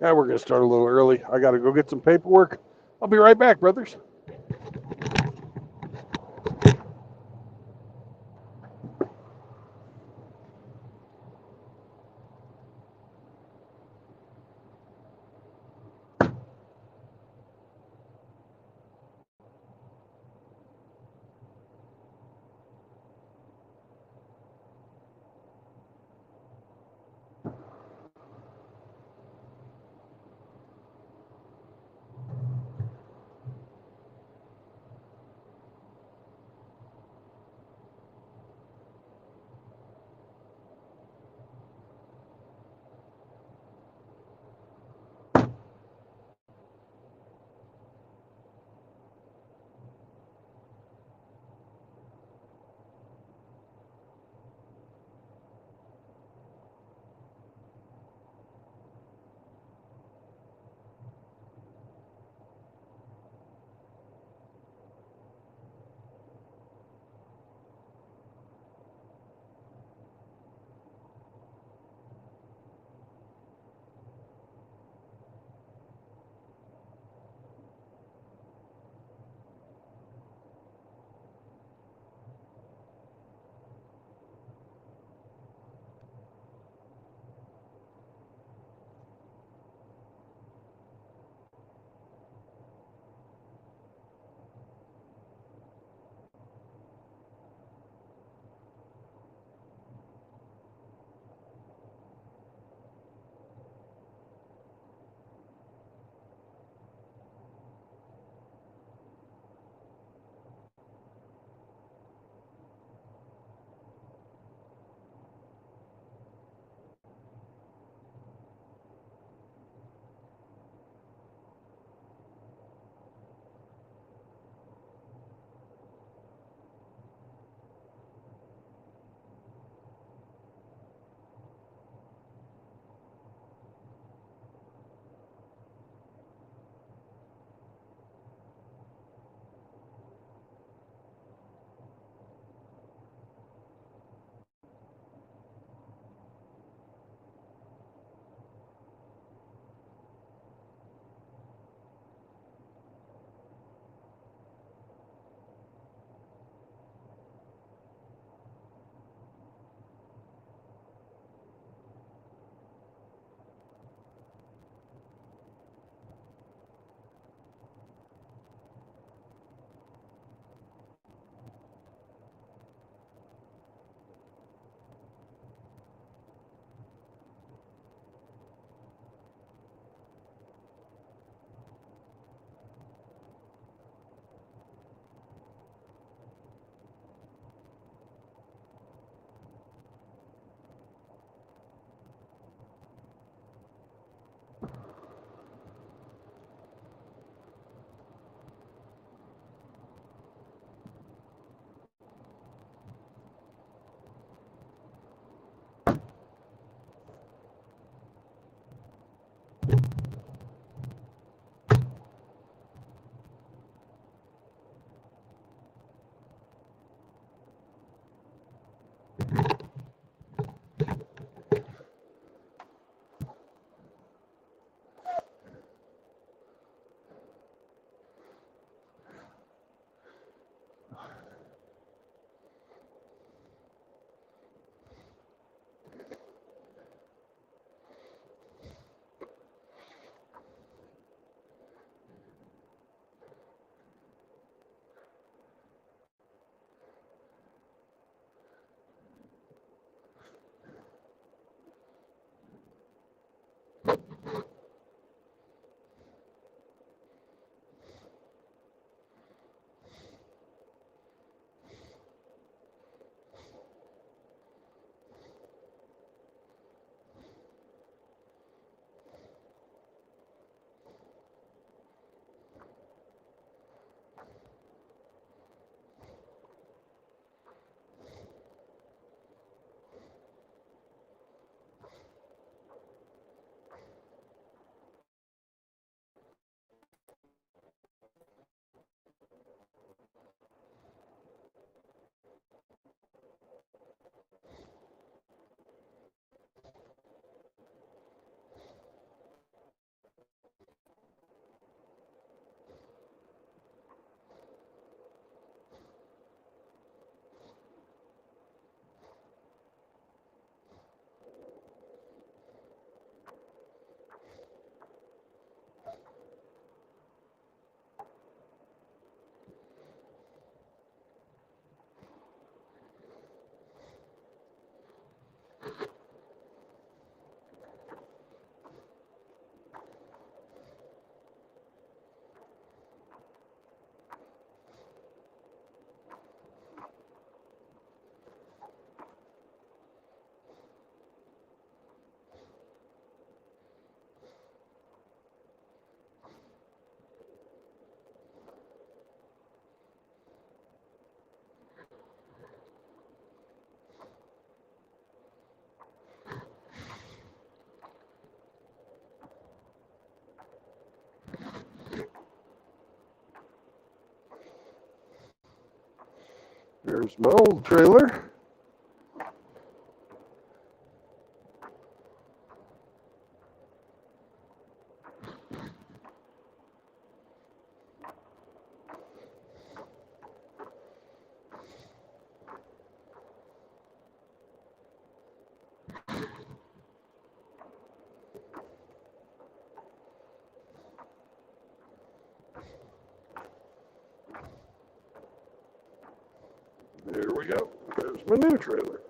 Yeah, we're going to start a little early. I got to go get some paperwork. I'll be right back, brothers. There's my old trailer. There we go. There's my new trailer.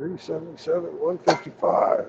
377, 155.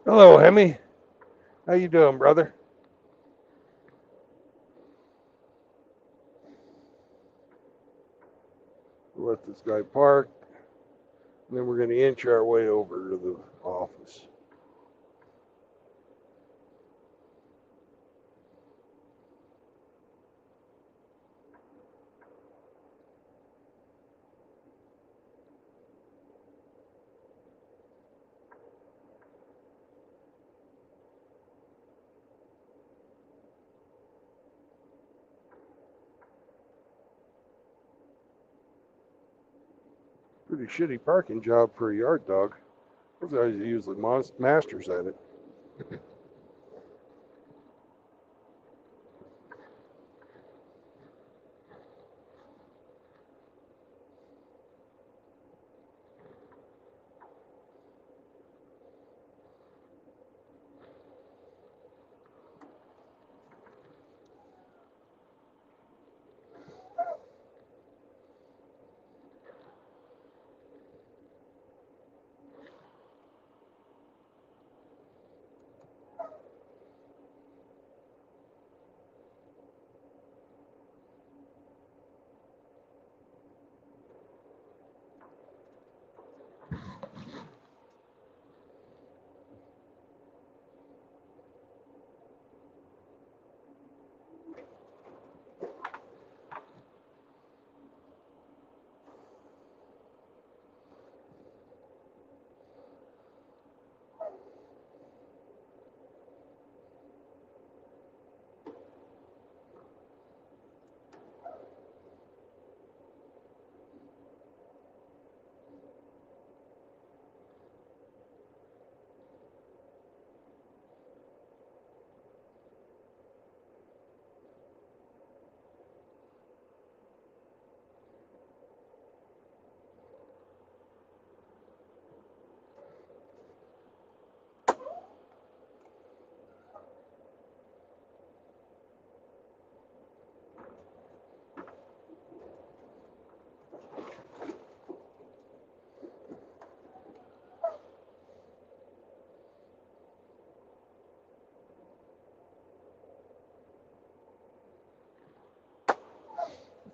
Hello, Hemi. How you doing, brother? We'll let this guy park, and then we're going to inch our way over to the office. Pretty shitty parking job for a yard dog. Those guys are usually masters at it.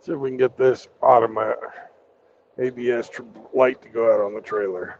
See if we can get this automatic ABS light to go out on the trailer.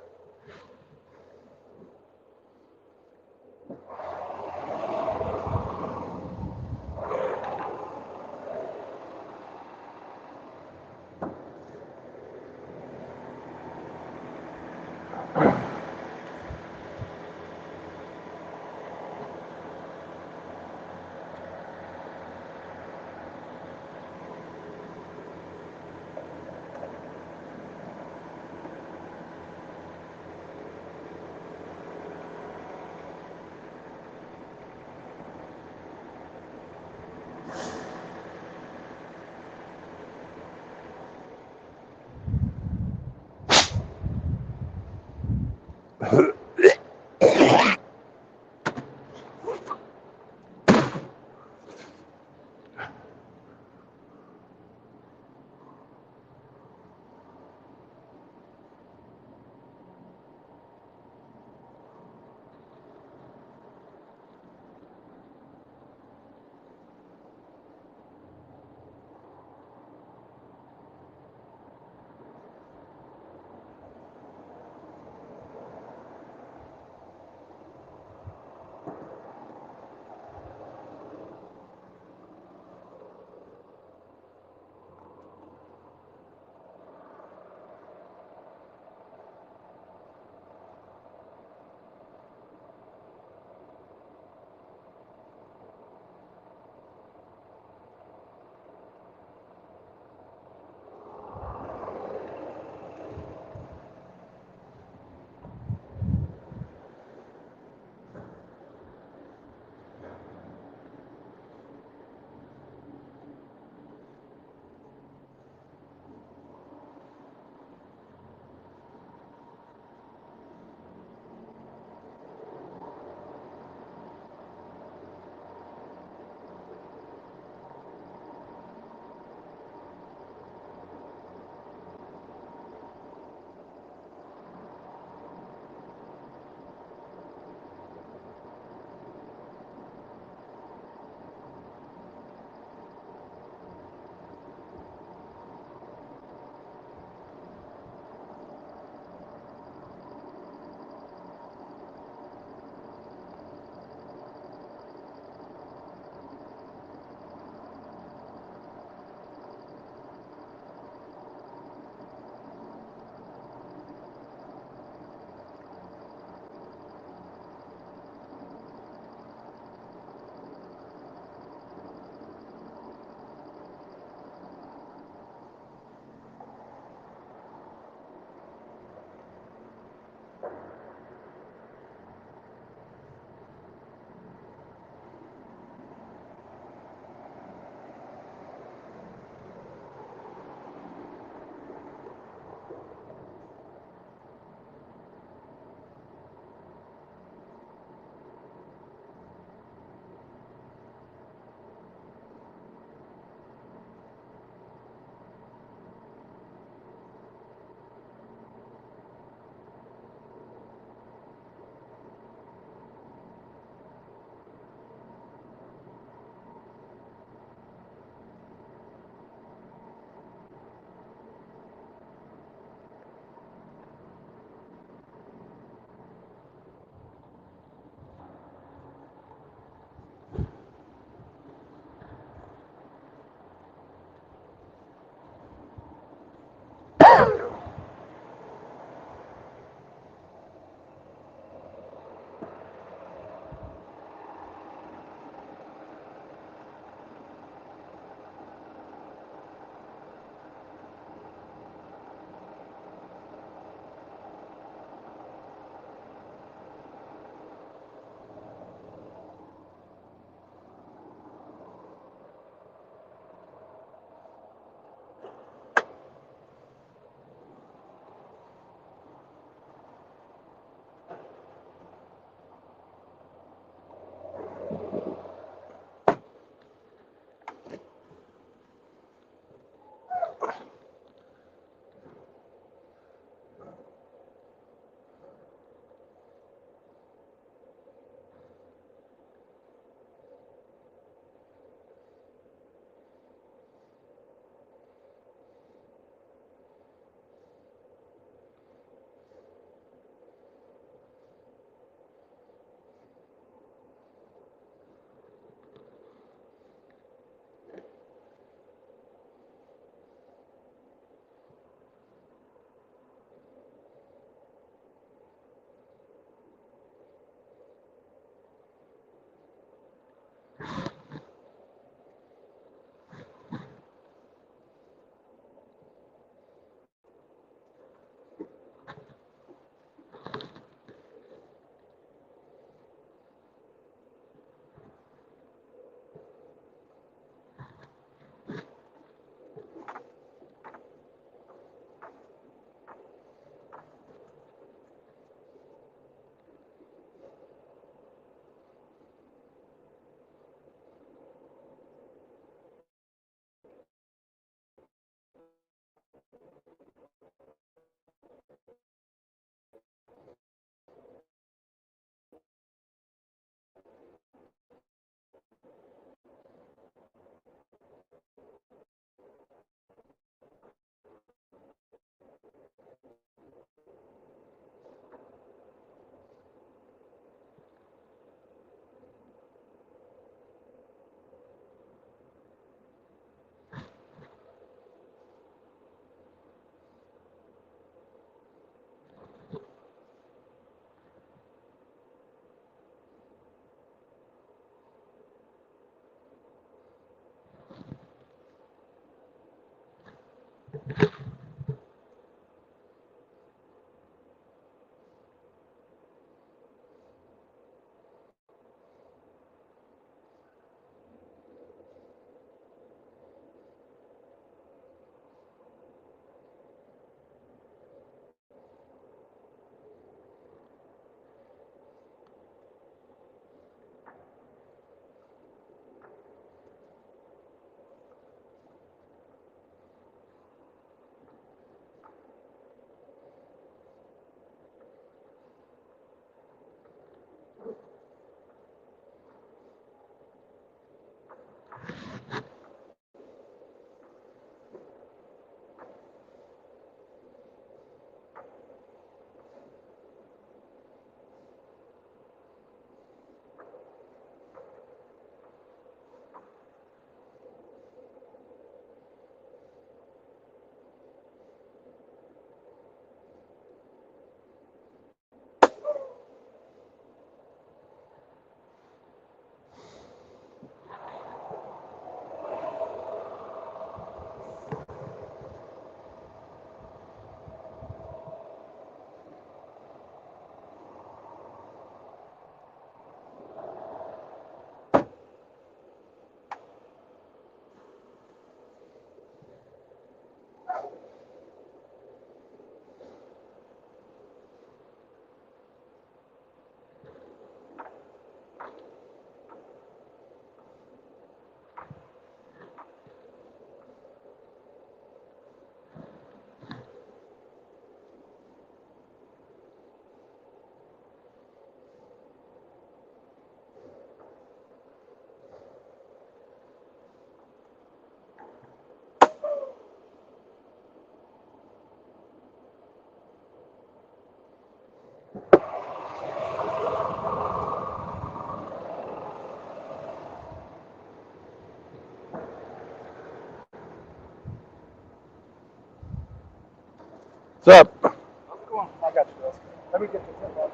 What's up? How's it going? I got you, Bill. Let me get the tip off.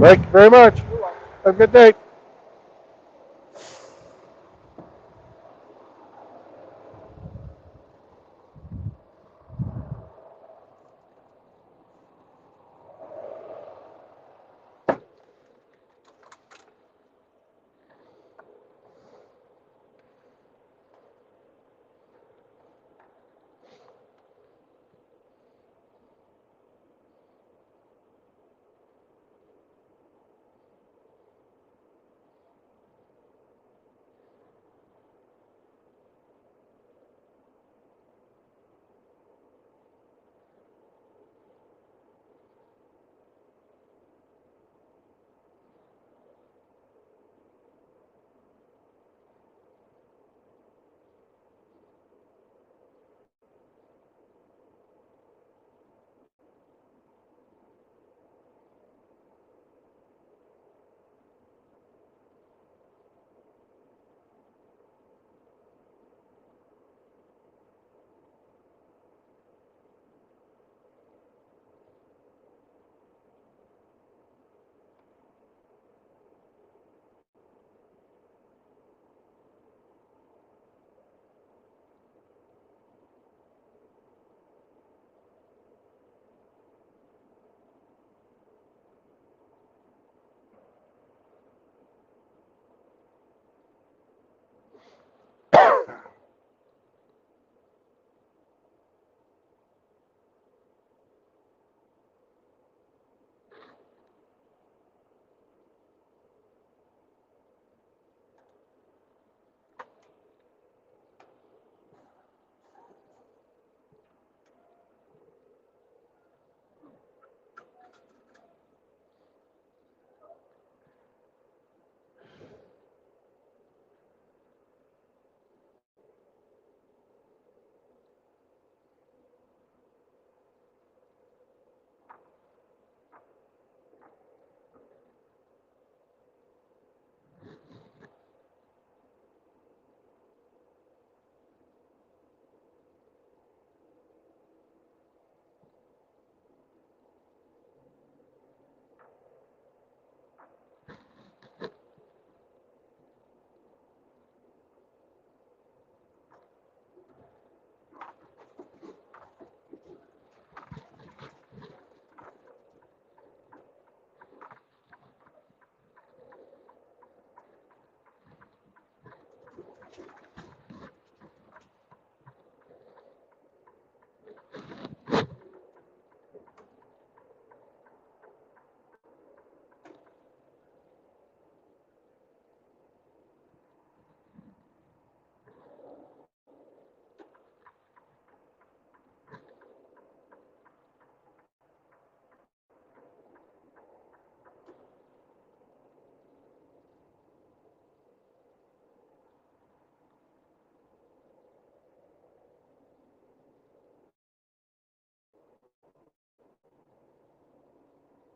Thank you very much. Have a good day.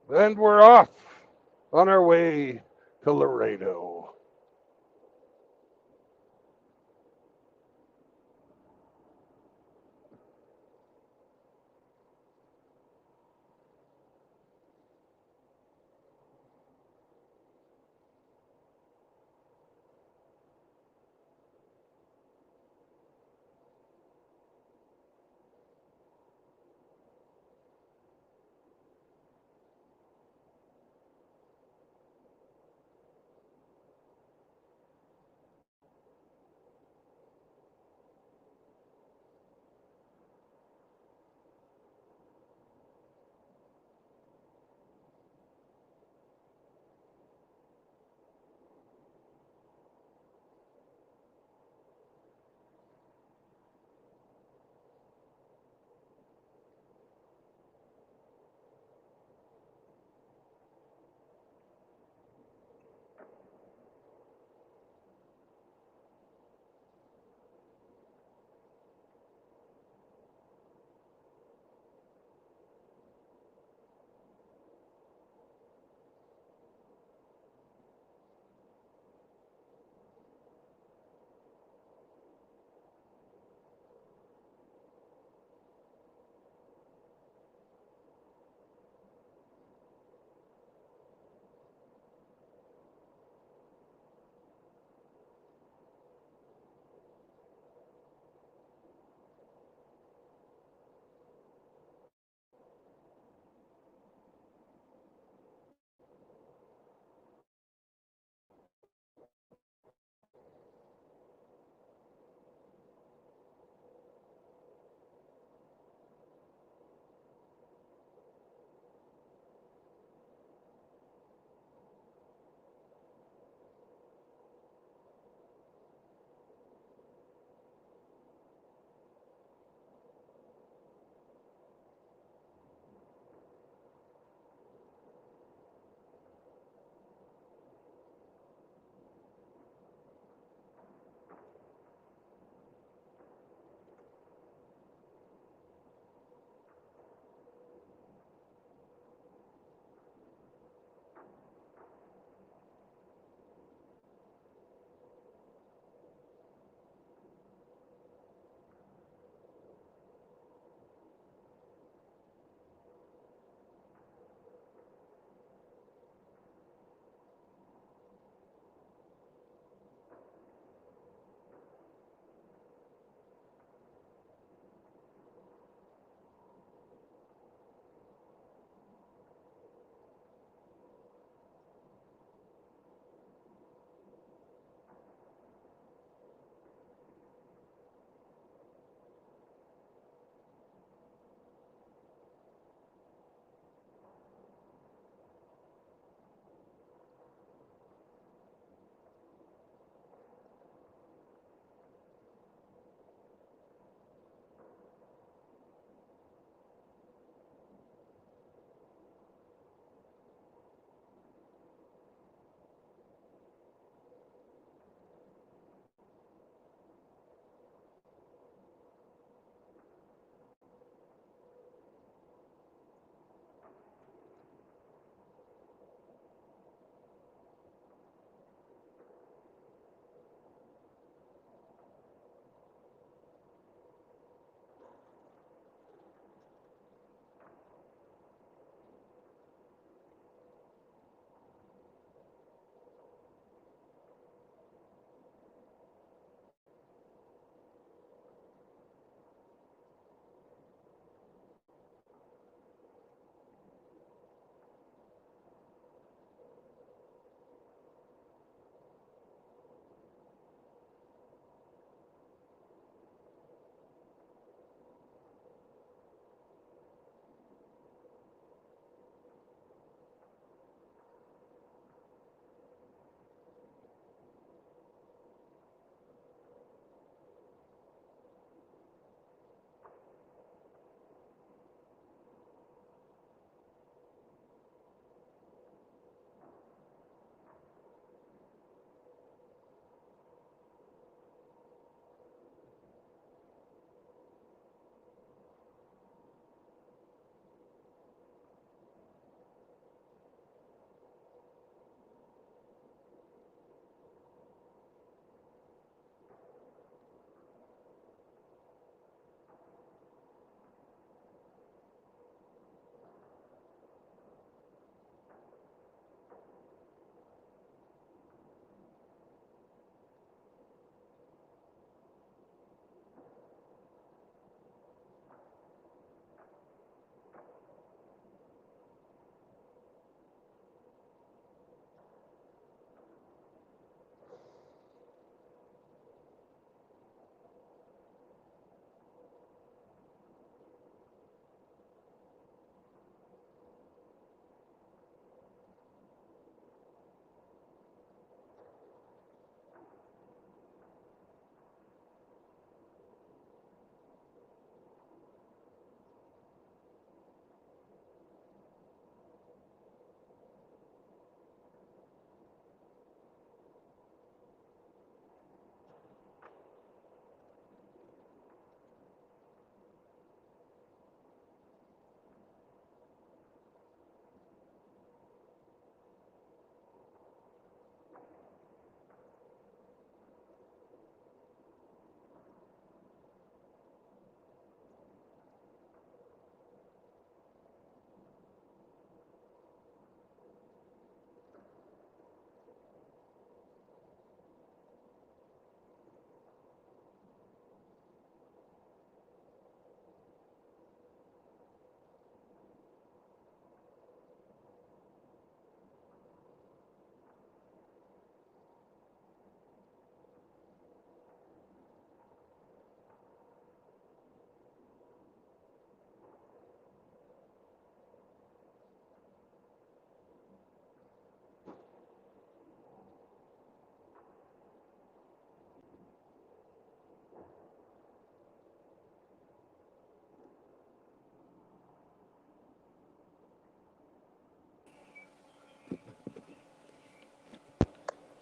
And we're off on our way to Laredo.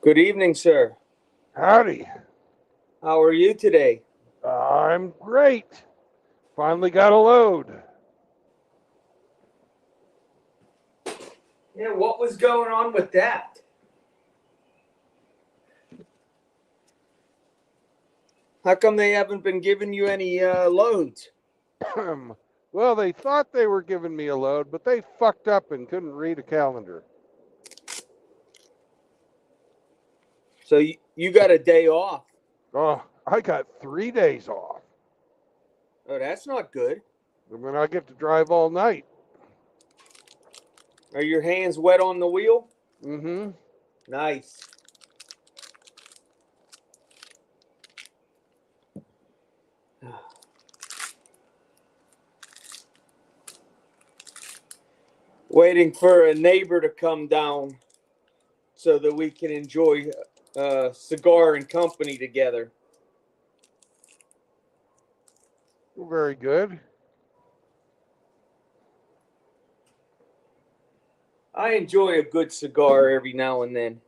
Good evening, sir. Howdy. How are you today? I'm great. Finally got a load. Yeah, what was going on with that? How come they haven't been giving you any loads? Well, they thought they were giving me a load, but they fucked up and couldn't read a calendar. So you got a day off. Oh, I got 3 days off. Oh, that's not good. And then I get to drive all night. Are your hands wet on the wheel? Mm-hmm. Nice. Waiting for a neighbor to come down so that we can enjoy cigar and company together. Very good. I enjoy a good cigar every now and then.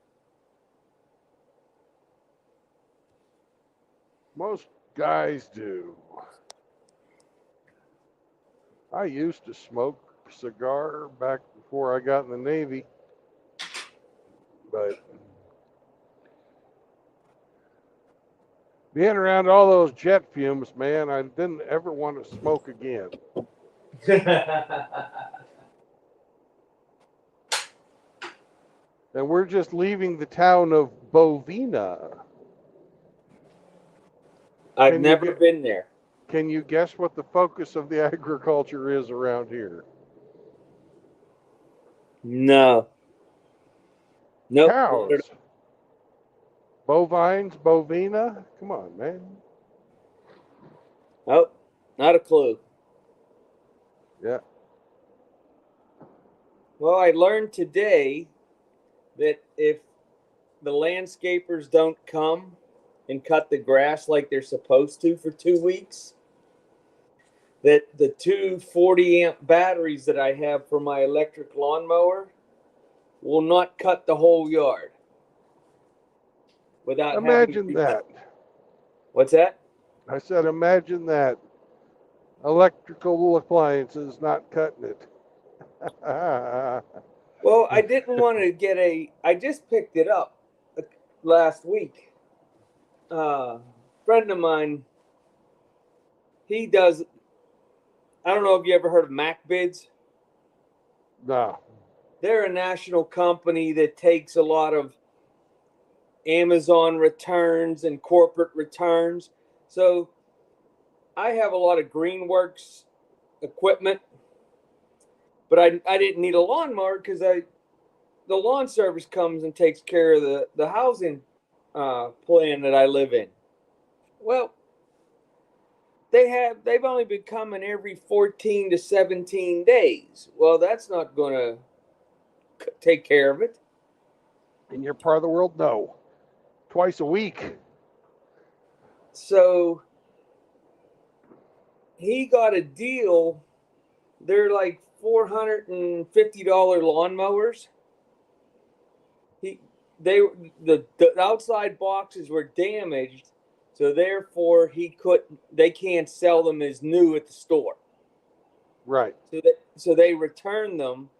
Most guys do. I used to smoke cigar back before I got in the Navy, but being around all those jet fumes, man, I didn't ever want to smoke again. And we're just leaving the town of Bovina. I've never been there. Can you guess what the focus of the agriculture is around here? No. Nope. Cows. Bovines, Bovina. Come on, man. Oh, not a clue. Yeah. Well, I learned today that if the landscapers don't come and cut the grass like they're supposed to for 2 weeks, that the two 40-amp batteries that I have for my electric lawnmower will not cut the whole yard without Imagine having to that. What's that? I said, imagine that. Electrical appliances not cutting it. Well, I didn't want to get I just picked it up last week. Friend of mine, he does, I don't know if you ever heard of MacBids. No. They're a national company that takes a lot of Amazon returns and corporate returns. So I have a lot of Greenworks equipment, but I didn't need a lawnmower because the lawn service comes and takes care of the housing plan that I live in. Well, they've only been coming every 14 to 17 days. Well, that's not going to take care of it. In your part of the world, no. Twice a week. So he got a deal. They're like $450 lawnmowers. The outside boxes were damaged, so therefore they can't sell them as new at the store. Right. So they return them,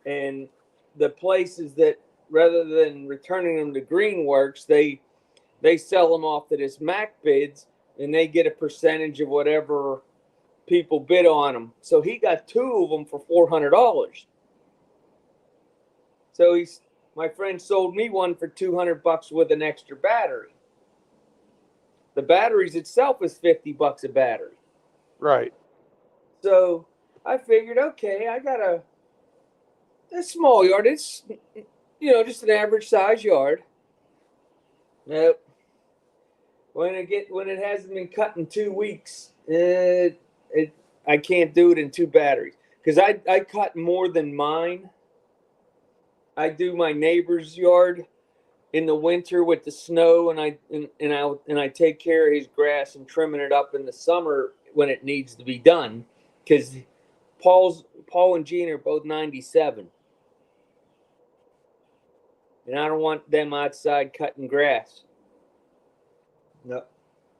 and the places that, rather than returning them to Greenworks, they sell them off to this MacBids, and they get a percentage of whatever people bid on them. So he got two of them for $400. So my friend sold me one for $200 with an extra battery. The batteries itself is $50 a battery. Right. So I figured, okay, I got a small yard. It's just an average size yard. Nope. When it hasn't been cut in 2 weeks, I can't do it in two batteries because I cut more than mine. I do my neighbor's yard in the winter with the snow, and I take care of his grass and trimming it up in the summer when it needs to be done, because Paul and Gene are both 97. and I don't want them outside cutting grass. No,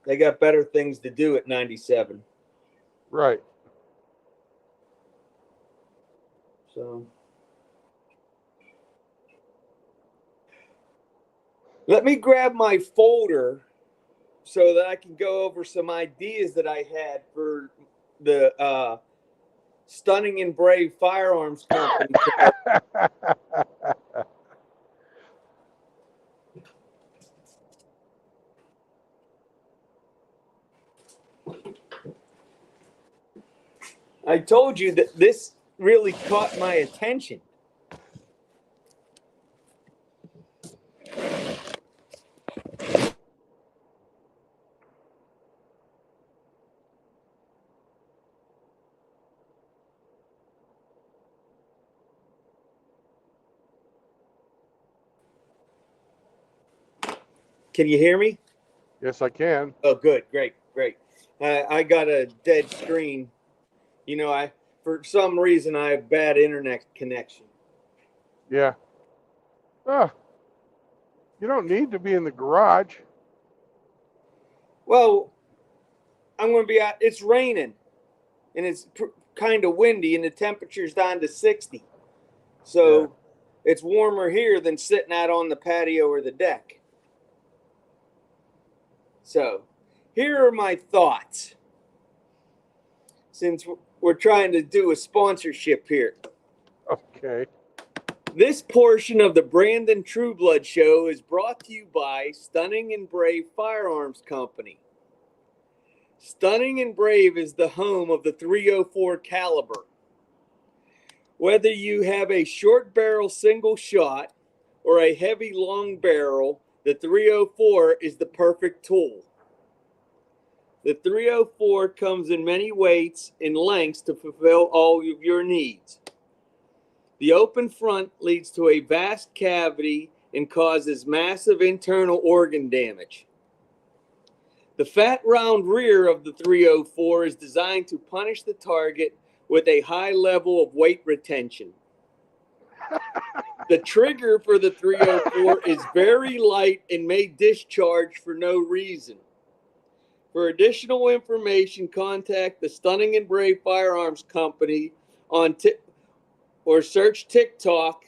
they got better things to do at 97. Right. So let me grab my folder so that I can go over some ideas that I had for the Stunning and Brave Firearms Company. I told you that this really caught my attention. Can you hear me? Yes, I can. Oh, good, great. I got a dead screen. You know, for some reason I have bad internet connection. Yeah. Oh, you don't need to be in the garage. Well, I'm going to be out. It's raining, and it's kind of windy, and the temperature's down to 60. So it's warmer here than sitting out on the patio or the deck. So here are my thoughts. Since we're trying to do a sponsorship here. Okay. This portion of the Brandon Trueblood Show is brought to you by Stunning and Brave Firearms Company. Stunning and Brave is the home of the .304 caliber. Whether you have a short barrel single shot or a heavy long barrel, the .304 is the perfect tool. The .304 comes in many weights and lengths to fulfill all of your needs. The open front leads to a vast cavity and causes massive internal organ damage. The fat round rear of the .304 is designed to punish the target with a high level of weight retention. The trigger for the .304 is very light and may discharge for no reason. For additional information, contact the Stunning and Brave Firearms Company on or search TikTok,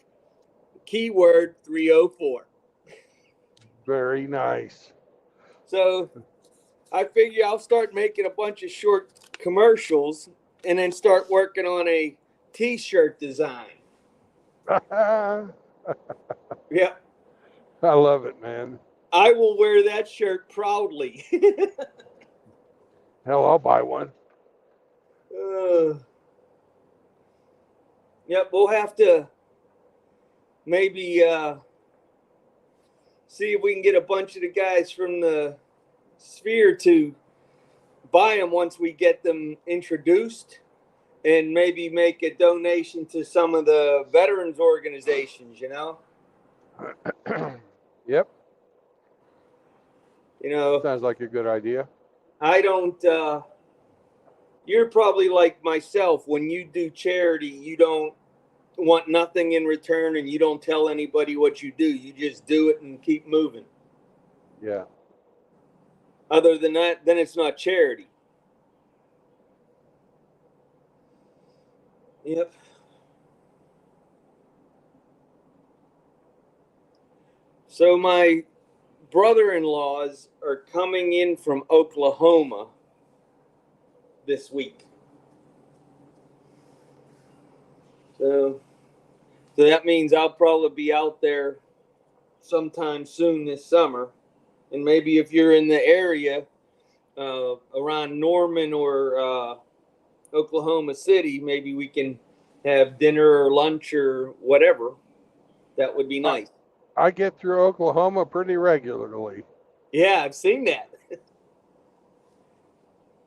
keyword .304. Very nice. So I figure I'll start making a bunch of short commercials and then start working on a t-shirt design. Yeah. I love it, man. I will wear that shirt proudly. Hell, I'll buy one. Yep, we'll have to maybe see if we can get a bunch of the guys from the Sphere to buy them once we get them introduced, and maybe make a donation to some of the veterans organizations, you know? Yep. You know, Sounds like a good idea. I don't, you're probably like myself. When you do charity, you don't want nothing in return and you don't tell anybody what you do. You just do it and keep moving. Yeah. Other than that, then it's not charity. Yep. So my brother-in-laws are coming in from Oklahoma this week. So that means I'll probably be out there sometime soon this summer. And maybe if you're in the area around Norman or Oklahoma City, maybe we can have dinner or lunch or whatever. That would be nice. I get through Oklahoma pretty regularly. Yeah, I've seen that.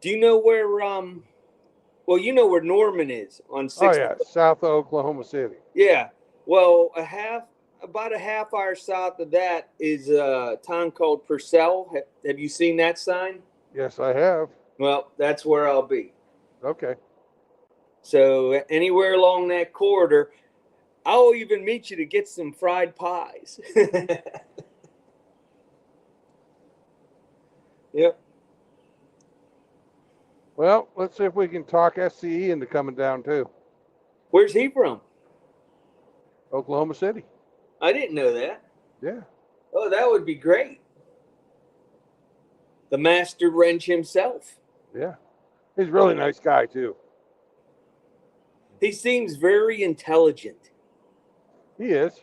Do you know where well, you know where Norman is on 6th. Oh yeah, south of Oklahoma City. Yeah. Well, about a half hour south of that is a town called Purcell. Have you seen that sign? Yes, I have. Well, that's where I'll be. Okay. So anywhere along that corridor, I'll even meet you to get some fried pies. Yep. Well, let's see if we can talk SCE into coming down too. Where's he from? Oklahoma City. I didn't know that. Yeah. Oh, that would be great. The master wrench himself. Yeah. He's a really nice guy too. He seems very intelligent. He is.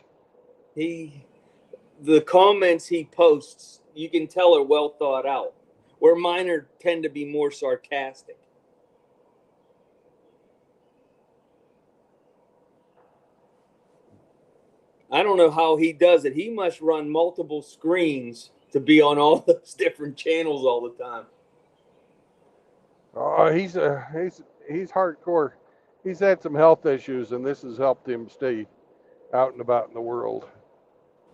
The comments he posts, you can tell are well thought out. Where mine tend to be more sarcastic. I don't know how he does it. He must run multiple screens to be on all those different channels all the time. Oh, he's hardcore. He's had some health issues, and this has helped him stay out and about in the world.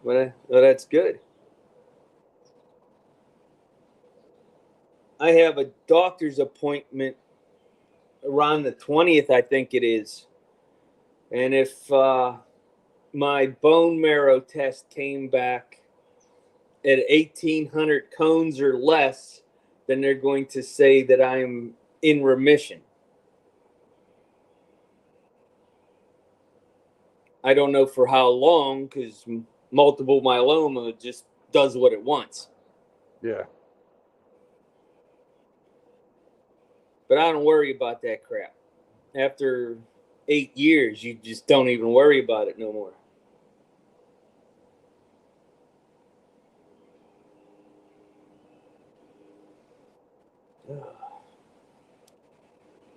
Well, that's good. I have a doctor's appointment around the 20th, I think it is. And if my bone marrow test came back at 1,800 cones or less, then they're going to say that I'm in remission. I don't know for how long, because multiple myeloma just does what it wants. Yeah. But I don't worry about that crap. After 8 years, you just don't even worry about it no more.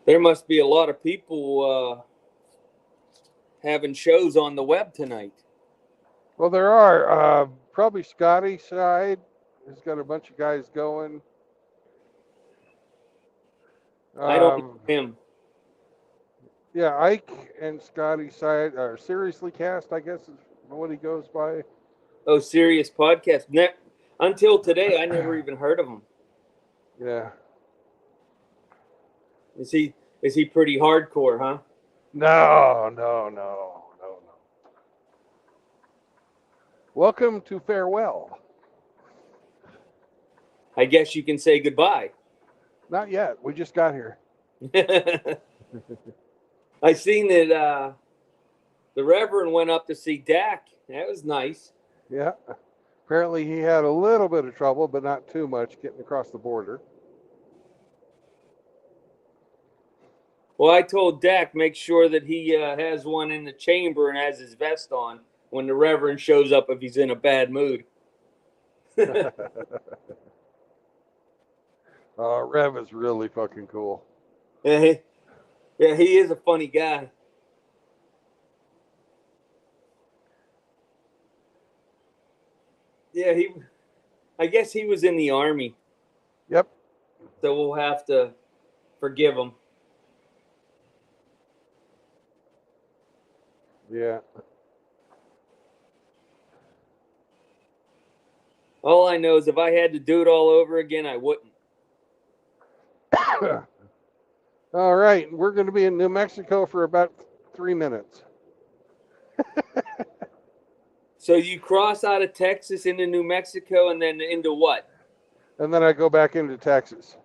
There must be a lot of people having shows on the web tonight. Well, there are. Probably Scotty's side has got a bunch of guys going. I don't know him. Yeah, Ike and Scotty's side are Seriously Cast, I guess is what he goes by. Oh, Serious Podcast. Until today, I never even heard of him. Yeah. Is he pretty hardcore, huh? No. Welcome to Farewell. I guess you can say goodbye. Not yet. We just got here. I seen that the Reverend went up to see Dak. That was nice. Yeah. Apparently he had a little bit of trouble, but not too much getting across the border. Well, I told Dak make sure that he has one in the chamber and has his vest on when the Reverend shows up if he's in a bad mood. Rev is really fucking cool. Yeah, he is a funny guy. Yeah, I guess he was in the Army. Yep. So we'll have to forgive him. Yeah. All I know is if I had to do it all over again, I wouldn't. All right. We're going to be in New Mexico for about 3 minutes. So you cross out of Texas into New Mexico and then into what? And then I go back into Texas.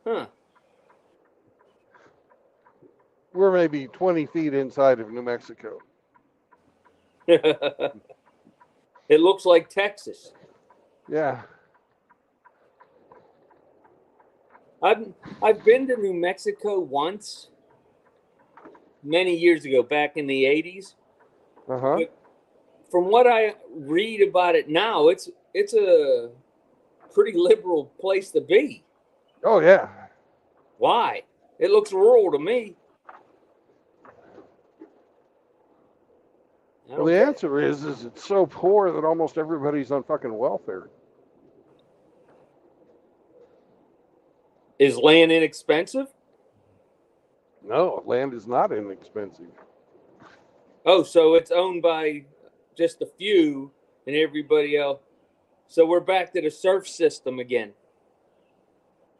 Huh. We're maybe 20 feet inside of New Mexico. It looks like Texas. Yeah. I've been to New Mexico once, many years ago, back in the 80s. Uh-huh. But from what I read about it now, it's a pretty liberal place to be. Oh, yeah. Why? It looks rural to me. Well, the answer is it's so poor that almost everybody's on fucking welfare. Is land inexpensive? No, land is not inexpensive. Oh, so it's owned by just a few and everybody else. So we're back to the serf system again.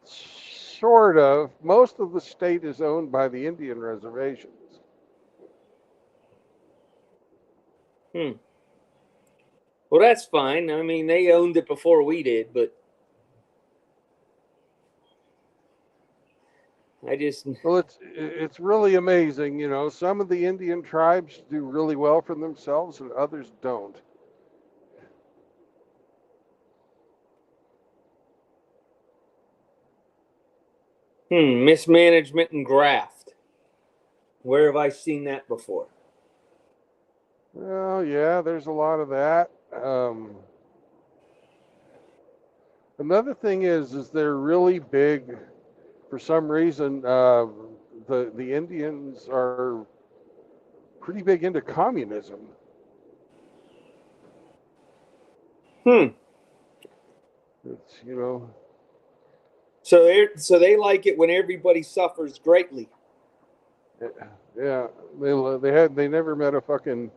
Sort of. Most of the state is owned by the Indian reservations. Hmm. Well, that's fine. I mean, they owned it before we did, but I just. Well, it's really amazing, you know. Some of the Indian tribes do really well for themselves, and others don't. Mismanagement and graft. Where have I seen that before? Well, yeah, there's a lot of that. Another thing is they're really big. For some reason, the Indians are pretty big into communism. Hmm. It's, you know, So they like it when everybody suffers greatly. yeah, they never met a fucking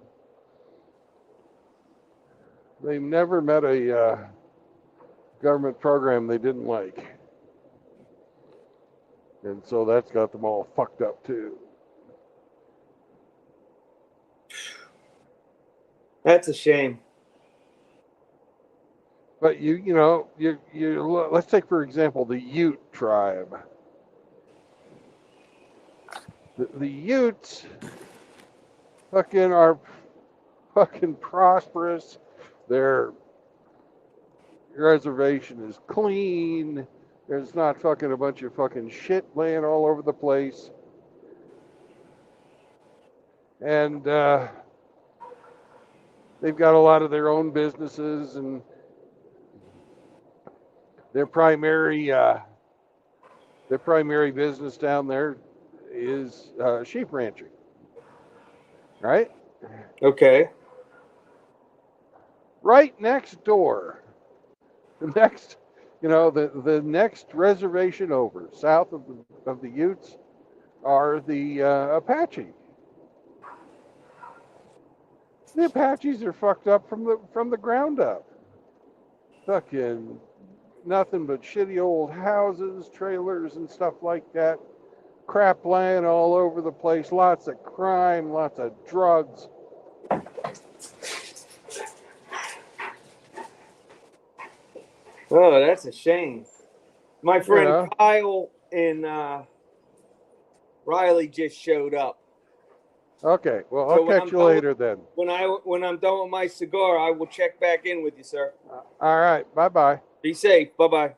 they never met a government program they didn't like, and so that's got them all fucked up too. That's a shame. But you know, let's take for example the Ute tribe. The Utes fucking are fucking prosperous. Their reservation is clean. There's not fucking a bunch of fucking shit laying all over the place. And they've got a lot of their own businesses, and their primary business down there is sheep ranching, right? Okay. Right next door, the next, the next reservation over, south of the Utes, are the Apache. The Apaches are fucked up from the ground up. Fucking nothing but shitty old houses, trailers, and stuff like that. Crap lying all over the place. Lots of crime, lots of drugs. Oh, that's a shame. My friend Yeah. Kyle in Riley just showed up. Okay. Well, I'll So catch you later then. when I'm done with my cigar, I will check back in with you, sir. All right. Bye bye. Be safe. Bye bye.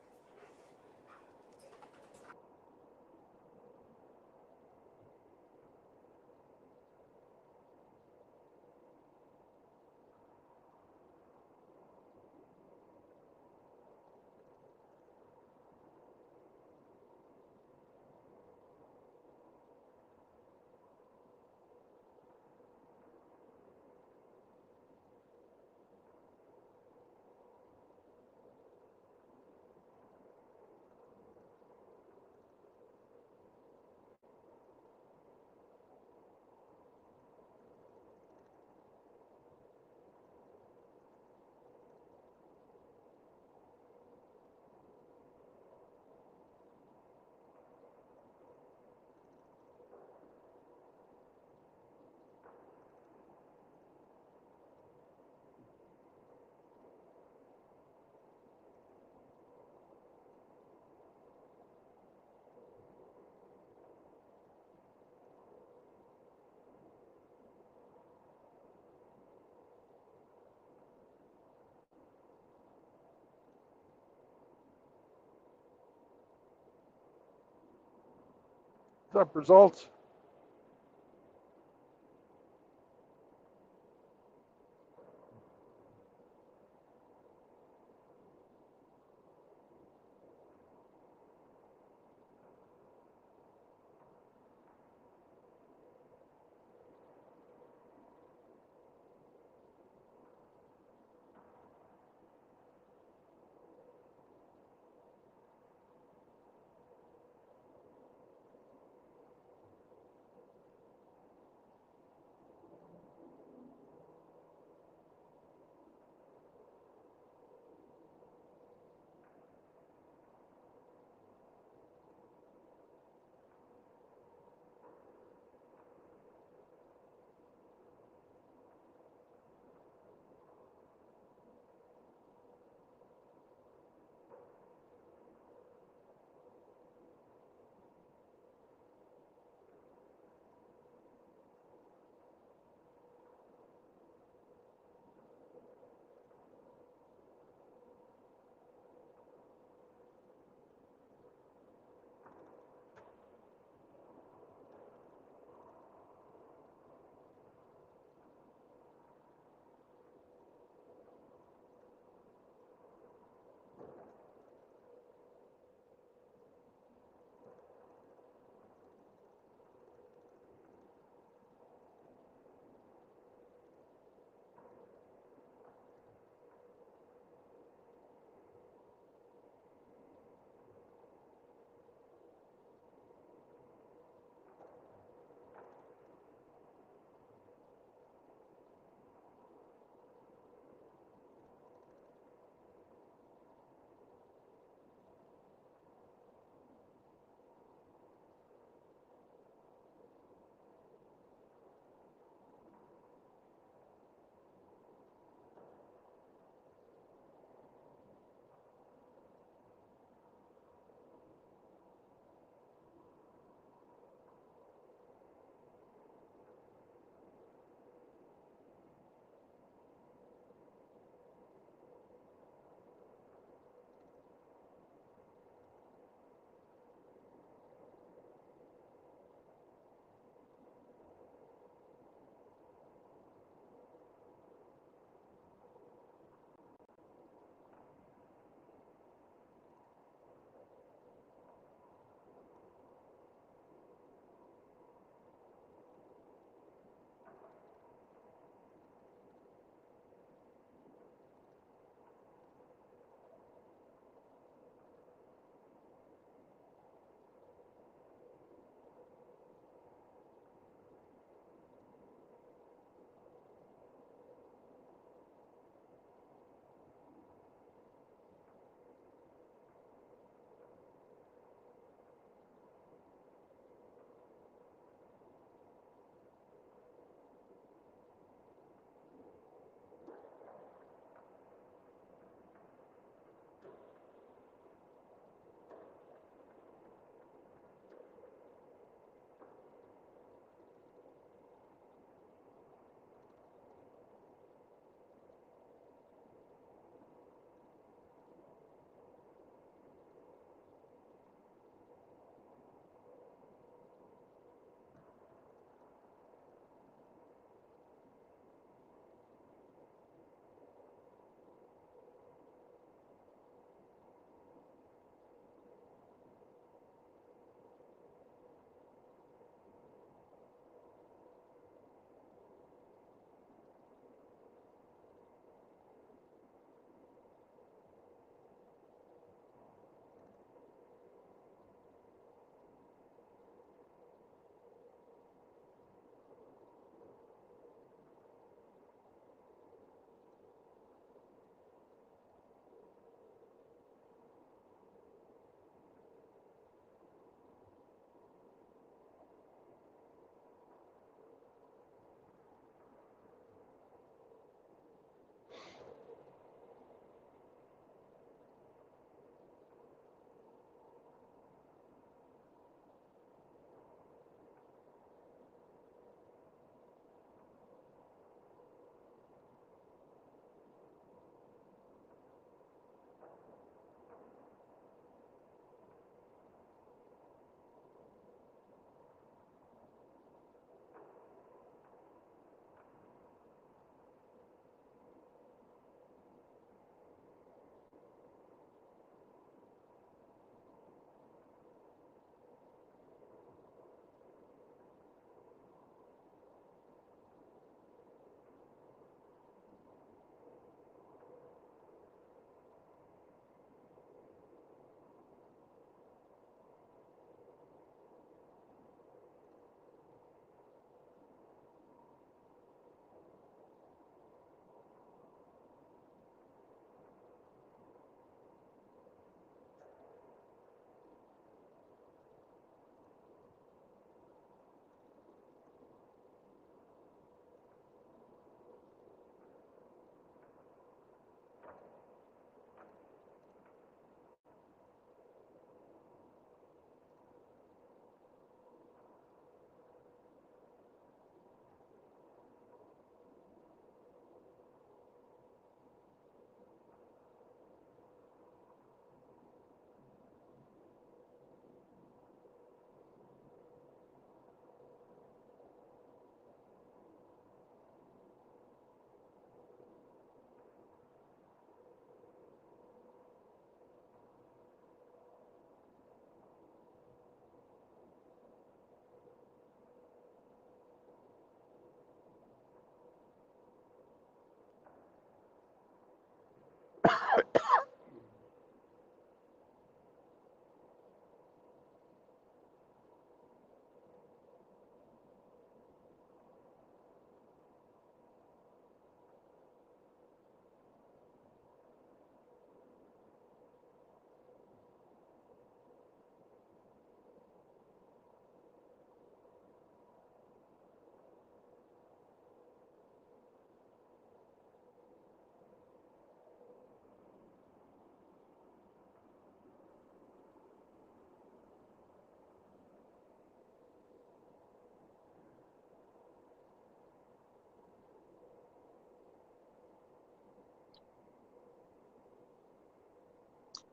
What's up, results?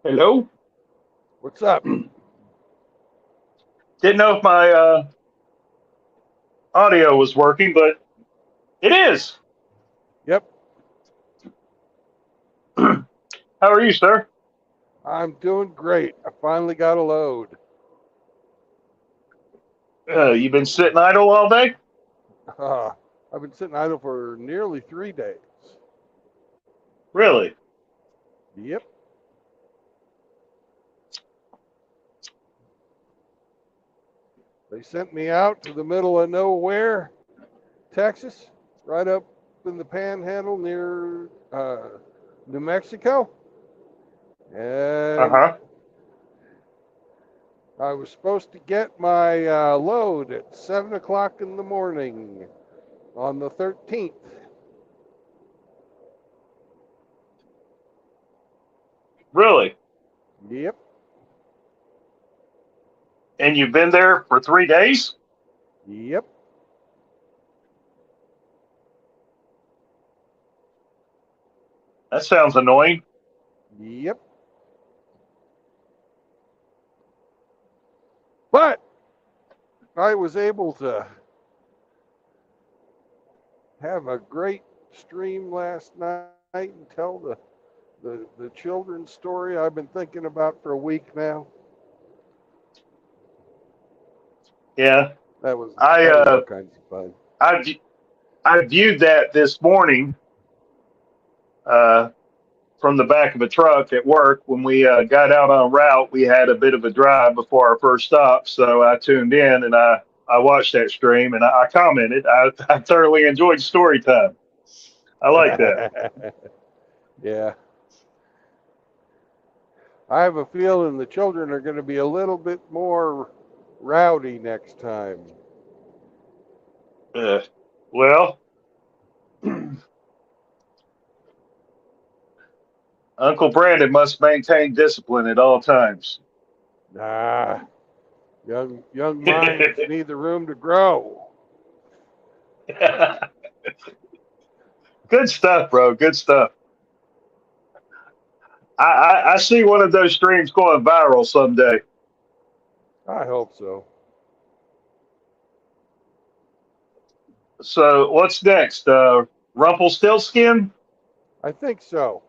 Hello? What's up? Didn't know if my audio was working, but it is. Yep, How are you, sir? I'm doing great. I finally got a load. You been sitting idle all day? Uh, I've been sitting idle for nearly 3 days. Really? Yep. They sent me out to the middle of nowhere, Texas, right up in the panhandle near New Mexico. And Uh-huh. I was supposed to get my load at 7 o'clock in the morning on the 13th. Really? Yep. And you've been there for 3 days? Yep. That sounds annoying. Yep. But I was able to have a great stream last night and tell the children's story I've been thinking about for a week now. Yeah. That was I that was all uh kinds of fun. I v- I viewed that this morning uh from the back of a truck at work when we got out on route. We had a bit of a drive before our first stop, so I tuned in and I watched that stream and I commented. I thoroughly enjoyed story time. I like that. Yeah. I have a feeling the children are going to be a little bit more rowdy next time. Uh, well, Uncle Brandon must maintain discipline at all times. Ah, young minds need the room to grow. Good stuff, bro. Good stuff. I see one of those streams going viral someday. I hope so. So what's next? Rumpelstiltskin? I think so.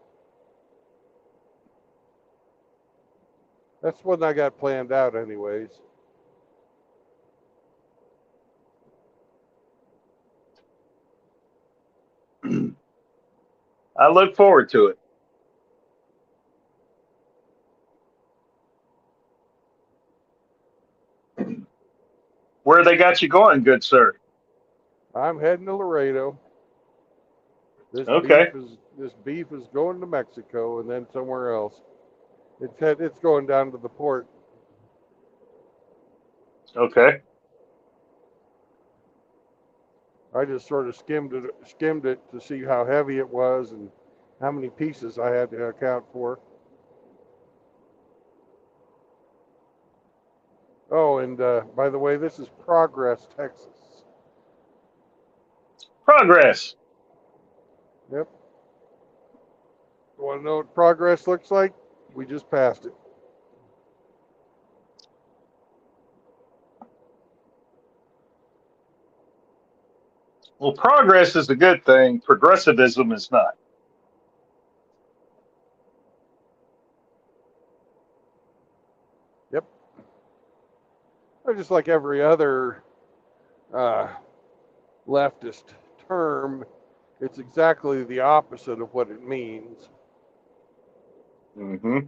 That's what I got planned out, anyways. I look forward to it. Where they got you going, good sir? I'm heading to Laredo. Okay. This beef is going to Mexico and then somewhere else. It's going down to the port. Okay. I just sort of skimmed it to see how heavy it was and how many pieces I had to account for. Oh, and by the way, this is Progress, Texas. Progress. Yep. You want to know what Progress looks like? We just passed it. Well, progress is a good thing. Progressivism is not. Yep. Just like every other uh, leftist term, it's exactly the opposite of what it means. Hmm.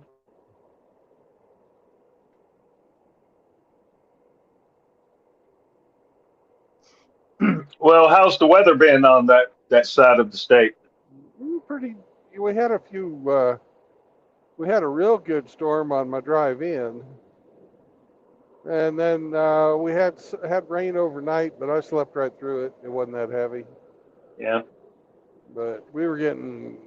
Well, how's the weather been on that side of the state? Pretty. We had a few. We had a real good storm on my drive in, and then we had rain overnight, but I slept right through it. It wasn't that heavy, Yeah. but we were getting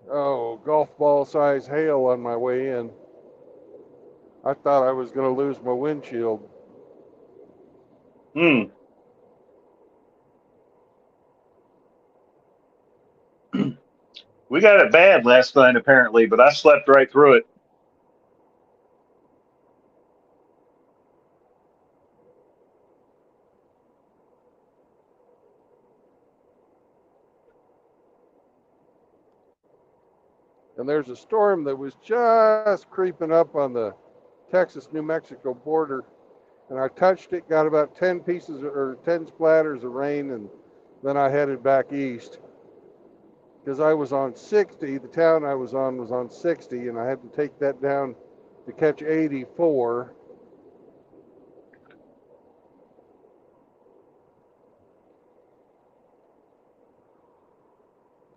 golf ball size hail on my way in. I thought I was going to lose my windshield. Hmm. We got it bad last night apparently, but I slept right through it. And there's a storm that was just creeping up on the Texas-New Mexico border, and I touched it, got about 10 pieces or 10 splatters of rain, and then I headed back east because I was on 60. The town I was on 60, and I had to take that down to catch 84.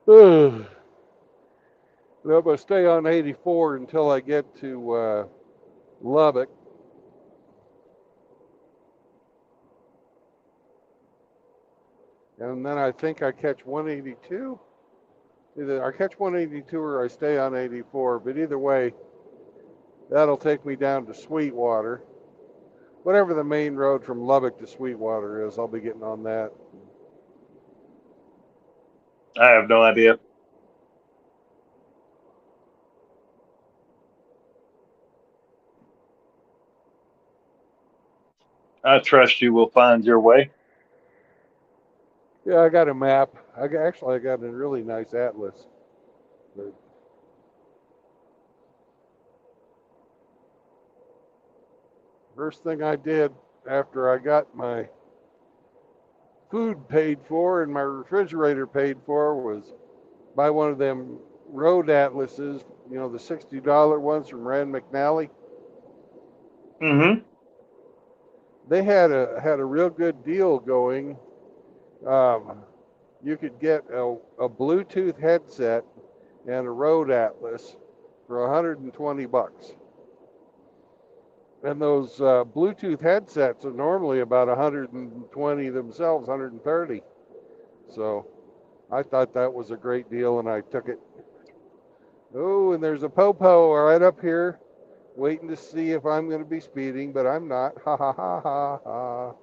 Ugh. I'm going to stay on 84 until I get to Lubbock. And then I think I catch 182. Either I catch 182 or I stay on 84. But either way, that'll take me down to Sweetwater. Whatever the main road from Lubbock to Sweetwater is, I'll be getting on that. I have no idea. I trust you will find your way. Yeah, I got a map. I got a really nice atlas. But first thing I did after I got my food paid for and my refrigerator paid for was buy one of them road atlases, you know, the $60 ones from Rand McNally. Mm-hmm. They had a real good deal going. Um, you could get a Bluetooth headset and a road atlas for 120 bucks. And those Bluetooth headsets are normally about 120 themselves, 130. So I thought that was a great deal, and I took it. Oh, and there's a popo right up here, waiting to see if I'm going to be speeding, but I'm not. Ha ha ha ha ha.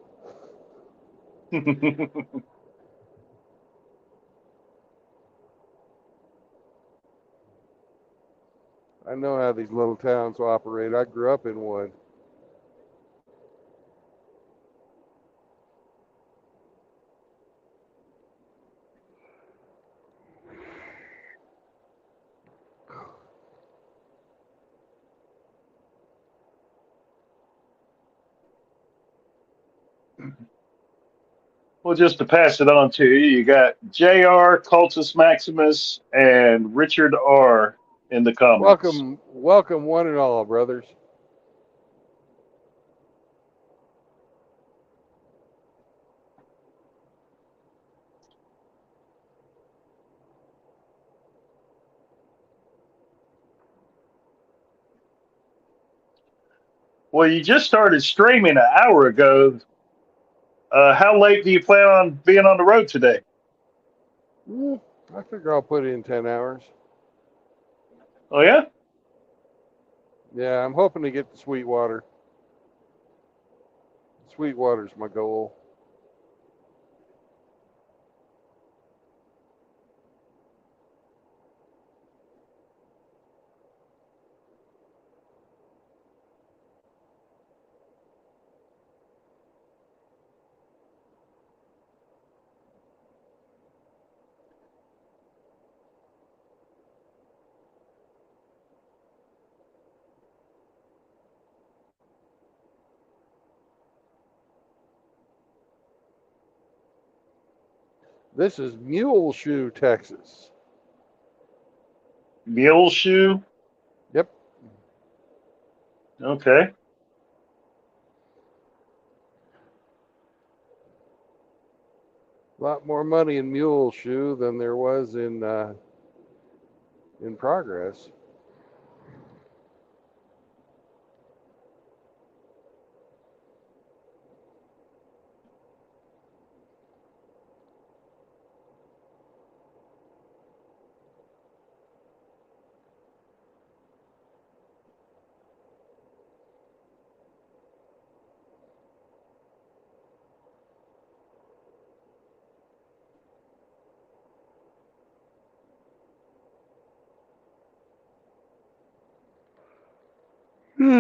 I know how these little towns operate. I grew up in one. Well, just to pass it on to you, you got JR, Cultus Maximus, and Richard R in the comments. Welcome, welcome, one and all, brothers. Well, you just started streaming an hour ago. How late do you plan on being on the road today? I figure I'll put in 10 hours. Oh, yeah? Yeah, I'm hoping to get to Sweetwater. Sweetwater's my goal. This is Muleshoe, Texas. Mule shoe? Yep. Okay. A lot more money in Muleshoe than there was in Progress.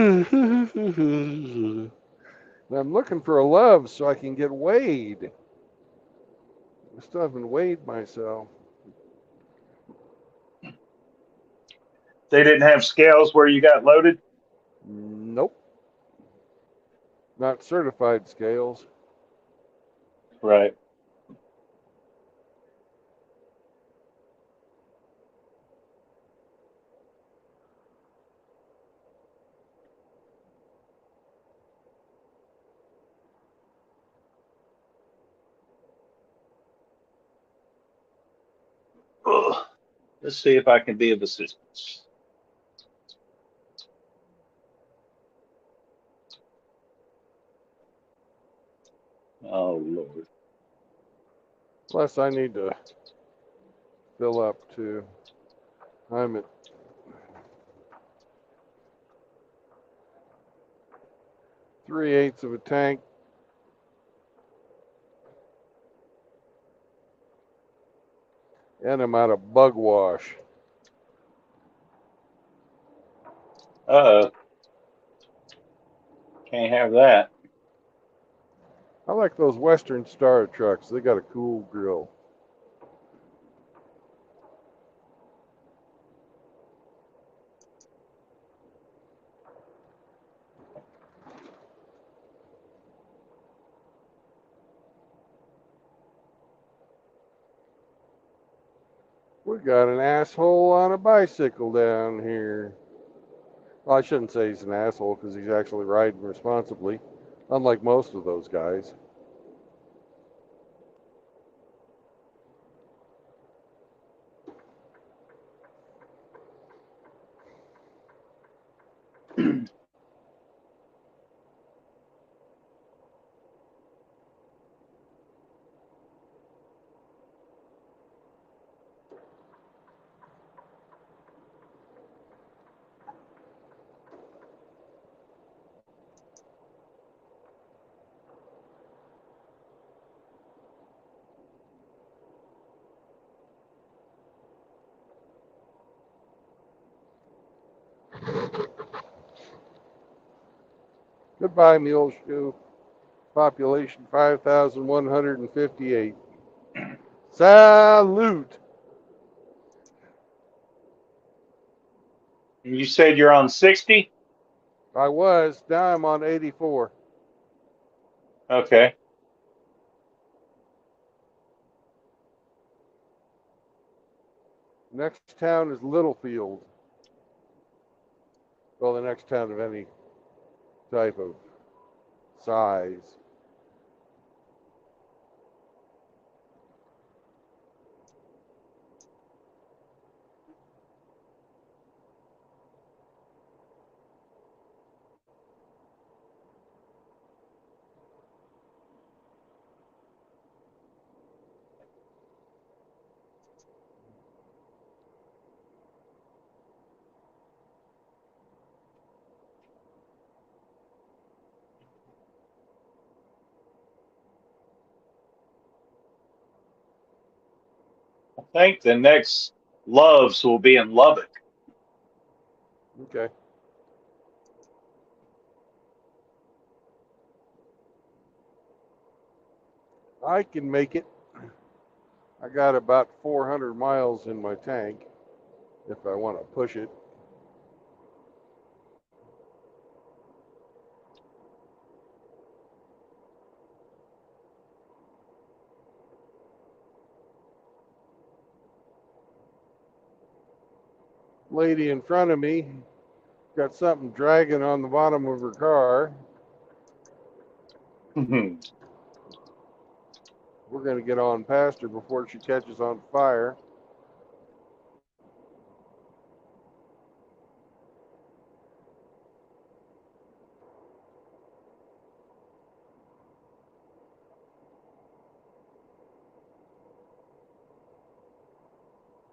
I'm looking for a love so I can get weighed. I still haven't weighed myself. They didn't have scales where you got loaded? Nope. Not certified scales. Right. Ugh. Let's see if I can be of assistance. Oh, Lord. Plus, I need to fill up too. I'm at 3/8 of a tank. And I'm out of bug wash. Uh-oh. Can't have that. I like those Western Star trucks. They got a cool grill. We got an asshole on a bicycle down here. Well, I shouldn't say he's an asshole because he's actually riding responsibly, unlike most of those guys. Goodbye, Mule Shoe. Population 5,158. Salute. You said you're on 60? I was. Now I'm on 84. Okay. Next town is Littlefield. Well, the next town of any type of size. I think the next Loves will be in Lubbock. Okay. I can make it. I got about 400 miles in my tank if I want to push it. Lady in front of me got something dragging on the bottom of her car. We're going to get on past her before she catches on fire.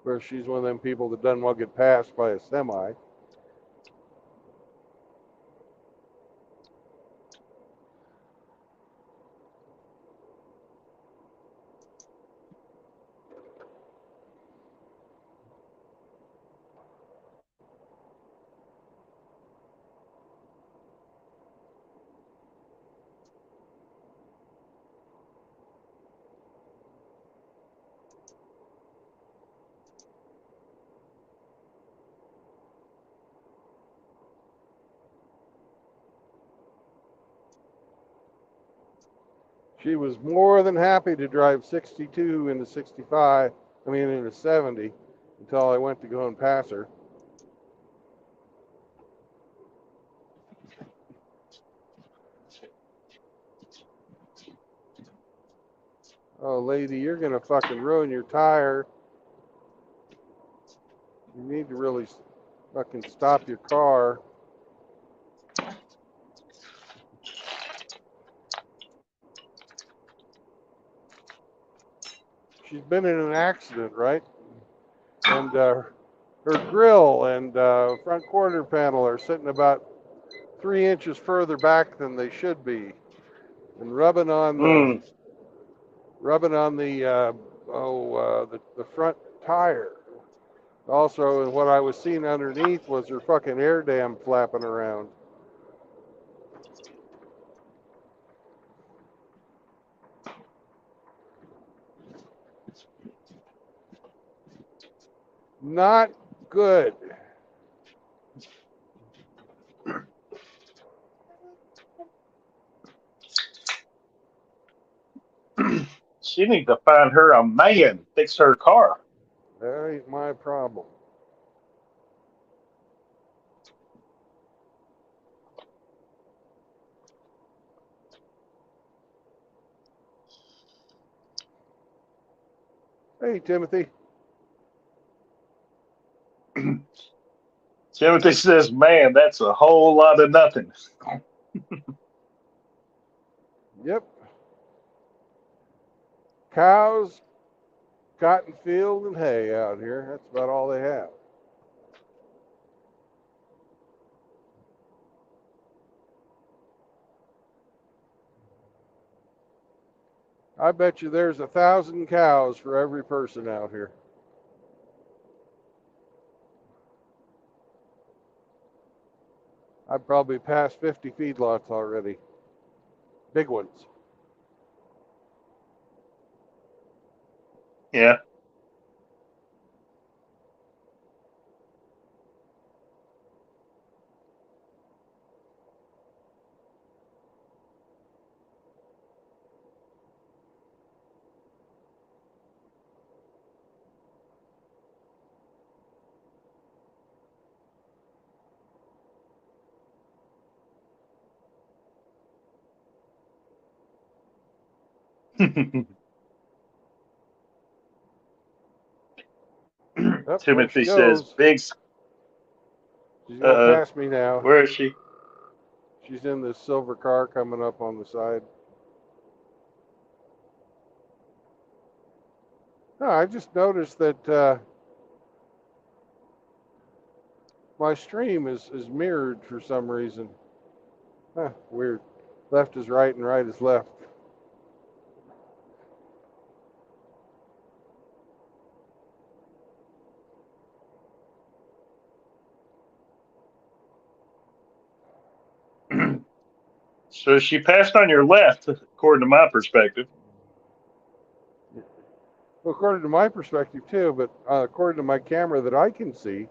Where she's one of them people that doesn't want to get passed by a semi. She was more than happy to drive 62 into 65, into 70, until I went to go and pass her. Oh, lady, you're going to fucking ruin your tire. You need to really fucking stop your car. She's been in an accident, right? And her grill and front quarter panel are sitting about 3 inches further back than they should be, and rubbing on the the front tire. Also, and what I was seeing underneath was her fucking air dam flapping around. Not good. She needs to find her a man, fix her car. That ain't my problem. Hey, Timothy. Timothy says, man, that's a whole lot of nothing. Yep. Cows, cotton field, and hay out here. That's about all they have. I bet you there's 1,000 cows for every person out here. I've probably passed 50 feedlots already. Big ones. Yeah. Oh, Timothy says, big. She's going past me now. Where is she? She's in this silver car coming up on the side. No, I just noticed that my stream is mirrored for some reason. Huh, weird. Left is right and right is left. So she passed on your left, according to my perspective. Well, according to my perspective too, but according to my camera that I can see,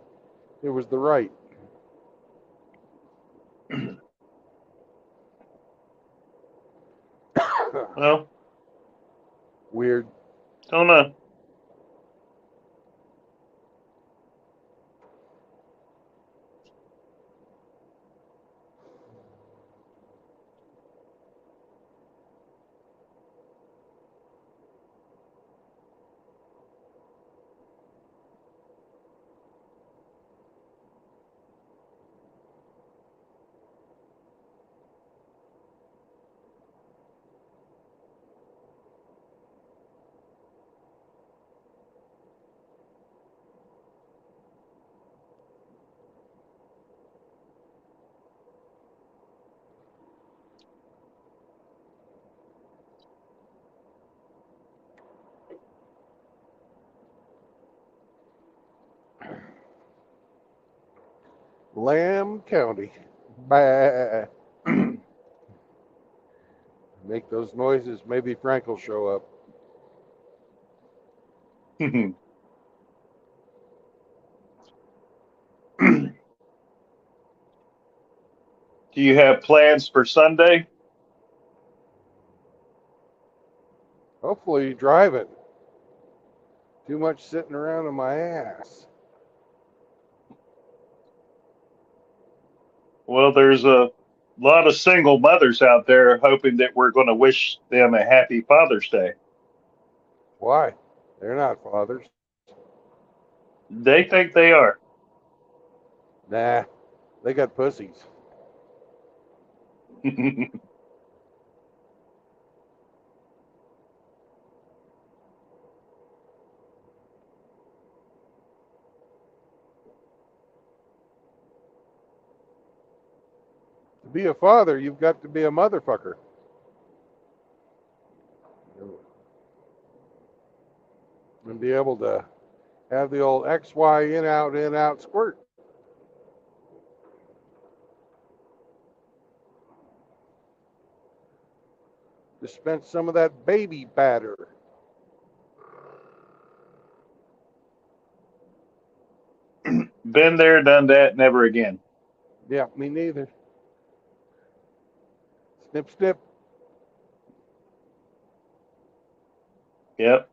it was the right. Well, Weird. don't know. Lamb County. Bah. Make those noises. Maybe Frank will show up. Do you have plans for Sunday? Hopefully driving. Too much sitting around on my ass. Well, there's a lot of single mothers out there hoping that we're going to wish them a happy Father's Day. Why? They're not fathers. They think they are. Nah, they got pussies. To be a father, you've got to be a motherfucker. And be able to have the old XY in out squirt. Dispense some of that baby batter. Been there, done that, never again. Yeah, me neither. Snip, snip. Yep.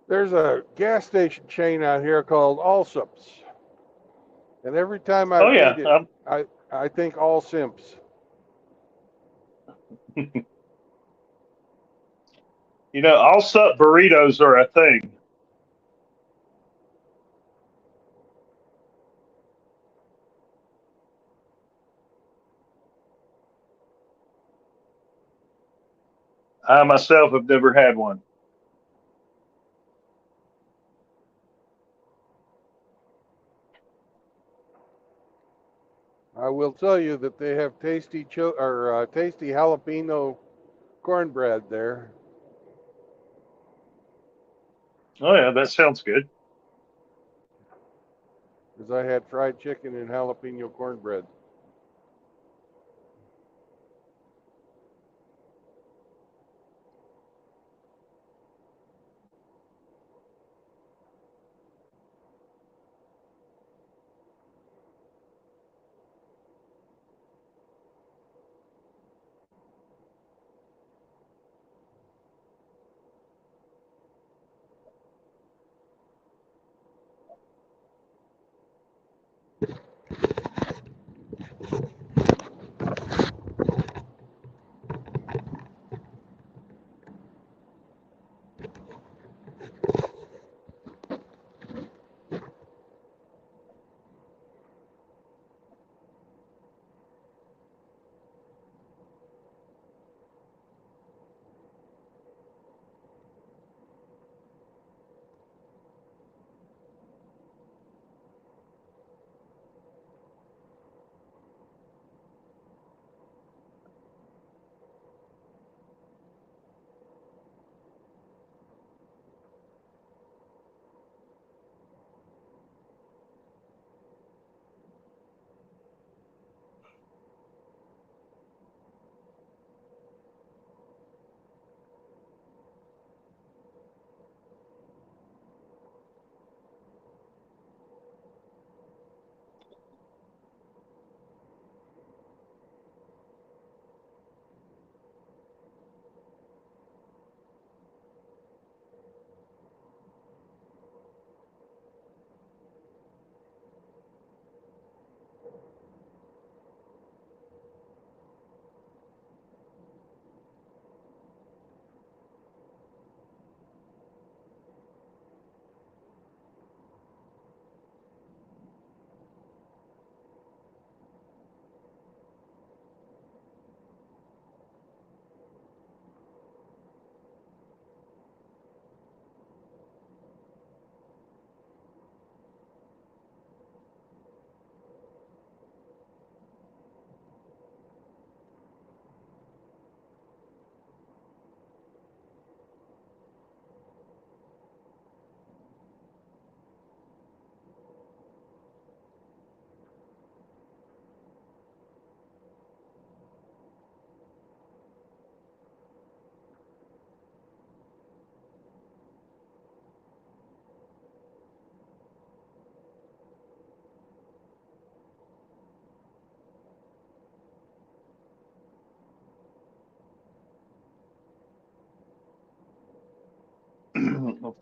There's a gas station chain out here called Allsup's. And every time I Oh read yeah. it, I think all simps. All sup burritos are a thing. I myself have never had one. I will tell you that they have tasty tasty jalapeno cornbread there. Oh yeah, that sounds good. Because I had fried chicken and jalapeno cornbread.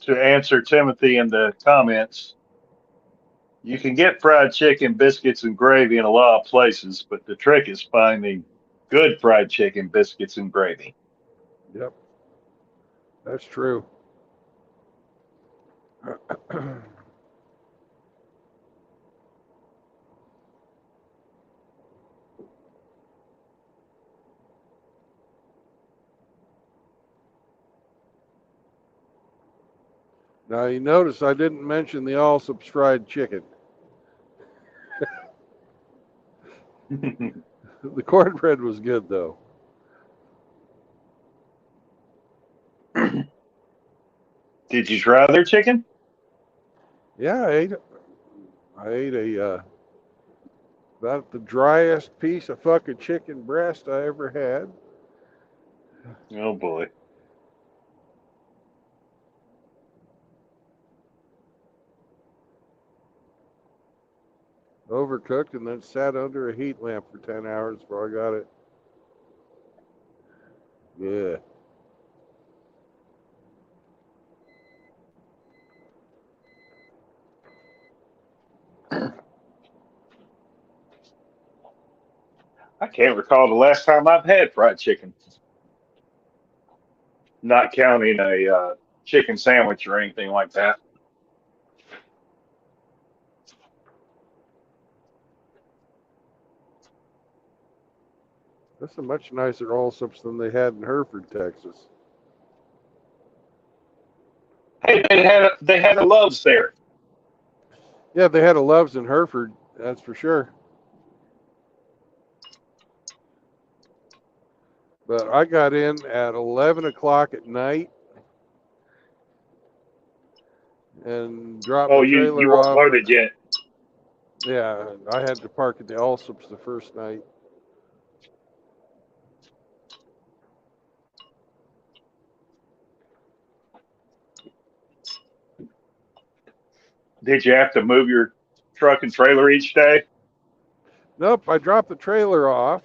to answer Timothy in the comments, you can get fried chicken, biscuits, and gravy in a lot of places, but the trick is finding good fried chicken, biscuits, and gravy. Yep, that's true. Now you notice I didn't mention the Allsup's fried chicken. The cornbread was good though. Did you try their chicken? Yeah, I ate about the driest piece of fucking chicken breast I ever had. Oh boy. Overcooked and then sat under a heat lamp for 10 hours before I got it. Yeah. I can't recall the last time I've had fried chicken, not counting a chicken sandwich or anything like that. That's a much nicer Allsup's than they had in Hereford, Texas. Hey, they had a Love's there. Yeah, they had a Love's in Hereford, that's for sure. But I got in at 11 o'clock at night and dropped Oh, my you trailer weren't off. loaded yet. Yeah, I had to park at the Allsup's the first night. Did you have to move your truck and trailer each day? Nope, I dropped the trailer off.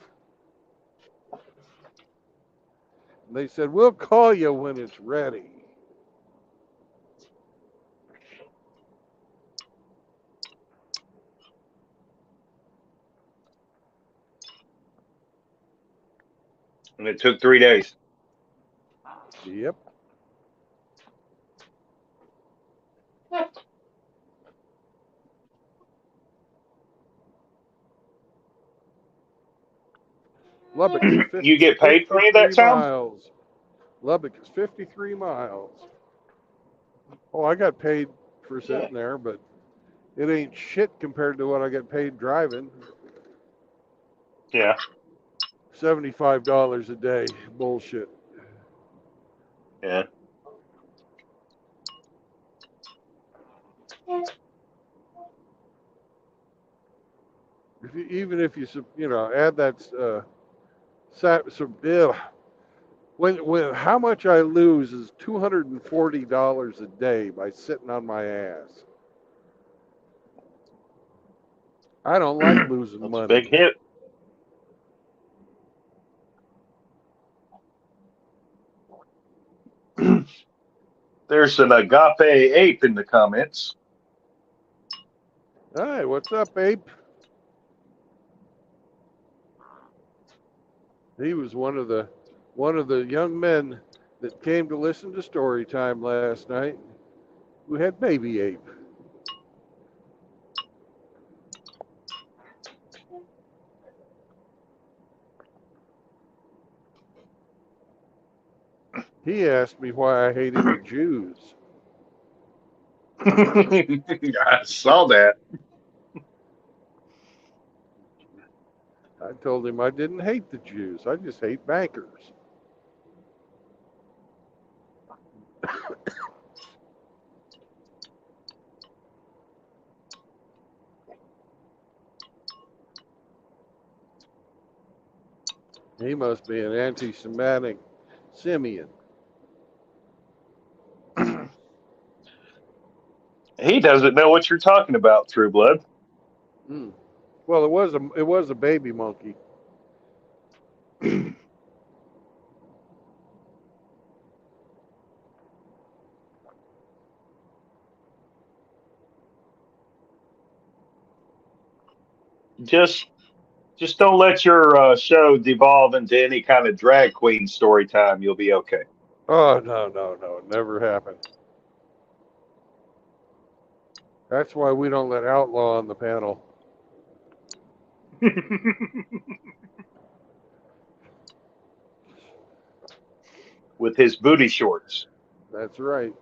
They said, we'll call you when it's ready. And it took 3 days. Yep. Lubbock is You get paid for any of that 53 time? miles. Lubbock is 53 miles. Oh, I got paid for sitting there, but it ain't shit compared to what I get paid driving. Yeah. $75 a day. Bullshit. Yeah. Even if you add that when how much I lose is $240 a day by sitting on my ass. I don't like losing That's a money. big hit. There's an agape ape in the comments. Hey, what's up, Ape? He was one of the young men that came to listen to story time last night who had baby Ape. He asked me why I hated the Jews. I saw that. I told him I didn't hate the Jews. I just hate bankers. He must be an anti-Semitic simian. He doesn't know what you're talking about, True Blood. Mm. Well, it was a baby monkey. Just don't let your show devolve into any kind of drag queen story time. You'll be okay. Oh, no. Never happened. That's why we don't let Outlaw on the panel. With his booty shorts. That's right.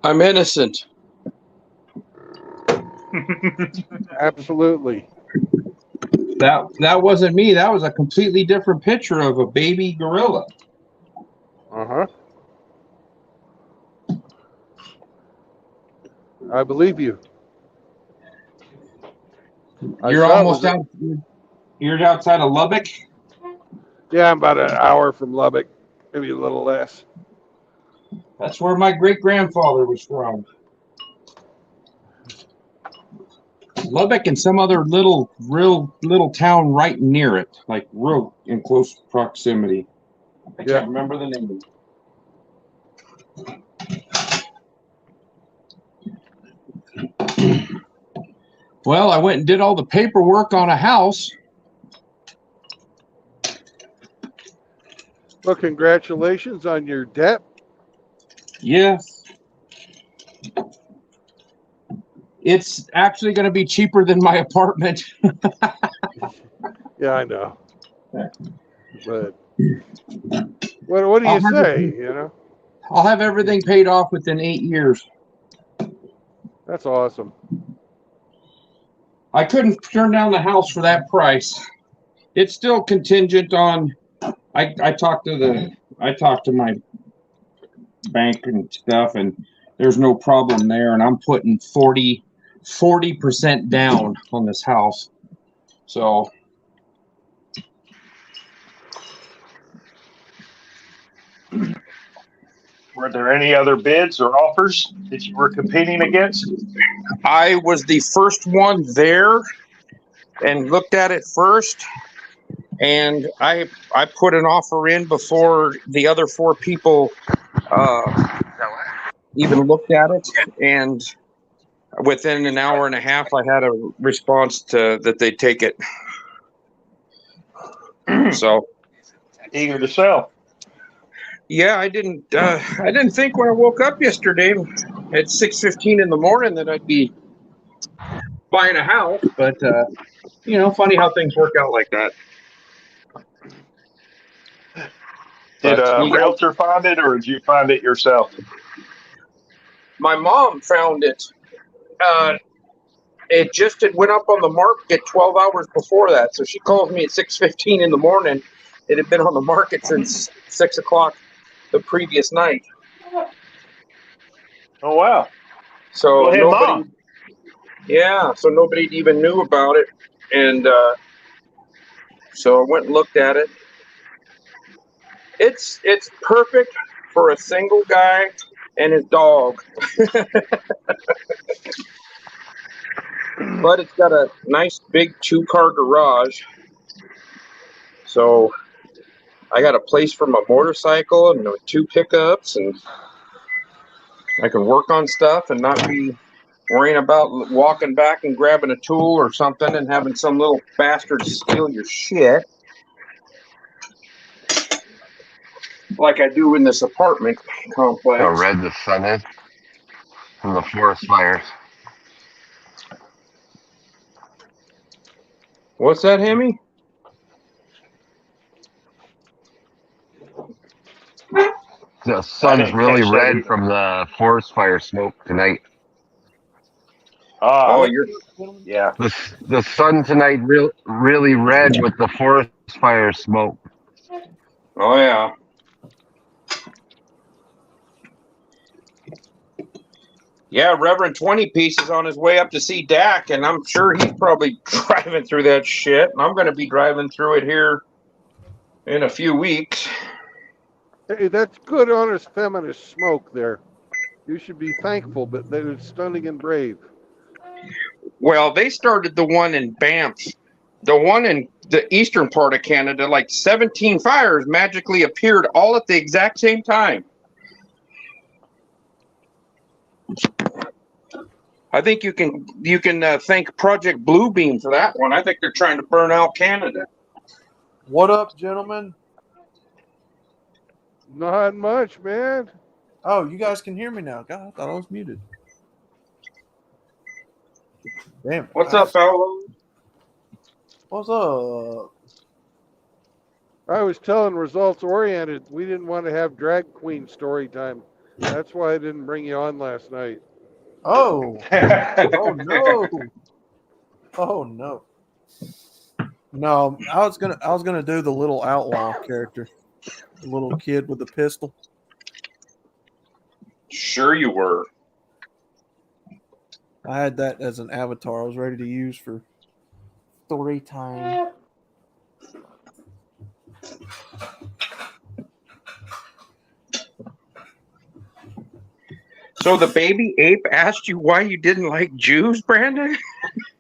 I'm innocent. Absolutely. That wasn't me. That was a completely different picture of a baby gorilla. Uh-huh. I believe you. You're almost out. You're outside of Lubbock. Yeah, I'm about an hour from Lubbock, maybe a little less. That's where my great grandfather was from. Lubbock and some other real little town right near it, like real in close proximity. I can't remember the name. Well, I went and did all the paperwork on a house. Well, congratulations on your debt. Yes. It's actually going to be cheaper than my apartment. Yeah, I know. But what do you say, you know? I'll have everything paid off within 8 years. That's awesome. I couldn't turn down the house for that price. It's still contingent on I talked to my bank and stuff, and there's no problem there, and I'm putting 40% down on this house. So Were there any other bids or offers that you were competing against? I was the first one there and looked at it first, and I put an offer in before the other 4 people even looked at it, and within an hour and a half I had a response that they'd take it. So Eager to sell. yeah, I didn't think when I woke up yesterday at 6:15 in the morning that I'd be buying a house, but funny how things work out like that. Did a realtor find it, or did you find it yourself? My mom found it. It just had went up on the market 12 hours before that, so she called me at 6:15 in the morning. It had been on the market since 6 o'clock the previous night. Oh wow! So Go ahead, Mom. So nobody even knew about it, and so I went and looked at it. It's perfect for a single guy and his dog. But it's got a nice big 2-car garage. So I got a place for my motorcycle and 2 pickups, and I can work on stuff and not be worrying about walking back and grabbing a tool or something and having some little bastard steal your shit. Like I do in this apartment complex. How red the sun is from the forest fires. What's that, Hemi? The sun's really red from the forest fire smoke tonight. Oh, yeah. The sun tonight really red with the forest fire smoke. Oh yeah. Yeah, Reverend 20 Piece is on his way up to see Dak, and I'm sure he's probably driving through that shit. And I'm going to be driving through it here in a few weeks. Hey, that's good, honest, feminist smoke there. You should be thankful, but that it's stunning and brave. Well, they started the one in Banff. The one in the eastern part of Canada, like 17 fires magically appeared all at the exact same time. I think you can thank Project Bluebeam for that one. I think they're trying to burn out Canada. What up, gentlemen? Not much, man. Oh, you guys can hear me now. God, I thought I was muted. Damn it. What's up, Paolo? What's up? I was telling results oriented we didn't want to have drag queen story time. That's why I didn't bring you on last night. Oh. Oh no. Oh no. No, I was gonna do the little outlaw character. The little kid with the pistol. Sure you were. I had that as an avatar I was ready to use for story time. So the baby ape asked you why you didn't like Jews, Brandon?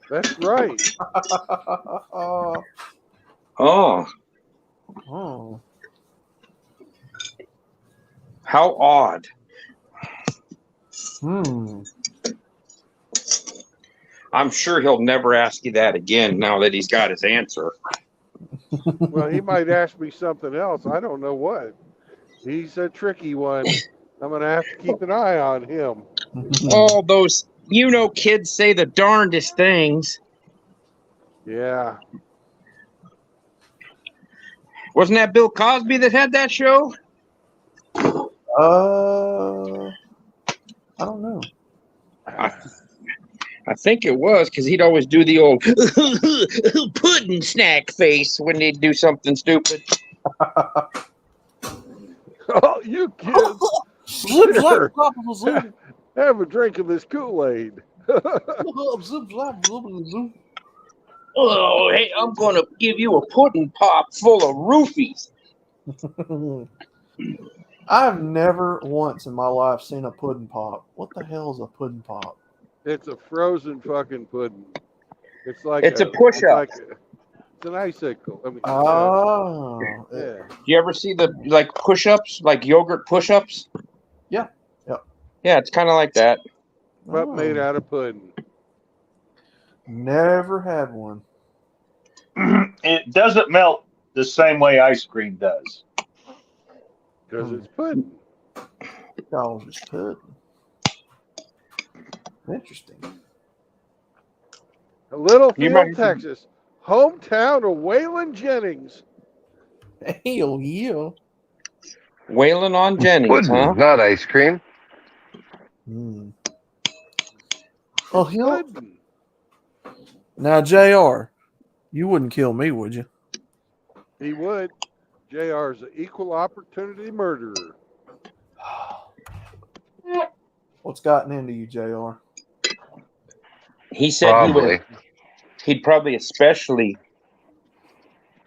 That's right. Oh. Oh. How odd. I'm sure he'll never ask you that again now that he's got his answer. Well, he might ask me something else. I don't know what. He's a tricky one. I'm going to have to keep an eye on him. All those, kids say the darndest things. Yeah. Wasn't that Bill Cosby that had that show? I don't know. I think it was, because he'd always do the old pudding snack face when they'd do something stupid. Oh, you kids. Here. Have a drink of this Kool-Aid. Oh, hey, I'm going to give you a pudding pop full of roofies. I've never once in my life seen a pudding pop. What the hell is a pudding pop? It's a frozen fucking pudding. It's like It's a push-up. It's an icicle. I mean, Yeah. Do you ever see the push-ups, like yogurt push-ups? Yeah. Yeah, it's kind of like that. But made out of pudding. Never had one. It doesn't melt the same way ice cream does. Because it's pudding. Because it's pudding. Interesting. Littlefield, Texas. Hometown of Waylon Jennings. Hell yeah. Waylon on Jennings, Pudding, huh? not ice cream. Oh, Pudding. Now, JR, you wouldn't kill me, would you? He would. JR's an equal opportunity murderer. What's gotten into you, JR? He said Probably. he'd probably especially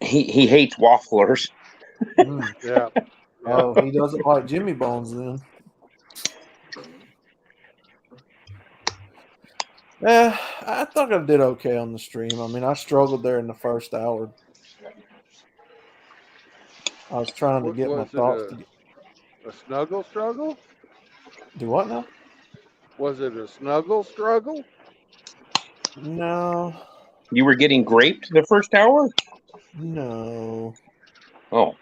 he hates wafflers. Yeah. Oh, he doesn't like Jimmy Bones then. Yeah, I thought I did okay on the stream. I mean, I struggled there in the first hour. I was trying to get my thoughts together. A snuggle struggle? Do what now? Was it a snuggle struggle? No. You were getting graped the first hour? No. Oh.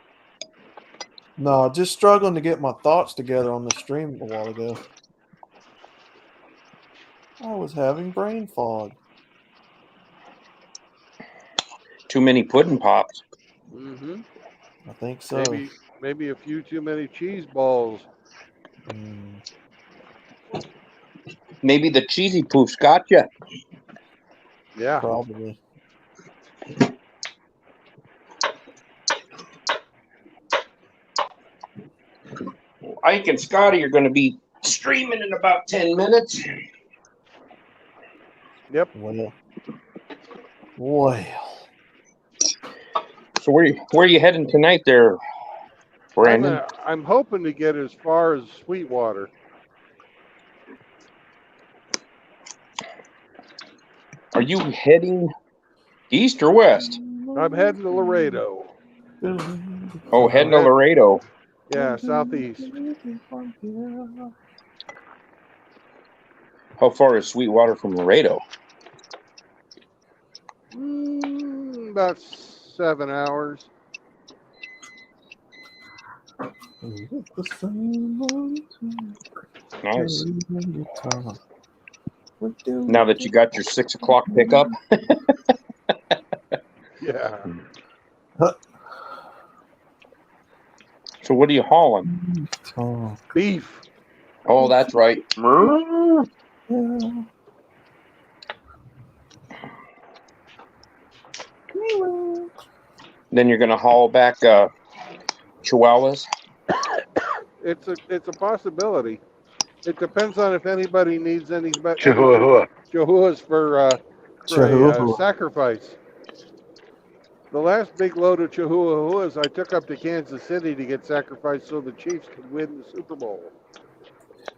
No, just struggling to get my thoughts together on the stream a while ago. I was having brain fog. Too many pudding pops. Mm-hmm. I think so. Maybe a few too many cheese balls. Maybe the cheesy poofs got you. Yeah. Probably. Ike and Scotty are going to be streaming in about 10 minutes. Yep. Well. So where are you heading tonight there, Brandon? I'm hoping to get as far as Sweetwater. Are you heading east or west? I'm heading to Laredo. Oh, heading to Laredo. Yeah, southeast. How far is Sweetwater from Laredo? About 7 hours. Nice. Now that you got your 6 o'clock pickup. Yeah. So what are you hauling? Beef. Oh, that's right. Then you're gonna haul back Chihuahuas. It's a possibility. It depends on if anybody needs any Chihuahua. Chihuahuas for a sacrifice. The last big load of Chihuahuas I took up to Kansas City to get sacrificed so the Chiefs could win the Super Bowl.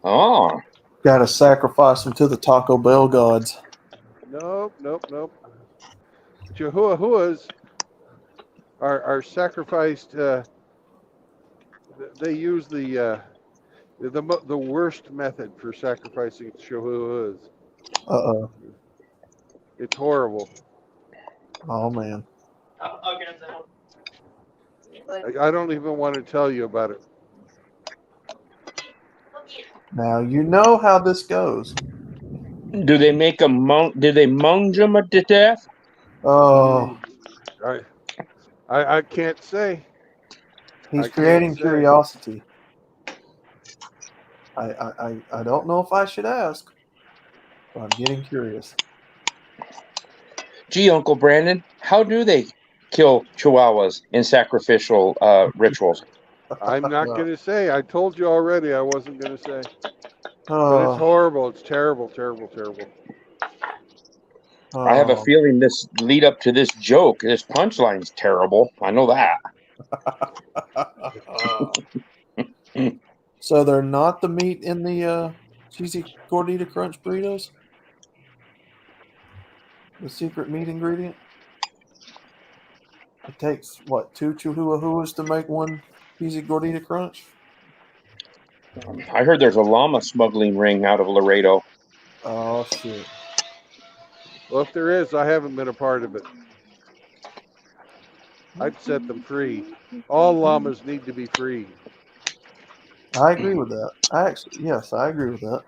Oh. Got to sacrifice them to the Taco Bell gods. Nope. Chihuahuas are sacrificed. They use the worst method for sacrificing Chihuahuas. Uh-oh. It's horrible. Oh, man. I don't even want to tell you about it. Now you know how this goes. Do they make a do they munge them to death? Oh, I can't say. he's creating curiosity. I don't know if I should ask, but I'm getting curious. Gee, Uncle Brandon, how do they kill Chihuahuas in sacrificial rituals? I'm not going to say. I told you already I wasn't going to say. But it's Oh, horrible. It's terrible. I have a feeling this lead up to this joke, this punchline's terrible. I know that. So they're not the meat in the cheesy gordita crunch burritos? The secret meat ingredient? It takes, what, 2 Chihuahuas to make one cheesy gordita crunch? I heard there's a llama smuggling ring out of Laredo. Oh, shit. Well, if there is, I haven't been a part of it. I'd set them free. All llamas need to be free. I agree with that. Yes, I agree with that.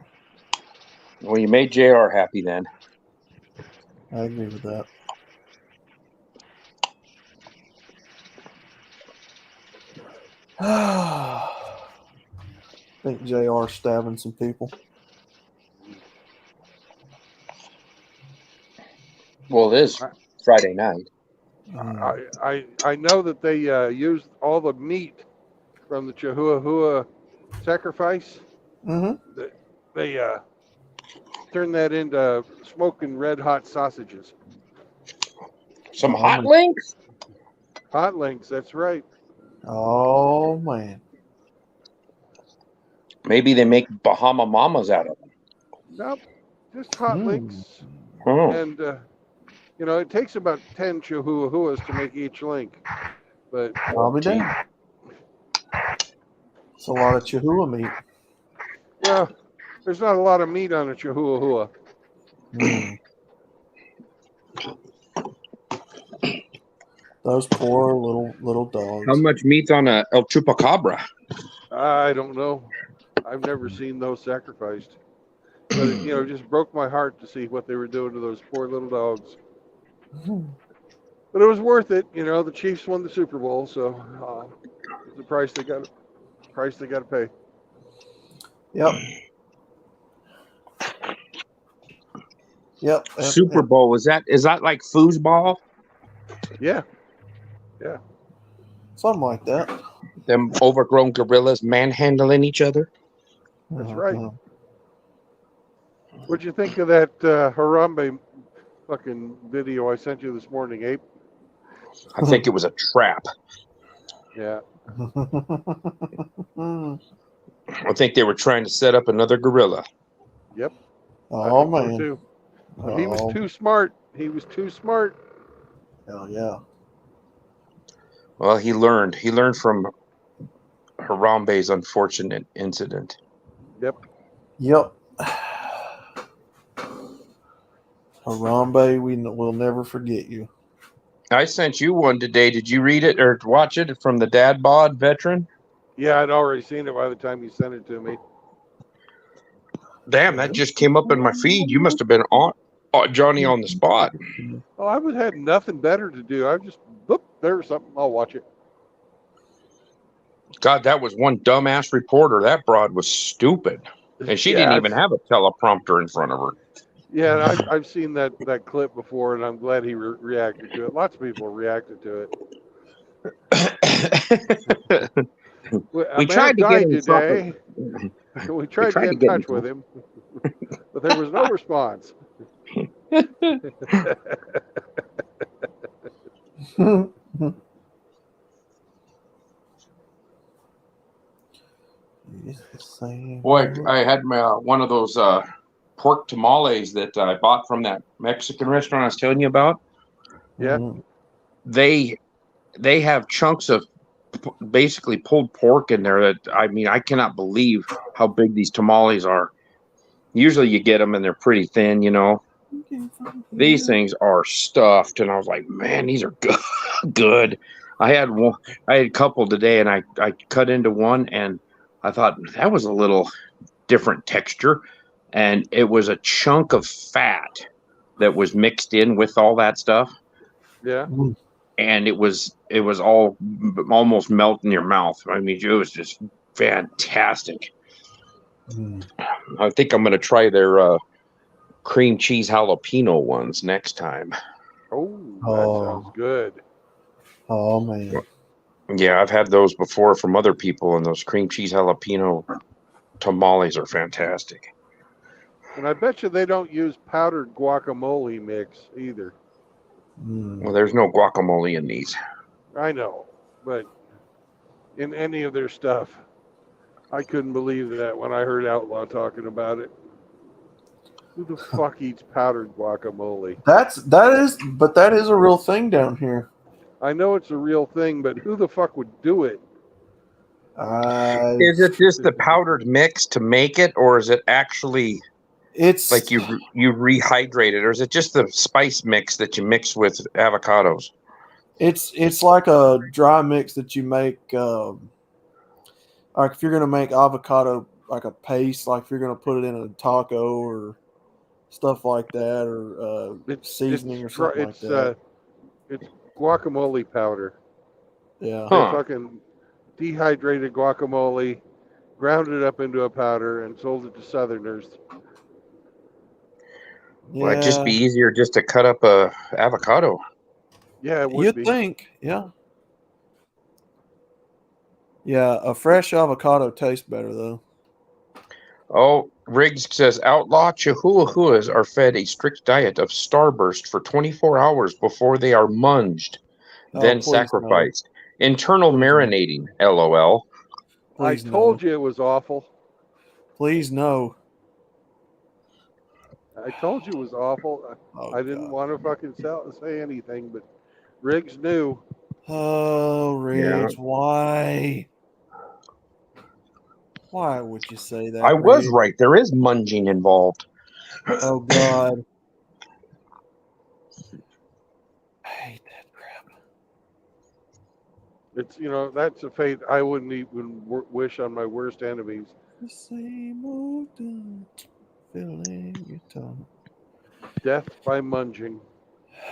Well, you made JR happy then. I agree with that. I think JR's stabbing some people. Well, it is Friday night. I know that they used all the meat from the Chihuahua sacrifice. Mm-hmm. They turned that into smoking red hot sausages. Some hot links? Hot links, that's right. Oh, man. Maybe they make Bahama Mamas out of them. Nope, just hot links. Oh. And, it takes about 10 Chihuahuas to make each link. But I'll be damned. It's a lot of Chihuahua meat. Well, there's not a lot of meat on a Chihuahua. Those poor little dogs. How much meat's on a El Chupacabra? I don't know. I've never seen those sacrificed. But it just broke my heart to see what they were doing to those poor little dogs. But it was worth it. The Chiefs won the Super Bowl, so it's the price they got to pay. Yep. Super Bowl, is that like foosball? Yeah. Something like that. Them overgrown gorillas manhandling each other? That's right. What'd you think of that Harambe fucking video I sent you this morning, Ape? I think it was a trap. Yeah. I think they were trying to set up another gorilla. Yep. Oh, I think man. so too. But he was Oh, too smart. He was too smart. hell yeah. Well, he learned. He learned from Harambe's unfortunate incident. Yep. Yep. Harambe, we'll never forget you. I sent you one today. Did you read it or watch it from the Dad Bod veteran? Yeah, I'd already seen it by the time you sent it to me. Damn, that just came up in my feed. You must have been on Johnny on the spot. Oh, I would had nothing better to do. I just, whoop, there's something. I'll watch it. God, that was one dumbass reporter. That broad was stupid. And she didn't even have a teleprompter in front of her. Yeah, I've seen that clip before, and I'm glad he reacted to it. Lots of people reacted to it. We tried to get him today. We tried to get in touch with him, but there was no response. Boy, I had one of those pork tamales that I bought from that Mexican restaurant I was telling you about. Yeah. They have chunks of basically pulled pork in there that, I mean, I cannot believe how big these tamales are. Usually you get them and they're pretty thin, you know. These things are stuffed, and I was like, man, these are good. Good. I had a couple today, and I cut into one, and I thought that was a little different texture, and it was a chunk of fat that was mixed in with all that stuff. Yeah. And it was all almost melt in your mouth. I mean, it was just fantastic. I think I'm going to try their cream cheese jalapeno ones next time. Oh, that sounds good. Oh, man. Yeah, I've had those before from other people, and those cream cheese jalapeno tamales are fantastic. And I bet you they don't use powdered guacamole mix either. Well, there's no guacamole in these. I know, but in any of their stuff, I couldn't believe that when I heard Outlaw talking about it. Who the fuck eats powdered guacamole? That is a real thing down here. I know it's a real thing, but who the fuck would do it? Is it just the powdered mix to make it, or is it actually it's like you rehydrate it, or is it just the spice mix that you mix with avocados? It's like a dry mix that you make. Like if you're gonna make avocado like a paste, like if you're gonna put it in a taco or stuff like that, or seasoning or something like that. It's guacamole powder. Yeah. They fucking dehydrated guacamole, ground it up into a powder, and sold it to Southerners. Yeah. Well, it'd just be easier just to cut up a avocado. Yeah, it would You'd be. think, yeah. Yeah, a fresh avocado tastes better though. Oh, Riggs says outlaw chihuahuas are fed a strict diet of Starburst for 24 hours before they are munged, then sacrificed. No. Internal marinating, LOL. I told you it was awful. Please no. I told you it was awful. I didn't want to fucking say anything, but Riggs knew. Oh, Riggs, why? Why would you say that? I was right. There is munging involved. Oh, God. I hate that crap. It's, that's a fate I wouldn't even wish on my worst enemies. The same old feeling your tongue. Death by munging.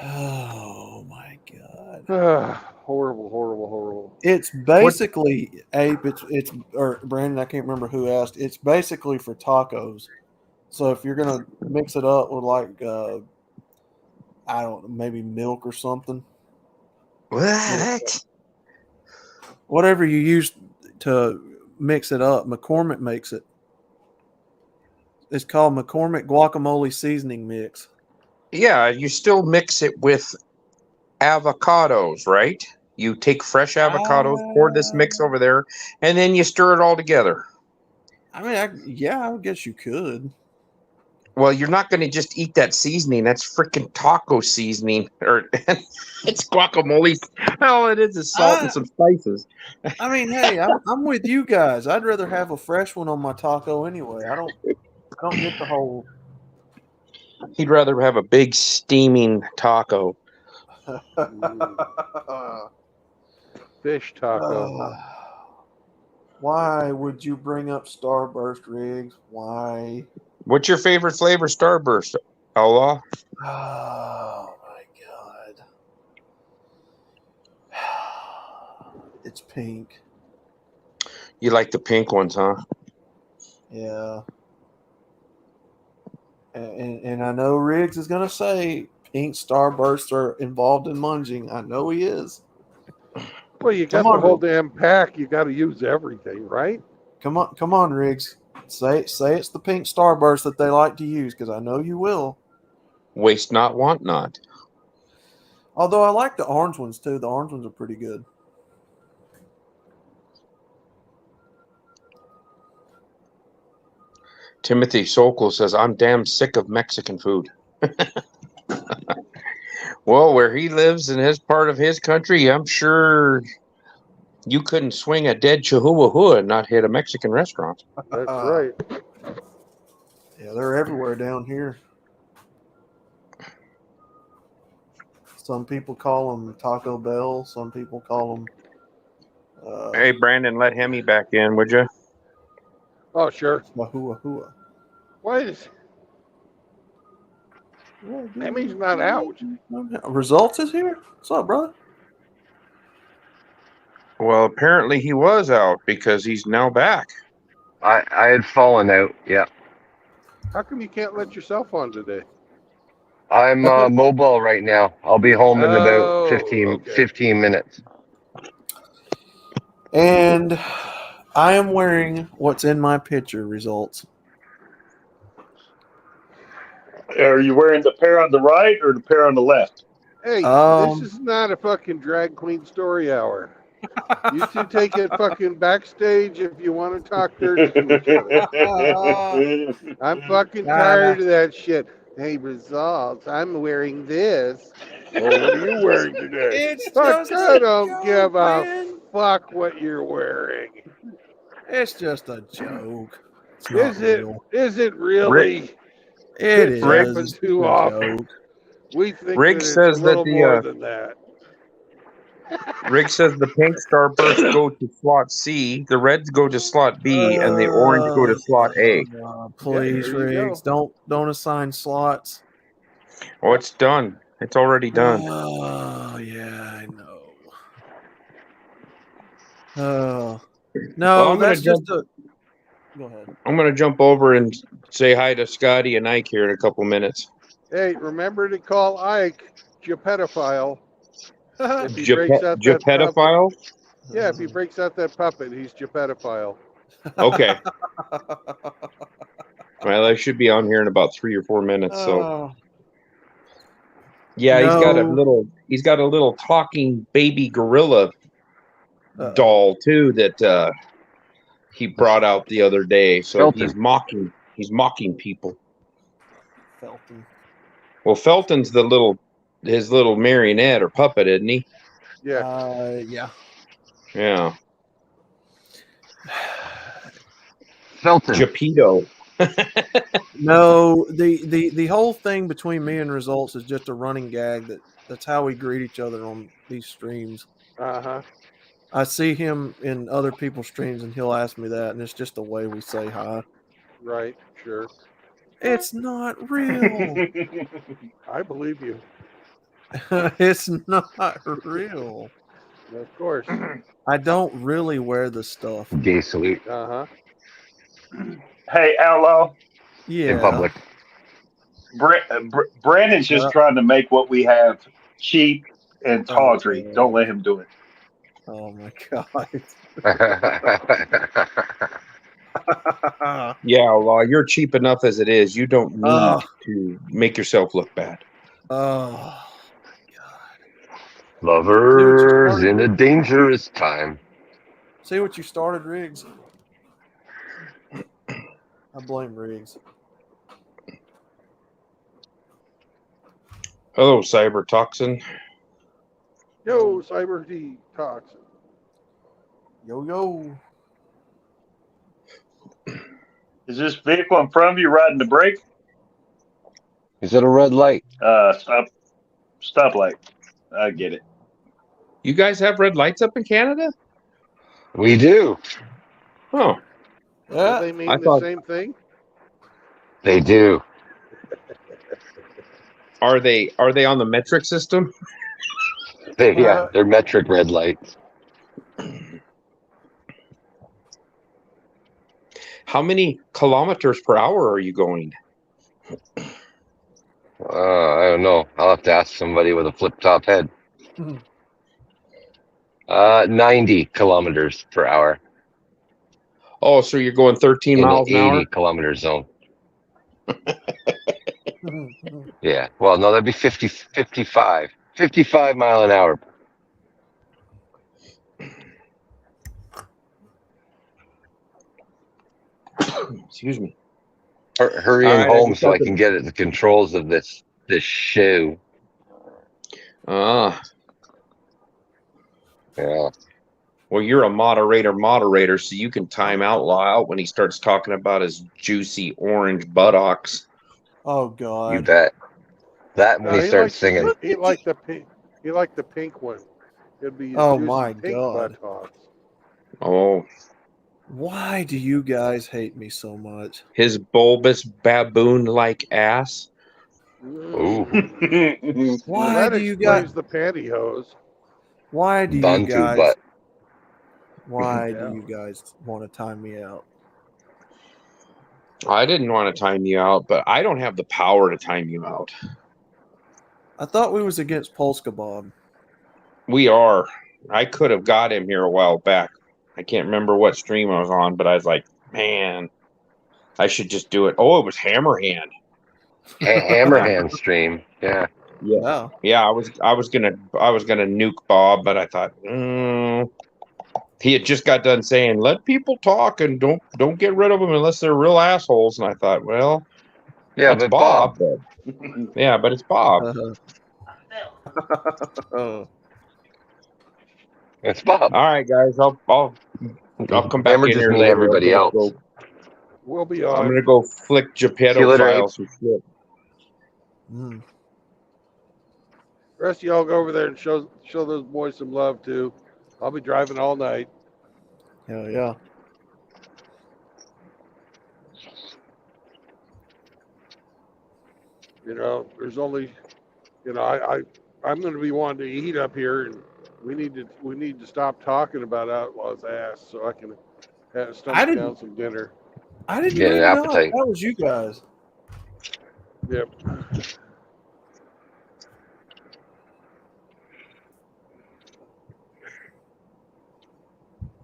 Oh, my God. Horrible, horrible, horrible. It's basically, Ape, or Brandon, I can't remember who asked. It's basically for tacos. So if you're going to mix it up with like, I don't know, maybe milk or something. What? Whatever you use to mix it up. McCormick makes it. It's called McCormick guacamole seasoning mix. Yeah, you still mix it with avocados, right? You take fresh avocados, pour this mix over there, and then you stir it all together. I mean, I guess you could. Well, you're not going to just eat that seasoning. That's freaking taco seasoning, or it's guacamole. All it is salt and some spices. I mean, hey, I'm with you guys. I'd rather have a fresh one on my taco anyway. I don't get the whole. He'd rather have a big steaming taco. Fish taco. Why would you bring up Starburst, Riggs? Why? What's your favorite flavor, Starburst, Outlaw? Oh my god. It's pink. You like the pink ones, huh? Yeah. And I know Riggs is gonna say pink Starbursts are involved in munging. I know he is. Well, you got the whole damn pack. You got to use everything, right? Come on, Riggs. Say it's the pink Starburst that they like to use, because I know you will. Waste not, want not. Although I like the orange ones too. The orange ones are pretty good. Timothy Sokol says, I'm damn sick of Mexican food. Well, where he lives in his part of his country, I'm sure you couldn't swing a dead chihuahua and not hit a Mexican restaurant. That's right. Yeah, they're everywhere down here. Some people call them Taco Bell. Some people call them. Hey, Brandon, let Hemi back in, would you? Oh, sure. Wahoo. Wait a second. Hemi's not out. Results is here? What's up, brother? Well, apparently he was out because he's now back. I had fallen out. Yeah. How come you can't let yourself on today? I'm mobile right now. I'll be home in about 15 minutes. And I am wearing what's in my picture, Results. Are you wearing the pair on the right or the pair on the left? Hey, this is not a fucking drag queen story hour. You two take it fucking backstage if you want to talk dirty to each other. I'm fucking tired of that shit. Hey, Results, I'm wearing this. Oh, what are you wearing today? Fuck, I don't give a fuck what you're wearing. It's just a joke. Is it really? It is. Happens too often. Joke. We think Rick that it's says a little that more than that. Rick says the pink Starbursts go to slot C, the reds go to slot B, and the orange go to slot A. Please, Riggs, don't assign slots. Oh, it's done. It's already done. Oh yeah, I know. Oh no, Well, that's just a. Go ahead. I'm going to jump over and say hi to Scotty and Ike here in a couple minutes. Hey, remember to call Ike pedophile. If he breaks out that Pedophile? puppet. Yeah, if he breaks out that puppet, he's pedophile. Okay. Well, I should be on here in about 3 or 4 minutes. So, yeah, he's got a little talking baby gorilla doll too that he brought out the other day. So he's mocking people. Felton. Well, Felton's his little marionette or puppet, isn't he? Yeah. Yeah. Yeah. Felton. Geppetto. No, the whole thing between me and Results is just a running gag. That's how we greet each other on these streams. Uh-huh. I see him in other people's streams and he'll ask me that, and it's just the way we say hi. Right, sure. It's not real. I believe you. It's not real. Of course. I don't really wear the stuff. Gay salute. Uh-huh. Hey, Outlaw. Yeah. In public. Brandon's just trying to make what we have cheap and tawdry. Don't let him do it. Oh my god. Yeah, Law, you're cheap enough as it is. You don't need to make yourself look bad. Oh, Lovers started, in a Riggs? dangerous time. See what you started, Riggs? I blame Riggs. Hello, Cyber Toxin. Yo, Cyber Detox. Yo, yo. Is this vehicle in front of you riding the brake? Is it a red light? Stoplight. I get it. You guys have red lights up in Canada? We do. Oh, Do Yeah. they I mean the thought. same thing? They do. Are they on the metric system? They're metric red lights. How many kilometers per hour are you going? I don't know. I'll have to ask somebody with a flip top head. 90 kilometers per hour Oh, so you're going 13 in an miles an hour? 80 kilometer zone. Yeah. Well, no, that'd be 55. 55 mile an hour. Excuse me. Hurrying All right, I home just so got I can get at the controls of this show. Ah, Yeah. well, you're a moderator, so you can time Outlaw out when he starts talking about his juicy orange buttocks. Oh, You God. bet. That when No, he starts singing. he liked the pink. He liked the pink one. It'd be his Oh, juicy my pink God. buttocks. Oh, Why do you guys hate me so much? his bulbous baboon-like ass. Ooh. Well, Why that do you guys? explains the pantyhose. Why do you Bantu guys? butt. Why Yeah. do you guys want to time me out? I didn't want to time you out, but I don't have the power to time you out. I thought we was against Polska Bob. We are. I could have got him here a while back. I can't remember what stream I was on, but I was like, man, I should just do it. Oh, it was Hammerhand. Hammerhand stream. Yeah. Yeah, Wow. yeah. I was gonna nuke Bob, but I thought he had just got done saying, "Let people talk and don't get rid of them unless they're real assholes." And I thought, well, Yeah, that's but Bob. Bob. Yeah, but it's Bob. Oh. It's Bob. All right, guys, I'll come back Hammer in just here mean later. everybody else. We'll be I'm on. gonna go flick See you Geppetto later, Abe. files and shit. Mm. The rest of y'all go over there and show those boys some love too. I'll be driving all night. Hell yeah. You know, there's only, you know, I'm going to be wanting to eat up here, and we need to stop talking about Outlaw's ass so I can stomach down some dinner. I didn't Get an bring it up. appetite. That was you guys. Yep.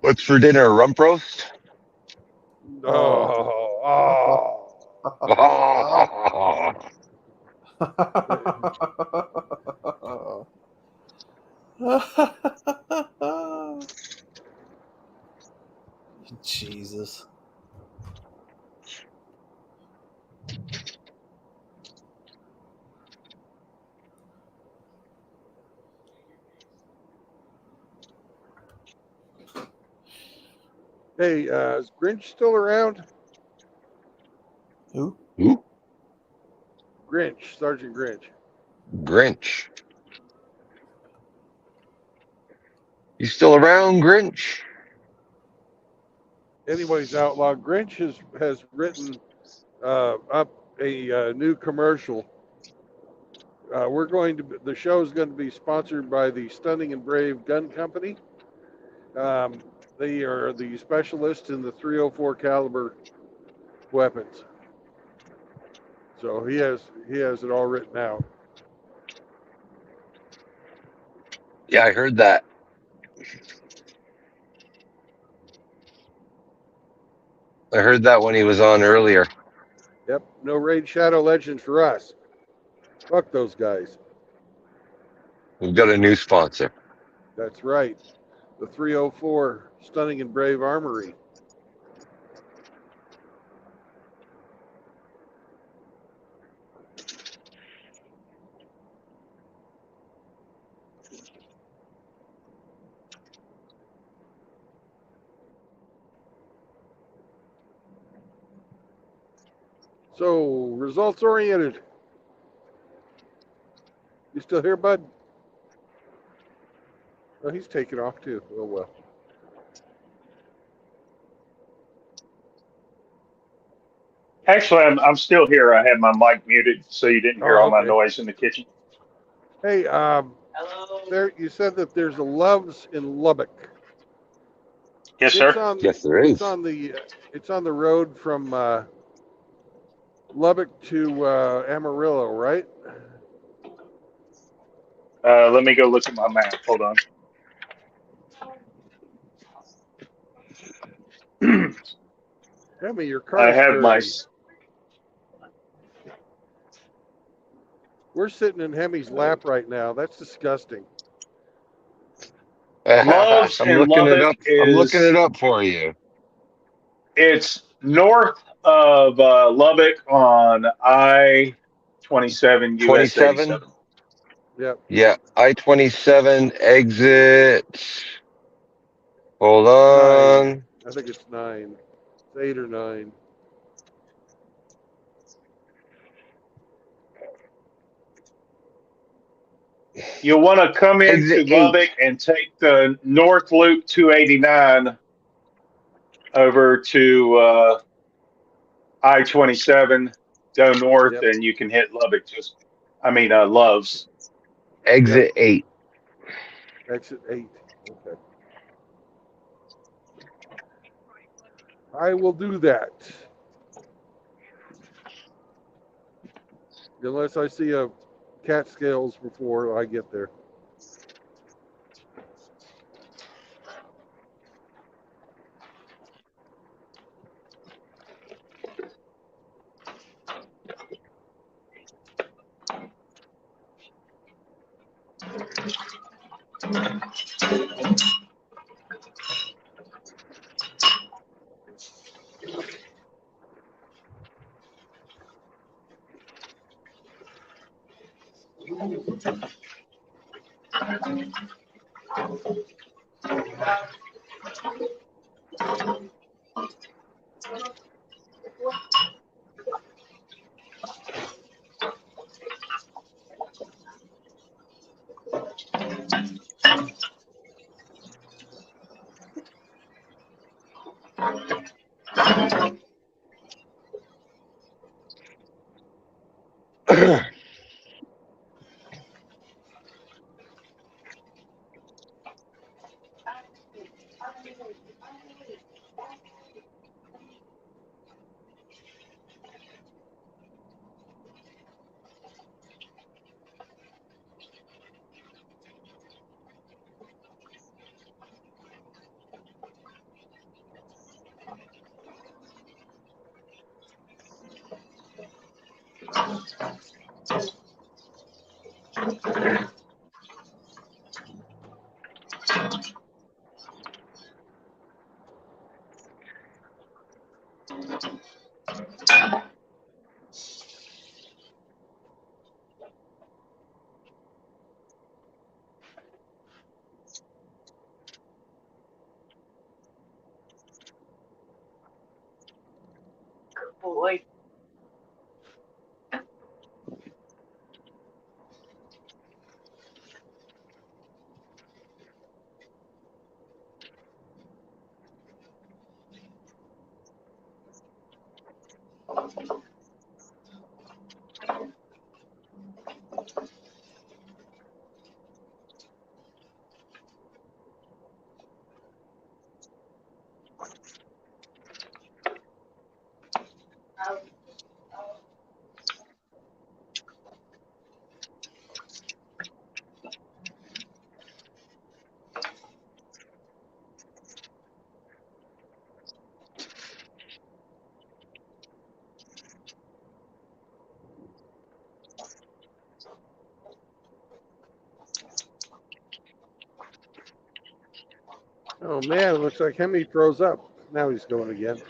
What's for dinner? Rump roast? Oh. Jesus. Hey, is Grinch still around? Who? Ooh, Grinch, Sergeant Grinch. Grinch. You still around, Grinch? Anyways, Outlaw Grinch has written up a new commercial. The show is going to be sponsored by the Stunning and Brave Gun Company. They are the specialists in the 304 caliber weapons. So he has it all written out. Yeah, I heard that. I heard that when he was on earlier. Yep, no Raid Shadow Legends for us. Fuck those guys. We've got a new sponsor. That's right. The 304 Stunning and Brave Armory. So, results oriented. You still here, bud? Oh, he's taking off too. Oh, well. Actually, I'm still here. I had my mic muted so you didn't hear Oh, all my okay. noise in the kitchen. Hey, there. You said that there's a Loves in Lubbock. Yes, It's sir. on. Yes, there It's is. on the. It's on the road from Lubbock to Amarillo, right? Let me go look at my map. Hold on. Hemi, your I car's have my dirty. We're sitting in Hemi's lap right now. That's disgusting. Loves I'm in looking it Lubbock up. I'm looking it is up for you. it's north of Lubbock on I-27 US 27. 87. Yep. Yeah, I-27 exit. Hold 9. on. I think it's 9. It's 8 or 9. You'll want to come into Exit 8. Lubbock and take the North Loop 289 over to I-27. Go north, Yep. and you can hit Lubbock. Loves. Yep. Exit 8. Exit 8. Okay. I will do that. Unless I see a cat scales before I get there. Oh man, it looks like Hemi throws up. Now he's going again.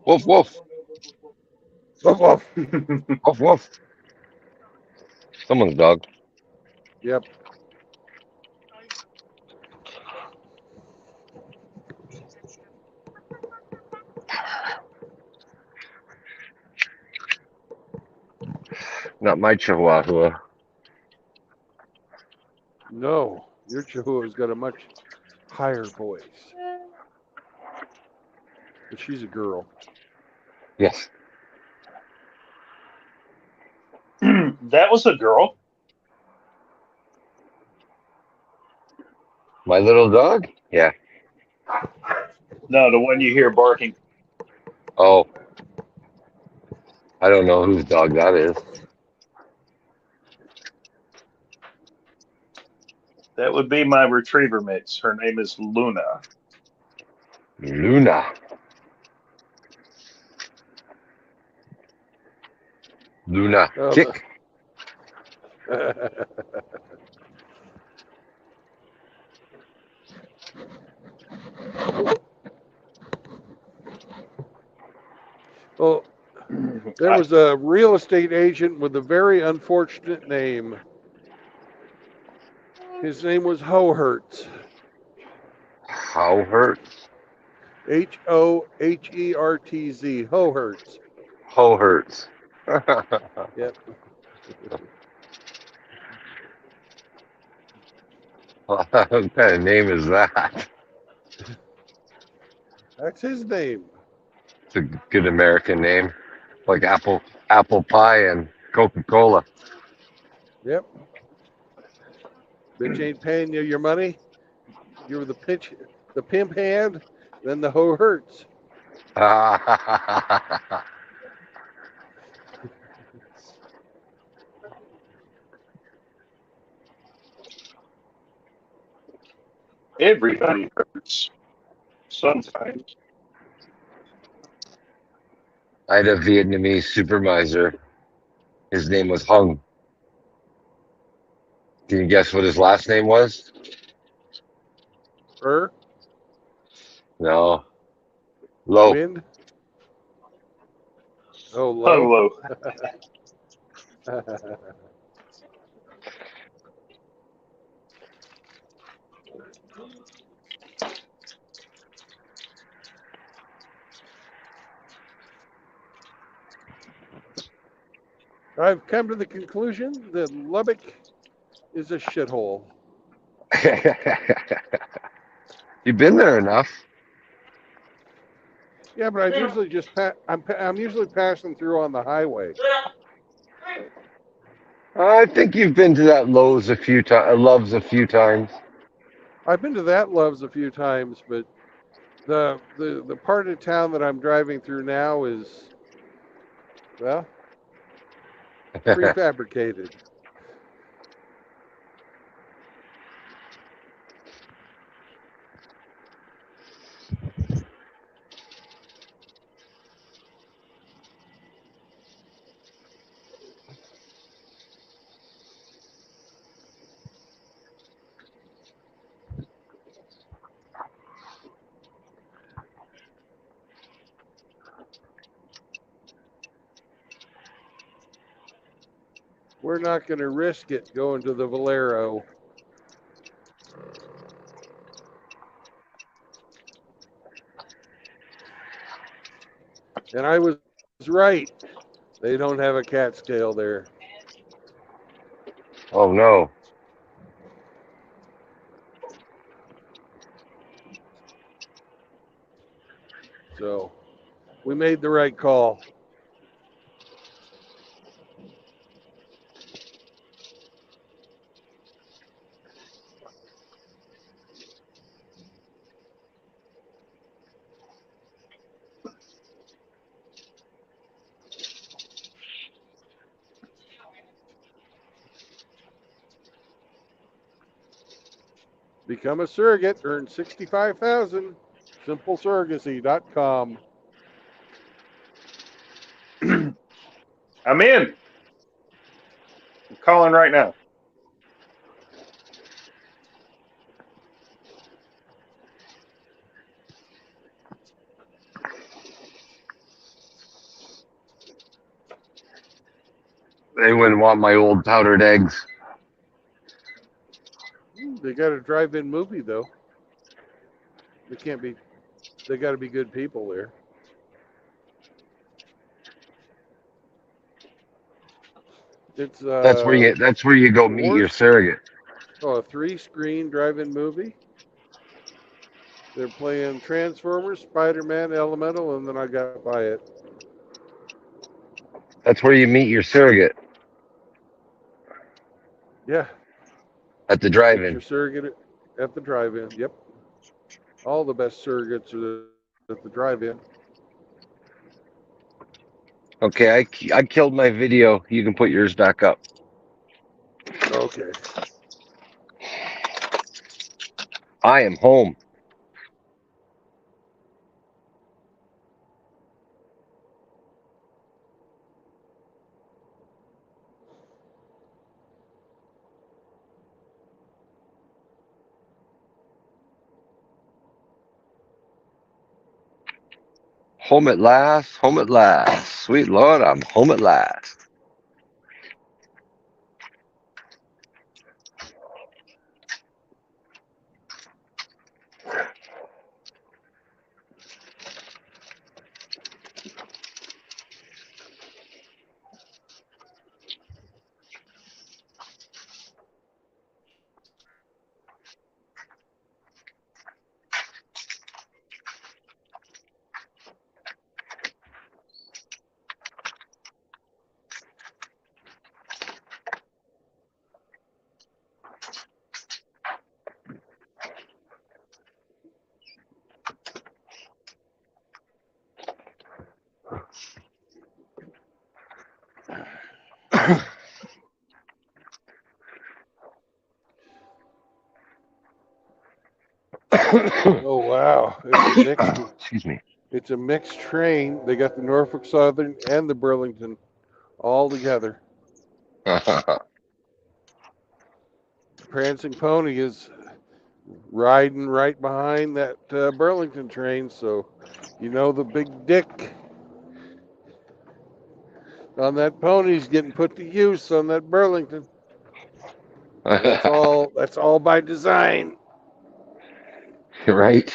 Woof woof Woof, woof. woof woof. Someone's dog. Yep. Not my Chihuahua. No, your Chihuahua's got a much higher voice. But she's a girl. Yes. That was a girl. My little dog? Yeah. No, the one you hear barking. Oh, I don't know whose dog that is. That would be my retriever mix. Her name is Luna. Luna. Luna. Oh, Kick. well, there was a real estate agent with a very unfortunate name. His name was Hohertz. How hurts? Hohertz. Hohertz. Ho hurts. Yep. What kind of name is that? That's his name. It's a good American name, like apple pie and Coca-Cola. Yep. Bitch ain't paying you your money. You're the pimp hand, then the Hohertz. Everybody hurts sometimes. I had a Vietnamese supervisor. His name was Hung. Can you guess what his last name was? No. Low. Wind. Oh, Hung low. low. I've come to the conclusion that Lubbock is a shithole. You've been there enough. Yeah, but I usually just I'm usually passing through on the highway. I think you've been to that Lowe's a few times, Love's a few times. I've been to that Love's a few times, but the part of town that I'm driving through now is, well, prefabricated. We're not going to risk it going to the Valero. And I was right. They don't have a cat scale there. Oh no. We made the right call. Become a surrogate. Earn 65,000. SimpleSurrogacy.com. I'm in. I'm calling right now. They wouldn't want my old powdered eggs. They got a drive-in movie though. They can't be. They got to be good people there. It's That's where you go meet your surrogate. a 3-screen drive-in movie. They're playing Transformers, Spider-Man, Elemental, and then I got to buy it. That's where you meet your surrogate. Yeah. At the Get drive-in. your surrogate at the drive-in. Yep. All the best surrogates are at the drive-in. Okay, I killed my video. You can put yours back up. Okay. I am home. Home at last, home at last. Sweet Lord, I'm home at last. Oh wow! It's a mixed. Excuse me. It's a mixed train. They got the Norfolk Southern and the Burlington all together. Prancing Pony is riding right behind that Burlington train, so you know the big dick on that pony's getting put to use on that Burlington. And that's all. That's all by design. Right?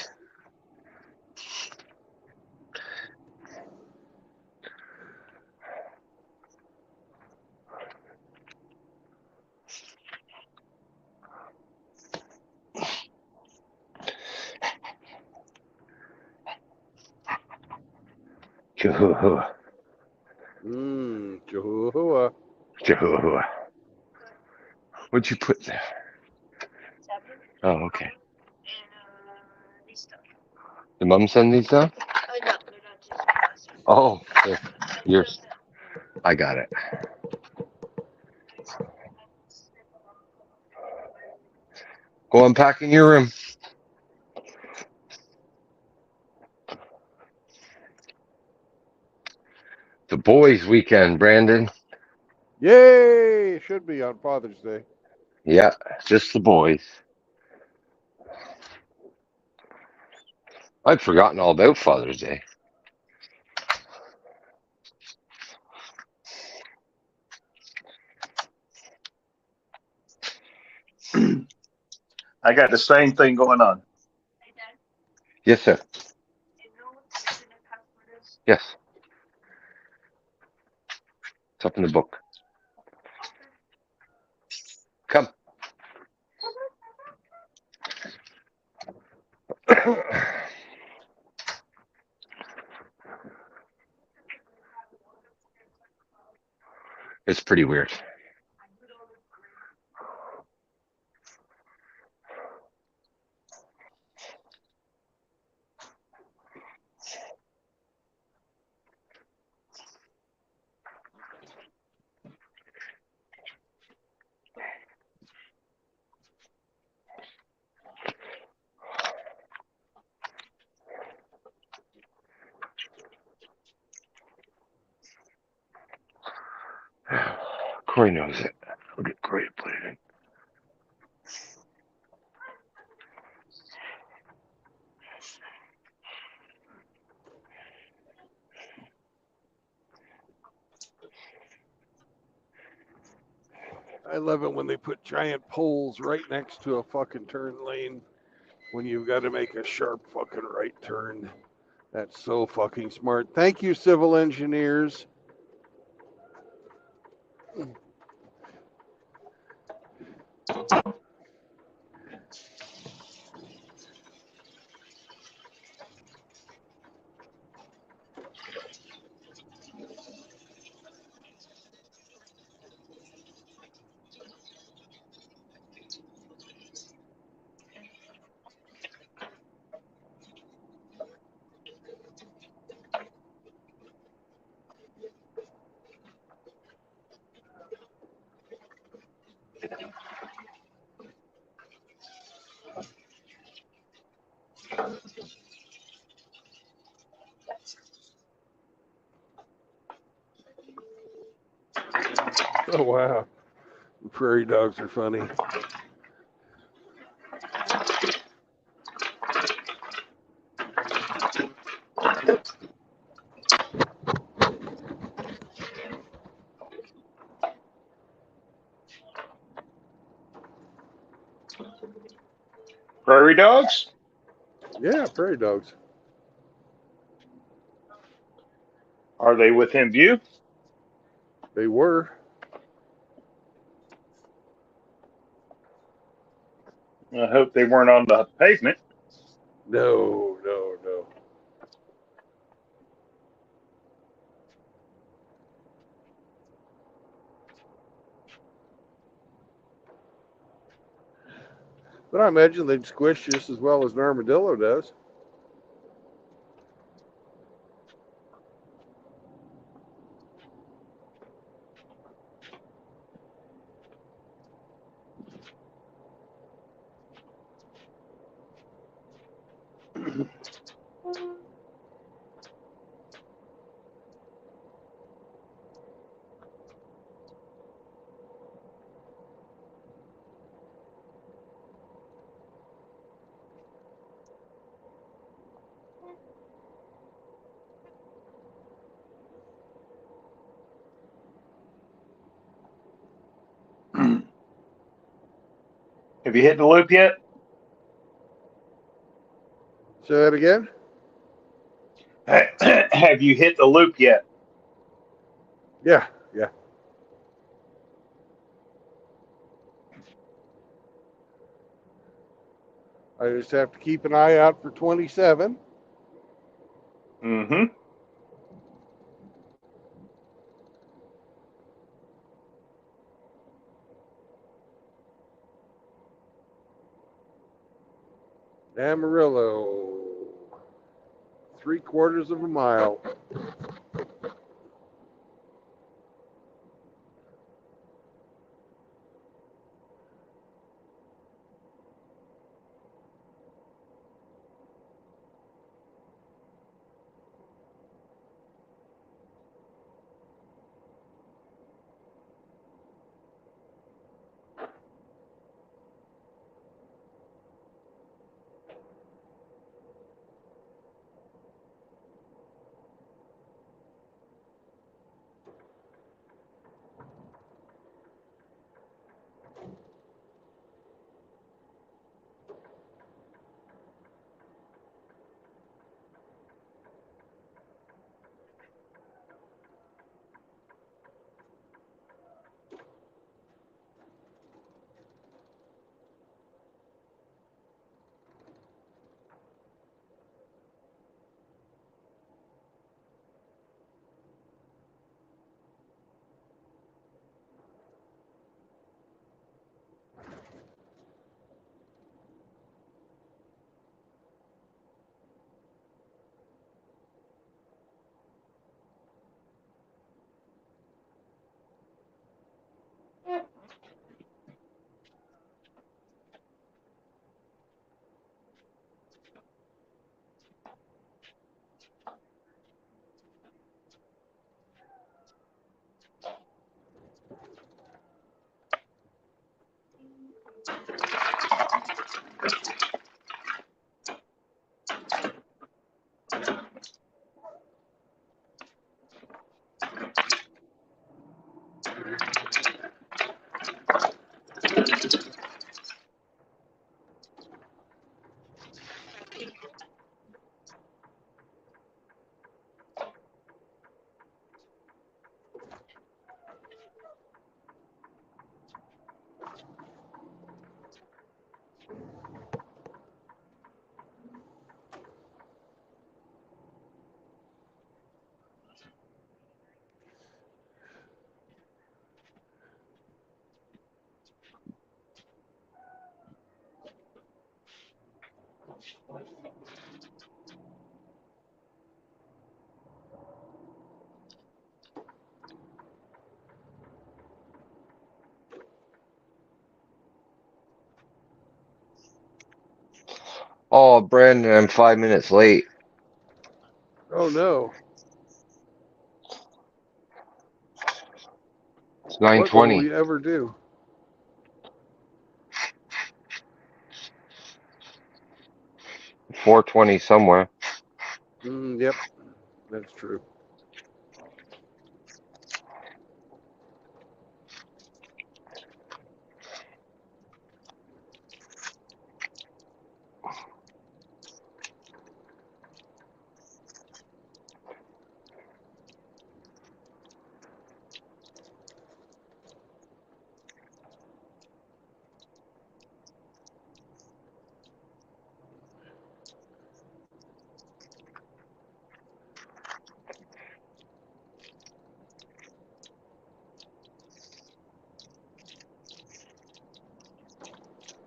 Chihuahua. Chihuahua. Chihuahua. What'd you put there? Oh, okay. Did Mom send these down? Oh, they're yours. I got it. Go unpack in your room. The boys' weekend, Brandon. Yay! It should be on Father's Day. Yeah, just the boys. I'd forgotten all about Father's Day. I got the same thing going on. Yes, sir. Yes. It's up in the book. Come. It's pretty weird. Corey knows it. Look at Corey playing. I love it when they put giant poles right next to a fucking turn lane when you've got to make a sharp fucking right turn. That's so fucking smart. Thank you, civil engineers. Oh, wow. Prairie dogs are funny. Prairie dogs? Yeah, prairie dogs. Are they within view? They were. I hope they weren't on the pavement. No, no, no. But I imagine they'd squish just as well as an armadillo does. Have you hit the loop yet? Say that again? Have you hit the loop yet? Yeah, yeah. I just have to keep an eye out for 27. Mm-hmm. Amarillo. 3/4 of a mile. Oh, Brandon, I'm 5 minutes late. Oh no. It's What will 9:20. we ever do? 4:20 somewhere. Yep, that's true.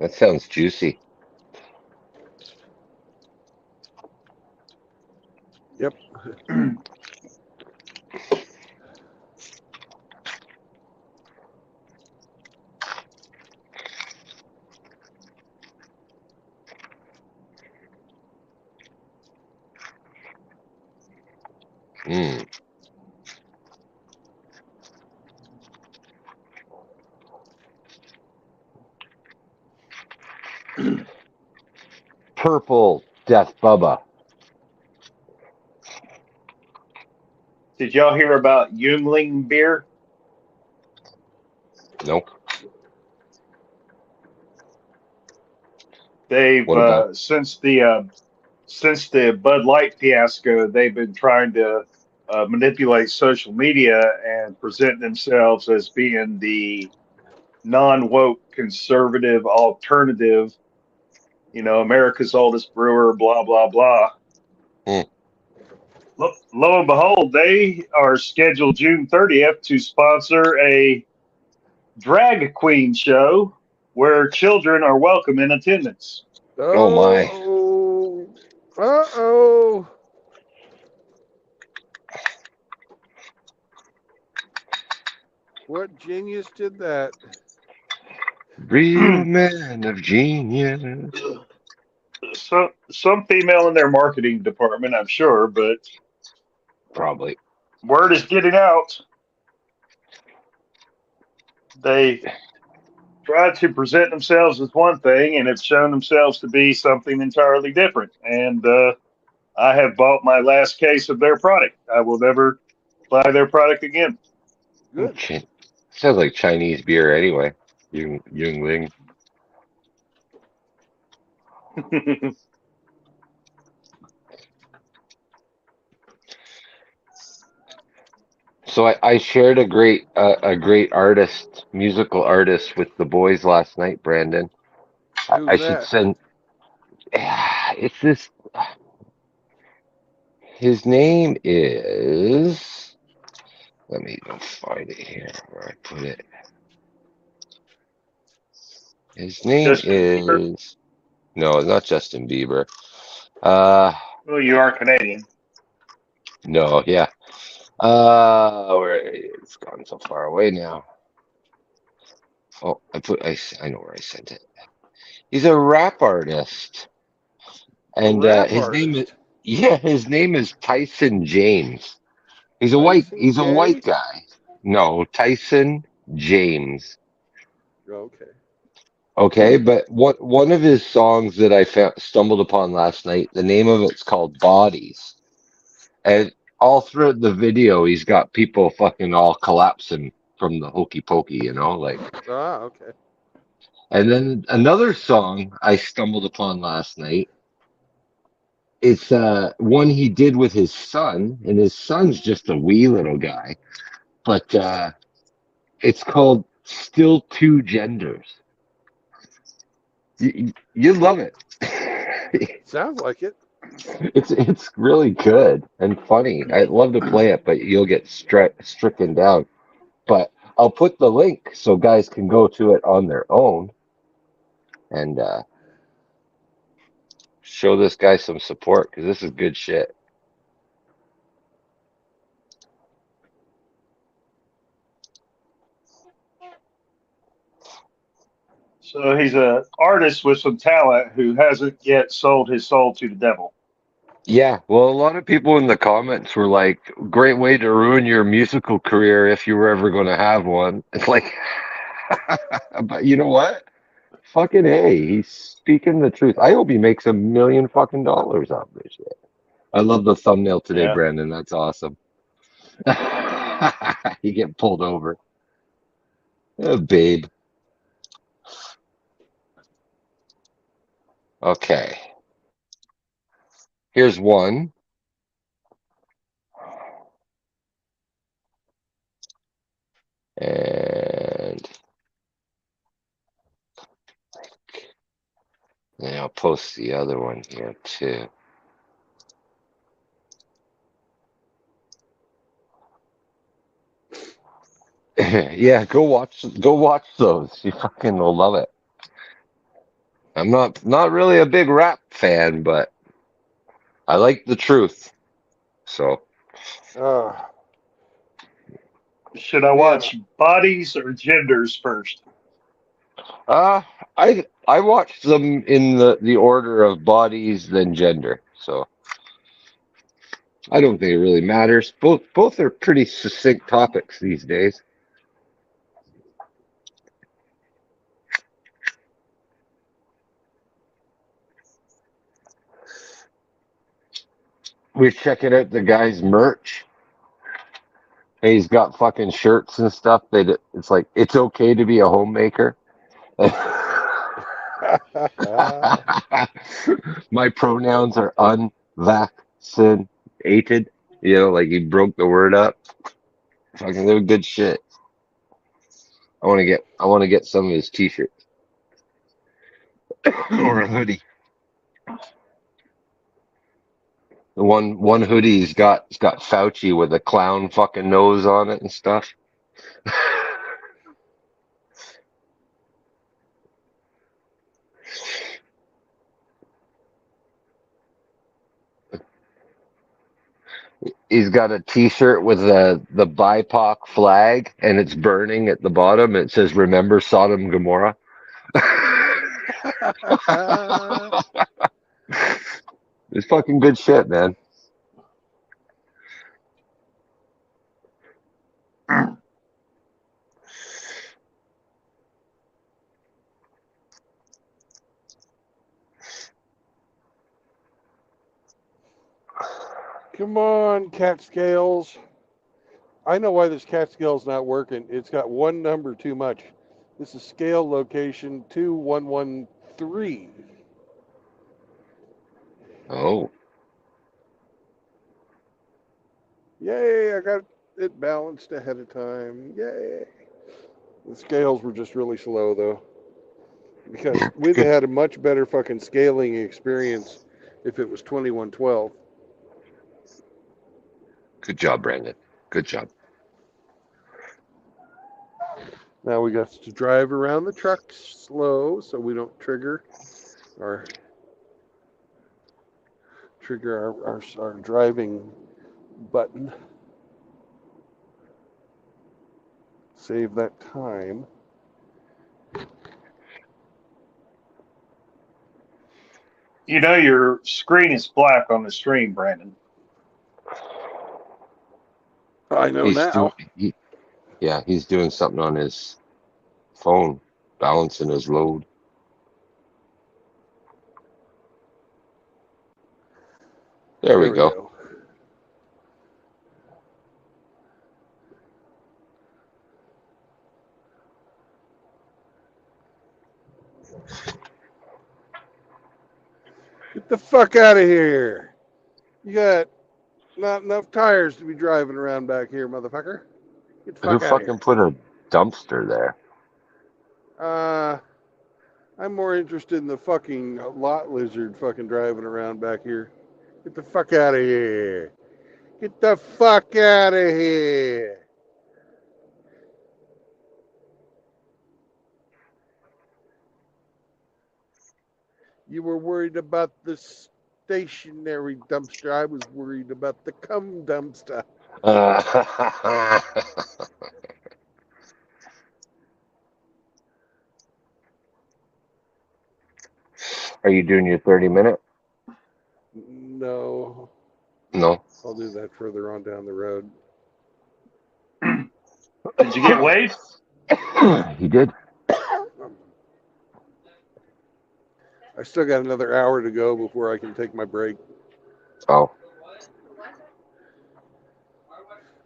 That sounds juicy. Yep. Mm. Purple Death Bubba. Did y'all hear about Yuengling beer? Nope. They've What about? since the Bud Light fiasco, they've been trying to manipulate social media and present themselves as being the non-woke conservative alternative. You know, America's oldest brewer, blah blah blah. Hmm. Lo and behold, they are scheduled June 30th to sponsor a drag queen show where children are welcome in attendance. Oh my. Oh. Uh-oh. What genius did that? Real man of genius. Some female in their marketing department, I'm sure, but Probably. word is getting out. They try to present themselves as one thing and have shown themselves to be something entirely different. And I have bought my last case of their product. I will never buy their product again. Good. Sounds like Chinese beer anyway. Yingling. So I shared a great artist, musical artist, with the boys last night, Brandon. I Who's should that? send. It's this. His name is. Let me go find it here where I put it. His name Justin Bieber. is. No, it's not Justin Bieber. Uh, Well, you are Canadian. no, yeah. Where it's gone so far away now. Oh, I know where I sent it. He's a rap artist, A and rap his name is artist. yeah, his name is Tyson James. Tyson He's a white Gay? guy. No, Tyson James. Okay. Okay, but one of his songs that I stumbled upon last night, the name of it's called Bodies. And all throughout the video, he's got people fucking all collapsing from the hokey pokey, like. Ah, okay. And then another song I stumbled upon last night. It's one he did with his son, and his son's just a wee little guy. But it's called "Still Two Genders." You love it. Sounds like it. It's really good and funny. I'd love to play it, but you'll get stricken down. But I'll put the link so guys can go to it on their own and show this guy some support because this is good shit. So he's an artist with some talent who hasn't yet sold his soul to the devil. Yeah, well, a lot of people in the comments were like, "Great way to ruin your musical career if you were ever going to have one." It's like, but you know what? Fucking A, he's speaking the truth. I hope he makes $1 million fucking dollars off this shit. I love the thumbnail today, Yeah. Brandon. That's awesome. You get pulled over. Babe. Okay. Here's one. And then I'll post the other one here too. Yeah, go watch those. You fucking will love it. I'm not really a big rap fan, but I like the truth. So Uh, Should I man, watch bodies or genders first? uh I watched them in the order of bodies then gender. So I don't think it really matters. Both are pretty succinct topics these days. We're checking out the guy's merch. He's got fucking shirts and stuff that it's like it's okay to be a homemaker. My pronouns are unvaccinated. You know, like he broke the word up. Fucking they're good shit. I want to get some of his t-shirts or a hoodie. The one hoodie's got it's got Fauci with a clown fucking nose on it and stuff. He's got a T-shirt with the BIPOC flag, and it's burning at the bottom. It says "Remember Sodom and Gomorrah." It's fucking good shit, man. come on, cat scales. I know why this cat scale's not working. It's got one number too much. This is scale location 2113. Oh, Yay, I got it balanced ahead of time. Yay. The scales were just really slow, though. Because we'd have good, had a much better fucking scaling experience if it was 2112. good job, Brandon. Good job. Now we got to drive around the truck slow so we don't trigger our our driving button. Save that time. You know your screen is black on the stream, Brandon. I know He's now. doing, yeah, he's doing something on his phone, balancing his load. There we There we go. go. Get the fuck out of here. You got not enough tires to be driving around back here, motherfucker. Get the Who fuck out of fucking here. put a dumpster there? I'm more interested in the fucking lot lizard fucking driving around back here. Get the fuck out of here. Get the fuck out of here. You were worried about the stationary dumpster. I was worried about the cum dumpster. Are you doing your 30-minute? No, No. I'll do that further on down the road. Did you get Wade? He did. I still got another hour to go before I can take my break. Oh.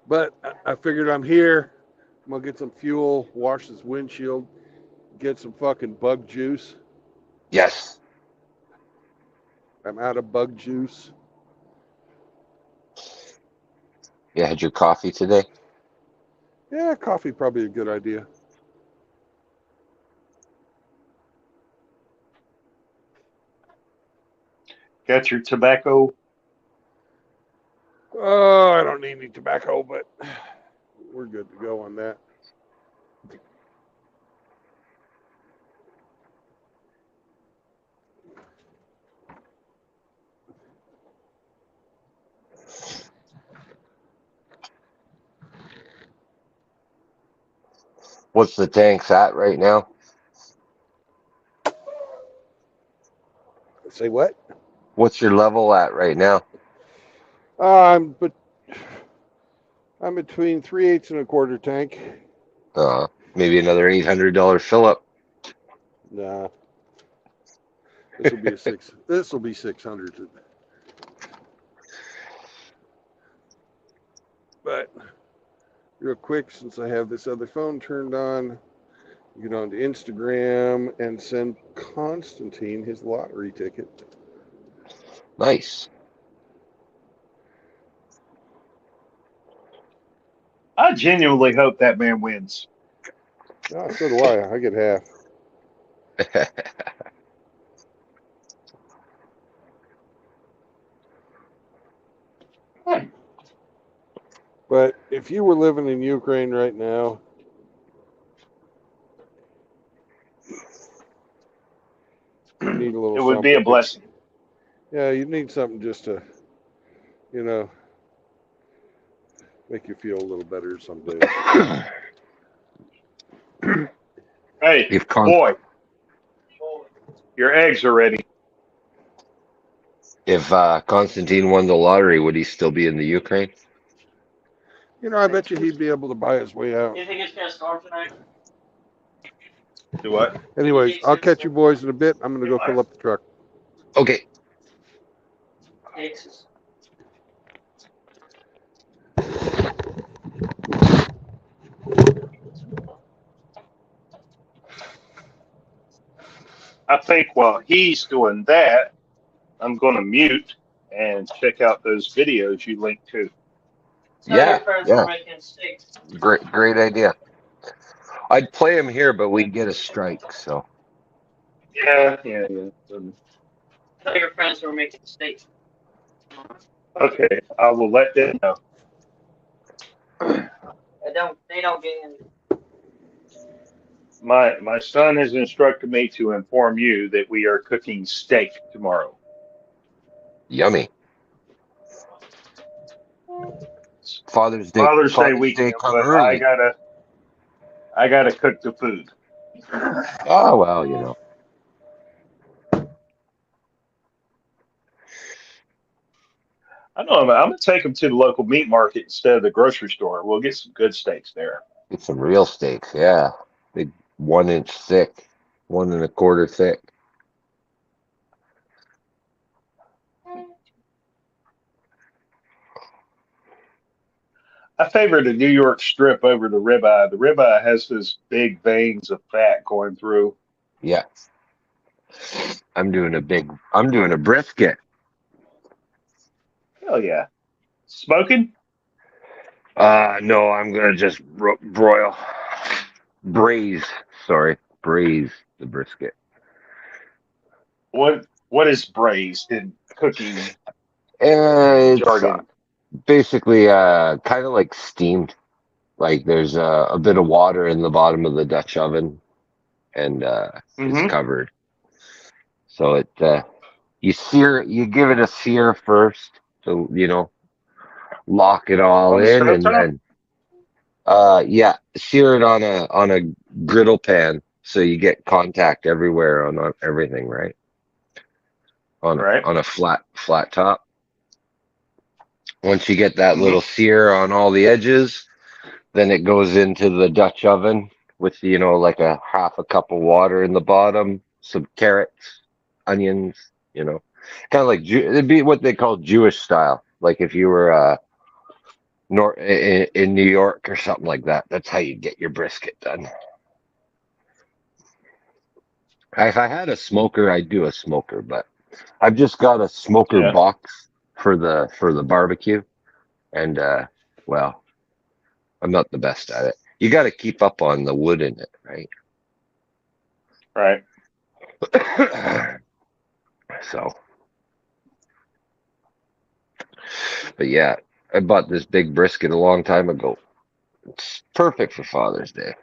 But I figured I'm here. I'm going to get some fuel, wash this windshield, get some fucking bug juice. Yes. I'm out of bug juice. You had your coffee today? Yeah, coffee probably a good idea. Got your tobacco? Oh, I don't need any tobacco, but we're good to go on that. What's the tanks at right now? Say what? What's your level at right now? I'm between 3/8 and a quarter tank. Maybe another $800 fill up. Nah, this will be a six. This will be 600. But real quick, since I have this other phone turned on, get on to Instagram and send Constantine his lottery ticket. Nice. I genuinely hope that man wins. Ah, so do I. I get half. But if you were living in Ukraine right now, you need a little It would be a something. blessing. Yeah, you need something just to, you know, make you feel a little better someday. Hey, If boy, your eggs are ready. Constantine won the lottery, would he still be in the Ukraine? I bet you he'd be able to buy his way out. You think it's gonna storm tonight? Do what? Anyways, I'll catch you boys in a bit. I'm going to go fill up the truck. Okay. Texas. I think while he's doing that, I'm going to mute and check out those videos you linked to. Yeah. Great idea. I'd play him here, but we'd get a strike, so. Yeah. Tell your friends who are making steak. Okay, I will let them know. They don't get in. My son has instructed me to inform you that we are cooking steak tomorrow. Yummy. Father's Day weekend, come but early. I gotta cook the food. Oh, well, I know. I'm gonna take them to the local meat market instead of the grocery store. We'll get some good steaks there. Get some real steaks, yeah. Big 1 inch thick, 1 1/4 thick. I favor the New York strip over the ribeye. The ribeye has those big veins of fat going through. Yeah. I'm doing a brisket. Hell yeah. Smoking? No, I'm gonna just braise the brisket. what is braised in cooking It's jargon? basically kind of like steamed. Like there's a bit of water in the bottom of the Dutch oven, and it's Mm-hmm. covered. So you give it a sear first, to lock it all On the in, stove and top? then yeah, sear it on a griddle pan, so you get contact everywhere on everything, right? Right. On a flat top. Once you get that Mm-hmm. little sear on all the edges, then it goes into the Dutch oven with like a half a cup of water in the bottom, some carrots, onions, kind of like it'd be what they call Jewish style. Like if you were in New York or something like that. That's how you get your brisket done. If I had a smoker, I'd do a smoker, but I've just got a smoker Yeah. box for the barbecue, and well, I'm not the best at it. You got to keep up on the wood in it, right? Right. So, but yeah, I bought this big brisket a long time ago. It's perfect for Father's Day.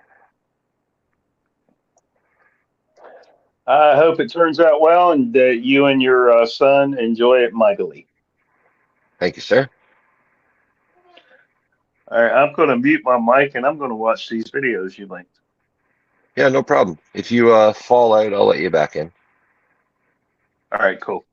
I hope it turns out well and that you and your son enjoy it mightily. Thank you, sir. All right, I'm going to mute my mic and I'm going to watch these videos you linked. Yeah, no problem. If you fall out, I'll let you back in. All right, cool.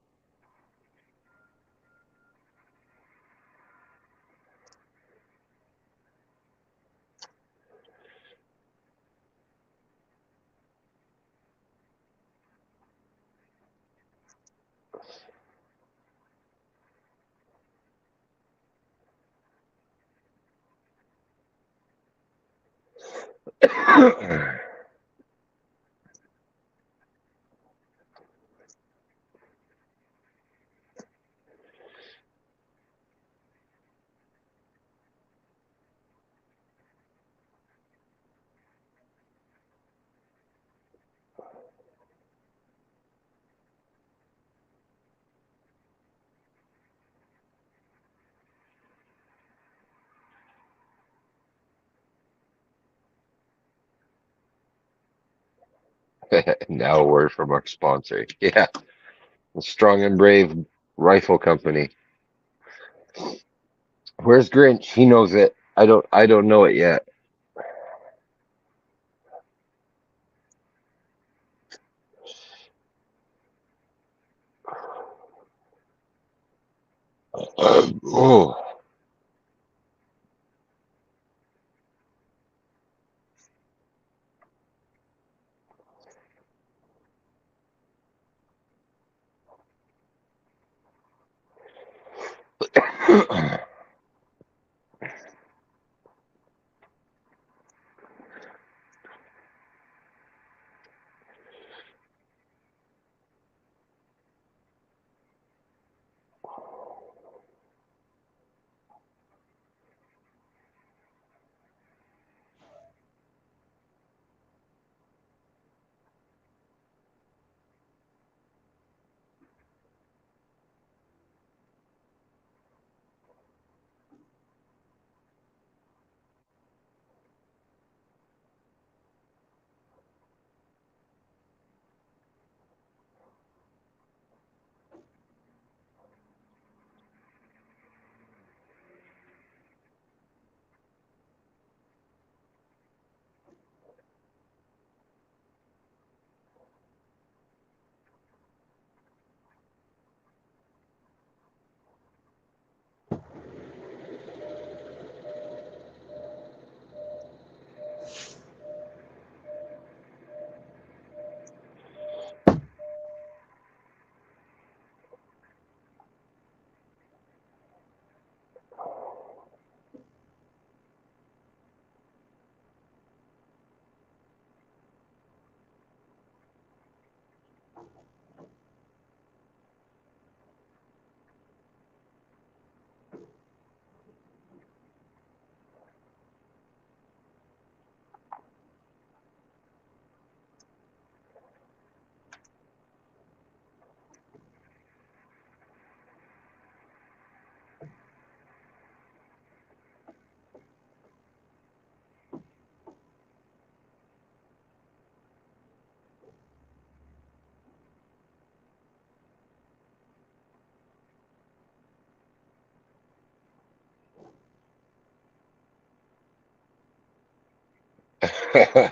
Now a word from our sponsor. Yeah, the Strong and Brave Rifle Company. Where's Grinch? He knows it. I don't know it yet. Oh.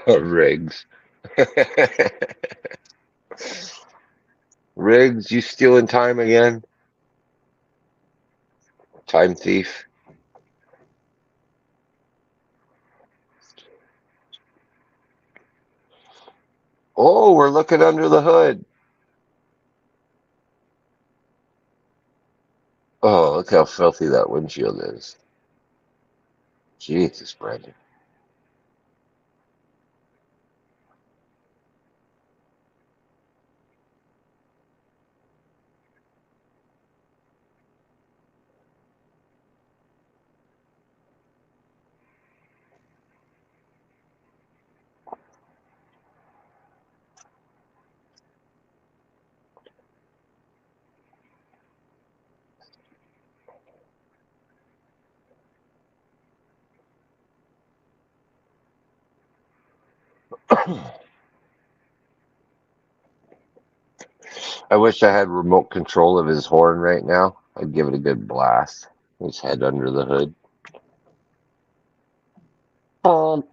Riggs. Riggs, you stealing time again? Time thief. Oh, we're looking under the hood. Oh, look how filthy that windshield is. Jesus, Brandon. I wish I had remote control of his horn right now. I'd give it a good blast. His head under the hood. Um,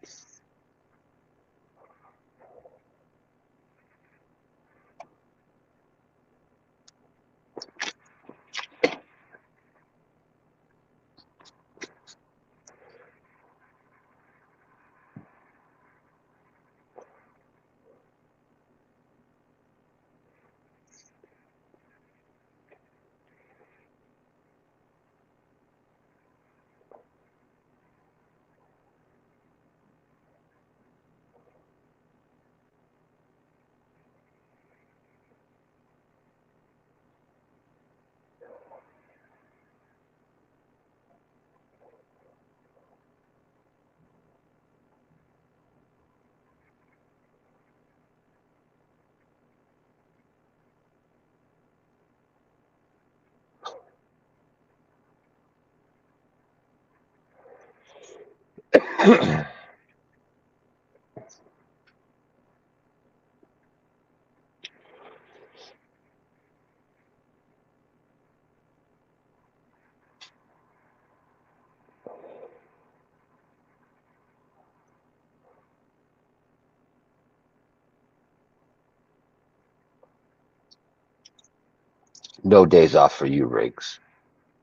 no days off for you, Riggs.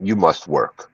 You must work.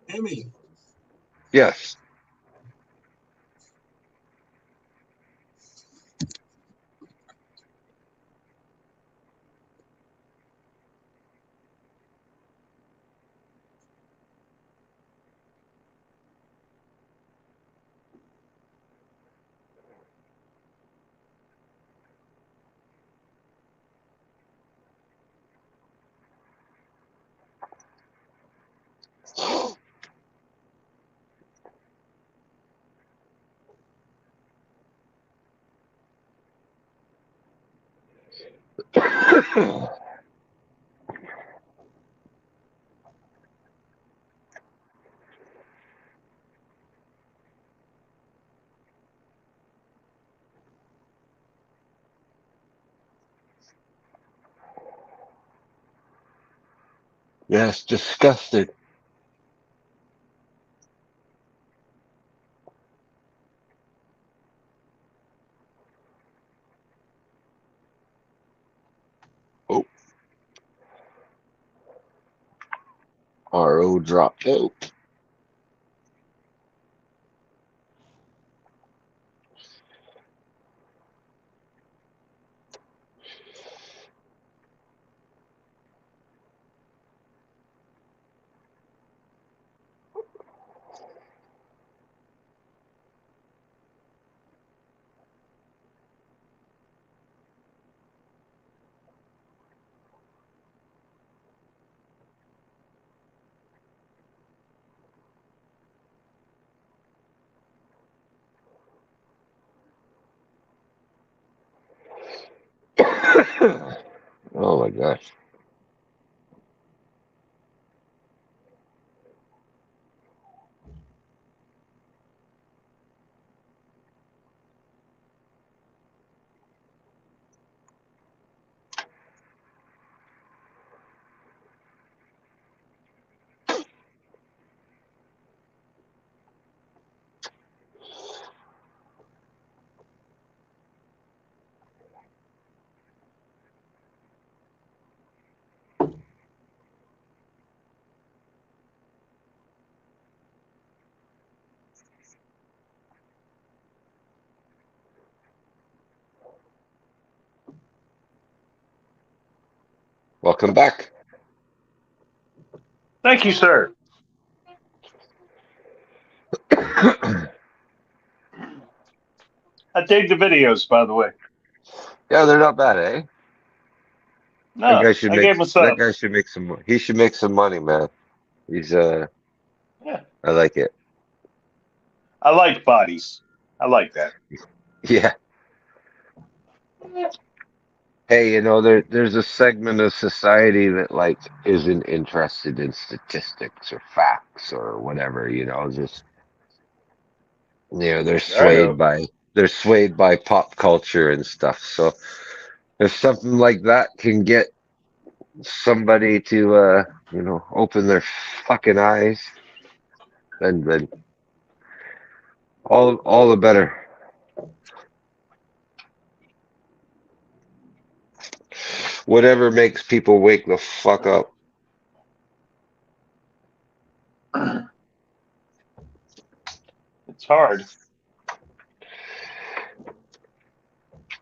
Emmy, Yes. Yes, disgusted. Oh. RO dropped out. Oh my gosh. Welcome back. Thank you, sir. I dig the videos, by the way. Yeah, they're not bad, eh? No, I gave him a That sub. guy should make some. He should make some money, man. He's Yeah, I like it. I like bodies. I like that. Yeah. Hey, there's a segment of society that like isn't interested in statistics or facts or whatever. Just I know. they're swayed by pop culture and stuff. So if something like that can get somebody to open their fucking eyes, then all the better. Whatever makes people wake the fuck up. It's hard.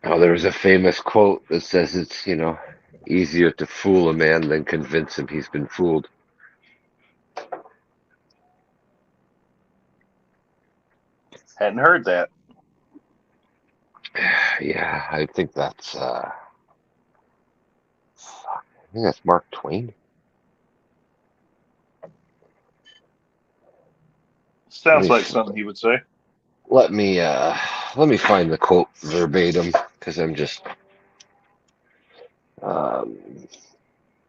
Oh, there was a famous quote that says it's, easier to fool a man than convince him he's been fooled. Hadn't heard that. Yeah, I think that's I think that's Mark Twain. Let Sounds me like something he would say. let me let me find the quote verbatim because I'm just um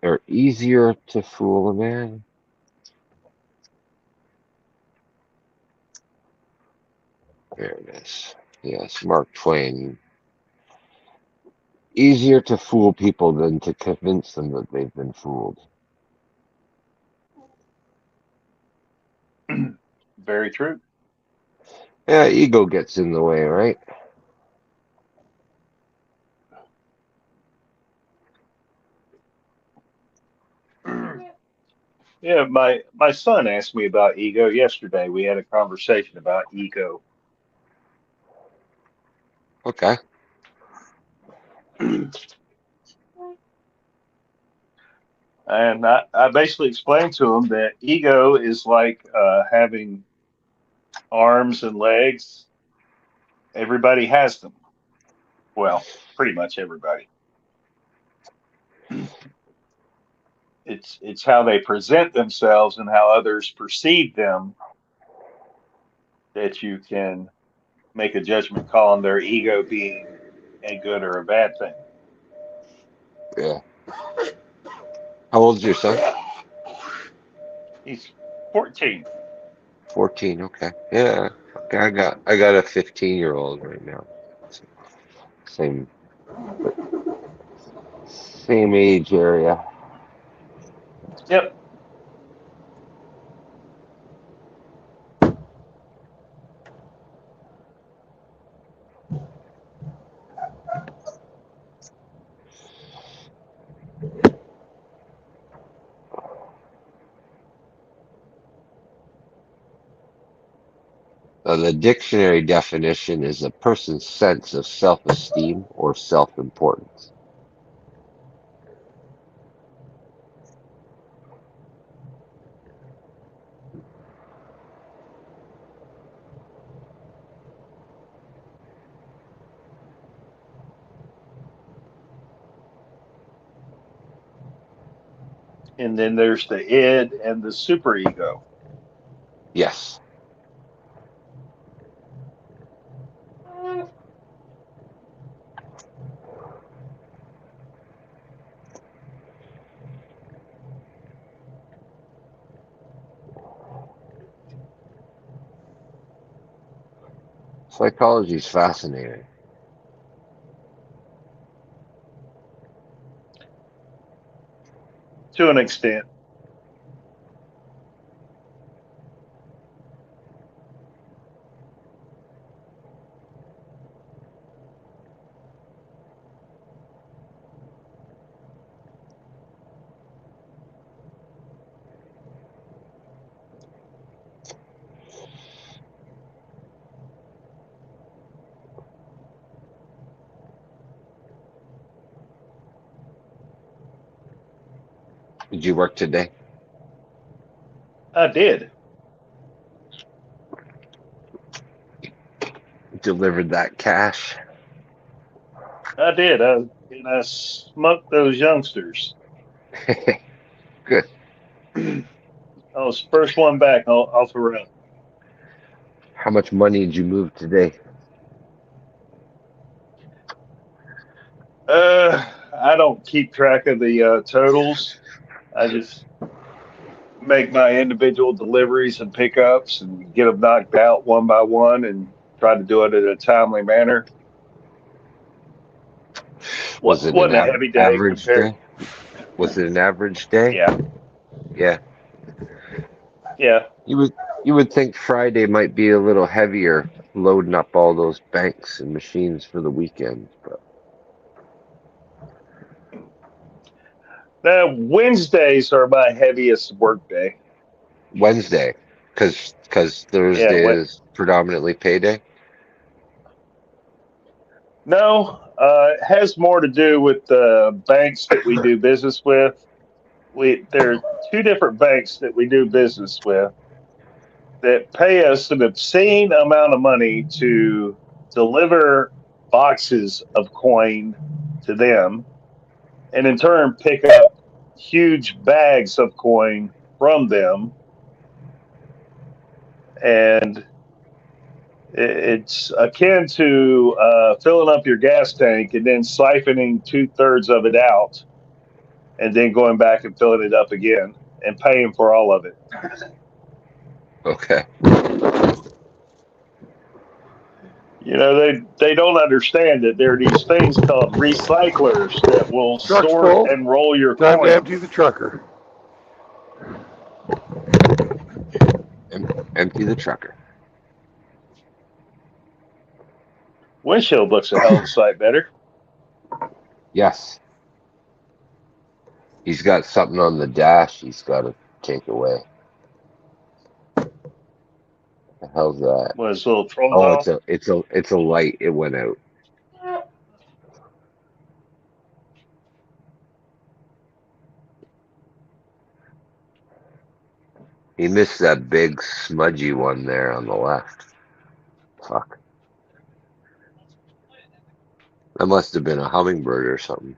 they're easier to fool a man. There it is. Yes, Mark Twain. Easier to fool people than to convince them that they've been fooled. Very true. Yeah, ego gets in the way, right? Yeah, my son asked me about ego yesterday. We had a conversation about ego. Okay. And I basically explained to him that ego is like having arms and legs. Everybody has them. Well, pretty much everybody. It's how they present themselves and how others perceive them that you can make a judgment call on their ego being a good or a bad thing. Yeah. How old's your son? He's 14. 14. Okay. Yeah. Okay. I got a 15-year-old right now. Same same age area. Yep. The dictionary definition is a person's sense of self-esteem or self-importance. And then there's the id and the superego. Yes. Psychology is fascinating. To an extent. Did you work today? I did. Delivered that cash? I did. I smoked those youngsters. Good. I was the first one back off the run. How much money did you move today? I don't keep track of the totals. I just make my individual deliveries and pickups and get them knocked out one by one and try to do it in a timely manner. Was it an Wasn't a heavy day average compared. day? Was it an average day? Yeah, Yeah. yeah. You would think Friday might be a little heavier, loading up all those banks and machines for the weekend, but Now Wednesdays are my heaviest work day. Wednesday, because Yeah. Thursday is predominantly payday. No, it has more to do with the banks that we do business with. There are two different banks that we do business with that pay us an obscene amount of money to deliver boxes of coin to them, and in turn pick up huge bags of coin from them. And it's akin to filling up your gas tank and then siphoning 2/3 of it out and then going back and filling it up again and paying for all of it. Okay. You know, they don't understand that there are these things called recyclers that will Truck's sort full. and roll your Time to coins. empty the trucker. Empty the trucker. Windshield looks a hell of a sight better. Yes. He's got something on the dash he's got to take away. The hell's that? With his little troll Oh, off. it's a light. It went out. He missed that big smudgy one there on the left. Fuck. That must have been a hummingbird or something.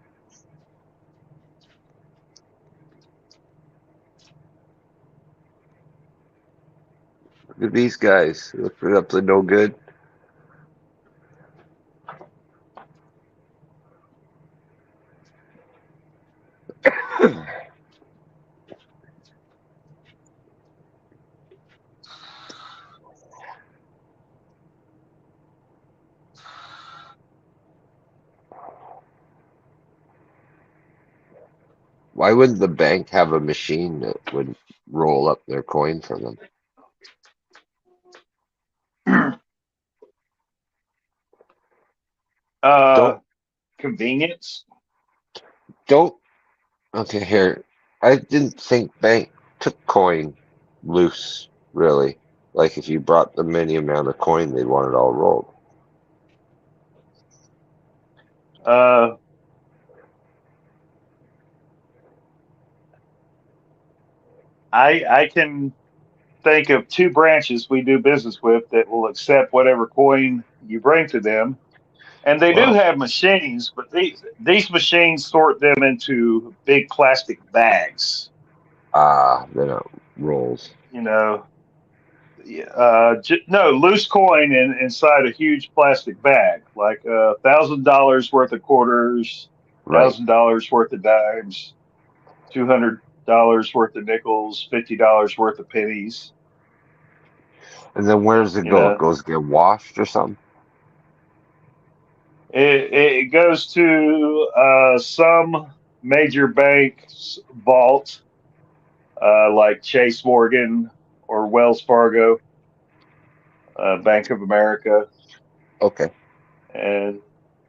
Look at these guys. They're up to no good. Why wouldn't the bank have a machine that would roll up their coin for them? Uh, Don't convenience. don't okay here. I didn't think bank took coin loose, really. Like if you brought them any amount of coin, they'd want it all rolled. Uh, I can think of two branches we do business with that will accept whatever coin you bring to them. And they do Wow. have machines, but these machines sort them into big plastic bags. They're not rolls. You know, no loose coin inside a huge plastic bag, like $1,000 worth of quarters, Right. $1,000 worth of dimes, $200 worth of nickels, $50 worth of pennies. And then where does it You go? It know, goes get washed or something? it goes to some major bank's vault, like Chase Morgan or Wells Fargo, Bank of America. Okay. And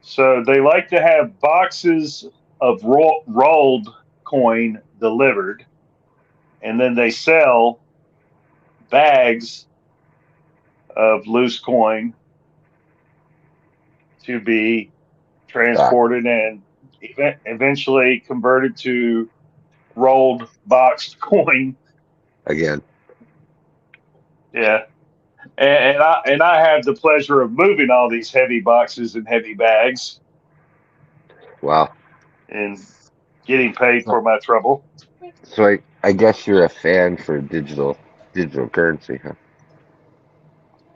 so they like to have boxes of rolled coin delivered, and then they sell bags of loose coin to be Back transported and eventually converted to rolled boxed coin. again. Yeah. And I have the pleasure of moving all these heavy boxes and heavy bags Wow. and getting paid So, for my trouble. so I guess you're a fan for digital currency, huh?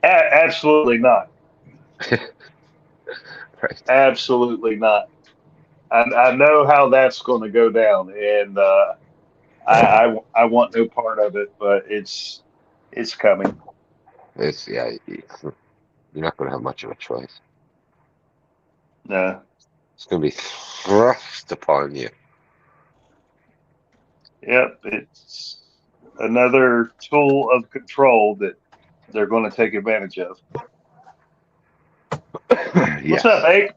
Absolutely not. Right. Absolutely not. I know how that's going to go down, and I want no part of it, but it's coming. It's yeah. You're not going to have much of a choice. No. It's going to be thrust upon you. Yep. It's another tool of control that they're going to take advantage of. What's up, Yes. Abe?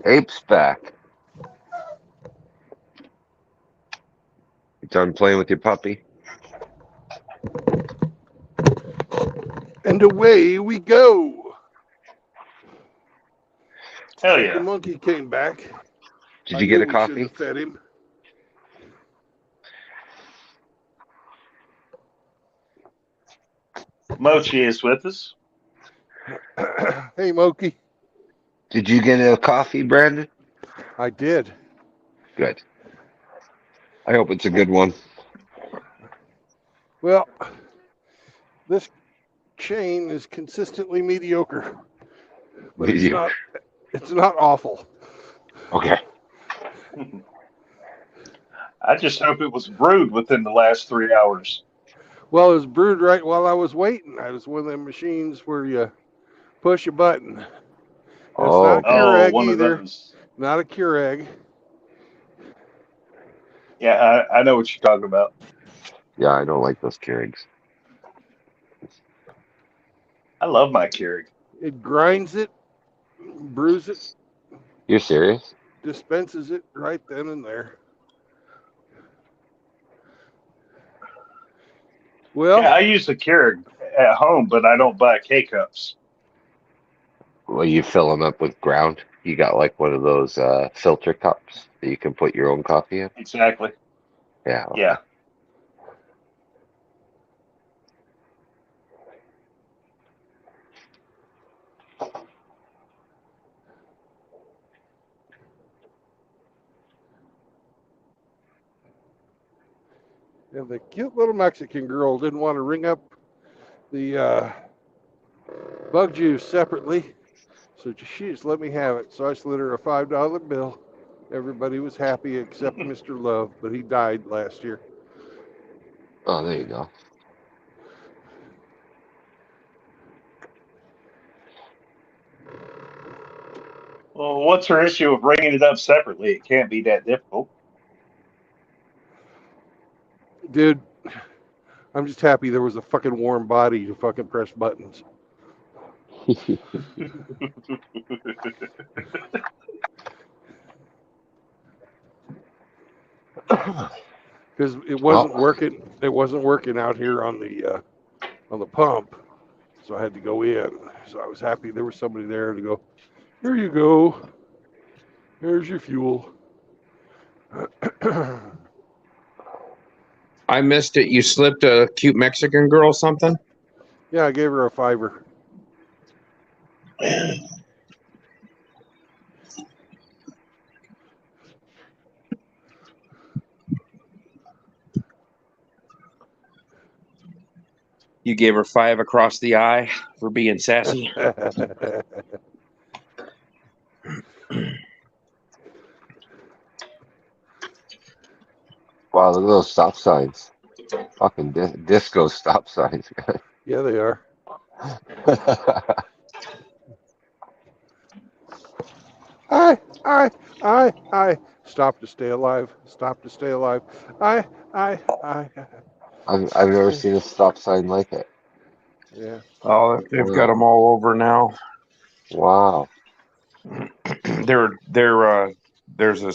Ape's back. You done playing with your puppy? And away we go. Hell The yeah. monkey came back. Did I you get knew a we shouldn't coffee? have fed him. Mochi is with us. Hey, Moki. Did you get a coffee, Brandon? I did. Good. I hope it's a good one. Well, this chain is consistently mediocre, but it's Mediocre. not. It's not awful. Okay. I just hope it was brewed within the last 3 hours. Well, it was brewed right while I was waiting. I was one of them machines where you push a button. And it's not Oh, a okay. Keurig Oh, one of either. those. Not a Keurig. Yeah, I know what you're talking about. Yeah, I don't like those Keurigs. I love my Keurig. It grinds it, brews it, You're serious? dispenses it right then and there. Yeah, Well, I use the Keurig at home, but I don't buy K cups. Well, you fill them up with ground. You got like one of those filter cups that you can put your own coffee in. Exactly. Yeah. Okay. Yeah. and the cute little Mexican girl didn't want to ring up the bug juice separately, so she just let me have it. So I slid her a $5 bill. Everybody was happy except Mr. Love, but he died last year. Oh, there you go. Well, what's her issue of bringing it up separately? It can't be that difficult. Dude, I'm just happy there was a fucking warm body to fucking press buttons. Because it wasn't working. It wasn't working out here on the pump, so I had to go in. So I was happy there was somebody there to go. Here you go. Here's your fuel. I missed it. You slipped a cute Mexican girl something? Yeah, I gave her a $5. You gave her 5 across the eye for being sassy. Wow, look at those stop signs. Fucking disco stop signs. Yeah, they are. I. Stop to stay alive. Stop to stay alive. I. I've never seen a stop sign like it. Yeah. Oh, they've got them all over now. Wow. There's a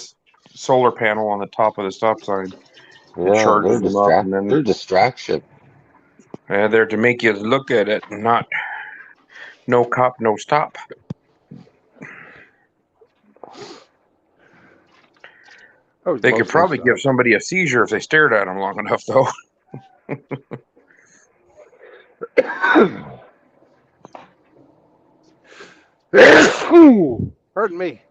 solar panel on the top of the stop sign. Yeah, Charges them up, and then they're distraction. they're to make you look at it, and not no cop, no stop. They could probably give somebody a seizure if they stared at them long enough, though. Pardon me.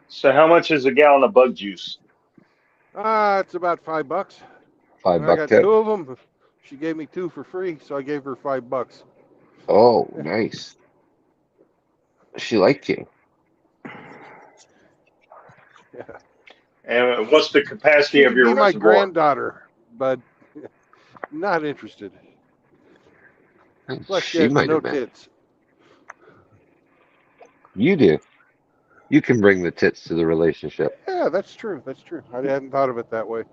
So how much is a gallon of bug juice? It's about $5. $5 I got tip. 2 of them. She gave me 2 for free, so I gave her $5. Oh, nice. She liked you. Yeah. And what's the capacity of your Be my reservoir? granddaughter, but not interested. Plus, she has might no have been. tits. You do. You can bring the tits to the relationship. Yeah, that's true. That's true. I hadn't thought of it that way.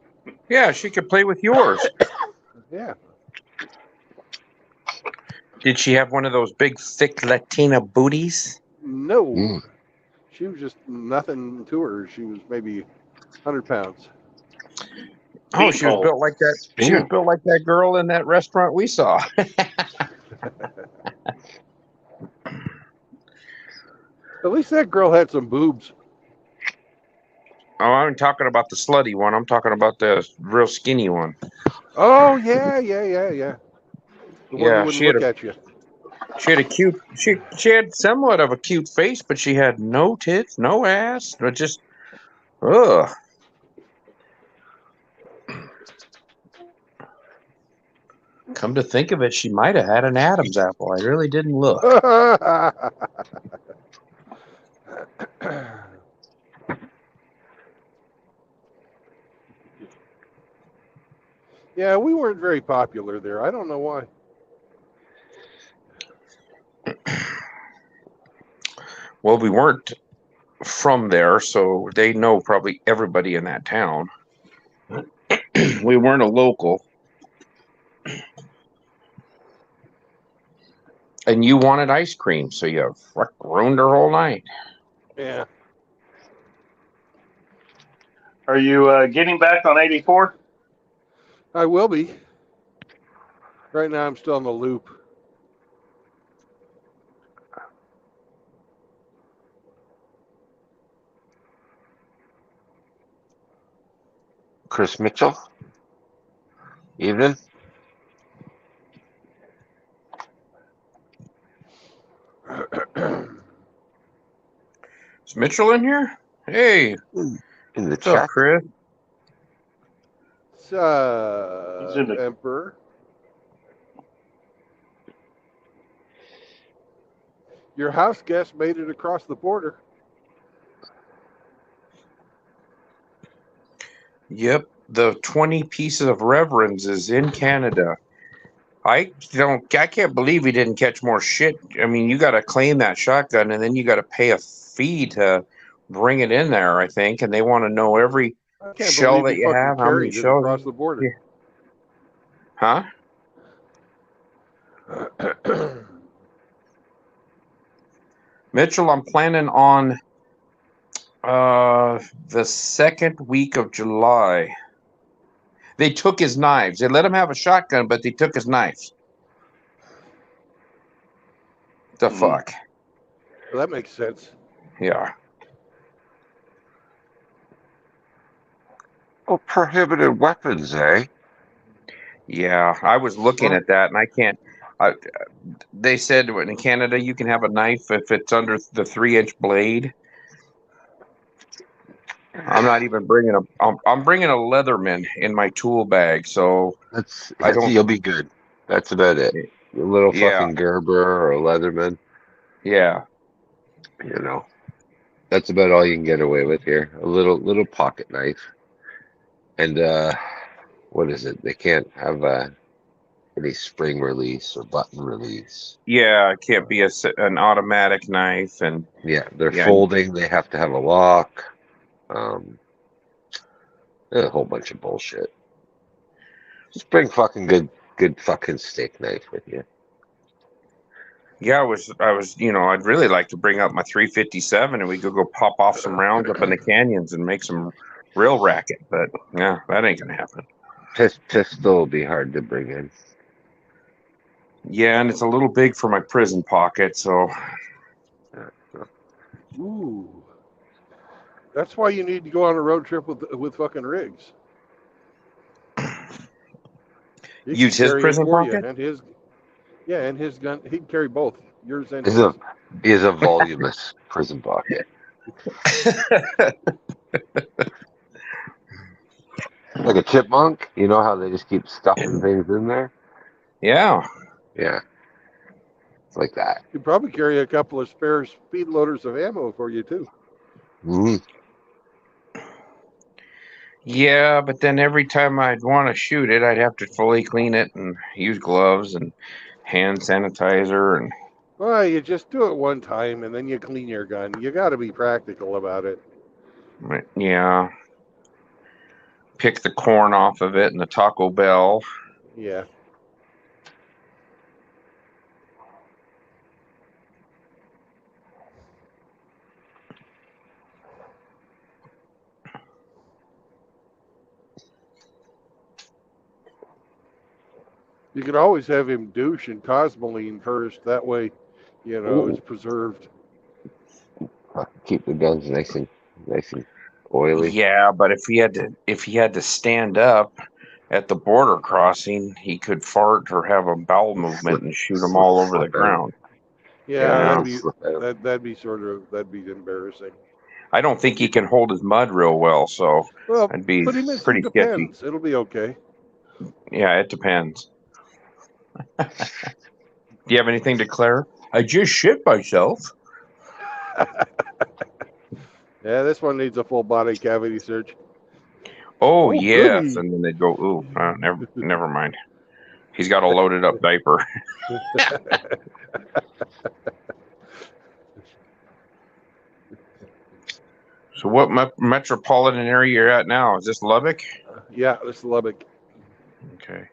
Yeah, she could play with yours. Yeah. Did she have one of those big, thick Latina booties? No. She was just nothing to her. She was maybe 100 pounds. Oh, she was built like that. She was built like that girl in that restaurant we saw. At least that girl had some boobs. Oh, I'm talking about the slutty one. I'm talking about the real skinny one. Oh, yeah. The one who wouldn't look at you. She had a cute. She had somewhat of a cute face, but she had no tits, no ass, but just ugh. Come to think of it, she might have had an Adam's apple. I really didn't look. Yeah, we weren't very popular there. I don't know why. Well, we weren't from there, so they know probably everybody in that town. We weren't a local. And you wanted ice cream, so you ruined her whole night. Yeah. Are you getting back on 84? I will be. Right now, I'm still in the loop. Chris Mitchell. Evening. Is Mitchell in here? Hey. In the What's chat. up, Chris? Emperor. Your house guest made it across the border. Yep. The 20 Pieces of Reverence is in Canada. I can't believe he didn't catch more shit. I mean, you got to claim that shotgun, and then you got to pay a fee to bring it in there. I think, and they want to know every I can't shell believe that he you fucking have, how many carried it shells. across the border. Huh? Mitchell, I'm planning on the second week of July. They took his knives. They let him have a shotgun, but they took his knives. The fuck? Well, that makes sense. Yeah. Oh, prohibited weapons, eh? Yeah, I was looking at that, and I can't. They said in Canada you can have a knife if it's under the 3-inch blade. I'm not even bringing I'm bringing a Leatherman in my tool bag, so I don't. You'll be good. That's about it. A little Yeah, fucking Gerber or a Leatherman, yeah, you know. That's about all you can get away with here. A little pocket knife. And what is it? They can't have any spring release or button release. yeah. It can't be an automatic knife, and Yeah, they're yeah, folding. They have to have a lock. Um, a whole bunch of bullshit. Just bring fucking good fucking steak knife with you. yeah. I was, I'd really like to bring up my 357, and we could go pop off some rounds up in the canyons and make some real racket. But yeah, that ain't gonna happen. Pistol will be hard to bring in. Yeah, and it's a little big for my prison pocket, so. Ooh. That's why you need to go on a road trip with fucking Riggs. He Use can his carry it prison for you, pocket? and his gun. He can carry both yours and He his. is a voluminous prison pocket. Like a chipmunk. You know how they just keep stuffing things in there? Yeah. Yeah. It's like that. He'd probably carry a couple of spare speed loaders of ammo for you too. Mm-hmm. Yeah, but then every time I'd want to shoot it, I'd have to fully clean it and use gloves and hand sanitizer and. Well, you just do it one time and then you clean your gun. You got to be practical about it. Yeah. Pick the corn off of it and the Taco Bell. Yeah. You could always have him douche in Cosmoline first. That way, it's preserved. Keep the guns nice and oily. Yeah, but if he had to stand up at the border crossing, he could fart or have a bowel movement and shoot them all over the Slip out. ground. Yeah, Yeah. that'd be embarrassing. I don't think he can hold his mud real well, so Well, I'd be put him in some pretty sketchy. Depends. It'll be okay. Yeah, it depends. Do you have anything to declare? I just shit myself. Yeah, this one needs a full body cavity search. Oh yes, goody. and then they'd go, ooh, never mind. He's got a loaded up diaper. So what metropolitan area you're at now? Is this Lubbock? Yeah, this is Lubbock. Okay.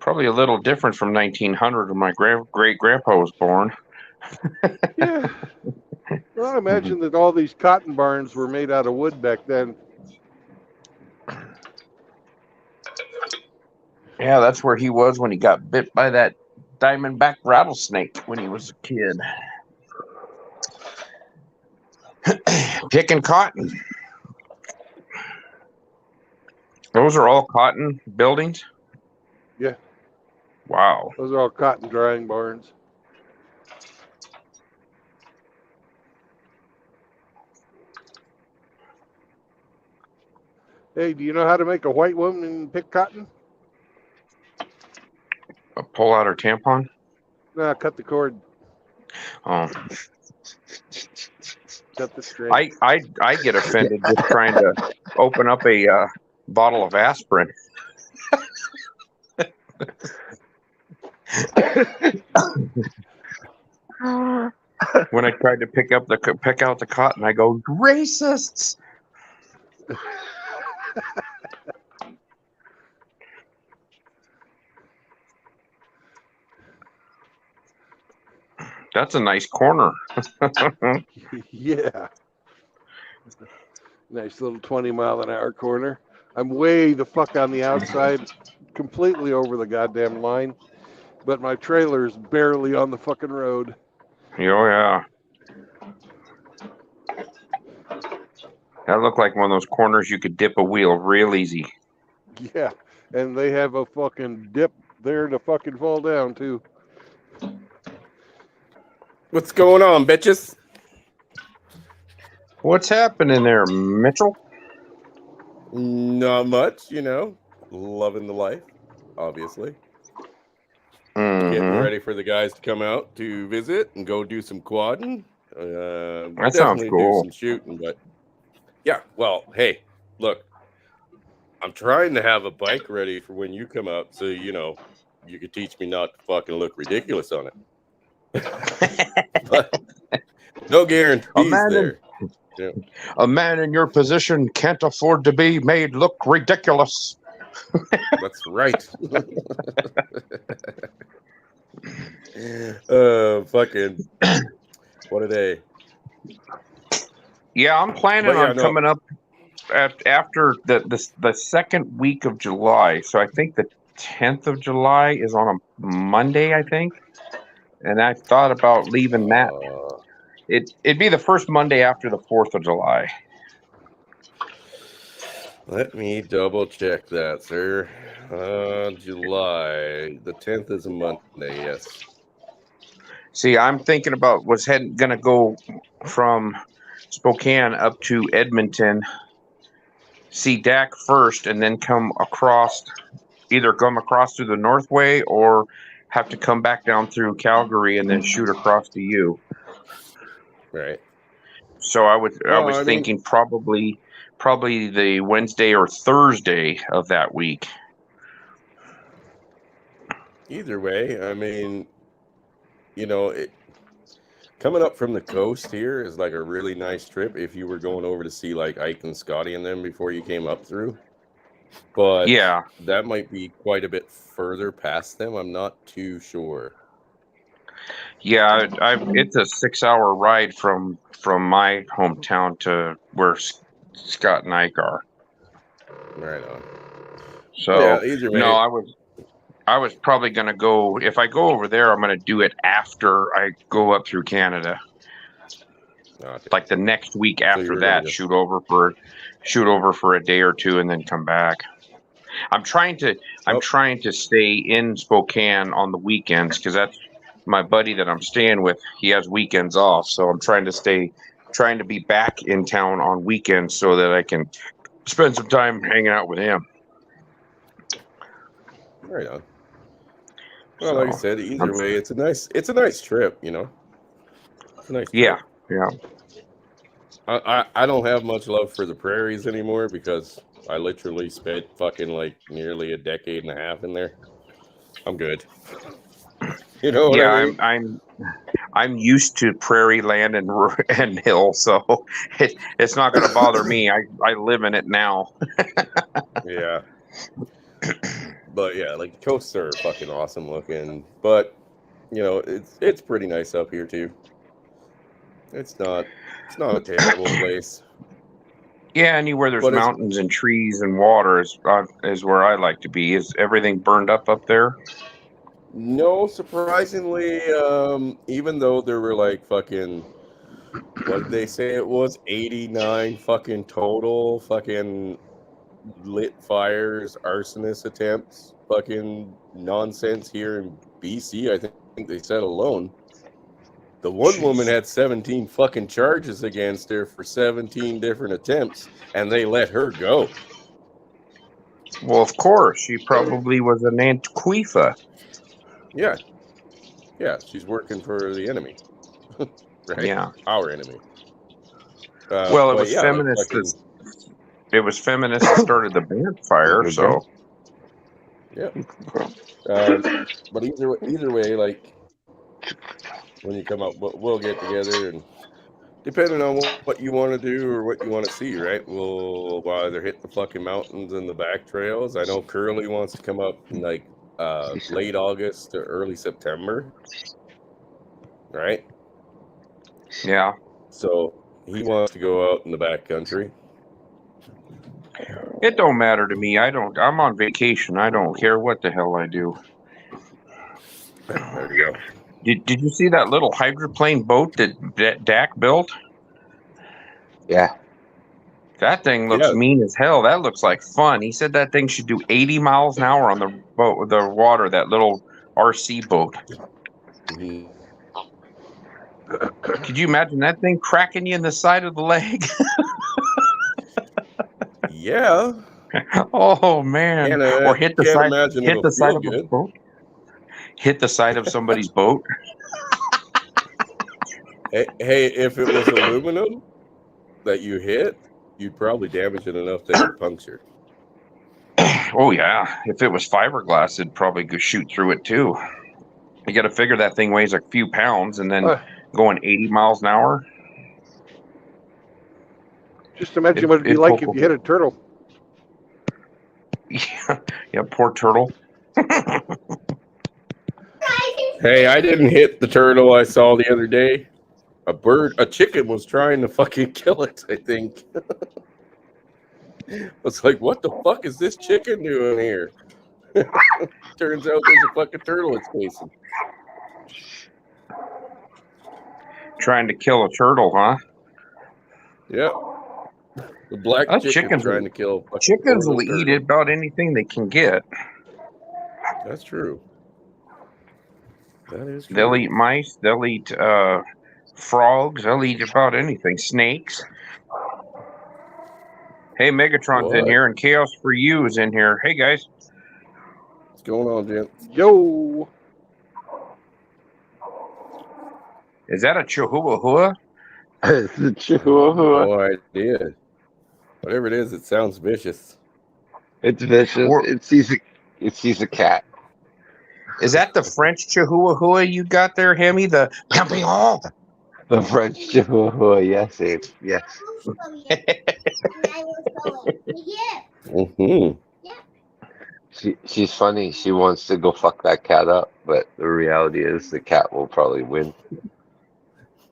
Probably a little different from 1900 when my great grandpa was born. Yeah. Well, I imagine that all these cotton barns were made out of wood back then. Yeah, that's where he was when he got bit by that diamondback rattlesnake when he was a kid. Picking cotton. Those are all cotton buildings? Yeah. Wow. Those are all cotton drying barns. Hey, do you know how to make a white woman pick cotton? Pull out her tampon? No, cut the cord. Oh. Cut the string. I get offended just trying to open up a bottle of aspirin. When I tried to pick out the cotton, I go, racists. That's a nice corner. Yeah. Nice little 20-mile-an-hour corner. I'm way the fuck on the outside, completely over the goddamn line, but my trailer's barely on the fucking road. Oh, yeah. That looked like one of those corners you could dip a wheel real easy. Yeah, and they have a fucking dip there to fucking fall down, too. What's going on, bitches? What's happening there, Mitchell? Not much, you know. Loving the life, obviously. Mm-hmm. Getting ready for the guys to come out to visit and go do some quadding. That sounds Definitely cool. do some shooting, but yeah. Well, hey, look, I'm trying to have a bike ready for when you come out, so you know you could teach me not to fucking look ridiculous on it. But no guarantees there. Yeah. A man in your position can't afford to be made look ridiculous. That's right. Fucking, what a day. Yeah, I'm planning But yeah, on no. coming up after the second week of July. So I think the 10th of July is on a Monday, I think. And I thought about leaving that. It'd be the first Monday after the 4th of July. Let me double check that, sir. July. The 10th is a Monday, yes. See, I'm thinking about gonna go from Spokane up to Edmonton, see Dak first, and then either come across through the Northway or have to come back down through Calgary and then shoot across to you. Right. So I was thinking probably the Wednesday or Thursday of that week. Either way, I mean, you know, coming up from the coast here is like a really nice trip if you were going over to see like Ike and Scotty and them before you came up through. But yeah, that might be quite a bit further past them. I'm not too sure. Yeah, it's a 6-hour ride from my hometown to where Scott and Ike are. Right on. So yeah, either way. No, I was probably gonna go. If I go over there, I'm gonna do it after I go up through Canada. Okay. Like the next week after that, shoot over for a day or two and then come back. I'm trying to stay in Spokane on the weekends because that's my buddy that I'm staying with. He has weekends off, so I'm trying to be back in town on weekends so that I can spend some time hanging out with him. Right on. Well, like I said, either way, it's a nice trip, you know. It's a nice trip. Yeah. I don't have much love for the prairies anymore because I literally spent fucking like nearly a decade and a half in there. I'm good. You know what I mean? I'm used to prairie land and hill, so it's not going to bother me. I live in it now. Yeah. But yeah, like the coasts are fucking awesome looking, but you know, it's pretty nice up here too. It's not a terrible place. Yeah, anywhere there's mountains and trees and water is where I like to be. Is everything burned up there? No, surprisingly, even though there were like fucking, what did they say it was, 89 fucking total fucking lit fires, arsonist attempts, fucking nonsense here in BC, I think they said alone. The one woman had 17 fucking charges against her for 17 different attempts, and they let her go. Well, of course. She probably was an Antifa. Yeah. Yeah, she's working for the enemy. Right? Yeah. Our enemy. Well, it was feminists. It was feminists that started the bonfire, so. Yeah. But either way, like when you come out, we'll get together and depending on what you want to do or what you want to see, right? We'll either hit the fucking mountains and the back trails. I know Curly wants to come up in like late August to early September, right? Yeah. So he wants to go out in the back country. It don't matter to me. I'm on vacation. I don't care what the hell I do. There you go. Did you see that little hydroplane boat that Dak built? Yeah. That thing looks mean as hell. That looks like fun. He said that thing should do 80 miles an hour on the boat, the water, that little RC boat. Mm-hmm. Could you imagine that thing cracking you in the side of the leg? Yeah. Oh man. Or hit the Can't side imagine hit it'll the side feel of a good. boat. Hit the side of somebody's boat. Hey, if it was aluminum that you hit, you'd probably damage it enough that it'd puncture. Oh yeah. If it was fiberglass, it'd probably go shoot through it too. You got to figure that thing weighs a few pounds and then going 80 miles an hour. Just imagine what it'd be like if you hit a turtle. Yeah, poor turtle. Hey, I didn't hit the turtle I saw the other day. A chicken was trying to fucking kill it, I think. I was like, what the fuck is this chicken doing here? Turns out there's a fucking turtle it's chasing. Trying to kill a turtle, huh? Yeah. The black chicken trying to kill. Chickens will eat about anything they can get. That's true. That is true. They'll eat mice. They'll eat frogs. They'll eat about anything. Snakes. Hey, Megatron's in here, and Chaos for You is in here. Hey, guys. What's going on, gent? Yo. Is that a chihuahua? It's a chihuahua. No idea. Whatever it is, it sounds vicious. It's vicious. It sees a cat. Is that the French chihuahua you got there, Hemi? The Papillon? The French chihuahua, yes, Abe. Yes. Mm-hmm. She's funny. She wants to go fuck that cat up, but the reality is the cat will probably win.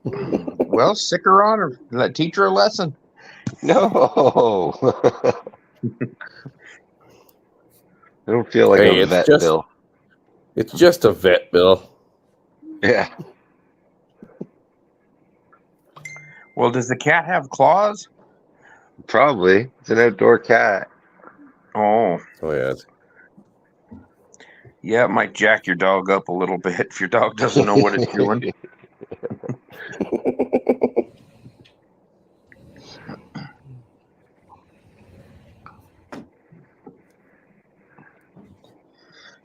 Well, sick her on or teach her a lesson. No. I don't feel like a vet, Bill. It's just a vet, Bill. Yeah. Well, does the cat have claws? Probably. It's an outdoor cat. Oh. Oh, yeah. Yeah, it might jack your dog up a little bit if your dog doesn't know what it's doing.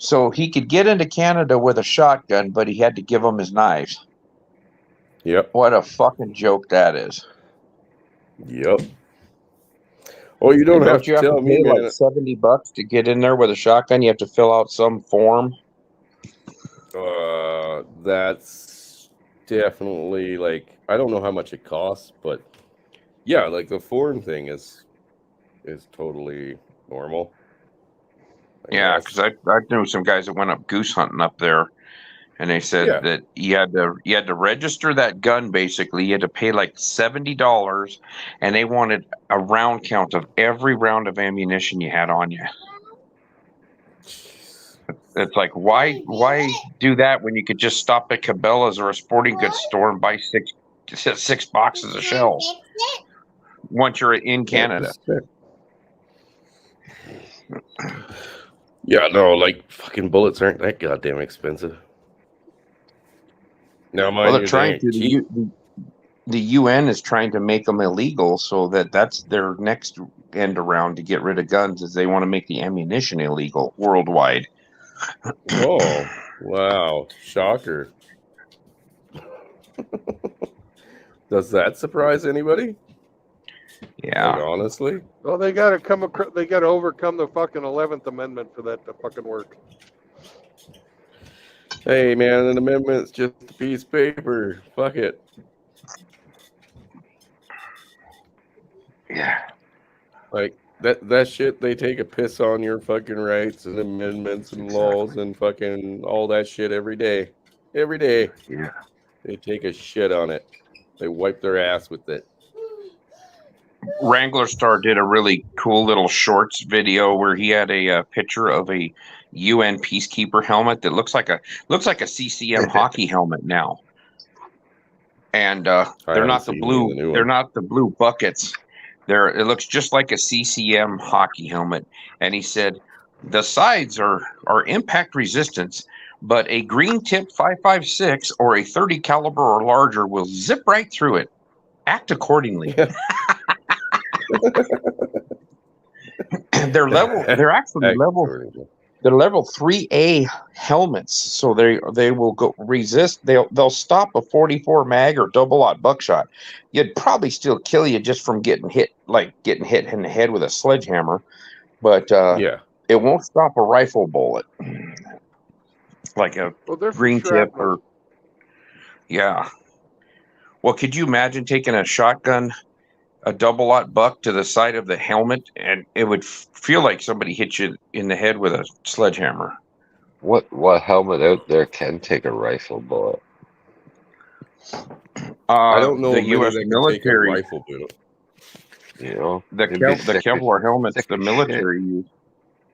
So he could get into Canada with a shotgun, but he had to give him his knives. Yep. What a fucking joke that is. Yep. Oh, you don't have to tell me, man. Like $70 to get in there with a shotgun. You have to fill out some form. That's definitely like, I don't know how much it costs, but yeah, like the form thing is totally normal. Yeah, because I knew some guys that went up goose hunting up there, and they said that you had to register that gun. Basically, you had to pay like $70, and they wanted a round count of every round of ammunition you had on you. It's like, why do that when you could just stop at Cabela's or a sporting goods store and buy six boxes of shells once you're in Canada? Yeah, no, like fucking bullets aren't that goddamn expensive. Now, mind they're trying to. The UN is trying to make them illegal, so that's their next end around to get rid of guns. Is they want to make the ammunition illegal worldwide. Oh, wow. Shocker. Does that surprise anybody? Yeah. Like, honestly. Well, they got to they got to overcome the fucking 11th Amendment for that to fucking work. Hey, man, an amendment's just a piece of paper. Fuck it. Yeah. Like, that shit, they take a piss on your fucking rights and amendments and laws and fucking all that shit every day. Every day. Yeah. They take a shit on it. They wipe their ass with it. Wrangler Star did a really cool little shorts video where he had a picture of a UN peacekeeper helmet that looks like a CCM hockey helmet now. And I they're haven't not the seen any of blue. the new They're one. not the blue buckets. It looks just like a CCM hockey helmet. And he said the sides are impact resistance, but a green tip 5.56 or a 30 caliber or larger will zip right through it. Act accordingly. Yeah. They're actually they're level 3A helmets, so they will go resist. They'll stop a 44 mag or double aught buckshot. You'd probably still kill you just from getting hit in the head with a sledgehammer, but Yeah. it won't stop a rifle bullet like a Well, they're for green tip shrapnel. or yeah. Well, could you imagine taking a shotgun, a double aught buck to the side of the helmet, and it would feel like somebody hit you in the head with a sledgehammer? What helmet out there can take a rifle bullet? I don't know The of many U.S. that can take a military, rifle bullet. You know, the it'd be Kevlar helmets, sick the as shit. military use.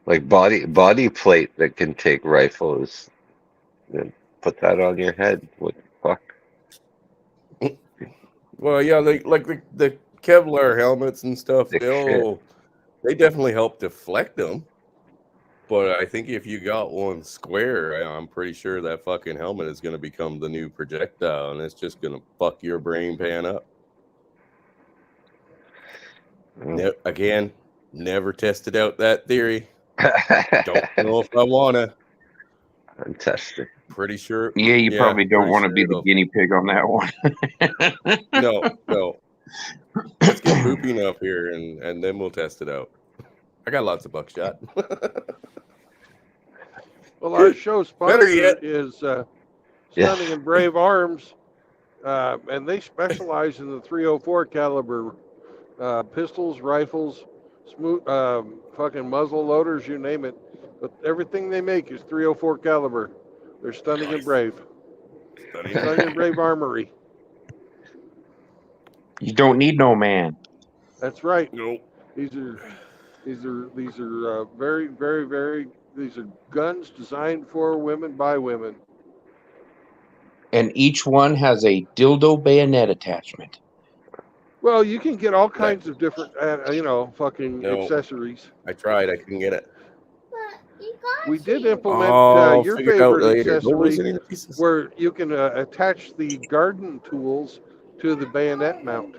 Like body plate that can take rifles. Then put that on your head. What the fuck? Well, yeah, the Kevlar helmets and stuff, Sick shit. they definitely help deflect them. But I think if you got one square, I'm pretty sure that fucking helmet is going to become the new projectile, and it's just going to fuck your brain pan up. Again, never tested out that theory. Don't know if I want to. Fantastic. Pretty sure. Yeah, you probably don't pretty want to sure be the it'll- guinea pig on that one. No. Let's get pooping up here, and then we'll test it out. I got lots of buckshot. Well, our show Better sponsor yet. is Yeah. Stunning and Brave Arms, and they specialize in the 304 caliber pistols, rifles, smooth, fucking muzzle loaders, you name it. But everything they make is 304 caliber. They're Stunning and Nice. Brave. Stunning and Brave Armory. You don't need no man. That's right. Nope. These are very, very, very. These are guns designed for women by women. And each one has a dildo bayonet attachment. Well, you can get all kinds of different, fucking No. accessories. I tried. I couldn't get it. We did implement I'll your figure it out favorite later. What was accessory any of the pieces? where you can attach the garden tools to the bayonet mount.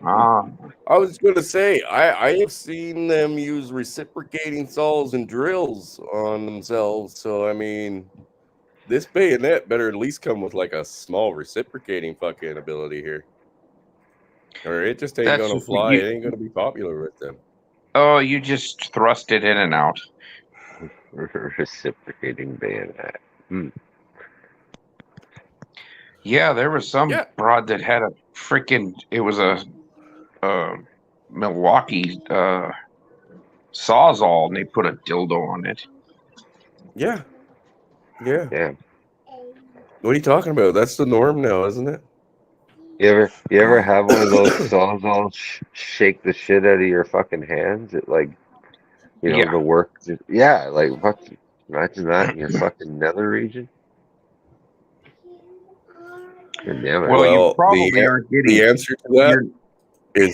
I was going to say, I have seen them use reciprocating saws and drills on themselves. So, I mean, this bayonet better at least come with like a small reciprocating fucking ability here. Or it just ain't going to fly. It ain't going to be popular with them. Oh, you just thrust it in and out. Reciprocating bayonet. Yeah, there was some Yeah. broad that had a freaking. It was a Milwaukee sawzall, and they put a dildo on it. Yeah. Yeah. What are you talking about? That's the norm now, isn't it? You ever have one of those saws all shake the shit out of your fucking hands? It like, Yeah. the work. Yeah, like fuck. Imagine that in your fucking nether region. God damn it. Well, you Well, probably aren't getting the answer to that is.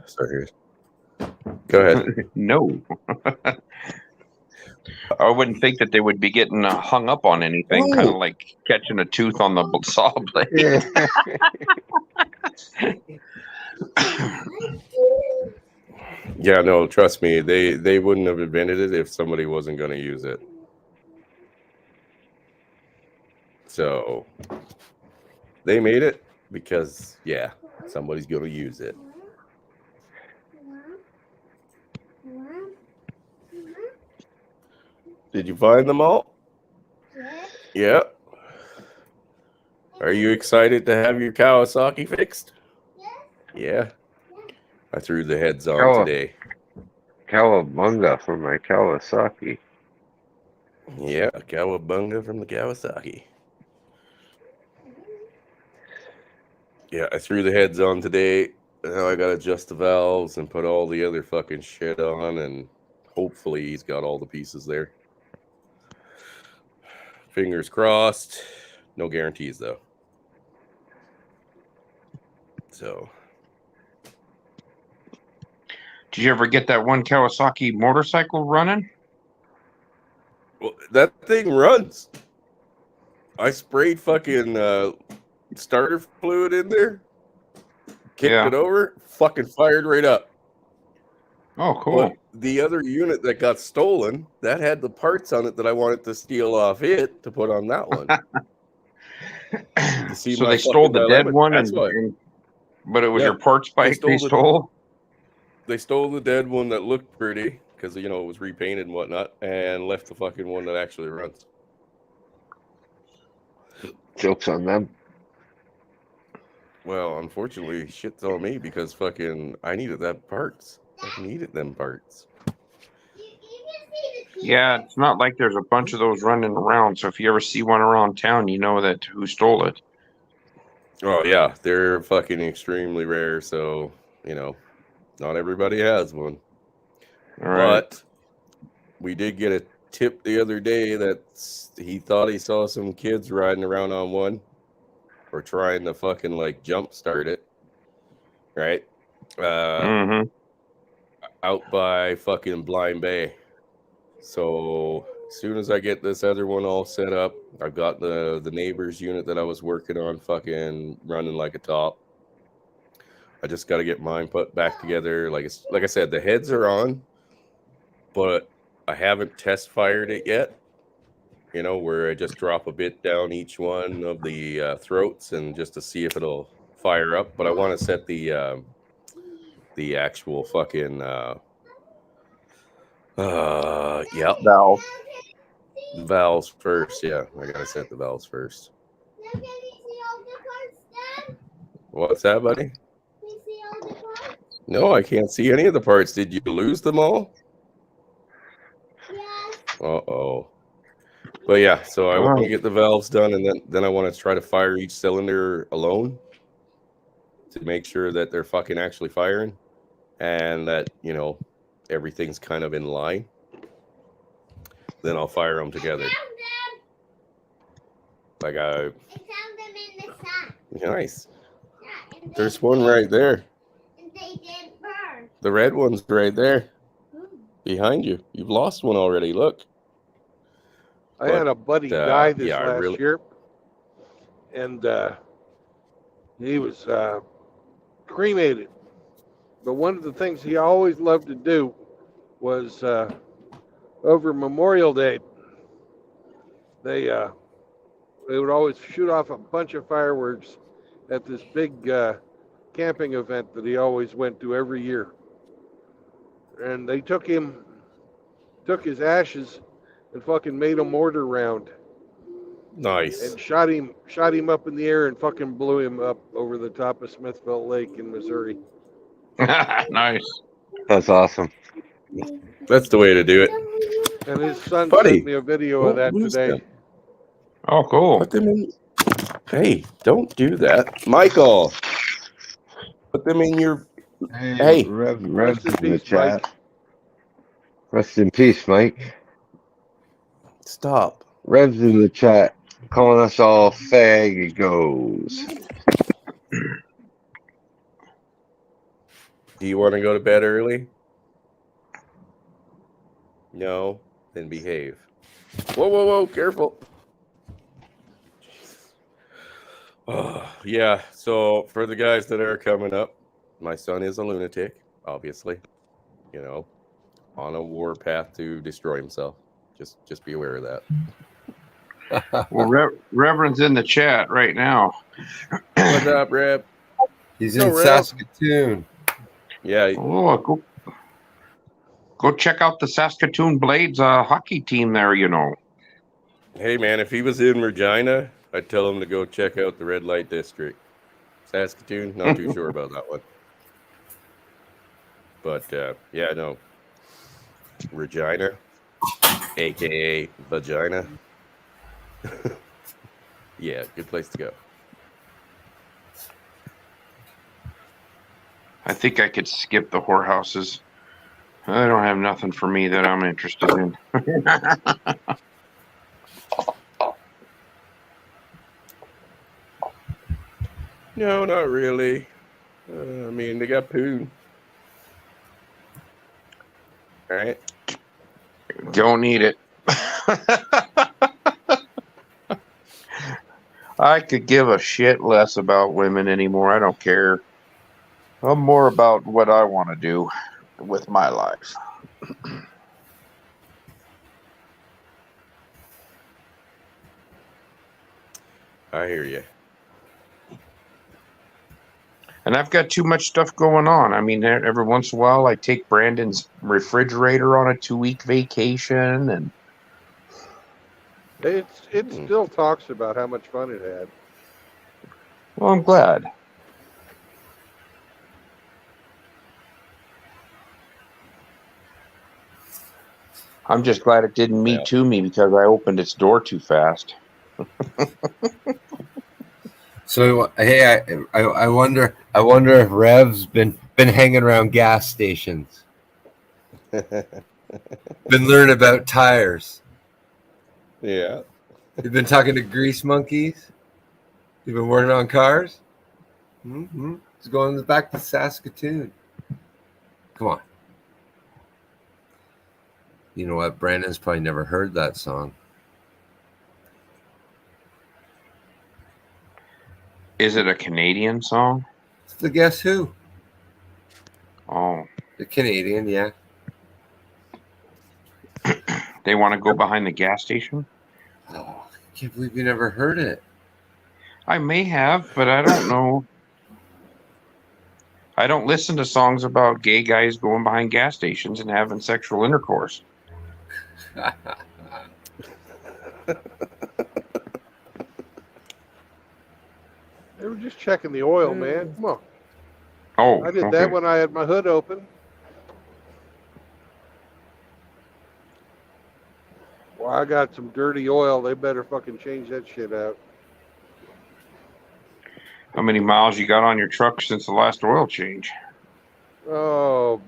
Sorry. Go ahead. No. I wouldn't think that they would be getting hung up on anything, kind of like catching a tooth on the saw blade. Yeah, no, trust me, they wouldn't have invented it if somebody wasn't going to use it. So they made it because, yeah, somebody's going to use it. Did you find them all? Yeah. Are you excited to have your Kawasaki fixed? Yeah. I threw the heads on today. Cowabunga for my Kawasaki. Yeah, Cowabunga from the Kawasaki. Yeah, I threw the heads on today. Now I gotta adjust the valves and put all the other fucking shit on, and hopefully he's got all the pieces there. Fingers crossed. No guarantees though. So, Did you ever get that one Kawasaki motorcycle running? well, that thing runs. I sprayed fucking starter fluid in there, kicked it over, fucking fired right up. Oh, cool. But the other unit that got stolen, that had the parts on it that I wanted to steal off it to put on that one. So they stole the dead one, but it was your parts bike they stole? They stole the dead one that looked pretty because, you know, it was repainted and whatnot, and left the fucking one that actually runs. Joke's on them. Well, unfortunately, shit's on me because fucking I needed that parts. I needed them parts. Yeah, it's not like there's a bunch of those running around. So if you ever see one around town, you know that who stole it. Oh, yeah. They're fucking extremely rare. So, you know, not everybody has one. All right. But we did get a tip the other day that he thought he saw some kids riding around on one or trying to fucking like jump start it. Right? Out by fucking Blind Bay. So as soon as I get this other one all set up, I've got the neighbor's unit that I was working on fucking running like a top. I just got to get mine put back together. Like I said, the heads are on, but I haven't test fired it yet. You know, where I just drop a bit down each one of the throats and just to see if it'll fire up. But I want to set the actual fucking valves first. Yeah, I gotta set the valves first. What's that, buddy? No, I can't see any of the parts. Did you lose them all? Uh-oh. But yeah, so I want to get the valves done, and then I want to try to fire each cylinder alone to make sure that they're fucking actually firing and that, you know, everything's kind of in line. Then I'll fire them together. Like I found them in the sun. Nice. There's one right there. They did burn. The red one's right there. Behind you. You've lost one already. Look. I had a buddy die this last year, and he was cremated. But one of the things he always loved to do was over Memorial Day, they would always shoot off a bunch of fireworks at this big camping event that he always went to every year. And they took his ashes and fucking made a mortar round. Nice. And shot him up in the air and fucking blew him up over the top of Smithville Lake in Missouri. Nice. That's awesome. That's the way to do it. And his son sent me a video of that today. Them. Oh, cool. Put them in. Hey, don't do that, Michael. Put them in your. Hey. Rev's in the chat. Mike. Rest in peace, Mike. Stop. Rev's in the chat, calling us all faggots. Do you want to go to bed early? No? Then behave. Whoa, whoa, whoa, careful. Oh, yeah, so for the guys that are coming up, my son is a lunatic, obviously. You know, on a war path to destroy himself. Just be aware of that. Well, Reverend's in the chat right now. What's up, Rev? He's in Saskatoon. Yeah. Oh, Go check out the Saskatoon Blades hockey team there, you know. Hey, man, if he was in Regina, I'd tell him to go check out the Red Light District. Saskatoon, not too sure about that one. But, yeah, no. Regina, a.k.a. vagina. Yeah, good place to go. I think I could skip the whorehouses. I don't have nothing for me that I'm interested in. No, not really. I mean, they got Poon. All right. Don't need it. I could give a shit less about women anymore. I don't care. I'm more about what I want to do with my life. I hear you. And I've got too much stuff going on. I mean, every once in a while, I take Brandon's refrigerator on a 2-week vacation, and It still talks about how much fun it had. well, I'm glad. I'm just glad it didn't meet to me because I opened its door too fast. So hey, I wonder if Rev's been hanging around gas stations, been learning about tires. Yeah. You've been talking to grease monkeys. You've been working on cars. Mm-hmm. He's going back to Saskatoon. Come on. You know what? Brandon's probably never heard that song. Is it a Canadian song? It's the Guess Who. Oh. The Canadian, yeah. They want to go behind the gas station? Oh, I can't believe you never heard it. I may have, but I don't know. I don't listen to songs about gay guys going behind gas stations and having sexual intercourse. They were just checking the oil, man. Come on. Oh, I did okay. that when I had my hood open. Well, I got some dirty oil. They better fucking change that shit out. How many miles you got on your truck since the last oil change? Oh,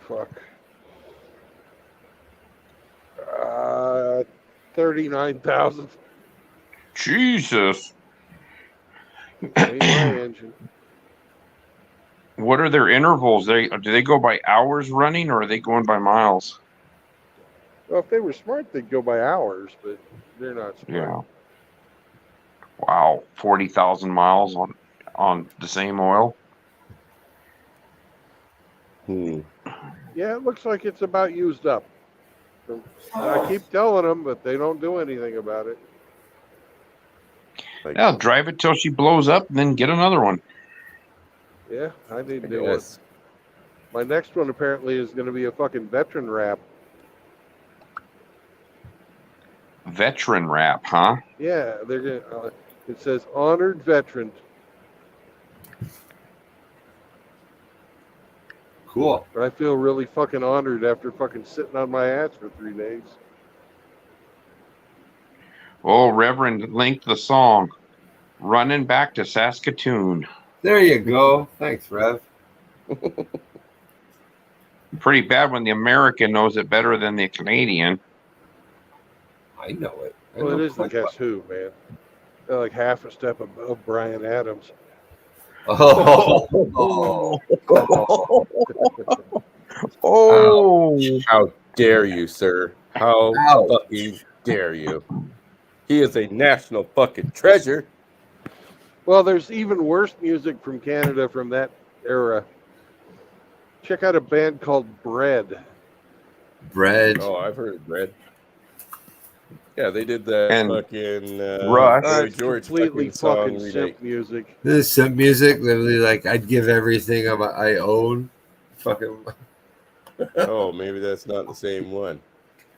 fuck. 39,000. Jesus. Ain't my engine. What are their intervals? Do they go by hours running, or are they going by miles? Well, if they were smart, they'd go by hours, but they're not smart. Yeah. Wow, 40,000 miles on the same oil. Yeah, it looks like it's about used up. And I keep telling them, but they don't do anything about it. Yeah, drive it till she blows up, and then get another one. Yeah, I need to do it. My next one apparently is going to be a fucking veteran wrap. Veteran wrap, huh? Yeah, they're gonna. It says honored veteran. Cool. I feel really fucking honored after fucking sitting on my ass for 3 days. Oh, Reverend linked the song, "Running Back to Saskatoon." There you go. Thanks, Rev. Pretty bad when the American knows it better than the Canadian. I know it. Well, it is the Guess Who, man. They're like half a step above Brian Adams. Oh. Oh. How dare you, sir? How fucking dare you? He is a national fucking treasure. Well, there's even worse music from Canada from that era. Check out a band called Bread. Bread. Oh, I've heard of Bread. Yeah, they did that And fucking Rush. George Completely fucking song simp music. This is some music, literally, like I'd give everything I own. Fucking. Oh, maybe that's not the same one.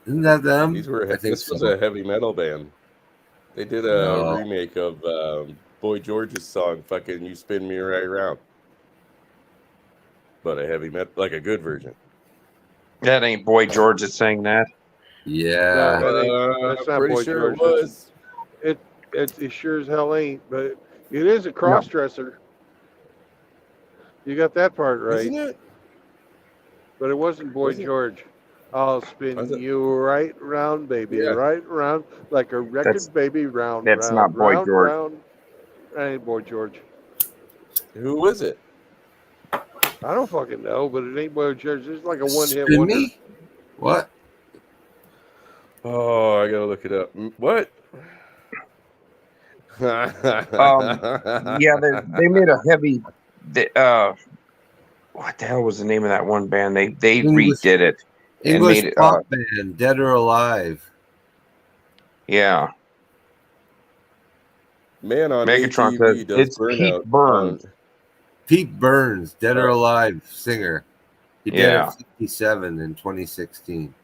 Isn't that them? These were. I think This was so. a heavy metal band. They did a No. remake of Boy George's song, "Fucking You Spin Me Right Around," but a heavy metal, like a good version. That ain't Boy George that sang that. Yeah. That's not Pretty Boy sure George. it was. It sure as hell ain't, but it is a cross dresser. You got that part right. Isn't it? But it wasn't Boy Was it? George. I'll spin Was it? you right round, baby, Yeah. right round, like a record, That's- baby, round, that's round, not Boy round, George. round. That ain't Boy George. Who was it? I don't fucking know, but it ain't Boy George. It's like a one-hit Spin wonder. me? What? Oh, I gotta look it up. What? Yeah, they made a heavy. What the hell was the name of that one band? They English- redid it and English made it. pop band, Dead or Alive. Yeah, Man on Megatron ATV says does it's burnout. Pete Burns. Pete Burns, Dead or Alive singer. He died Yeah. at 57 in 2016.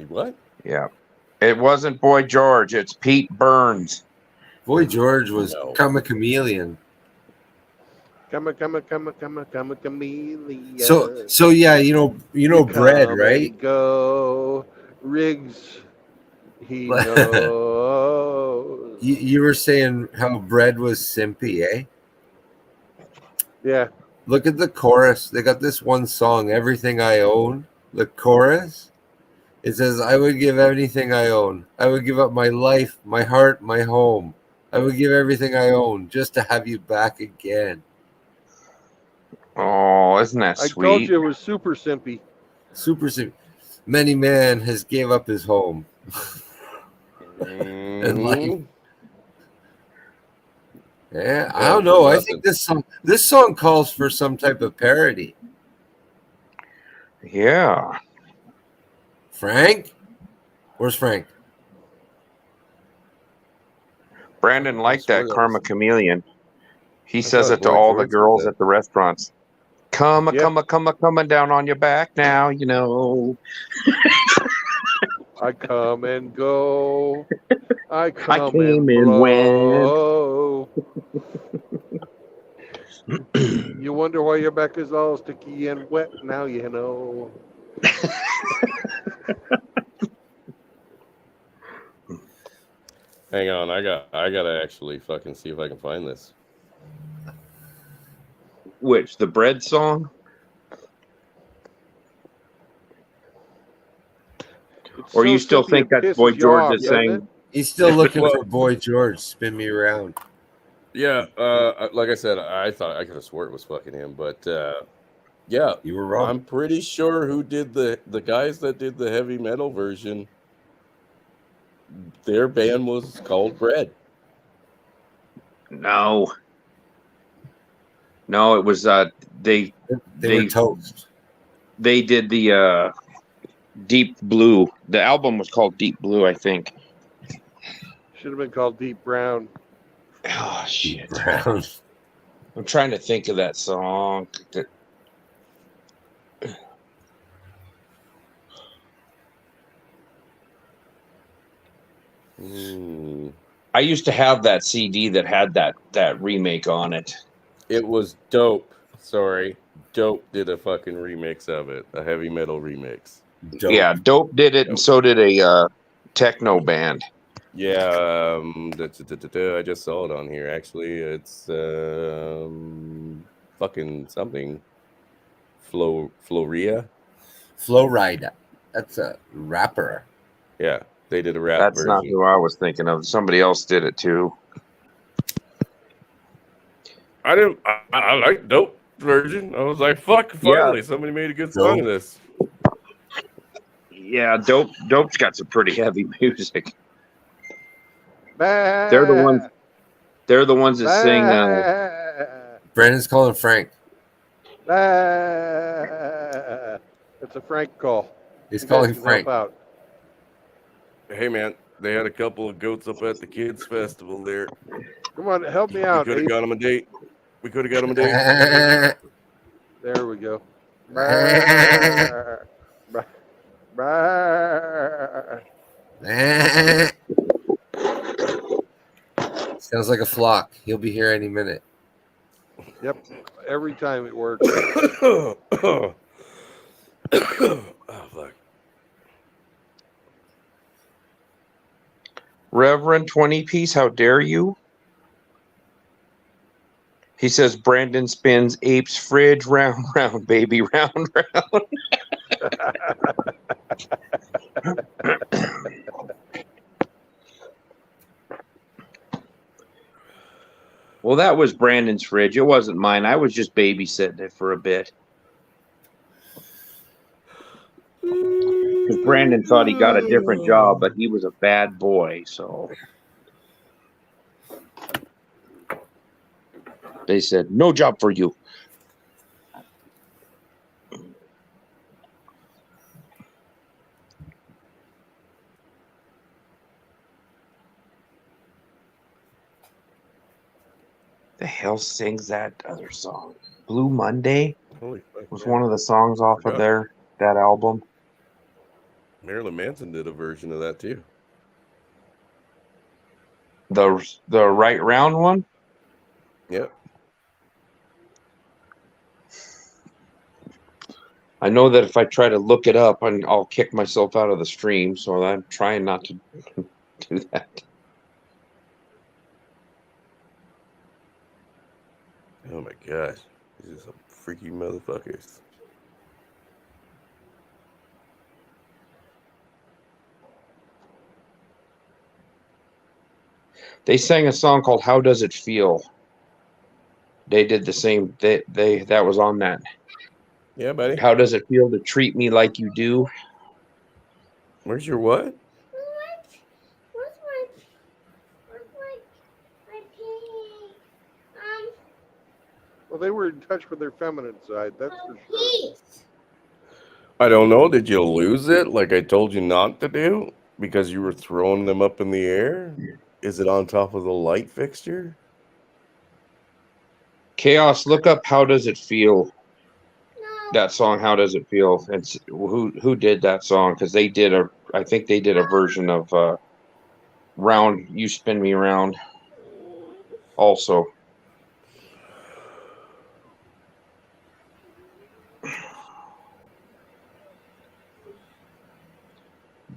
What? Yeah, it wasn't Boy George. It's Pete Burns. Boy George was No. Come a Chameleon. Come a chameleon. So yeah, you know Bread, come right? and go, Riggs. He Like- knows. You were saying how Bread was simpy, eh? Yeah. Look at the chorus. They got this one song, Everything I Own. The chorus, it says, I would give anything I own. I would give up my life, my heart, my home. I would give everything I own just to have you back again. Oh, isn't that I sweet? told you it was super simpy. Super simpy. Many man has gave up his home. And like, yeah, I don't know. I think this song calls for some type of parody. Yeah. Frank? Where's Frank? Brandon liked that swear Karma that Chameleon. He says thought it to Boy all the George said girls that. at the restaurants. Come Yep. coming down on your back now, you know. I come and go. I come came and and blow. You wonder why your back is all sticky and wet. Now you know. Hang on, I gotta actually fucking see if I can find this. Which, the Bread song? It's Or so you still simpy think it that's pisses Boy you George off, is doesn't saying? it? He's still looking Well- for Boy George. Spin me around. Yeah, like I said, I thought I could have swore it was fucking him, but yeah, You were wrong. I'm pretty sure who did the guys that did the heavy metal version. Their band was called Bread. No, it was They they were toast. they did the Deep Blue. The album was called Deep Blue, I think. Should have been called Deep Brown. Oh shit! Brown. I'm trying to think of that song. I used to have that CD that had that remake on it. It was Dope. Sorry, Dope did a fucking remix of it, a heavy metal remix. Dope. Yeah, Dope did it, and so did a techno band. Yeah, I just saw it on here. Actually, it's fucking something. Floria. Flow Rider. That's a rapper. Yeah, they did a rap That's version. not who I was thinking of. Somebody else did it too. I didn't. I like Dope version. I was like, fuck! Finally, somebody made a good song of this. Yeah, Dope's got some pretty heavy music. Bah, They're the ones that sing. Brandon's calling Frank. bah. It's a Frank call. He's You guys calling can Frank. help out. Hey man, they had a couple of goats up at the kids festival there. Come on, help me We out. could have Abe. got them a date. We could have got them a date. There we go. Brr, brr, brr. Sounds like a flock. He'll be here any minute. Yep, every time it works. Oh, fuck. Reverend 20 piece, how dare you? He says Brandon spins apes fridge round round, baby, round round. Well, that was Brandon's fridge. It wasn't mine. I was just babysitting it for a bit. Because Brandon thought he got a different job, but he was a bad boy, so they said, no job for you. The hell sings that other song? Blue Monday Holy fuck, was man. one of the songs off of that album. Marilyn Manson did a version of that too. The right round one? Yep. I know that if I try to look it up, I'll kick myself out of the stream, so I'm trying not to do that. Oh my gosh. These are some freaky motherfuckers. They sang a song called How Does It Feel? They did the same. They that was on that. Yeah, buddy. How does it feel to treat me like you do? Where's your what? Well, they were in touch with their feminine side, that's for sure. I don't know. Did you lose it like I told you not to do? Because you were throwing them up in the air? Is it on top of the light fixture? Chaos, look up How Does It Feel? That song, How Does It Feel? It's who did that song? Because I think they did a version of Round You Spin Me Round also.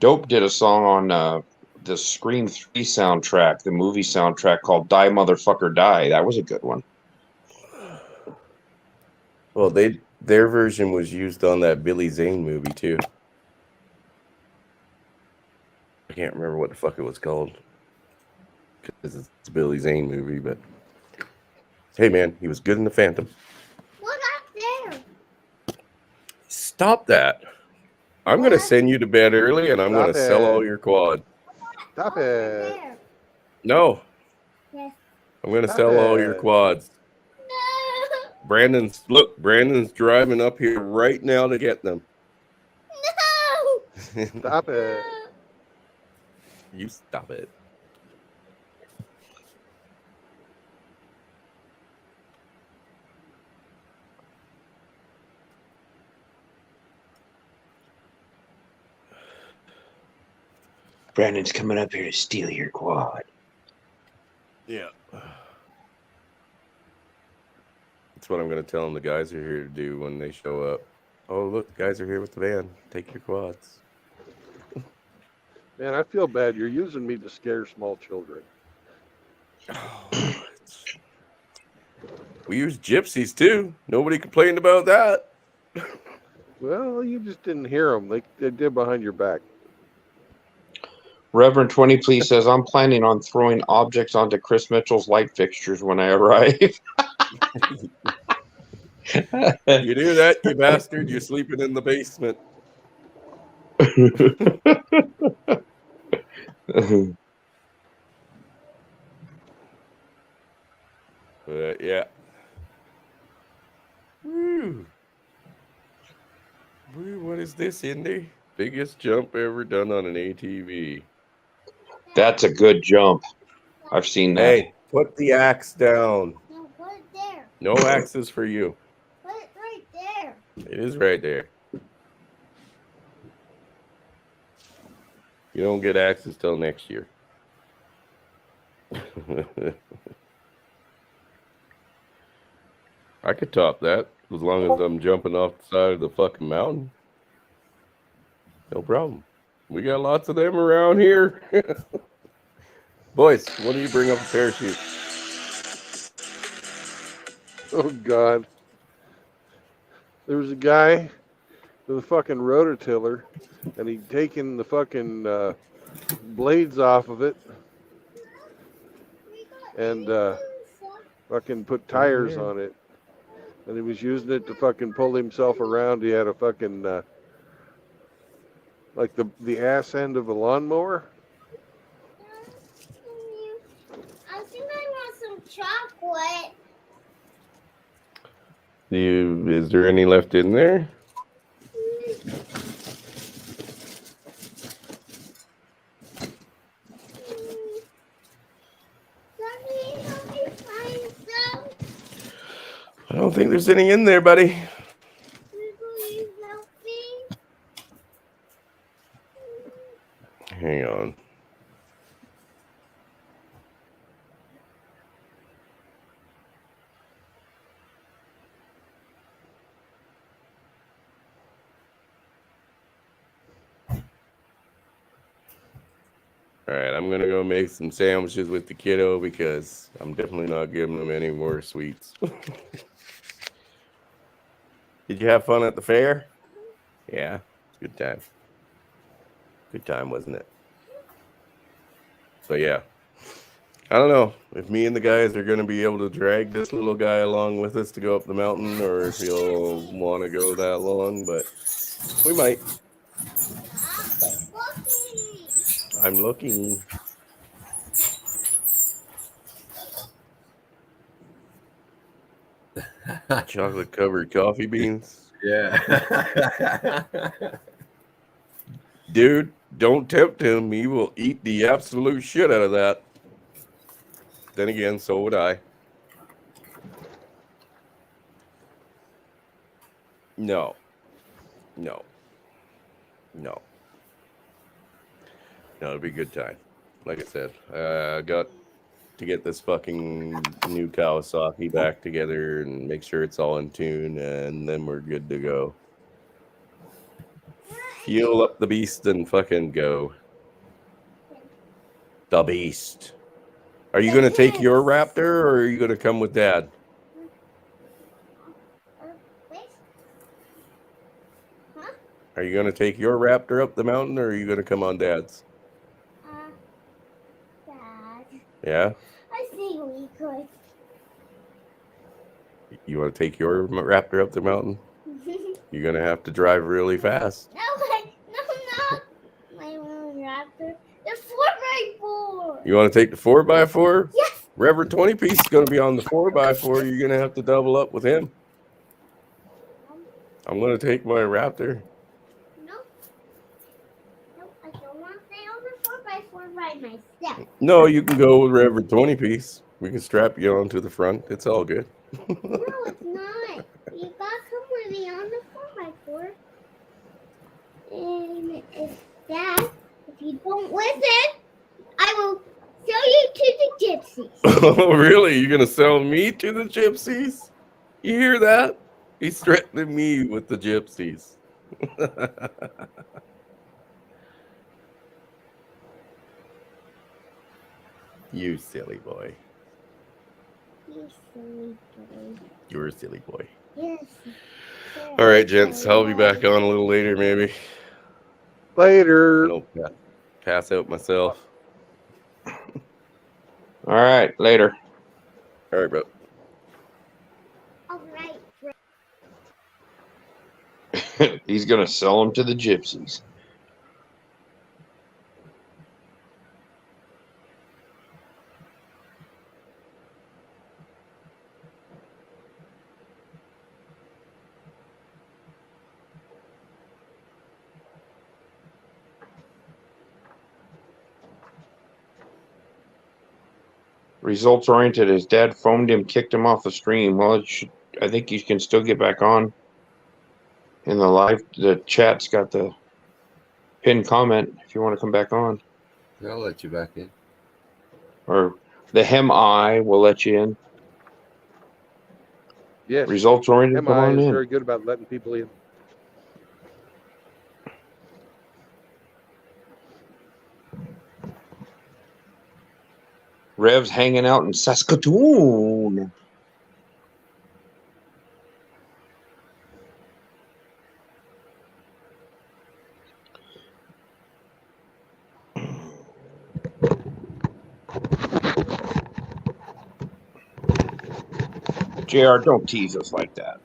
Dope did a song on the Scream 3 soundtrack, the movie soundtrack called Die Motherfucker Die. That was a good one. Well, their version was used on that Billy Zane movie too. I can't remember what the fuck it was called. Because it's a Billy Zane movie, but hey man, he was good in the Phantom. Look up there. Stop that. I'm going to send you to bed early and I'm going to sell all your quad. Stop Look up it. there. No. Yes. I'm going to Stop sell all your it. quads. No. Brandon's driving up here right now to get them. No. Stop it. You stop it. Brandon's coming up here to steal your quad. Yeah. That's what I'm going to tell them the guys are here to do when they show up. Oh, look, the guys are here with the van. Take your quads. Man, I feel bad. You're using me to scare small children. We use gypsies too. Nobody complained about that. Well, you just didn't hear them. They did behind your back. Reverend 20 please says, I'm planning on throwing objects onto Chris Mitchell's light fixtures when I arrive. You do that, you bastard. You're sleeping in the basement. Yeah. Woo. Woo, what is this, Indy? Biggest jump ever done on an ATV. That's a good jump. I've seen that. Hey, put the axe down. No, put it there. No axes for you. Put it right there. It is right there. You don't get access till next year. I could top that as long as I'm jumping off the side of the fucking mountain. No problem. We got lots of them around here. Boys, when do you bring up a parachute? Oh God. There was a guy with a fucking rototiller, and he'd taken the fucking blades off of it and fucking put tires on it. And he was using it to fucking pull himself around. He had a fucking like the ass end of a lawnmower. I think I want some chocolate. Is there any left in there? I don't think there's any in there, buddy. Hang on. All right, I'm gonna go make some sandwiches with the kiddo because I'm definitely not giving them any more sweets. Did you have fun at the fair? Yeah, good time. Good time, wasn't it? So yeah, I don't know if me and the guys are gonna be able to drag this little guy along with us to go up the mountain, or if he'll want to go that long, but we might. I'm looking. Chocolate covered coffee beans. Yeah. Dude, don't tempt him. He will eat the absolute shit out of that. Then again, so would I. No. No. No. No, it'll be a good time. Like I said, I got to get this fucking new Kawasaki back together and make sure it's all in tune, and then we're good to go. Fuel up the beast and fucking go. The beast. Are you going to take your Raptor, or are you going to come with Dad? Are you going to take your Raptor up the mountain, or are you going to come on Dad's? Dad. Yeah? I think we could. You want to take your Raptor up the mountain? You're going to have to drive really fast. No, not my own Raptor. The 4x4. You want to take the 4x4? Yes. Reverend 20 piece is going to be on the 4x4. You're going to have to double up with him. I'm going to take my Raptor. No, I don't want to stay on the 4x4 by myself. No, you can go with Reverend 20 piece. We can strap you onto the front. It's all good. No, it's not. You got to come with me on the 4x4. And if you don't listen, I will sell you to the gypsies. Oh, really? You're going to sell me to the gypsies? You hear that? He's threatening me with the gypsies. You silly boy. You silly boy. You're a silly boy. Yes. All right, gents. I'll be back on a little later, maybe. Later. I'll pass out myself. All right, later. All right, bro. All right. He's gonna sell them to the gypsies. Results oriented. His dad phoned him, kicked him off the stream. Well, I think you can still get back on. in the chat's got the pinned comment if you want to come back on. I'll let you back in. Or the Hem I will let you in. Yes. Results oriented, come MI on is in. very good about letting people in. Rev's hanging out in Saskatoon. JR, don't tease us like that.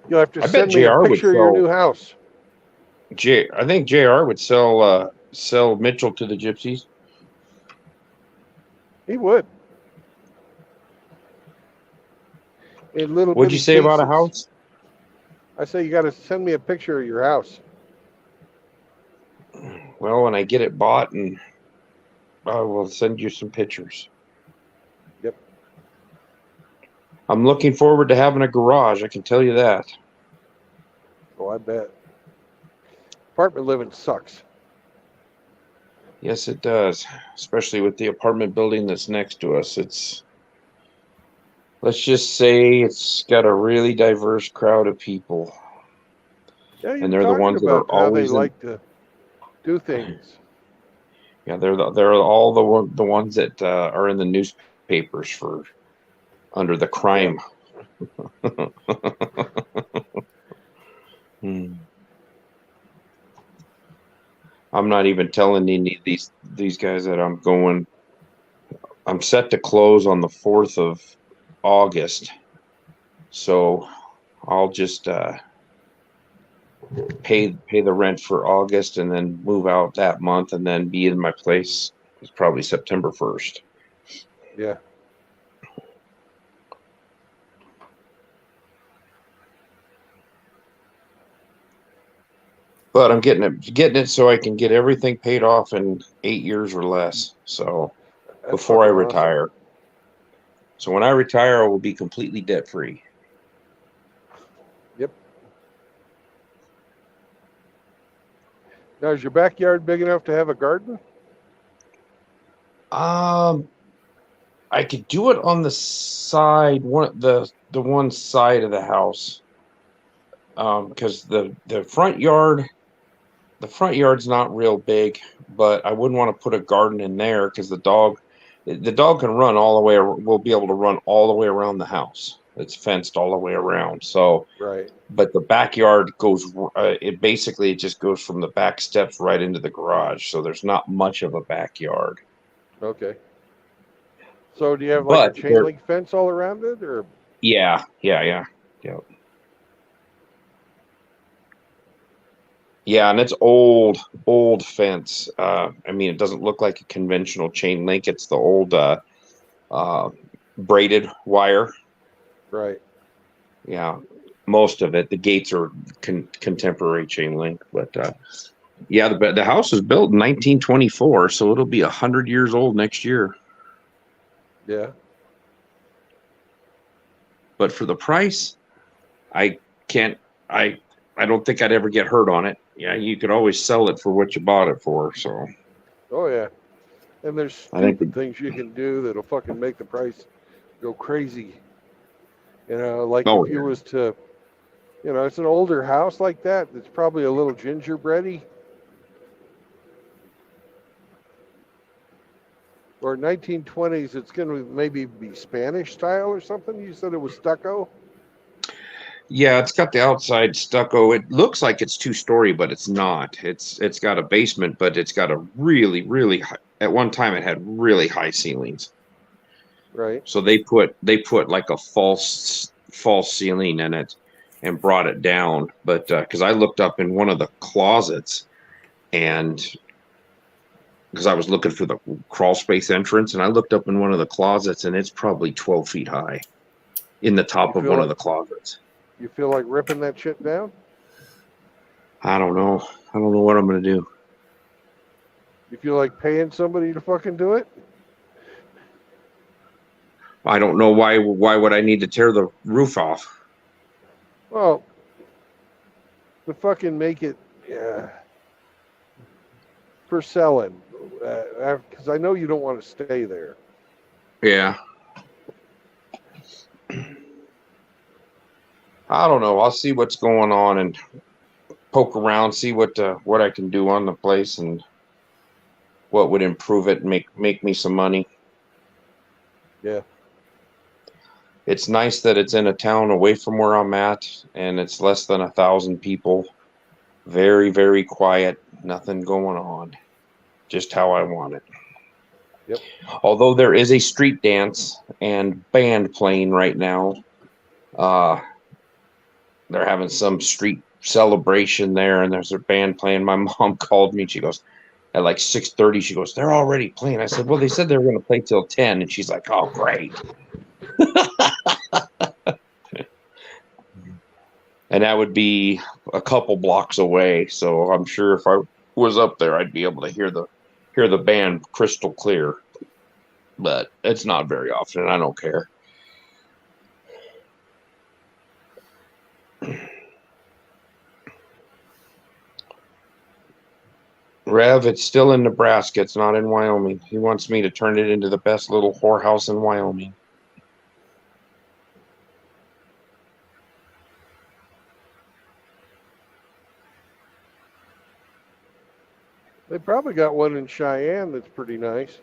You'll have to I bet send me a JR would picture of your sell. new house. I think JR would sell Mitchell to the gypsies. He would. In little What'd you bitty say about a cases. house? I say you got to send me a picture of your house. Well, when I get it bought, and I will send you some pictures. Yep. I'm looking forward to having a garage. I can tell you that. Oh, I bet. Apartment living sucks. Yes, it does. Especially with the apartment building that's next to us. Let's just say it's got a really diverse crowd of people. Yeah, you And were they're the talking ones that are about how they always in. like to do things. Yeah, they're all the ones that are in the newspapers for under the crime. Yeah. I'm not even telling any of these guys that I'm set to close on the 4th of August. So I'll just pay the rent for August and then move out that month and then be in my place. It's probably September 1st. Yeah. But I'm getting it so I can get everything paid off in 8 years or less. So That's before I fucking awesome. retire. So when I retire, I will be completely debt free. Yep. Now, is your backyard big enough to have a garden? I could do it on the side, the one side of the house, because the front yard's not real big, but I wouldn't want to put a garden in there because the dog can run all the way. Will be able to run all the way around the house. It's fenced all the way around. So, Right. but the backyard goes. It just goes from the back steps right into the garage. So there's not much of a backyard. Okay. So do you have like a chain link fence all around it, or? Yeah. Yeah, and it's old fence. I mean, it doesn't look like a conventional chain link. It's the old braided wire. Right. Yeah, most of it. The gates are contemporary chain link, but yeah, the house was built in 1924, so it'll be 100 years old next year. Yeah. But for the price, I don't think I'd ever get hurt on it. Yeah, you could always sell it for what you bought it for. So. Oh yeah. And there's stupid things you can do that'll fucking make the price go crazy. You know, like if you was to, you know, it's an older house like that. It's probably a little gingerbready. Or 1920s, it's going to maybe be Spanish style or something. You said it was stucco? Yeah, it's got the outside stucco. It looks like it's 2-story, but it's not. It's got a basement, but it's got a really, really high, at one time it had really high ceilings. Right. So they put like a false ceiling in it and brought it down. But because I looked up in one of the closets, and because I was looking for the crawl space entrance, and I looked up in one of the closets, and it's probably 12 feet high in the top of one of the closets. You feel like ripping that shit down? I don't know. I don't know what I'm going to do. You feel like paying somebody to fucking do it? I don't know why would I need to tear the roof off? Well, to fucking make it, yeah, for selling. Because I know you don't want to stay there. Yeah. I don't know. I'll see what's going on and poke around, see what I can do on the place and what would improve it and make me some money. Yeah. It's nice that it's in a town away from where I'm at, and it's less than 1,000 people. Very, very quiet. Nothing going on. Just how I want it. Yep. Although there is a street dance and band playing right now. They're having some street celebration there, and there's a band playing. My mom called me. She goes, at like 6:30, she goes, they're already playing. I said, well, they said they were going to play till 10. And she's like, oh, great. And that would be a couple blocks away. So I'm sure if I was up there, I'd be able to hear the band crystal clear. But it's not very often. I don't care. Rev, it's still in Nebraska. It's not in Wyoming. He wants me to turn it into the best little whorehouse in Wyoming. They probably got one in Cheyenne that's pretty nice.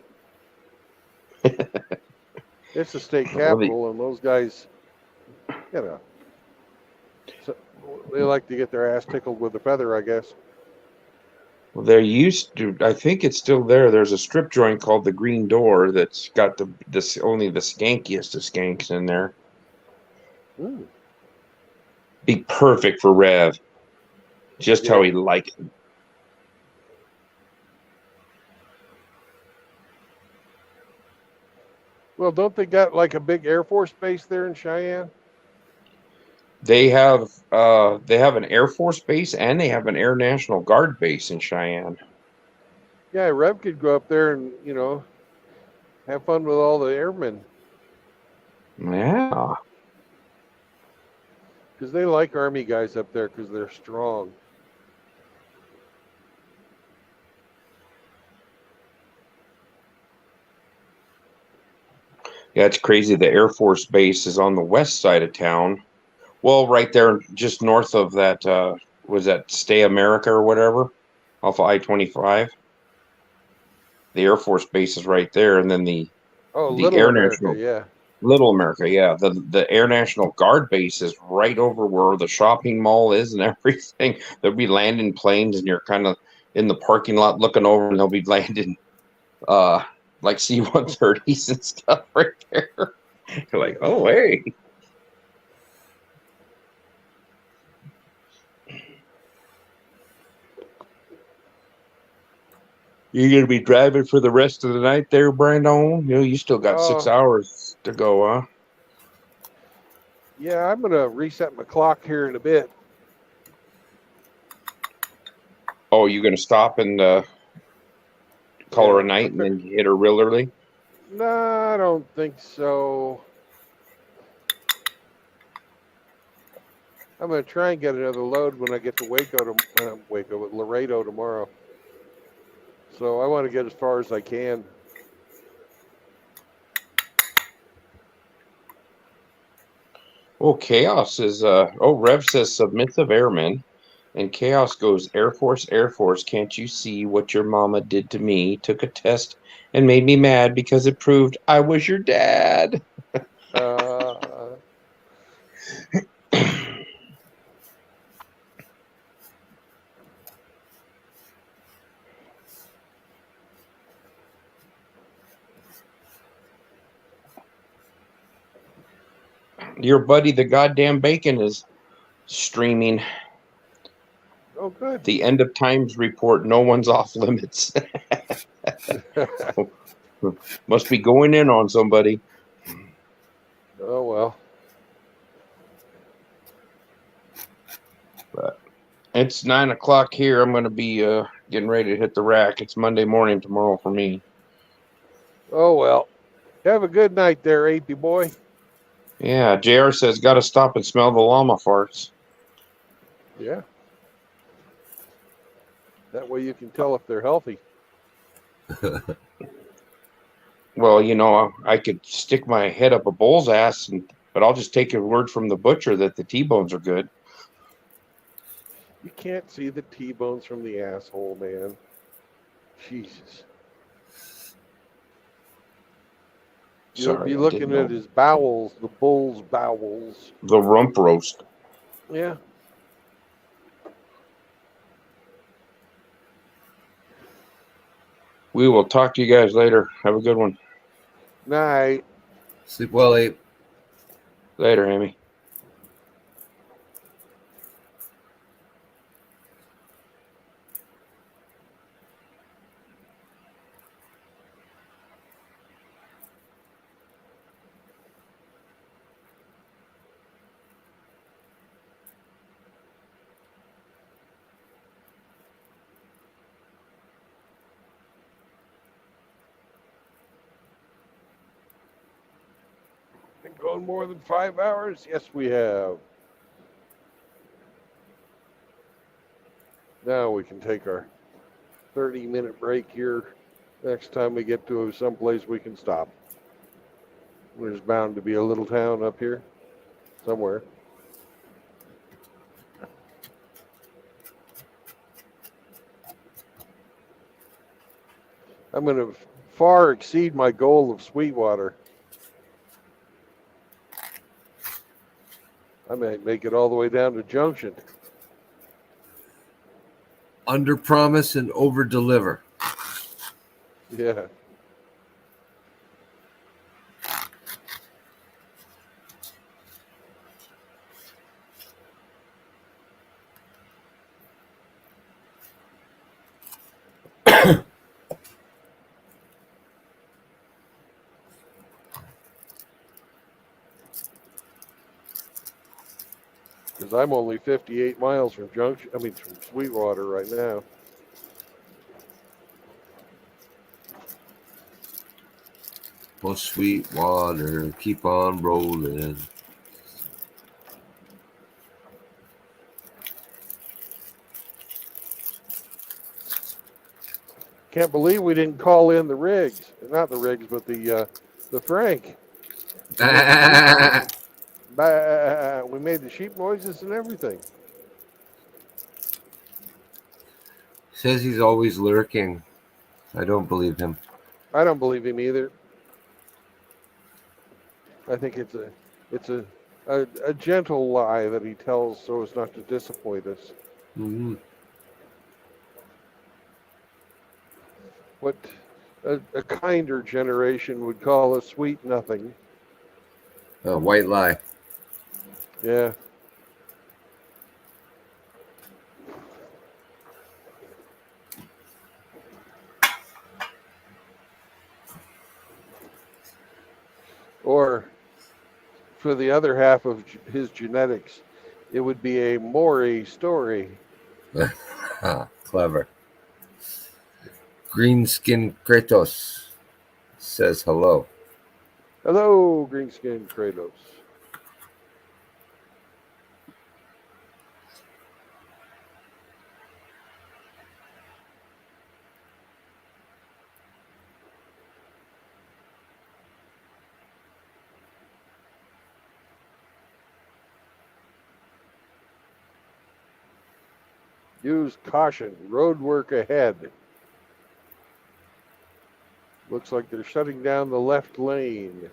It's the state capital, and those guys, you know, so they like to get their ass tickled with a feather, I guess. Well, there used to, I think it's still there. There's a strip joint called the Green Door that's got only the skankiest of skanks in there. Ooh. Be perfect for Rev. Just how he likes it. Well, don't they got like a big Air Force base there in Cheyenne? They have an Air Force base and they have an Air National Guard base in Cheyenne. Yeah, Rev could go up there and, you know, have fun with all the airmen. Yeah. Because they like Army guys up there because they're strong. Yeah, it's crazy. The Air Force base is on the west side of town. Well, right there, just north of that, was that Stay America or whatever, off of I-25. The Air Force base is right there, and then the Little Air America, National, yeah. Little America, yeah. The Air National Guard base is right over where the shopping mall is and everything. They'll be landing planes, and you're kind of in the parking lot looking over, and they'll be landing like C-130s and stuff right there. You're like, oh, hey. You gonna be driving for the rest of the night there, Brandon? You know, you still got 6 hours to go, huh? Yeah, I'm gonna reset my clock here in a bit. Oh, you gonna stop and call her a night and then hit her real early? No, I don't think so. I'm gonna try and get another load when I get to Laredo tomorrow. So I want to get as far as I can. Well, Chaos is Rev says submissive airman, and Chaos goes, Air Force, can't you see what your mama did to me? Took a test and made me mad because it proved I was your dad. Your buddy, the goddamn bacon, is streaming. Oh, good. The end of times report, no one's off limits. Must be going in on somebody. Oh, well. But It's 9 o'clock here. I'm going to be getting ready to hit the rack. It's Monday morning tomorrow for me. Oh, well. Have a good night there, Apey boy. Yeah, JR says got to stop and smell the llama farts. Yeah. That way you can tell if they're healthy. Well, you know, I could stick my head up a bull's ass, but I'll just take a word from the butcher that the T-bones are good. You can't see the T-bones from the asshole, man. Jesus. You'll Sorry, be I didn't looking at know. his bowels, the bull's bowels. The rump roast. Yeah. We will talk to you guys later. Have a good one. Night. Sleep well, Ape. Later, Amy. Been going more than 5 hours? Yes, we have. Now we can take our 30-minute break here. Next time we get to someplace we can stop. There's bound to be a little town up here somewhere. I'm going to far exceed my goal of Sweetwater. I might make it all the way down to Junction. Under promise and over deliver. Yeah. Because I'm only 58 miles from Junction. I mean, from Sweetwater right now. Oh, Sweetwater, keep on rolling. Can't believe we didn't call in the rigs. Not the rigs, but the Frank. We made the sheep noises and everything. Says he's always lurking. I don't believe him. I don't believe him either. I think it's a gentle lie that he tells so as not to disappoint us. Mm-hmm. What a kinder generation would call a sweet nothing. A white lie. Yeah. Or for the other half of his genetics, it would be a Maury story. Clever. Greenskin Kratos says hello. Hello, Greenskin Kratos. Use caution. Road work ahead. Looks like they're shutting down the left lane.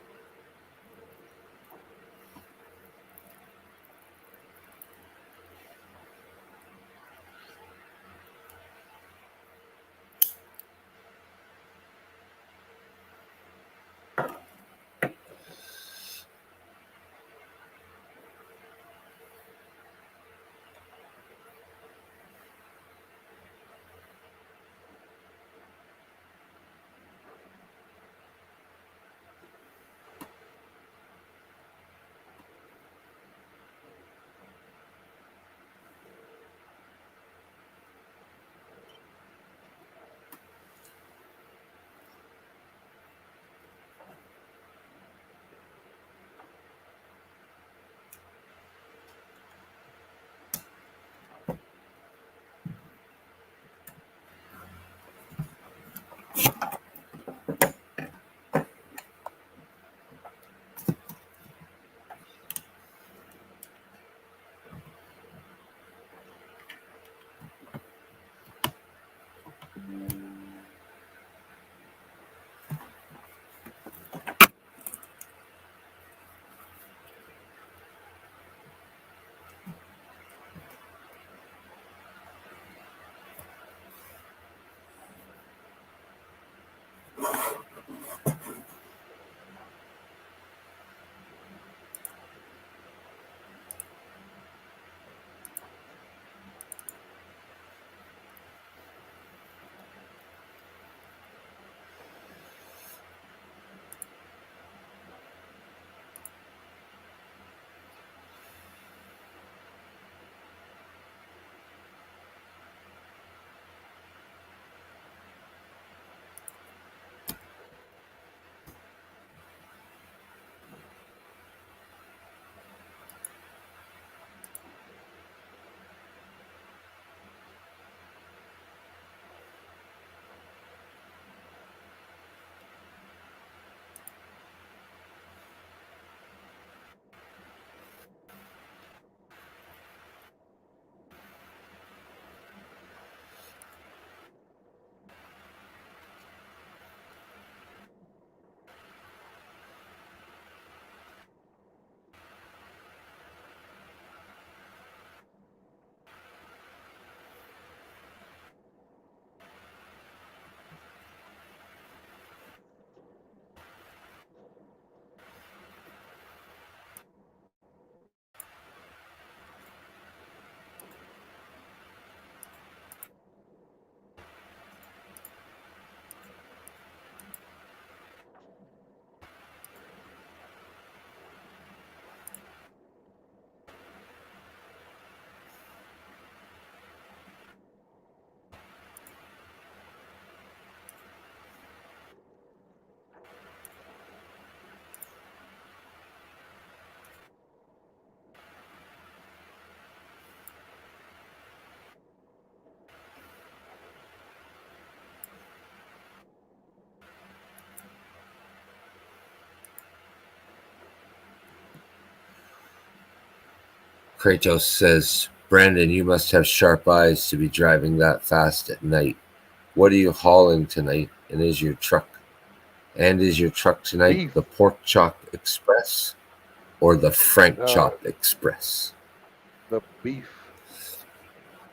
Kratos says, Brandon, you must have sharp eyes to be driving that fast at night. What are you hauling tonight? And is your truck tonight Beef. the Pork Chop Express or the Frank No. Chop Express? The beef.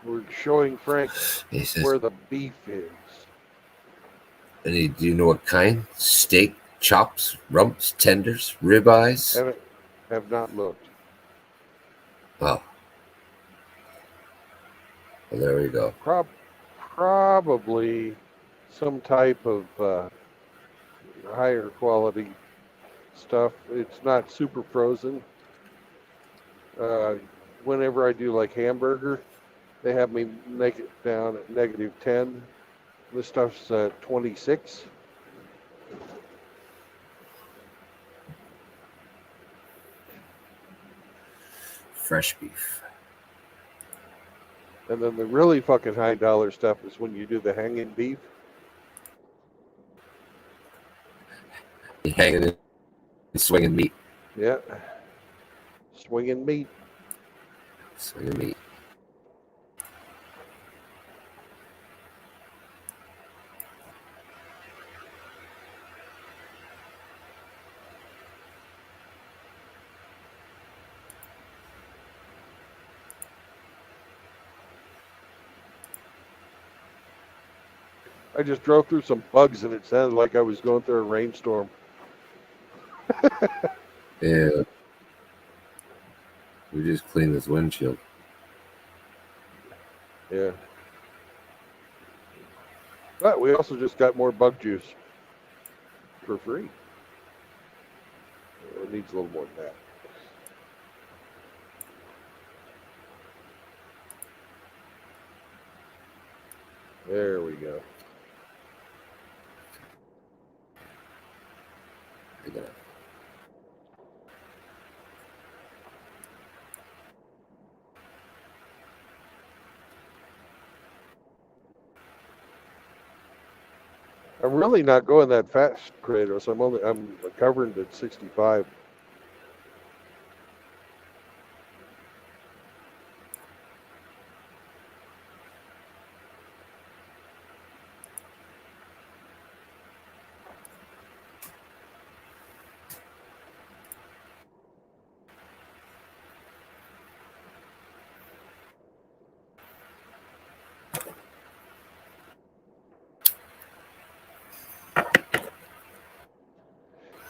We're showing Frank He says, where the beef is. and do you know what kind? Steak, chops, rumps, tenders, ribeyes? Have not looked. Oh. Well, there we go. Probably some type of higher quality stuff. It's not super frozen. Whenever I do like hamburger, they have me make it down at -10. This stuff's 26. Fresh beef. And then the really fucking high dollar stuff is when you do the hanging beef. You hanging and swinging meat. Yeah. Swinging meat. Swinging meat. I just drove through some bugs and it sounded like I was going through a rainstorm. Yeah. We just cleaned this windshield. Yeah. But we also just got more bug juice for free. It needs a little more than that. There we go. I'm really not going that fast, Kratos. I'm covering at 65.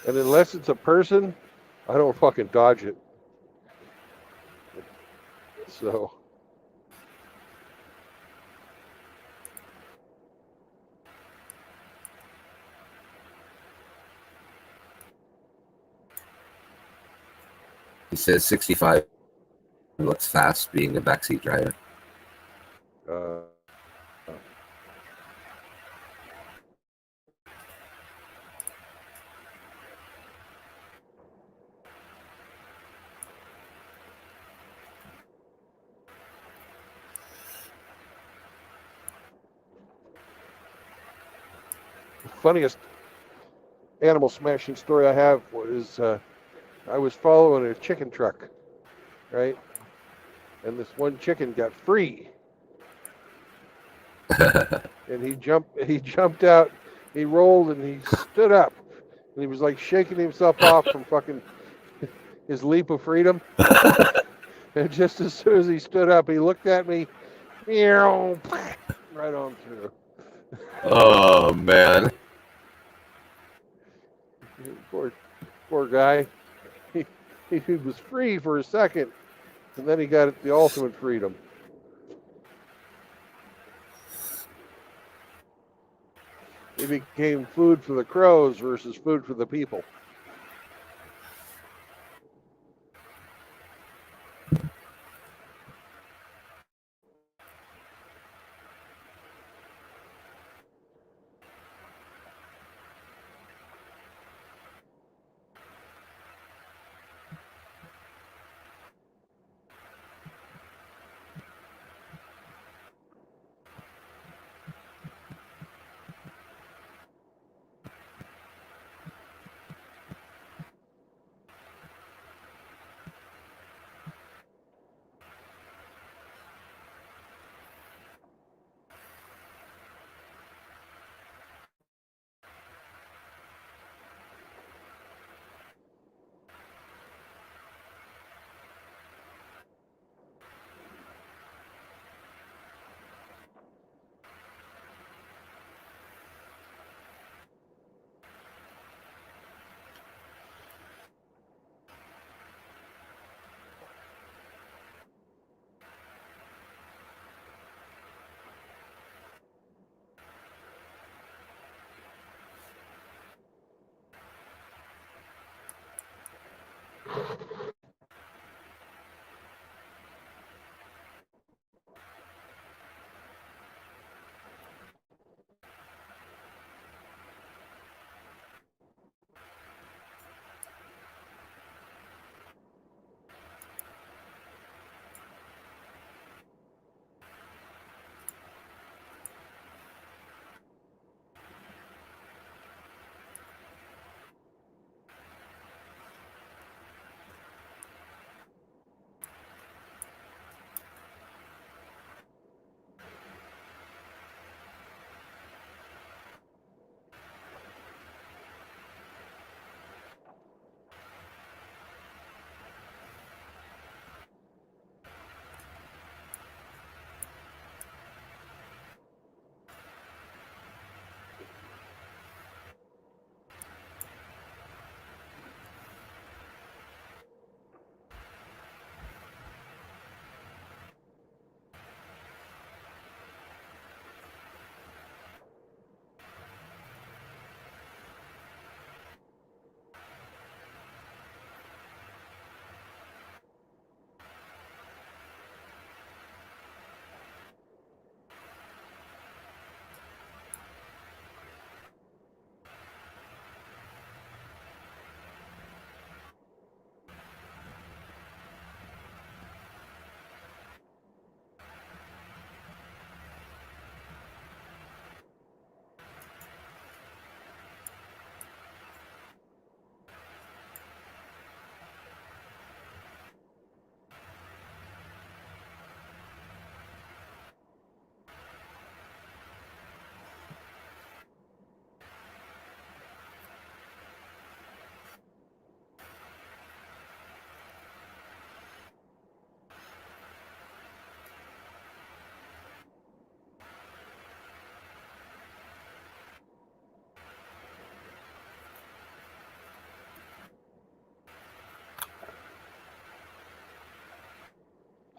And unless it's a person, I don't fucking dodge it. So He says 65 looks fast being a backseat driver. uh, the funniest animal smashing story I have was I was following a chicken truck, right? And this one chicken got free. And he jumped out, he rolled and he stood up. And he was like shaking himself off from fucking his leap of freedom. And just as soon as he stood up, he looked at me, meow, right on through. Oh, man. Poor guy. He was free for a second, and then he got the ultimate freedom. He became food for the crows versus food for the people.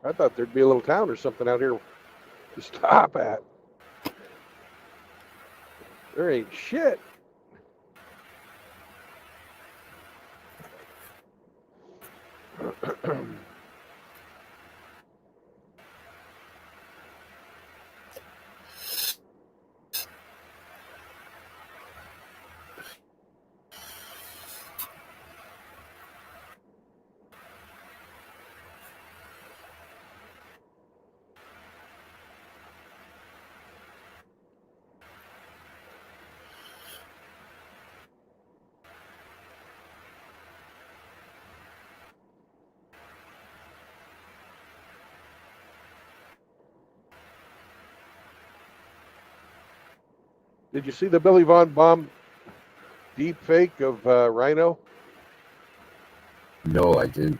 I thought there'd be a little town or something out here to stop at. There ain't shit. Did you see the Billy Von Baum deep fake of Rhino? No, I didn't.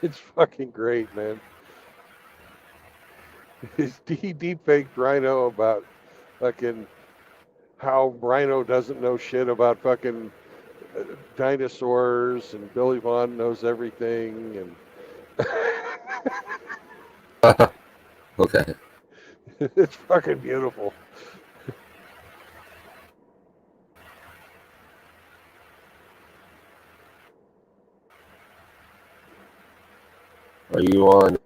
It's fucking great, man. He deep faked Rhino about fucking how Rhino doesn't know shit about fucking dinosaurs, and Billy Vaughn knows everything, and Okay. it's fucking beautiful. Are you on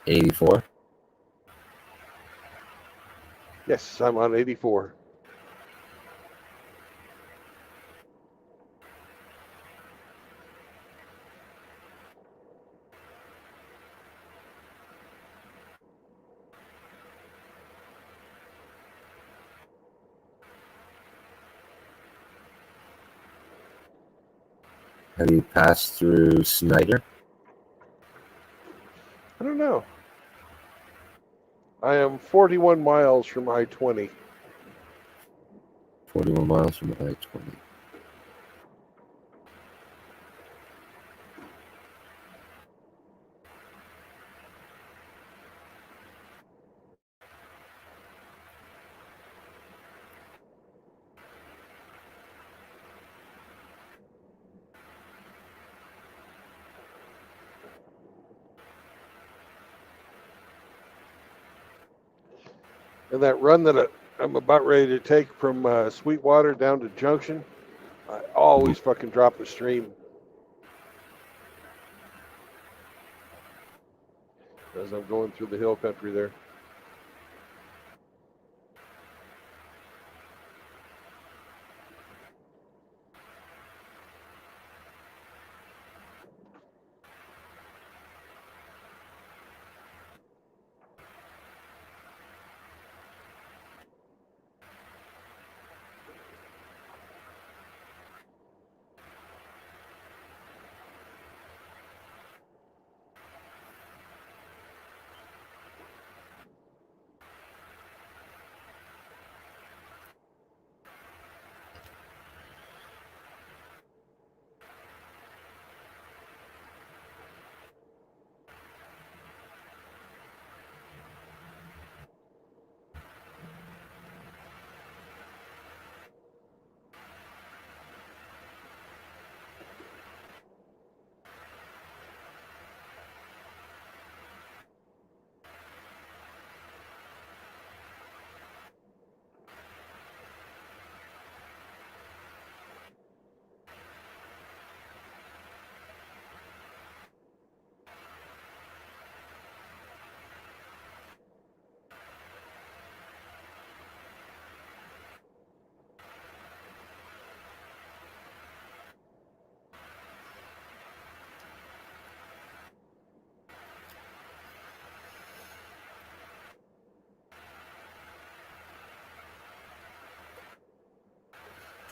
84? Yes, I'm on 84. Have you passed through Snyder? I don't know. I am 41 miles from I-20. 41 miles from I-20. And that run that I'm about ready to take from Sweetwater down to Junction, I always fucking drop the stream as I'm going through the hill country there.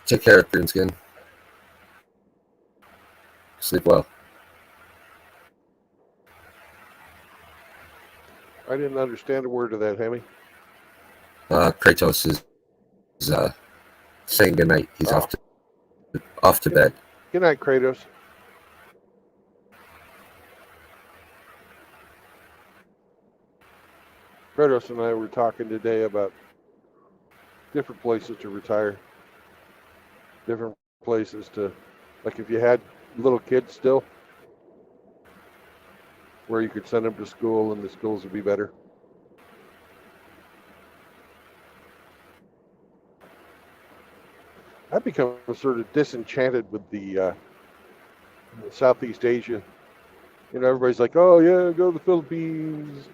Take care, Greenskin. Sleep well. I didn't understand a word of that, Hammy. Kratos is saying goodnight. He's Oh. off to bed. Good night, Kratos. Kratos and I were talking today about different places to retire, different places to Like if you had little kids still, where you could send them to school and the schools would be better. I've become sort of disenchanted with the Southeast Asia. You know, everybody's like, oh yeah, go to the Philippines,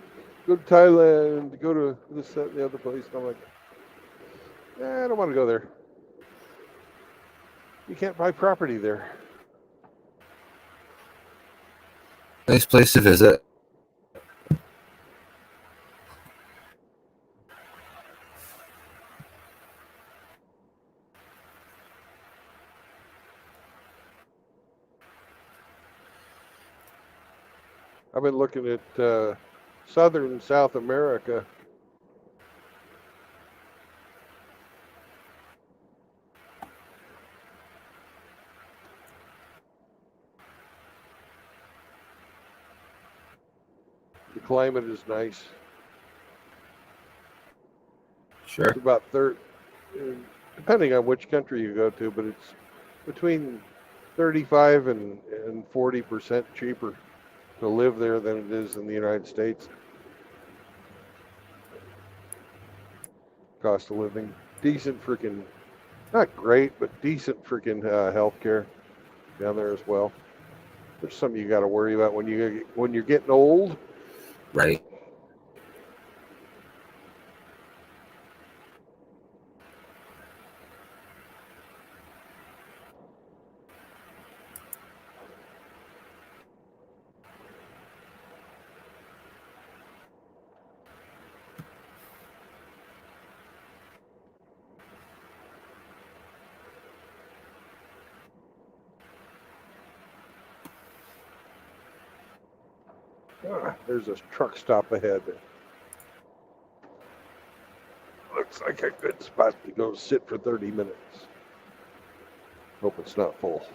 go to Thailand, go to this, that, and the other place. And I'm like, I don't want to go there. You can't buy property there. Nice place to visit. I've been looking at southern South America. The climate is nice. Sure. It's about depending on which country you go to, but it's between 35 and 40% cheaper to live there than it is in the United States. Cost of living, decent freaking, not great, but decent freaking health care down there as well. There's something you got to worry about when you're getting old. Right. There's a truck stop ahead. Looks like a good spot to go sit for 30 minutes. Hope it's not full.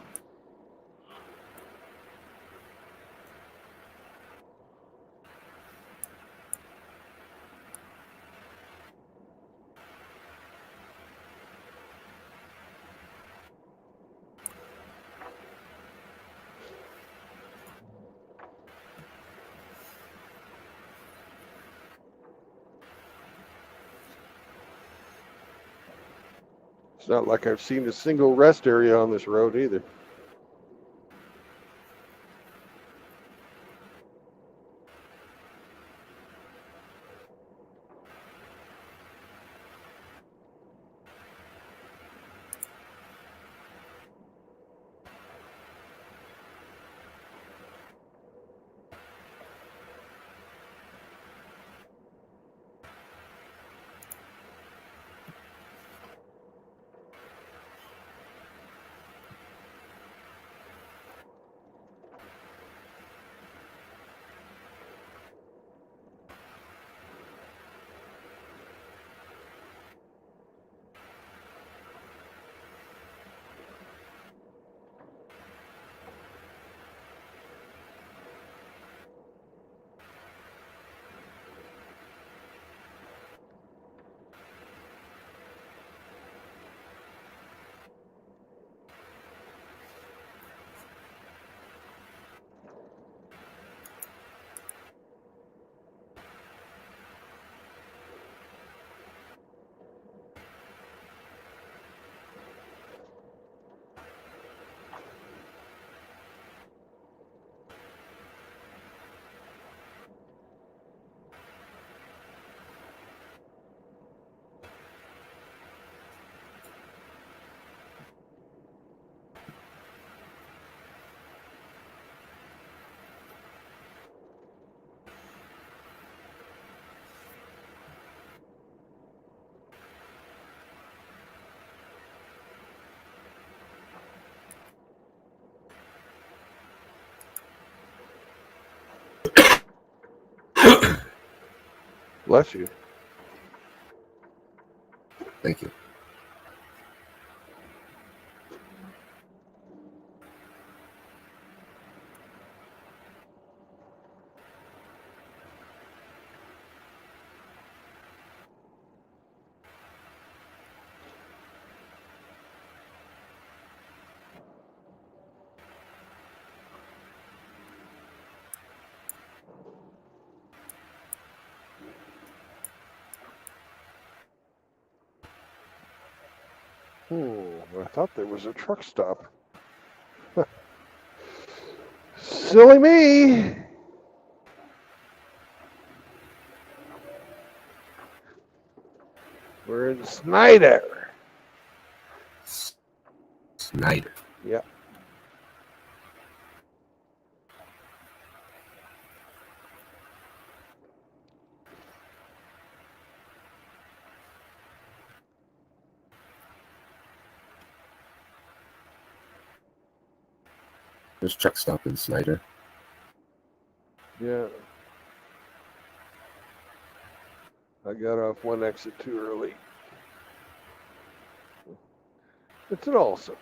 It's not like I've seen a single rest area on this road either. Bless you. Thank you. I thought there was a truck stop. Silly me. We're in Snyder. Snyder. Yeah. There's truck stop in Snyder. Yeah. I got off one exit too early. It's an awesome.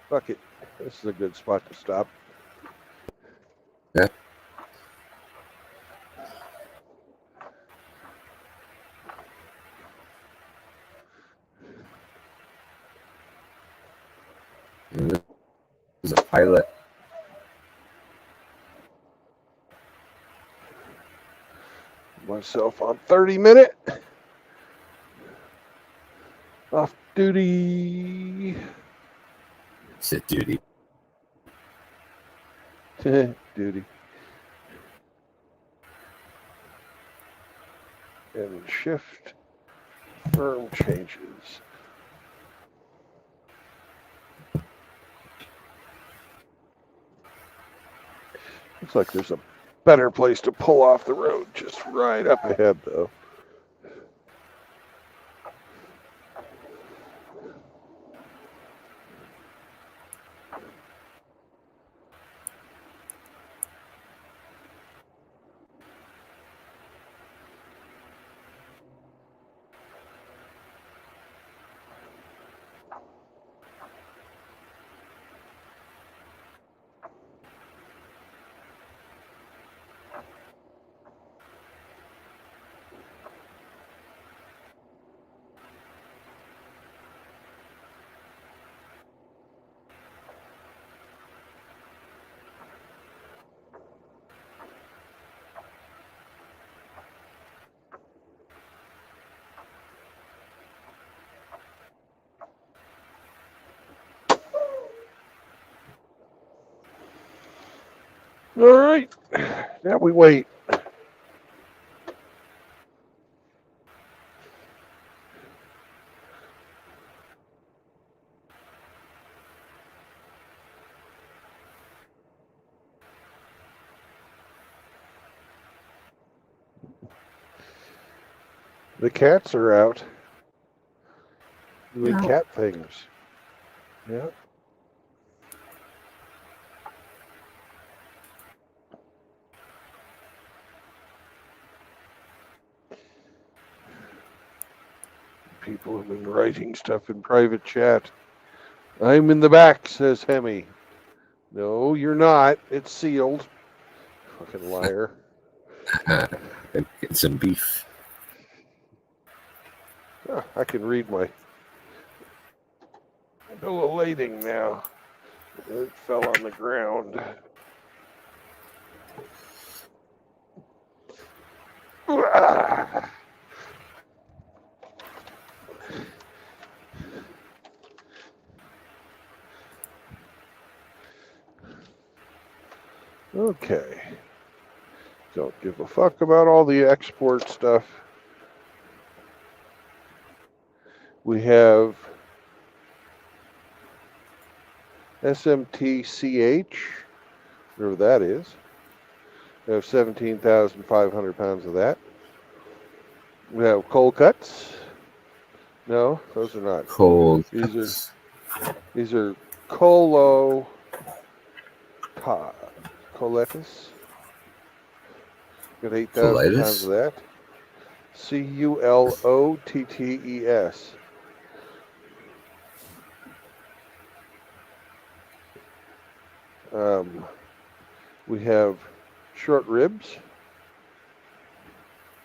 Fuck it. This is a good spot to stop. Yeah. There's a pilot. Myself on 30-minute. Off duty. Sit duty. Duty. And shift firm changes. Looks like there's a better place to pull off the road just right up ahead, though. All right. Now we wait. The cats are out doing cat things. Yeah. People have been writing stuff in private chat. I'm in the back, says Hemi. No, you're not. It's sealed. Fucking liar. And get some beef. Oh, I can read my bill of lading now. It fell on the ground. Okay. Don't give a fuck about all the export stuff. We have SMTCH, whatever that is. We have 17,500 pounds of that. We have cold cuts. No, those are not. Cold. These are Colo Coletus. Got 8,000 pounds of that. CULOTTES. We have short ribs,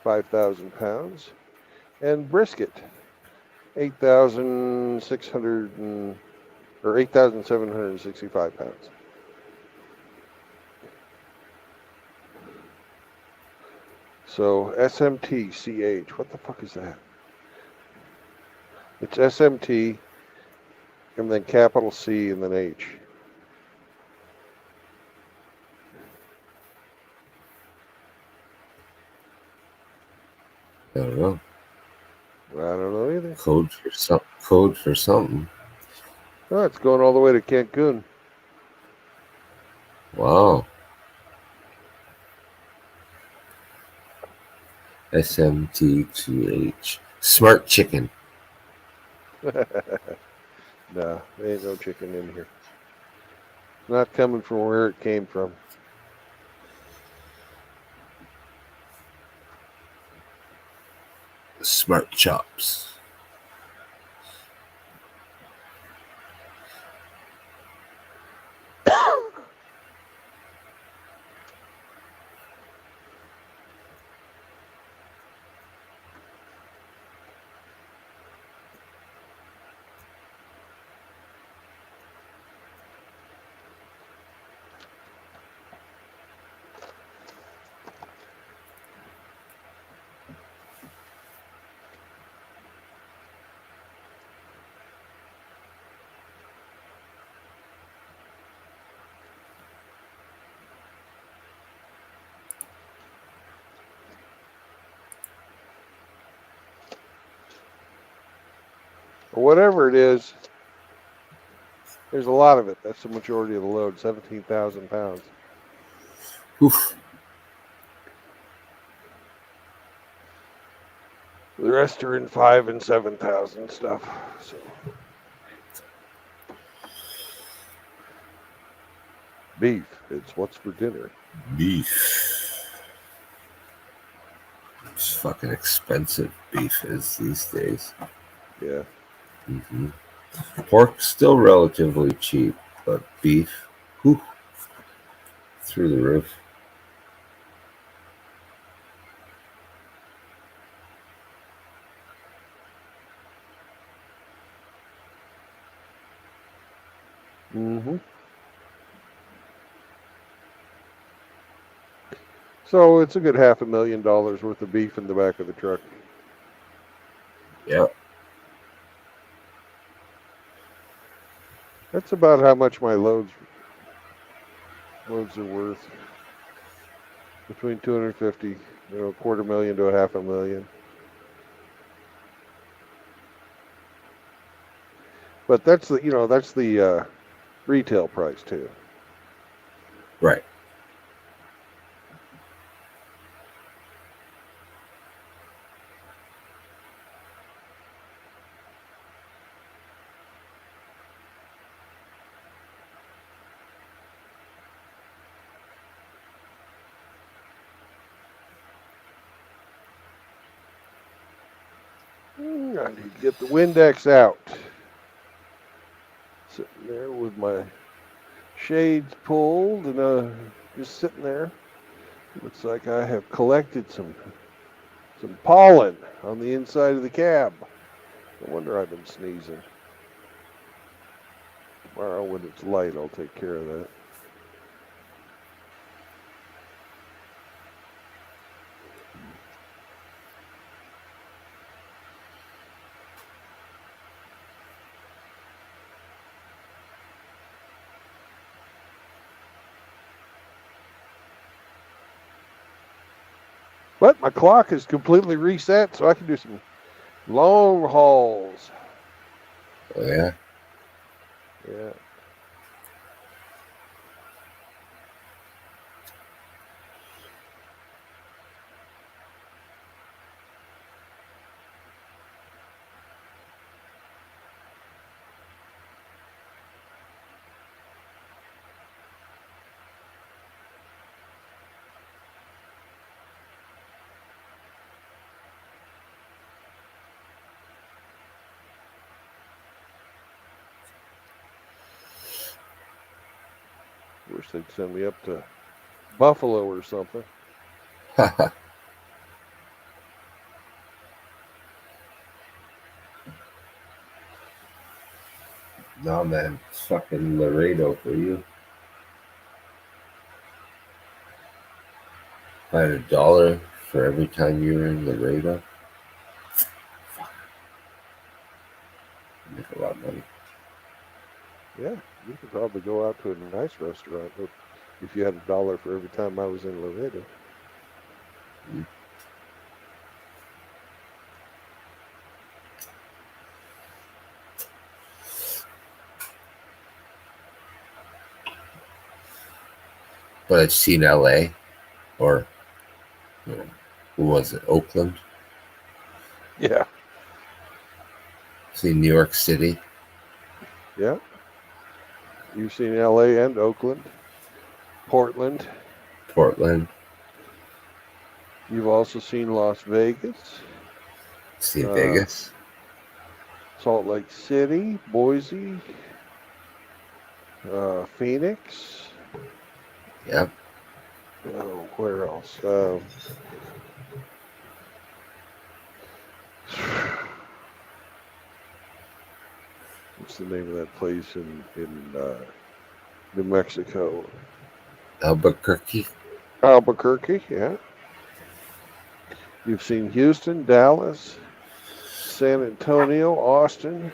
5,000 pounds, and brisket, 8,600 or 8,765 pounds. So SMTCH. What the fuck is that? It's SMT and then capital C and then H. I don't know. I don't know either. Code for something. Oh, it's going all the way to Cancun. Wow. SMTGH. Smart chicken. Nah, there ain't no chicken in here. Not coming from where it came from. Smart chops. Or whatever it is, there's a lot of it. That's the majority of the load, 17,000 pounds. Oof. The rest are in 5,000 and 7,000 stuff. So. Beef. It's what's for dinner. Beef. It's fucking expensive, beef is these days. Yeah. Mm-hmm. Pork's still relatively cheap, but beef, whew, through the roof. Mm-hmm. So it's a good $500,000 worth of beef in the back of the truck. Yeah. That's about how much my loads are worth. Between 250, $250,000 to $500,000. But that's the retail price too. Right. I need to get the Windex out. Sitting there with my shades pulled and just sitting there. Looks like I have collected some pollen on the inside of the cab. No wonder I've been sneezing. Tomorrow when it's light, I'll take care of that. But my clock is completely reset, so I can do some long hauls. Oh, yeah. Yeah. Wish they'd send me up to Buffalo or something. No, man. It's fucking Laredo for you. I had $1 for every time you're in Laredo. Make a lot of money. Yeah, you could probably go out to a nice restaurant if you had $1 for every time I was in Laredo. But I've seen LA or who was it? Oakland. Yeah, Seen New York City. yeah. You've seen LA and Oakland, Portland. Portland. You've also seen Las Vegas, Seen Vegas. Salt Lake City, Boise, Phoenix. Yep. Oh, where else? What's the name of that place in New Mexico? Albuquerque. Albuquerque, yeah. You've seen Houston, Dallas, San Antonio, Austin,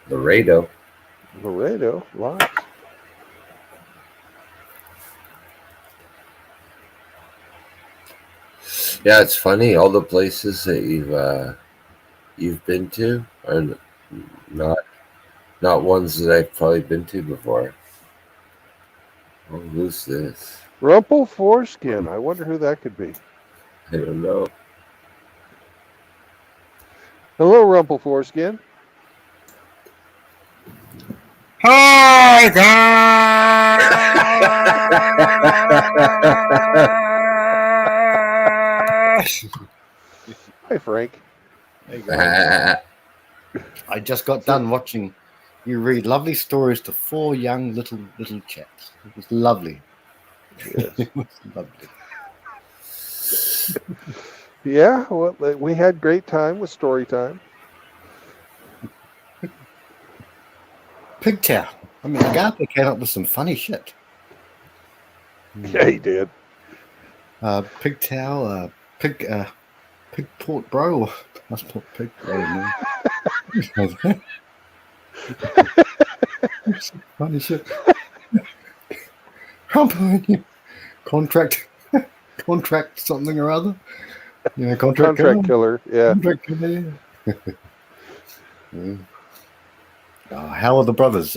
Laredo. Laredo, lots. Yeah, it's funny. All the places that you've been to are not ones that I've probably been to before. Oh, who's this? Rumple Foreskin. I wonder who that could be. I don't know. Hello, Rumple Foreskin. Hi guys! Hi, Frank. Hey guys. I just got done watching you read lovely stories to 4 young little chaps. It was lovely. Yes. It was lovely. Yeah, well, we had great time with story time. Pigtail. I mean, the guy came up with some funny shit. Yeah, he did. Pigtail, Pigport Bro, Passport Pig. I don't know. Funny shit. I'm behind you. Contract something or other. Yeah, contract killer. Yeah. Contract killer. Yeah. How are the brothers?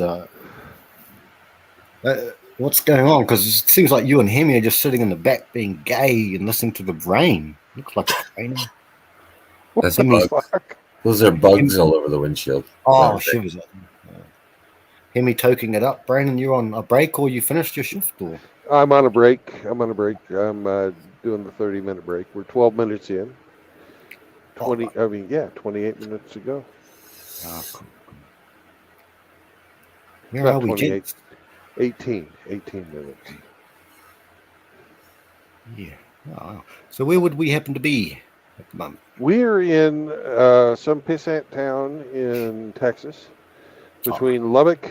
What's going on? Because it seems like you and Hemi are just sitting in the back being gay and listening to the rain. Looks like it's raining. That's Hemi's, bugs. Those are bugs all over the windshield. Oh, shivers. Hemi toking it up. Brandon, you on a break or you finished your shift? Or? I'm on a break. I'm doing the 30-minute break. We're 12 minutes in. 28 minutes to go. Oh, cool. Where are we, 28, 18 minutes. Yeah. Oh, so where would we happen to be at the moment? We're in some pissant town in Texas between Lubbock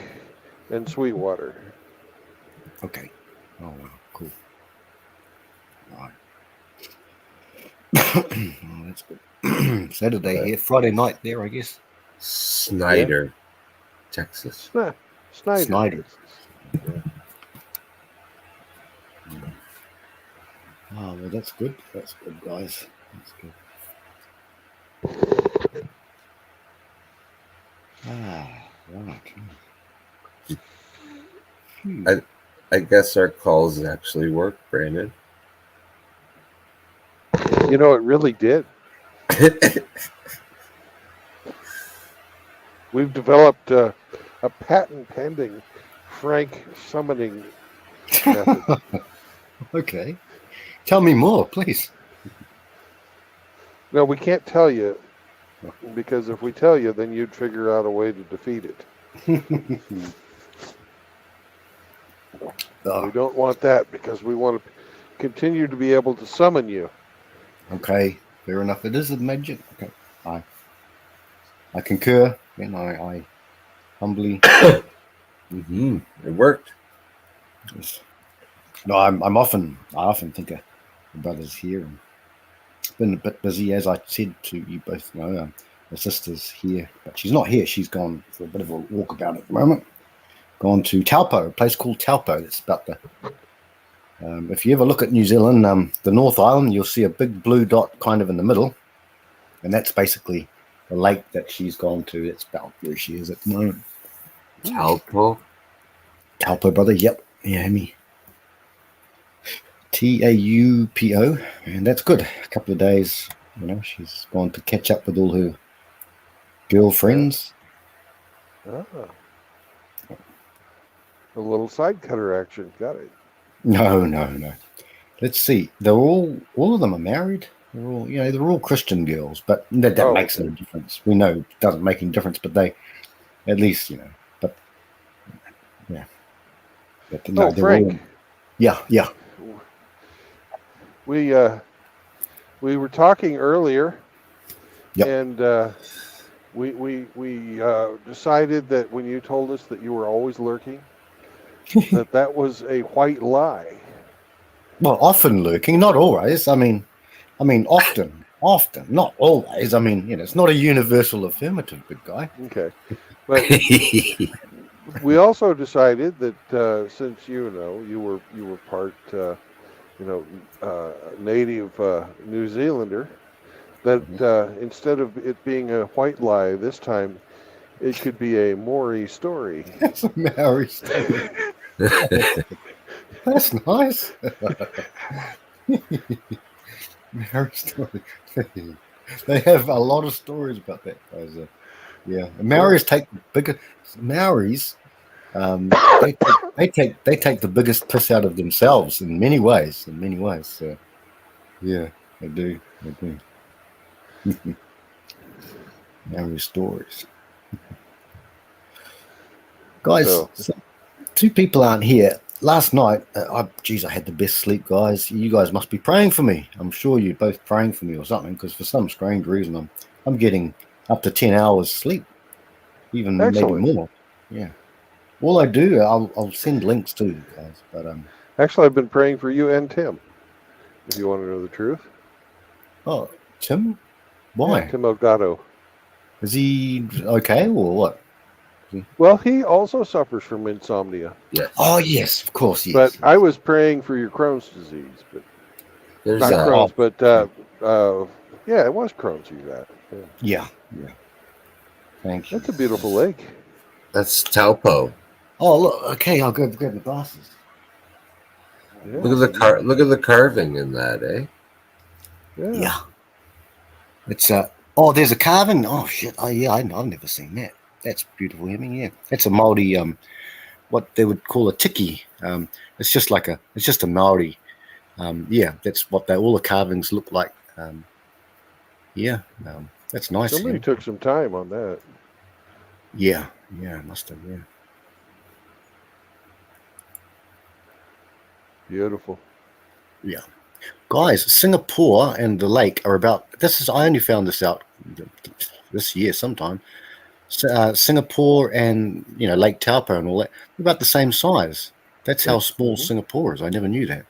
and Sweetwater. Okay. Oh, wow. Cool. All right. Oh, that's good. Saturday here. Friday night there, I guess. Snyder, Texas. Snyder. Texas. Yeah. Oh, well, that's good. That's good, guys. That's good. Right. I guess our calls actually work, Brandon. You know, it really did. We've developed a patent pending Frank summoning method. Okay. Tell me more, please. No, we can't tell you, because if we tell you, then you'd figure out a way to defeat it. We don't want that, because we want to continue to be able to summon you. Okay, fair enough. It is a magic. Okay, I concur, and I humbly. It worked. Yes. No, I often think of the brothers here. And it's been a bit busy, as I said to you both know. My sister's here, but she's not here. She's gone for a bit of a walkabout at the moment. Gone to Taupo, a place called Taupo. It's about the. If you ever look at New Zealand, the North Island, you'll see a big blue dot kind of in the middle, and that's basically the lake that she's gone to. It's about where she is at the moment. Taupo. Taupo, brother. Yep. Yeah, me. Taupo, and that's good. A couple of days, she's gone to catch up with all her girlfriends. Ah. A little side cutter action. Got it. No. Let's see. All of them are married. They're all Christian girls, but that makes no difference. We know it doesn't make any difference, but they, at least, but yeah. But no, they're Frank. all, yeah. We were talking earlier, Yep. and we decided that when you told us that you were always lurking, that was a white lie. Well, often lurking, not always. I mean, often, not always. I mean, it's not a universal affirmative, big guy. Okay, but we also decided that since you were part native New Zealander, that instead of it being a white lie this time, it could be a Maori story. That's a Maori story. That's nice. Maori story. They have a lot of stories about that, guys. Yeah, Maoris take the bigger. Maoris, they take the biggest piss out of themselves in many ways. So, yeah, they do. Maori stories, guys. So, two people aren't here. Last night, I had the best sleep, guys. You guys must be praying for me. I'm sure you're both praying for me or something, because for some strange reason, I'm getting up to 10 hours sleep, even Excellent. maybe more. Yeah. All I do, I'll send links to you guys. But actually, I've been praying for you and Tim. If you want to know the truth. Oh, Tim? Why? Yeah, Tim Elgato. Is he okay or what? Well, he also suffers from insomnia. Yes. Oh, yes, of course, yes. But I was praying for your Crohn's disease, but There's not Crohn's, but yeah, it was Crohn's you got. Yeah. Thank you. That's a beautiful lake. That's Taupo. Oh, look. Okay, I'll go grab the glasses. Yeah. Look at the carving in that, eh? Yeah. It's oh, there's a carving. Oh shit. Oh yeah, I've never seen that. That's beautiful. I mean, yeah, that's a Maori what they would call a tiki. It's just a Maori. Yeah, that's what all the carvings look like. That's nice. Somebody took some time on that. Yeah, must have. Yeah. Beautiful. Yeah. Guys, Singapore and the lake are about. I only found this out this year sometime. Singapore and Lake Taupo and all that, they're about the same size. That's how small Singapore is. I never knew that.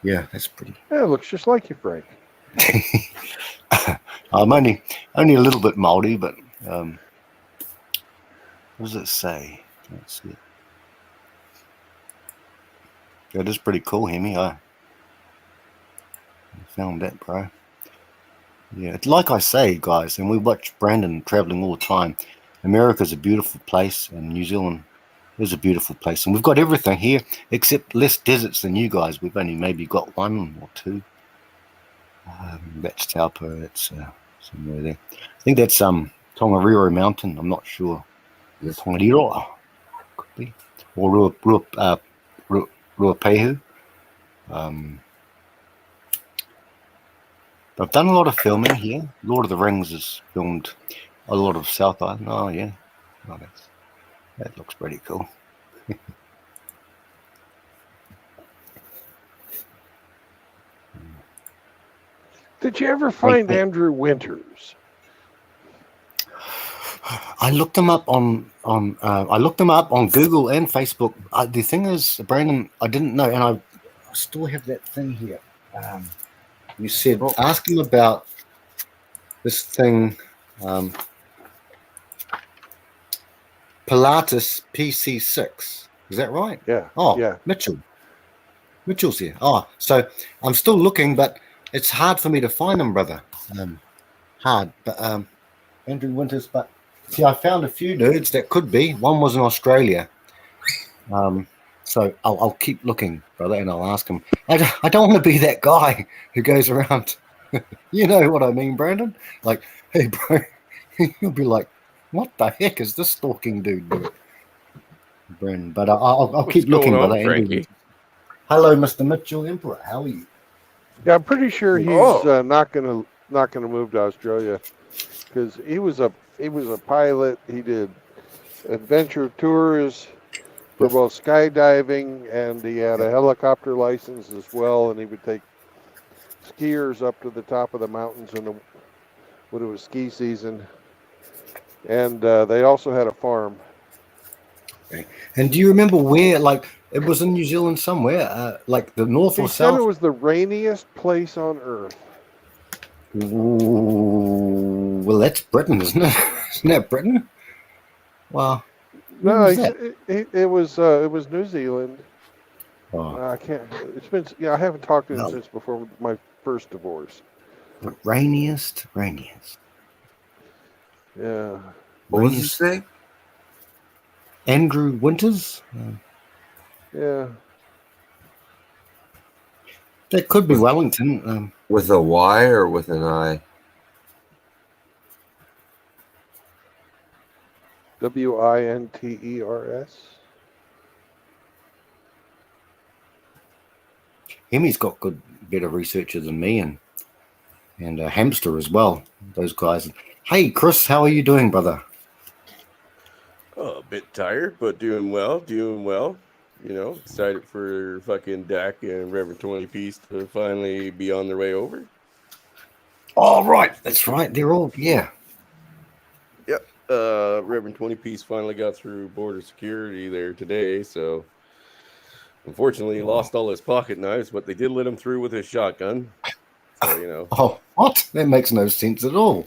Yeah, that's pretty. Yeah, it looks just like you, Frank. I'm only a little bit Māori, but what does it say? Let's see. That is pretty cool, Hemi. I found that, bro. Yeah, like I say, guys, and we watch Brandon traveling all the time. America's a beautiful place, and New Zealand is a beautiful place, and we've got everything here except less deserts than you guys. We've only maybe got one or two. That's Taupo. That's somewhere there. I think that's Tongariro Mountain. I'm not sure. Tongariro could be, or Ruapehu. I've done a lot of filming here. Lord of the Rings has filmed a lot of South Island. Oh yeah, that looks pretty cool. Did you ever find Andrew Winters? I looked them up on I looked them up on Google and Facebook. The thing is, Brandon, I didn't know, and I still have that thing here. You said ask him about this thing, Pilatus PC6. Is that right? Yeah. Oh, Yeah. Mitchell's here. Oh, so I'm still looking, but it's hard for me to find him, brother. Hard, but Andrew Winters. But see, I found a few dudes that could be. One was in Australia. So I'll keep looking, brother, and I'll ask him. I don't want to be that guy who goes around. You know what I mean, Brandon? Like, hey, bro, you'll be like, what the heck is this stalking dude doing? Brandon, but I'll What's keep going looking, on, brother. Andrew Frankie? Winters. Hello, Mr. Mitchell Emperor. How are you? Yeah, I'm pretty sure he's Oh. not gonna move to Australia because he was a pilot. He did adventure tours for both skydiving, and he had a helicopter license as well. And he would take skiers up to the top of the mountains when it was ski season. And they also had a farm. Okay. And do you remember where? Like, it was in New Zealand somewhere, like the north He or said south. it was the rainiest place on earth. Ooh, well, that's Britain, isn't it? Isn't that Britain? Well, where No, was that? it was New Zealand. Oh, I can't. It's been. Yeah, I haven't talked to him no. since before my first divorce. Rainiest. Yeah. What was his name? Andrew Winters. Yeah. That could be Wellington. With a Y or with an I? Winters. Hemi's got better researcher than me, and Hamster as well. Those guys. Hey, Chris, how are you doing, brother? Oh, a bit tired, but doing well. You know, excited for fucking Dak and Reverend 20 Piece to finally be on their way over. Oh, right. That's right. They're all, yeah. Yep. Reverend 20 Piece finally got through border security there today, so unfortunately he lost all his pocket knives, but they did let him through with his shotgun. So, you know. Oh, what? That makes no sense at all.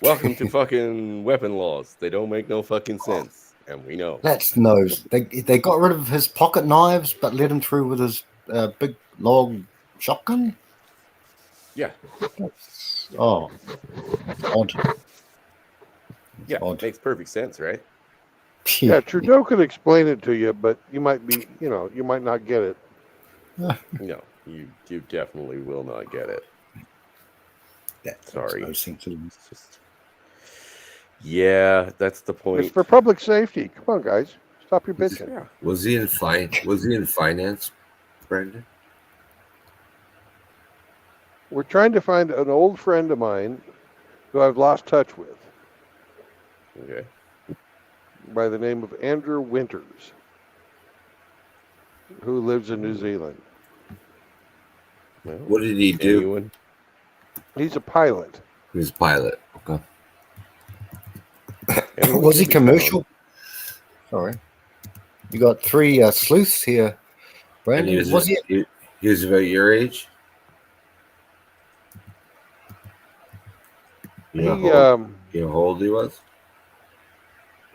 Welcome to fucking weapon laws. They don't make no fucking sense, and we know. That's no. They got rid of his pocket knives, but let him through with his big log shotgun. Yeah. Oh, odd. Yeah, Odd. makes perfect sense, right? Yeah, Trudeau could explain it to you, but you might not get it. No, you definitely will not get it. Sorry. No sense at all. It's just, yeah, that's the point. It's for public safety. Come on, guys, stop your bitching. Yeah. Was he in finance, Brandon? We're trying to find an old friend of mine who I've lost touch with, Okay. by the name of Andrew Winters, who lives in New Zealand. Well, What did he do? anyone? He's a pilot. He was a pilot. Okay. Anyone Was he can be found. commercial? Sorry. You got three sleuths here, And Brandon. he was about your age? You know how old he was?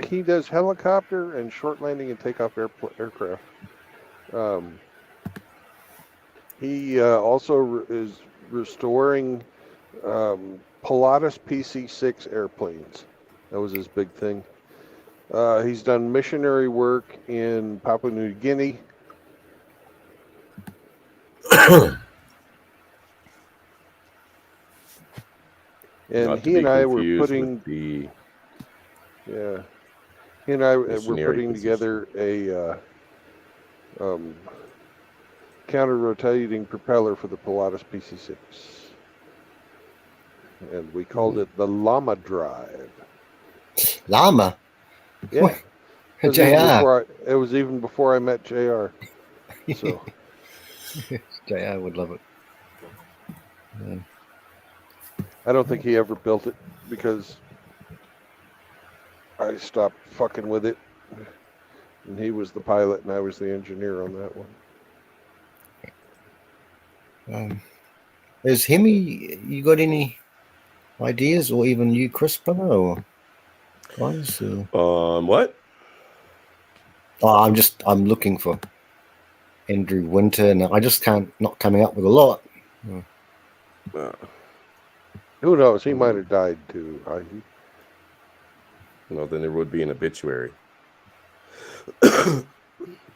He does helicopter and short landing and takeoff aircraft. He also is restoring Pilatus PC-6 airplanes. That was his big thing. He's done missionary work in Papua New Guinea. And Not to he and be I were confused putting, with the yeah, he and I were missionary putting position. together a counter-rotating propeller for the Pilatus PC-6. And we called it the Llama Drive. Llama. Yeah. JR. It was even before I met JR. So JR would love it. I don't think he ever built it because I stopped fucking with it. And he was the pilot and I was the engineer on that one. Is Hemi, you got any ideas, or even you, Chris, brother, or guys? What? Oh, I'm looking for Andrew Winter, and I just not coming up with a lot. Who knows? He might have died too. Well, then there would be an obituary.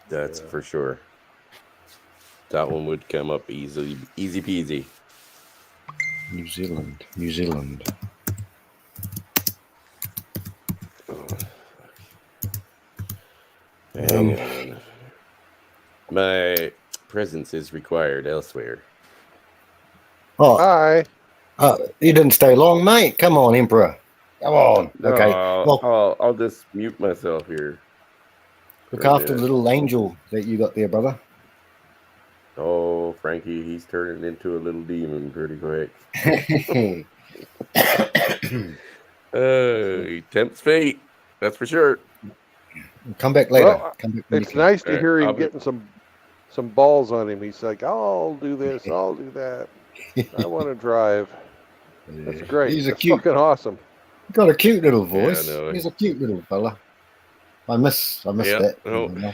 That's for sure. That one would come up easy peasy. New Zealand. Hang on. My presence is required elsewhere. Oh, Hi. you didn't stay long, mate. Come on, Emperor. Come on. No, Okay. Well, I'll just mute myself here. look after the little angel that you got there, brother. Oh, Frankie, he's turning into a little demon pretty quick. He tempts fate. That's for sure. Come back later. Well, Come back it's nice to hear him I'll be- getting some balls on him. He's like, I'll do this, I'll do that. I want to drive. That's great. That's fucking awesome. Got a cute little voice. Yeah, I know. He's a cute little fella. I miss that. No.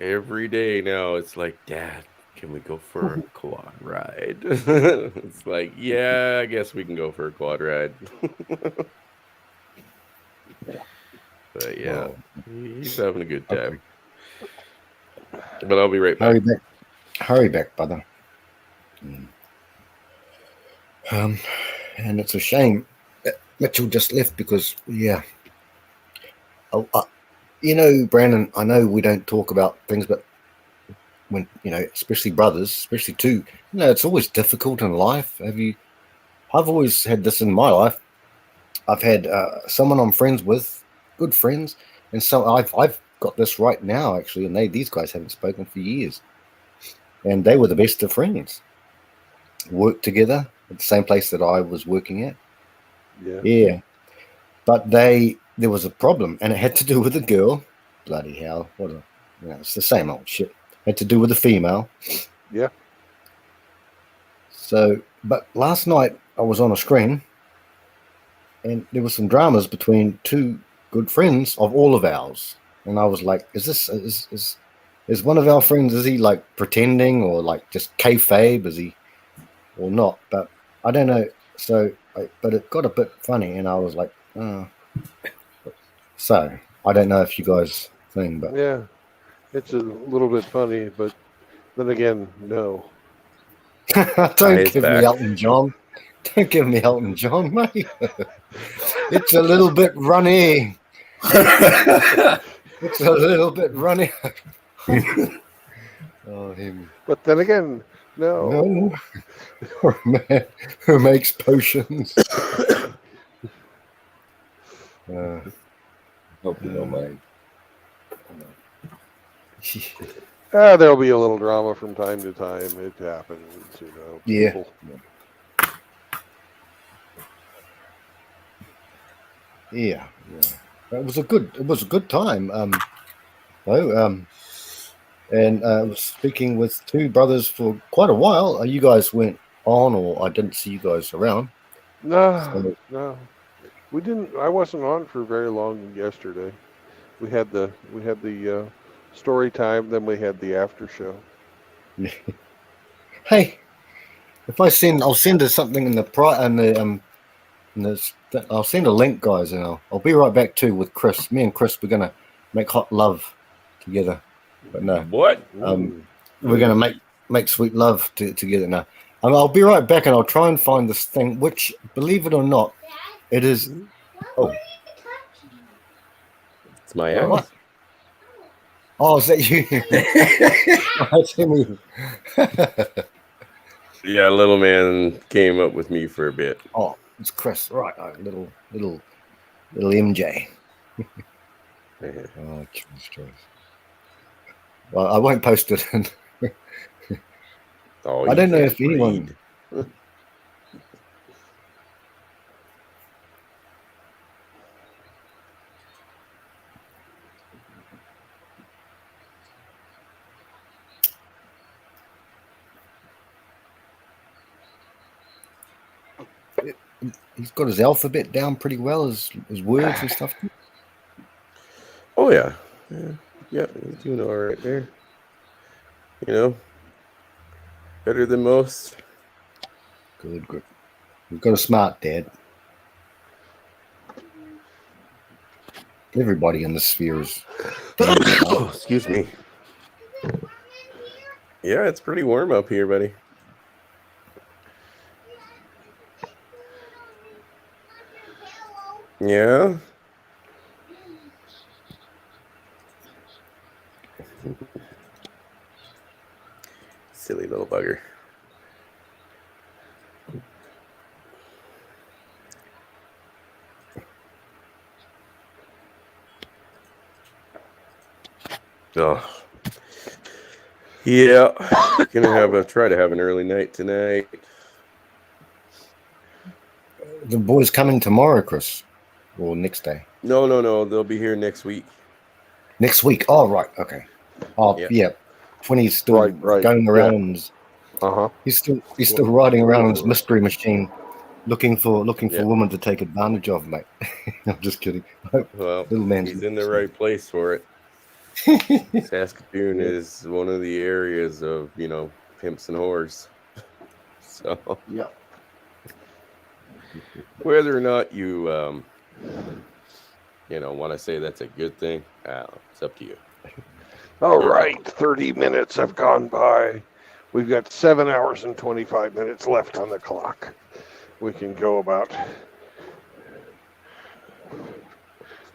Every day now it's like, Dad, can we go for a quad ride? It's like, yeah, I guess we can go for a quad ride. But yeah, he's having a good time. Okay. But I'll be right back. Hurry back, brother. And it's a shame that Mitchell just left because, you know, Brandon, I know we don't talk about things, but when, especially brothers, especially two, it's always difficult in life. I've always had this in my life. I've had someone I'm friends with, good friends, and so I've got this right now, actually, and these guys haven't spoken for years. And they were the best of friends. Worked together at the same place that I was working at. Yeah. But there was a problem, and it had to do with a girl. Bloody hell. It's the same old shit. Had to do with a female. Yeah. So, but last night I was on a screen, and there was some dramas between two good friends of all of ours. And I was like, is one of our friends, is he like pretending or like just kayfabe? Is he or not? But I don't know. So, but it got a bit funny, and I was like, oh. So I don't know if you guys think, but yeah, it's a little bit funny, but then again, no. Don't give me Elton John. Don't give me Elton John, mate. It's a little bit runny. It's a little bit runny. Oh, him. But then again, no. Or a man who makes potions. Hope you don't mind. There'll be a little drama from time to time. It happens, Yeah. People. Yeah. It was a good time. And I was speaking with two brothers for quite a while. You guys weren't on, or I didn't see you guys around. No, we didn't. I wasn't on for very long yesterday. We had the story time, then we had the after show. Hey, if I'll send us something in the I'll send a link, guys, and I'll be right back too with Chris. Me and Chris, we're gonna make hot love together. But no, what? We're gonna make sweet love together now. I'll be right back, and I'll try and find this thing, which, believe it or not, it is. Oh, it's my ass. Oh, is that you? That's me. Yeah, little man came up with me for a bit. Oh, it's Chris, right? Little MJ. Oh, choice. Well, I won't post it. I don't know if anyone. he's got his alphabet down pretty well, his words and stuff. Oh yeah, yeah, he's doing all right there. You know, better than most. Good. You've got a smart dad. Everybody in the sphere is. Oh, excuse me. Yeah, it's pretty warm up here, buddy. Yeah. Silly little bugger. Oh. Yeah. Gonna try to have an early night tonight. The boys coming tomorrow, Chris, or next day? No. They'll be here next week. Next week. Oh, right. Okay. Oh, yeah. When he's still Right, going around, he's still riding around on his mystery machine, looking for women to take advantage of, mate. I'm just kidding. Well, Little man's he's in the right place for it. Saskatoon is one of the areas of, pimps and whores. So, yeah. Whether or not you, want to say that's a good thing, it's up to you. All right, 30 minutes have gone by. We've got 7 hours and 25 minutes left on the clock. We can go about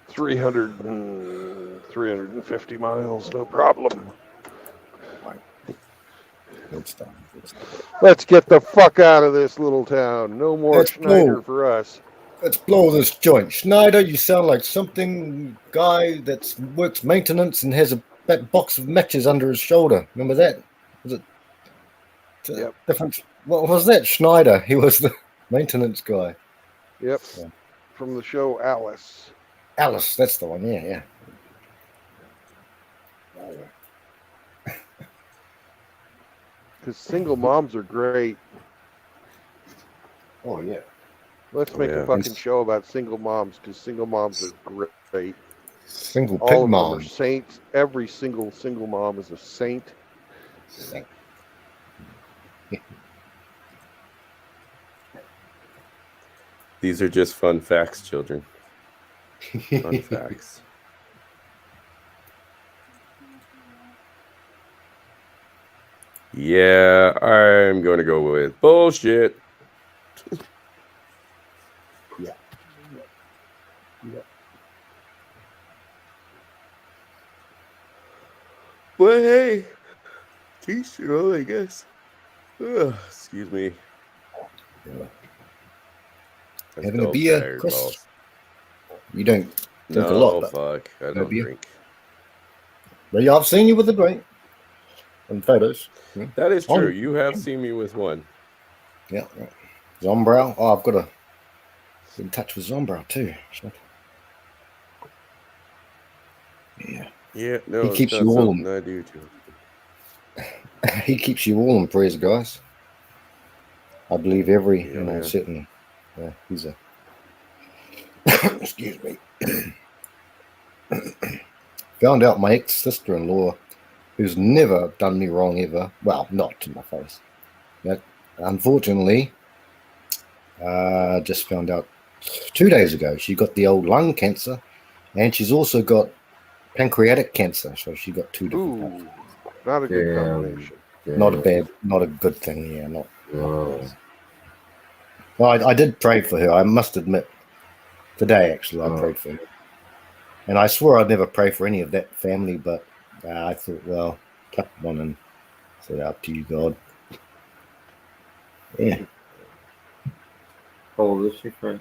350 miles, no problem. Good stuff. Let's get the fuck out of this little town. No more Schneider for us. Let's blow this joint. Schneider, you sound like something guy that works maintenance and has a box of matches under his shoulder. Remember that? Was it? Yep. Different. What was that? Schneider. He was the maintenance guy. Yep. Yeah. From the show Alice. Alice, that's the one. Yeah. Because single moms are great. Oh yeah. Let's make a fucking show about single moms, because single moms are great. Single All pig of mom. them are saints. Every single mom is a saint. These are just fun facts, children. Fun facts. Yeah, I'm going to go with bullshit. Yeah. But hey, teach your own, I guess. Ugh, excuse me. Yeah. I'm Having a so beer, tired, Chris? balls. You don't drink a No, lot, but fuck. I no don't beer? drink. Well, yeah, I've seen you with a drink in photos. Yeah. That is true. You have seen me with one. Yeah. Zombrow. Oh, I've got to get in touch with Zombrow too. So. Yeah. Yeah, no, He keeps it's you not all. something I do too. He keeps you all in prayers, guys. I believe every, certainly. Yeah, he's a. Excuse me. Found out my ex-sister-in-law, who's never done me wrong ever. Well, not to my face. But unfortunately, just found out 2 days ago she got the old lung cancer, and she's also got pancreatic cancer. So she got two different types. Not a good combination. Not a good thing. Yeah, not. Well, I did pray for her. I must admit, today actually I prayed for her, and I swore I'd never pray for any of that family. But I thought, well, kept one and said, "Up to you, God." Yeah. How old is she, friend?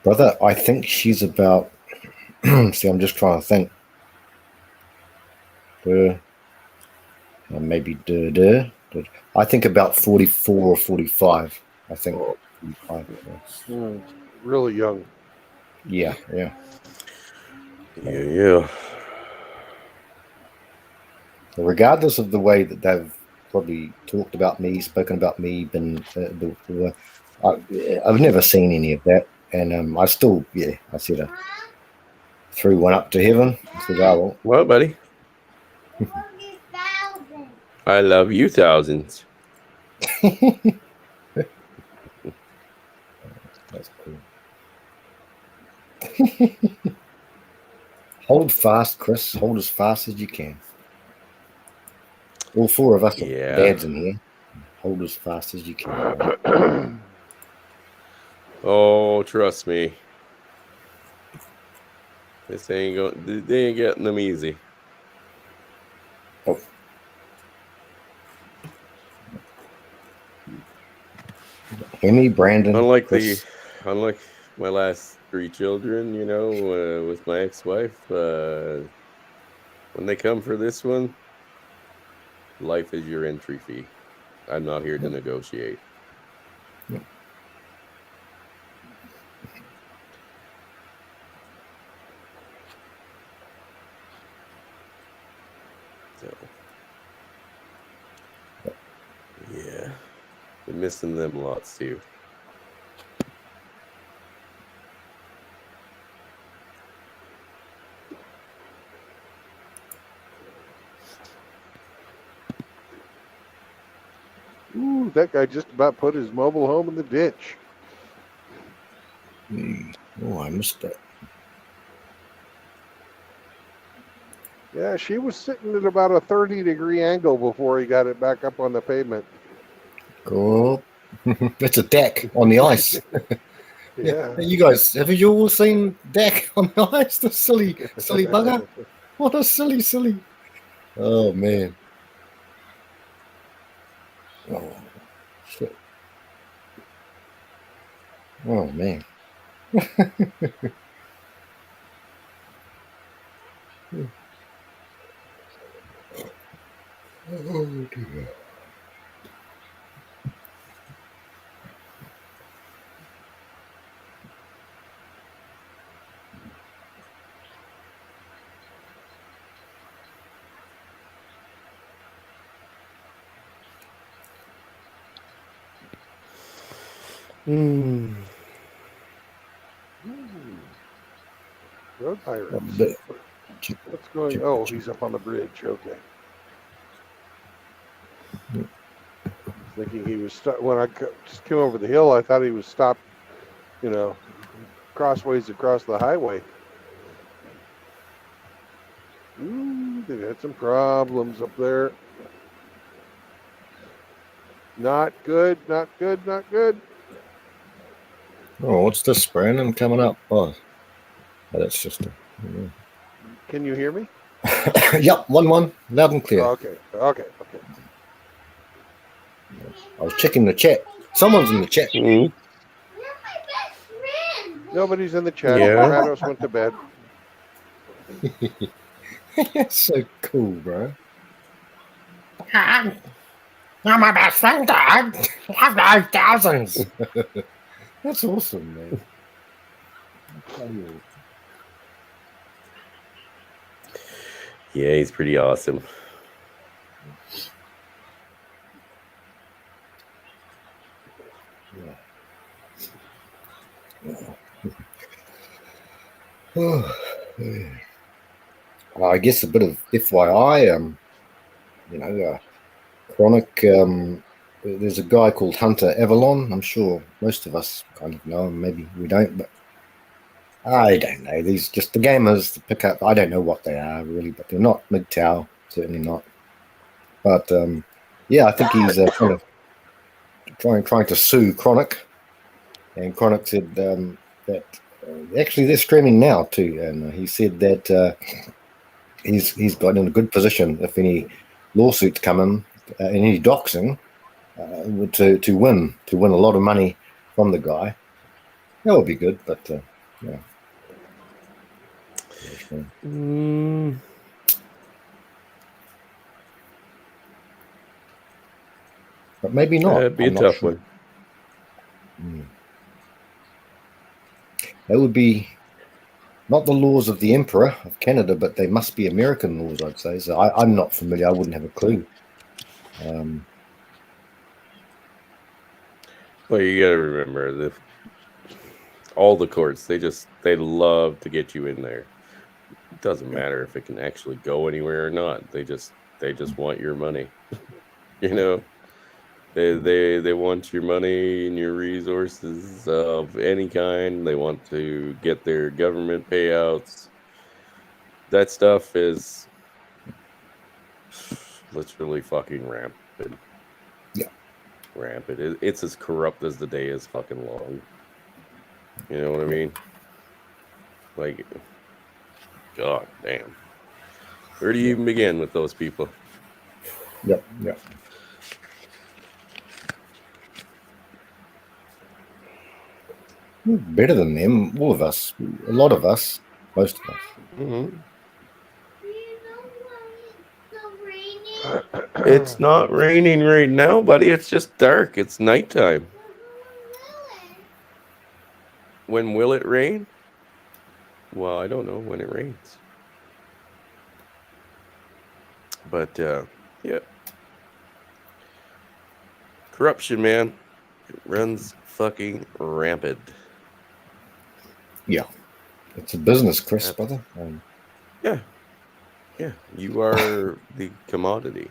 Brother, I think she's about. See, I'm just trying to think. Maybe I think about 44 or 45. I think. 45, yeah. Really young. Yeah. Regardless of the way that they've probably talked about me, spoken about me, been I've never seen any of that, and I still, I said I threw one up to heaven. I said, oh Well, buddy, I love you thousands. well. That's cool. Hold fast, Chris. Hold as fast as you can. All four of us are dads in here. Hold as fast as you can. Oh, trust me. This ain't going. They ain't getting them easy. Oh. Amy, Brandon, Unlike Chris. unlike my last 3 children, you know, with my ex-wife, when they come for this one, life is your entry fee. I'm not here to negotiate. Yep. So, yeah, been missing them lots too. Ooh, that guy just about put his mobile home in the ditch. Oh, I missed that. Yeah, she was sitting at about a 30-degree angle before he got it back up on the pavement. Cool. It's a deck on the ice. Yeah. Hey, you guys, have you all seen Dak on the ice? The silly bugger. What a silly. Oh, man. Oh, shit. Oh, man. Oh, dear. Road pirates. But, What's going? Oh, he's up on the bridge. Okay. Thinking he was stuck when I just came over the hill. I thought he was stopped, you know, crossways across the highway. Ooh, they had some problems up there. Not good. Not good. Not good. oh, what's this, Brandon, coming up? Oh, that's just a... Yeah. Can you hear me? Yep, 1-1, loud and clear. Okay. I was checking the chat. Someone's in the chat. Mm-hmm. Nobody's in the chat. Yeah. Matos went to bed. That's so cool, bro. You're my best friend, Dad. I've known thousands. That's awesome, man. Yeah, he's pretty awesome. I guess a bit of FYI, you know, Chronic, there's a guy called Hunter Avalon. I'm sure most of us kind of know him, maybe we don't, but I don't know. These just the gamers, the pickup, I don't know what they are really, but they're not MGTOW, certainly not. But yeah, I think he's kind of trying to sue Chronic, and Chronic said that actually they're streaming now too, and he said that he's got in a good position if any lawsuits come in, any doxing, to win a lot of money from the guy. That would be good, but yeah. But maybe not. That'd be a tough one. That would be not the laws of the Emperor of Canada, but they must be American laws, I'd say. So I'm not familiar. I wouldn't have a clue. Well, you got to remember that all the courts, they love to get you in there. It doesn't matter if it can actually go anywhere or not. They just want your money. You know, they want your money and your resources of any kind. They want to get their government payouts. That stuff is literally fucking rampant. Yeah. Rampant. It's as corrupt as the day is fucking long. You know what I mean? Like, god damn. Where do you even begin with those people? Yep. Yep. We're better than them, all of us. A lot of us. Most of us. Mm-hmm. Do you know why it's so raining? It's not raining right now, buddy. It's just dark. It's nighttime. When will it rain? Well, I don't know when it rains. But, yeah. Corruption, man. It runs fucking rampant. Yeah. It's a business, Chris, Yep. brother. Yeah. Yeah. You are the commodity.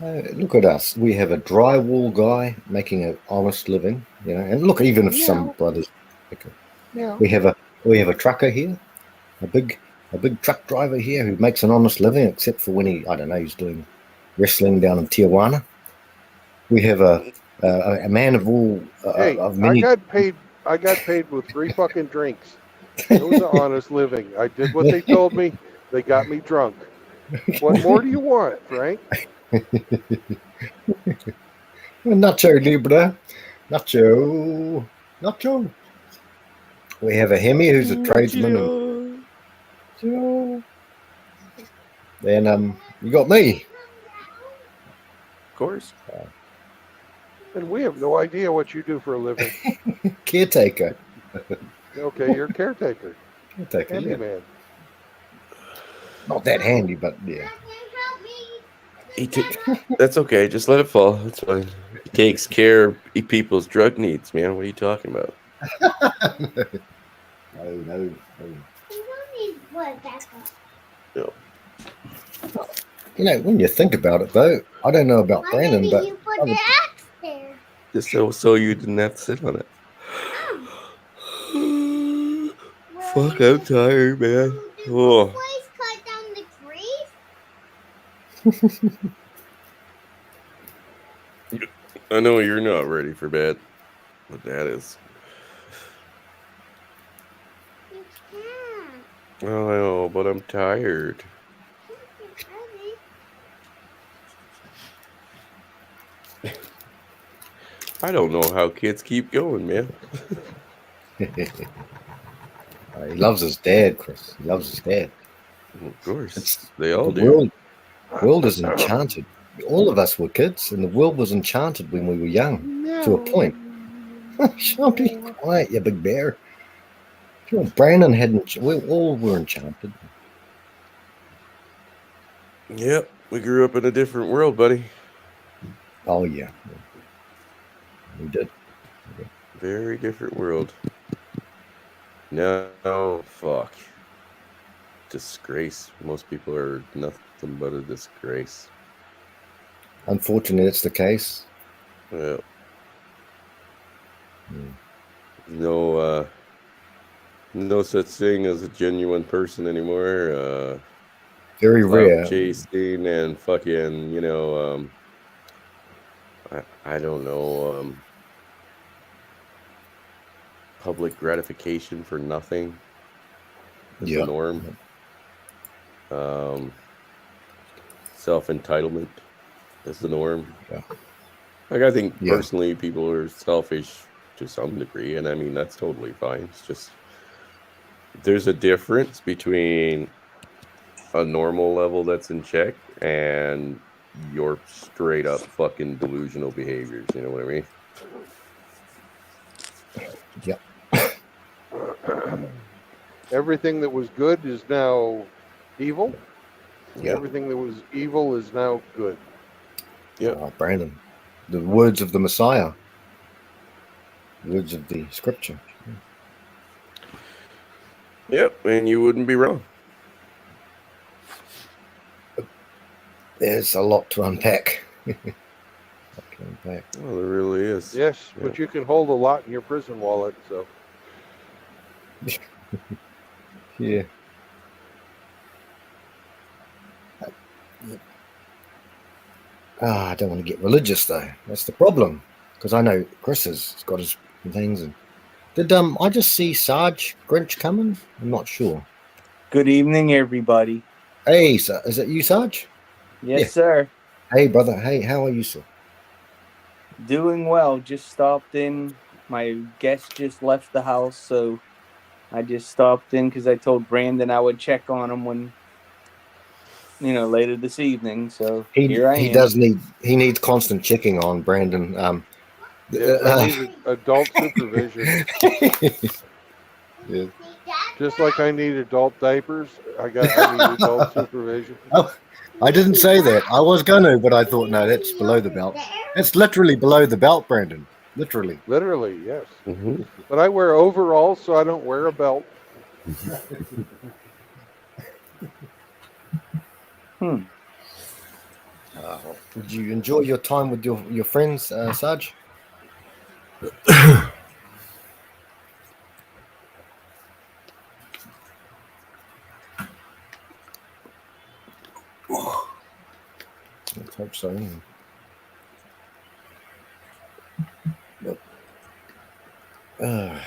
Look at us. We have a drywall guy making an honest living, you know. And look, even if some brothers, we have a trucker here, a big truck driver here who makes an honest living, except for when he's doing wrestling down in Tijuana. We have a man of all Hey, of many. I got paid with 3 fucking drinks. It was an honest living. I did what they told me. They got me drunk. What more do you want, Frank? Nacho Libre, Nacho. We have a Hemi who's a tradesman, and then you got me. Of course. And we have no idea what you do for a living. Caretaker. Okay, you're a caretaker. Caretaker. Yeah. Handyman. Not that handy, but yeah. That's okay. Just let it fall. That's fine. He takes care of people's drug needs, man. What are you talking about? No. No. You know, when you think about it, though, I don't know about Brandon, but You put the axe there. Just so you didn't have to sit on it. Fuck, I'm tired, man. Oh. Cut down the trees? I know you're not ready for bed, but that is. You can't. Oh, I know, but I'm tired. I don't know how kids keep going, man. He loves his dad, Chris. He loves his dad. Of course, they all The do. world is enchanted. All of us were kids, and the world was enchanted when we were young, to a point. Shall be quiet, you big bear. Sure, Brandon hadn't. We all were enchanted. Yep, we grew up in a different world, buddy. Oh yeah, we did. Very different world. No, fuck. Disgrace. Most people are nothing but a disgrace. Unfortunately, it's the case. Yeah. No such thing as a genuine person anymore. Very rare. Chasing and fucking, I don't know, public gratification for nothing is the norm. Self-entitlement is the norm. Yeah. Like, I think personally people are selfish to some degree, and I mean that's totally fine. It's just there's a difference between a normal level that's in check and your straight up fucking delusional behaviors. You know what I mean? Yep. Everything that was good is now evil. Yeah. Everything that was evil is now good. Yep. Oh, Brandon, the words of the Messiah, words of the Scripture. Yep, and you wouldn't be wrong. There's a lot to unpack. Well, there really is. Yes, Yeah. but you can hold a lot in your prison wallet. So Yeah. I don't want to get religious though. That's the problem, because I know Chris has got his things. And did I just see Sarge Grinch coming? I'm not sure. Good evening, everybody. Hey, sir, is it you, Sarge? Yes, Yeah. sir. Hey, brother. Hey, how are you, sir? Doing well. Just stopped in. My guest just left the house, so I just stopped in because I told Brandon I would check on him when, later this evening. So here I am. He needs constant checking on Brandon. yes, I need adult supervision. Yeah. Just like I need adult diapers, I need adult supervision. Oh, I didn't say that. I was going to, but I thought, no, that's below the belt. It's literally below the belt, Brandon. Literally. Literally, yes. Mm-hmm. But I wear overalls, so I don't wear a belt. Did you enjoy your time with your friends, Sarge? Let's hope so. I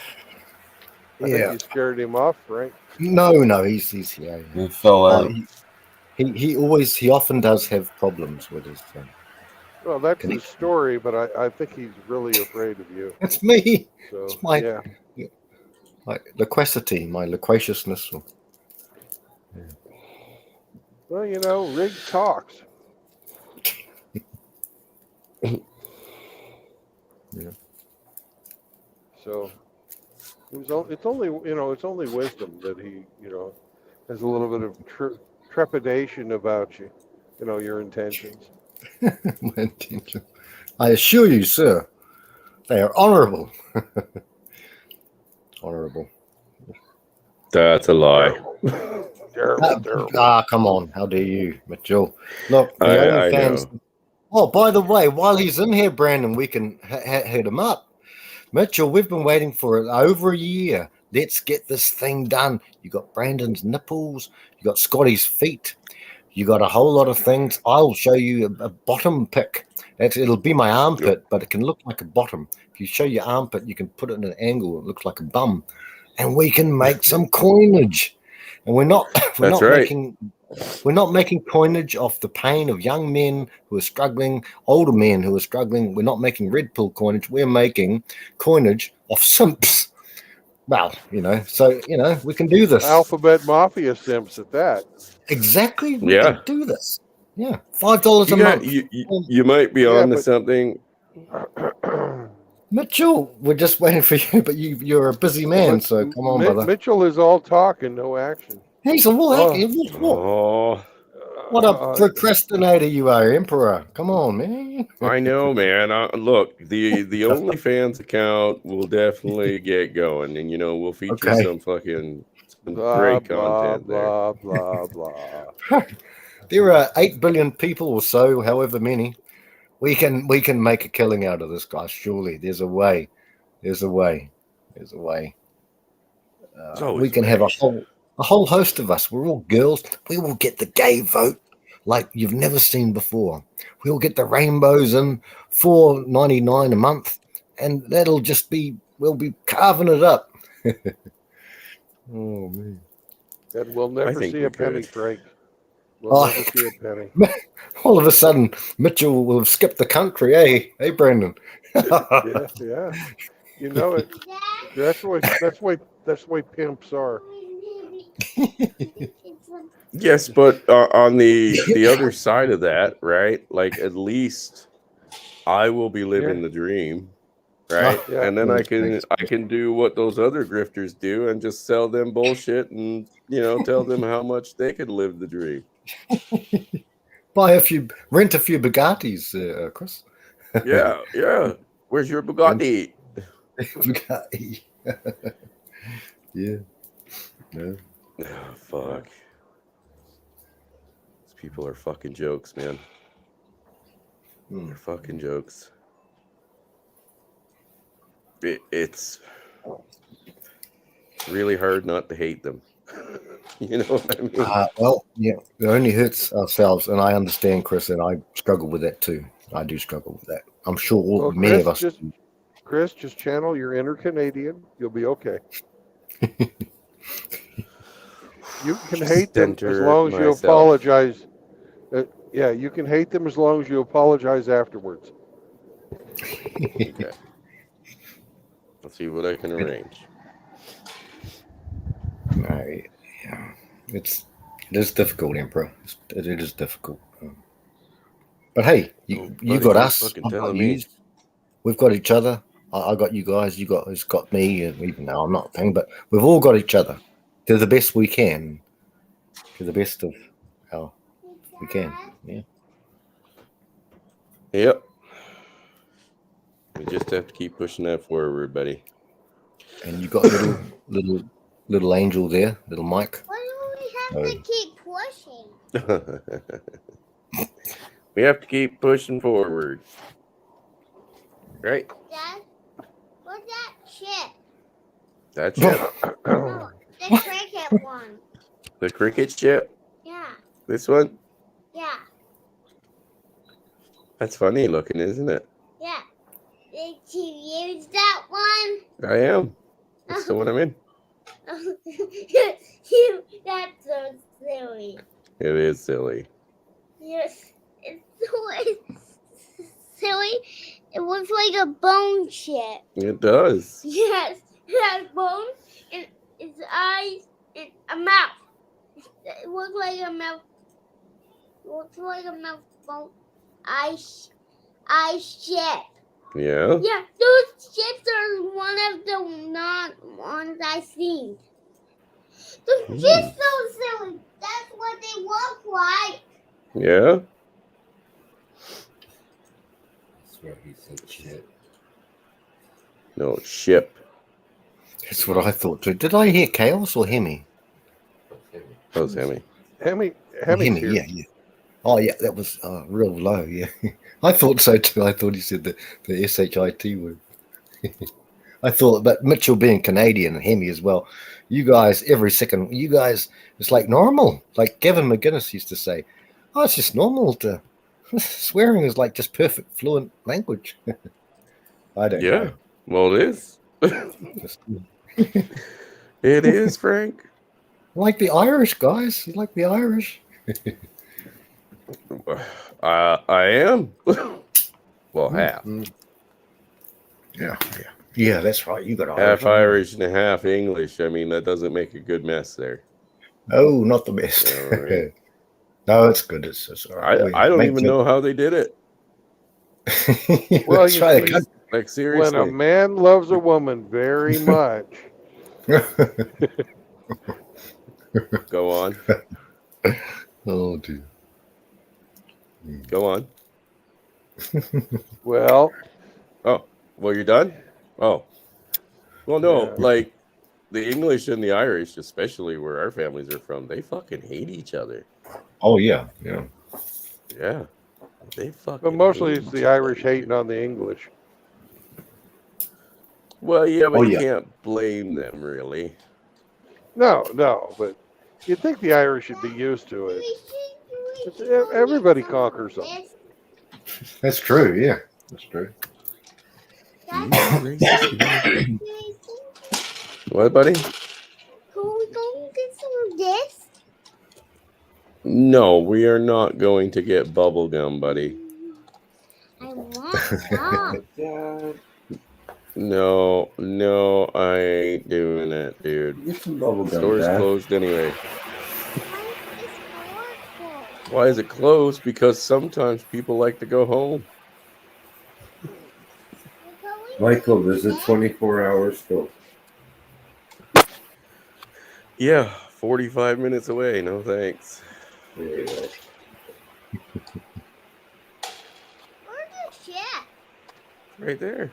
think you scared him off, Frank. No, he's here. He fell out. He often does have problems with his thing. Well, that's his story, but I think he's really afraid of you. That's me. So, it's my yeah. my loquacity, my loquaciousness. Well, Rig talks. Yeah. So it's only wisdom that he has a little bit of trepidation about you, your intentions. My intention. I assure you, sir, they are honorable. Honorable. That's a lie. Terrible. Come on. How dare you, Mitchell? Look, the I OnlyFans. know. Oh, by the way, while he's in here, Brandon, we can hit him up. Mitchell, we've been waiting for over a year. Let's get this thing done. You got Brandon's nipples. You got Scotty's feet. You got a whole lot of things. I'll show you a bottom pic. It'll be my armpit, but it can look like a bottom. If you show your armpit, you can put it in an angle. It looks like a bum, and we can make some coinage. And we're not making coinage off the pain of young men who are struggling, older men who are struggling. We're not making red pill coinage. We're making coinage off simps. Well, so we can do this. Alphabet Mafia simps at that. Exactly. We can do this. Yeah. $5 a month. You might be on to something. Mitchell, we're just waiting for you, but you're a busy man, so come on, brother. Mitchell is all talk and no action. He's all action. What a procrastinator you are, Emperor. Come on, man. I know, man. Look, the OnlyFans account will definitely get going, and we'll feature some fucking great content there. Blah blah blah. There are 8 billion people or so, however many. We can make a killing out of this, guys. Surely, there's a way. There's a way. We can have a whole host of us. We're all girls. We will get the gay vote like you've never seen before. We'll get the rainbows in $4.99 a month, and that'll just be. We'll be carving it up. Oh man! And we'll never see a penny, Frank. We'll never see a penny. All of a sudden, Mitchell will have skipped the country, eh? Hey, Brandon. Yeah. You know it. That's the way pimps are. Yes, but on the other side of that, right? Like, at least I will be living the dream, right? Yeah. And then I can do what those other grifters do and just sell them bullshit and tell them how much they could live the dream. rent a few Bugattis, Chris. Yeah, yeah. Where's your Bugatti? Bugatti. Yeah. No. Oh, fuck. These people are fucking jokes, man. They're fucking jokes. It's really hard not to hate them. You know what I mean? Well, yeah, it only hurts ourselves, and I understand, Chris, and I struggle with that too. I do struggle with that. I'm sure many of us. Chris, just channel your inner Canadian. You'll be okay. You can hate them as long as you apologize. Yeah, you can hate them as long as you apologize afterwards. Okay. Let's see what I can arrange. Yeah, it is difficult, Emperor. It is difficult. But hey, you got us. I've got you. We've got each other. I got you guys. You got me. Even though I'm not a thing, but we've all got each other. To the best we can. To the best of how we can. Yeah. Yep. We just have to keep pushing that forward, buddy. And you got little angel there, little Mike. Why do we have to keep pushing? We have to keep pushing forward. Right? Dad, what's that chip? That chip? No, the cricket one. The cricket chip? Yeah. This one? Yeah. That's funny looking, isn't it? Yeah. Did you use that one? I am. That's the one I'm in. That's so silly. It is silly. Yes, it's so silly. It looks like a bone chip. It does. Yes, it has bones and its eyes and a mouth. It looks like a mouth. Looks like a mouth bone. Eyes chip. Yeah? Yeah, those chips are one of the not ones I've seen. They're just so silly. That's what they look like. Yeah? That's what he said, shit. No, ship. That's what I thought too. Did I hear Chaos or Hemi? That was Hemi. Hemi, yeah. Oh, yeah, that was real low, yeah. I thought so too. I thought he said the SHIT word. I thought, but Mitchell being Canadian and Hemi as well, you guys, it's like normal. Like Gavin McGuinness used to say, oh, it's just normal to, swearing is like just perfect, fluent language. I don't know. Yeah, well, it is. It is, Frank. Like the Irish, guys. You like the Irish? I am. Well, half. Yeah, that's right. You got Irish. Half Irish and half English. I mean, that doesn't make a good mess there. Oh, not the best. Yeah, right. No, it's good. It's all right. I don't even know how they did it. Well, that's right. Like seriously. When a man loves a woman very much. Go on. Oh, dude. Go on. Well. Oh, well, you're done? Oh. Well, no, Yeah. like the English and the Irish, especially where our families are from, they fucking hate each other. Oh, yeah. Yeah. Yeah. They fucking But mostly hate it's each the other. Irish hating on the English. Well, yeah, but you yeah. can't blame them, really. No, but you'd think the Irish should be used to it. Everybody conquers them. That's true. Yeah, that's true. What, buddy? Can we go get some of this? No, we are not going to get bubble gum, buddy. I want some. No, I ain't doing it, dude. Get some bubble gum, Store's Dad. closed anyway. Why is it closed? Because sometimes people like to go home. Michael, there's a 24-hour store. Yeah, 45 minutes away. No thanks. There you go. Right there.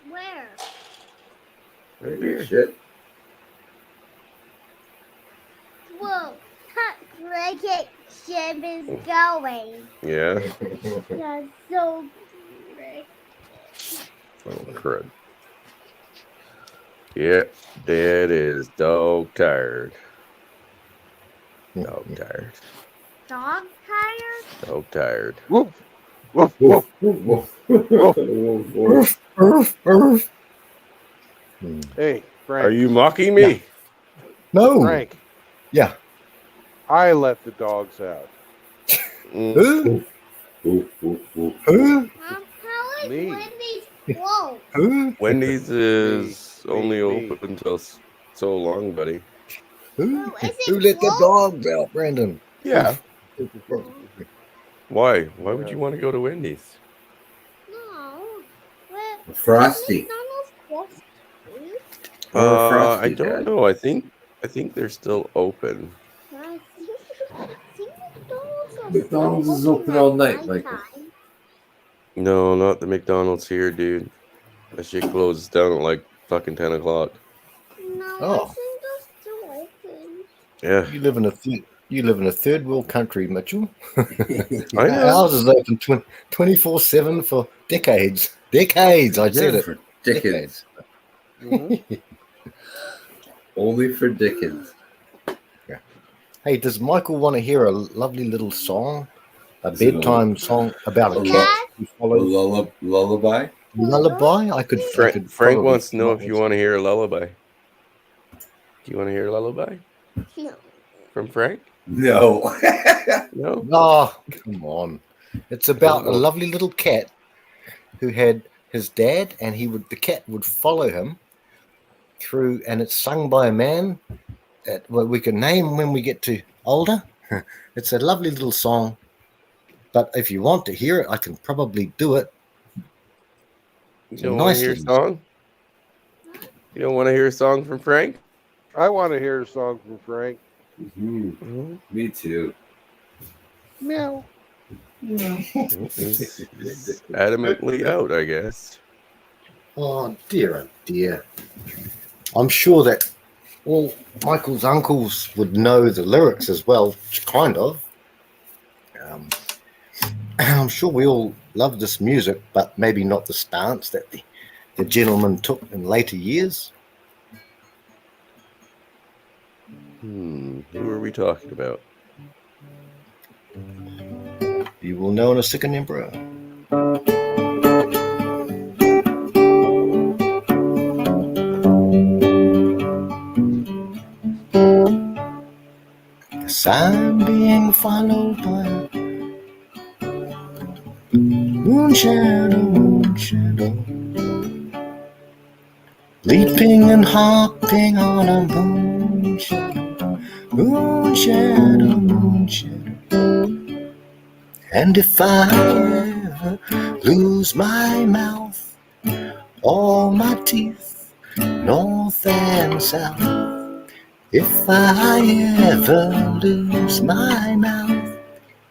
Where? Right Maybe there. shit. Whoa. Cricket ship is going. Yeah. That's so great. Oh, crud. Yeah, Dad is dog tired. Dog tired. Dog tired? Dog tired. Woof, woof, Woof, woof. woof, woof, woof, woof. Urf, urf. Hey, Frank. Are you mocking me? No. Frank, Yeah. I let the dogs out. Mm. Who? Woof, woof, woof. Who? How is Me. Wendy's closed? Who? Wendy's is Me, only me. open until so long, buddy. Who? Oh, is Who it let the closed? dogs out, Brandon? Yeah. Oof. Why? Why would you want to go to Wendy's? No. Where? Frosty. McDonald's closed too? Or I Frosty, don't Dad. know. I think they're still open. I think McDonald's are McDonald's is still open all night, at Michael. nighttime. No, not the McDonald's here, dude. That shit closes down at like fucking 10 o'clock. No, Oh. I think they're still open. Yeah, You live in a third world country, Mitchell. I know. Ours is open 24/7 for decades. Decades, I said it. For Dickens. Mhm. Only for Dickens. Hey, does Michael want to hear a lovely little song? A Is it bedtime song about a a cat who A follows lullaby? lullaby? I could Frank probably wants to know come up if you with- want to hear a lullaby. Do you want to hear a lullaby No. from Frank? No. No. Oh, come on. It's about a Oh. lovely little cat who had his dad, and the cat would follow him through, and it's sung by a man that we can name when we get to older. It's a lovely little song, but if you want to hear it, I can probably do it. You a don't want nice to hear a little- song? You don't want to hear a song from Frank? I want to hear a song from Frank. Mhm. Me too. Meow. He's adamantly out, I guess. Oh dear. I'm sure that all Michael's uncles would know the lyrics as well, kind of. I'm sure we all love this music, but maybe not the stance that the gentleman took in later years. Who are we talking about? You will know in a second, Emperor. Yes, I'm being followed by a moon shadow, leaping and hopping on a moon shadow. And if I ever lose my mouth, all my teeth, north and south, if I ever lose my mouth,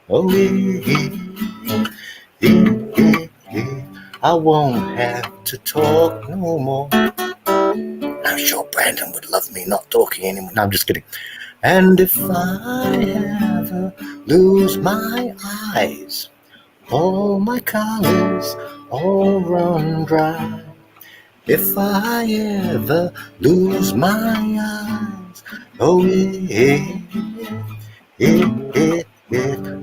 oh I won't have to talk no more. I'm sure Brandon would love me not talking anymore. No, I'm just kidding. And if I ever lose my eyes, all my colors all run dry. If I ever lose my eyes, oh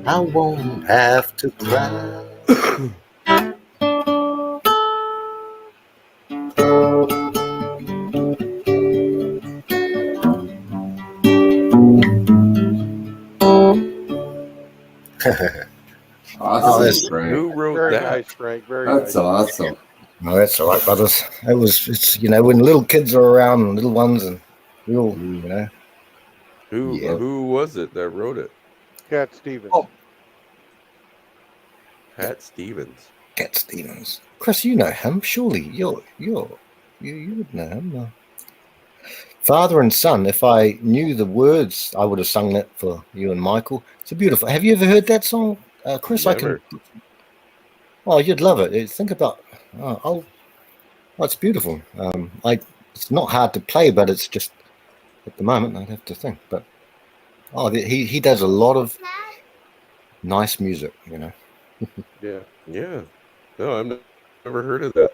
I won't have to cry. Awesome, that's- Frank. Who wrote Very that? nice, Frank. Very That's nice. awesome. No, that's all right, brothers. It's when little kids are around, little ones, and we all, Yeah. Who was it that wrote it? Cat Stevens. Oh. Pat Stevens. Cat Stevens. Chris, you know him, surely. You would know him. Father and Son. If I knew the words, I would have sung that for you and Michael. It's a beautiful. Have you ever heard that song, Chris? Never. Oh, you'd love it. Think about Oh, it's beautiful. It's not hard to play, but it's just at the moment I'd have to think. But he does a lot of nice music, you know. Yeah. Yeah. No, I've never heard of that.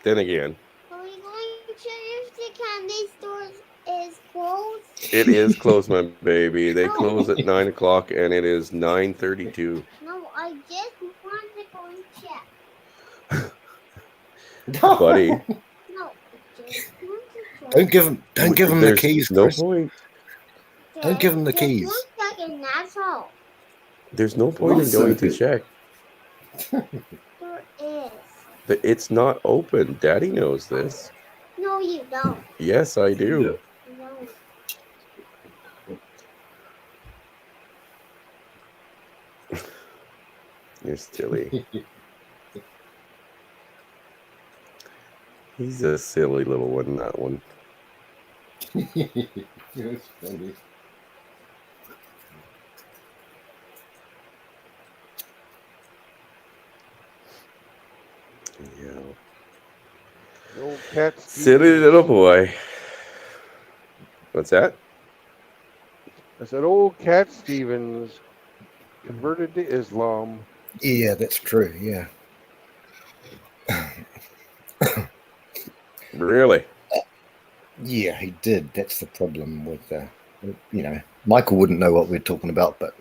Then again, Are we going to if the candy store is closed? it is closed, my baby. They close at 9 o'clock, and it is 9:32. No, I just want to go and check. Buddy, No, I just want to check. Don't give him the there's keys, no Chris. point. Don't give him the Just keys. one second, that's all. There's no point in going to check. There is. It's not open. Daddy knows this. No, you don't. Yes, I do. No. You're silly. He's a silly little one, that one. That's funny. Yeah. The old cat Silly Stevens. little boy. What's that? I said, old Cat Stevens converted to Islam. Yeah, that's true. Yeah. Really? Yeah, he did. That's the problem with, you know, Michael wouldn't know what we're talking about, but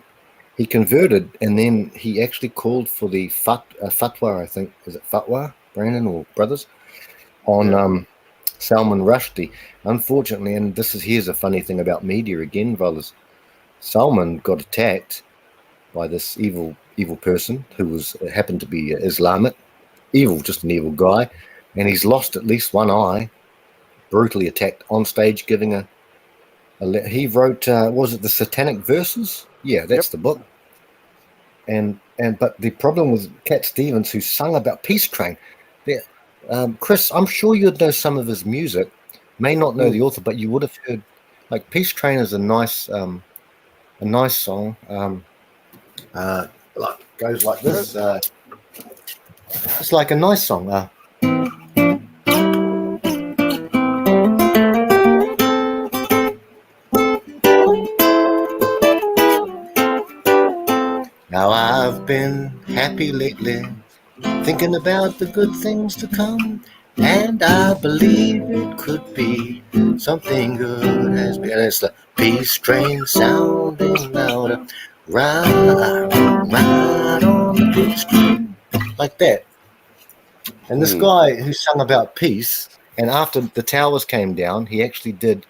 he converted, and then he actually called for the fatwa, I think. Is it fatwa, Brandon, or brothers? On Salman Rushdie. Unfortunately, and here's a funny thing about media again, brothers. Salman got attacked by this evil person who happened to be Islamic. Evil, just an evil guy. And he's lost at least one eye, brutally attacked on stage, giving he wrote, was it the Satanic Verses? Yeah, that's the book. But the problem with Cat Stevens, who sung about Peace Train, Chris, I'm sure you'd know some of his music. May not know the author, but you would have heard. Like Peace Train is a nice song. Goes like this. It's like a nice song. Now I've been happy lately, thinking about the good things to come, and I believe it could be something good has been. It's the peace train sounding louder, ride on the peace train, like that. And this guy who sung about peace, and after the towers came down, he actually did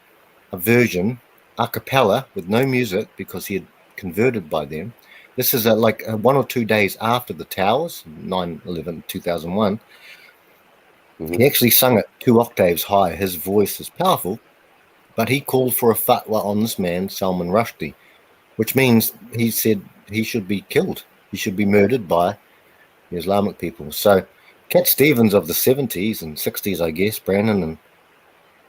a version a cappella with no music because he had converted by then. This is 1 or 2 days after the towers, 9/11/2001. He actually sung it 2 octaves high. His voice is powerful, but he called for a fatwa on this man, Salman Rushdie, which means he said he should be killed. He should be murdered by the Islamic people. So Cat Stevens of the 70s and 60s, I guess, Brandon, and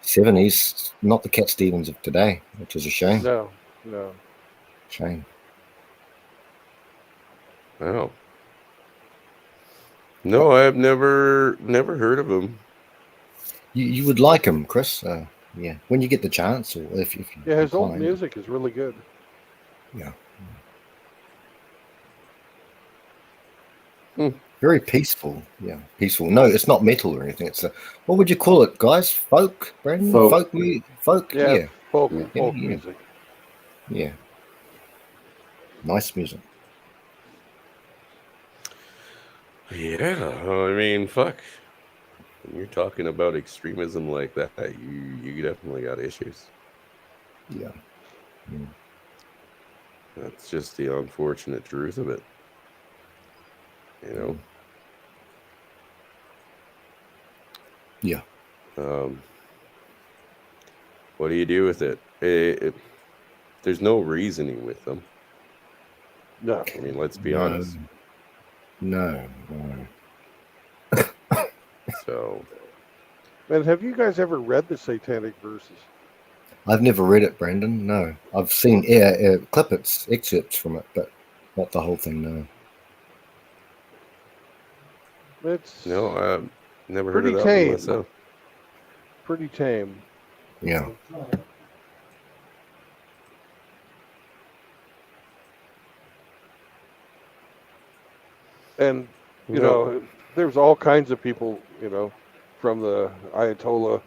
70s, not the Cat Stevens of today, which is a shame. No. Shame. Wow. No, I've never heard of him. You would like him, Chris. Yeah, when you get the chance, or if you his old music is really good. Yeah. Very peaceful. Yeah, peaceful. No, it's not metal or anything. It's what would you call it, guys? Folk, Brandon? Folk. Folk. Yeah. Folk music. Yeah. Nice music. Yeah, I mean, fuck. When you're talking about extremism like that, you definitely got issues. Yeah. That's just the unfortunate truth of it. You know? Yeah. What do you do with it? There's no reasoning with them. No. I mean, let's be honest. No. So. Man, have you guys ever read the Satanic Verses? I've never read it, Brandon. No. I've seen excerpts from it, but not the whole thing, no. It's No, I've never heard pretty of that one tame. myself. Pretty tame. Yeah. And you No. know, there's all kinds of people. You know, from the Ayatollah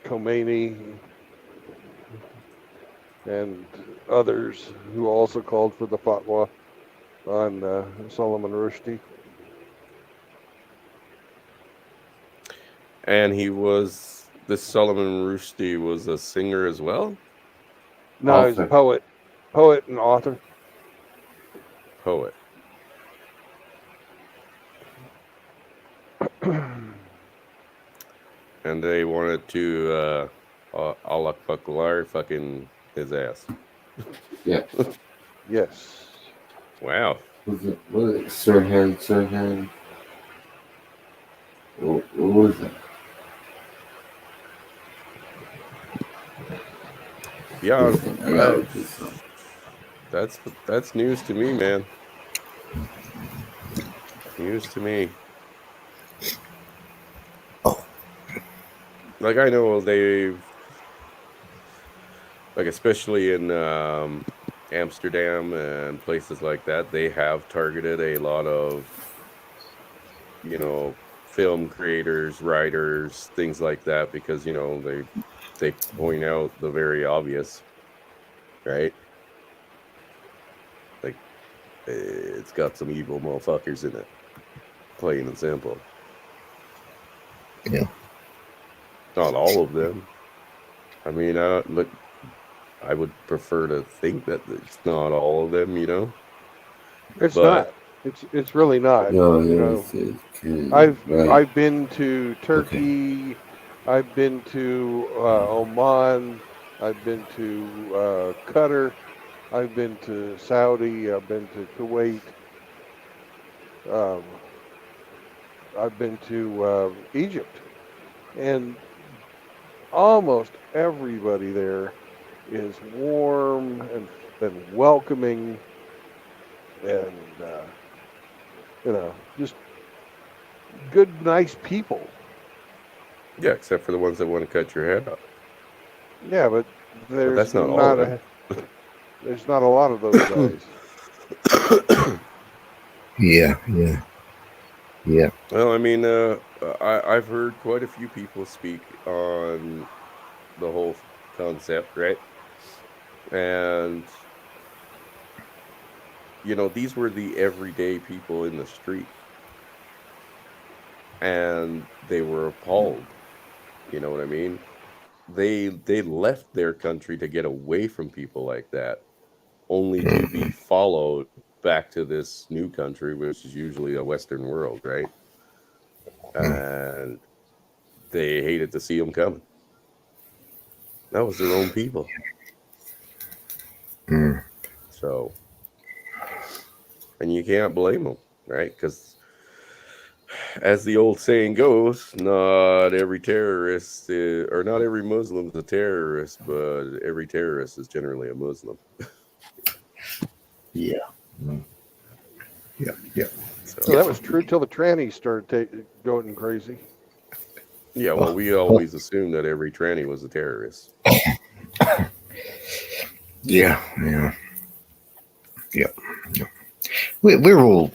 Khomeini and others who also called for the fatwa on Solomon Rushdie. And this Solomon Rushdie was a singer as well? No, he's a poet and author. Poet. And they wanted to Allah Akbar fucking his ass. Yeah. Yes. Wow. Was it Sirhan? What was that? Yeah, I that's news to me, man. News to me. Like I know like especially in Amsterdam and places like that, they have targeted a lot of, film creators, writers, things like that, because they point out the very obvious, right? Like it's got some evil motherfuckers in it, plain and simple. Yeah. Not all of them. I mean, look, I would prefer to think that it's not all of them, It's but not. It's really not. No, You yeah, know, right. I've been to Turkey. I've been to Oman. I've been to Qatar. I've been to Saudi. I've been to Kuwait. I've been to Egypt, and almost everybody there is warm and welcoming, and just good, nice people. yeah, except for the ones that want to cut your head off. Yeah, but But there's that's not all of them. there's not a lot of those guys. Yeah. Well, I mean, I've heard quite a few people speak on the whole concept, right? And these were the everyday people in the street, and they were appalled. You know what I mean? They left their country to get away from people like that, only to be followed back to this new country, which is usually a Western world, right? And they hated to see them coming. That was their own people. So, and you can't blame them, right? Because as the old saying goes, not every terrorist or not every Muslim is a terrorist, but every terrorist is generally a Muslim. Yeah. Yeah. So, Well, that was true till the trannies started going crazy. yeah, well, we always assumed that every tranny was a terrorist. Yeah. We're all,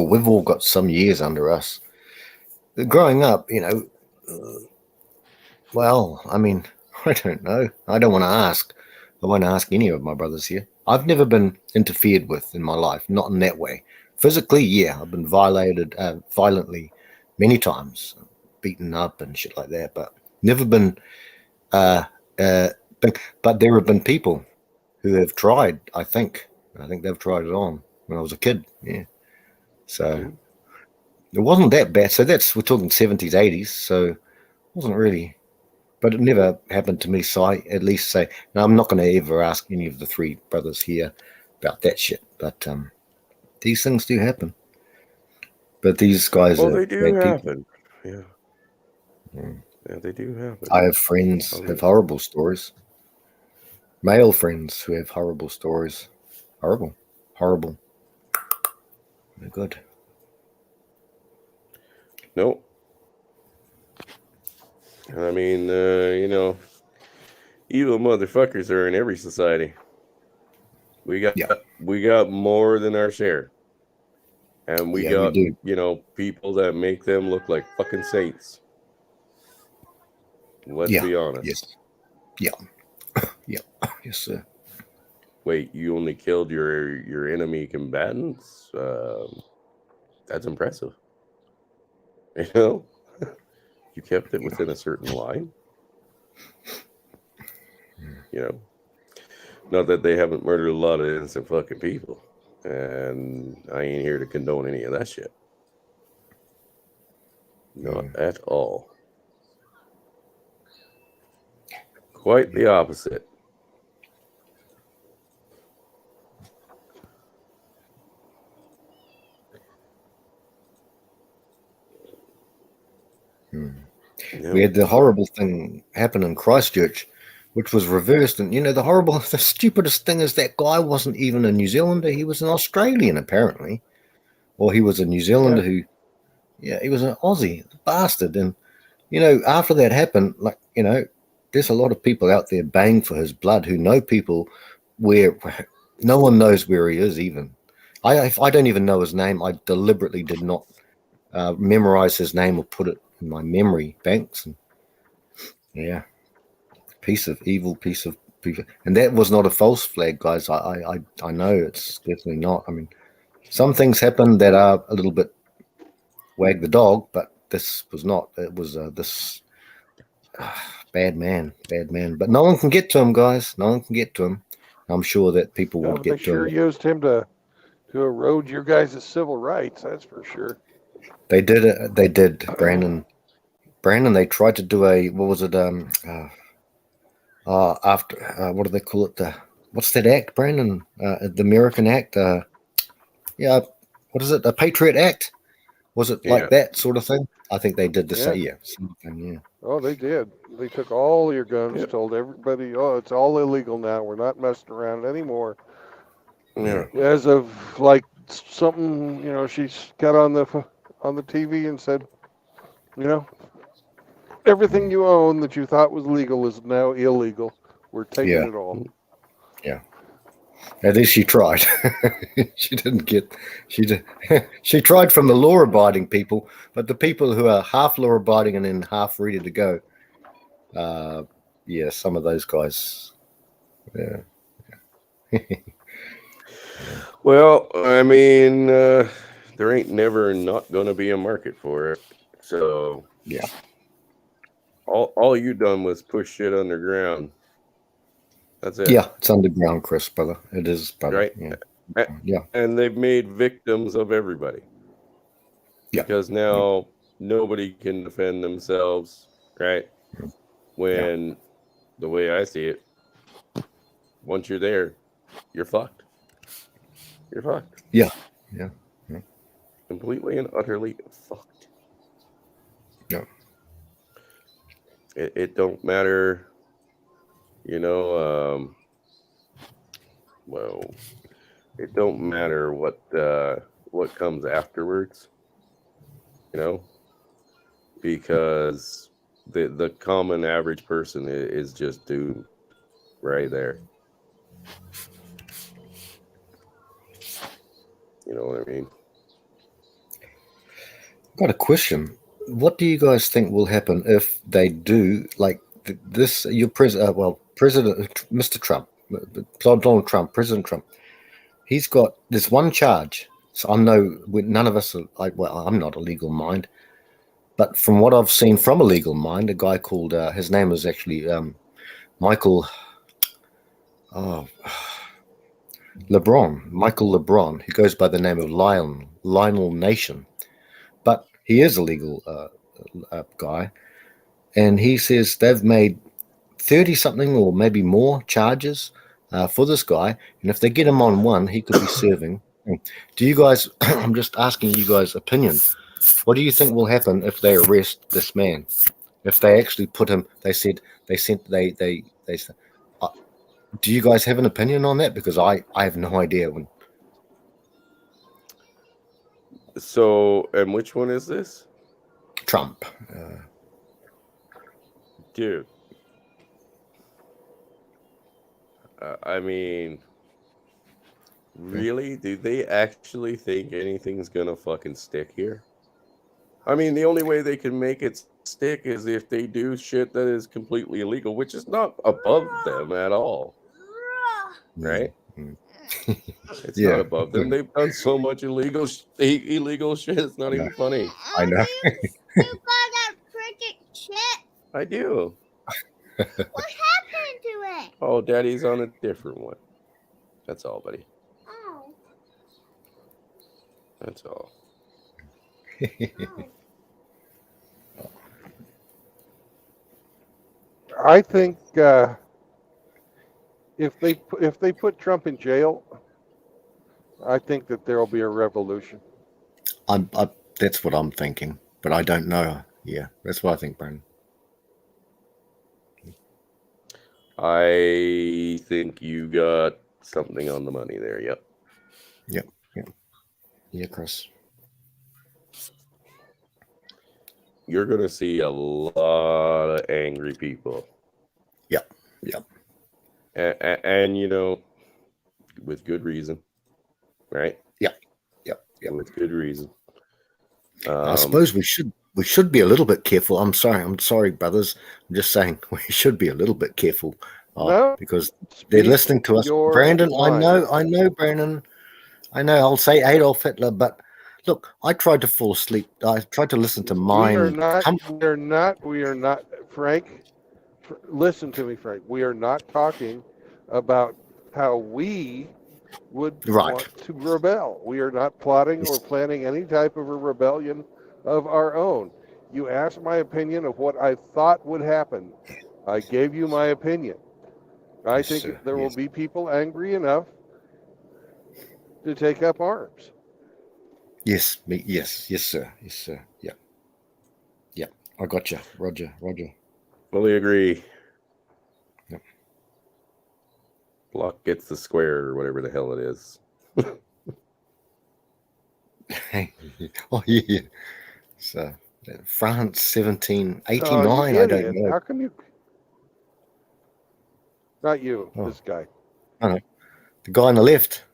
we've all got some years under us. Growing up, well, I mean, I don't know. I don't want to ask. I won't ask any of my brothers here. I've never been interfered with in my life, not in that way. Physically, yeah, I've been violated violently many times, beaten up and shit like that, but never been. But there have been people who have tried. I think they've tried it on when I was a kid. Yeah, so it wasn't that bad. So we're talking 70s, 80s. So it wasn't really. But it never happened to me, so I at least say, now I'm not going to ever ask any of the three brothers here about that shit. But these things do happen. But these guys Well, are they do bad happen. people. Yeah, they do happen. I have friends who have horrible stories. Male friends who have horrible stories. Horrible. They're good. Nope. I mean, evil motherfuckers are in every society. We got more than our share. And we got, people that make them look like fucking saints. Let's be honest. Yes. Yeah. Yes, sir. Wait, you only killed your enemy combatants? That's impressive. You kept it within a certain line. Not that they haven't murdered a lot of innocent fucking people. And I ain't here to condone any of that shit. Not at all. Quite the opposite. We had the horrible thing happen in Christchurch, which was reversed. And, the stupidest thing is that guy wasn't even a New Zealander. He was an Australian, apparently. Or he was a New Zealander he was an Aussie bastard. And, after that happened, there's a lot of people out there baying for his blood who know people where no one knows where he is even. I don't even know his name. I deliberately did not memorize his name or put it in my memory banks. And piece of evil, piece of people. And that was not a false flag, guys. I know it's definitely not. I mean, some things happen that are a little bit wag the dog, but this was not. It was this bad man. But no one can get to him, guys. No one can get to him. I'm sure that people would get to him. They sure used him to erode your guys' civil rights. That's for sure. They did it. They did, Brandon. They tried to do a what was it? After what do they call it? What's that act, Brandon? The American Act. What is it? A Patriot Act? Was it like that sort of thing? I think they did the same. Yeah. Oh, they did. They took all your guns, told everybody, "Oh, it's all illegal now. We're not messing around anymore." Yeah. As of like something, she got on the TV and said, everything you own that you thought was legal is now illegal. We're taking it all. Yeah. At least she tried. She didn't get. She tried from the law-abiding people, but the people who are half law-abiding and then half ready to go. Some of those guys. Yeah. Well, I mean, there ain't never not going to be a market for it. So all you done was push shit underground. That's it. Yeah, it's underground, Chris, brother. It is, brother. Right. Yeah. And they've made victims of everybody. Yeah. Because now nobody can defend themselves, right? When the way I see it, once you're there, you're fucked. You're fucked. Yeah. Completely and utterly fucked. Yeah. It don't matter, well, it don't matter what comes afterwards, because the common average person is just doomed right there. You know what I mean? Got a question. What do you guys think will happen if they do this? Your President, Mr. Trump, Donald Trump, President Trump. He's got this one charge. So none of us are I'm not a legal mind, but from what I've seen from a legal mind, a guy called his name is actually Michael LeBron. He goes by the name of Lionel Nation, but he is a legal guy, and he says they've made 30-something or maybe more charges for this guy, and if they get him on one, he could be serving. Do you guys? I'm just asking you guys' opinion. What do you think will happen if they arrest this man? If they actually put him, they said. Do you guys have an opinion on that? Because I have no idea. So, and which one is this? Trump. Dude. I mean, really? Do they actually think anything's gonna fucking stick here? I mean, the only way they can make it stick is if they do shit that is completely illegal, which is not above them at all, right? It's not Yeah, above them. They've done so much illegal shit. It's not Yeah. even funny. I know. You got that cricket shit. I do. What happened to it? Oh, Daddy's on a different one. That's all, buddy. Oh. That's all. I think if they put Trump in jail, I think that there will be a revolution. That's what I'm thinking, but I don't know. Yeah, that's what I think, Brandon. I think you got something on the money there. Yep. Yeah, Chris. You're going to see a lot of angry people. Yep. And you know, with good reason, right? Yep. With good reason. I suppose we should be a little bit careful. I'm sorry, brothers. I'm just saying we should be a little bit careful No, because they're listening to us. your Brandon, mind. I know, Brandon. I know. I'll say Adolf Hitler, but look, I tried to fall asleep. I tried to listen to mine. We are not, Frank. Listen to me, Frank. We are not talking about how we would want to rebel. We are not plotting or planning any type of a rebellion of our own. You asked my opinion of what I thought would happen. I gave you my opinion. I think there will be people angry enough to take up arms. Yes, sir. Yeah. I got you, Roger. Fully agree. Yep. Block gets the square or whatever the hell it is. Oh yeah. So France 1789. You I don't idiot. know. How can you? Not you. This guy. I know. The guy on the left.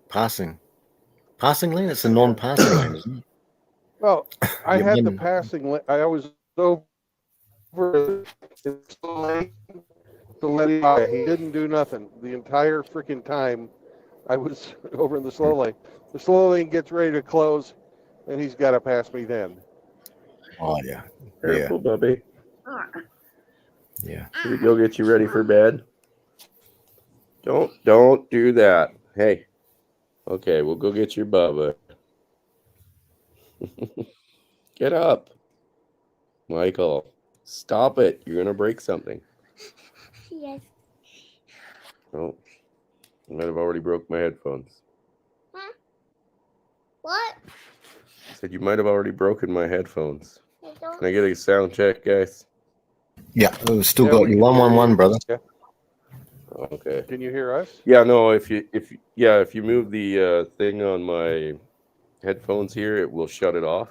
Passing lane. It's a non-passing lane, isn't it? Well, I had the passing lane. I was over the lane to let him by. He didn't do nothing the entire freaking time I was over in the slow lane. The slow lane gets ready to close, and he's got to pass me then. Oh yeah. Careful, Bubby. Yeah. Should we go get you ready for bed? Don't do that. Hey. Okay, we'll go get your Bubba. Get up. Michael, stop it. You're going to break something. Yes. Oh, I might have already broke my headphones. Huh? What? I said you might have already broken my headphones. Can I get a sound check, guys? Yeah, we've still got you 111, brother. Yeah. Okay. Can you hear us? Yeah, no, if you move the thing on my headphones here, it will shut it off.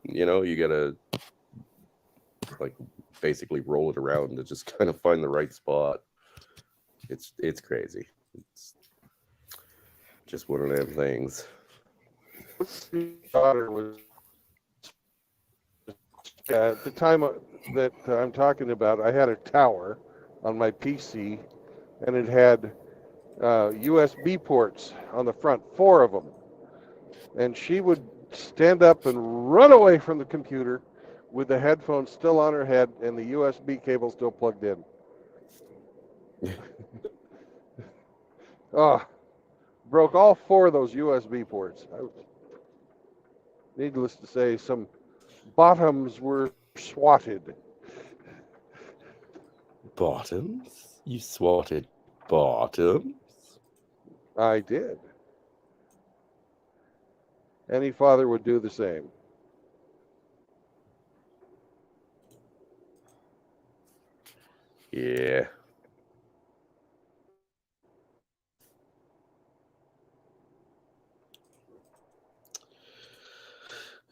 You know, you gotta like basically roll it around to just kind of find the right spot. It's crazy. It's just one of them things. Daughter was at the time that I'm talking about. I had a tower on my PC, and it had USB ports on the front, 4 of them. And she would stand up and run away from the computer with the headphones still on her head and the USB cable still plugged in. Broke all 4 of those USB ports. Needless to say, some bottoms were swatted. Bottoms? You swatted bottoms? I did. Any father would do the same. Yeah.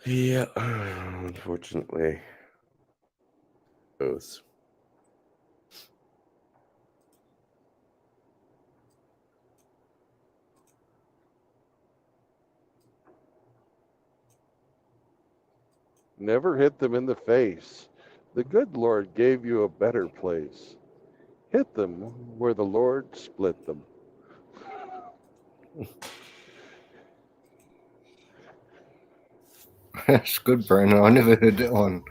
Yeah, unfortunately. Goes. Never hit them in the face. The good Lord gave you a better place. Hit them where the Lord split them. That's good, Brandon. I never heard that one.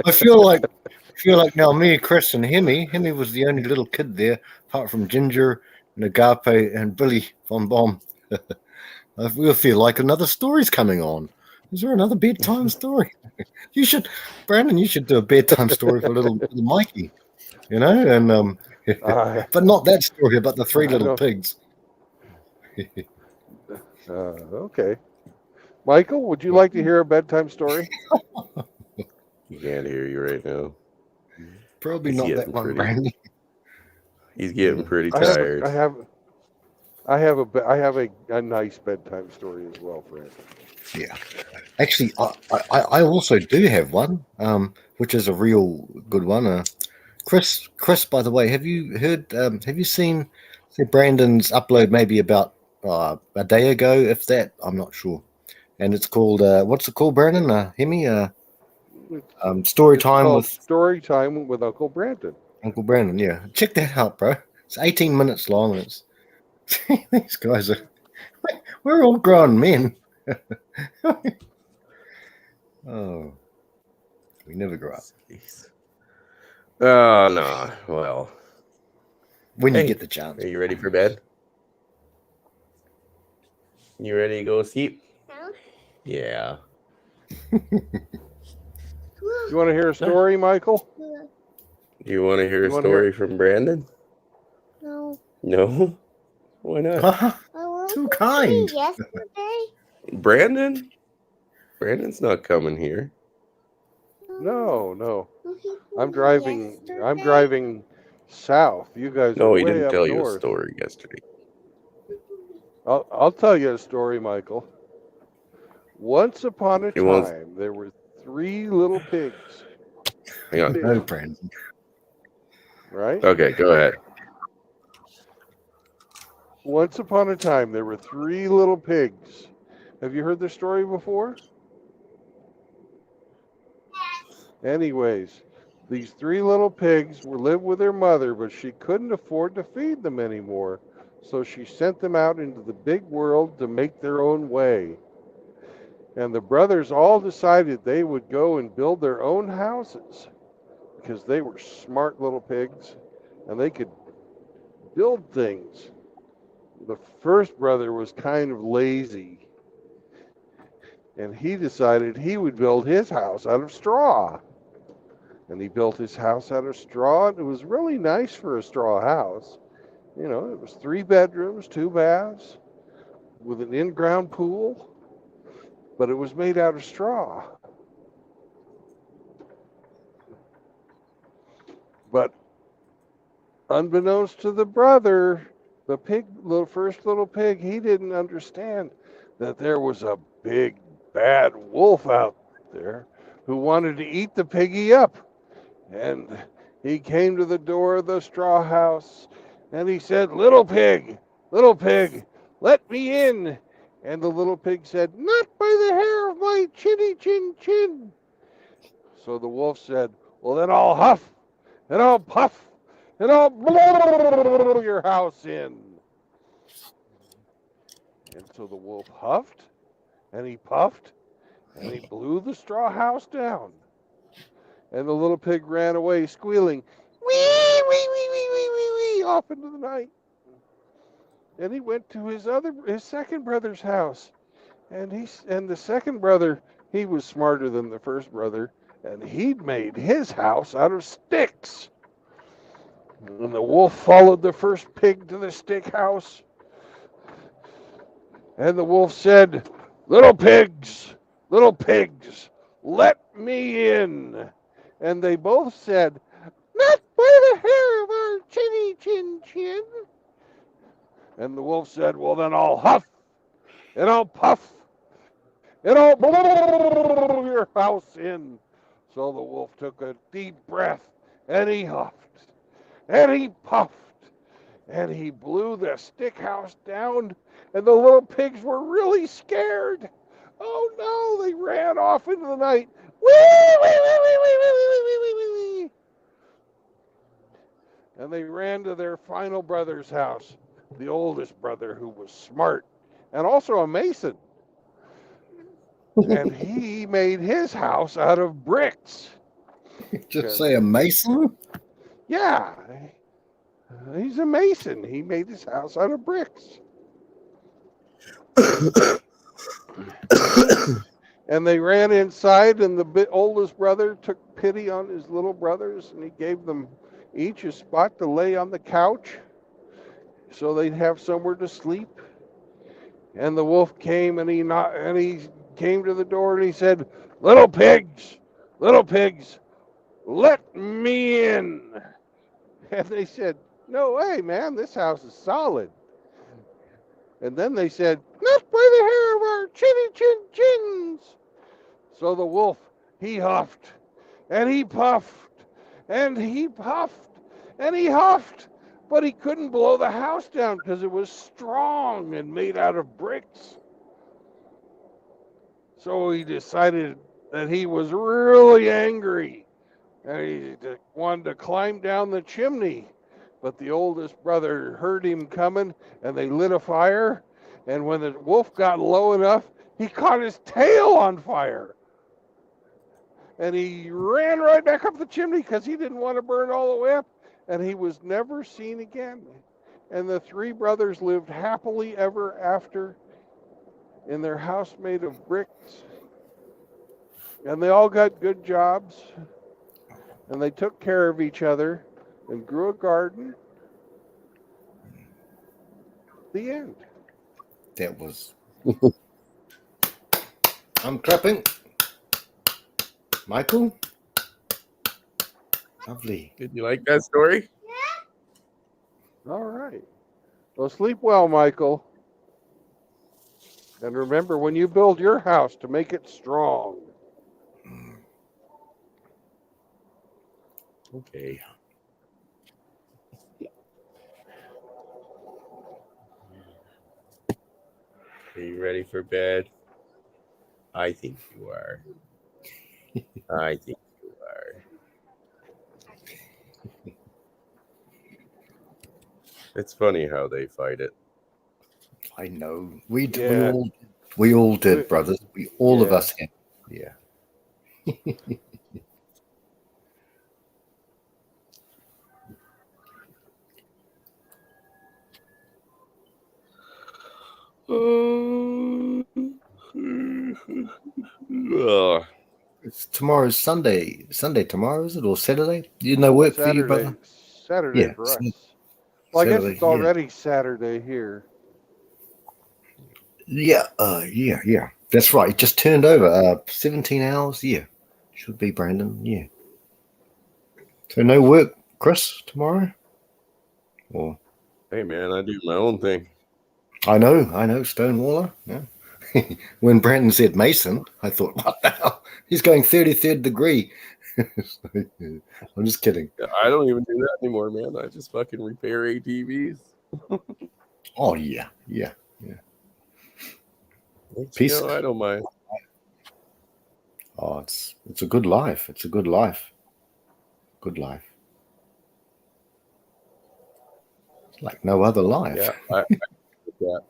I feel like now me, Chris, and Hemi was the only little kid there, apart from Ginger and Agape and Billy von Bomb. I feel like another story's coming on. Is there another bedtime story? You should, Brandon. You should do a bedtime story for little Mikey. You know, and but not that story, but the three little pigs. Okay. Michael, would you like to hear a bedtime story? He can't hear you right now. Probably He's not that one, Brandon. He's getting pretty I tired. have a nice bedtime story as well, Brandon. Yeah, actually, I also do have one, which is a real good one. Chris, by the way, have you heard? Have you seen Brandon's upload maybe about a day ago? If that, I'm not sure. And it's called what's it called, Brandon? Hemi? Story time with Uncle Brandon. Uncle Brandon. Yeah, check that out, bro. It's 18 minutes long. And it's these guys are we're all grown men. Oh, we never grow up. Oh no. Well, when you get the chance. Are you ready for bed? You ready to go sleep? No. Yeah. You want to hear a story, Michael? You want to hear a story from Brandon? No. No? Why not? Too kind. Yesterday. Brandon? Brandon's not coming here. No. I'm driving south. You guys No, are he way didn't up tell you a north. story yesterday. I'll tell you a story, Michael. Once upon a time, there were 3 little pigs. Hang on. No, Brandon. Right? Okay, go ahead. Once upon a time, there were 3 little pigs. Have you heard this story before? Anyways, these 3 little pigs lived with their mother, but she couldn't afford to feed them anymore. So she sent them out into the big world to make their own way. And the brothers all decided they would go and build their own houses because they were smart little pigs and they could build things. The first brother was kind of lazy, and he decided he would build his house out of straw. And he built his house out of straw, and it was really nice for a straw house. You know, it was 3 bedrooms, 2 baths, with an in-ground pool, but it was made out of straw. But unbeknownst to the brother, the first little pig, he didn't understand that there was a big bad wolf out there who wanted to eat the piggy up. And he came to the door of the straw house and he said, little pig, let me in." And the little pig said, "Not by the hair of my chinny chin chin." So the wolf said, "Well, then I'll huff and I'll puff and I'll blow your house in." And so the wolf huffed and he puffed and he blew the straw house down. And the little pig ran away squealing, "Wee, wee, wee, wee, wee, wee, wee," off into the night. And he went to his second brother's house. And the second brother, he was smarter than the first brother, and he'd made his house out of sticks. And the wolf followed the first pig to the stick house. And the wolf said, little pigs, let me in." And they both said, "Not by the hair of our chinny chin chin." And the wolf said, "Well, then I'll huff and I'll puff, and I'll blow your house in. So the wolf took a deep breath, and he huffed, and he puffed, and he blew the stick house down, and the little pigs were really scared. Oh no, they ran off into the night. Wee, wee, wee, wee, wee, wee, wee, wee, wee, wee, wee. And they ran to their final brother's house, the oldest brother, who was smart and also a mason. And he made his house out of bricks. Just say a mason. Yeah, he's a mason. He made his house out of bricks. And they ran inside, and the oldest brother took pity on his little brothers, and he gave them each a spot to lay on the couch so they'd have somewhere to sleep. And the wolf came, and he came to the door, and he said, little pigs, let me in." And they said, "No way, man, this house is solid." And then they said, "Not by the hair of our chinny chin chins." So the wolf, he huffed, and he puffed, and he puffed, and he huffed, but he couldn't blow the house down because it was strong and made out of bricks. So he decided that he was really angry, and he wanted to climb down the chimney. But the oldest brother heard him coming, and they lit a fire. And when the wolf got low enough, he caught his tail on fire. And he ran right back up the chimney because he didn't want to burn all the way up. And he was never seen again. And the three brothers lived happily ever after in their house made of bricks. And they all got good jobs. And they took care of each other and grew a garden. The end. That was. I'm clapping. Michael? Lovely. Did you like that story? All right. Well, sleep well, Michael. And remember, when you build your house, to make it strong. Okay. Are you ready for bed? I think you are. I think you are. It's funny how they fight it. I know. We Yeah. all did, brothers. We all of Yeah. us had. Yeah. Ugh. It's tomorrow's Sunday. Sunday tomorrow, is it? Or Saturday? You know work for you, brother? Saturday Yeah, for us. Saturday, Well, I guess Saturday, it's already Saturday here. Yeah, yeah. That's right. It just turned over. 17 hours. Yeah. Should be, Brandon. Yeah. So no work, Chris, tomorrow? Or Hey man, I do my own thing. I know, Stonewaller. Yeah. When Brandon said Mason, I thought, what the hell? He's going 33rd degree. I'm just kidding. I don't even do that anymore, man. I just fucking repair ATVs. Oh yeah. Peace. No, I don't mind. Oh, it's a good life. It's a good life. Good life. It's like no other life. Yeah, I that.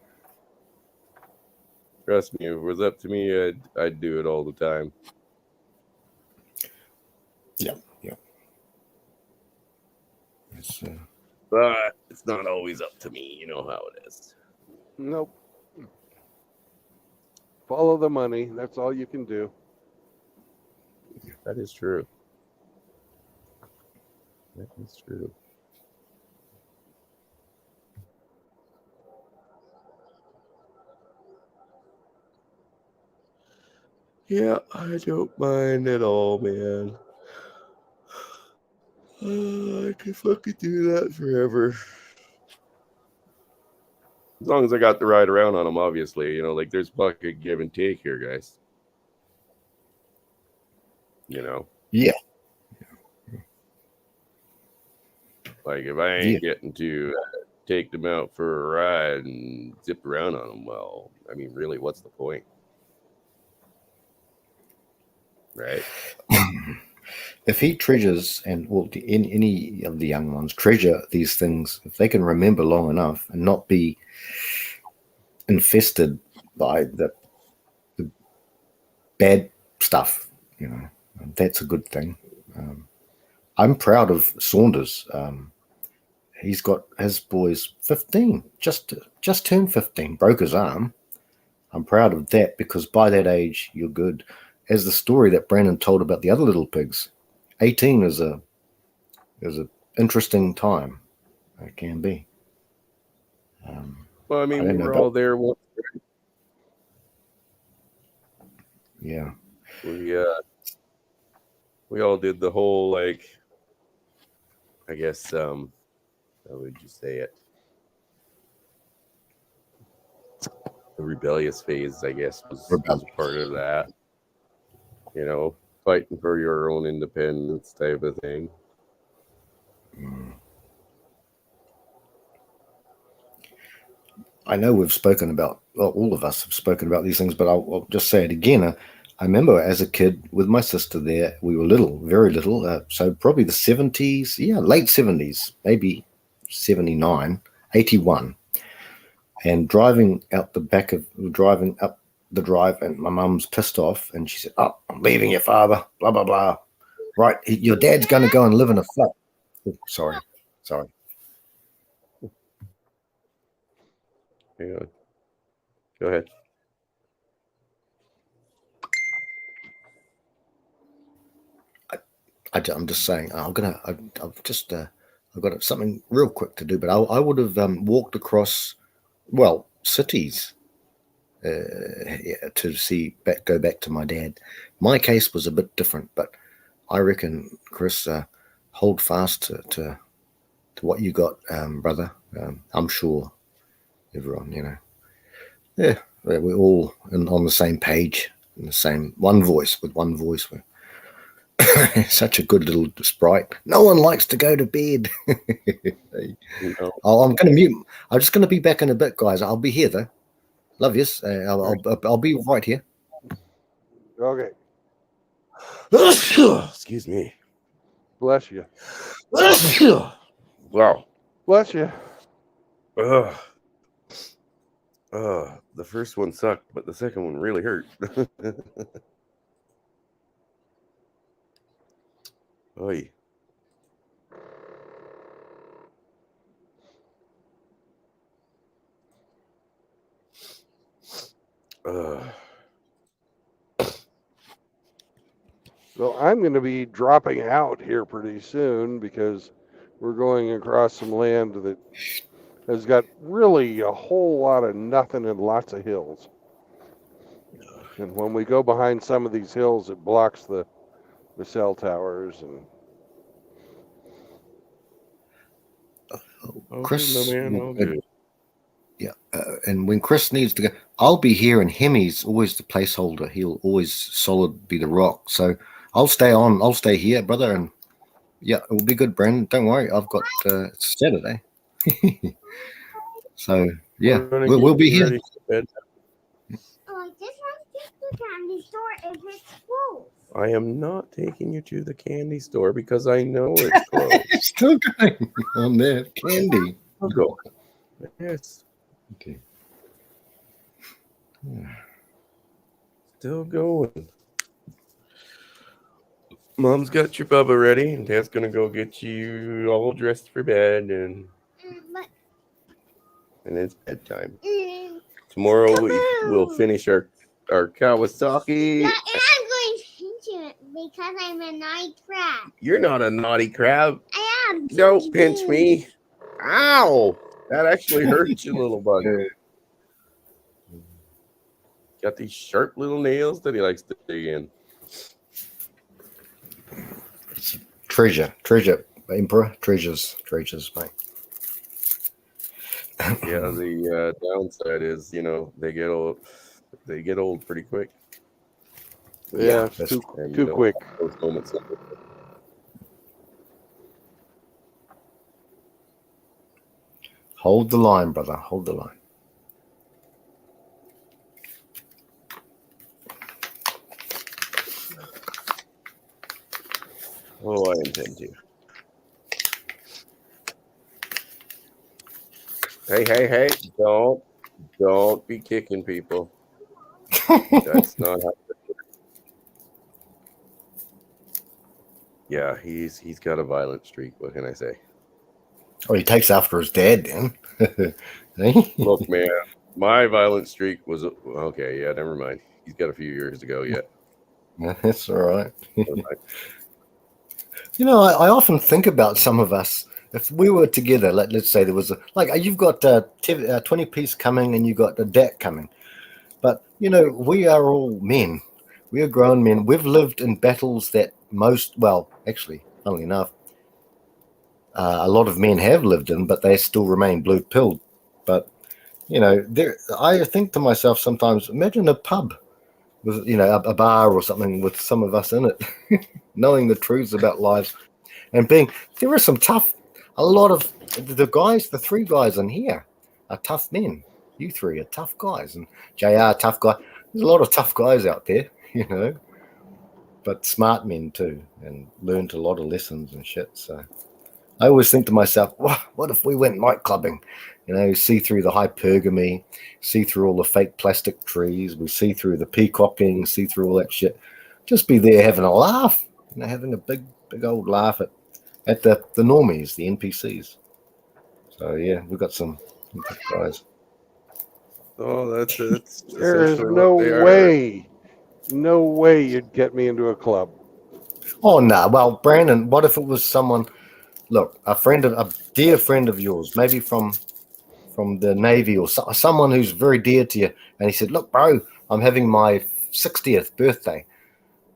Trust me, if it was up to me, I'd do it all the time. Yeah. But it's not always up to me. You know how it is. Nope. Follow the money. That's all you can do. That is true. That is true. Yeah, I don't mind at all, man. I could fucking do that forever. As long as I got to ride around on them, obviously, like there's fucking give and take here, guys. Yeah. Like if I ain't getting to take them out for a ride and zip around on them, well, I mean, really, what's the point? Right? If he treasures, and well, any of the young ones treasure these things, if they can remember long enough and not be infested by the bad stuff, that's a good thing. I'm proud of Saunders. He's got his boy's 15, just turned 15, broke his arm. I'm proud of that because by that age, you're good. As the story that Brandon told about the other little pigs, 18 is a interesting time. It can be. Well, I mean, we were all there. Yeah. We all did the whole, like, I guess, how would you say it? The rebellious phase, I guess, was part of that. Fighting for your own independence type of thing. I know we've spoken about, well, all of us have spoken about these things, but I'll just say it again. I remember as a kid with my sister there, we were little, very little, so probably the 70s, late 70s, maybe 79, 81, and driving up the drive, and my mum's pissed off, and she said, "Oh, I'm leaving your father, blah, blah, blah. Right, your dad's going to go and live in a flat." Oh, sorry. Hang on. Go ahead. I'm just saying, I've got something real quick to do, but I would have walked across, cities to go back to my dad. My case was a bit different, but I reckon, Chris, hold fast to what you got, brother. I'm sure everyone, we're all on the same page, in the same one voice. Such a good little sprite. No one likes to go to bed. I'm going to mute. I'm just going to be back in a bit, guys. I'll be here though. Love yous. I'll be right here. Okay. Excuse me. Bless you. Wow. Bless you. The first one sucked, but the second one really hurt. Oy. So I'm going to be dropping out here pretty soon because we're going across some land that has got really a whole lot of nothing and lots of hills. And when we go behind some of these hills, it blocks the cell towers. And Chris, man, and when Chris needs to go, I'll be here, and Hemi's always the placeholder. He'll always solid be the rock. So I'll stay on. I'll stay here, brother, and it will be good, Brandon. Don't worry. I've got it's Saturday, so we'll be here. Oh, I just want to get to the candy store if it's full. I am not taking you to the candy store because I know it's closed. Still going on there, candy. I'll go. Yes. Okay. Still going. Mom's got your bubba ready, and Dad's gonna go get you all dressed for bed, and it's bedtime. Tomorrow we'll finish our Kawasaki. Yeah, and I'm going to pinch it because I'm a naughty crab. You're not a naughty crab. I am. Don't pinch me. Ow! That actually hurts you, little bugger. Got these sharp little nails that he likes to dig in. Treasure, Emperor, treasures, mate. Yeah, the downside is, they get old. They get old pretty quick, Yeah, it's that's and you too don't quick. have those moments. hold the line, brother. Hold the line. Oh, I intend to. Hey! Don't be kicking people. That's not how. Yeah, he's got a violent streak. What can I say? Oh, he takes after his dad then. Look, man, my violent streak was okay. Yeah, never mind. He's got a few years to go yet. That's all right. Never mind. You know, I often think about some of us. If we were together, let's say there was you've got 20 piece coming and you've got a deck coming. But, we are all men. We are grown men. We've lived in battles that actually, funnily enough, a lot of men have lived in, but they still remain blue-pilled. But, I think to myself sometimes, imagine a pub with, a bar or something with some of us in it, knowing the truths about lives and there are a lot of the three guys in here are tough men. You three are tough guys, and JR, tough guy. There's a lot of tough guys out there, but smart men too, and learned a lot of lessons and shit. So I always think to myself, what if we went night clubbing? See through the hypergamy, see through all the fake plastic trees, we see through the peacocking, see through all that shit. Just be there having a laugh, having a big old laugh at the normies, the NPCs. So yeah, we've got some tough guys. Oh, that's There is essentially no what they are. way you'd get me into a club. Oh no, well, Brandon, what if it was someone? Look, a dear friend of yours, maybe from the Navy or someone who's very dear to you, and he said, "Look, bro, I'm having my 60th birthday.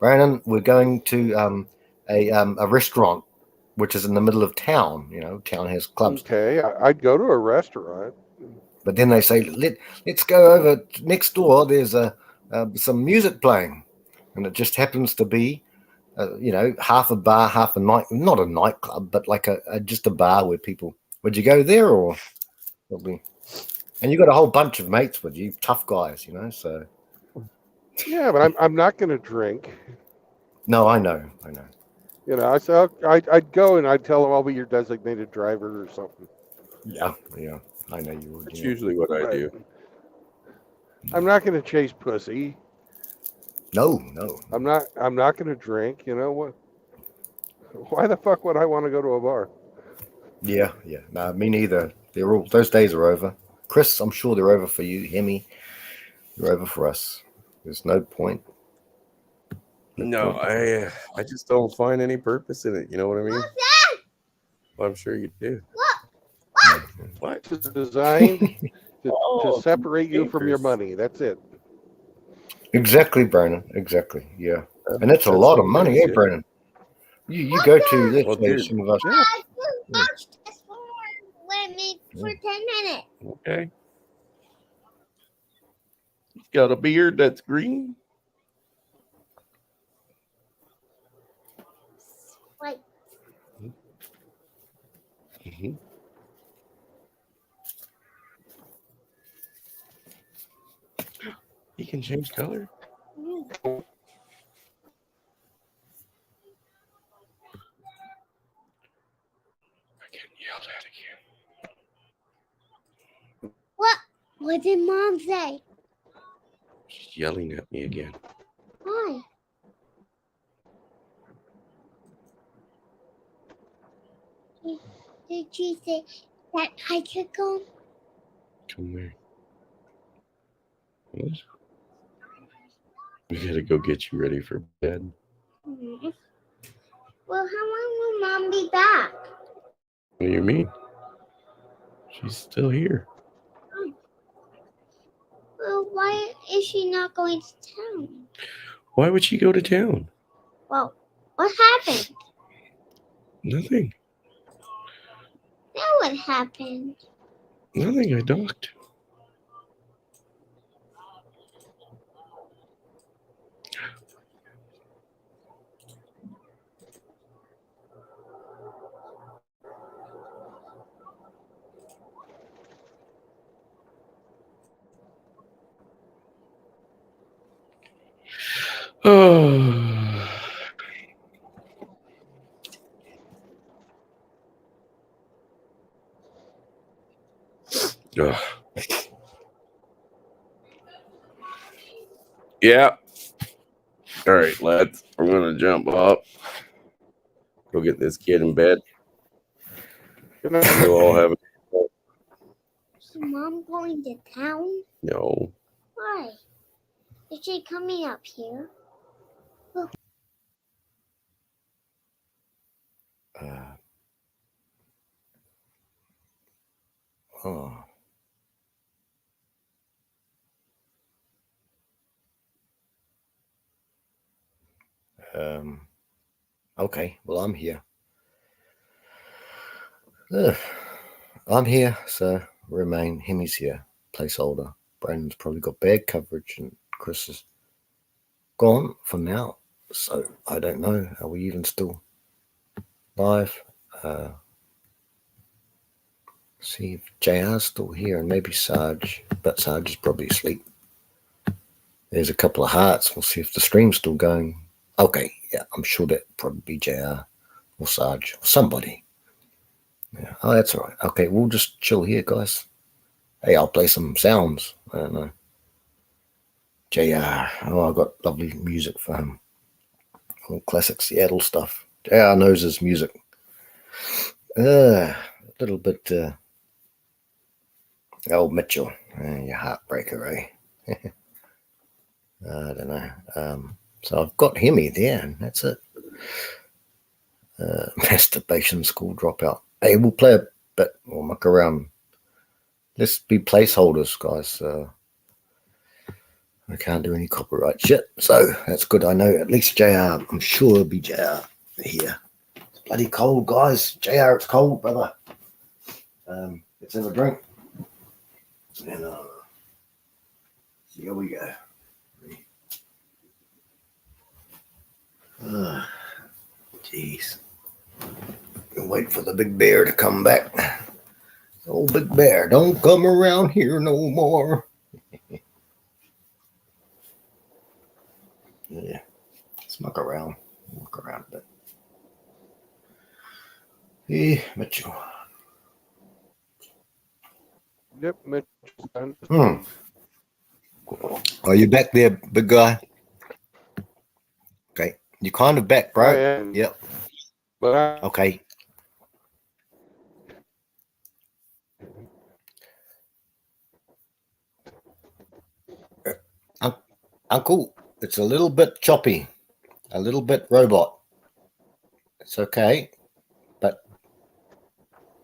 Brandon, we're going to a restaurant which is in the middle of town. Town has clubs. Okay, I'd go to a restaurant. But then they say, let's go over next door. There's some music playing, and it just happens to be, half a bar, half a night, not a nightclub, but like just a bar where people. Would you go there or? Probably. And you got a whole bunch of mates with you, tough guys, So. Yeah, but I'm not going to drink. No, I know. I'd go and I'd tell them I'll be your designated driver or something. Yeah, I know you would. That's usually what I do. I'm not going to chase pussy. No. I'm not going to drink. You know what? Why the fuck would I want to go to a bar? Yeah. No, me neither. Those days are over. Chris, I'm sure they're over for you. Hemi, they're over for us. There's no point. No, I just don't find any purpose in it. You know what I mean? Well, I'm sure you do. What? It's designed to separate you from your money. That's it. Exactly, Brandon. Exactly. Yeah. And that's a lot of money, Brandon? You go to, let's say, some of us. Let me for 10 minutes. Okay. He's got a beard that's green. Like. Mm-hmm. He can change color. I get yelled at again. What did Mom say? She's yelling at me again. Why? Did she say that I could go? Come here. What? We gotta go get you ready for bed. Mm-hmm. Well, how long will Mom be back? What do you mean? She's still here. Well, why is she not going to town? Why would she go to town? Well, what happened? Nothing. Now what happened? I think I docked. Oh. Ugh. Yeah. All right, lads. We're gonna jump up. Go get this kid in bed. Good night. We'll all have a Is Mom going to town? no. Why? Is she coming up here? Oh. Okay, well, I'm here. I'm here, so remain. Hemi's here, placeholder. Brandon's probably got bad coverage, and Chris is gone for now. So I don't know. Are we even still live? See if JR's still here, and maybe Sarge, but Sarge is probably asleep. There's a couple of hearts. We'll see if the stream's still going. Okay, yeah, I'm sure that'd probably be JR or Sarge or somebody. Yeah. Oh, that's all right. Okay, we'll just chill here, guys. Hey, I'll play some sounds. I don't know. JR. Oh, I got lovely music for him. All classic Seattle stuff. JR knows his music. A little bit. Oh, Mitchell. You heartbreaker, eh? I don't know. So I've got Hemi there, and that's it. Masturbation school dropout. Hey, we'll play a bit. We'll muck around. Let's be placeholders, guys. I can't do any copyright shit, so that's good. I know at least JR. I'm sure it'll be JR here. It's bloody cold, guys. JR, it's cold, brother. Let's have a drink. And here we go. Jeez. Wait for the big bear to come back. Oh, big bear, don't come around here no more. Yeah, let's muck around. Walk around a bit. Hey, Mitchell. Yep, Mitchell's done. Are you back there, big guy? Okay, you kind of back, bro. I am. Yep. But Okay. Uncle, it's a little bit choppy, a little bit robot. It's okay, but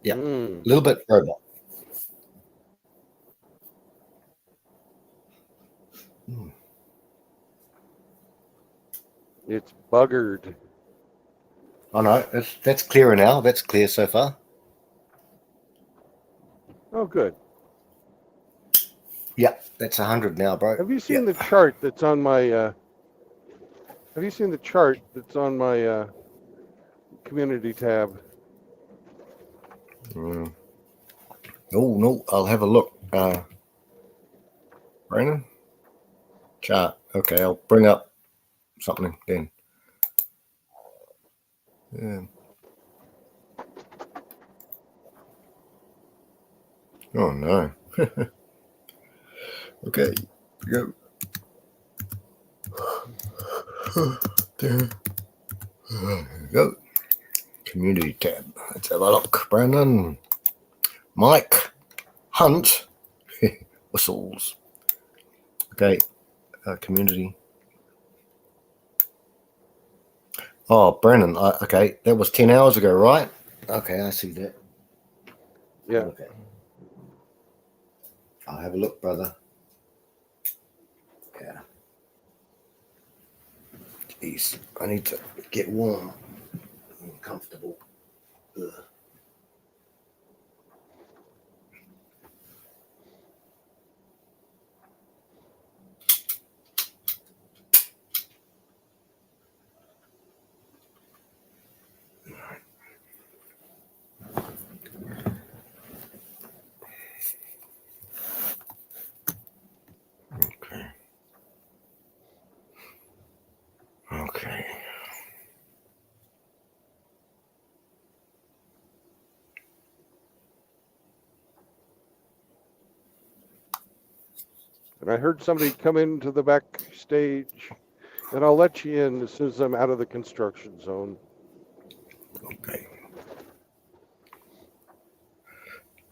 yeah, a little bit robot. it's buggered. Oh no, that's clearer now. That's clear so far. Oh, good. Yeah, that's 100 now, bro. Have you seen the chart that's on my? Have you seen the chart that's on my community tab? Oh no, I'll have a look. Brandon, chart. Okay, I'll bring up something then. Yeah. Oh no. Okay, go. There you go. Community tab. Let's have a look. Brandon, Mike, Hunt, whistles. Okay, community. Oh, Brandon. Okay, that was 10 hours ago, right? Okay, I see that. Yeah. Okay. I'll have a look, brother. Yeah. Jeez, I need to get warm and comfortable. Ugh. And I heard somebody come into the backstage, and I'll let you in as soon as I'm out of the construction zone. Okay.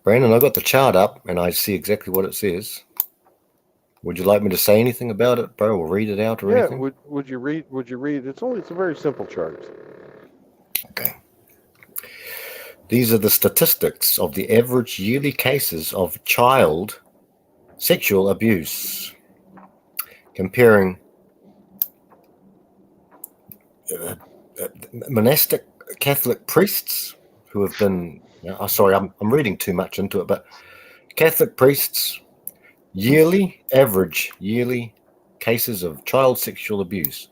Brandon, I got the chart up and I see exactly what it says. Would you like me to say anything about it, bro, or read it out or Yeah, anything? would you read? Would you read? It's a very simple chart. Okay. These are the statistics of the average yearly cases of child sexual abuse, comparing monastic Catholic priests who have been. Sorry, I'm reading too much into it, but Catholic priests average yearly cases of child sexual abuse.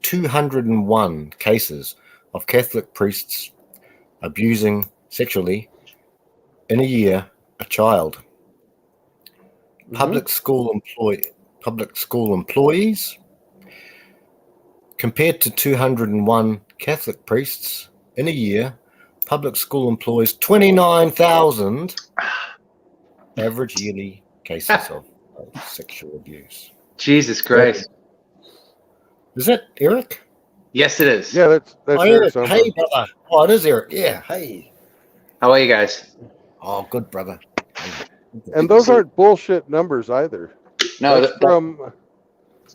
201 cases of Catholic priests abusing sexually in a year a child. Public school employees, compared to 201 Catholic priests in a year, public school employs 29,000 average yearly cases of sexual abuse. Jesus Christ. Is that Eric? Yes, it is. Yeah, that's Eric's number. Hey, brother. Oh, it is Eric. Yeah. Hey. How are you guys? Oh, good, brother. And those aren't bullshit numbers either. No, that's from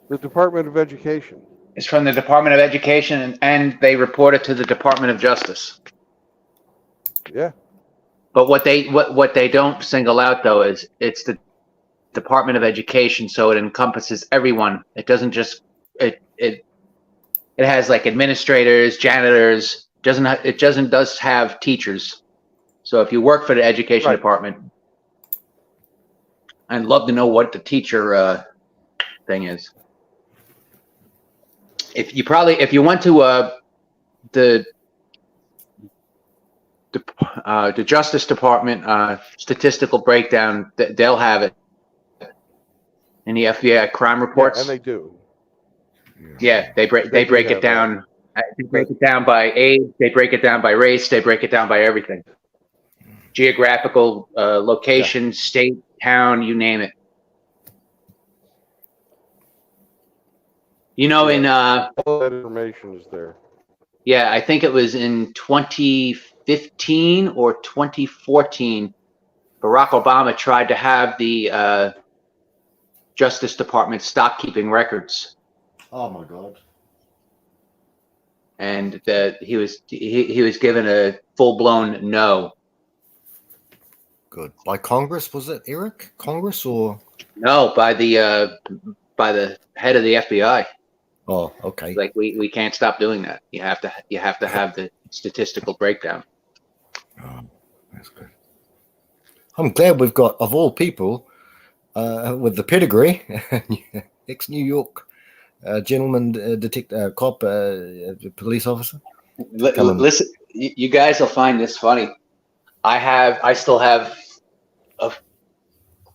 the Department of Education. It's from the Department of Education, and they report it to the Department of Justice. Yeah. But what they don't single out though is it's the Department of Education, so it encompasses everyone. It doesn't just it has like administrators, janitors. It does have teachers. So if you work for the education department, I'd love to know what the teacher thing is. If you went to the Justice Department statistical breakdown, they'll have it in the FBI crime reports. Yeah, and they do. Yeah, they break it down. They break it down by age. They break it down by race. They break it down by everything. Geographical location, state, town, you name it. You know, in all that information is there. Yeah, I think it was in 2015 or 2014, Barack Obama tried to have the Justice Department stop keeping records. Oh my God! And he was given a full-blown no. Good. By Congress, was it Eric? Congress or no? By the head of the FBI. Oh, okay. Like we can't stop doing that. You have to have the statistical breakdown. Oh, that's good. I'm glad we've got, of all people, with the pedigree, ex-New York gentleman, detective, cop, police officer. Listen, you guys will find this funny. I still have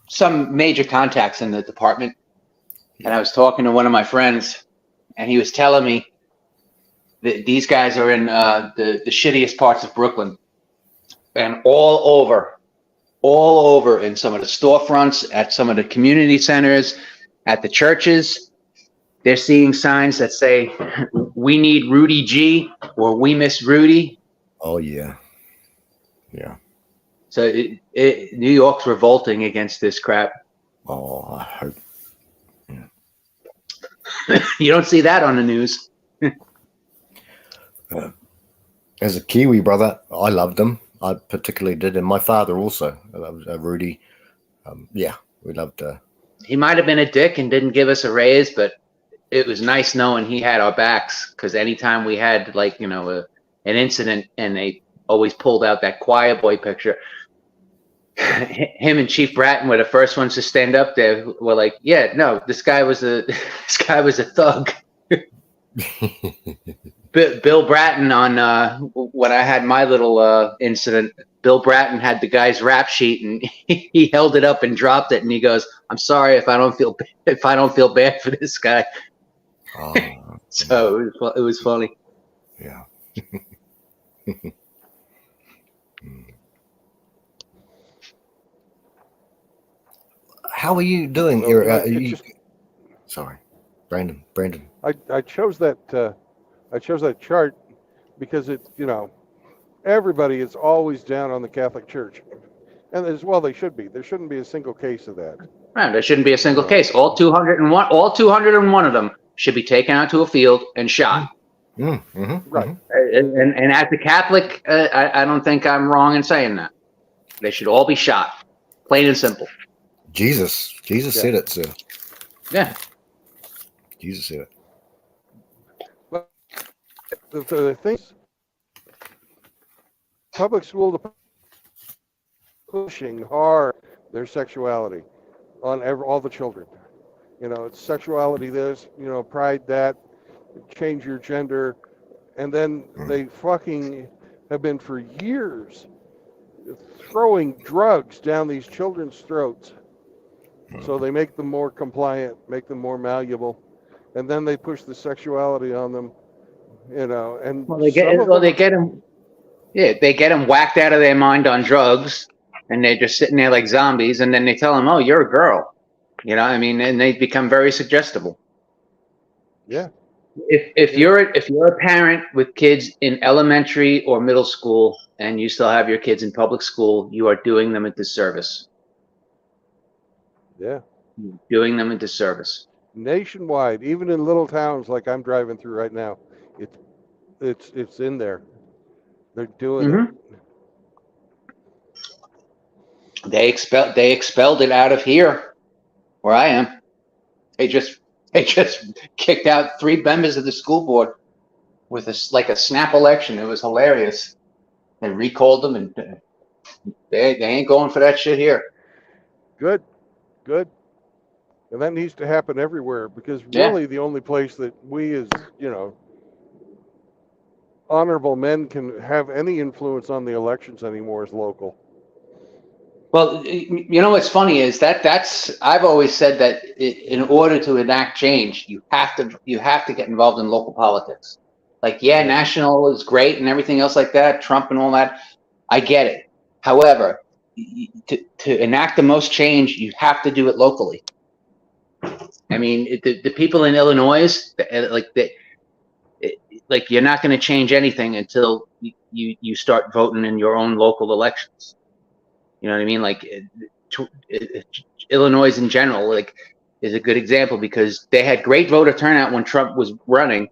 some major contacts in the department, and I was talking to one of my friends, and he was telling me that these guys are in the shittiest parts of Brooklyn, and all over in some of the storefronts, at some of the community centers, at the churches, they're seeing signs that say, "We need Rudy G," or "We miss Rudy." Oh yeah, yeah. So New York's revolting against this crap. Oh, I hope. You don't see that on the news. As a Kiwi brother, I loved him. I particularly did, and my father also. Rudy. Yeah, we loved. He might have been a dick and didn't give us a raise, but it was nice knowing he had our backs. Because anytime we had an incident, and they always pulled out that choir boy picture. Him and Chief Bratton were the first ones to stand up there. We're like, yeah, no, this guy was a thug. Bill Bratton on when I had my little incident, Bill Bratton had the guy's rap sheet, and he held it up and dropped it, and he goes, "I'm sorry if I don't feel bad for this guy." Oh, so it was funny. Yeah. How are you doing? So, Sorry, Brandon. I chose that chart because everybody is always down on the Catholic Church, and as well they should be. There shouldn't be a single case of that. Right, there shouldn't be a single case. All 201 of them should be taken out to a field and shot. Right. And as a Catholic, I don't think I'm wrong in saying that. They should all be shot, plain and simple. Jesus said it, sir. Yeah. Jesus said it. But the things, public school pushing hard their sexuality on all the children. It's sexuality this, pride that, change your gender, and then they fucking have been for years throwing drugs down these children's throats. So they make them more compliant, make them more malleable, and then they push the sexuality on them, and they get them whacked out of their mind on drugs, and they're just sitting there like zombies, and then they tell them, "Oh, you're a girl," and they become very suggestible. Yeah. If you're a parent with kids in elementary or middle school, and you still have your kids in public school, you are doing them a disservice. Yeah. Doing them a disservice. Nationwide, even in little towns like I'm driving through right now, it's in there. They're doing it. They expelled it out of here, where I am. They just kicked out 3 members of the school board with a snap election. It was hilarious. They recalled them, and they ain't going for that shit here. Good. And that needs to happen everywhere, because really the only place that we as, honorable men can have any influence on the elections anymore is local. Well, what's funny is that's I've always said that in order to enact change, you have to get involved in local politics. National is great and everything else like that, Trump and all that. I get it. However, to enact the most change, you have to do it locally. I mean, the people in Illinois, you're not going to change anything until you start voting in your own local elections. You know what I mean? Illinois in general, is a good example, because they had great voter turnout when Trump was running,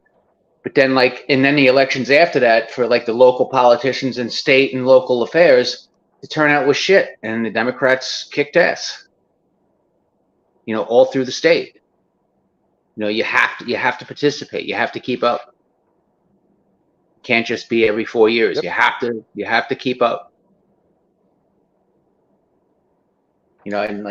but then and then the elections after that for the local politicians and state and local affairs, the turnout was shit, and the Democrats kicked ass. All through the state. You have to participate. You have to keep up. Can't just be every 4 years. Yep. You have to keep up. And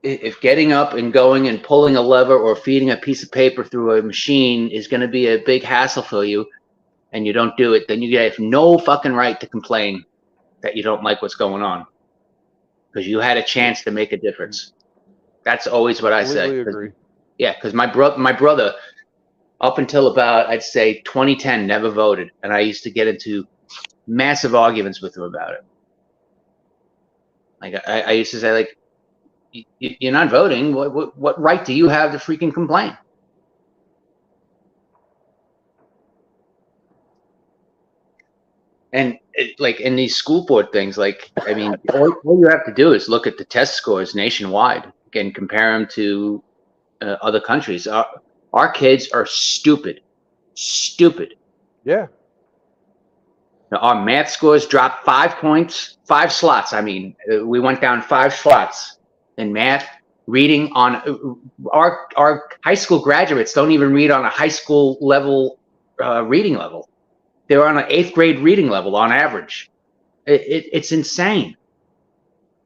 if getting up and going and pulling a lever or feeding a piece of paper through a machine is going to be a big hassle for you, and you don't do it, then you have no fucking right to complain that you don't like what's going on, because you had a chance to make a difference. That's always what I say. Agree. Yeah, because my brother, up until about, I'd say 2010, never voted, and I used to get into massive arguments with him about it. I used to say, you're not voting. What right do you have to freaking complain? And in these school board things, all you have to do is look at the test scores nationwide and compare them to other countries. Our kids are stupid. Yeah. Now, our math scores dropped 5 points, 5 slots. I mean, we went down 5 slots in math. Reading on our high school graduates don't even read on a high school level reading level. They're on an 8th grade reading level on average. It's insane.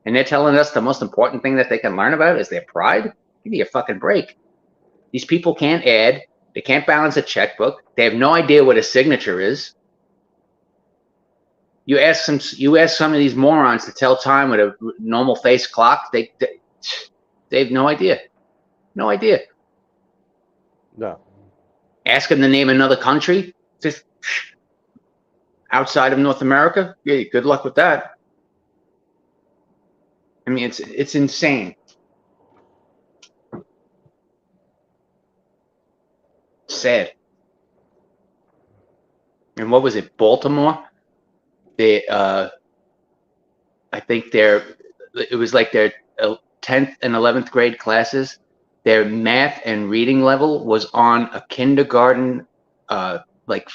And they're telling us the most important thing that they can learn about is their pride? Give me a fucking break. These people can't add. They can't balance a checkbook. They have no idea what a signature is. You ask some of these morons to tell time with a normal face clock. They have no idea. No idea. No. Ask them to name another country. Just outside of North America. Yeah, good luck with that. I mean, it's insane. Sad. And what was it, Baltimore? They, I think it was like their 10th and 11th grade classes. Their math and reading level was on a kindergarten, like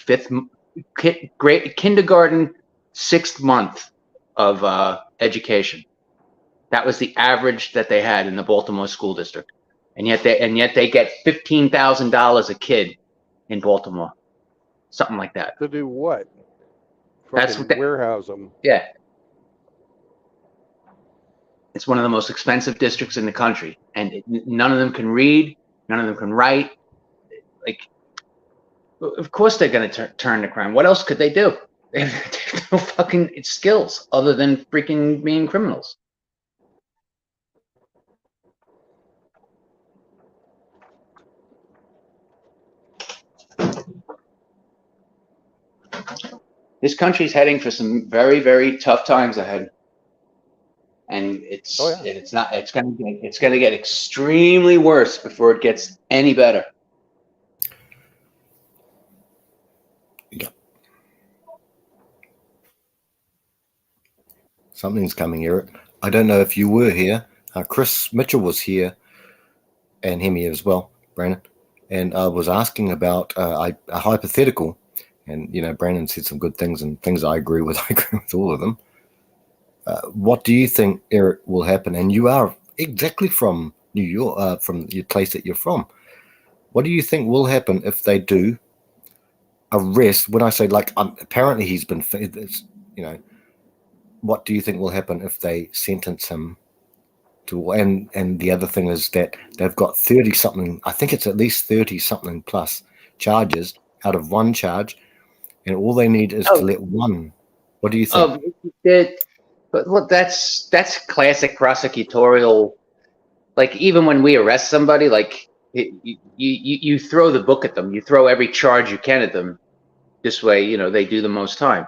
kindergarten 6th month of education. That was the average that they had in the Baltimore school district, and yet they get $15,000 a kid in Baltimore, something like that. To do what? That's what warehouse them. Yeah. It's one of the most expensive districts in the country, and none of them can read, none of them can write. Like, of course they're going to turn to crime. What else could they do? They have no fucking skills other than freaking being criminals. This country's heading for some very, very tough times ahead. And it's gonna get extremely worse before it gets any better. Yeah. Something's coming, Eric. I don't know if you were here. Chris Mitchell was here, and him here as well, Brandon. And I was asking about a hypothetical, and Brandon said some good things and things I agree with. I agree with all of them. What do you think, Eric, will happen? And you are exactly from New York, from your place that you're from. What do you think will happen if they do arrest? When I say apparently he's been, what do you think will happen if they sentence him to? And the other thing is that they've got 30-something. I think it's at least 30-something plus charges out of one charge, and all they need is to let one. What do you think? But look, that's classic prosecutorial. Like, even when we arrest somebody, like you throw the book at them, you throw every charge you can at them. This way, they do the most time.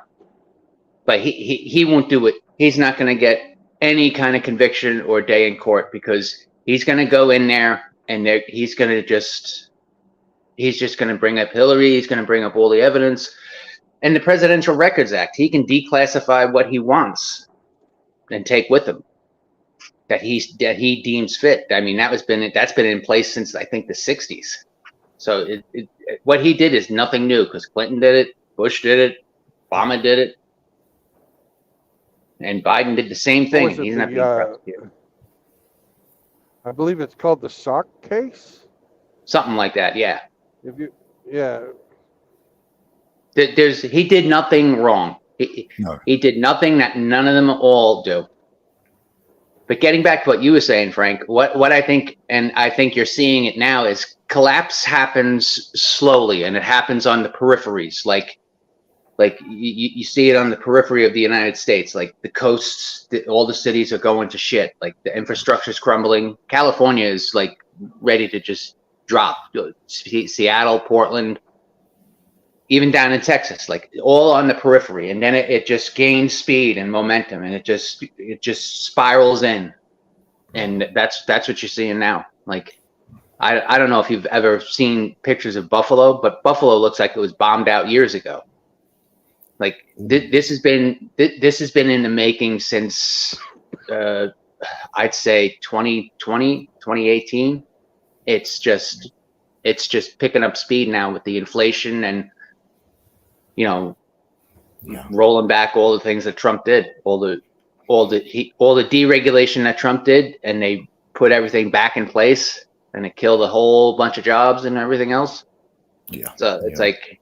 But he won't do it. He's not going to get any kind of conviction or day in court, because he's going to go in there and he's just going to bring up Hillary. He's going to bring up all the evidence. And the Presidential Records Act, he can declassify what he wants and take with him that he deems fit. I mean, that's been in place since, I think, the 60s. So what he did is nothing new, because Clinton did it, Bush did it, Obama did it, and Biden did the same thing. He's not being prosecuted. I believe it's called the Salk case. Something like that, yeah. He did nothing wrong. He did nothing that none of them all do. But getting back to what you were saying, Frank, what I think, and I think you're seeing it now, is collapse happens slowly, and it happens on the peripheries. Like you see it on the periphery of the United States, like the coasts, all the cities are going to shit. Like, the infrastructure's crumbling. California is like ready to just drop. Seattle, Portland, even down in Texas, like all on the periphery, and then it just gains speed and momentum, and it just spirals in, and that's what you're seeing now. Like, I don't know if you've ever seen pictures of Buffalo, but Buffalo looks like it was bombed out years ago. Like, this has been in the making since I'd say 2020, 2018. It's just picking up speed now with the inflation and rolling back all the things that Trump did, all the deregulation that Trump did, and they put everything back in place, and it killed a whole bunch of jobs and everything else. Yeah. So it's like,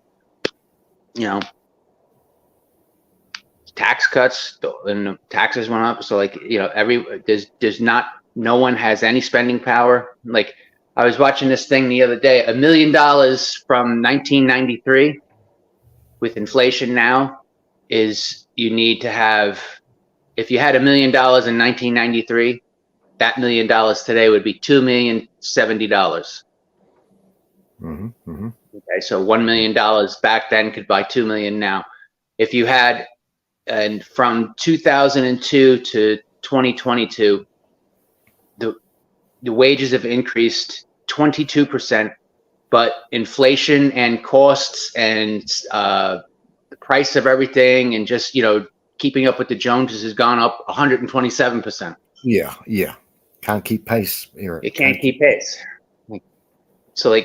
tax cuts and the taxes went up. So like, no one has any spending power. Like, I was watching this thing the other day, $1 million from 1993 with inflation now is, you need to have, if you had $1 million in 1993, that $1 million today would be $2,070,000. Mm-hmm. Mm-hmm. Okay, so $1 million back then could buy $2 million now. If you had, and from 2002 to 2022, the wages have increased 22%, but inflation and costs and the price of everything and just, keeping up with the Joneses has gone up 127%. Yeah. Can't keep pace, Eric. It can't keep pace. So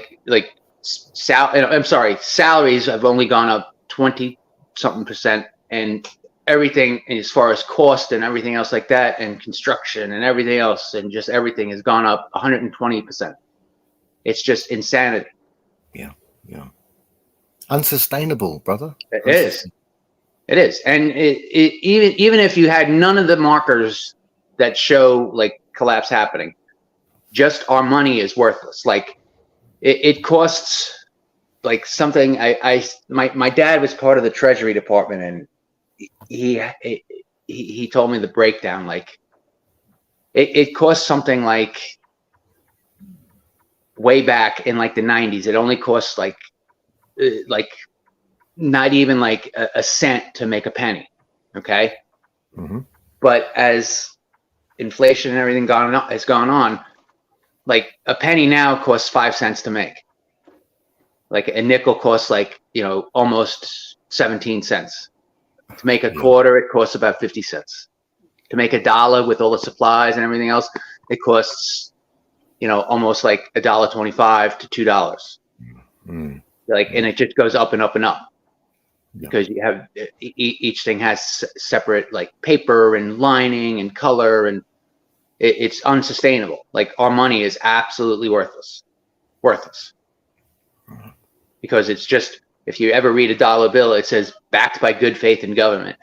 salaries have only gone up 20 something percent, and everything as far as cost and everything else like that, and construction and everything else, and just everything has gone up 120%. It's just insanity. Yeah. Unsustainable, brother. It is. And even if you had none of the markers that show like collapse happening, just our money is worthless. Like it costs like something. My dad was part of the Treasury Department, and he told me the breakdown. Like it costs something like way back in like the 90s. It only costs like not even like a cent to make a penny. Okay. Mm-hmm. But as inflation and everything has gone on, like a penny now costs 5 cents to make. Like a nickel costs like, almost 17 cents. To make a quarter, it costs about 50 cents. To make $1 with all the supplies and everything else, it costs, almost like $1.25 to $2. Mm. Like, and it just goes up and up and up. Because you have each thing has separate like paper and lining and color, and it's unsustainable. Like our money is absolutely worthless, because it's just, if you ever read a dollar bill, it says backed by good faith in government.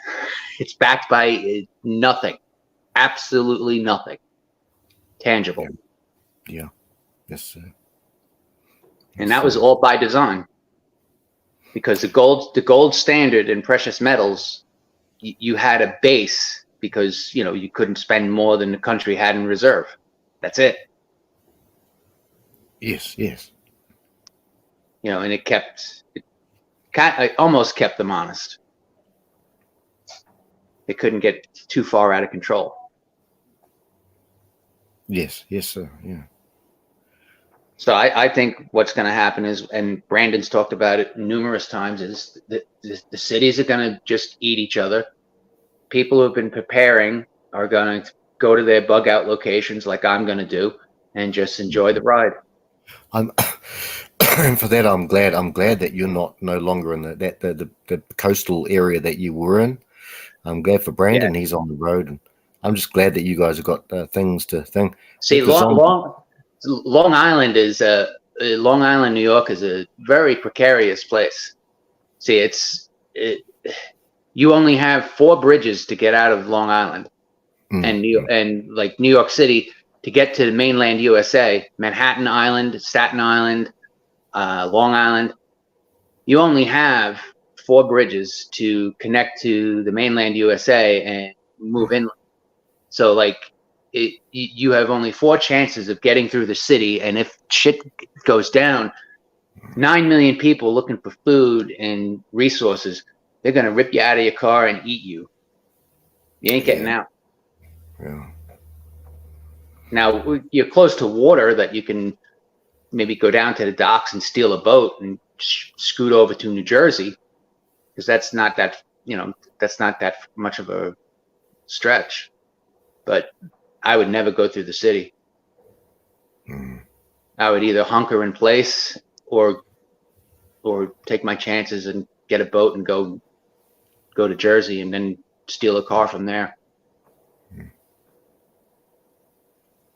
It's backed by nothing, absolutely nothing tangible. Yeah. Yes, sir. And that was all by design. Because the gold standard in precious metals, you had a base because you couldn't spend more than the country had in reserve. That's it. Yes. And it almost kept them honest. It couldn't get too far out of control. Yes, sir. Yeah. So I think what's going to happen is, and Brandon's talked about it numerous times, is that the cities are going to just eat each other. People who have been preparing are going to go to their bug out locations like I'm going to do and just enjoy the ride. And for that, I'm glad that you're no longer in the coastal area that you were in. I'm glad for Brandon. Yeah. He's on the road, and I'm just glad that you guys have got things to think. See, Long Island, New York is a very precarious place. See, you only have 4 bridges to get out of Long Island, and New York City to get to the mainland USA, Manhattan Island, Staten Island, Long Island. You only have 4 bridges to connect to the mainland USA and move inland. So you have only 4 chances of getting through the city, and if shit goes down, 9 million people looking for food and resources, they're going to rip you out of your car and eat you. You ain't getting out. Yeah. Now, you're close to water that you can maybe go down to the docks and steal a boat and scoot over to New Jersey, because that's not that much of a stretch. But I would never go through the city. I would either hunker in place or take my chances and get a boat and go to Jersey and then steal a car from there.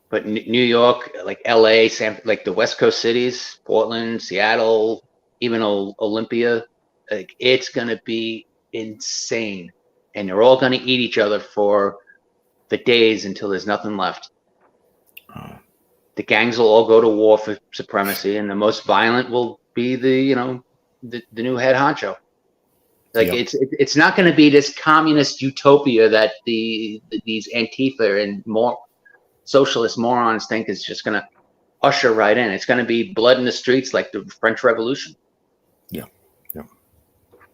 But New York, like LA, like the West Coast cities, Portland, Seattle, even Olympia, like it's gonna be insane, and they're all gonna eat each other for days until there's nothing left. The gangs will all go to war for supremacy, and the most violent will be the new head honcho. Like it's not going to be this communist utopia that these Antifa and more socialist morons think is just going to usher right in. It's going to be blood in the streets like the French Revolution. Yeah.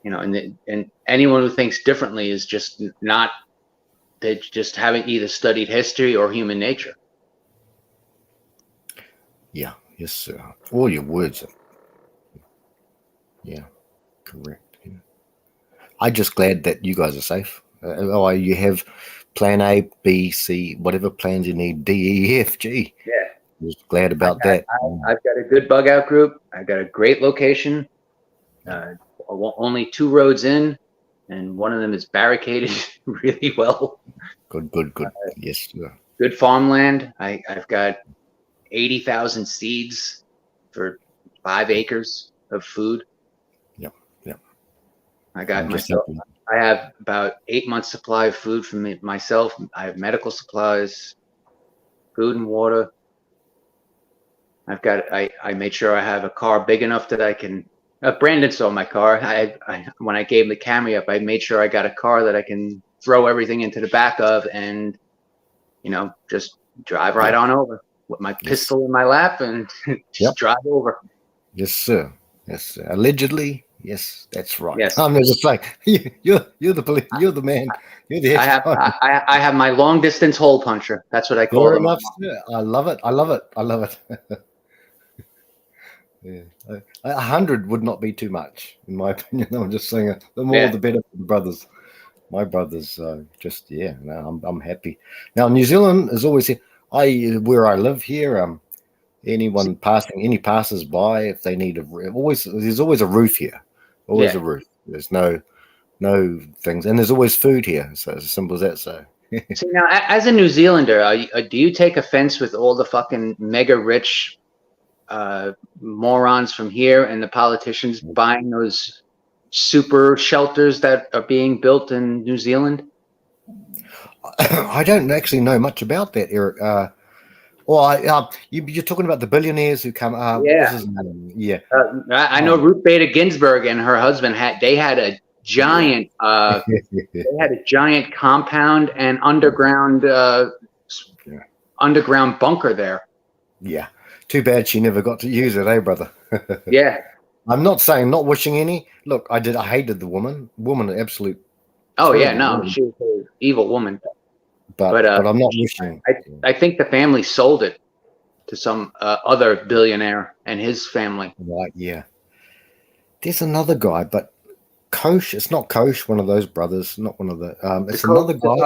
And anyone who thinks differently is just not. They just haven't either studied history or human nature. Yeah, yes, sir. All your words are, yeah, correct. Yeah. I'm just glad that you guys are safe. You have plan A, B, C, whatever plans you need, D, E, F, G. Yeah. Just glad about that. I've got a good bug out group. I've got a great location. Only 2 roads in, and one of them is barricaded really well. Good. Yes, sir. Good farmland. I've got 80,000 seeds for 5 acres of food. Yep. I got I'm just myself. happy. I have about 8 months supply of food for myself. I have medical supplies, food and water. I made sure I have a car big enough that I can. Brandon saw my car. When I gave him the Camry up, I made sure I got a car that I can throw everything into the back of and, just drive right on over with my pistol in my lap and just drive over. Yes, sir. Yes, sir. Allegedly, yes, that's right. Yes. I'm just like you're the police. You're the man. You're the expert. I have my long distance hole puncher. That's what I call Fair them. enough, sir. I love it. Yeah. 100 would not be too much, in my opinion. I'm just saying, the more the better for the brothers. My brothers, I'm happy. Now, New Zealand is always here. Where I live here, any passers by, if they need there's always a roof here. Always a roof. There's no things, and there's always food here. So it's as simple as that. So. See, now, as a New Zealander, do you take offense with all the fucking mega rich morons from here and the politicians buying those super shelters that are being built in New Zealand? I don't actually know much about that, Eric. You're talking about the billionaires who come. What was his name? Yeah, I know Ruth Bader Ginsburg and her husband had a giant. They had a giant compound and underground bunker there. Yeah. Too bad she never got to use it, eh, brother? Yeah. I'm not wishing any. Look, I hated the woman. An absolute. Oh yeah, no, woman. She was an evil woman. But I'm not wishing. I think the family sold it to some other billionaire and his family. Right. Yeah. There's another guy, but Koch. It's not Koch. One of those brothers. Not one of the. It's another guy.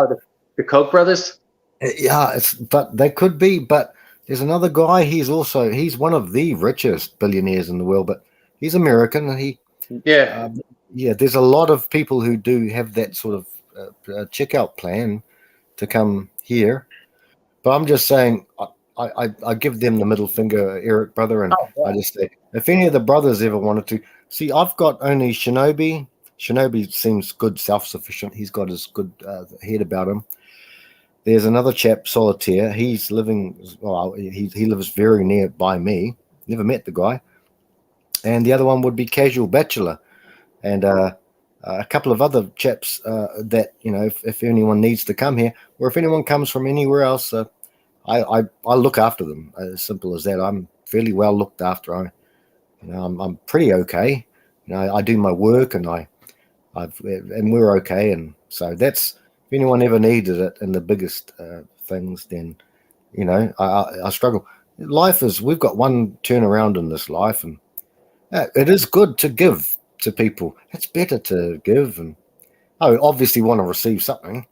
The Koch brothers. Yeah. But they could be, but. There's another guy. He's one of the richest billionaires in the world, but he's American. And there's a lot of people who do have that sort of checkout plan to come here. But I'm just saying, I give them the middle finger, Eric, brother, and I just say, if any of the brothers ever wanted to see, I've got only Shinobi. Shinobi seems good, self-sufficient. He's got his good head about him. There's another chap, Solitaire. He's living. Well, he lives very near by me. Never met the guy. And the other one would be Casual Bachelor, and a couple of other chaps that if anyone needs to come here, or if anyone comes from anywhere else, I look after them. As simple as that. I'm fairly well looked after. I'm pretty okay. I do my work, and and we're okay, and so that's. If anyone ever needed it in the biggest things, then I struggle. We've got one turnaround in this life, and it is good to give to people. It's better to give, and I would obviously want to receive something.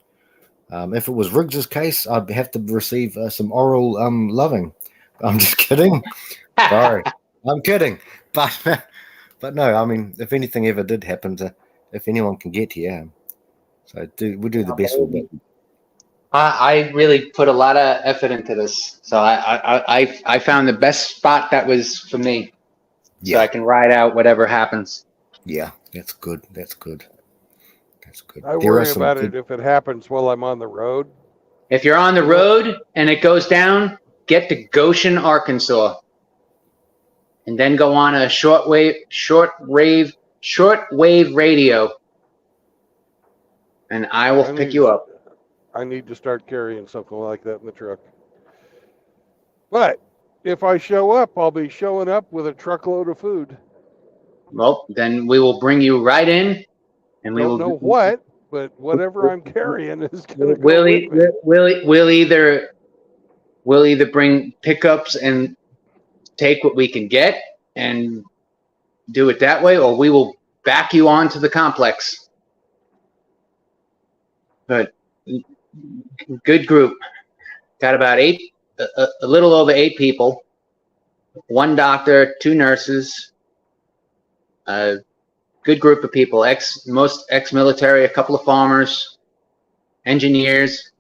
If it was Riggs's case, I'd have to receive some oral loving. I'm just kidding. Sorry, I'm kidding. But no, I mean, if anything ever did happen if anyone can get here. So we'll do the best with it. I really put a lot of effort into this. So I found the best spot that was for me. Yeah. So I can ride out whatever happens. Yeah, that's good. That's good. I worry about it if it happens while I'm on the road. If you're on the road and it goes down, get to Goshen, Arkansas. And then go on a shortwave radio. And I will pick you up. I need to start carrying something like that in the truck. But if I show up, I'll be showing up with a truckload of food. Well, then we will bring you right in, and we don't know what, but whatever I'm carrying is going to go with me. We'll either bring pickups and take what we can get and do it that way, or we will back you onto the complex. But good group. Got about a little over 8 people, 1 doctor, 2 nurses, good group of people, most ex-military, a couple of farmers, engineers.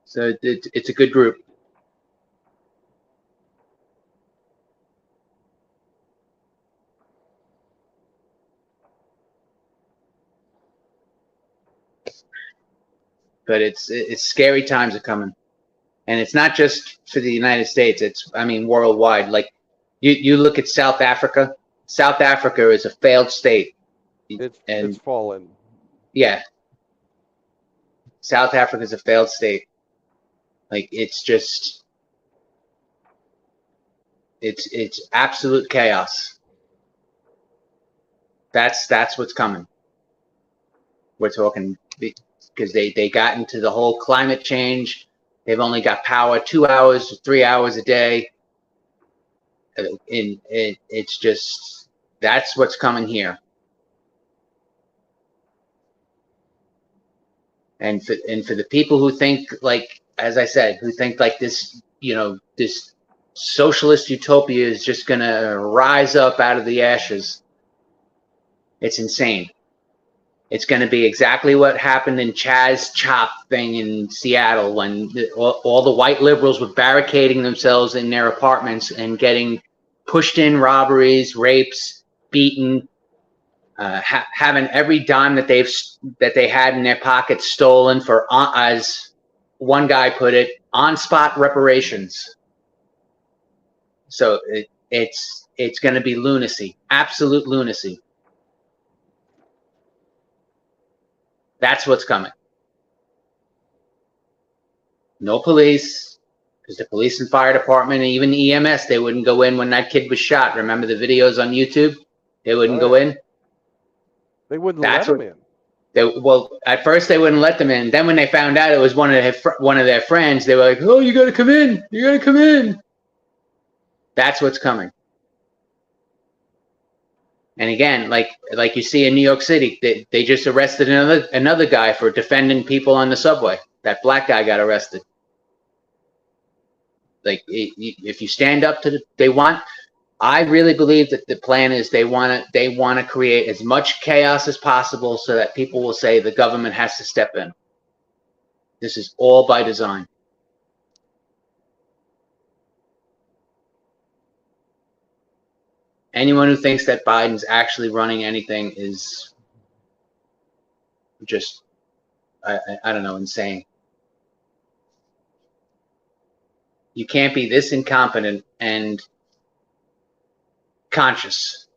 So it's a good group. But it's scary times are coming, and it's not just for the United States. It's, I mean, worldwide. Like you look at South Africa. South Africa is a failed state. It's fallen. Yeah, South Africa is a failed state. Like it's just it's absolute chaos. That's what's coming. We're talking because they got into the whole climate change. They've only got power 2 hours, 3 hours a day. And it's just, that's what's coming here. And for the people who think, like, as I said, who think like this, you know, this socialist utopia is just going to rise up out of the ashes, it's insane. It's going to be exactly what happened in Chaz Chop thing in Seattle when all the white liberals were barricading themselves in their apartments and getting pushed in robberies, rapes, beaten, having every dime that they had in their pockets stolen for, as one guy put it, on-spot reparations. So it's going to be lunacy, absolute lunacy. That's what's coming. No police, because the police and fire department and even the EMS, they wouldn't go in when that kid was shot. Remember the videos on YouTube? They wouldn't go in. They wouldn't let them in. Well, at first they wouldn't let them in. Then when they found out it was one of their friends, they were like, "Oh, you got to come in. You got to come in." That's what's coming. And again, like you see in New York City, they just arrested another guy for defending people on the subway. That black guy got arrested. Like, if you stand up to I really believe that the plan is they want to create as much chaos as possible so that people will say the government has to step in. This is all by design. Anyone who thinks that Biden's actually running anything is just, I don't know, insane. You can't be this incompetent and conscious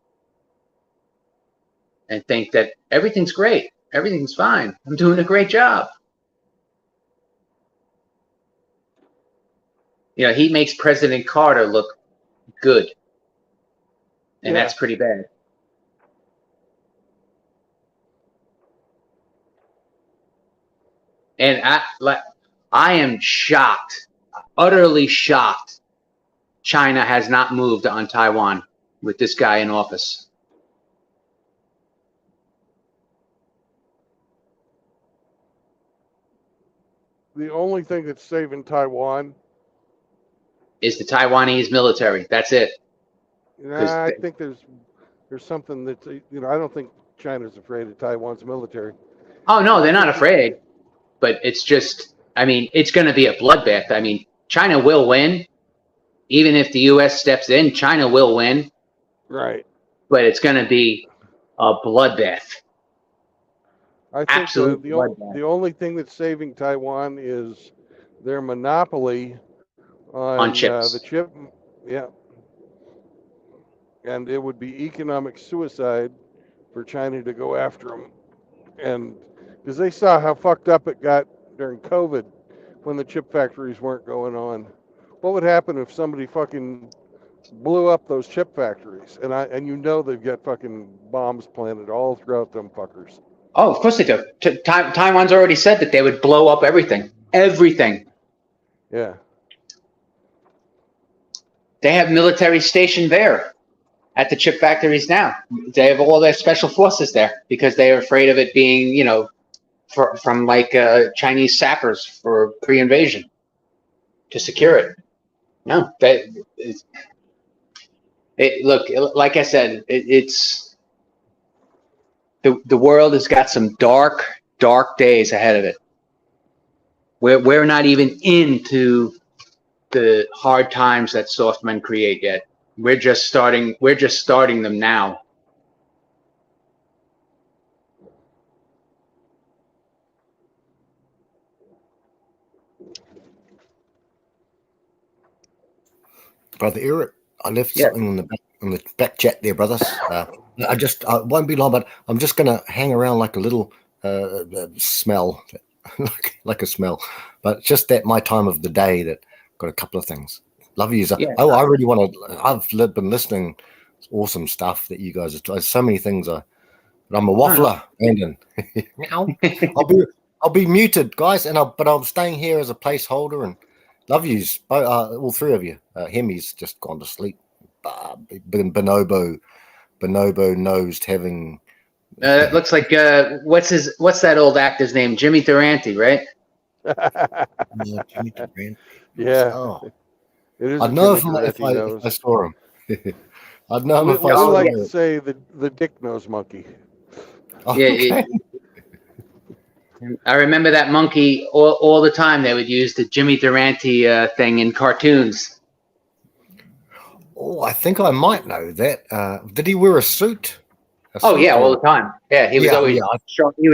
and think that everything's great, everything's fine, I'm doing a great job. You know, he makes President Carter look good. And that's pretty bad. And I am shocked, utterly shocked, China has not moved on Taiwan with this guy in office. The only thing that's saving Taiwan is the Taiwanese military. That's it. Nah, I think there's something that, you know, I don't think China's afraid of Taiwan's military. Oh, no, they're not afraid. But it's just, I mean, it's going to be a bloodbath. I mean, China will win. Even if the U.S. steps in, China will win. Right. But it's going to be a bloodbath. I think the only thing that's saving Taiwan is their monopoly on chips. The chip. Yeah. And it would be economic suicide for China to go after them. And because they saw how fucked up it got during COVID when the chip factories weren't going on. What would happen if somebody fucking blew up those chip factories? And you know they've got fucking bombs planted all throughout them fuckers. Oh, of course they do. Taiwan's already said that they would blow up everything. Everything. Yeah. They have military stationed there at the chip factories now. They have all their special forces there because they are afraid of it being, from like Chinese sappers for pre-invasion to secure it. No, look, like I said, it's the world has got some dark days ahead of it. We're not even into the hard times that soft men create yet. We're just starting them now. Brother Eric, I left something in the back chat there, brothers. I won't be long, but I'm just gonna hang around like a little smell, like a smell. But it's just that my time of the day that got a couple of things. Love you. Oh, I really want to. I've been listening. It's awesome stuff that you guys are. So many things. But I'm a waffler, Brandon. I'll be muted, guys, but I'm staying here as a placeholder and. Love yous, all three of you. Hemi's just gone to sleep. Bonobo nosed having. It looks like what's that old actor's name? Jimmy Durante, right? Jimmy Durante. Yeah. Oh. It is. I'd know if I saw him. I'd know him if I saw him. I like to say the dick nose monkey. Oh, okay. I remember that monkey all the time. They would use the Jimmy Durante thing in cartoons. Oh, I think I might know that. Did he wear a suit? All the time. Yeah, he was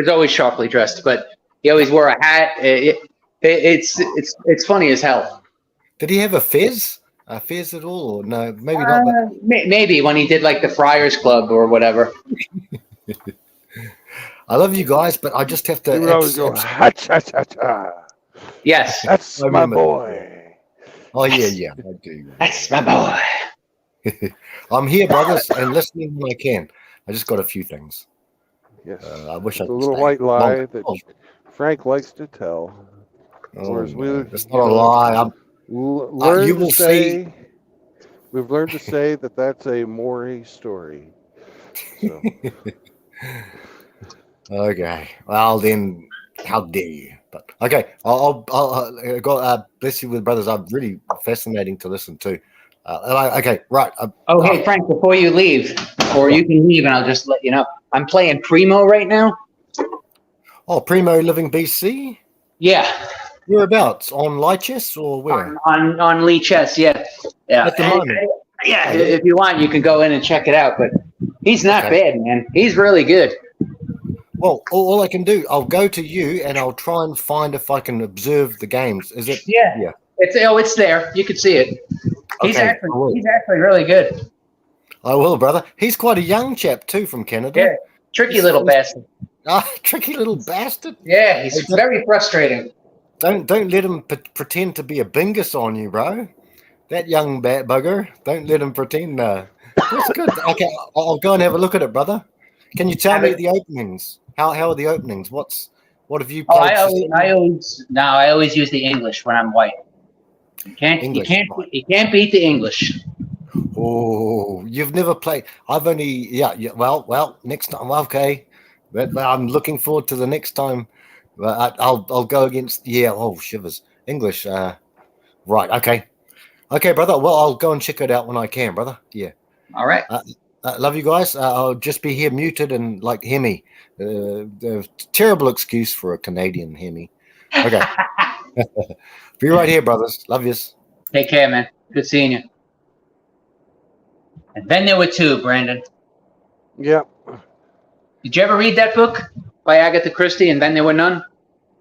always sharply dressed, but he always wore a hat. It's funny as hell. Did he have a fez? A fez at all? Or no, maybe not. But... Maybe when he did like the Friars Club or whatever. I love you guys, but I just have to. You always go, ha cha cha cha. Yes, that's my boy. Oh yeah, I do. That's my boy. I'm here, brothers, and listening when I can. I just got a few things. Yes, I wish I could a little stay white lie long. that Frank likes to tell. It's not a lie. We've learned to say that that's a Maury story. So. Okay. Well then, how dare you? But okay, I'll go. Bless you with brothers. I'm really fascinating to listen to. Okay, right. Hey Frank, before you leave, or you can leave, and I'll just let you know. I'm playing Primo right now. Oh, Primo Living BC. Yeah. Whereabouts? On Lichess or where? On Lee Chess. Yeah. At the moment. Yeah. If you want, you can go in and check it out. But he's not bad, man. He's really good. Well, all I can do, I'll go to you and I'll try and find if I can observe the games. Is it? Yeah. It's there. You can see it. He's actually really good. I will, brother. He's quite a young chap too, from Canada. Yeah. Tricky little bastard. Tricky little bastard. Yeah, he's very frustrating. Don't let him pretend to be a bingus on you, bro. That young bugger. Don't let him pretend. That's good. Okay, I'll go and have a look at it, brother. Can you tell me the openings? How are the openings? What have you played? I always use the English when I'm white. You can't beat the English. Oh, you've never played. I've only well next time. Okay, but I'm looking forward to the next time. I'll go against shivers English. Right. Okay, brother. Well, I'll go and check it out when I can, brother. Yeah. All right. Love you guys. I'll just be here muted and like Hemi. Terrible excuse for a Canadian Hemi. Okay. Be right here, brothers. Love yous. Take care, man. Good seeing you. And then there were two, Brandon. Yep. Did you ever read that book by Agatha Christie, And Then There Were None?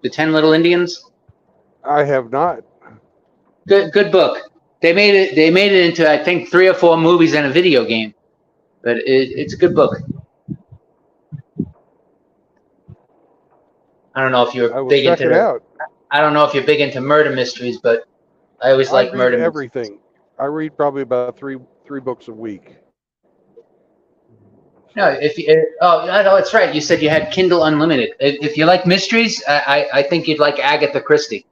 The 10 Little Indians? I have not. Good book. They made it into, I think, 3 or 4 movies and a video game. But it's a good book. I don't know if you're big into it. I don't know if you're big into murder mysteries, but I always like murder mysteries. Everything. I read probably about three books a week. No, that's right. You said you had Kindle Unlimited. If you like mysteries, I think you'd like Agatha Christie.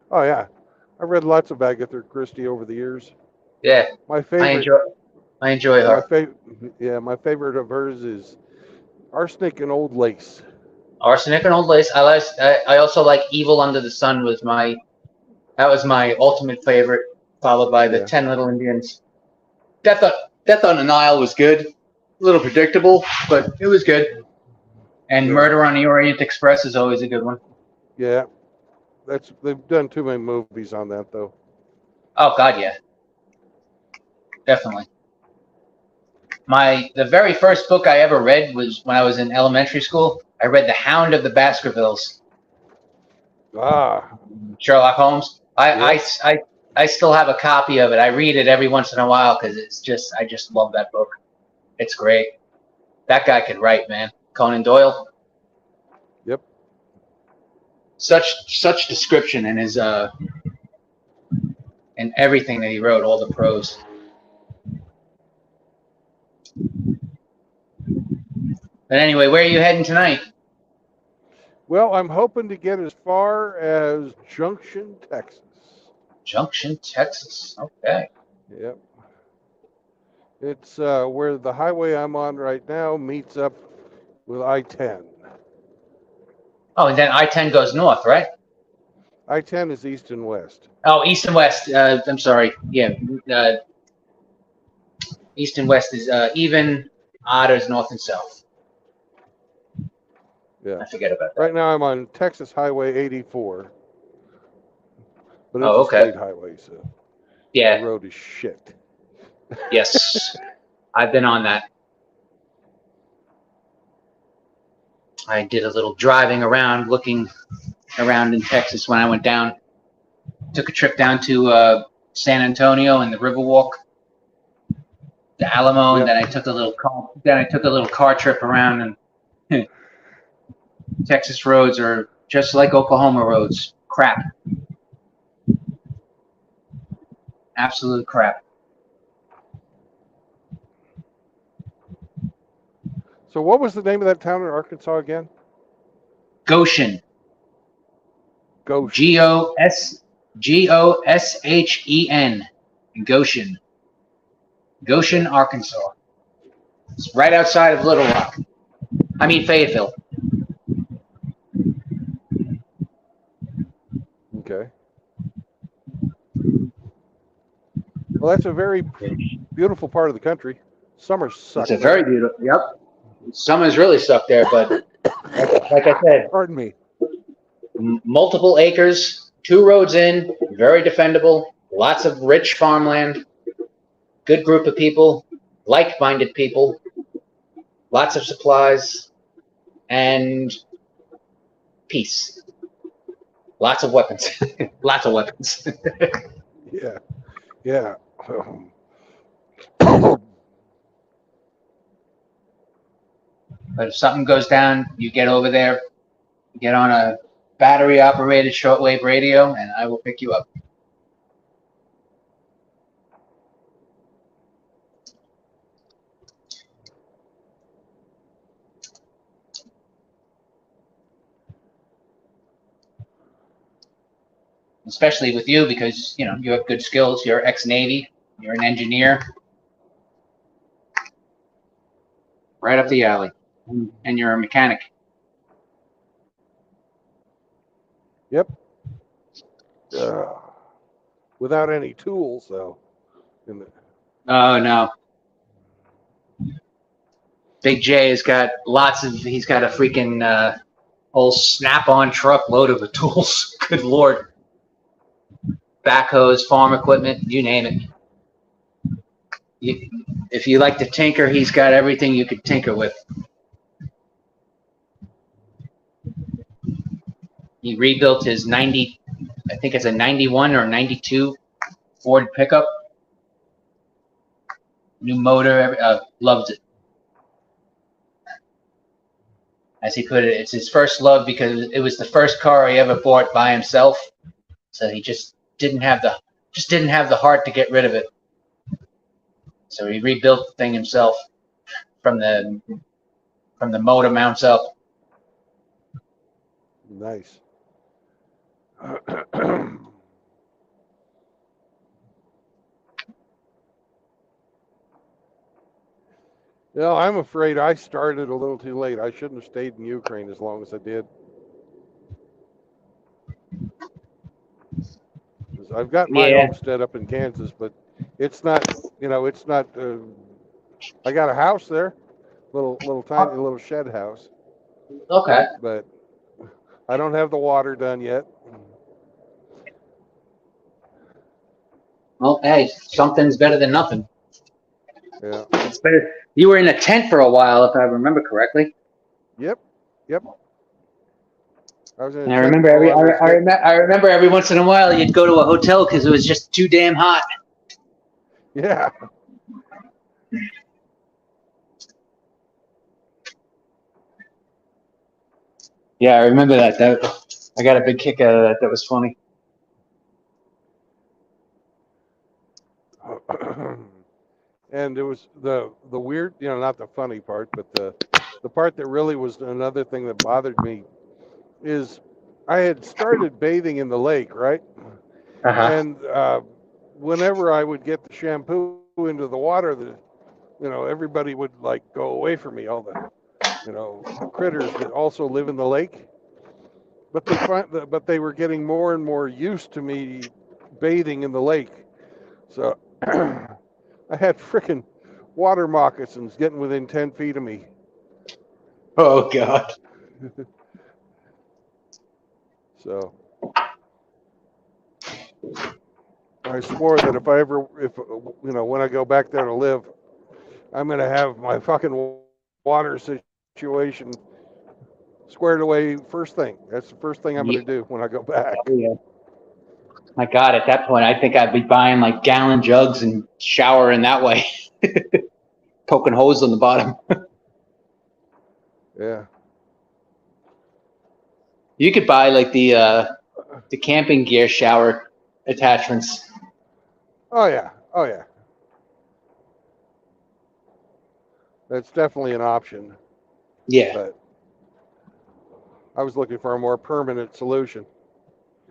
Oh yeah, I've read lots of Agatha Christie over the years. Yeah, My I favorite, enjoy my her. favorite, yeah, my favorite of hers is Arsenic and Old Lace. Arsenic and Old Lace. I also like Evil Under the Sun that was my ultimate favorite, followed by the Yeah, 10 Little Indians. Death on the Nile was good. A little predictable, but it was good. And yeah, Murder on the Orient Express is always a good one. yeah. They've done too many movies on that though. Oh God, yeah, definitely. The very first book I ever read was when I was in elementary school. I read The Hound of the Baskervilles, Ah, Sherlock Holmes. yep. I still have a copy of it. I read it every once in a while because I just love that book. It's great. That guy could write, man. Conan Doyle. Yep. Such description in his in everything that he wrote, all the prose. But anyway, where are you heading tonight? Well, I'm hoping to get as far as Junction, Texas. Junction, Texas. Okay. Yep. It's where the highway I'm on right now meets up with I-10. Oh, and then I-10 goes north, right? I-10 is east and west. Oh, east and west. I'm sorry. Yeah. East and west is even. Odd is north and south. Yeah. I forget about that. Right now I'm on Texas Highway 84. But it's Oh, a okay. state highway, so the Yeah. road is shit. Yes. I've been on that. I did a little driving around, looking around in Texas when I went down. Took a trip down to San Antonio and the Riverwalk, the Alamo, and Yep. then I took a little car trip around. And Texas roads are just like Oklahoma roads. Crap. Absolute crap. So what was the name of that town in Arkansas again? Goshen. Goshen. Goshen. Goshen. Goshen, Arkansas. It's right outside of Little Rock. I mean Fayetteville. Okay. Well, that's a very beautiful part of the country. Summer sucks. It's a very beautiful. Yep. Summer's really sucked there, but like I said, Pardon me. Multiple acres, 2 roads in, very defendable, lots of rich farmland, good group of people, like-minded people, lots of supplies, and peace. Lots of weapons. Lots of weapons. Yeah. Yeah. But if something goes down, you get over there, get on a battery-operated shortwave radio, and I will pick you up. Especially with you, because you have good skills. You're ex-Navy. You're an engineer. Right up the alley. And you're a mechanic. Yep. Without any tools, though. Oh no. Big J has got he's got a freaking whole Snap-on truckload of the tools. Good Lord. Backhoes, farm equipment, you name it. If you like to tinker, he's got everything you could tinker with. He rebuilt his I think it's a 91 or 92 Ford pickup. New motor, loves it. As he put it, it's his first love because it was the first car he ever bought by himself. So he just didn't have the heart to get rid of it. So he rebuilt the thing himself from the motor mounts up. Nice. No, I'm afraid I started a little too late. I shouldn't have stayed in Ukraine as long as I did. 'Cause I've got my Yeah. homestead up in Kansas, but it's not, it's not. I got a house there, little tiny little shed house, Okay. but I don't have the water done yet. Well, hey, something's better than nothing. Yeah. It's better. You were in a tent for a while, if I remember correctly. Yep. I was in And a tent while I was getting. I remember every once in a while you'd go to a hotel because it was just too damn hot. Yeah. Yeah, I remember that. I got a big kick out of that. That was funny. And it was the weird, not the funny part, but the part that really was another thing that bothered me is I had started bathing in the lake, right? And whenever I would get the shampoo into the water, everybody would like go away from me. All the critters that also live in the lake, but they were getting more and more used to me bathing in the lake. So I had frickin' water moccasins getting within 10 feet of me. Oh God. So I swore that if when I go back there to live, I'm gonna have my fucking water situation squared away first thing. That's the first thing I'm gonna do when I go back. Oh, yeah. My God, at that point, I think I'd be buying like gallon jugs and showering that way, poking holes on the bottom. Yeah. You could buy like the camping gear shower attachments. Oh yeah. That's definitely an option. Yeah. But I was looking for a more permanent solution.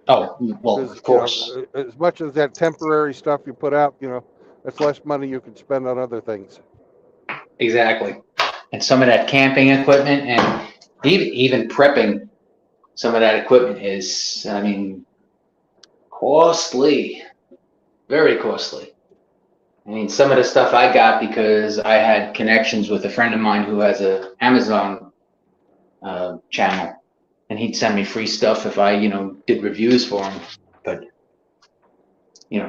Oh, well, of course. As much as that temporary stuff you put out, that's less money you can spend on other things. Exactly. And some of that camping equipment and even prepping, some of that equipment is, I mean, costly, very costly. I mean, some of the stuff I got because I had connections with a friend of mine who has a Amazon channel, and he'd send me free stuff if I, did reviews for him. But,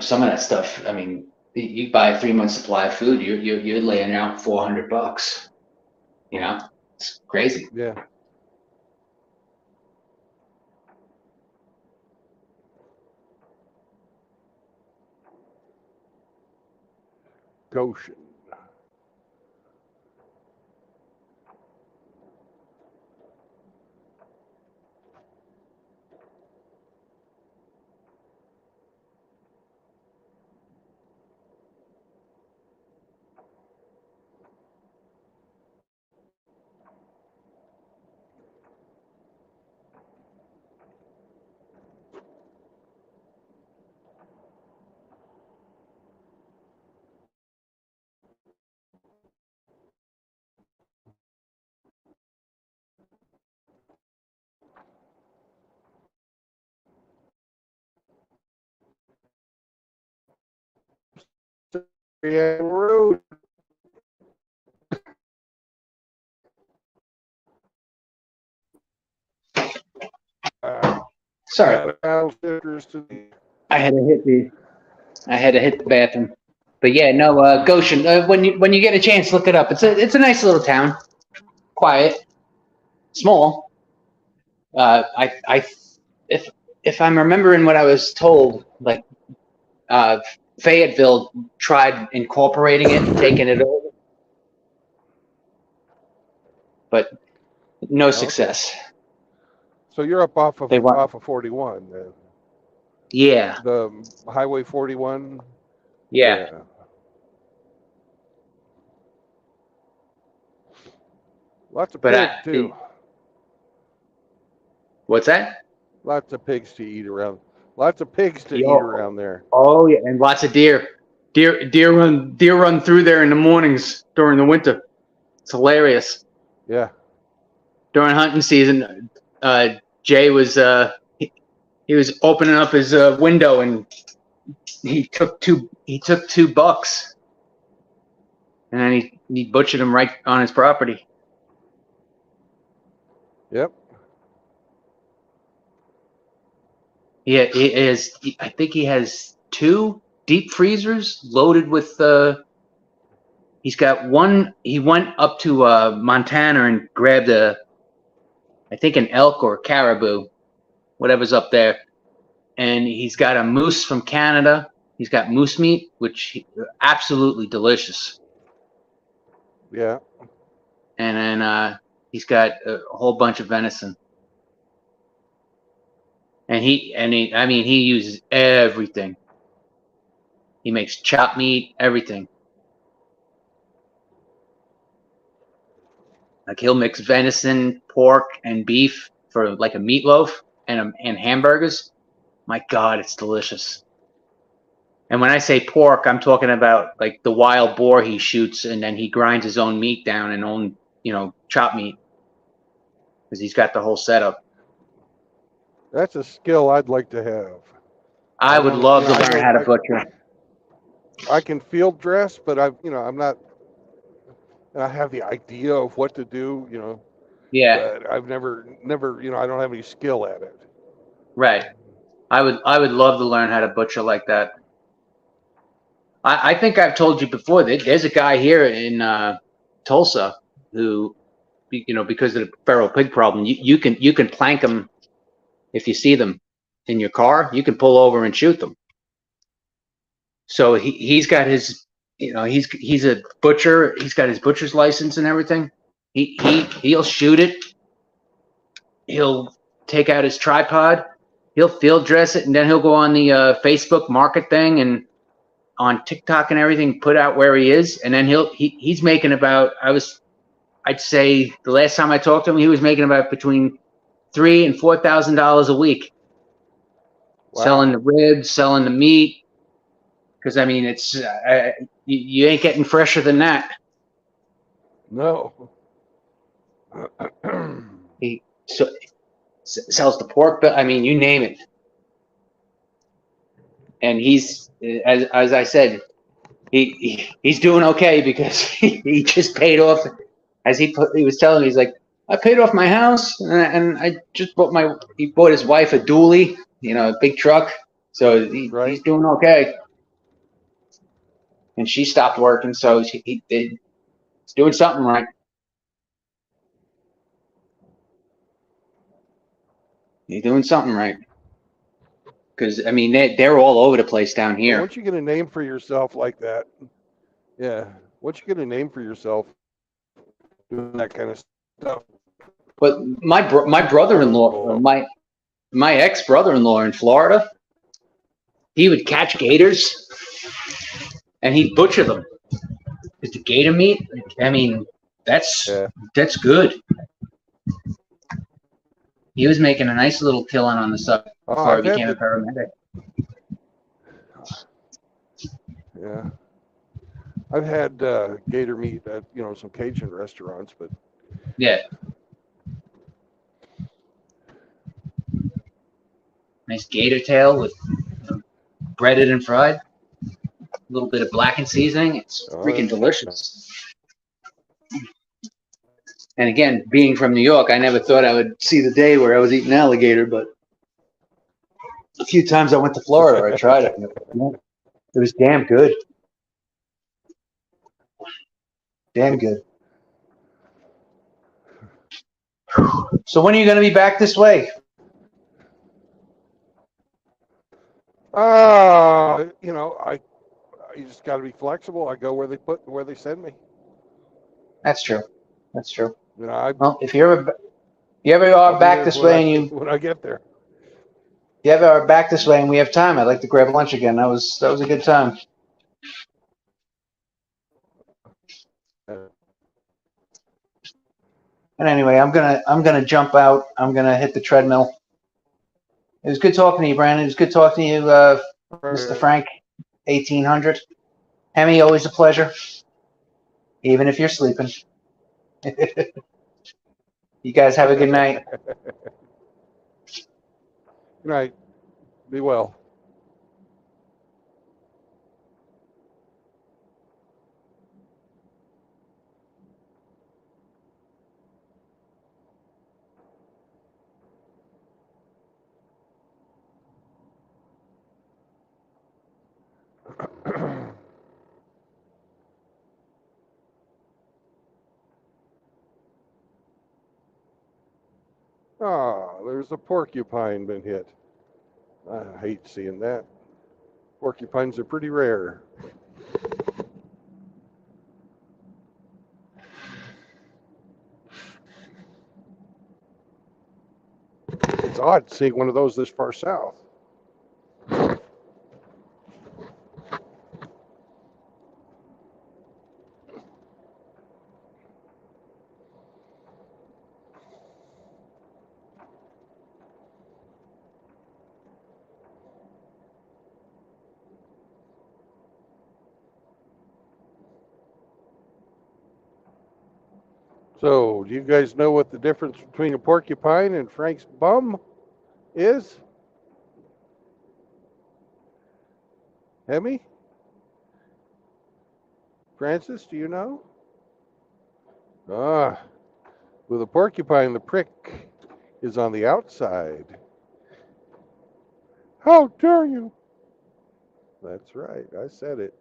some of that stuff, I mean, you buy a 3-month supply of food, you're laying out $400. It's crazy. Yeah. Goshen. Yeah, road. Sorry, I had to hit the bathroom. But yeah, no, Goshen. When you get a chance, look it up. It's a nice little town, quiet, small. If I'm remembering what I was told, like Fayetteville tried incorporating it and taking it over, but no success. So you're up off of 41. Yeah. The Highway 41. Yeah. Lots of pigs too. What's that? Lots of pigs to eat around. Lots of pigs to eat around there. Oh yeah, and lots of deer. Deer run through there in the mornings during the winter. It's hilarious. Yeah. During hunting season, Jay was he was opening up his window and he took two bucks, and then he butchered them right on his property. Yep. I think he has 2 deep freezers loaded with. He's got one. He went up to Montana and grabbed I think an elk or a caribou, whatever's up there, and he's got a moose from Canada. He's got moose meat, which absolutely delicious. Yeah. And then he's got a whole bunch of venison. And he uses everything. He makes chopped meat, everything. Like he'll mix venison, pork, and beef for like a meatloaf and hamburgers. My God, it's delicious. And when I say pork, I'm talking about like the wild boar he shoots, and then he grinds his own meat down and own, chopped meat, because he's got the whole setup. That's a skill I'd like to have. I would love to learn how to butcher. I can field dress, but I'm not. I have the idea of what to do, Yeah. But I've never, I don't have any skill at it. Right. I would love to learn how to butcher like that. I think I've told you before that there's a guy here in Tulsa who, because of the feral pig problem, you can plank them if you see them in your car. You can pull over and shoot them. So he's got his, he's a butcher. He's got his butcher's license and everything. He'll shoot it. He'll take out his tripod. He'll field dress it, and then he'll go on the Facebook market thing and on TikTok and everything, put out where he is, and then he's making about, I'd say the last time I talked to him, he was making about between $3,000 and $4,000 a week. Wow. Selling the ribs, selling the meat, because it's you ain't getting fresher than that. No. He sells the pork, but you name it. And he's, as I said, he's doing okay because he just paid off. As he was telling me, he's like, I paid off my house, and I just he bought his wife a dually, a big truck. So he's doing okay. And she stopped working, so he's doing something right. He's doing something right. Because they're all over the place down here. Once you get a name for yourself like that, once you get a name for yourself doing that kind of stuff. But my brother-in-law, my ex-brother-in-law in Florida, he would catch gators and he'd butcher them. Because the gator meat, that's good. He was making a nice little killing on the side before he became a paramedic. Yeah. I've had gator meat at, some Cajun restaurants, but. Yeah. Nice gator tail with breaded and fried. A little bit of blackened seasoning. It's freaking delicious. And again, being from New York, I never thought I would see the day where I was eating alligator, but a few times I went to Florida, I tried it. It was damn good. Damn good. So when are you going to be back this way? You just got to be flexible. I go where they send me. That's true. That's true. Well, if you ever are back this way when I get there. If you ever are back this way and we have time, I'd like to grab lunch again. That was a good time. And anyway, I'm gonna jump out. I'm gonna hit the treadmill. It was good talking to you, Brandon. It was good talking to you, Mr. Frank, 1800. Hemi, always a pleasure, even if you're sleeping. You guys have a good night. Good night. Be well. Ah, there's a porcupine been hit. I hate seeing that. Porcupines are pretty rare. It's odd seeing one of those this far south. So, do you guys know what the difference between a porcupine and Frank's bum is? Hemi? Francis, do you know? Ah, with a porcupine, the prick is on the outside. How dare you? That's right, I said it.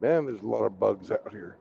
Man, there's a lot of bugs out here.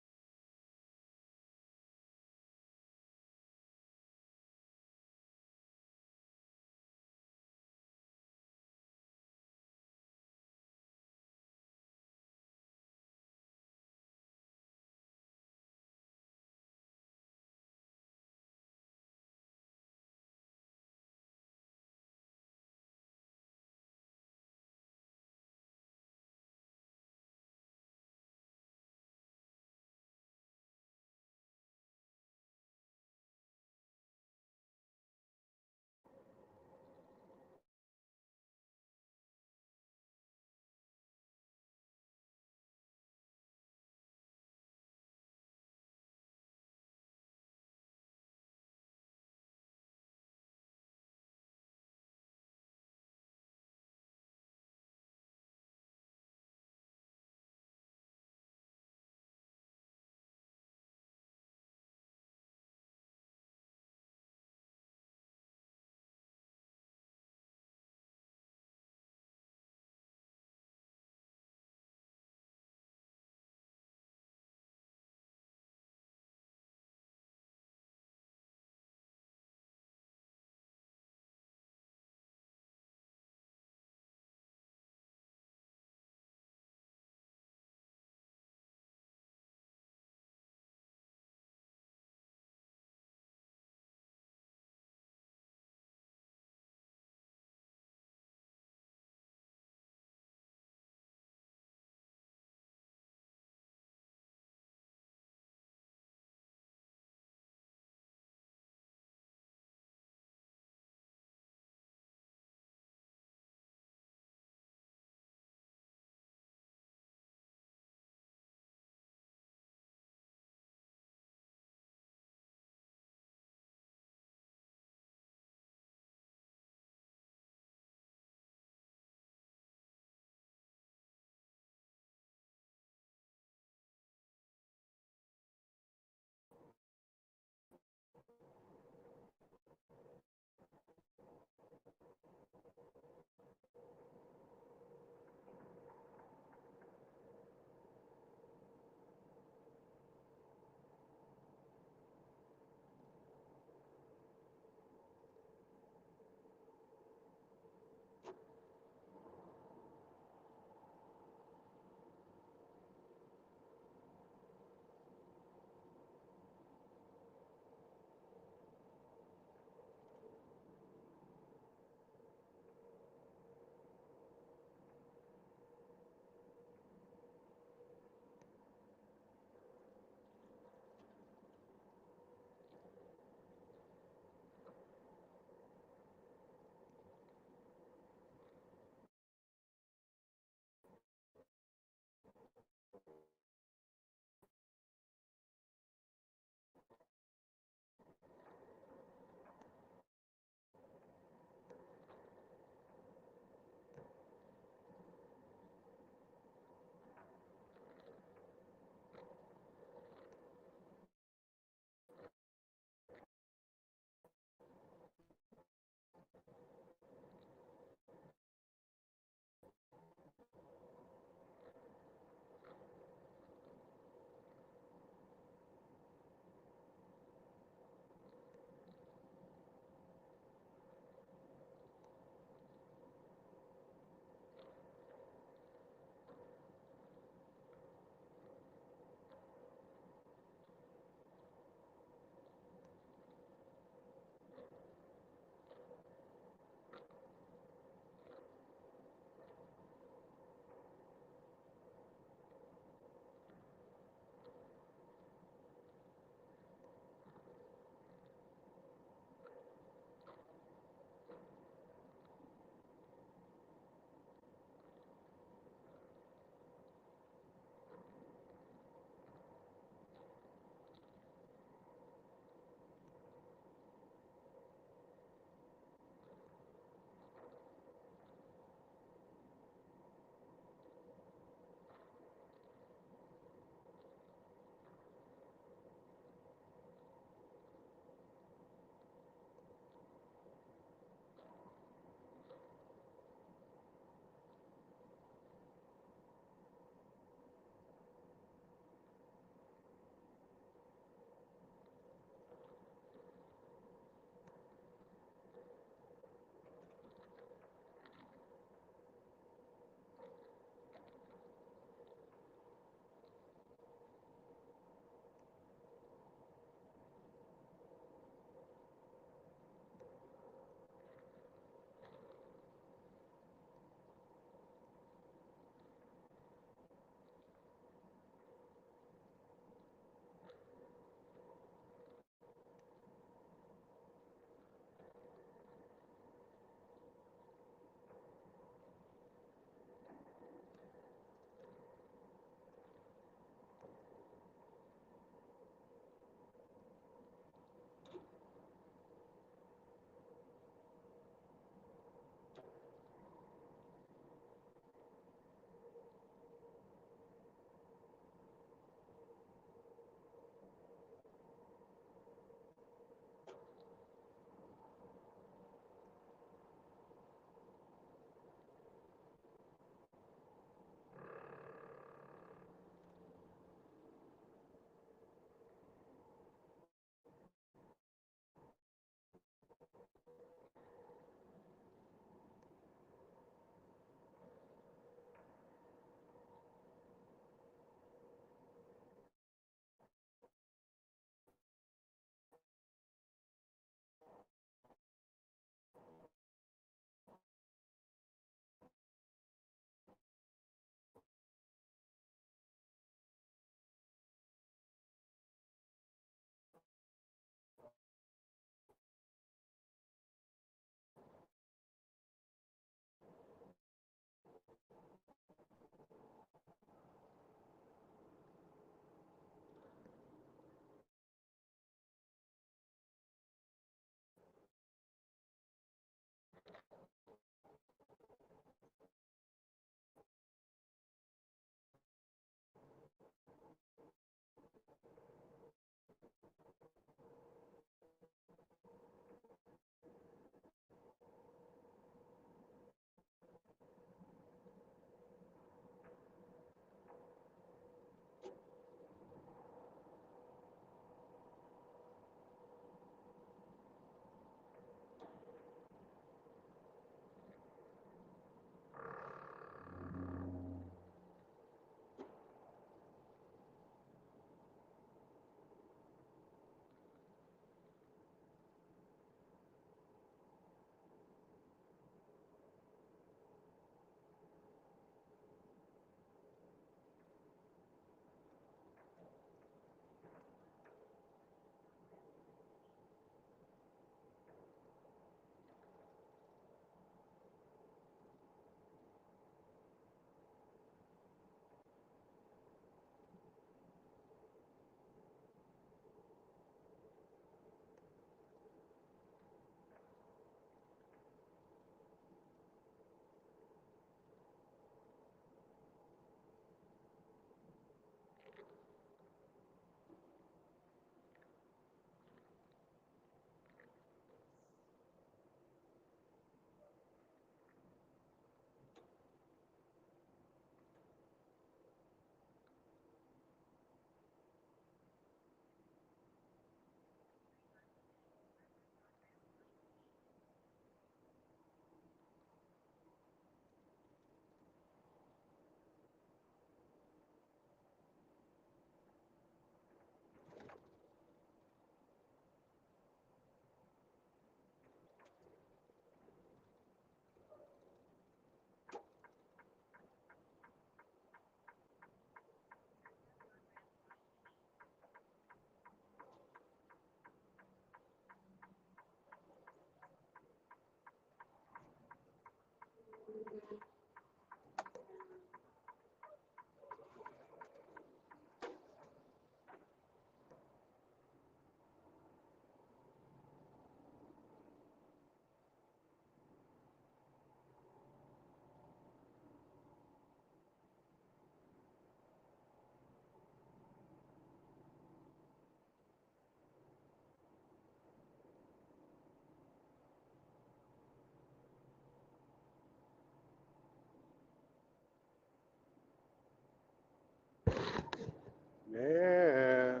Yeah,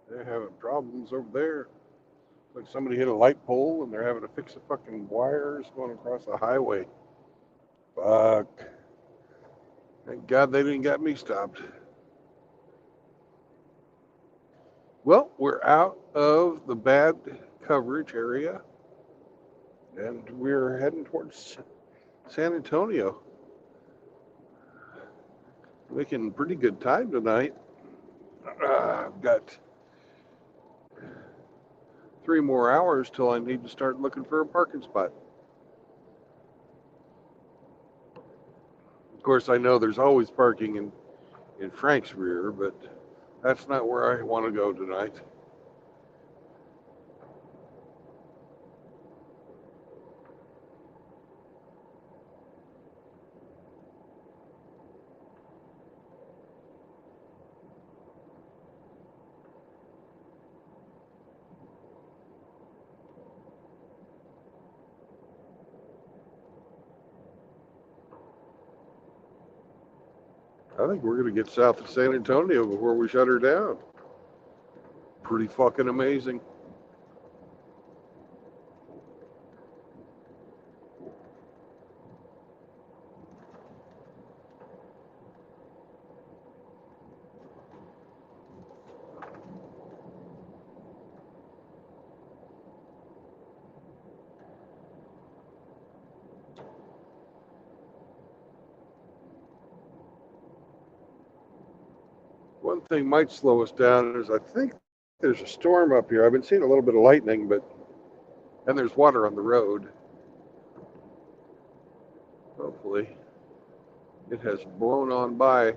they're having problems over there. Like somebody hit a light pole and they're having to fix the fucking wires going across the highway. Fuck. Thank God they didn't get me stopped. Well, we're out of the bad coverage area and we're heading towards San Antonio. Making pretty good time tonight. I've got 3 more hours till I need to start looking for a parking spot. Of course, I know there's always parking in Frank's rear, but that's not where I want to go tonight. I think we're going to get south of San Antonio before we shut her down. Pretty fucking amazing. One thing might slow us down is I think there's a storm up here. I've been seeing a little bit of lightning, and there's water on the road. Hopefully, it has blown on by.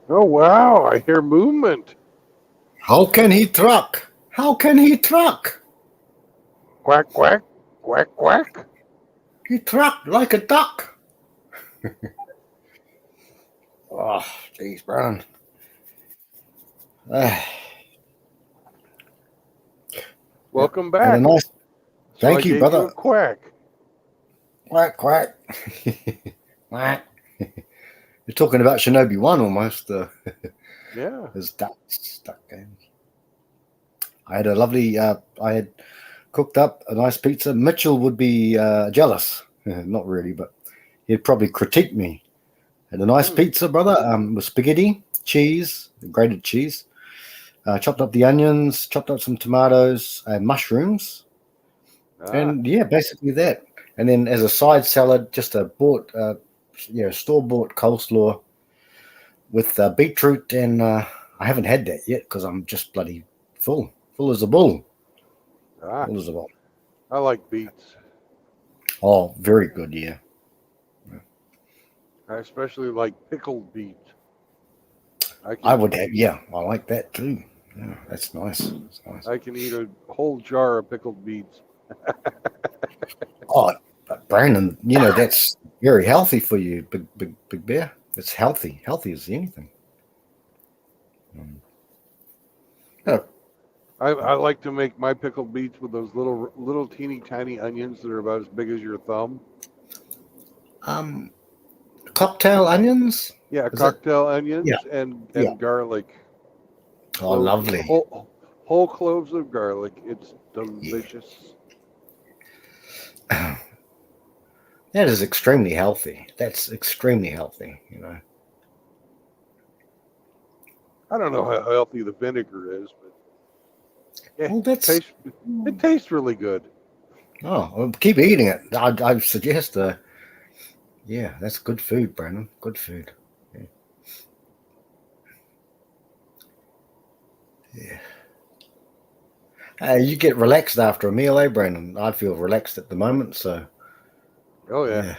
Oh wow! I hear movement. How can he truck? How can he truck? Quack quack quack quack. He trucked like a duck. Oh, jeez, Brian. Welcome Had a back. nice. So I Thank you, gave you a brother. quack. Quack, quack. Quack. You're talking about Shinobi 1 almost. Yeah. There's duck games. I had a lovely. I had cooked up a nice pizza. Mitchell would be jealous. Not really, but he'd probably critique me. Had a nice pizza, brother, with spaghetti, cheese, grated cheese. Chopped up the onions, chopped up some tomatoes, and mushrooms, and yeah, basically that. And then as a side salad, just a store-bought coleslaw with beetroot, and I haven't had that yet because I'm just bloody full as a bull. Full as a bull. I like beets. Oh, very good, yeah. I especially like pickled beets. I would have, yeah, I like that too. Yeah, that's nice. That's nice. I can eat a whole jar of pickled beets. Oh, but Brandon, that's very healthy for you, big bear. It's healthy as anything. Yeah. I like to make my pickled beets with those little teeny tiny onions that are about as big as your thumb. Cocktail onions. Yeah, cocktail onions and Yeah. garlic. Oh, lovely. Whole cloves of garlic. It's delicious. That is extremely healthy. That's extremely healthy, I don't know how healthy the vinegar is, but yeah, Well, it tastes really good. Oh, well, keep eating it. I suggest yeah, that's good food, Brandon. Good food. Yeah. You get relaxed after a meal, eh, Brandon? I feel relaxed at the moment, so. Oh yeah.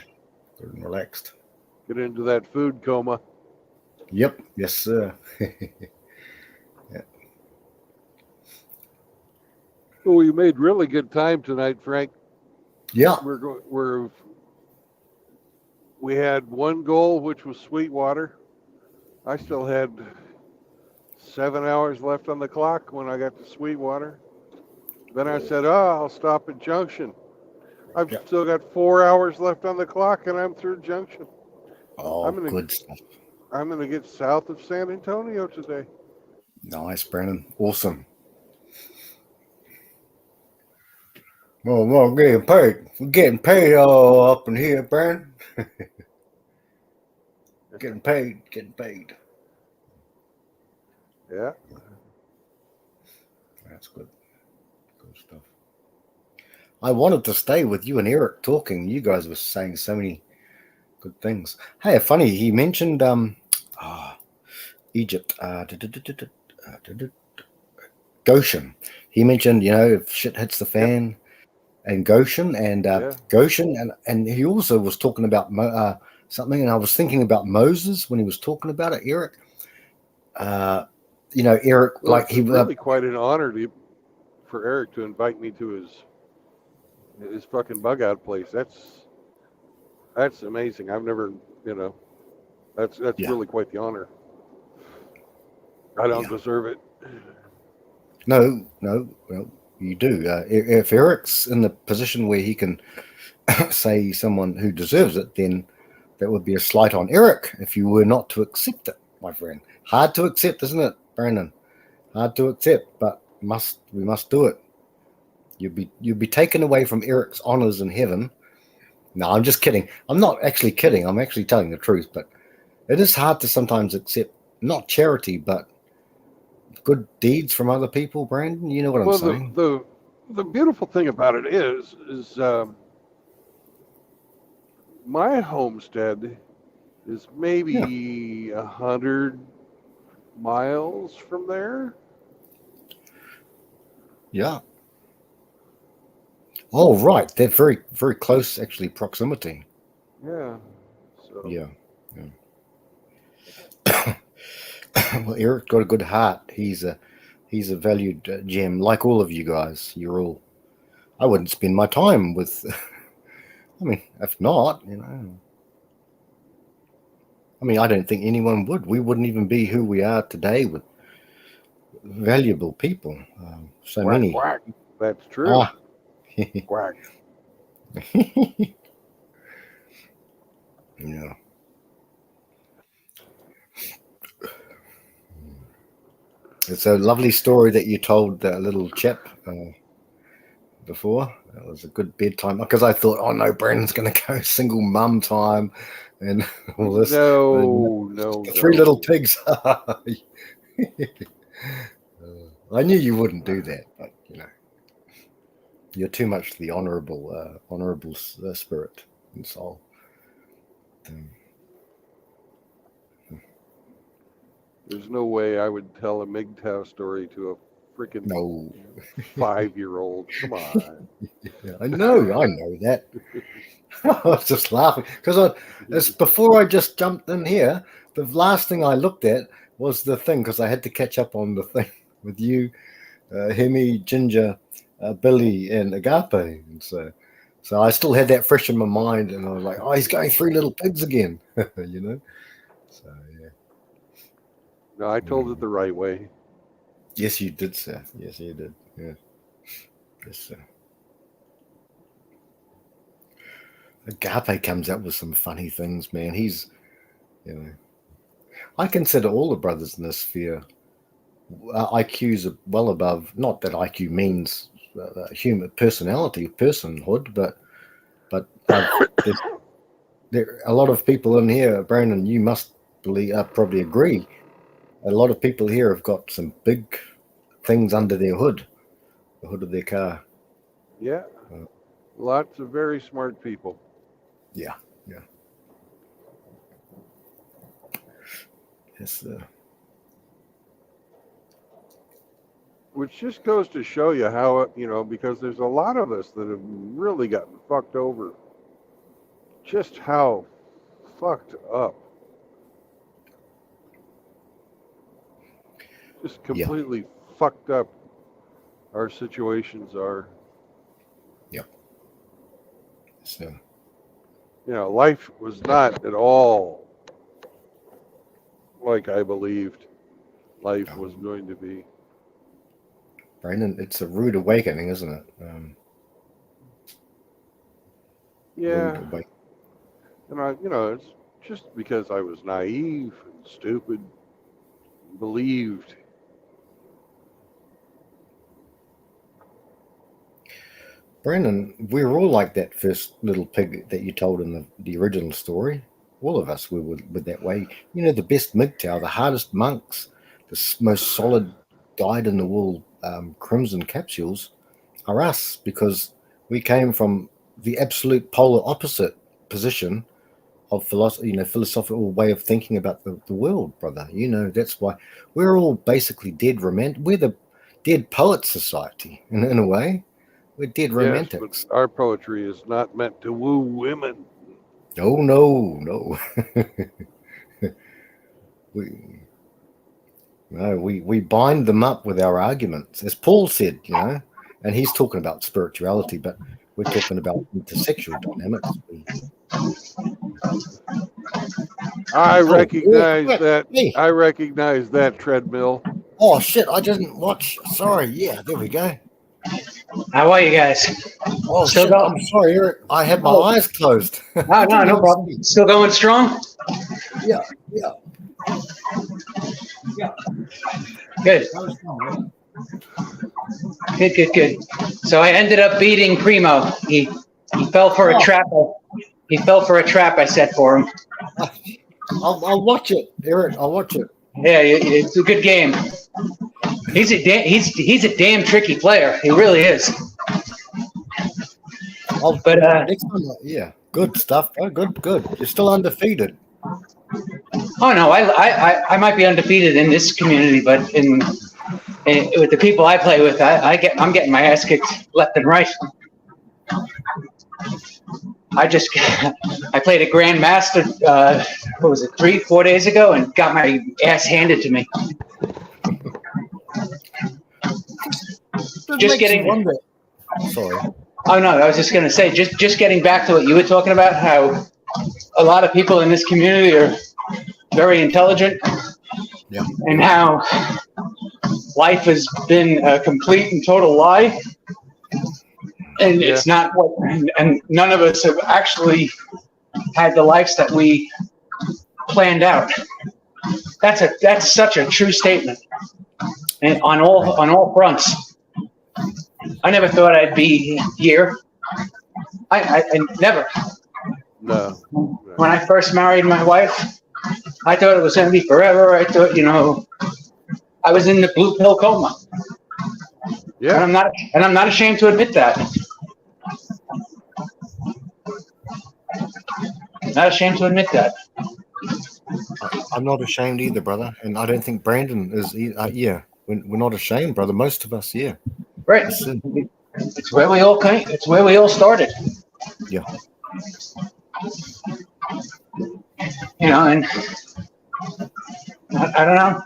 Good and relaxed. Get into that food coma. Yep. Yes, sir. Yeah. Well, we made really good time tonight, Frank. Yeah. We had one goal, which was Sweetwater. I still had 7 hours left on the clock when I got to Sweetwater. Then I said, I'll stop at Junction. I've still got 4 hours left on the clock, and I'm through Junction. Oh, good stuff. I'm going to get south of San Antonio today. Nice, Brandon. Awesome. Well, we're getting paid. We're getting paid all up in here, Brandon. Getting paid. Yeah. That's good. Good stuff. I wanted to stay with you and Eric talking. You guys were saying so many good things. Hey, funny, he mentioned Egypt. Goshen. He mentioned, if shit hits the fan, and Goshen, and Goshen, and he also was talking about something, and I was thinking about Moses when he was talking about it, Eric. Eric, Well, like it's really quite an honor for Eric to invite me to his fucking bug out place. That's amazing. I've never, that's really quite the honor. I don't deserve it. No, well, you do. If Eric's in the position where he can say someone who deserves it, then that would be a slight on Eric if you were not to accept it, my friend. Hard to accept, isn't it, Brandon? Hard to accept, but we must do it. You'll be taken away from Eric's honors in heaven. No, I'm just kidding. I'm not actually kidding. I'm actually telling the truth, but it is hard to sometimes accept not charity, but good deeds from other people, Brandon. You know what I'm saying? The beautiful thing about it is my homestead is maybe 100 miles from there. Yeah. Oh, right. They're very, very close, actually, proximity. Yeah. So. Yeah. Well, Eric got a good heart. He's a valued gem, like all of you guys. You're all. I wouldn't spend my time with. I mean, if not, I mean, I don't think anyone would. We wouldn't even be who we are today with valuable people. So Quack, many. quack. That's true. Ah. Quack. Yeah. It's a lovely story that you told that little chap before. That was a good bedtime because I thought, oh no, Brandon's going to go single mum time and all this. No. Three Little Pigs. I knew you wouldn't do that, but you're too much the honourable spirit and soul. There's no way I would tell a MGTOW story to a freaking 5-year-old. Come on. I know that. I was just laughing because it's before I just jumped in here. The last thing I looked at was the thing because I had to catch up on the thing with you, Hemi, Ginger, Billy, and Agape, and so I still had that fresh in my mind, and I was like, oh, he's going Three Little Pigs again, So yeah. No, I told it the right way. Yes, you did, sir. Yes, you did. Yeah. Yes, sir. Agape comes up with some funny things, man. He's, I consider all the brothers in this sphere IQs are well above. Not that IQ means human personality, personhood, but there a lot of people in here, Brandon. You must probably agree. A lot of people here have got some big things under their hood, the hood of their car. Yeah, lots of very smart people. Yeah. Yes, which just goes to show you how, because there's a lot of us that have really gotten fucked over. Just how fucked up. Just completely fucked up our situations are. Yep. So. Life was not at all like I believed life was going to be. Brandon, it's a rude awakening, isn't it? Yeah. And it's just because I was naive and stupid, believed. Brandon, we're all like that first little pig that you told in the original story. All of us were that way. The best MGTOW, the hardest monks, the most solid dyed-in-the-wool crimson capsules are us because we came from the absolute polar opposite position of philosophy, philosophical way of thinking about the world, brother. That's why we're all basically dead romantic. We're the dead poet society in a way. We're dead romantics. Yes, but our poetry is not meant to woo women. Oh, no. we bind them up with our arguments, as Paul said, and he's talking about spirituality, but we're talking about intersexual dynamics. I recognize that. Hey. I recognize that treadmill. Oh shit! I didn't watch. Sorry. Yeah, there we go. How are you guys? Oh, still shit, I'm sorry, Eric. I had my eyes closed. No problem. Still going strong? Yeah. Good. So I ended up beating Primo. He fell for a trap. He fell for a trap I set for him. I'll watch it, Eric. I'll watch it. Yeah, it's a good game. He's a damn tricky player. He really is. But next time, yeah, good stuff. Oh, good. You're still undefeated. Oh no, I might be undefeated in this community, but with the people I play with, I'm getting my ass kicked left and right. I played a Grandmaster, what was it, 3-4 days ago, and got my ass handed to me. Just getting. Wonder. Sorry. Oh no, I was just gonna say, just getting back to what you were talking about, how a lot of people in this community are very intelligent, Yeah. and how life has been a complete and total lie, and it's not what, and none of us have actually had the lives that we planned out. That's such a true statement, and on all fronts. I never thought I'd be here. I never. No. When I first married my wife, I thought it was going to be forever. I thought, I was in the blue pill coma. Yeah. And I'm not ashamed to admit that. Not ashamed to admit that. I'm not ashamed either, brother, and I don't think Brandon is. Yeah, we're not ashamed, brother. Most of us, yeah. Right. It's where we all came. It's where we all started. Yeah. And I don't know.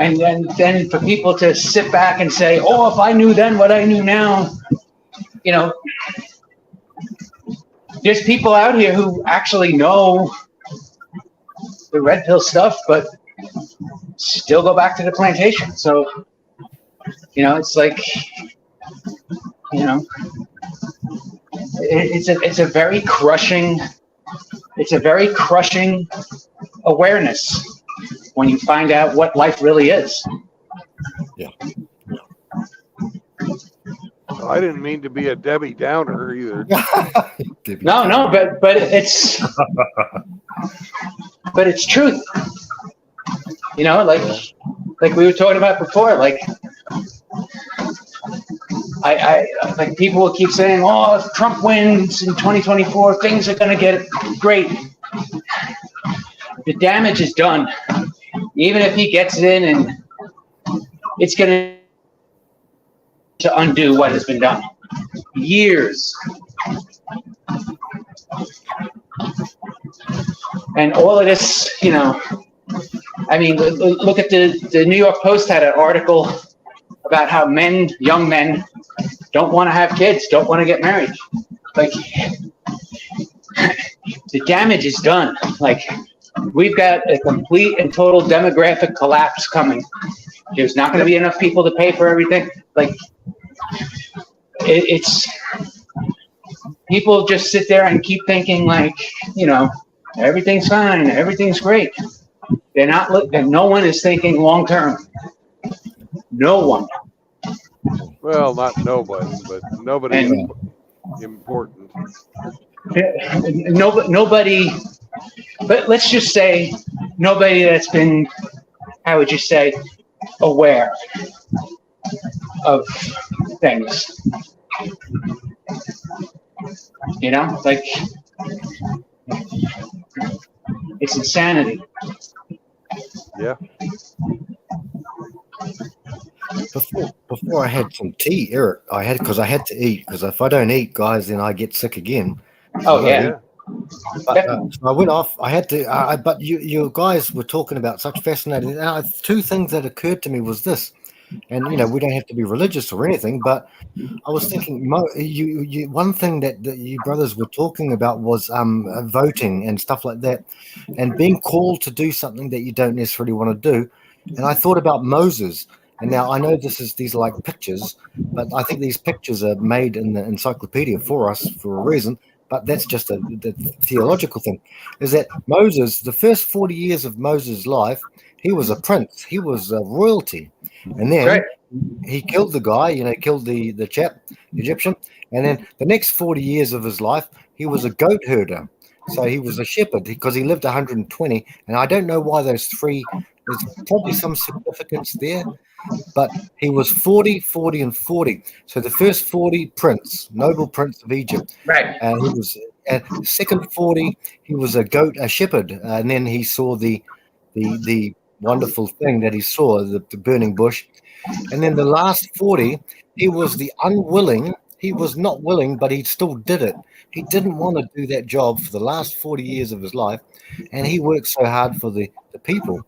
And then for people to sit back and say, "Oh, if I knew then what I knew now," there's people out here who actually know the red pill stuff, but still go back to the plantation. So, it's like, it's a very crushing awareness when you find out what life really is. Yeah. I didn't mean to be a Debbie Downer either. No, but it's but it's truth. Like we were talking about before, like I like people will keep saying, "Oh, if Trump wins in 2024, things are gonna get great." The damage is done. Even if he gets it in, and it's gonna to undo what has been done. Years. And all of this, I mean, look at the New York Post had an article about how young men, don't want to have kids, don't want to get married. Like, the damage is done. Like, we've got a complete and total demographic collapse coming. There's not going to be enough people to pay for everything. Like, it's people just sit there and keep thinking like, everything's fine, everything's great. They're not. No one is thinking long term. No one. Well, not nobody, but nobody important. Nobody. But let's just say nobody that's been, how would you say, aware of things. Like, it's insanity. Yeah. Before I had some tea, Eric, I had to eat, because if I don't eat, guys, then I get sick again. Oh yeah. But, so I went off. I had to. But you guys were talking about such fascinating. Two things that occurred to me was this, and we don't have to be religious or anything, but I was thinking, one thing that you brothers were talking about was voting and stuff like that, and being called to do something that you don't necessarily want to do. And I thought about Moses. And now I know these are like pictures, but I think these pictures are made in the encyclopedia for us for a reason. But that's just the theological thing, is that Moses, the first 40 years of Moses' life, he was a prince, he was a royalty, and then he killed the guy, killed the chap, Egyptian, and then the next 40 years of his life, he was a goat herder. So he was a shepherd because he lived 120, and I don't know why those three. There's probably some significance there. But he was 40, 40, and 40. So the first 40, prince, noble prince of Egypt. Right. And he was at second 40, he was a shepherd. And then he saw the wonderful thing that he saw, the burning bush. And then the last 40, he was the unwilling. he was not willing, but he still did it. He didn't want to do that job for the last 40 years of his life, and he worked so hard for the people.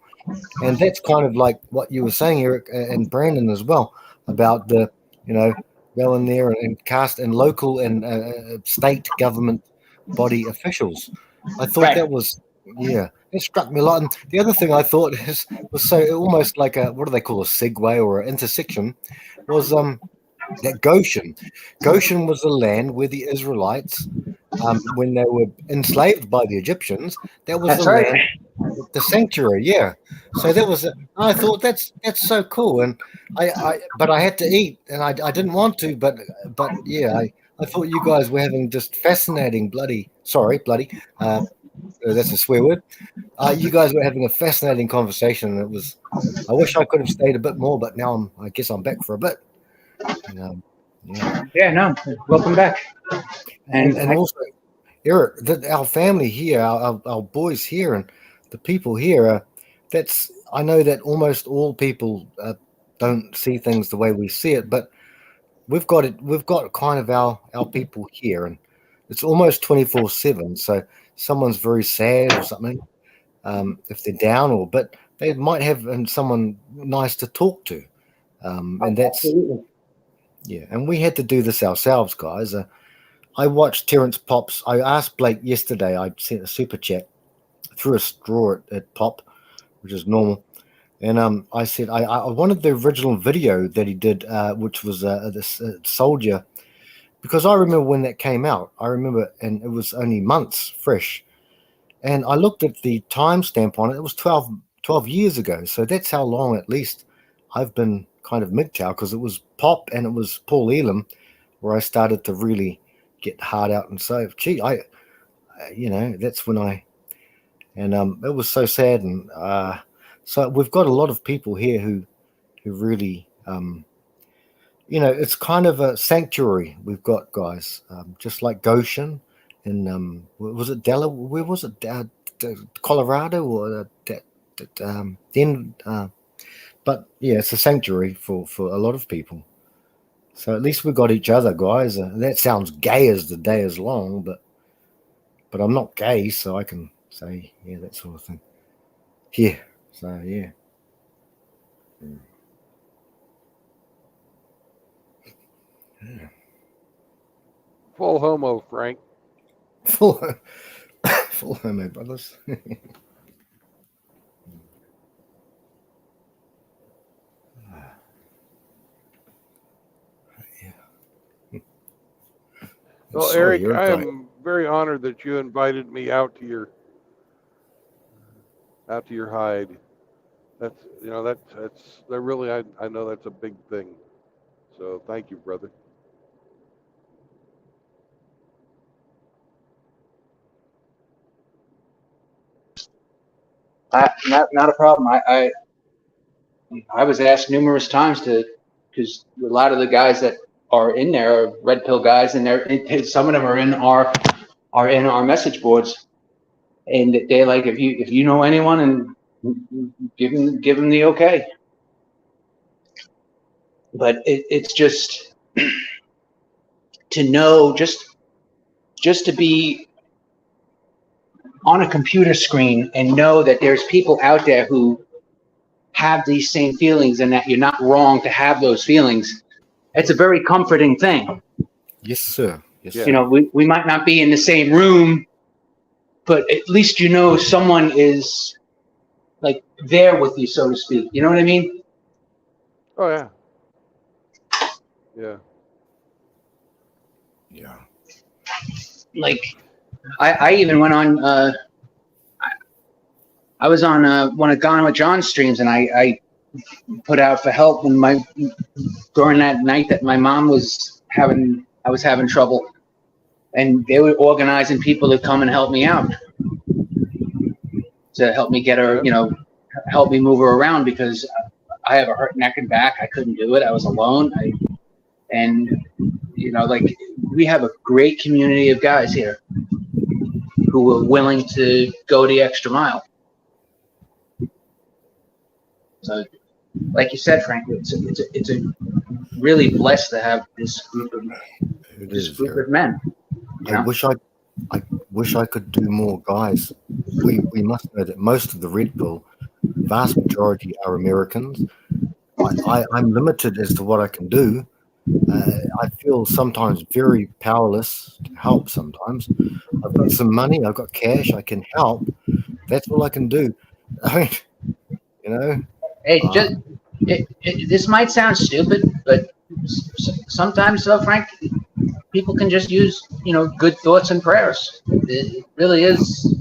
And that's kind of like what you were saying, Eric, and Brandon as well, about the, go in there and cast and local and state government body officials. I thought Right. that was, yeah, it struck me a lot. And the other thing I thought was so almost like a, what do they call, a segue or an intersection, was that Goshen. Goshen was the land where the Israelites, when they were enslaved by the Egyptians, that was the That's right. land, the sanctuary. Yeah. So that was, I thought that's so cool. And but I had to eat, and I didn't want to, but yeah, I thought you guys were having just fascinating bloody, that's a swear word. You guys were having a fascinating conversation, and it was, I wish I could have stayed a bit more, but now I guess I'm back for a bit. Yeah. Yeah, no. Welcome back. And also, Eric, our family here, our boys here, and the people here, I know that almost all people don't see things the way we see it, but we've got kind of our people here, and it's almost 24/7. So someone's very sad or something, if they're down, but they might have someone nice to talk to, and that's, yeah. And we had to do this ourselves, guys. I watched Terrence Pop's. I asked Blake yesterday. I sent a super chat, threw a straw at Pop, which is normal, and I said I wanted the original video that he did, which was this soldier, because I remember when that came out. I remember, and it was only months fresh, and I looked at the timestamp on it. It was 12 years ago. So that's how long, at least, I've been kind of MGTOW, because it was Pop and it was Paul Elam where I started to really get hard out and say, gee, that's when and it was so sad. And so we've got a lot of people here who really, it's kind of a sanctuary we've got, guys, just like Goshen in, was it Delaware? Where was it? Colorado or then, but yeah, it's a sanctuary for a lot of people. So at least we've got each other, guys. That sounds gay as the day is long, but I'm not gay, so I can say, yeah, that sort of thing. Yeah. So yeah. Yeah. Full homo, Frank. Full homo, brothers. Well, Sorry, Eric, I am very honored that you invited me out to your hide. That's that really, I know that's a big thing. So thank you, brother. Not a problem. I was asked numerous times because a lot of the guys that are in there are red pill guys, and some of them are in our message boards, and they're like, if you know anyone, and give them the okay. But it's just to know, just to be on a computer screen and know that there's people out there who have these same feelings, and that you're not wrong to have those feelings. It's a very comforting thing. Yes, sir. Yes, you know, we might not be in the same room, but at least someone is like there with you, so to speak. You know what I mean? Oh yeah. Yeah. Yeah. Like I even went on I was on one of Gone with John's streams, and I put out for help during that night that my mom was having trouble, and they were organizing people to come and help me out, to help me get her, help me move her around, because I have a hurt neck and back. I couldn't do it. I was alone. Like, we have a great community of guys here who are willing to go the extra mile. So, like you said, Frank, it's a really blessed to have this group of It just is food very. with men. You I know? wish I could do more, guys. We must know that most of the red pill, vast majority are Americans. I'm limited as to what I can do. I feel sometimes very powerless to help. Sometimes I've got some money, I've got cash, I can help. That's all I can do. I mean, you know, Hey, uh, this might sound stupid, but sometimes, Frank, people can just use, good thoughts and prayers. It really is.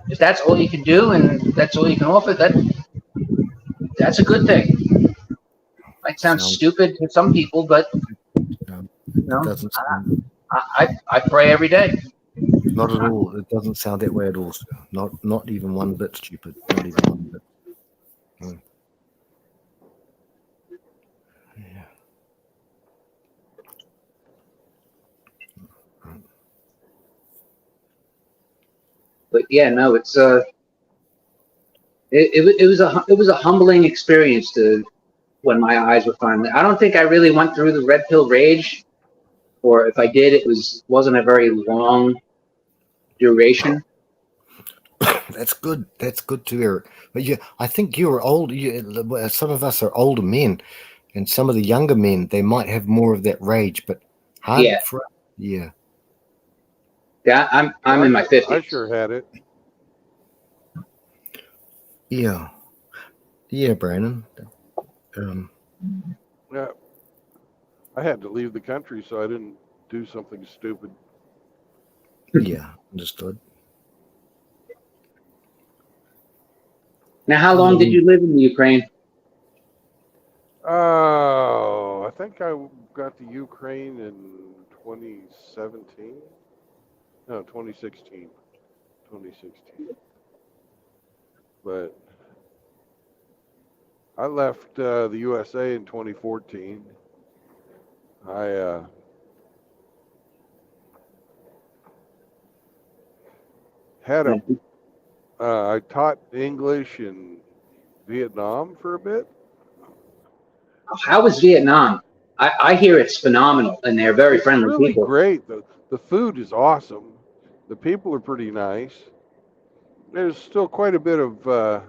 If that's all you can do and that's all you can offer, that's a good thing. Might sound sounds. stupid to some people, but It doesn't sound. I pray every day. Not at all. It doesn't sound that way at all. Sir. Not even one bit stupid. Not even one bit. Mm. Yeah. Mm. But yeah, no, it was a humbling experience to when my eyes were finally. I don't think I really went through the red pill rage, or if I did, wasn't a very long duration. That's good. That's good too, Eric. But I think you're old. Some of us are older men, and some of the younger men, they might have more of that rage. But hard Yeah, for. Yeah. yeah. I'm in my I 50s. sure had it. Yeah. Yeah, Brandon. Yeah, I had to leave the country, so I didn't do something stupid. Yeah. Understood. Now, how long did Yeah. you live in the Ukraine? Oh, I think I got to Ukraine in 2017. No, 2016. 2016. But I left the USA in 2014. I had a I taught English in Vietnam for a bit. How was Vietnam? I hear it's phenomenal, and they're very It's friendly really people. great. The food is awesome. The people are pretty nice. There's still quite a bit of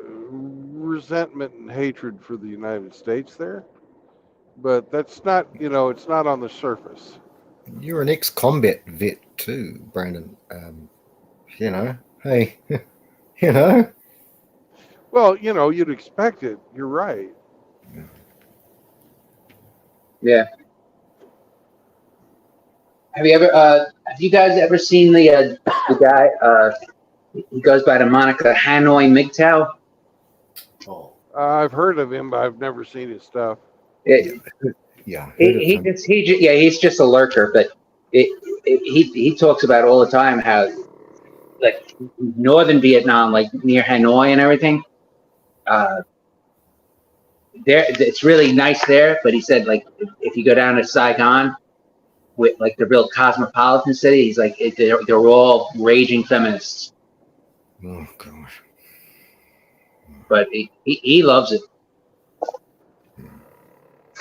resentment and hatred for the United States there, but that's not, it's not on the surface. You're an ex-combat vet too, Brandon. Hey, you know. Well, you'd expect it. You're right. Yeah. Have you guys ever seen the guy? He goes by the moniker Hanoi MGTOW. Oh. I've heard of him, but I've never seen his stuff. Yeah. He's just a lurker, but he talks about all the time how like northern Vietnam, like near Hanoi and everything. There, it's really nice there, but he said like if you go down to Saigon, with like the real cosmopolitan city, he's like they're all raging feminists. Oh gosh. But he loves it.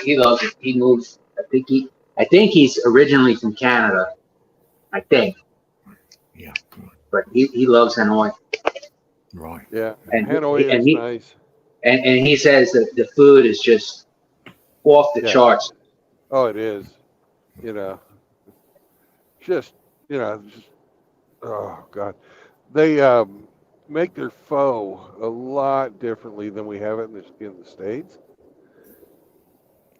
He loves it. He moves. I think he's originally from Canada. I think. Yeah. But he loves Hanoi. Right. Yeah, And Hanoi is nice. And he says that the food is just off the charts. Oh, it is. Just oh God, they make their pho a lot differently than we have it in the States.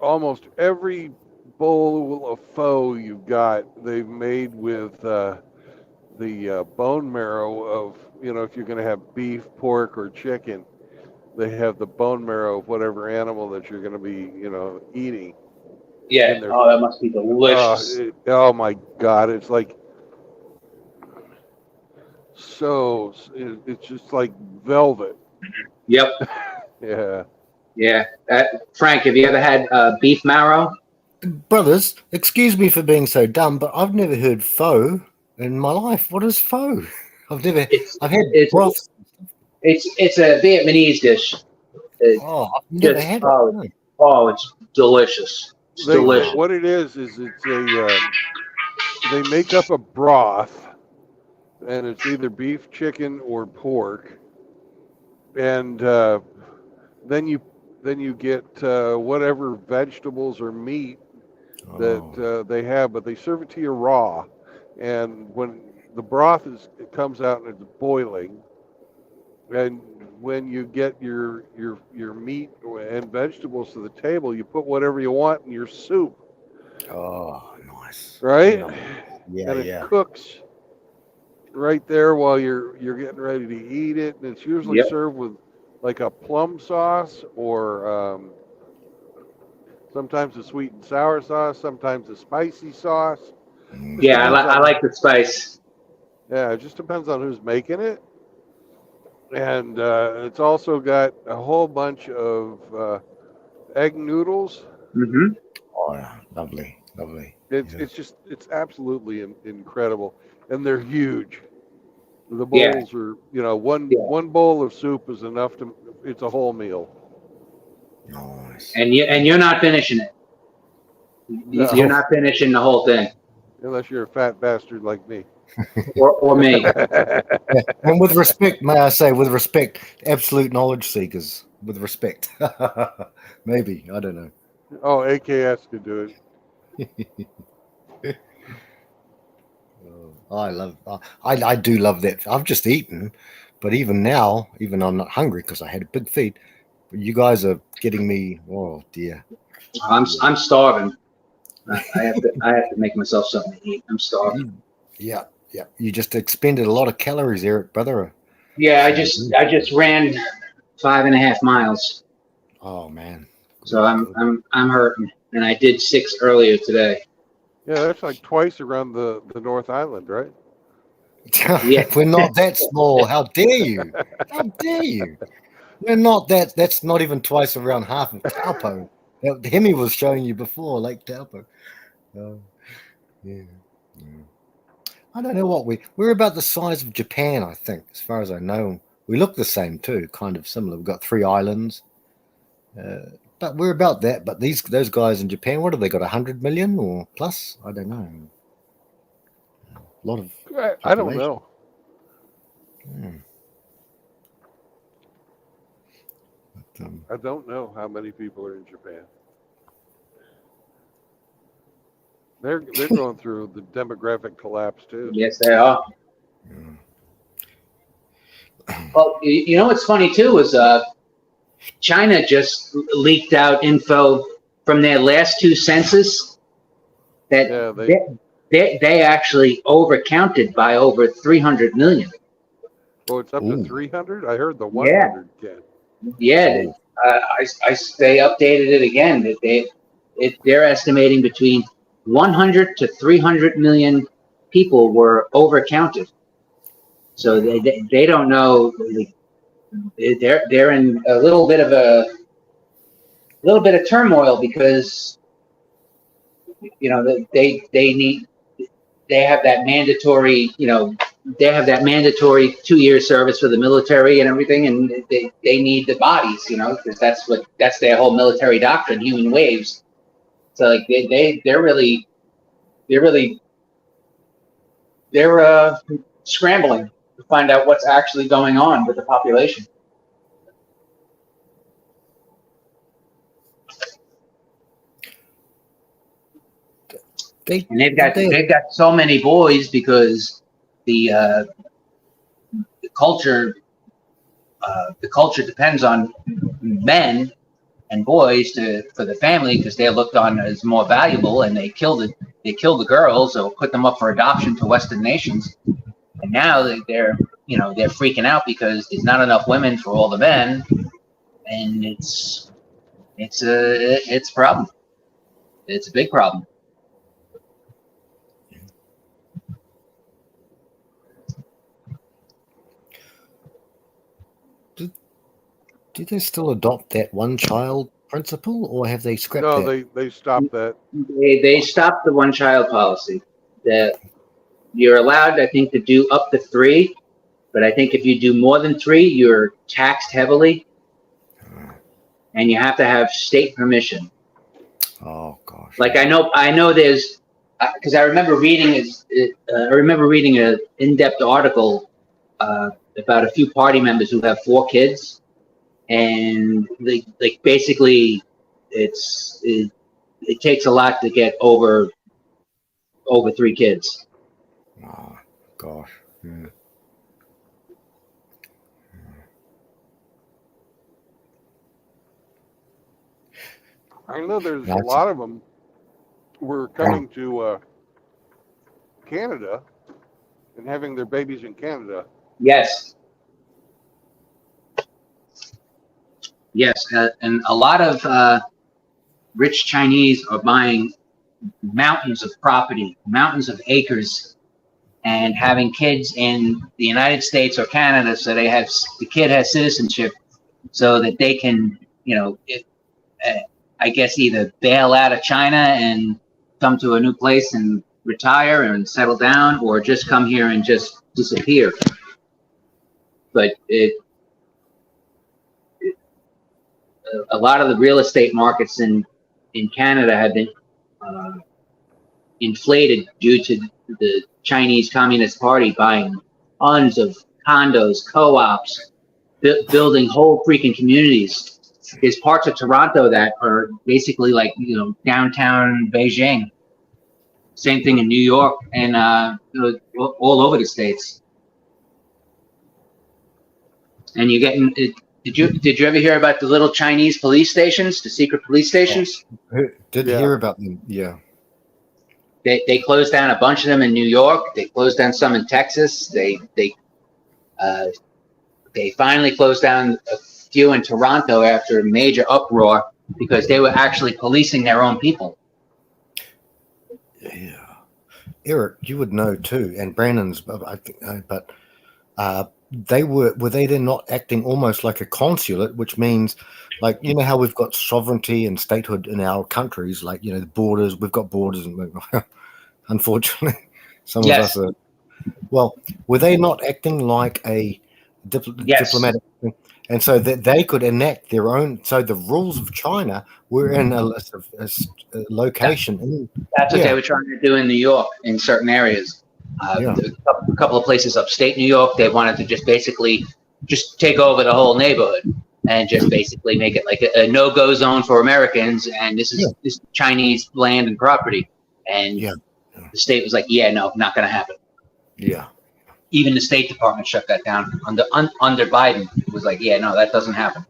Almost every bowl of pho you've got, they've made with the bone marrow of, if you're going to have beef, pork, or chicken, they have the bone marrow of whatever animal that you're going to be, eating. Yeah. Oh, that must be delicious. Oh my God, it's like so. It's just like velvet. Yep. Yeah. Yeah. Frank, have you ever had beef marrow? Brothers, excuse me for being so dumb, but I've never heard pho in my life. What is pho? I've had broth. It's a Vietnamese dish. I've never had it. Oh, it's delicious. It's delicious. What it is it's a they make up a broth, and it's either beef, chicken, or pork, and then you get whatever vegetables or meat that they have, but they serve it to you raw, and when the broth it comes out and it's boiling, and when you get your meat and vegetables to the table, you put whatever you want in your soup, Oh, nice. right? Yeah, And it yeah. cooks right there while you're getting ready to eat it, and it's usually Yep. served with like a plum sauce or sometimes a sweet and sour sauce, sometimes a spicy sauce. Just Yeah, depends I on like the spice. yeah, it just depends on who's making it. And it's also got a whole bunch of egg noodles. Mm-hmm. Oh, yeah. Lovely, lovely. It's Yes. it's absolutely incredible, and they're huge. The Yeah. bowls are Yeah. one bowl of soup is enough to it's a whole meal. Nice. And you're not finishing it. No, You're not finishing the whole thing, unless you're a fat bastard like me. or me. Yeah. And with respect, may I say, with respect, absolute knowledge seekers, with respect. Maybe, I don't know. Oh, AKS could do it. I do love that. I've just eaten, but even now, even I'm not hungry because I had a big feed. But you guys are getting me. Oh dear. I'm starving. I have to make myself something to eat. I'm starving. Yeah, yeah. You just expended a lot of calories, Eric, brother. Yeah, I just ran 5.5 miles, Oh man. so I'm hurting, and I did 6 earlier today. Yeah, that's like twice around the North Island, right? Yeah. We're not that small. How dare you? How dare you? We're not that. That's not even twice around half of Taupo. Hemi was showing you before, Lake Taupo. Yeah. I don't know what we're about the size of Japan, I think, as far as I know. We look the same too, kind of similar. We've got 3 islands, but we're about that. But those guys in Japan, what have they got? 100 million or plus? I don't know. A lot of I don't population. know. But, I don't know how many people are in Japan. They're going through the demographic collapse too. Yes, they are. Well, you know what's funny too is China just leaked out info from their last 2 census that they actually overcounted by over 300 million. Oh, it's up to 300. I heard the Yeah. 100. Ken. Yeah, they updated it again. That they're estimating between 100 to 300 million people were overcounted. So they don't know. They're in a little bit of turmoil because they have that mandatory 2-year service for the military and everything, and they need the bodies, because that's their whole military doctrine, human waves. So like they're scrambling to find out what's actually going on with the population. And they've got so many boys because the culture depends on men and boys for the family because they're looked on as more valuable, and they kill the girls or put them up for adoption to Western nations. And now they're freaking out because there's not enough women for all the men, and it's a problem. It's a big problem. Do they still adopt that one-child principle, or have they scrapped No, that? they stopped that. They stopped the one-child policy. You're allowed, I think, to do up to 3, but I think if you do more than 3, you're taxed heavily, and you have to have state permission. Oh gosh. Like I know there's because I remember reading an in-depth article about a few party members who have 4 kids, and like basically it takes a lot to get over 3 kids. Oh gosh. Yeah. I know there's a That's lot of them were coming to Canada and having their babies in Canada. Yes. And a lot of rich Chinese are buying mountains of property, mountains of acres, and having kids in the United States or Canada, so the kid has citizenship, so that they can, I guess either bail out of China and come to a new place and retire and settle down, or just come here and just disappear. But a lot of the real estate markets in Canada have been inflated due to the Chinese Communist Party buying tons of condos, co-ops, building whole freaking communities. There's parts of Toronto that are basically like, downtown Beijing. Same thing in New York and all over the States. And you're getting it. Did you ever hear about the little Chinese police stations, the secret police stations? Did hear about them? Yeah. They closed down a bunch of them in New York. They closed down some in Texas. They finally closed down a few in Toronto after a major uproar because they were actually policing their own people. Yeah. Eric, you would know too, and Brandon's, I think, but were they then not acting almost like a consulate, which means, like, how we've got sovereignty and statehood in our countries, like, the borders, we've got borders, and unfortunately, some of us are. Well, were they not acting like a diplomatic? And so that they could enact their own. So the rules of China were in a location. That's what they were trying to do in New York in certain areas. A couple of places upstate New York, they wanted to just basically just take over the whole neighborhood and just basically make it like a no-go zone for Americans. And this is Chinese land and property. And the state was like, yeah, no, not going to happen. Yeah. Even the State Department shut that down under Biden. It was like, yeah, no, that doesn't happen.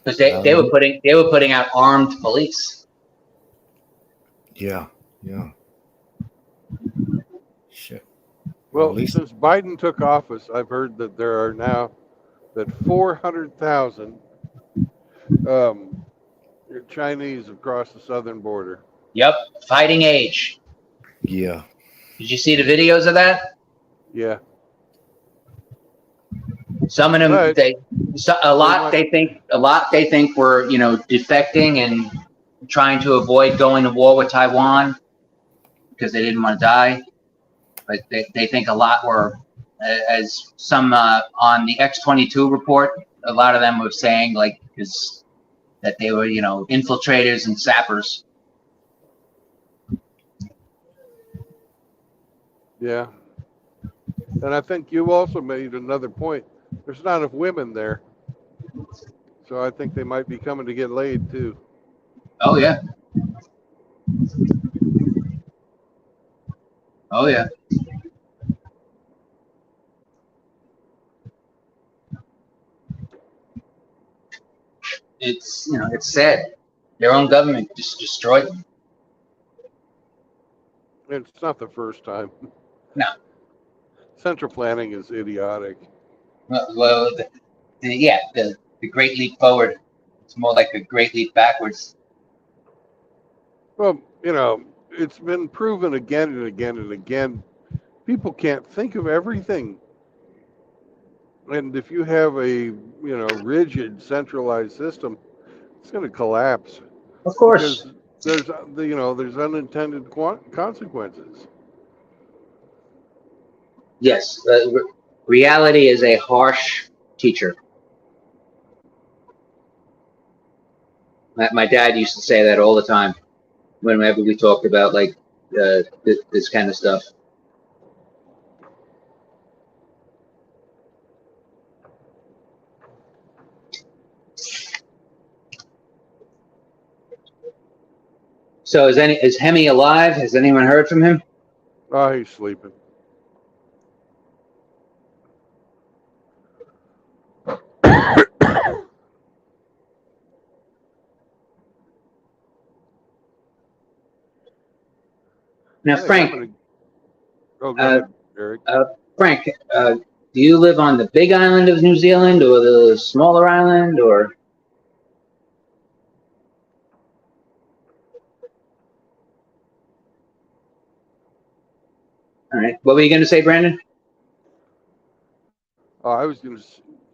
Because they were putting out armed police. Yeah. Shit. Well, since Biden took office, I've heard that there are now 400,000 Chinese across the southern border. Yep, fighting age. Yeah. Did you see the videos of that? Yeah. Some of them, they think were, defecting and trying to avoid going to war with Taiwan because they didn't want to die. But they think a lot were, as some on the X-22 report, a lot of them were saying that they were, infiltrators and sappers. Yeah. And I think you also made another point. There's not enough women there. So I think they might be coming to get laid too. Oh, yeah. Oh, yeah. It's, it's sad. Their own government just destroyed them. It's not the first time. No. Central planning is idiotic. Well, the Great Leap Forward. It's more like a Great Leap Backwards. Well, it's been proven again and again and again. People can't think of everything. And if you have a, rigid centralized system, it's going to collapse. Of course. Because there's unintended consequences. Yes. Reality is a harsh teacher. My dad used to say that all the time whenever we talked about like this kind of stuff. So is Hemi alive? Has anyone heard from him? Oh, he's sleeping. Now, I think I'm Frank, gonna. Oh, go ahead, Eric. Frank, do you live on the big island of New Zealand or the smaller island, or? All right. What were you going to say, Brandon? Oh, I was gonna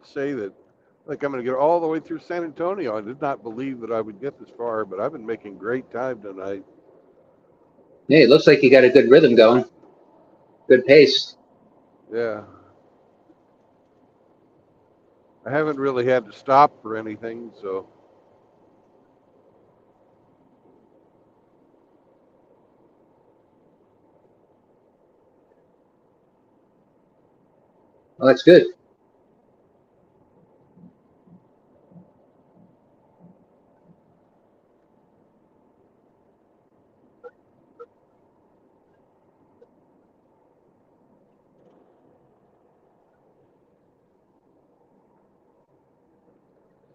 say that. Like I'm gonna get all the way through San Antonio. I did not believe that I would get this far, but I've been making great time tonight. Yeah, it looks like you got a good rhythm going. Good pace. Yeah. I haven't really had to stop for anything, so. Well, that's good.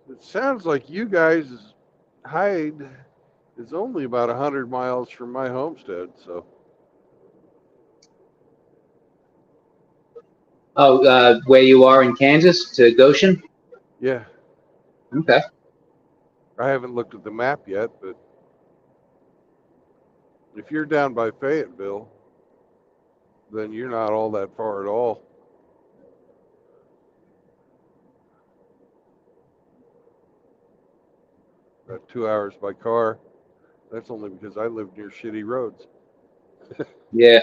It sounds like you guys' hide is only about 100 miles from my homestead, so. Oh, where you are in Kansas to Goshen? Yeah. Okay. I haven't looked at the map yet, but if you're down by Fayetteville, then you're not all that far at all. About 2 hours by car. That's only because I live near shitty roads. Yeah.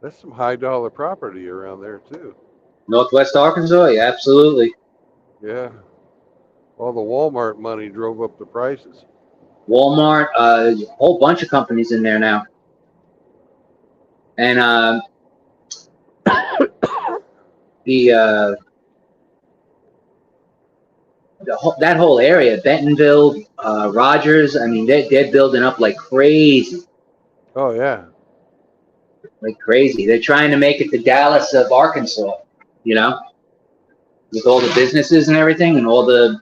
That's some high dollar property around there too. Northwest Arkansas? Yeah, absolutely. Yeah. All the Walmart money drove up the prices. Walmart, there's a whole bunch of companies in there now. And that whole area, Bentonville, Rogers, I mean, they're building up like crazy. Oh yeah. Like crazy. They're trying to make it the Dallas of Arkansas, you know, with all the businesses and everything, and all the,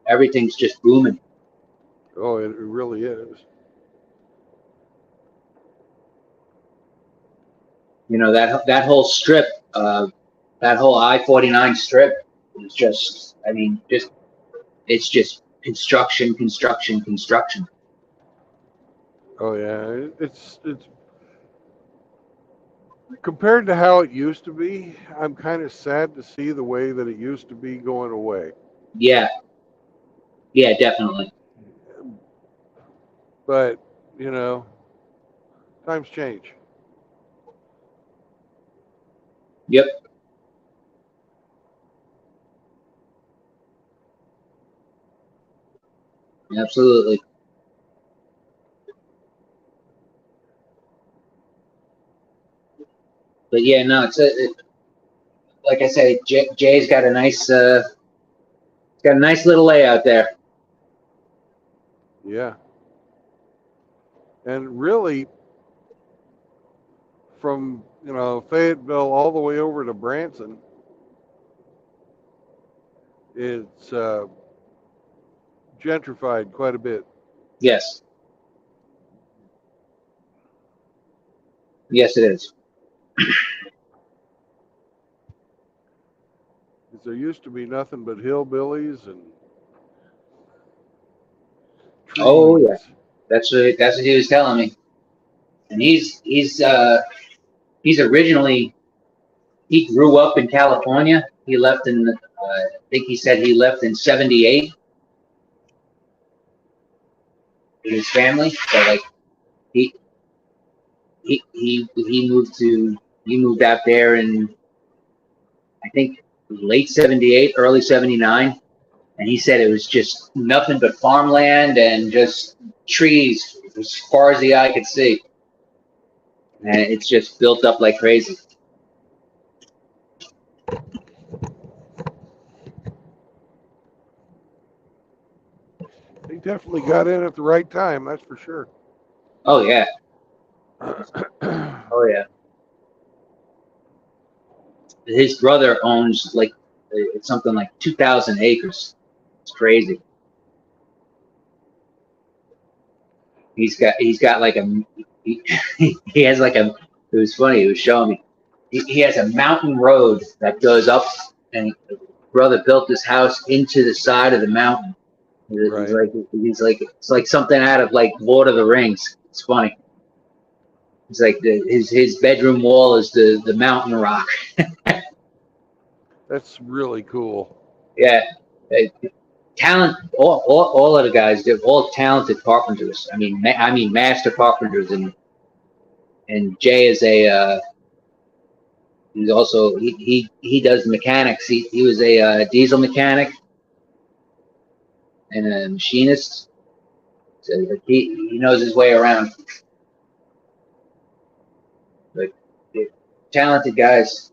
everything's just booming. Oh, it really is. You know, that whole strip, that whole I-49 strip is just, I mean, it's just construction, construction, construction. Oh yeah. It's compared to how it used to be. I'm kind of sad to see the way that it used to be going away. Yeah. Yeah, definitely. But you know, times change. Yep. Absolutely. But yeah, no, like I say, Jay's got a nice, little layout there. Yeah. And really, from Fayetteville all the way over to Branson, it's gentrified quite a bit. Yes. Yes, it is. There used to be nothing but hillbillies and trees. Oh yeah, that's what he was telling me. And he's originally, he grew up in California. He left in, I think he said he left in '78 with his family. So like he moved to He moved out there in, I think, late '78, early '79, and he said it was just nothing but farmland and just trees as far as the eye could see, and it's just built up like crazy. They definitely got in at the right time, that's for sure. Oh yeah. Oh yeah. His brother owns like it's something like 2,000 acres. It's crazy. He's got like he has like a, it was funny, he was showing me. He has a mountain road that goes up, and brother built this house into the side of the mountain. Right. He's like it's like something out of like Lord of the Rings. It's funny. It's like his bedroom wall is the mountain rock. That's really cool. Yeah. Talent. All of the guys, they're all talented carpenters. I mean master carpenters, and Jay is a he's also he does mechanics. He was a diesel mechanic and a machinist. So he knows his way around. But they're talented guys.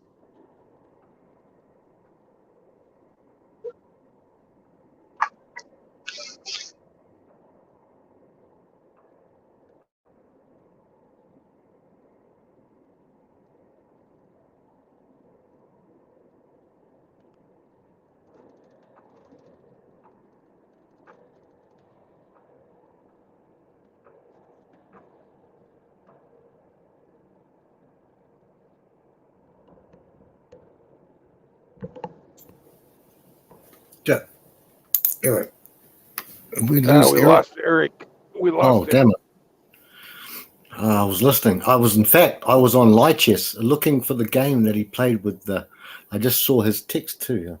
Eric. We We lose Eric. lost Eric. We Oh, lost him. damn it. I was listening. I was on Lichess looking for the game that he played with I just saw his text too.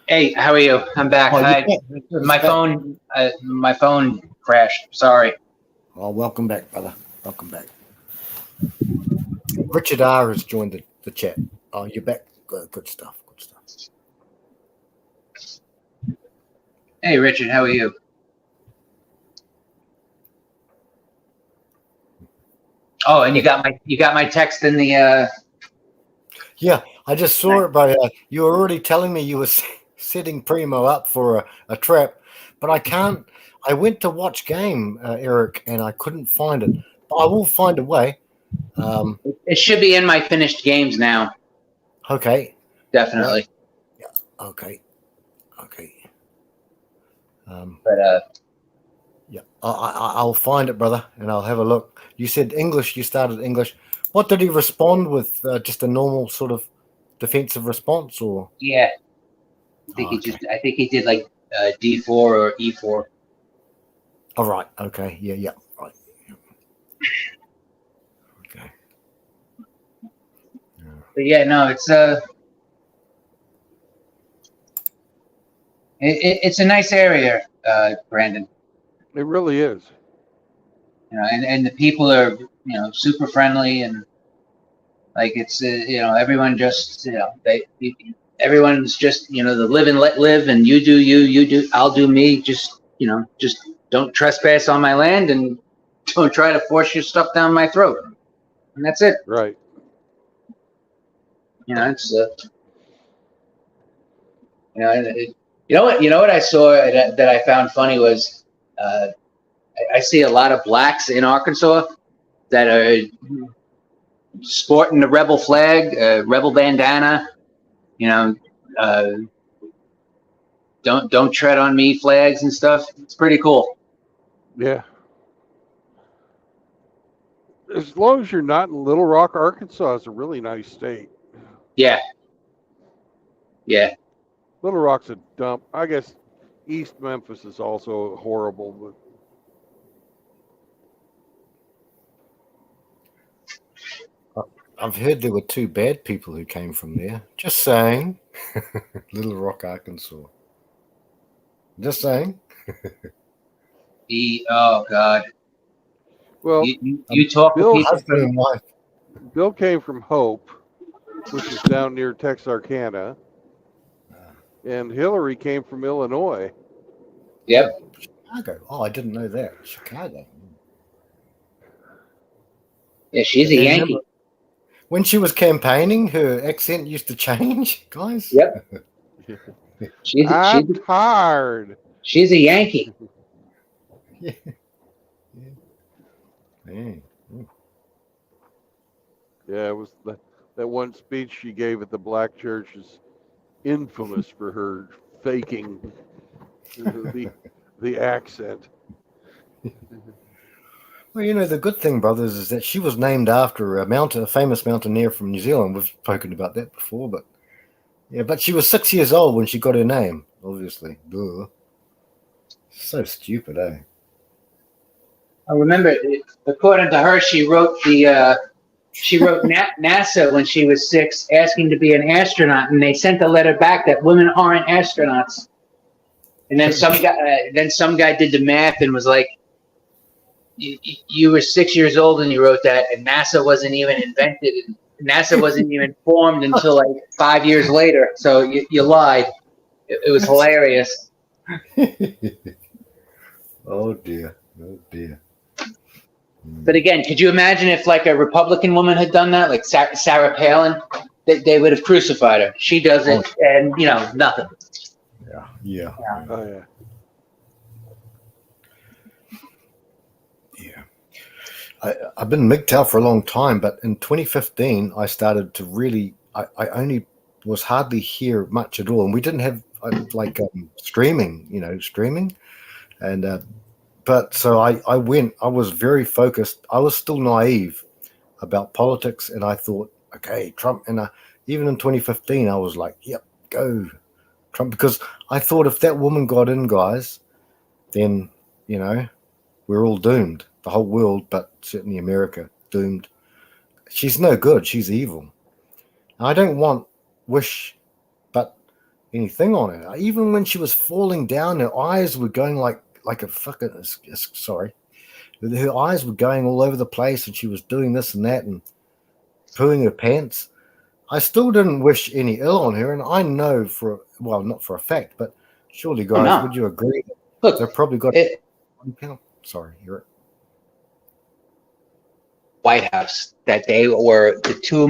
Hey, how are you? I'm back. My phone crashed. Sorry. Oh, welcome back, brother. Welcome back. Richard R has joined the chat. Oh, you're back. Good stuff. Good stuff. Hey, Richard, how are you? Oh, and you got my text in the. Yeah, I just saw it, but you were already telling me you were setting Primo up for a trap, but I can't. I went to watch game, Eric, and I couldn't find it. But I will find a way. It should be in my finished games now. Okay. Definitely. Yeah. Okay. But yeah, I'll find it, brother, and I'll have a look. You said English. You started English. What did he respond with? Just a normal sort of defensive response, or? Yeah. I think he did like D4 or E4. All right. Okay. Yeah. Right. Okay. But yeah, no, it's a nice area, Brandon. It really is. You know, and the people are, super friendly, and like it's everyone just everyone's just the live and let live, and you do you do I'll do me, just don't trespass on my land and don't try to force your stuff down my throat, and that's it. Right. It's you know what I saw that I found funny was I see a lot of blacks in Arkansas that are sporting the rebel flag, rebel bandana, don't tread on me flags and stuff. It's pretty cool. Yeah. As long as you're not in Little Rock, Arkansas is a really nice state. Yeah. Yeah. Little Rock's a dump. I guess East Memphis is also horrible, but I've heard there were 2 bad people who came from there. Just saying. Little Rock, Arkansas. Just saying. Oh God. Well, you talk to people. Bill came from Hope, which is down near Texarkana, and Hillary came from Illinois. Yep. Chicago. Oh, I didn't know that. Chicago. Yeah, she's a And Yankee. remember, when she was campaigning, her accent used to change, guys. Yep. I'm tired. She's a Yankee. Yeah. Man. Yeah, it was that one speech she gave at the black church is infamous for her faking the accent. Well, you know, the good thing, brothers, is that she was named after a famous mountaineer from New Zealand. We've spoken about that before, but yeah, but she was 6 years old when she got her name, obviously. Duh. So stupid, eh? I remember, according to her, she wrote NASA when she was 6, asking to be an astronaut, and they sent a letter back that women aren't astronauts. And then some guy did the math and was like, "You were 6 years old and you wrote that, and NASA wasn't even invented, and NASA wasn't even formed until like 5 years later. So you lied." It was hilarious. Oh dear. Oh dear. But again, could you imagine if like a Republican woman had done that, like Sarah Palin? They would have crucified her. She does it, and nothing. Yeah. Oh yeah. I've been MGTOW for a long time, but in 2015, I started to really, I only was hardly here much at all. And we didn't have streaming. And, but so I was very focused. I was still naive about politics. And I thought, okay, Trump. And even in 2015, I was like, yep, go Trump. Because I thought if that woman got in, guys, then, we're all doomed. The whole world, but certainly America, doomed. She's no good. She's evil. I don't wish but anything on her. Even when she was falling down, her eyes were going like a fucking, sorry. Her eyes were going all over the place, and she was doing this and that and pooing her pants. I still didn't wish any ill on her, and I know not for a fact, but surely, guys, would you agree? Look, they've probably got. Sorry, you're it. White House that they were the two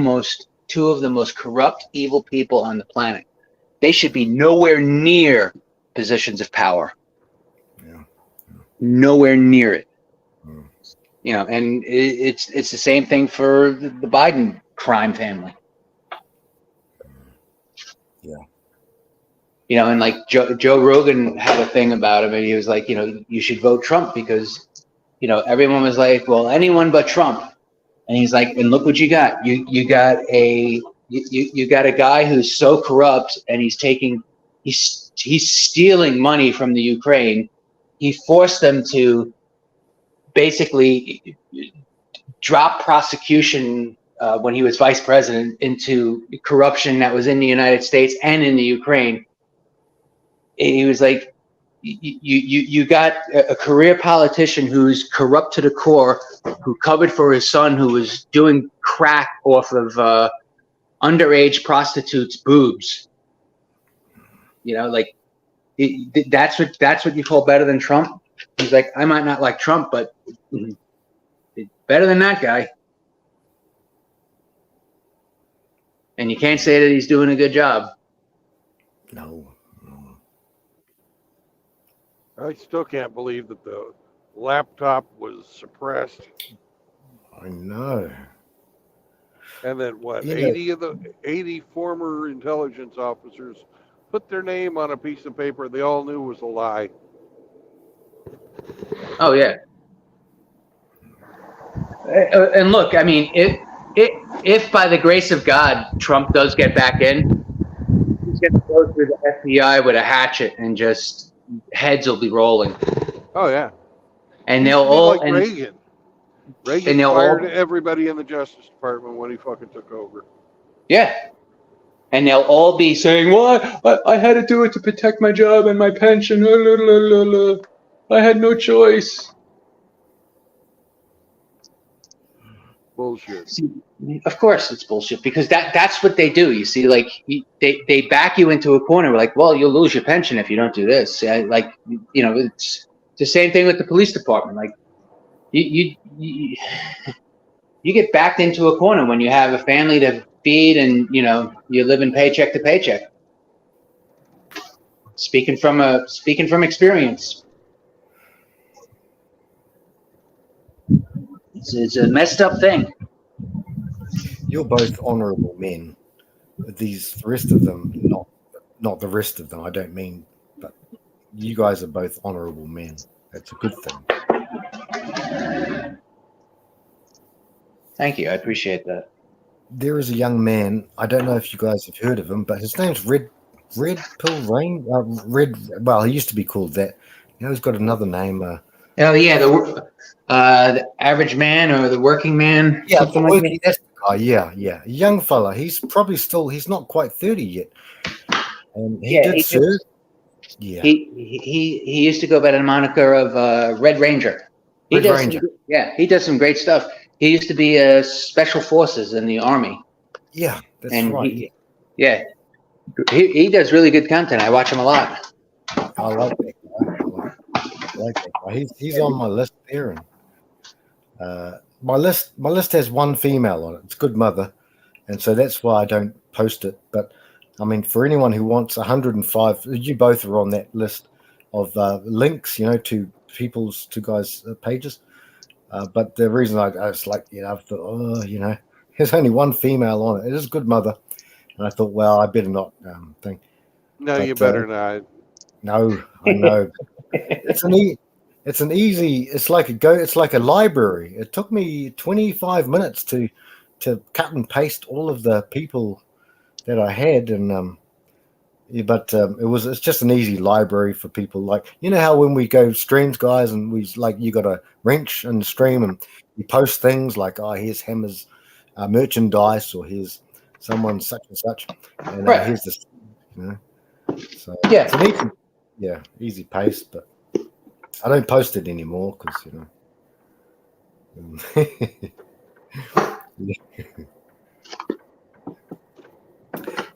of the most corrupt, evil people on the planet. They should be nowhere near positions of power. Yeah. Nowhere near it. And it's the same thing for the Biden crime family. Yeah. And like Joe Rogan had a thing about him, and he was like, you should vote Trump because, everyone was like, well, anyone but Trump. And he's like, and look what you got. You got a guy who's so corrupt, and he's stealing money from the Ukraine. He forced them to basically drop prosecution when he was vice president into corruption that was in the United States and in the Ukraine. He was like, you got a career politician who's corrupt to the core, who covered for his son who was doing crack off of underage prostitutes' boobs. That's what you call better than Trump. He's like, I might not like Trump, but better than that guy. And you can't say that he's doing a good job. No. I still can't believe that the laptop was suppressed. I know. And then 80 former intelligence officers put their name on a piece of paper they all knew was a lie. Oh yeah. And look, I mean, if by the grace of God Trump does get back in, he's going to go through the FBI with a hatchet and just heads will be rolling. Oh yeah. And they'll all like Reagan. Reagan fired everybody in the Justice Department when he fucking took over. Yeah. And they'll all be saying, well, I had to do it to protect my job and my pension. I had no choice. Bullshit. See, of course it's bullshit because that's what they do. You see, like they back you into a corner. Like, well, you'll lose your pension if you don't do this. Like, it's the same thing with the police department. Like, you get backed into a corner when you have a family to feed and you're living paycheck to paycheck. Speaking from experience, it's a messed up thing. You're both honourable men. The rest of them, not the rest of them. I don't mean, but you guys are both honourable men. That's a good thing. Thank you. I appreciate that. There is a young man. I don't know if you guys have heard of him, but his name's Red Pill Rain. Well, he used to be called that. He's got another name. Oh yeah, the average man or the working man. Yeah, something like that. that's the guy. Yeah. A young fella. He's probably he's not quite 30 yet. And he did serve. Yeah. He used to go by the moniker of Red Ranger. He does some great stuff. He used to be special forces in the Army. Yeah, that's right. He does really good content. I watch him a lot. I like that guy. He's on my list there, and my list has one female on it. It's Good Mother, and so that's why I don't post it. But I mean, for anyone who wants 105, you both are on that list of links, to two guys' pages. But the reason I was like, I thought, there's only one female on it. It is Good Mother, and I thought, well, I better not think. No, you better not. No, I know. It's like a library. It took me 25 minutes to cut and paste all of the people that I had, and it's just an easy library for people. Like, how when we go streams, guys, and you got a wrench in the stream and you post things like, here's Hammer's merchandise, or here's someone such and such, and here's this, So yeah, it's an easy paste, but I don't post it anymore because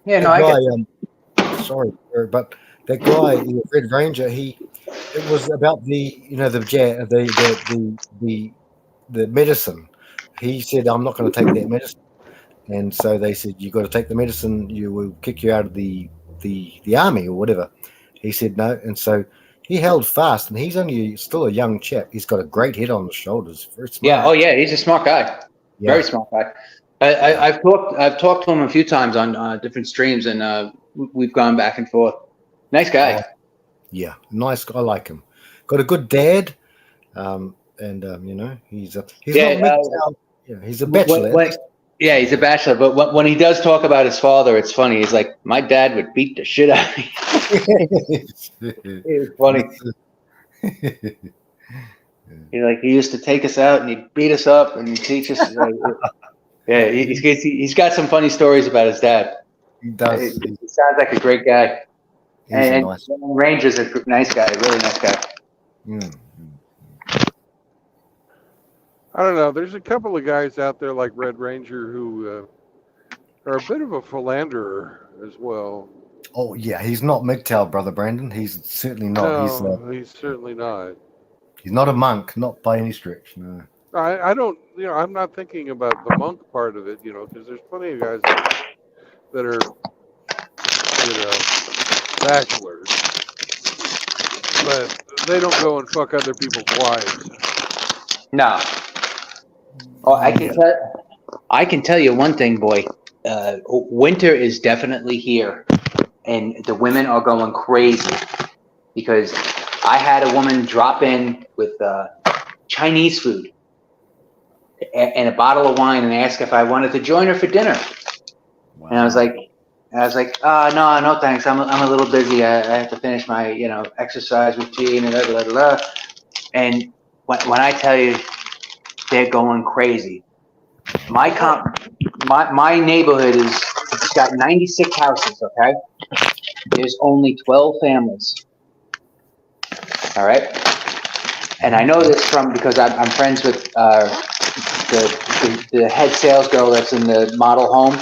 Yeah, no, sorry, but that guy, Red Ranger, it was about the medicine. He said, I'm not going to take that medicine. And so they said, you got to take the medicine, you will kick you out of the army or whatever. He said no. And so he held fast, and he's only still a young chap. He's got a great head on his shoulders. Very smart. Yeah. Oh yeah. He's a smart guy. Yeah. Very smart guy. I've talked to him a few times on different streams, and we've gone back and forth. Nice guy. Yeah, nice guy. I like him. Got a good dad, and he's not he's a bachelor. He's a bachelor. But when he does talk about his father, it's funny. He's like, my dad would beat the shit out of me. It's funny. He used to take us out and he'd beat us up and he'd teach us. He's got some funny stories about his dad. He does. He sounds like a great guy. And nice. Ranger's a nice guy, really nice guy. I don't know. There's a couple of guys out there like Red Ranger who are a bit of a philanderer as well. Oh yeah, he's not MGTOW, brother Brandon. He's certainly not. No, he's certainly not. He's not a monk, not by any stretch. No. I don't. I'm not thinking about the monk part of it. Because there's plenty of guys that are, bachelors, but they don't go and fuck other people's wives. No. Oh, I can tell you one thing, boy. Winter is definitely here, and the women are going crazy because I had a woman drop in with Chinese food and a bottle of wine and ask if I wanted to join her for dinner. Wow. And I was like, no, thanks. I'm a little busy. I have to finish my exercise routine and blah, blah, blah. And when I tell you, they're going crazy. My neighborhood it's got 96 houses. Okay, there's only 12 families. All right, and I know this because I'm friends with the head sales girl that's in the model home.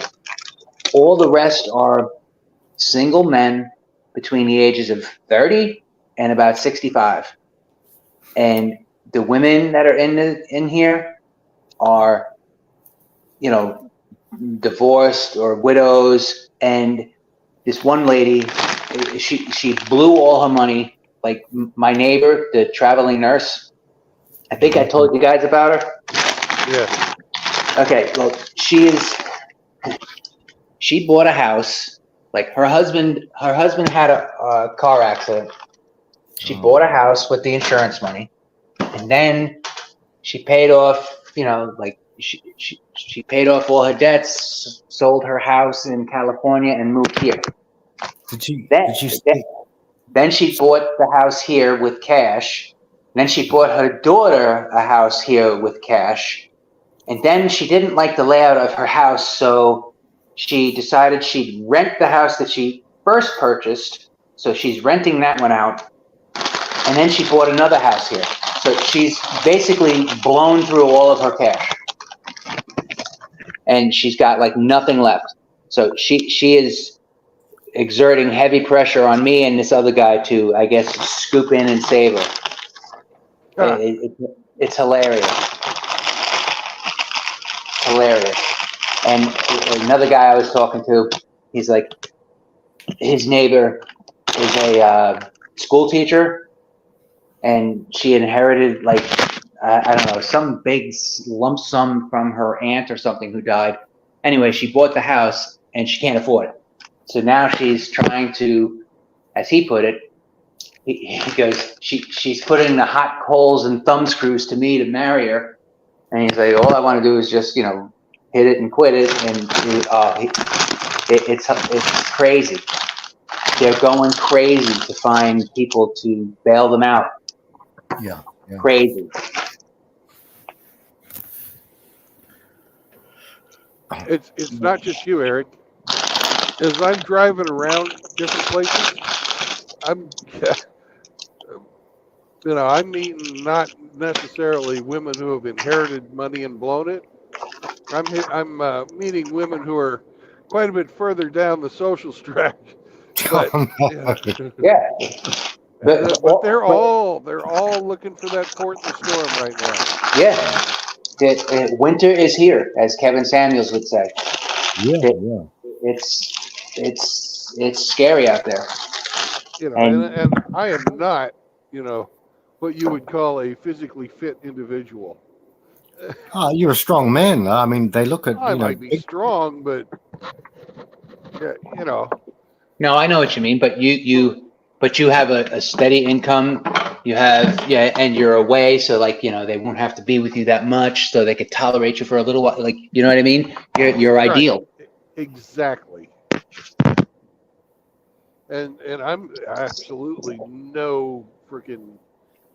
All the rest are single men between the ages of 30 and about 65. And the women that are in here are, you know, divorced or widows. And this one lady, she blew all her money. Like my neighbor, the traveling nurse, I think I told you guys about her. Yeah. Okay, well, she bought a house. Like her husband had a car accident. She bought a house with the insurance money, and then she paid off, you know, like she paid off all her debts, sold her house in California, and moved here. Did she? Then, Did she? then she bought the house here with cash. Then she bought her daughter a house here with cash. And then she didn't like the layout of her house, so she decided she'd rent the house that she first purchased. So she's renting that one out. And then she bought another house here. So she's basically blown through all of her cash. And she's got like nothing left. So she is exerting heavy pressure on me and this other guy to, I guess, scoop in and save her. It's hilarious. Hilarious. And another guy I was talking to, he's like, his neighbor is a school teacher, and she inherited like, I don't know, some big lump sum from her aunt or something who died. Anyway, she bought the house and she can't afford it. So now she's trying to, as he put it, he goes, she's putting the hot coals and thumb screws to me to marry her. And he's like, all I want to do is just, you know, hit it and quit it. And it's crazy. They're going crazy to find people to bail them out. Yeah. Crazy. It's not just you, Eric. As I'm driving around different places, I'm meeting not necessarily women who have inherited money and blown it. I'm meeting women who are quite a bit further down the social stratum. But yeah. But they're all looking for that port in the storm right now. Yeah. Winter is here, as Kevin Samuels would say. Yeah. It's scary out there. You know, and I am not, you know, what you would call a physically fit individual. Oh, you're a strong man. I mean, they look at I might be strong, but yeah, you know. No, I know what you mean, but you have a steady income. You have, and you're away, so like, you know, they won't have to be with you that much, so they could tolerate you for a little while. Like, you know what I mean? You're ideal. Exactly. And I'm absolutely no freaking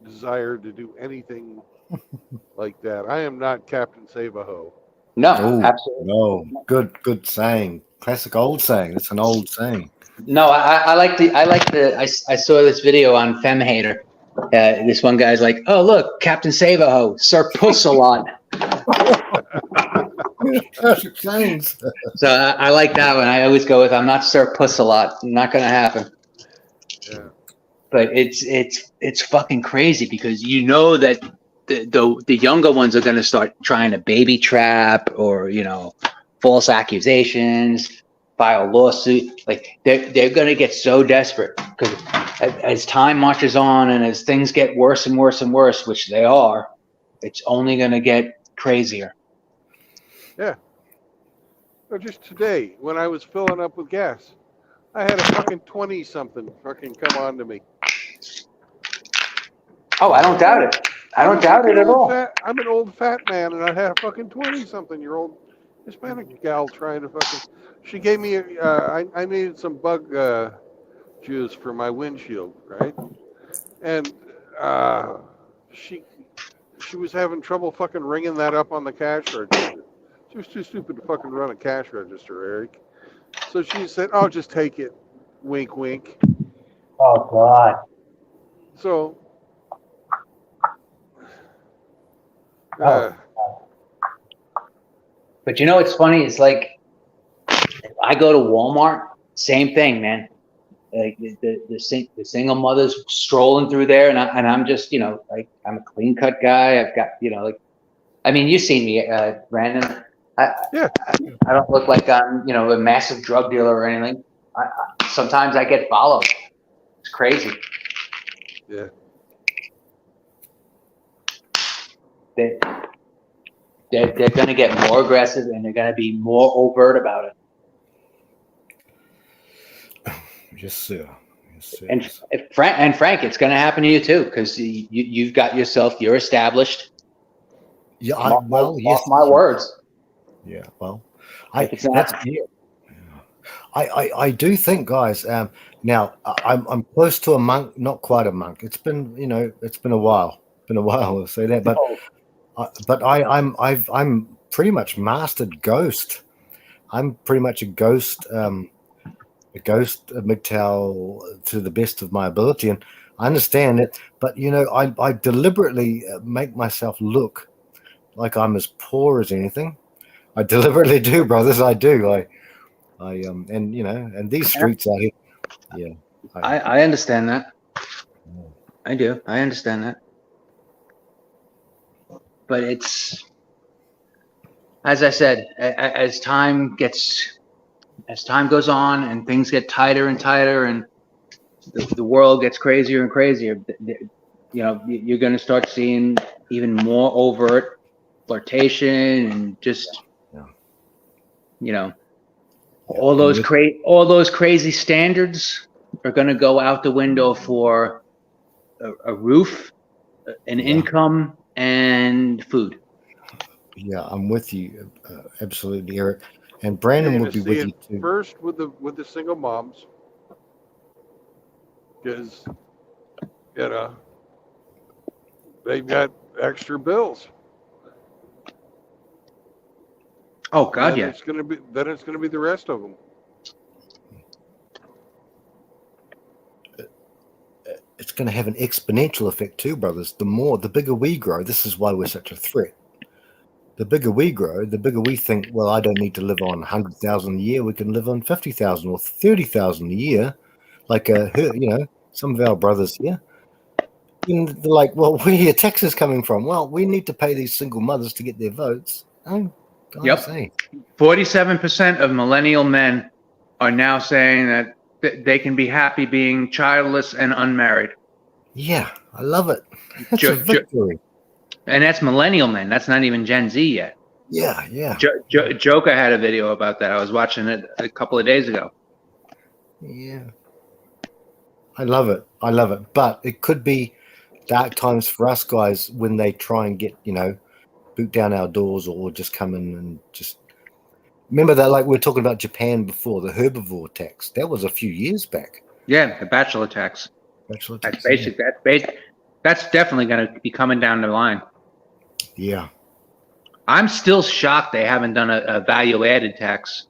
desire to do anything like that. I am not Captain Save-A-Ho. No, absolutely. No, good saying. Classic old saying. It's an old saying. No, I saw this video on Femme Hater. This one guy's like, oh look, Captain Save-A-Ho, Sir Puss-A-Lot. Perfect sayings. So I like that one. I always go with, I'm not Sir Puss-A-Lot. Not gonna happen. Yeah. But it's fucking crazy because you know that the younger ones are gonna start trying to baby trap or, you know, false accusations, file a lawsuit. Like they're gonna get so desperate because as time marches on and as things get worse and worse and worse, which they are, it's only gonna get crazier. Yeah. Or just today, when I was filling up with gas, I had a fucking 20-something fucking come on to me. Oh, I don't doubt it. I don't doubt it at all. I'm an old fat man, and I had a fucking 20-something-year-old Hispanic gal trying to fucking. She gave me I needed some bug juice for my windshield, right? And she was having trouble fucking ringing that up on the cash register. She was too stupid to fucking run a cash register, Eric. So she said, "Oh, just take it." Wink, wink. Oh God. So. But you know what's funny? It's like if I go to Walmart, same thing, man. Like the single mothers strolling through there, and I'm just, you know, like I'm a clean cut guy. I've got, you know, like, I mean, you've seen me, Brandon. Yeah. I don't look like I'm, you know, a massive drug dealer or anything. Sometimes I get followed. It's crazy. Yeah. They're going to get more aggressive, and they're going to be more overt about it. Yes, sir. Yes, sir. And Frank, it's going to happen to you too, because you've got yourself. You're established. Yeah, Mark my words. Yeah, well, I do think, guys. Now I'm close to a monk, not quite a monk. It's been, you know, it's been a while. I'll say that, but I'm pretty much mastered ghost. I'm pretty much a ghost MGTOW to the best of my ability, and I understand it. But you know, I deliberately make myself look like I'm as poor as anything. I deliberately do, brothers. I do. And you know, and these streets out here. Yeah. I understand that. I do. I understand that. But it's, as I said, as time goes on and things get tighter and tighter, and the world gets crazier and crazier, you know, you're going to start seeing even more overt flirtation and just, you know, all those crazy standards are going to go out the window for a roof, an income, and food. Yeah, I'm with you, absolutely, Eric. And Brandon would be with you too. First with the single moms, because you know they've got extra bills. Oh God, yeah. It's gonna be the rest of them. It's going to have an exponential effect too, brothers. The bigger we grow, this is why we're such a threat. The bigger we grow, the bigger we think, well, I don't need to live on 100,000 a year. We can live on 50,000 or 30,000 a year. Like, you know, some of our brothers here. And they're like, well, where are your taxes coming from? Well, we need to pay these single mothers to get their votes. Oh, yep. 47% of millennial men are now saying that they can be happy being childless and unmarried. Yeah, I love it. That's a victory. And that's millennial men. That's not even Gen Z yet. Yeah, yeah. Joker had a video about that. I was watching it a couple of days ago. Yeah. I love it. I love it. But it could be dark times for us guys when they try and get, you know, boot down our doors or just come in and just remember that, like we were talking about Japan before, the herbivore tax. That was a few years back. Yeah, the bachelor tax. That's basic. Yeah. That's definitely going to be coming down the line. Yeah. I'm still shocked they haven't done a value added tax.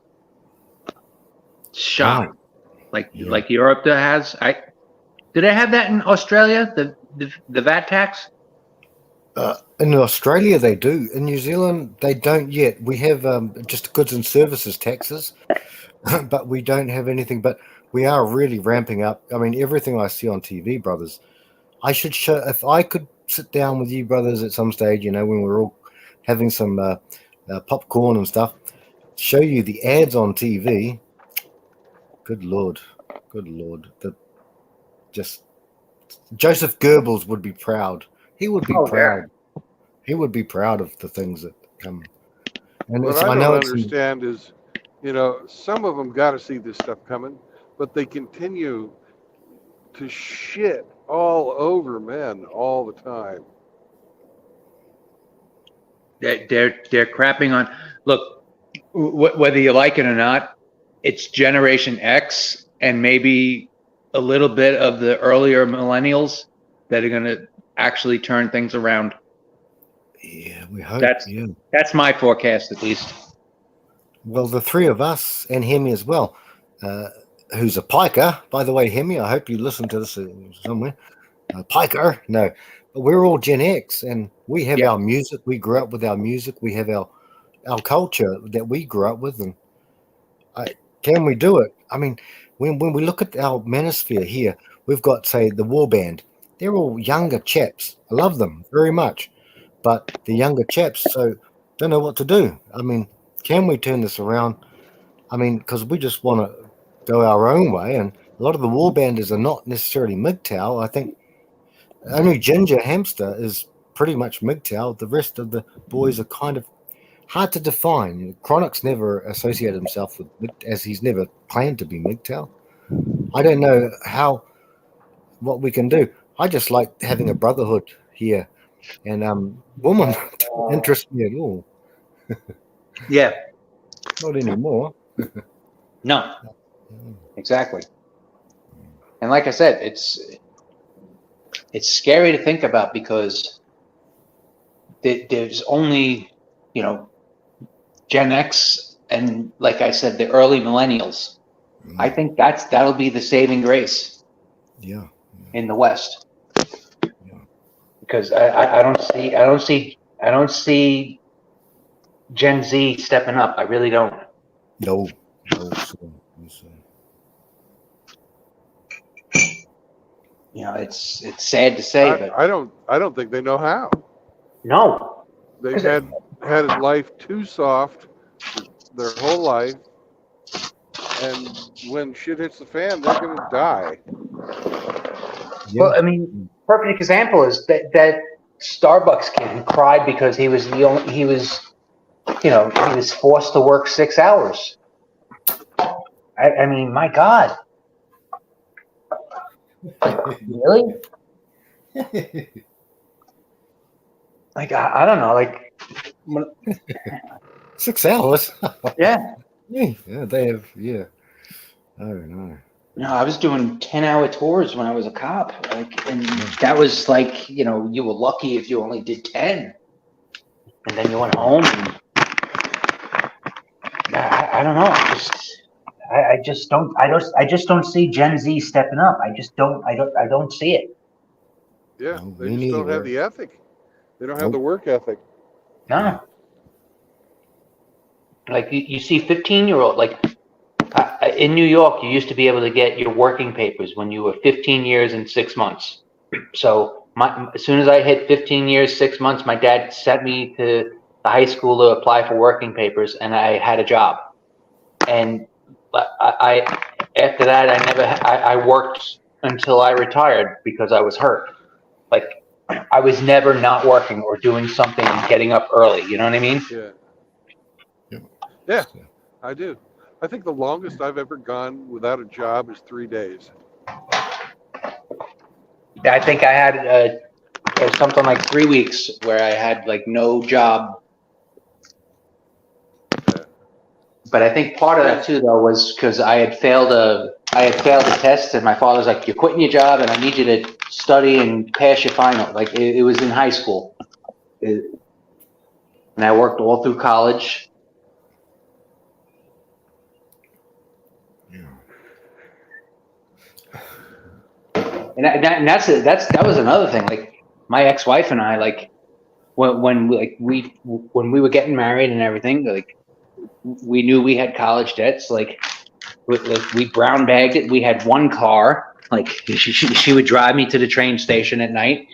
Shocked. Right. Like Europe has. Do they have that in Australia? The VAT tax? In Australia, they do. In New Zealand, they don't yet. We have just goods and services taxes, but we don't have anything. But we are really ramping up. I mean, everything I see on TV, brothers, I should show. If I could sit down with you, brothers, at some stage, you know, when we're all having some popcorn and stuff, show you the ads on TV. Good Lord. Just Joseph Goebbels would be proud. He would be proud. Yeah. He would be proud of the things that come. And what I don't understand is, you know, some of them got to see this stuff coming, but they continue to shit all over men all the time. They're crapping on. Look, whether you like it or not, it's Generation X and maybe a little bit of the earlier millennials that are going to actually turn things around. Yeah, we hope. That's my forecast, at least. Well, the three of us and Hemi as well, who's a piker, by the way, Hemi. I hope you listen to this somewhere. Piker, no, but we're all Gen X, and we have our music. We grew up with our music. We have our our culture that we grew up with, and can we do it? I mean, when we look at our manosphere here, we've got, say, the war band. They're all younger chaps. I love them very much, but the younger chaps, so don't know what to do. I mean, can we turn this around? I mean, because we just want to go our own way, and a lot of the war banders are not necessarily MGTOW. I think only Ginger Hamster is pretty much MGTOW. The rest of the boys are kind of hard to define. Chronic's never associated himself with as he's never claimed to be MGTOW. I don't know what we can do. I just like having a brotherhood here, and women don't interest me at all. Yeah. Not anymore. No. Exactly. And like I said, it's scary to think about because there's only, Gen X and, like I said, the early millennials. I think that'll be the saving grace. Yeah. In the West. Yeah. Because I don't see Gen Z stepping up. I really don't. No. It's sad to say, but I don't think they know how. No. They've had life too soft their whole life, and when shit hits the fan, they're gonna die. Yeah. Well, I mean, perfect example is that Starbucks kid who cried because he was forced to work 6 hours. I mean, my God. Really? Like, I don't know, like 6 hours. Yeah. Yeah, they have. Yeah. Oh no. No, I was doing 10-hour tours when I was a cop, and that was like, you were lucky if you only did 10, and then you went home. And I don't know. I just don't see Gen Z stepping up. I don't see it. Yeah, they just don't have the ethic. They don't have the work ethic. No. Like you see 15-year-old, like in New York, you used to be able to get your working papers when you were 15 years and 6 months. So as soon as I hit 15 years, 6 months, my dad sent me to the high school to apply for working papers, and I had a job. And after that, I worked until I retired because I was hurt. Like I was never not working or doing something and getting up early. You know what I mean? Yeah. Yeah, I do. I think the longest I've ever gone without a job is 3 days. I think I had something like 3 weeks where I had like no job. Yeah. But I think part of that too, though, was because I had failed a test, and my father's like, "You're quitting your job, and I need you to study and pass your final." Like it was in high school, and I worked all through college. And that was another thing. Like my ex-wife and I, like when we were getting married and everything, like we knew we had college debts. Like we brown bagged it. We had one car. Like she would drive me to the train station at night.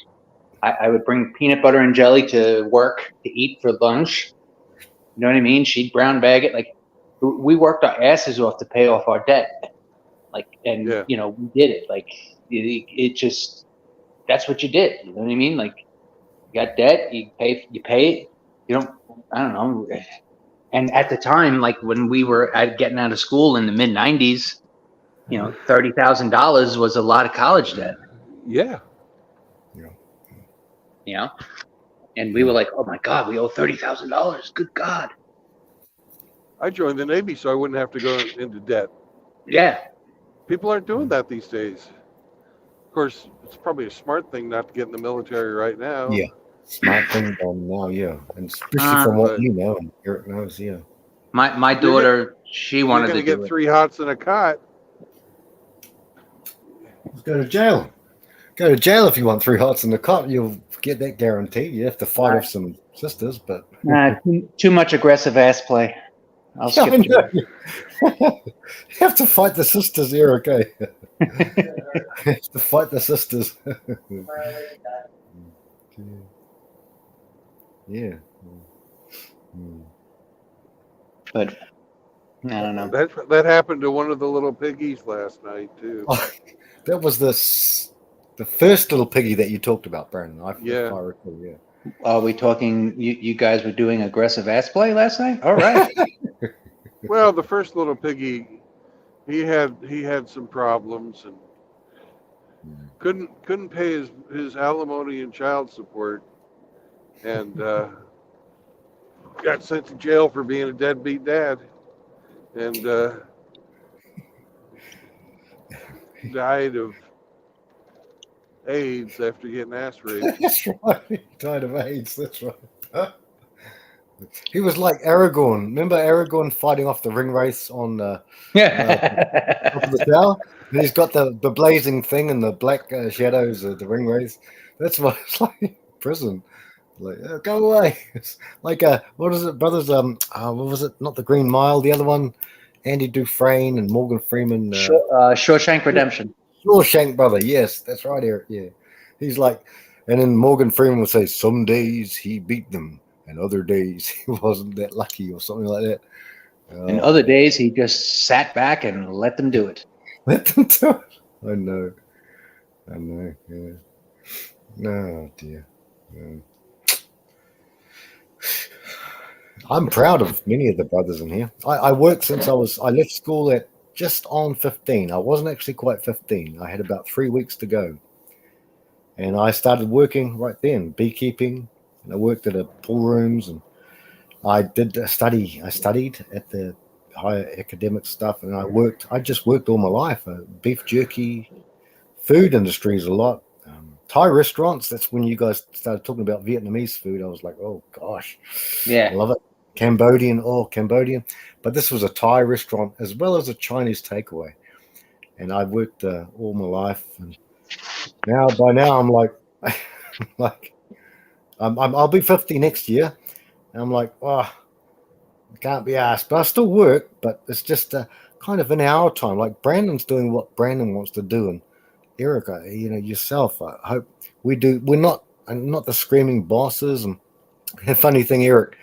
I would bring peanut butter and jelly to work to eat for lunch. You know what I mean? She'd brown bag it. Like we worked our asses off to pay off our debt. Like, and we did it. Like it just, that's what you did. You know what I mean? Like you got debt, you pay it. I don't know. And at the time, like when we were getting out of school in the mid '90s, $30,000 was a lot of college debt. Yeah. And we were like, "Oh my God, we owe $30,000! Good God!" I joined the Navy so I wouldn't have to go into debt. Yeah. People aren't doing that these days. Of course, it's probably a smart thing not to get in the military right now. Yeah, smart thing done now. Yeah, and especially from what you know, and Eric knows. Yeah. My daughter, she wanted to get 3 hots and a cot. Let's go to jail. Go to jail if you want 3 hots in the cot. You'll get that guaranteed. You have to fight off some sisters, but Too much aggressive ass play. I'll yeah, skip. I know. You have to fight the sisters here, okay? You have to fight the sisters. Yeah. But I don't know. That happened to one of the little piggies last night too. Oh, that was the first little piggy that you talked about, Brandon. Yeah. If I recall, yeah. Are we talking? You guys were doing aggressive ass play last night? All right. Well, the first little piggy, he had some problems and couldn't pay his alimony and child support, and got sent to jail for being a deadbeat dad, and died of AIDS after getting ass raped. That's right. He died of AIDS. That's right. He was like Aragorn. Remember Aragorn fighting off the ring race on top of the tower? And he's got the blazing thing and the black shadows of the ring race. That's what it's like. Prison. Like, go away. It's like what is it, brothers? What was it? Not the Green Mile. The other one, Andy Dufresne and Morgan Freeman. Shawshank Redemption. Shawshank brother. Yes, that's right, Eric. Yeah, he's like, and then Morgan Freeman would say, "Some days he beat them, and other days he wasn't that lucky," or something like that. And other days he just sat back and let them do it. Let them do it. I know. Yeah. No, dear. No. I'm proud of many of the brothers in here. I worked since I left school at just on 15. I wasn't actually quite 15. I had about 3 weeks to go. And I started working right then, beekeeping. And I worked at a pool rooms, and I did a study. I studied at the higher academic stuff, and I just worked all my life. Beef jerky, food industries a lot. Thai restaurants, that's when you guys started talking about Vietnamese food. I was like, oh gosh. Yeah. I love it. Cambodian. But this was a Thai restaurant as well as a Chinese takeaway. And I worked all my life. And by now I'm like, I'll be 50 next year. And I'm like, I can't be asked. But I still work, but it's just kind of in our time. Like Brandon's doing what Brandon wants to do. And Erica, yourself, I hope we do. We're not the screaming bosses. And the funny thing, Eric,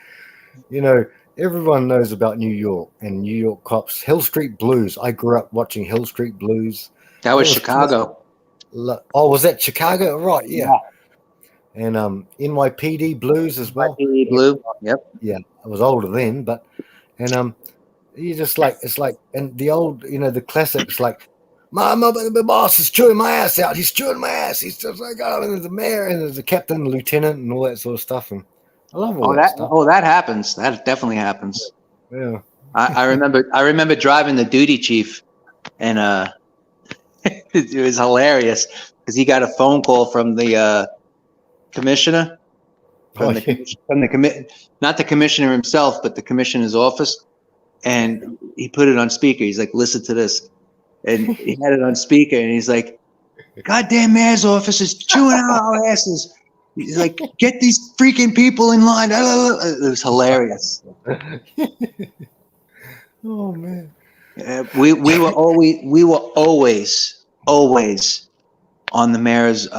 everyone knows about New York and New York cops. Hill Street Blues. I grew up watching Hill Street Blues. That was Chicago. Oh, was that Chicago? Right, yeah. And NYPD Blues as well. NYPD Blue. Yep. Yeah, I was older then, but you just like, it's like, and the old, the classics like, my boss is chewing my ass out. He's chewing my ass. He's just like, and there's the mayor and there's the captain, and the lieutenant, and all that sort of stuff. And I love all that stuff. Oh, that happens. That definitely happens. Yeah. I remember driving the duty chief, and it was hilarious because he got a phone call from the commissioner, not the commissioner himself, but the commissioner's office, and he put it on speaker. He's like, "Listen to this," and he had it on speaker, and he's like, "Goddamn mayor's office is chewing out our asses." He's like, "Get these freaking people in line." It was hilarious. Oh man. We were always on the mayor's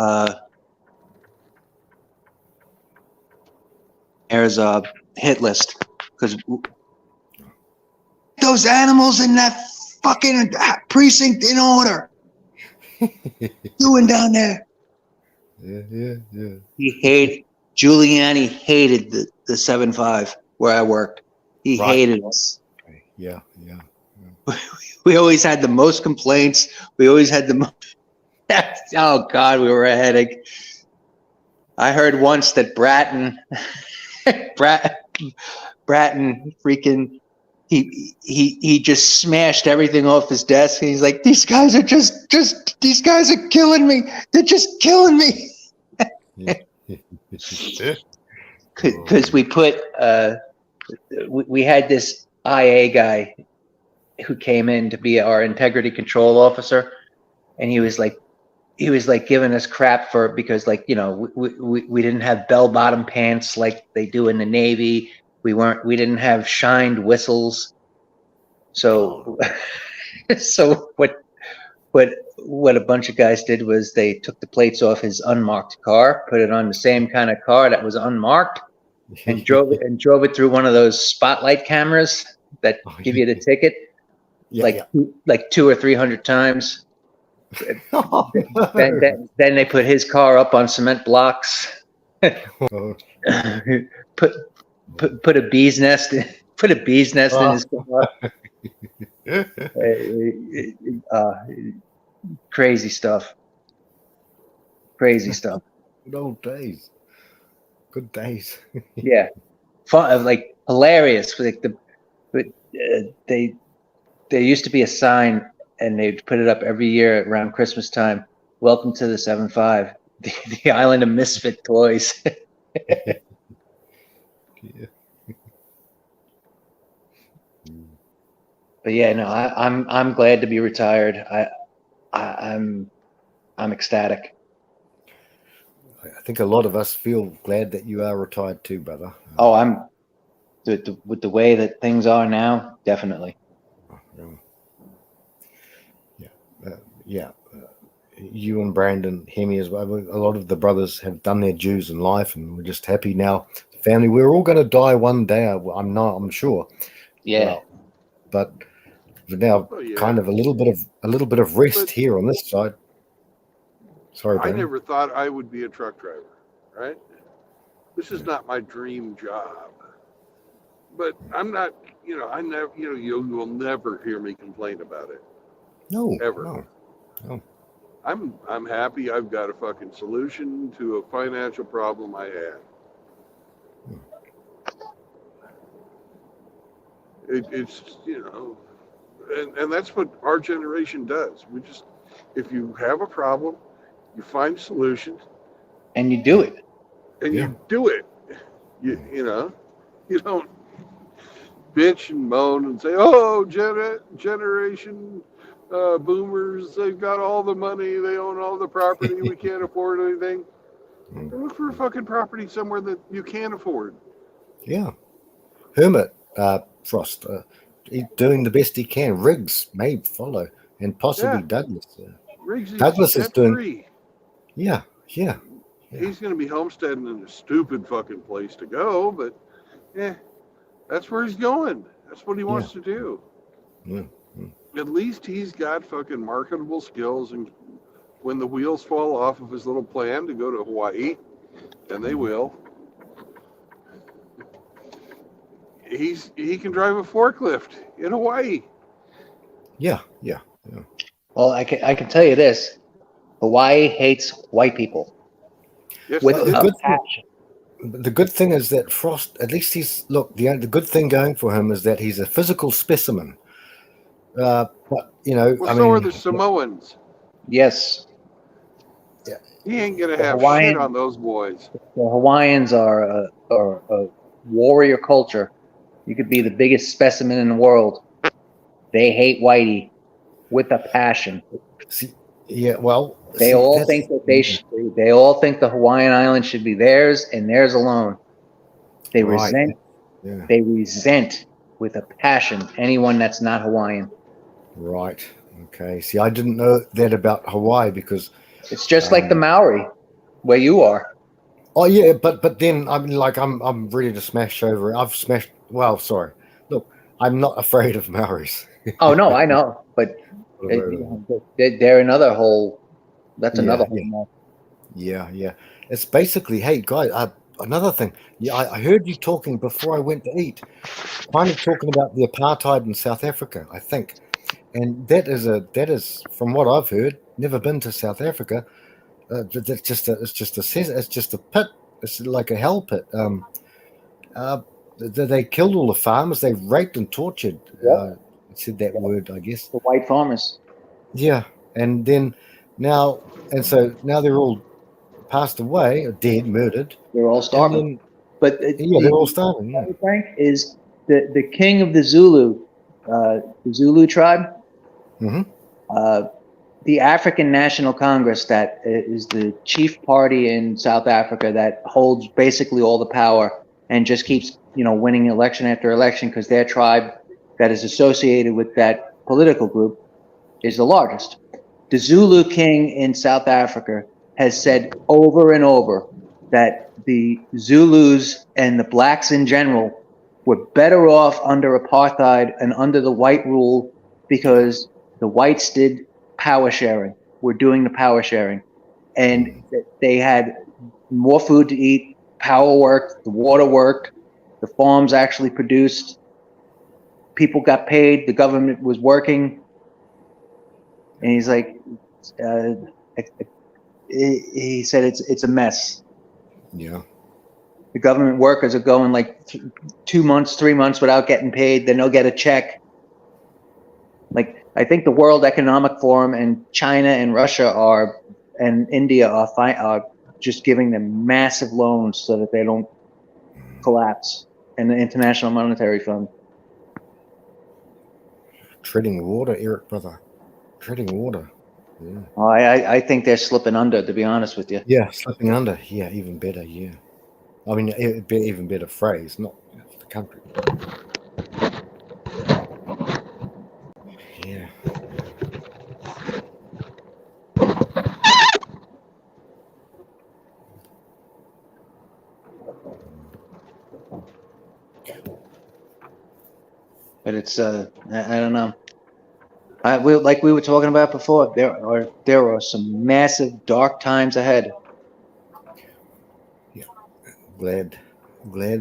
hit list because those animals in that fucking precinct in order doing down there. Yeah. Giuliani hated the 7-5 where I worked. He hated us. Yeah. We always had the most complaints. We always had the most. Oh God, we were a headache. I heard once that Bratton freaking he just smashed everything off his desk. He's like, these guys are these guys are killing me. They're just killing me. Because we put we had this IA guy who came in to be our integrity control officer, and he was like he was like giving us crap for because like we didn't have bell bottom pants like they do in the Navy. We didn't have shined whistles. So so what a bunch of guys did was they took the plates off his unmarked car, put it on the same kind of car that was unmarked, and drove it through one of those spotlight cameras that give you the ticket, like 200 or 300 times. Then they put his car up on cement blocks. put a bee's nest in his car. Crazy stuff. Good old days. Good days. Yeah, fun, like hilarious. Like there used to be a sign, and they'd put it up every year around Christmas time. Welcome to the 7-5, the island of misfit toys. Yeah. But yeah, no, I'm glad to be retired. I'm ecstatic. I think a lot of us feel glad that you are retired too, brother. Oh, I'm with the way that things are now, definitely. You and Brandon, Hemi as well. A lot of the brothers have done their dues in life, and we're just happy now. Family, we're all going to die one day. I'm sure. Yeah. Well, but now, kind of a little bit of rest here on this side. Sorry, I Brandon. never thought I would be a truck driver, right? This is not my dream job. But I'm not, I never, you will never hear me complain about it. No, ever. No. I'm happy I've got a fucking solution to a financial problem I had. It's and that's what our generation does. If you have a problem, you find solutions, and you do it. And you do it. You don't bitch and moan and say, "Oh, generation boomers, they've got all the money, they own all the property, we can't afford anything." Look for a fucking property somewhere that you can afford. Yeah. Hermit, Frost, he's doing the best he can. Riggs may follow, and possibly Douglas. Riggs is doing free. Yeah. He's going to be homesteading in a stupid fucking place to go, but that's where he's going. That's what he wants to do. Yeah. At least he's got fucking marketable skills, and when the wheels fall off of his little plan to go to Hawaii, and they will, he can drive a forklift in Hawaii. Yeah. Well, I can tell you this: Hawaii hates white people. Yes, with a passion. The good thing is that Frost, at least the good thing going for him is that he's a physical specimen. But so are the Samoans. Yes. Yeah. He ain't gonna have shit on those boys. The Hawaiians are a warrior culture. You could be the biggest specimen in the world. They hate whitey with a passion. They all think the Hawaiian Islands should be theirs and theirs alone. They resent with a passion anyone that's not Hawaiian. Right. Okay. See, I didn't know that about Hawaii because it's just like the Maori, where you are. Oh yeah, but then I mean, like I'm ready to smash over. I've smashed. Well, sorry. Look, I'm not afraid of Maoris. Oh no, I know, but they're another whole. That's another whole. Yeah. It's basically, hey guys, another thing. Yeah, I heard you talking before I went to eat, kind of talking about the apartheid in South Africa, I think, and that is from what I've heard. Never been to South Africa. It's just a pit. It's like a hell pit. They killed all the farmers. They raped and tortured. Said that word, I guess. The white farmers. Yeah, and now they're all passed away, or dead, murdered. They're all starving. But they're all starving. Yeah. Frank is the king of the Zulu tribe. Mm-hmm. the African National Congress, that is the chief party in South Africa that holds basically all the power and just keeps, winning election after election because their tribe that is associated with that political group is the largest. The Zulu king in South Africa has said over and over that the Zulus and the blacks in general were better off under apartheid and under the white rule because the whites did power sharing. We're doing the power sharing. And they had more food to eat, power worked, the water worked, the farms actually produced, people got paid, the government was working. And he's like, he said it's a mess. Yeah. The government workers are going like 2 months, 3 months without getting paid. Then they'll get a check. Like, I think the World Economic Forum and China and Russia and India are just giving them massive loans so that they don't collapse. And the International Monetary Fund. Treading water, Eric, brother. Treading water. Yeah. Oh, I think they're slipping under, to be honest with you. Yeah, slipping under. Yeah, even better. Yeah. I mean, it'd be even better phrase, not for the country. Yeah. But it's I don't know. Like we were talking about before, there are some massive dark times ahead. Yeah. Glad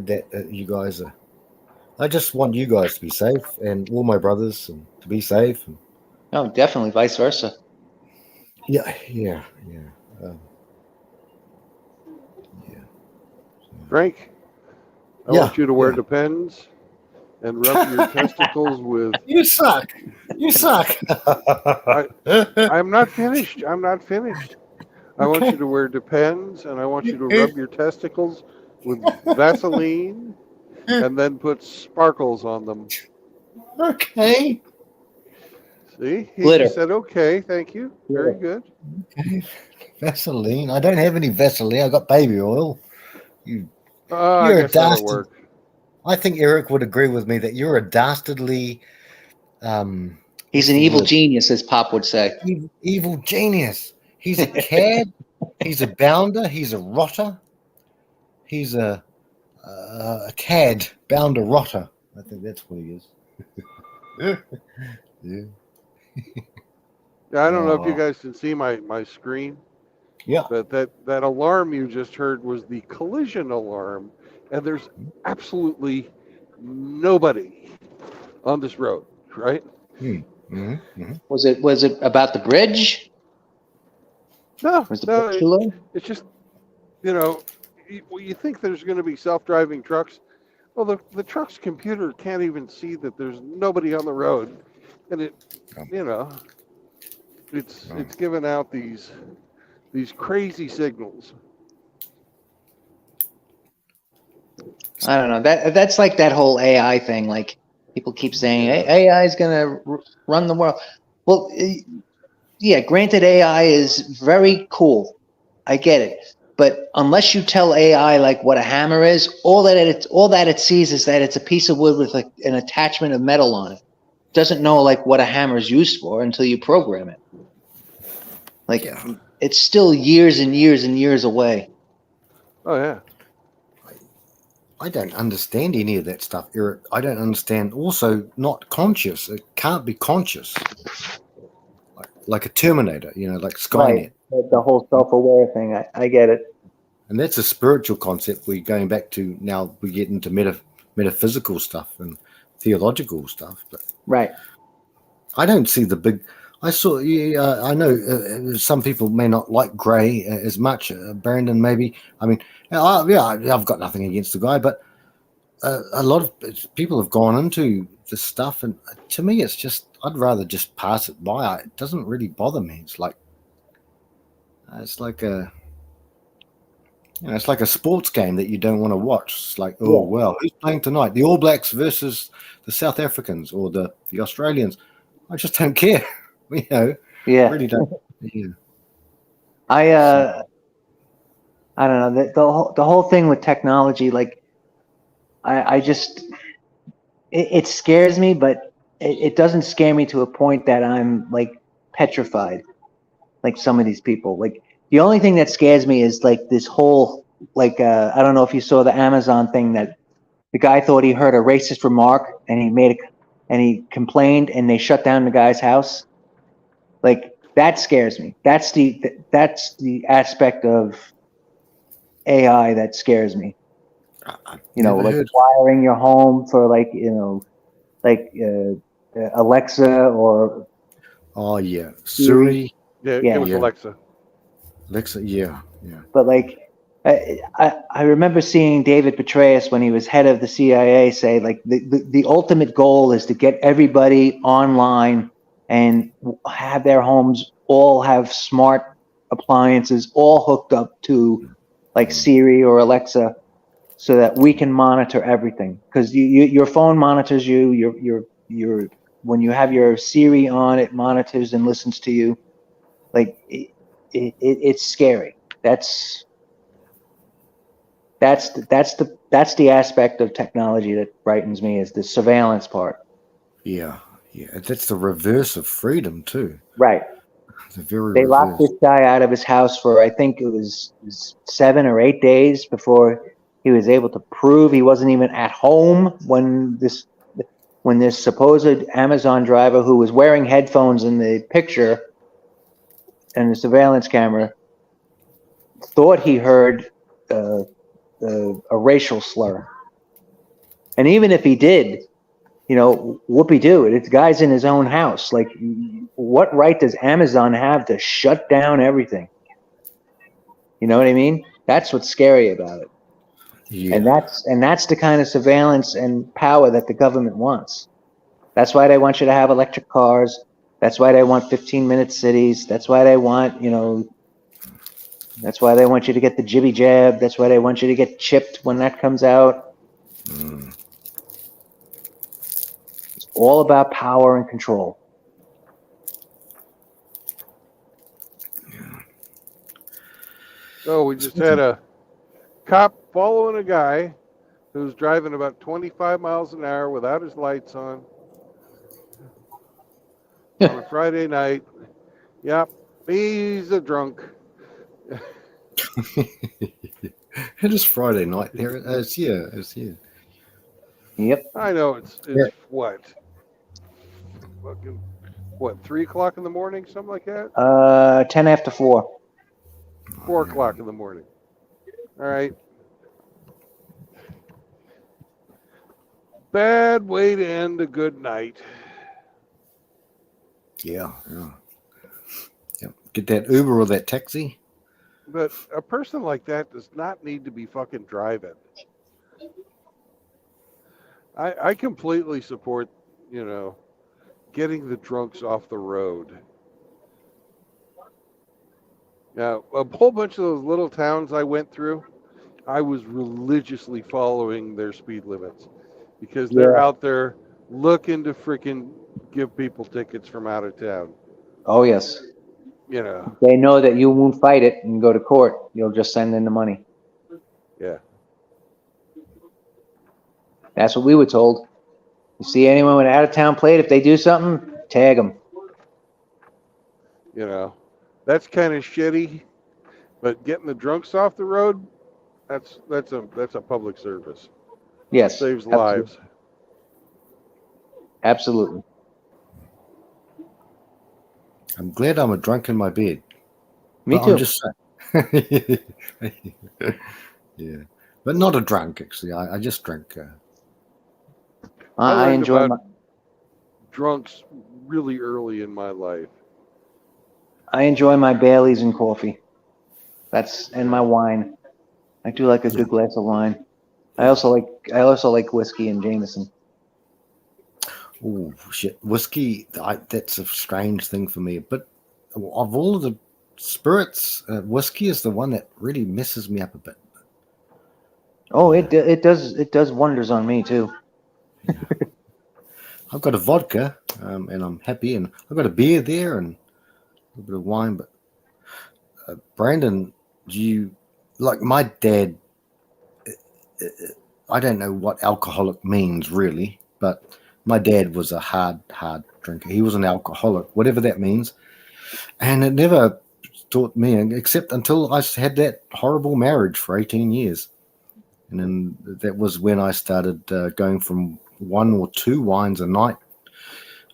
that you guys are. I just want you guys to be safe, and all my brothers to be safe. And, No, definitely vice versa. yeah. Frank, I Yeah, want you to wear yeah. Depends and rub your testicles with. You suck. You suck. I'm not finished. I'm not finished. I want Okay. you to wear Depends and I want you to rub your testicles with Vaseline and then put sparkles on them. Okay. See? He Glitter. just said, okay, thank you. Very good. Okay. Vaseline. I don't have any Vaseline. I got baby oil. I You're a guess that'll dastard. work. I think Eric would agree with me that you're a dastardly. He's an evil genius, as Pop would say. Evil genius. He's a cad. He's a bounder. He's a rotter. He's a cad, bounder, rotter. I think that's what he is. Yeah. I don't know if you guys can see my screen. Yeah. But that alarm you just heard was the collision alarm. And there's absolutely nobody on this road, right? Was it about the bridge? No, Was the bridge too low? it's just, you think there's going to be self-driving trucks. Well, the truck's computer can't even see that there's nobody on the road. And it's giving out these crazy signals. I don't know. That's like that whole AI thing. Like, people keep saying AI is going to run the world. Well, yeah, granted, AI is very cool. I get it. But unless you tell AI like what a hammer is, all that it sees is that it's a piece of wood with like an attachment of metal on it. It doesn't know like what a hammer is used for until you program it. Like, it's still years and years and years away. Oh yeah. I don't understand any of that stuff, Eric. I don't understand. Also, not conscious. It can't be conscious. Like a Terminator, like Skynet. Right. The whole self-aware thing. I get it. And that's a spiritual concept. We're going back to now. We get into metaphysical stuff and theological stuff. But right. I don't see the big. I saw. I know some people may not like Gray as much. Brandon, maybe. I mean, I've got nothing against the guy, but a lot of people have gone into this stuff, and to me, it's just. I'd rather just pass it by. It doesn't really bother me. It's like a. It's like a sports game that you don't want to watch. It's like, well, who's playing tonight? The All Blacks versus the South Africans or the Australians. I just don't care. Yeah. Really don't. Yeah. I don't know, the whole thing with technology, like I just it scares me, but it doesn't scare me to a point that I'm like petrified, like some of these people. Like the only thing that scares me is like this whole like I don't know if you saw the Amazon thing that the guy thought he heard a racist remark and he complained and they shut down the guy's house. Like that scares me. That's the aspect of AI that scares me. I've You know, never like heard. wiring your home for like, like Alexa or Oh yeah, Siri. Siri. Yeah, it Yeah. was Yeah. Alexa. Alexa. Yeah. Yeah. But like, I remember seeing David Petraeus when he was head of the CIA say like the ultimate goal is to get everybody online and have their homes all have smart appliances all hooked up to like Siri or Alexa so that we can monitor everything. Because your phone monitors you, your when you have your Siri on, it monitors and listens to you. Like it's scary. That's the aspect of technology that frightens me is the surveillance part. Yeah. Yeah. That's the reverse of freedom too. Right. The very They locked reverse. this guy out of his house for I think it was 7 or 8 days before he was able to prove he wasn't even at home when this supposed Amazon driver who was wearing headphones in the picture and the surveillance camera thought he heard uh, a racial slur. And even if he did, whoopee do it. It's guy's in his own house. Like, what right does Amazon have to shut down everything? You know what I mean? That's what's scary about it. Yeah. And that's the kind of surveillance and power that the government wants. That's why they want you to have electric cars. That's why they want 15-minute cities. That's why they want, that's why they want you to get the jibby jab. That's why they want you to get chipped when that comes out. It's all about power and control. So we just had a cop following a guy who's driving about 25 miles an hour without his lights on a Friday night. Yep, he's a drunk. It is Friday night there. It's yeah. Yep. I know it's Yeah. what, fucking what, 3 o'clock in the morning, something like that. 10 after 4. 4 o'clock in the morning. All right. Bad way to end a good night. Yeah. Get that Uber or that taxi. But a person like that does not need to be fucking driving. I completely support, getting the drunks off the road. Now, a whole bunch of those little towns I went through, I was religiously following their speed limits because they're out there looking to freaking give people tickets from out of town. Oh, yes. They They know that you won't fight it and go to court. You'll just send in the money. Yeah. That's what we were told. You see anyone with an out-of-town plate, if they do something, tag them. That's kind of shitty, but getting the drunks off the road, that's a public service. Yes. Saves lives. Absolutely. I'm glad I'm a drunk in my bed. Me too. I'm just saying. Yeah, but not a drunk actually. I just drink. I enjoy about drunks really early in my life. I enjoy my Baileys and coffee. And my wine. I do like a good glass of wine. I also like whiskey and Jameson. Oh shit, whiskey. That's a strange thing for me. But of all of the spirits, whiskey is the one that really messes me up a bit. Oh, it does wonders on me too. I've got a vodka, and I'm happy, and I've got a beer there, and a bit of wine. But Brandon, do you like my dad? I don't know what alcoholic means really, but my dad was a hard drinker. He was an alcoholic, whatever that means, and it never taught me, except until I had that horrible marriage for 18 years. And then that was when I started going from 1 or 2 wines a night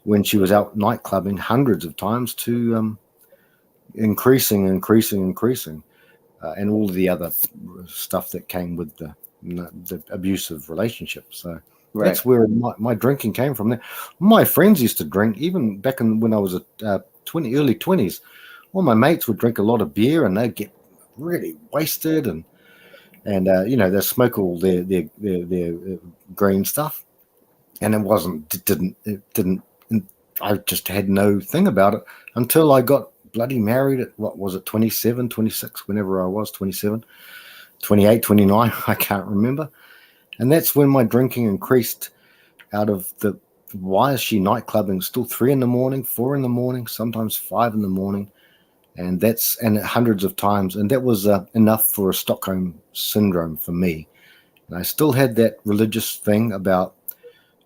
when she was out night clubbing hundreds of times to increasing, and all the other stuff that came with the abusive relationship. So Right. that's where my drinking came from. There, my friends used to drink even back when I was at early 20s. All my mates would drink a lot of beer and they'd get really wasted and they smoke all their green stuff, and it didn't. I just had no thing about it until I got bloody married at, what was it, 27, 26, whenever I was 27, 28, 29, I can't remember. And that's when my drinking increased out of the, why is she night clubbing still 3 a.m, 4 a.m, sometimes 5 a.m, and hundreds of times. And that was enough for a Stockholm syndrome for me. And I still had that religious thing about,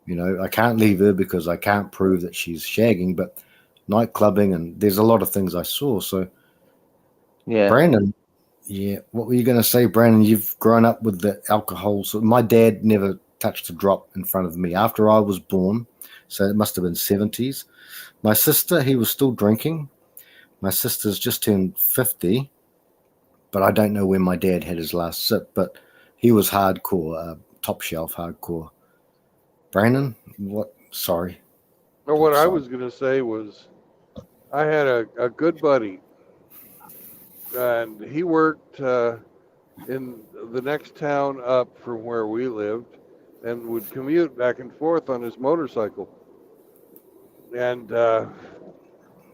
I can't leave her because I can't prove that she's shagging, but night clubbing, and there's a lot of things I saw. So, Yeah. Brandon, what were you going to say, Brandon? You've grown up with the alcohol. So my dad never touched a drop in front of me after I was born. So it must have been 70s. My sister, he was still drinking. My sister's just turned 50, but I don't know when my dad had his last sip, but he was hardcore, top shelf hardcore. Brandon, what? Sorry. Well, what I sorry. was going to say was I had a good buddy, and he worked in the next town up from where we lived and would commute back and forth on his motorcycle. And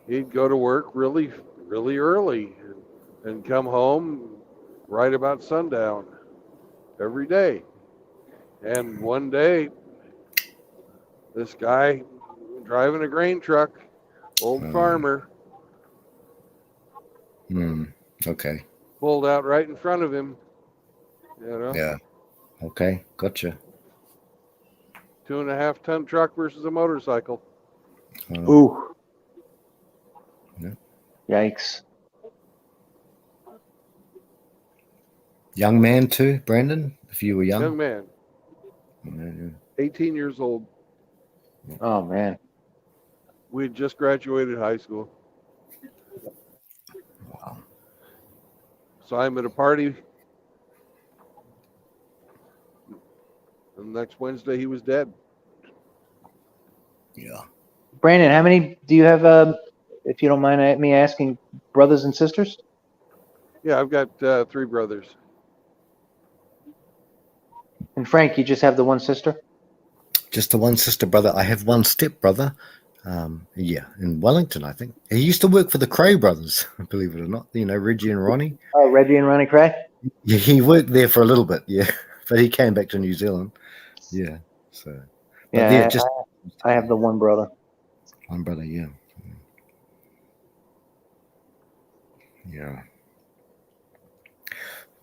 he'd go to work really, really early and come home right about sundown every day. And one day, this guy driving a grain truck, old farmer, Okay. pulled out right in front of him. Yeah. Okay. Gotcha. 2.5 ton truck versus a motorcycle. Ooh. Yeah. Yikes. Young man too, Brandon, if you were young. Young man. Yeah. 18 years old. Oh, man. We had just graduated high school. Wow. So I'm at a party. And next Wednesday, he was dead. Yeah. Brandon, how many do you have, if you don't mind me asking, brothers and sisters? Yeah, I've got 3 brothers. And Frank, you just have the one sister? Just the one sister, brother. I have one step brother. In Wellington, I think. He used to work for the Cray brothers, believe it or not. Reggie and Ronnie. Oh, Reggie and Ronnie Cray? Yeah, he worked there for a little bit, yeah. But he came back to New Zealand. Yeah. So I have the one brother. One brother, yeah. Yeah.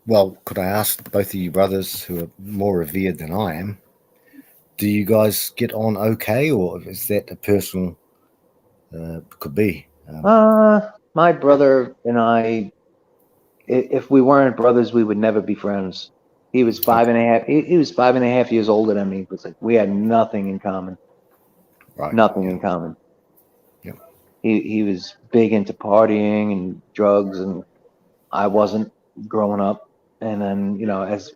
Well, could I ask both of you brothers who are more revered than I am, do you guys get on okay, or is that a personal, could be? My brother and I, if we weren't brothers, we would never be friends. He was 5.5. He was 5.5 years older than me. It was like we had nothing in common. Right. Nothing in common. Yep. He was big into partying and drugs, and I wasn't growing up. And then,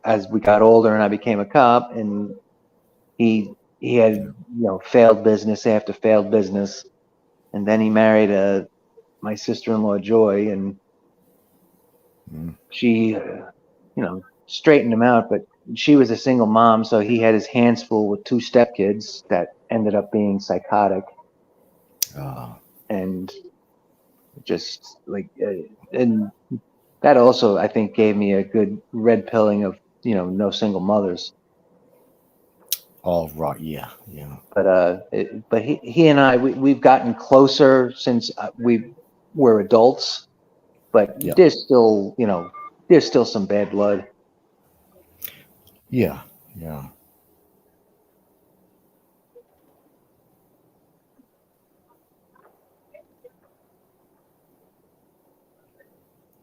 as we got older and I became a cop, and he had, failed business after failed business. And then he married my sister-in-law, Joy, and she, straightened him out. But she was a single mom, so he had his hands full with 2 stepkids that ended up being psychotic. And just and that also, I think, gave me a good red pilling of, no single mothers. Oh, right. Yeah. But he and I, we've gotten closer since we're adults, but Yeah. there's still, you know, there's still some bad blood. Yeah. Yeah.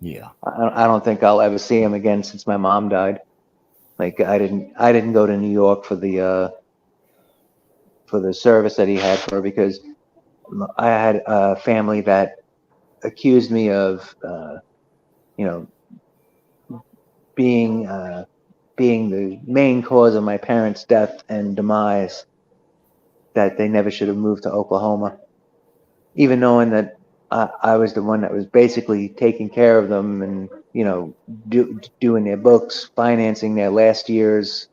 Yeah. I don't think I'll ever see him again since my mom died. Like I didn't go to New York for the service that he had for her because I had a family that accused me of, you know, being the main cause of my parents' death and demise. That they never should have moved to Oklahoma, even knowing that I was the one that was basically taking care of them and, you know, doing their books, financing their last years,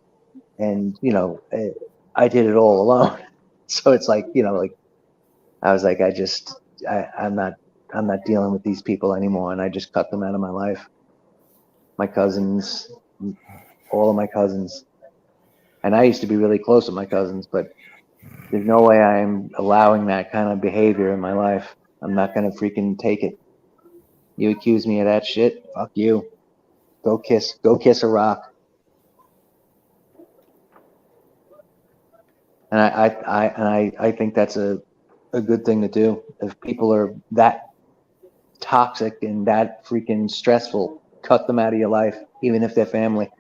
and, you know, I did it all alone. So it's like, you know, like I was like, I'm not dealing with these people anymore, and I just cut them out of my life. My cousins, all of my cousins, and I used to be really close with my cousins, but there's no way I'm allowing that kind of behavior in my life. I'm not gonna freaking take it. You accuse me of that shit? Fuck you. Go kiss a rock. And I think that's a good thing to do. If people are that toxic and that freaking stressful, cut them out of your life, even if they're family.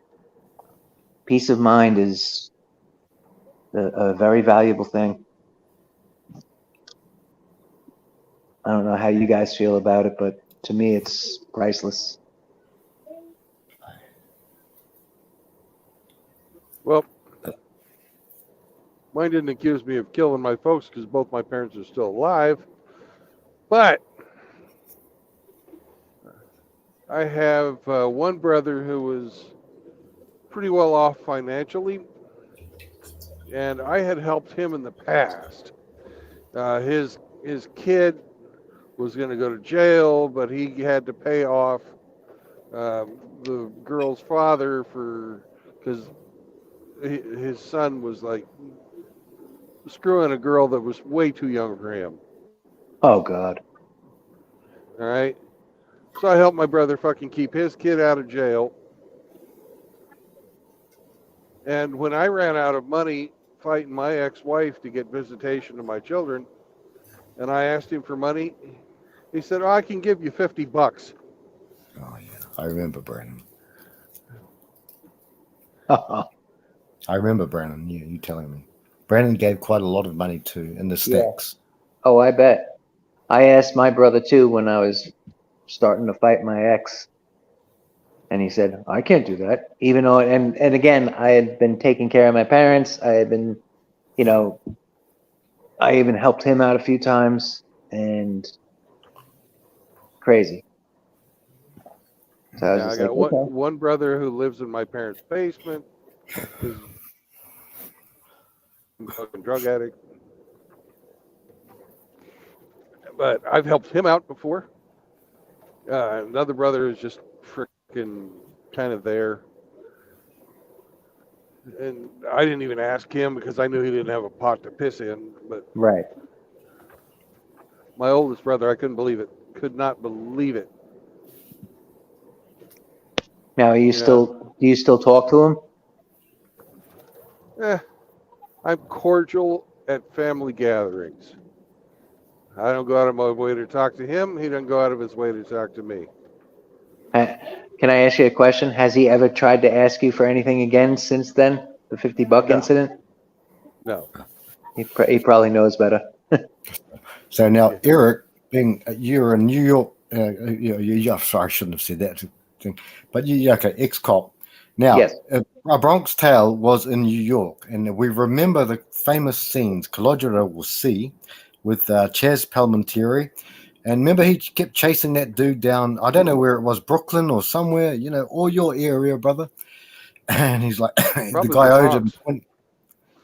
Peace of mind is a very valuable thing. I don't know how you guys feel about it, but to me, it's priceless. Well, mine didn't accuse me of killing my folks because both my parents are still alive. But I have one brother who was pretty well off financially, and I had helped him in the past. His kid was going to go to jail, but he had to pay off the girl's father because his son was like screwing a girl that was way too young for him. Oh God. All right. So I helped my brother fucking keep his kid out of jail. And when I ran out of money fighting my ex-wife to get visitation to my children, and I asked him for money, he said, "Oh, I can give you $50." Oh yeah. I remember Brandon. I remember Brandon. You telling me. Brandon gave quite a lot of money to in the stacks. Oh, I bet. I asked my brother too when I was starting to fight my ex, and he said, "I can't do that." Even though, and again, I had been taking care of my parents. I had been, you know, I even helped him out a few times, and crazy. So I was Yeah, I just got like, okay. one brother who lives in my parents' basement because he's a fucking drug addict. But I've helped him out before. Another brother is just freaking kind of there. And I didn't even ask him because I knew he didn't have a pot to piss in. But Right. my oldest brother, I couldn't believe it. Could not believe it. Now, do you still talk to him? I'm cordial at family gatherings. I don't go out of my way to talk to him. He doesn't go out of his way to talk to me. Can I ask you a question? Has he ever tried to ask you for anything again since then? The $50 incident? No. He probably knows better. So now, Eric, being you're in New York, sorry, I shouldn't have said that thing, but okay, ex-cop. Now, Yes. A Bronx Tale was in New York, and we remember the famous scenes, Calogero will see, with Chaz Palminteri. And remember, he kept chasing that dude down, I don't know where it was, Brooklyn or somewhere, you know, or your area, brother. And he's like, the guy owed him 20.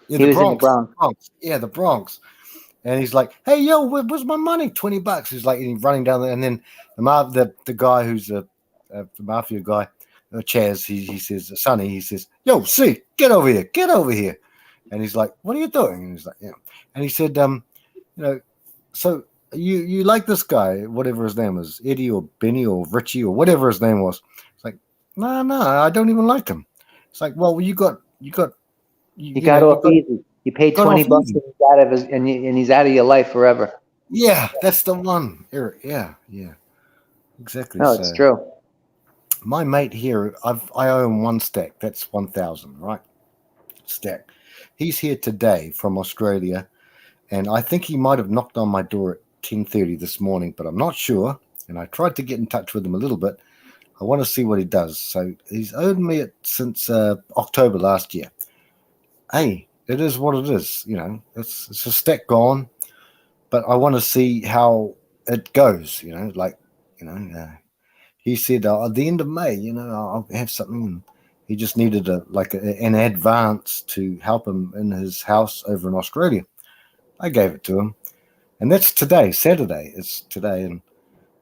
Yeah, he was in the Bronx. Yeah, the Bronx. And he's like, "Hey, yo, where's my money? $20." He's like, he's running down there, and then the guy who's the mafia guy, Chaz, he says, Sonny, he says, "Yo, see, get over here." And he's like, "What are you doing?" And he's like, "Yeah." And he said, you know, so you like this guy, whatever his name is, Eddie or Benny or Richie or whatever his name was. It's like, no, I don't even like him. It's like, well, you got He you got know, you off easy. You paid got off $20 easy. and he's out of his, and he's out of your life forever. Yeah, that's the one, Eric. Yeah, exactly. No, it's So true. my mate here, I owe him one stack. That's 1,000, right? Stack. He's here today from Australia, and I think he might have knocked on my door at 10:30 this morning, but I'm not sure. And I tried to get in touch with him a little bit. I want to see what he does. So he's owed me it since October last year. Hey, it is what it is. You know, it's a stack gone, but I want to see how it goes. You know, like he said at the end of May, I'll have something. And he just needed an advance to help him in his house over in Australia. I gave it to him, and that's today, Saturday. It's today, and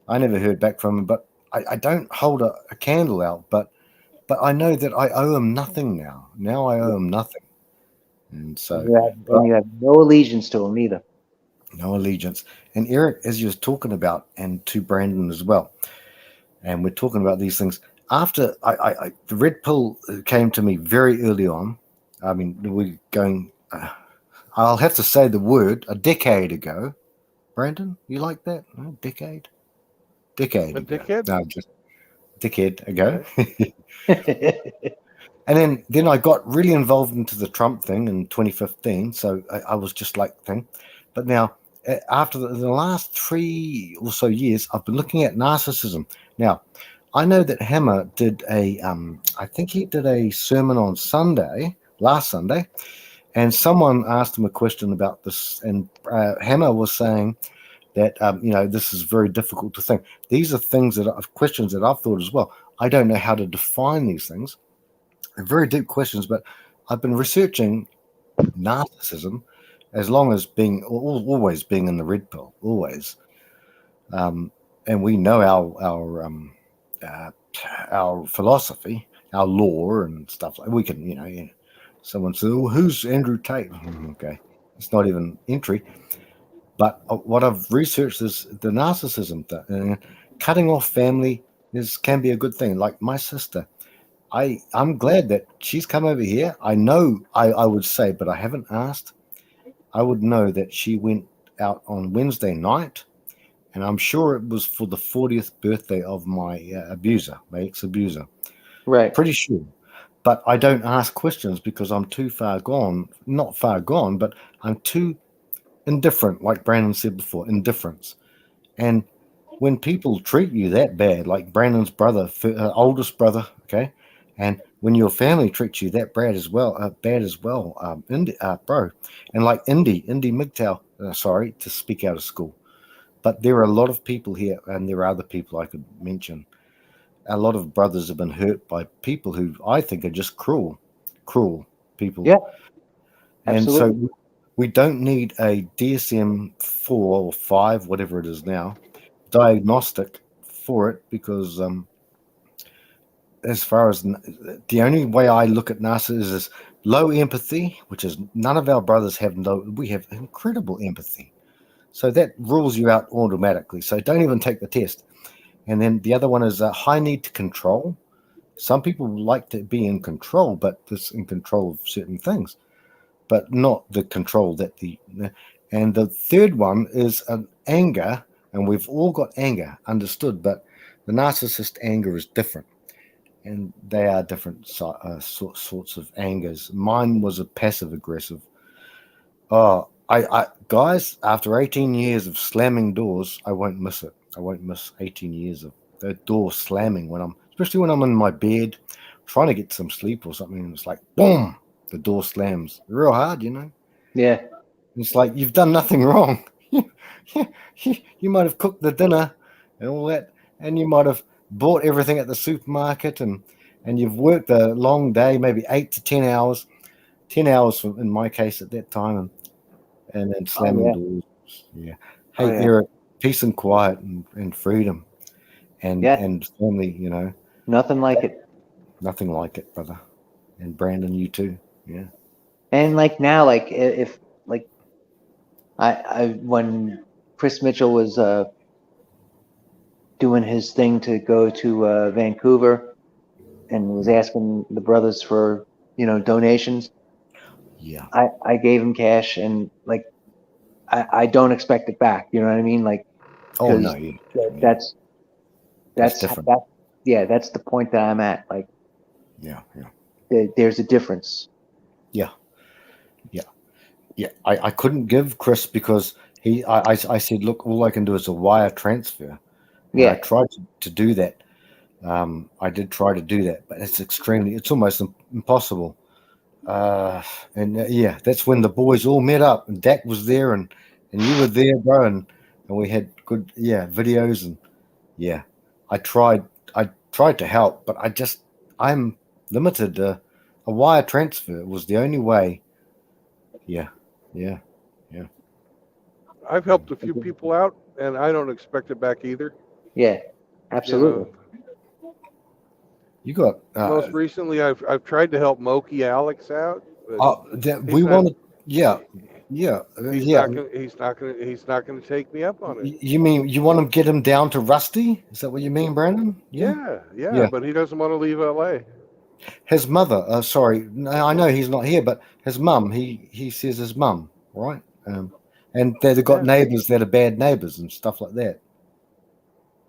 I never heard back from him. But I don't hold a candle out, but I know that I owe him nothing now. Now I owe him nothing, and so You have no allegiance to him either. no allegiance. And Eric, as you was talking about, and to Brandon as well, and we're talking about these things. After the red pill came to me very early on. I mean, we're going. I'll have to say the word a decade ago. Brandon, you like that? No, decade A ago. dickhead? No, just decade ago. Okay. And then I got really involved into the Trump thing in 2015. So I was just like thing. But now, after the last 3 or so years, I've been looking at narcissism. Now, I know that Hammer did I think he did a sermon on last Sunday, and someone asked him a question about this, and Hammer was saying that this is very difficult to think. These are questions that I've thought as well. I don't know how to define these things. They're very deep questions, but I've been researching narcissism as long as always being in the red pill, always. And we know our philosophy, our law, and stuff like we can. Someone says, "Oh, who's Andrew Tate?" Okay, it's not even entry. But what I've researched is the narcissism. Cutting off family can be a good thing. Like my sister, I'm glad that she's come over here. I know I would say, but I haven't asked. I would know that she went out on Wednesday night, and I'm sure it was for the 40th birthday of my abuser, my ex-abuser. Right. Pretty sure. But I don't ask questions because I'm too far gone. Not far gone, but I'm too indifferent, like Brandon said before, indifference. And when people treat you that bad, like Brandon's brother, oldest brother, okay, and when your family treats you that bad as well, bro, and like Indy MGTOW, sorry to speak out of school, but there are a lot of people here, and there are other people I could mention. A lot of brothers have been hurt by people who I think are just cruel people. Yeah, And absolutely. so we don't need a DSM-4 or 5, whatever it is now, diagnostic for it, because as far as the only way I look at narcissism is low empathy, which is none of our brothers have. We have incredible empathy, so that rules you out automatically. So don't even take the test. And then the other one is a high need to control. Some people like to be in control, but this in control of certain things, but not the control that and the third one is an anger, and we've all got anger, understood, but the narcissist anger is different, and they are different sorts of angers. Mine was a passive aggressive. Oh, I guys, after 18 years of slamming doors, I won't miss it. I won't miss 18 years of the door slamming especially when I'm in my bed trying to get some sleep or something, and it's like boom, the door slams real hard, Yeah. It's like you've done nothing wrong. You might have cooked the dinner and all that, and you might have bought everything at the supermarket, and you've worked a long day, maybe 8 to 10 hours, 10 hours in my case at that time, and then slamming doors. Yeah. Hey, Eric, peace and quiet and freedom and family, Nothing like it. Nothing like it, brother. And Brandon, you too. Yeah. And like now, like if like I when Chris Mitchell was doing his thing to go to Vancouver and was asking the brothers for, donations. Yeah. I gave him cash, and like I don't expect it back. You know what I mean? Like, Oh no, because yeah. that's That's that's different. that's the point that I'm at. Like, Yeah, yeah. there's a difference. Yeah. I couldn't give Chris because I said, look, all I can do is a wire transfer. And I Yeah, tried to do that. I did try to do that, but it's almost impossible. Yeah, that's when the boys all met up, and Dak was there, and you were there, bro, and we had good, videos, and yeah, I tried to help, but I'm limited. A wire transfer was the only way. Yeah, yeah, yeah. I've helped a few people out, and I don't expect it back either. yeah, You absolutely. know, You got most recently, I've tried to help Moki Alex out, but that he's we not. wanted. Yeah, he- yeah, He's yeah. not gonna. He's not gonna take me up on it. You mean you want to get him down to Rusty? Is that what you mean, Brandon? Yeah, Yeah, yeah. but he doesn't want to leave LA. His mother, sorry, no, I know he's not here, but his mum, he says his mum, right? And they've got Yeah, neighbours that are bad neighbours and stuff like that.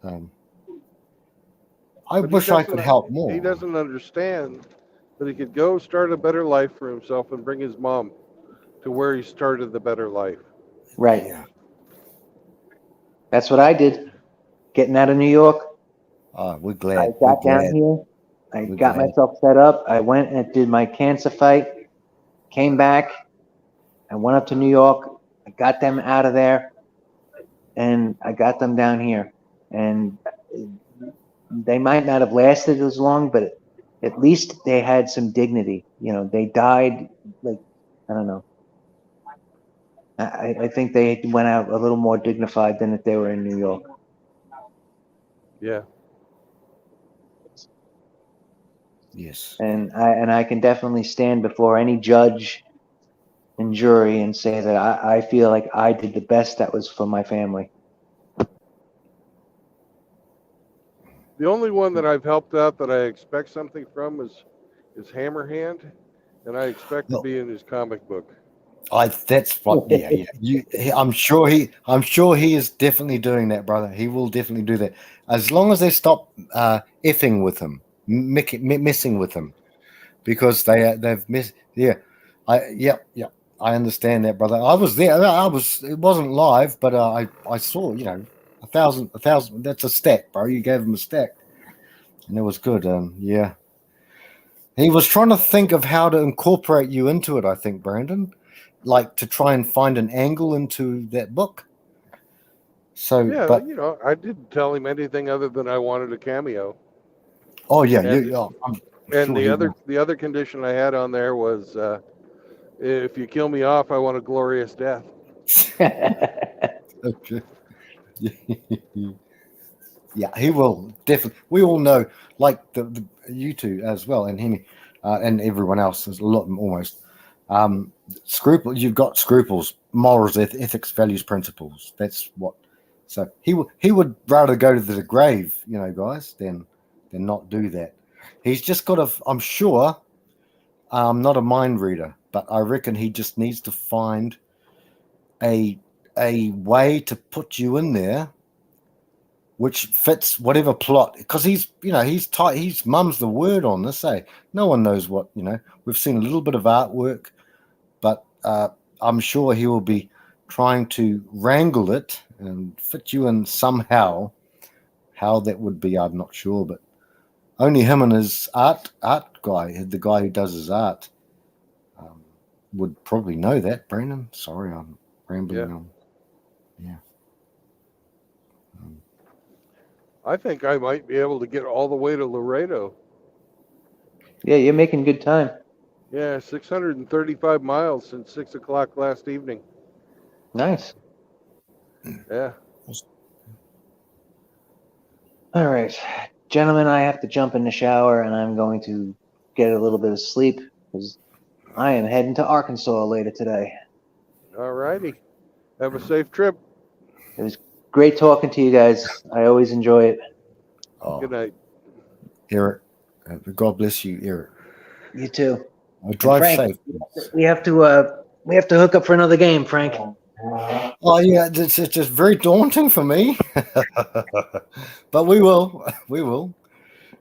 I but he wish I doesn't. could help He more. doesn't understand that he could go start a better life for himself and bring his mom to where he started the better life. Right. Yeah. That's what I did. Getting out of New York, We're I glad. We're got down glad. here. I We're got glad. myself set up. I went and did my cancer fight. Came back. I went up to New York. I got them out of there, and I got them down here. And they might not have lasted as long, but at least they had some dignity. They died like, I don't know. I think they went out a little more dignified than if they were in New York. Yeah, Yes. And I can definitely stand before any judge and jury and say that I feel like I did the best that was for my family. the only one that I've helped out that I expect something from is Hammerhand, and I expect to No, be in his comic book. that's what. Yeah, yeah. I'm sure he is definitely doing that, brother. He will definitely do that as long as they stop effing with him, messing with him, because they've missed. Yeah, yeah. I understand that, brother. I was there. It wasn't live, but I saw. A thousand. That's a stack, bro. You gave him a stack, and it was good. Yeah. He was trying to think of how to incorporate you into it, I think, Brandon, like to try and find an angle into that book. So, Yeah, but I didn't tell him anything other than I wanted a cameo. oh yeah, And I'm and sure he will. the other condition I had on there was if you kill me off, I want a glorious death. Okay. Yeah, he will definitely. We all know, like you two as well, and him, and everyone else. There's a lot of them almost. Scruples. You've got scruples, morals, ethics, values, principles. That's what. So he would rather go to the grave, guys, than not do that. He's just got a. I'm sure. Not a mind reader, but I reckon he just needs to find a way to put you in there which fits whatever plot, because he's tight. He's mum's the word on this. No one knows what. We've seen a little bit of artwork, but I'm sure he will be trying to wrangle it and fit you in somehow. How that would be, I'm not sure, but only him and his art guy, the guy who does his art, would probably know that. Brandon, sorry, I'm rambling Yeah. on. Yeah. I think I might be able to get all the way to Laredo. Yeah, you're making good time. Yeah, 635 miles since 6 o'clock last evening. Nice. Yeah. All right, gentlemen, I have to jump in the shower and I'm going to get a little bit of sleep because I am heading to Arkansas later today. All righty. Have a safe trip. It was great talking to you guys. I always enjoy it. Oh, Good night. Eric, God bless you, Eric. You too. I drive Frank, safe. We have to hook up for another game, Frank. Oh yeah, it's just very daunting for me, but we will,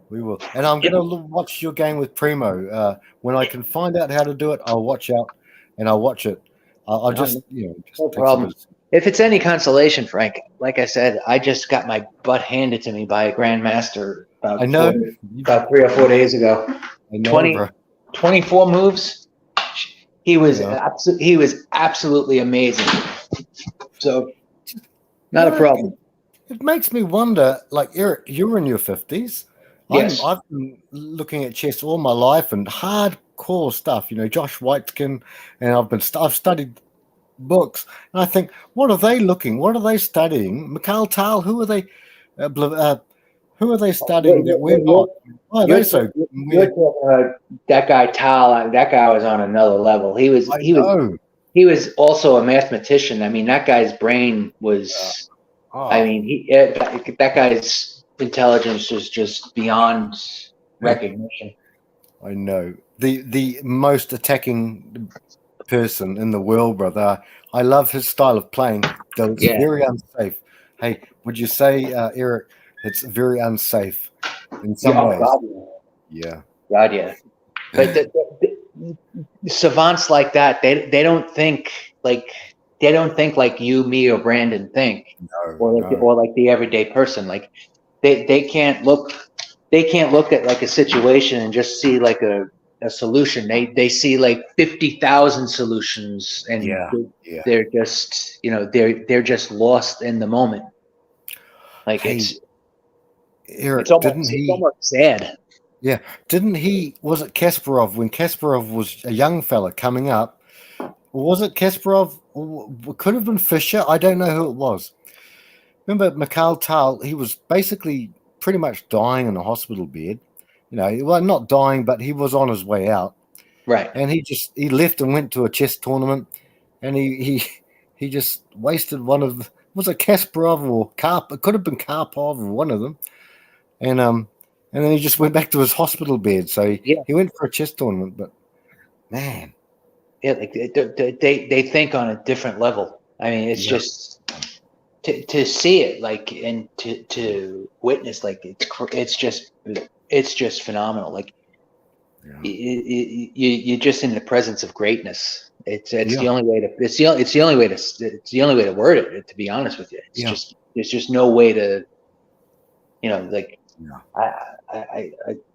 and I'm gonna watch your game with Primo. When I can find out how to do it, I'll watch out and I'll watch it. I'll just just No take some problem. of this. If it's any consolation, Frank, like I said, I just got my butt handed to me by a grandmaster I know, about 3 or 4 days ago. I know, bro. 24 moves. He was Yeah. he was absolutely amazing. So not a problem. It makes me wonder, like Eric, you're in your 50s. Yes. I've been looking at chess all my life and hardcore stuff. Josh Whitekin, and I've studied books, and I think, what are they looking? What are they studying? Mikhail Tal, who are they? Who are they studying that we're not? Why are they so You're weird? talking about that guy Tal. That guy was on another level. He was also a mathematician. I mean, that guy's brain was. I mean, that guy's intelligence was just beyond recognition. I know, the most attacking person in the world, brother. I love his style of playing, though it's very unsafe. Hey, would you say, Eric, it's very unsafe in some ways? God, yeah. God, yeah. But the savants like that, they don't think like you, me, or Brandon think, or like the everyday person. Like they can't look at like a situation and just see like a solution. They see like 50,000 solutions, and they're just they're just lost in the moment. Like Eric, it's almost sad. Yeah, was it Kasparov, when Kasparov was a young fella coming up? Was it Kasparov? Could have been Fischer. I don't know who it was. Remember Mikhail Tal? He was basically pretty much dying in a hospital bed. Well, not dying, but he was on his way out. Right. And he left and went to a chess tournament, and he just wasted one of. Was it Kasparov or Karp? It could have been Karpov or one of them. And then he just went back to his hospital bed. So he went for a chess tournament, but man. Yeah, like they think on a different level. I mean, it's just to see it, like, and to witness, like, it's just phenomenal. Like, you're just in the presence of greatness. It's the only way to it's the only way to word it. To be honest with you, there's just no way to, like.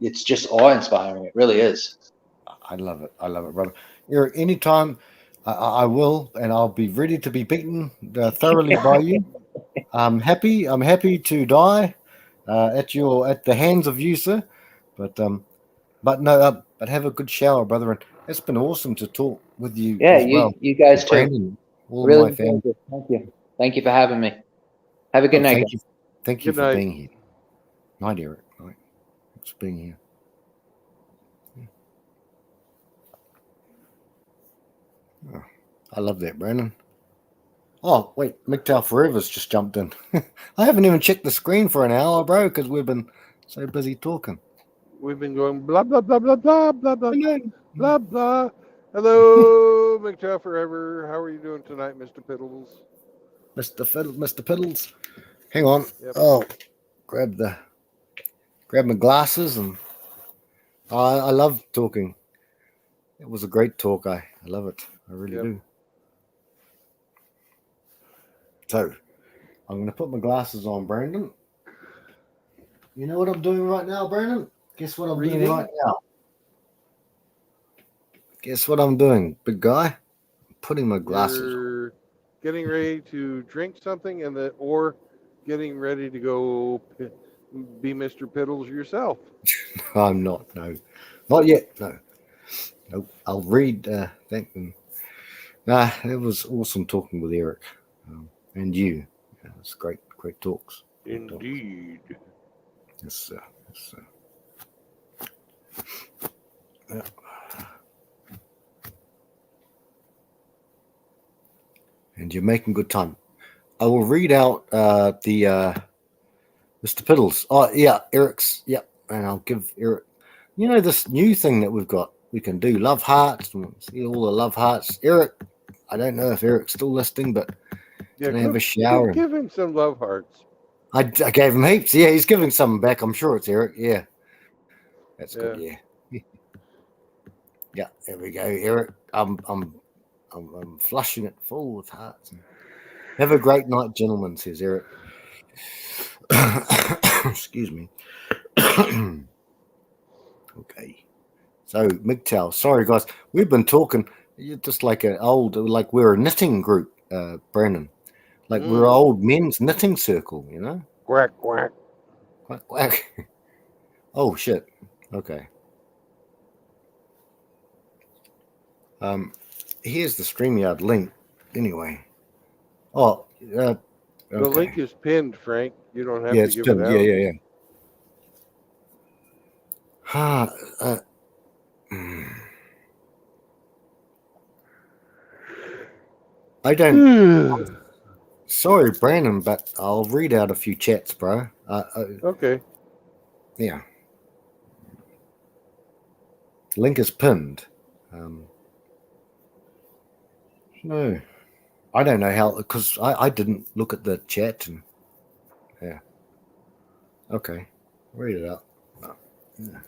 It's just awe-inspiring. It really is. I love it, brother. Eric, anytime I will, and I'll be ready to be beaten thoroughly by you. I'm happy to die at the hands of you, sir. But have a good shower, brother. And it's been awesome to talk with you. Yeah, as well. you guys too. Brandon, all really my family. Thank you for having me. Have a good night. Thank you for being here. Night, Eric. Night. Thanks for being here. Oh, I love that, Brandon. Oh, wait, MGTOW Forever's just jumped in. I haven't even checked the screen for an hour, bro, because we've been so busy talking. We've been going blah, blah, blah, blah, blah, blah, blah, blah, blah. Hello, MGTOW Forever. How are you doing tonight, Mr. Piddles? Mr. Piddles. Hang on. Yep. Oh, grab my glasses, and I love talking. It was a great talk. I love it. I really do. So, I'm going to put my glasses on, Brandon. You know what I'm doing right now, Brandon? Guess what I'm doing right now? Guess what I'm doing, big guy? I'm putting my glasses on. You're getting ready to drink something, or getting ready to go be Mr. Piddles yourself. I'm not. No, not yet. No. Nope. I'll read. Thank them. It was awesome talking with Eric and you. It's great talks. Indeed. Yes, sir. Yeah. And you're making good time. I will read out the Mr. Piddles. Oh yeah, Eric's. Yep, and I'll give Eric. You know this new thing that we've got. We can do love hearts. And see all the love hearts. Eric, I don't know if Eric's still listening, but Yeah, can I have a shower? give him some love hearts. I gave him heaps. Yeah, he's giving some back. I'm sure it's Eric. Yeah, that's good. Yeah. Yeah, yeah. There we go, Eric. I'm flushing it full with hearts. Have a great night, gentlemen. Says Eric. Excuse me. Okay. So MGTOW. Sorry, guys. We've been talking. You're just like like we're a knitting group, Brandon. Like we're an old men's knitting circle. You know. Quack quack. Quack quack. Oh shit. Okay. Here's the StreamYard link. Anyway. Oh. Okay. The link is pinned, Frank. You don't have Yeah, to it's give pinned. it out. Yeah. I don't. Sorry, Brandon, but I'll read out a few chats, bro. Okay. Yeah. Link is pinned. No, I don't know how, because I didn't look at the chat. And yeah. Okay. Read it out. Yeah.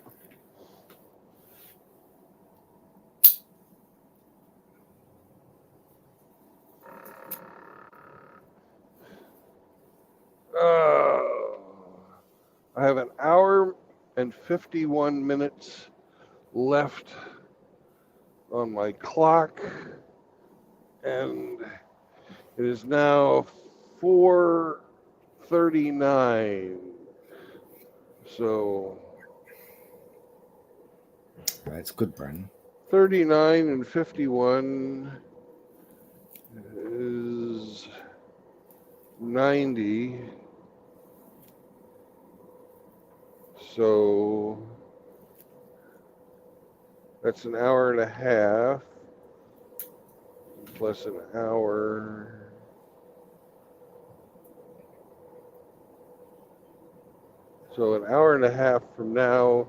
I have an hour and 51 minutes left on my clock, and it is now 4:39. So That's good, Brandon. 39 and 51 is 90. So that's an hour and a half plus an hour. So an hour and a half from now,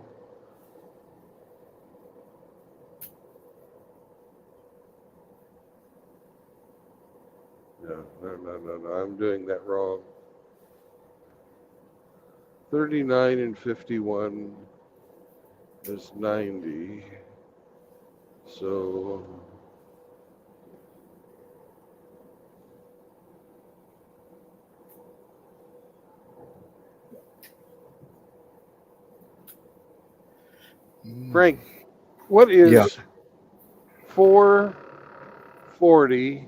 no, I'm doing that wrong. 39 and 51 is 90. So Frank, what is 440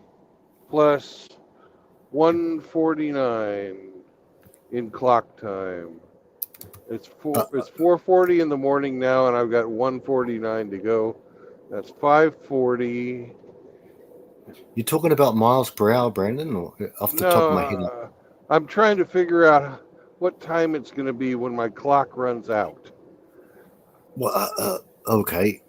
plus 149 in clock time? It's 4:40 in the morning now, and I've got 1:49 to go. That's 5:40. You're talking about miles per hour, Brandon, or off the top of my head? I'm trying to figure out what time it's going to be when my clock runs out. Well, okay.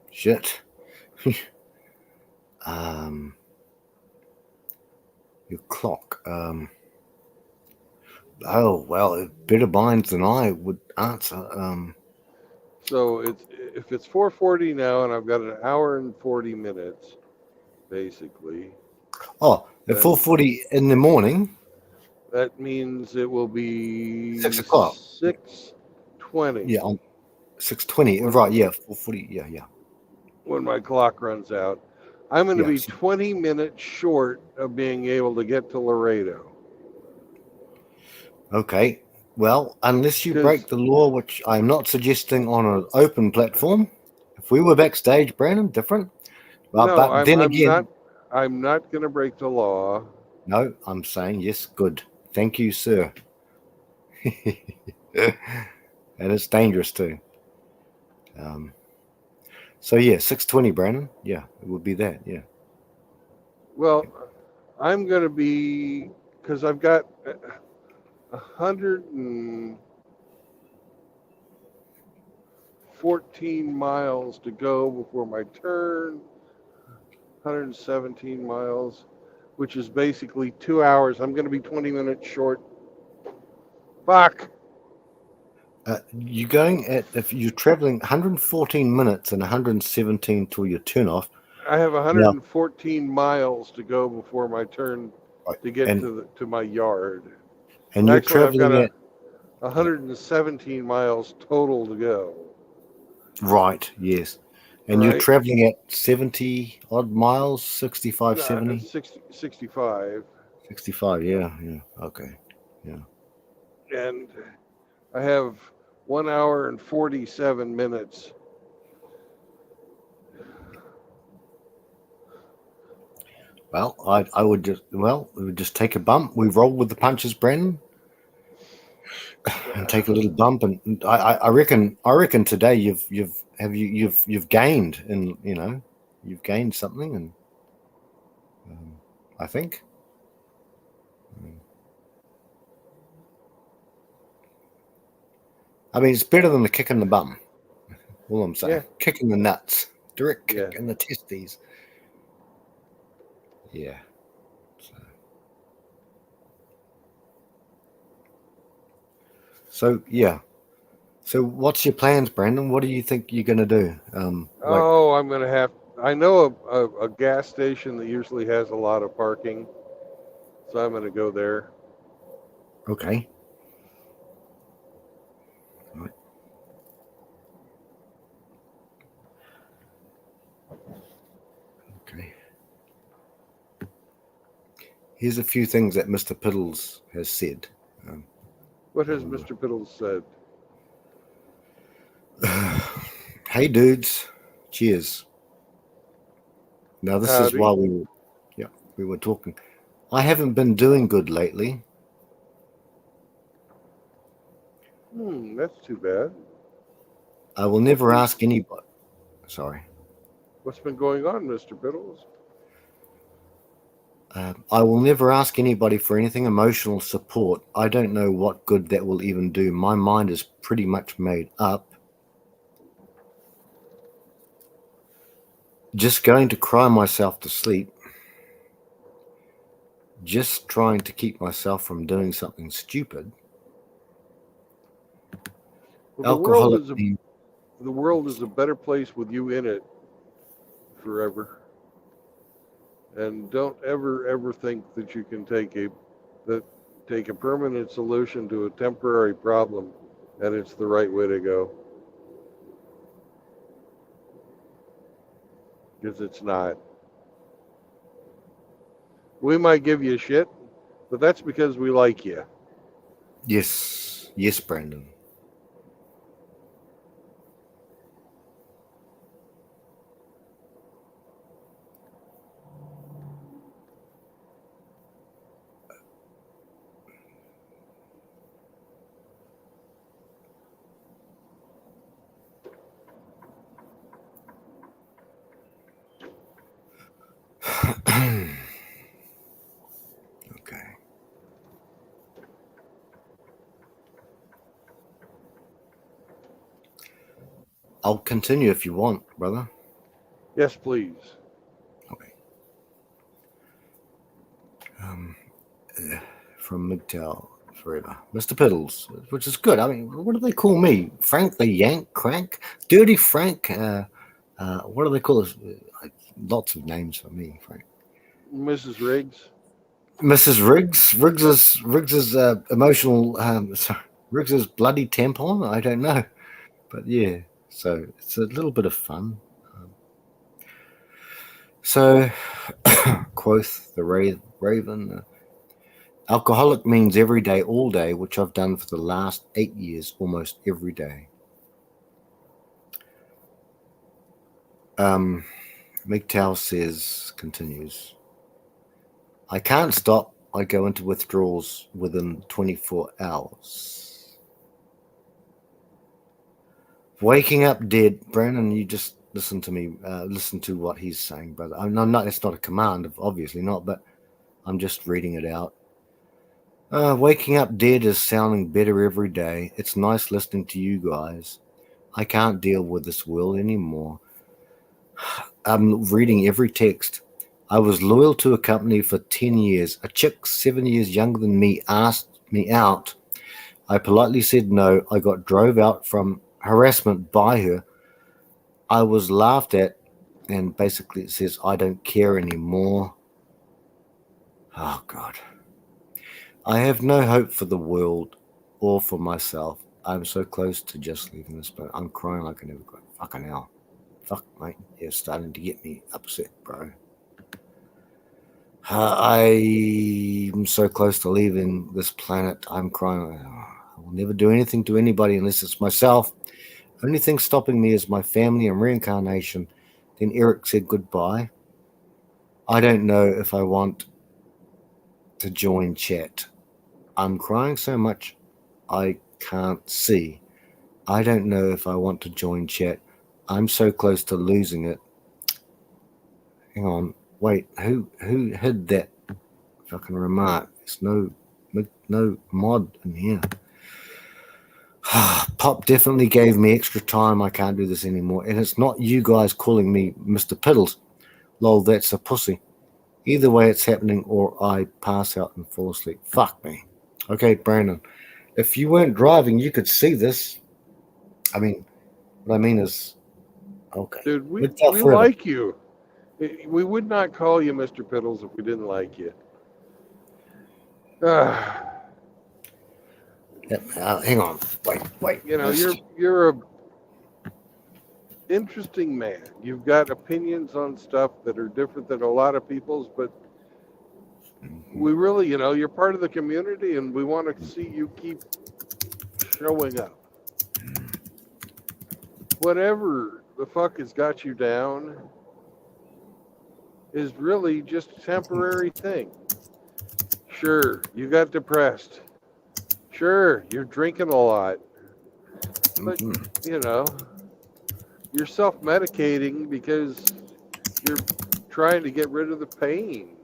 Shit. Your clock. Oh well, better minds than I would answer. So if it's 4:40 now, and I've got an hour and 40 minutes, basically. Oh, at 4:40 in the morning. That means it will be 6 o'clock. 6:20. Yeah, 6:20. Right? Yeah, 4:40. Yeah. When my clock runs out, I'm going to be 20 minutes short of being able to get to Laredo. Okay. Well, unless you break the law, which I'm not suggesting on an open platform. If we were backstage, Brandon, different. No, but then again, I'm not going to break the law. No, I'm saying yes. Good. Thank you, sir. And it's dangerous too. So yeah, 6:20, Brandon. Yeah, it would be that. Yeah. Well, I'm going to be, because I've got 114 miles to go before my turn. 117 miles, which is basically 2 hours. I'm going to be 20 minutes short. Fuck. You're going at, if you're traveling 114 minutes and 117 till your turn off. I have Now, 114 miles to go before my turn to get and to my yard. and you're Actually, I've got traveling at 117 miles total to go. right, yes, and All you're right, traveling at 70 odd miles, 65, 70, 65, 65. Yeah, okay, yeah. and I have 1 hour and 47 minutes. Well, I would just we would just take a bump. We roll with the punches, Brandon, and take a little bump. And I reckon today you've gained, and you've gained something, and I think. I mean, it's better than a kick in the bum. All I'm saying, Yeah. kick in the nuts, direct kick Yeah. in the testes. Yeah. So yeah. So what's your plans, Brandon? What do you think you're going to do? Oh, I'm gonna have. I know a gas station that usually has a lot of parking, so I'm gonna go there. Okay. Right. Okay. Here's a few things that Mr. Piddles has said. What has Mr. Piddles said? Hey, dudes. Cheers. Now, this is Howdy. while we were talking. I haven't been doing good lately. That's too bad. I will never ask anybody. Sorry. What's been going on, Mr. Piddles? I will never ask anybody for anything emotional support. I don't know what good that will even do. My mind is pretty much made up. Just going to cry myself to sleep. Just trying to keep myself from doing something stupid. Well, the world is a better place with you in it forever. And don't ever think that you can take a permanent solution to a temporary problem, and it's the right way to go. Because it's not. We might give you shit, but that's because we like you. Yes, Brandon. Okay. I'll continue if you want, brother. Yes, please. Okay. From MGTOW forever, Mr. Piddles, which is good. I mean, what do they call me? Frank the Yank Crank, Dirty Frank. What do they call us? Lots of names for me, Frank. Mrs. Riggs. Mrs. Riggs. Riggs's emotional. Sorry, Riggs's bloody tampon. I don't know, but yeah. So it's a little bit of fun. So, quoth the Raven. Alcoholic means every day, all day, which I've done for the last 8 years, almost every day. MGTOW continues, I can't stop. I go into withdrawals within 24 hours. Waking up dead. Brandon, you just listen to me. Listen to what he's saying, brother. I'm not. It's not a command, obviously not, but I'm just reading it out. Waking up dead is sounding better every day. It's nice listening to you guys. I can't deal with this world anymore. I'm reading every text. I was loyal to a company for 10 years. A chick 7 years younger than me asked me out. I politely said no. I got drove out from harassment by her. I was laughed at, and basically it says, I don't care anymore. Oh, God. I have no hope for the world or for myself. I'm so close to just leaving this, but I'm crying like I never cried. Fucking hell. Fuck, mate. You're starting to get me upset, bro. I'm so close to leaving this planet. I'm crying. I will never do anything to anybody unless it's myself. Only thing stopping me is my family and reincarnation. Then Eric said goodbye. I don't know if I want to join chat. I'm crying so much I can't see. I don't know if I want to join chat. I'm so close to losing it. Hang on. Wait, who hid that fucking remark? There's no mod in here. Pop definitely gave me extra time. I can't do this anymore. And it's not you guys calling me Mr. Piddles. Lol, that's a pussy. Either way, it's happening, or I pass out and fall asleep. Fuck me. Okay, Brandon. If you weren't driving, you could see this. I mean, what I mean is, okay. Dude, we forever. like you. We would not call you Mr. Piddles if we didn't like you. Hang on. Wait. You know, you're a interesting man. You've got opinions on stuff that are different than a lot of people's, but we really, you know, you're part of the community, and we want to see you keep showing up. Whatever the fuck has got you down is really just a temporary thing. Sure, you got depressed. Sure, you're drinking a lot. But, you know, you're self-medicating because you're trying to get rid of the pain.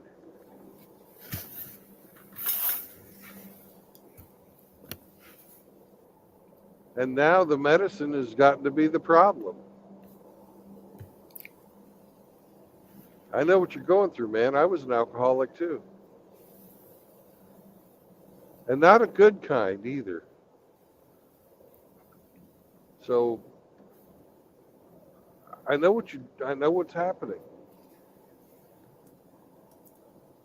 And now the medicine has gotten to be the problem. I know what you're going through, man. I was an alcoholic too. And not a good kind either. So I know what's happening.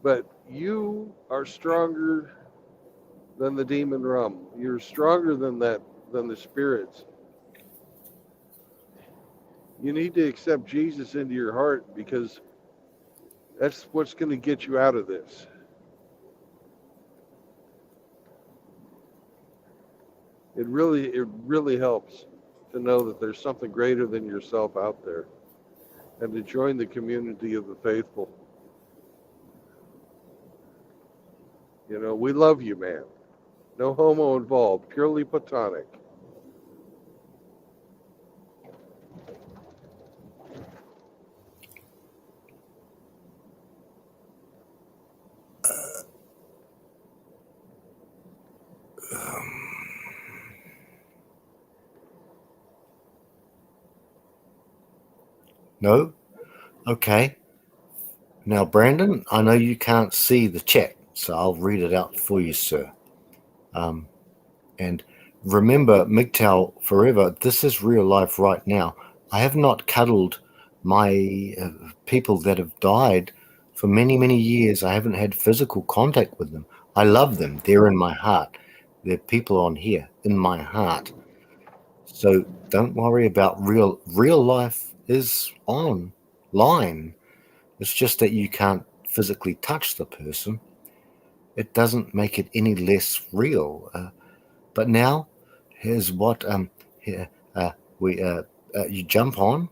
But you are stronger than the demon rum. You're stronger than the spirits. You need to accept Jesus into your heart, because that's what's going to get you out of this. It really helps to know that there's something greater than yourself out there, and to join the community of the faithful. You know, we love you, man. No homo involved, purely platonic. No? Okay. Now, Brandon, I know you can't see the chat, so I'll read it out for you, sir. And remember, MGTOW forever, this is real life right now. I have not cuddled my people that have died for many, many years. I haven't had physical contact with them. I love them. They're in my heart. They're people on here in my heart. So don't worry about real life is online. It's just that you can't physically touch the person. It doesn't make it any less real. But now, here's what you jump on.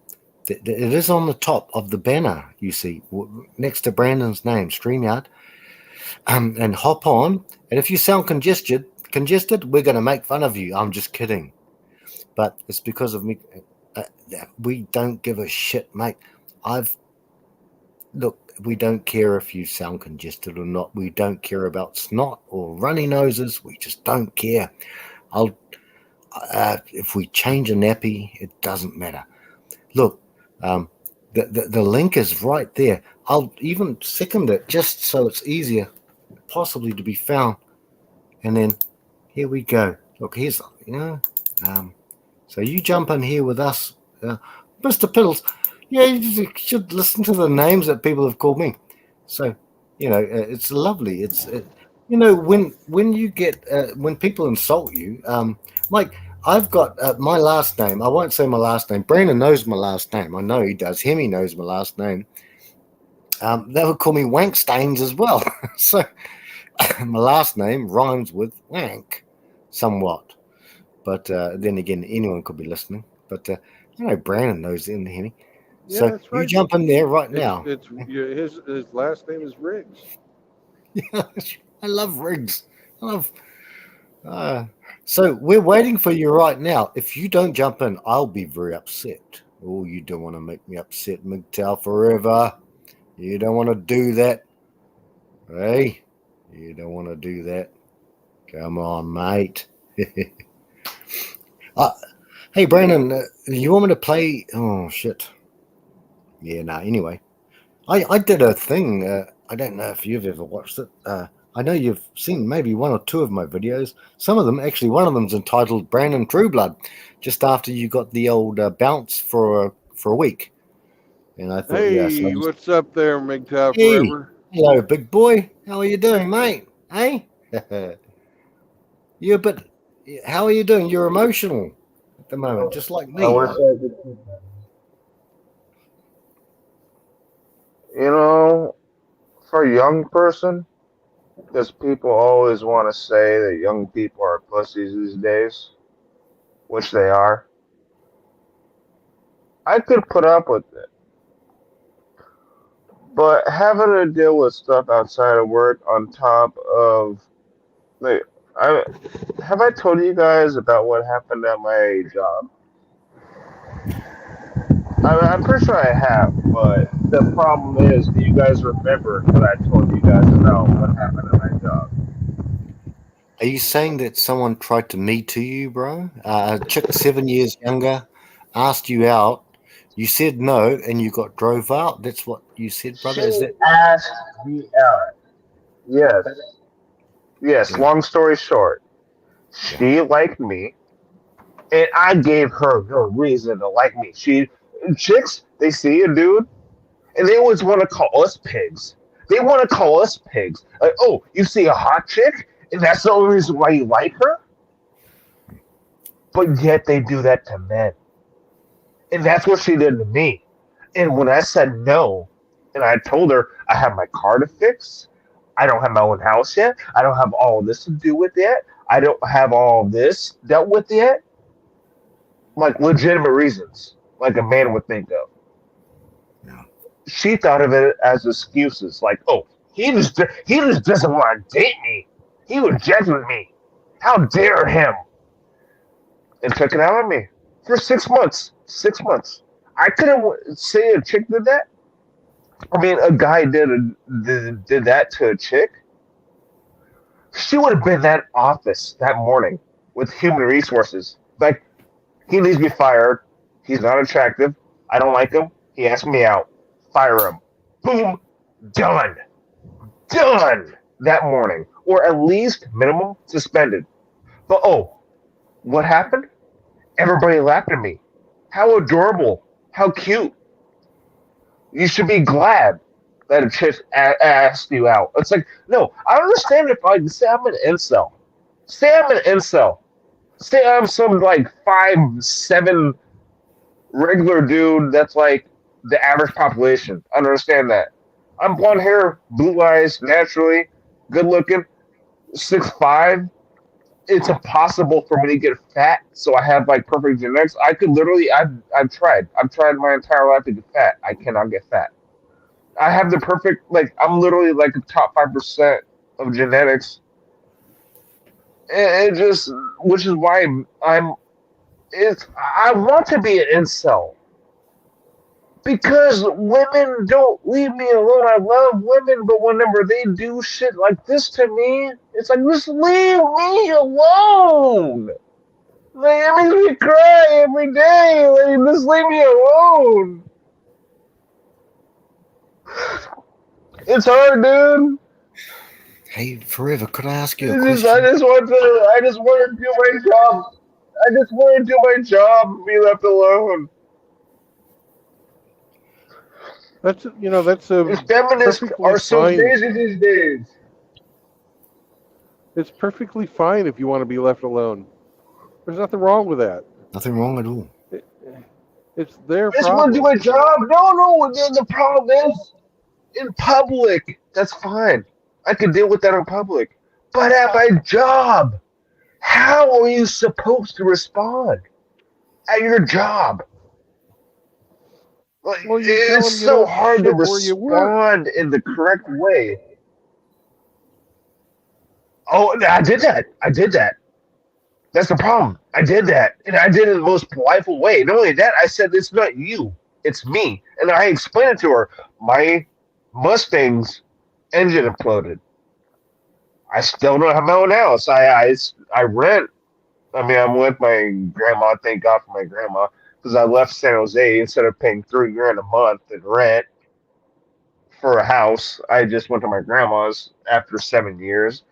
It is on the top of the banner, you see, next to Brandon's name, StreamYard, and hop on. And if you sound congested, we're going to make fun of you. I'm just kidding. But it's because of me. We don't give a shit, mate. Look, we don't care if you sound congested or not. We don't care about snot or runny noses. We just don't care. If we change a nappy, it doesn't matter. Look, The link is right there. I'll even second it just so it's easier possibly to be found. And then here we go. Look, here's, so you jump in here with us, Mr. Piddles. Yeah, you should listen to the names that people have called me. So, it's lovely. When you get when people insult you, like I've got my last name. I won't say my last name. Brandon knows my last name. I know he does. Hemi knows my last name. They would call me Wankstains as well. So my last name rhymes with wank somewhat. But then again, anyone could be listening. But Brandon knows in Henny. Yeah, So that's you right. jump in there right now. His last name is Riggs. Yeah, I love Riggs. I love. So we're waiting for you right now. If you don't jump in, I'll be very upset. Oh, you don't want to make me upset, MGTOW forever. You don't want to do that. Hey, you don't want to do that. Come on, mate. Hey, Brandon, you want me to play? Oh, shit. Yeah, no, anyway. I did a thing. I don't know if you've ever watched it. I know you've seen maybe one or two of my videos. Some of them, actually, one of them's entitled Brandon Trueblood, just after you got the old bounce for a week. And I thought, hey, what's up there, MGTOW hey, forever? hello, big boy. How are you doing, mate? Hey? You're a bit... How are you doing? You're emotional at the moment, just like me. I wish I could keep that. For a young person, because people always want to say that young people are pussies these days, which they are, I could put up with it. But having to deal with stuff outside of work on top of, like, have I told you guys about what happened at my job? I'm pretty sure I have, but the problem is, do you guys remember what I told you guys about what happened at my job? Are you saying that someone tried to me to you, bro? A chick 7 years younger asked you out. You said no, and you got drove out. That's what you said, brother. Is She that? asked me out. Yes. Yes, Yeah. long story short, she liked me, and I gave her no reason to like me. Chicks, they see a dude, and they always want to call us pigs. They want to call us pigs. Like, oh, you see a hot chick, and that's the only reason why you like her? But yet they do that to men. And that's what she did to me. And when I said no, and I told her I have my car to fix, I don't have my own house yet, I don't have all of this to do with yet, I don't have all of this dealt with yet, like legitimate reasons, like a man would think of. Yeah. She thought of it as excuses, like, oh, he just doesn't want to date me. He rejected me. How dare him? And took it out on me for 6 months. 6 months. I couldn't say a chick did that. I mean, a guy did that to a chick. She would have been in that office that morning with human resources. Like, he needs to be fired. He's not attractive. I don't like him. He asked me out. Fire him. Boom. Done. Done. That morning. Or at least minimum suspended. But oh, what happened? Everybody laughed at me. How adorable. How cute. You should be glad that a chick asked you out. It's like, no, I understand if I say I'm an incel. Say I'm an incel. Say I'm some like 5'7" regular dude that's like the average population. I understand that. I'm blonde hair, blue eyes, naturally, good looking, 6'5". It's impossible for me to get fat, so I have like perfect genetics. I could literally, I've tried. I've tried my entire life to get fat. I cannot get fat. I have the perfect, like, I'm literally like the top 5% of genetics. And it just, which is why I want to be an incel. Because women don't leave me alone. I love women, but whenever they do shit like this to me, it's like, just leave me alone. Like, it makes me cry every day. Like, just leave me alone. It's hard, dude. Hey, Forever, could I ask you a I question? just want to do my job. I just want to do my job and be left alone. That's And feminists perfectly are so fine. busy these days. It's perfectly fine if you want to be left alone. There's nothing wrong with that. Nothing wrong at all. It's their I just want to do problem. my job. No. The problem is in public. That's fine. I can deal with that in public. But at my job, how are you supposed to respond at your job? Like, Well, you tell it's them you so don't hard to shit where you work. respond in the correct way. Oh, I did that. That's the problem. I did that, and I did it in the most polite way. Not only that, I said it's not you, it's me, and I explained it to her. My Mustang's engine imploded. I still don't have my own house. I rent. I mean, I'm with my grandma. Thank God for my grandma, because I left San Jose instead of paying $3,000 a month in rent for a house. I just went to my grandma's after 7 years.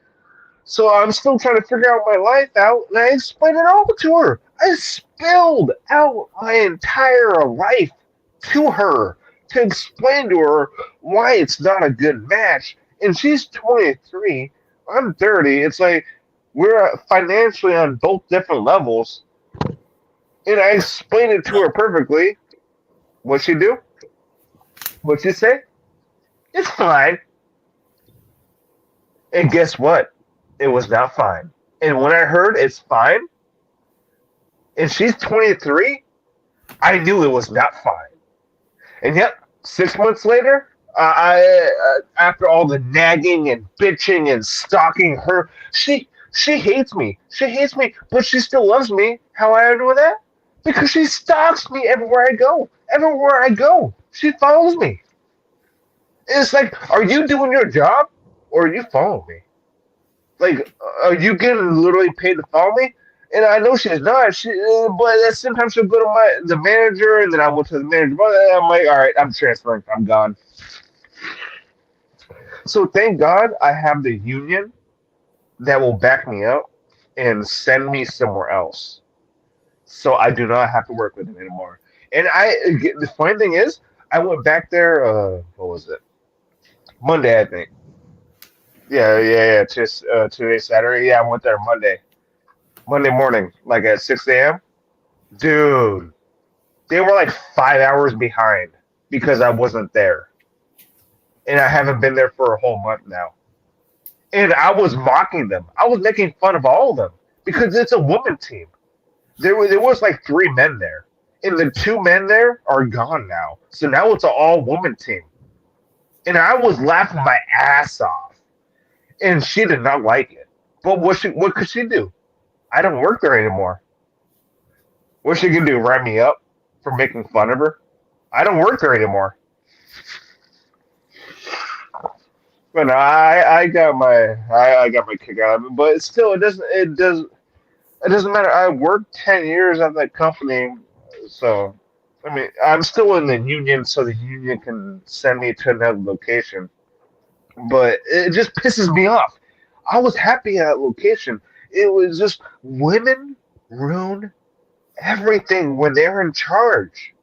So I'm still trying to figure out my life out, and I explained it all to her. I spilled out my entire life to her to explain to her why it's not a good match. And she's 23, I'm 30. It's like we're financially on both different levels. And I explained it to her perfectly. What'd she do? What'd she say? It's fine. And guess what? It was not fine. And when I heard it's fine, and she's 23, I knew it was not fine. And yep, 6 months later, after all the nagging and bitching and stalking her, she hates me. She hates me, but she still loves me. How I know that? Because she stalks me everywhere I go. Everywhere I go, she follows me. It's like, are you doing your job, or are you following me? Like, are you getting literally paid to follow me? And I know she's not. But sometimes she'll go to the manager, and then I went to the manager. But I'm like, all right, I'm transferring. I'm gone. So thank God I have the union that will back me up and send me somewhere else. So I do not have to work with them anymore. And the funny thing is, I went back there. What was it? Monday, I think. Yeah. Just today's Saturday. Yeah, I went there Monday morning, like at 6 a.m. Dude, they were like 5 hours behind because I wasn't there, and I haven't been there for a whole month now. And I was mocking them. I was making fun of all of them because it's a woman team. There was like 3 men there, and the 2 men there are gone now. So now it's an all woman team, and I was laughing my ass off, and she did not like it. But what could she do? I don't work there anymore. What's she gonna do? Write me up for making fun of her? I don't work there anymore. But no, I got my kick out of it. But still, it doesn't matter. I worked 10 years at that company, so I mean I'm still in the union, so the union can send me to another location. But it just pisses me off. I was happy at that location. It was just women ruin everything when they're in charge.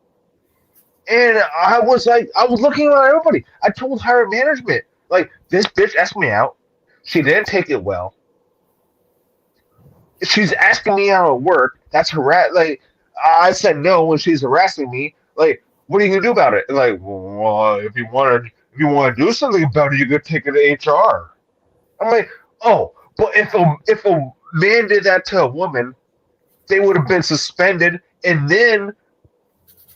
And I was like, I was looking at everybody. I told higher management, like, this bitch asked me out. She didn't take it well. She's asking me out at work. That's harass. Like, I said no when she's harassing me. Like, what are you gonna do about it? And like, well, if you want to do something about it, you could take it to HR. I'm like, oh, but if a man did that to a woman, they would have been suspended, and then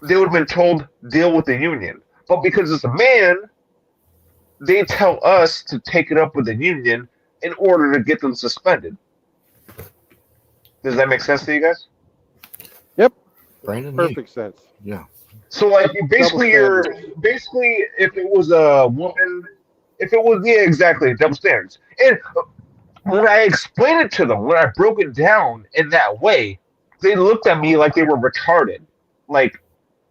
they would have been told deal with the union. But because it's a man, they tell us to take it up with the union in order to get them suspended. Does that make sense to you guys? Yep. Brandon, Perfect sense. Yeah. So like basically if it was a woman, if it was exactly double standards. And when I explained it to them, when I broke it down in that way, they looked at me like they were retarded. Like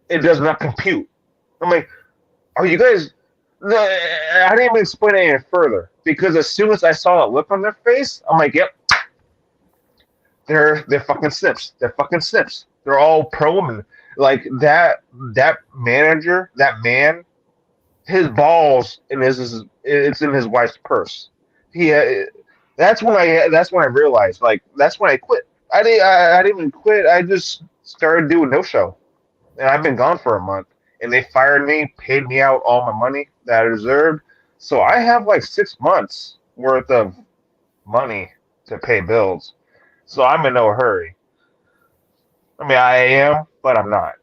it does not compute. I'm like, are you guys I didn't even explain it any further because as soon as I saw that look on their face, I'm like, yep, they're fucking snips. They're fucking snips. They're all pro women. Like that manager, that man, his balls in it's in his wife's purse. He that's when I realized, like, that's when I quit. I didn't even quit. I just started doing no show, and I've been gone for a month. And they fired me, paid me out all my money that I deserved. So I have like 6 months worth of money to pay bills. So I'm in no hurry. I mean, I am, but I'm not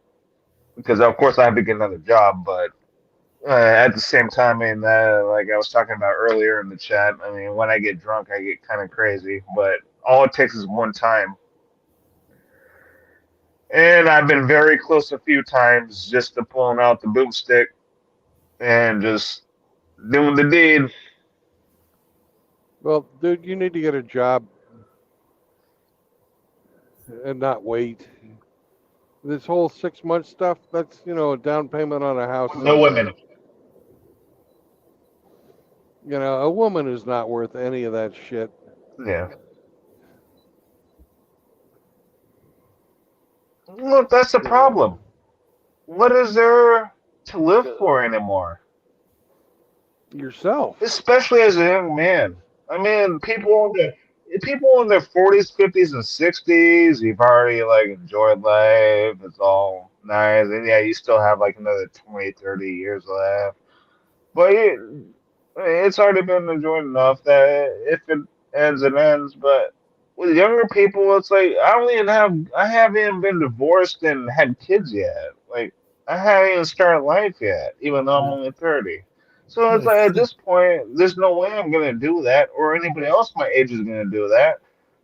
because of course I have to get another job. But at the same time, and like I was talking about earlier in the chat, I mean, when I get drunk, I get kind of crazy. But all it takes is one time, and I've been very close a few times just to pulling out the boomstick and just doing the deed. Well, dude, you need to get a job and not wait. This whole 6 month stuff, that's, a down payment on a house. No women. A woman is not worth any of that shit. Yeah. Look, that's the problem. What is there to live for anymore? Yourself. Especially as a young man. I mean, people in their 40s, 50s, and 60s, you've already, like, enjoyed life. It's all nice. And, yeah, you still have, like, another 20, 30 years left. But it's already been enjoyed enough that if it ends, it ends. But with younger people, it's like, I haven't even been divorced and had kids yet. Like, I haven't even started life yet, even though I'm only 30. So it's like, at this point, there's no way I'm going to do that, or anybody else my age is going to do that.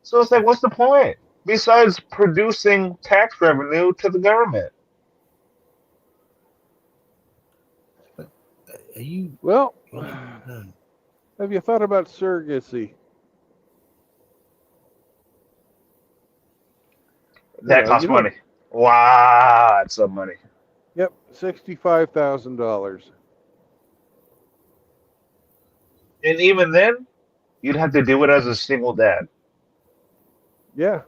So it's like, what's the point? Besides producing tax revenue to the government. Are you? Well, have you thought about surrogacy? That costs money. Lots of money. Yep, $65,000. And even then, you'd have to do it as a single dad. Yeah.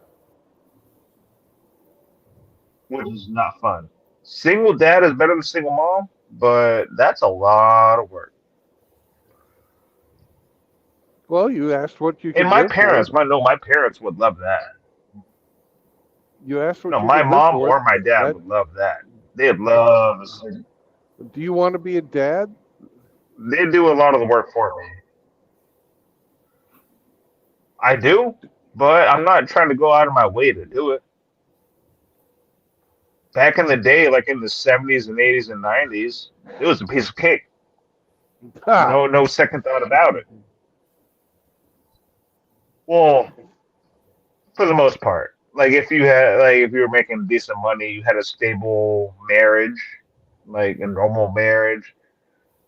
Which is not fun. Single dad is better than single mom, but that's a lot of work. Well, you asked what you could And my live parents, for. my parents would love that. You asked what No, you my could mom live for. or my dad would love that. They'd love it. Do you want to be a dad? They do a lot of the work for me. I do, but I'm not trying to go out of my way to do it. Back in the day, like in the 70s and 80s and 90s, it was a piece of cake. No second thought about it. Well, for the most part, like if you were making decent money, you had a stable marriage, like a normal marriage.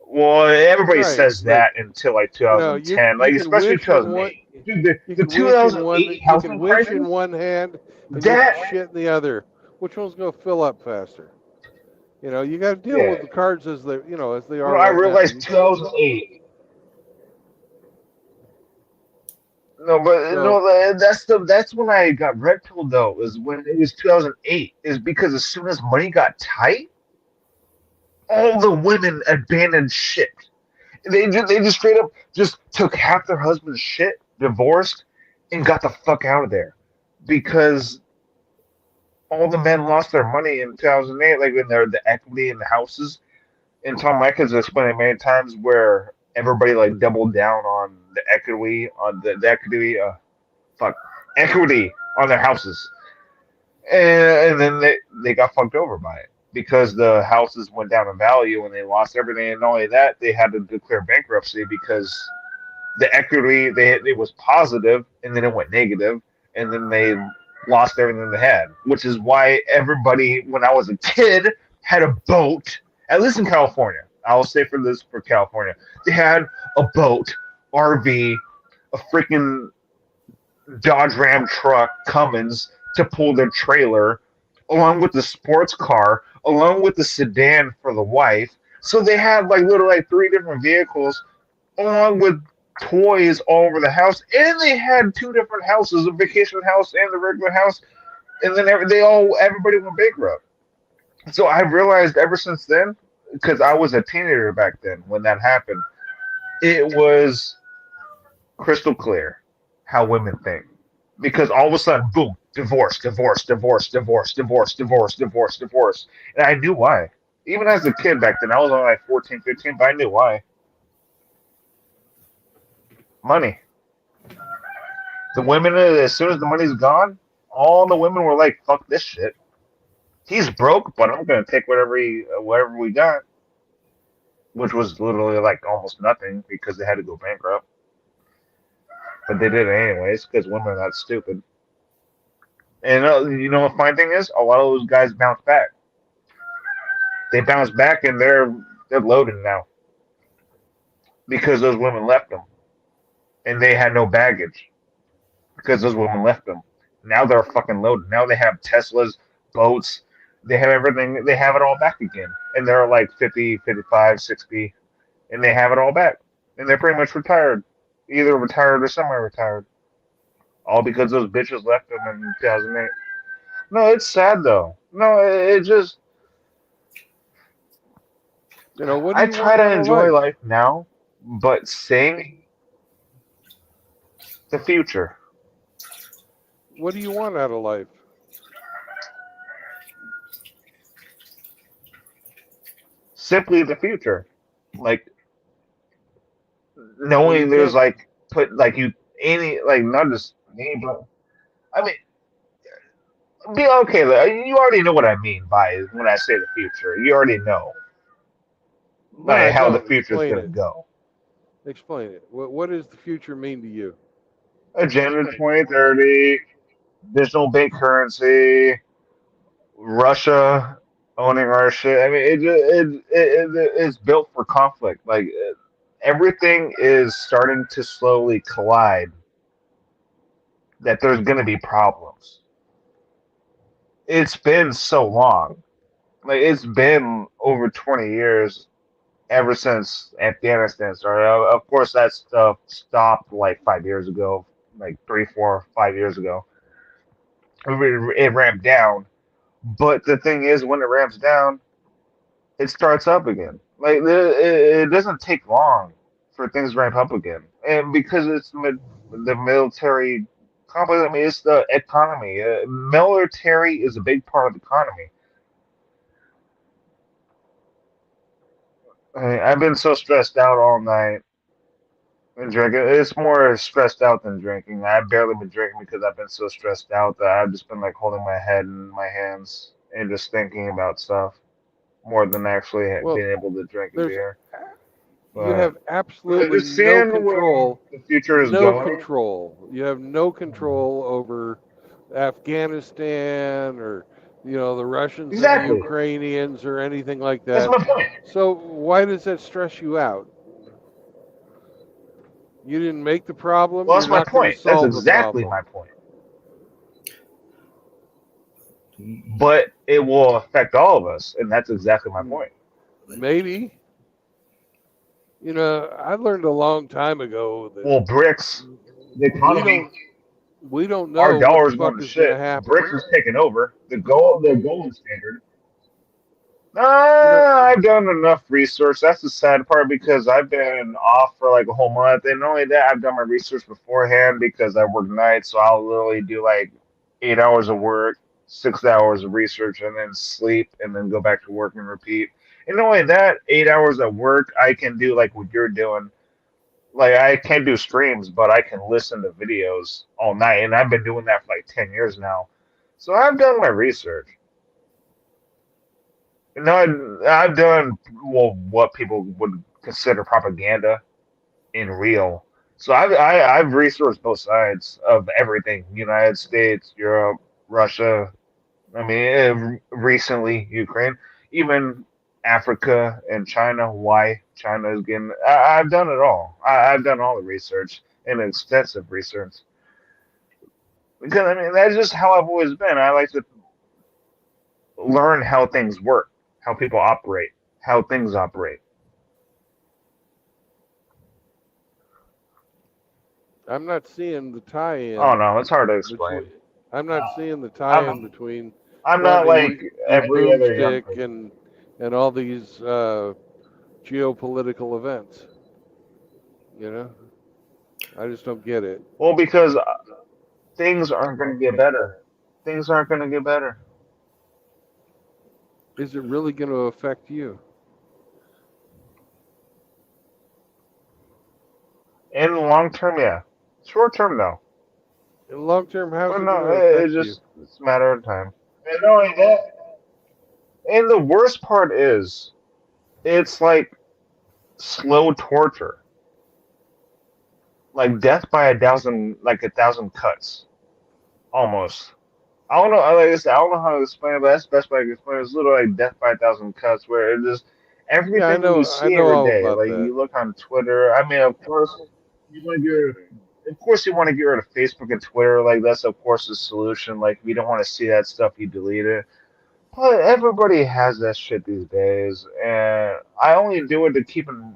Well, everybody says that until like 2010, like especially 2008. Dude, the 2008 housing wish crisis. in one hand and get shit in the other. Which one's going to fill up faster? You got to deal with the cards as they, as they are. I realized 2008. No, but no, that's when I got red pilled though. Is when it was 2008. Is because as soon as money got tight, all the women abandoned shit. They just straight up just took half their husband's shit, divorced, and got the fuck out of there because all the men lost their money in 2008, like when they're the equity in the houses. And Tom Michaels explained it many times where everybody like doubled down on the equity on the equity on their houses, and then they got fucked over by it because the houses went down in value and they lost everything. And not only that, they had to declare bankruptcy because the equity it was positive and then it went negative, and then they lost everything they had, which is why everybody when I was a kid had a boat. At least in California, I'll say for California, they had a boat, RV, a freaking Dodge Ram truck, Cummins, to pull their trailer, along with the sports car, along with the sedan for the wife, So they had like literally like 3 different vehicles, along with toys all over the house, and they had 2 different houses, a vacation house and the regular house, and then everybody went bankrupt. So I've realized ever since then, because I was a teenager back then when that happened, it was crystal clear how women think. Because all of a sudden, boom, divorce, divorce, divorce, divorce, divorce, divorce, divorce, divorce. And I knew why. Even as a kid back then, I was only like 14, 15, but I knew why. Money. The women, as soon as the money's gone, all the women were like, fuck this shit. He's broke, but I'm going to take whatever we got, which was literally like almost nothing because they had to go bankrupt. But they did it anyways because women are not stupid. And you know what fine thing is? A lot of those guys bounce back. They bounce back and they're loaded now because those women left them, and they had no baggage because those women left them. Now they're fucking loaded. Now they have Teslas, boats. They have everything. They have it all back again, and they're like 50, 55, 60, and they have it all back, and they're pretty much retired, either retired or semi-retired, all because those bitches left them in 2008. No, it's sad though. No, it just. You know, what do I you try want to out of enjoy life? life now, but saying the future. What do you want out of life? Simply the future. Like Well, you knowing there's can't. like put like you any like not just me, but I mean be okay. You already know what I mean by when I say the future. You already know No, like I how the don't. future is Explain gonna it. go. Explain it. What does the future mean to you? Agenda 2030, digital bank currency, Russia owning our shit. I mean, it's built for conflict. Like everything is starting to slowly collide. That there's going to be problems. It's been so long. Like it's been over 20 years ever since Afghanistan started. Of course, that stuff stopped like 5 years ago, like 3, 4, 5 years ago. It ramped down. But the thing is, when it ramps down, it starts up again. Like it doesn't take long for things to ramp up again, and because it's the military complex. I mean, it's the economy. Military is a big part of the economy. I've been so stressed out all night and drinking. It's more stressed out than drinking. I've barely been drinking because I've been so stressed out that I've just been like holding my head in my hands and just thinking about stuff more than actually Well, being able to drink a there's beer. you But have absolutely just no seeing where control. the future is No going. control. You have no control over Afghanistan or the Russians and the Exactly. Ukrainians or anything like That's that. my point. So why does that stress you out? You didn't make the problem. Well, You're that's my not going to point. That's solve the exactly problem. my point. But it will affect all of us, and that's exactly my point. Maybe. I learned a long time ago that Well, BRICS, the economy, we don't our know what the dollar's going fuck to is going to shit. happen. BRICS is taking over. The golden standard. You know, I've done enough research. That's the sad part because I've been off for like a whole month, and not only that, I've done my research beforehand because I work nights, so I'll literally do like 8 hours of work, 6 hours of research, and then sleep, and then go back to work and repeat. And not only that, 8 hours of work, I can do like what you're doing. Like I can't do streams, but I can listen to videos all night, and I've been doing that for like 10 years now. So I've done my research. No, I've done what people would consider propaganda in real. So I've researched both sides of everything: United States, Europe, Russia. I mean, recently Ukraine, even Africa and China. Why China is getting? I've done it all. I've done all the research and extensive research because I mean that's just how I've always been. I like to learn how things work, how people operate. how things operate. I'm not seeing the tie-in. Oh no, it's hard to explain. I'm not seeing the tie-in between I'm not like the every other young boomstick person. and all these geopolitical events. You know, I just don't get it. Well, because things aren't going to get better. Things aren't going to get better. Is it really going to affect you? In the long term, yeah. Short term, no. In long term, how's But it no, going to affect it's you? just it's a matter of time. And not only that, and the worst part is, it's like slow torture, like death by a thousand cuts, almost. I don't know. Like I said, I don't know how to explain it, but that's the best way I can explain it. It's literally like death by a thousand cuts, where it just Yeah, I everything you know. I see know every all day. about Like that. you look on Twitter. I mean, of course, you want to get rid of course you want to get rid of Facebook and Twitter. Like that's of course the solution. Like if you don't want to see that stuff, you delete it. But everybody has that shit these days, and I only do it to keep in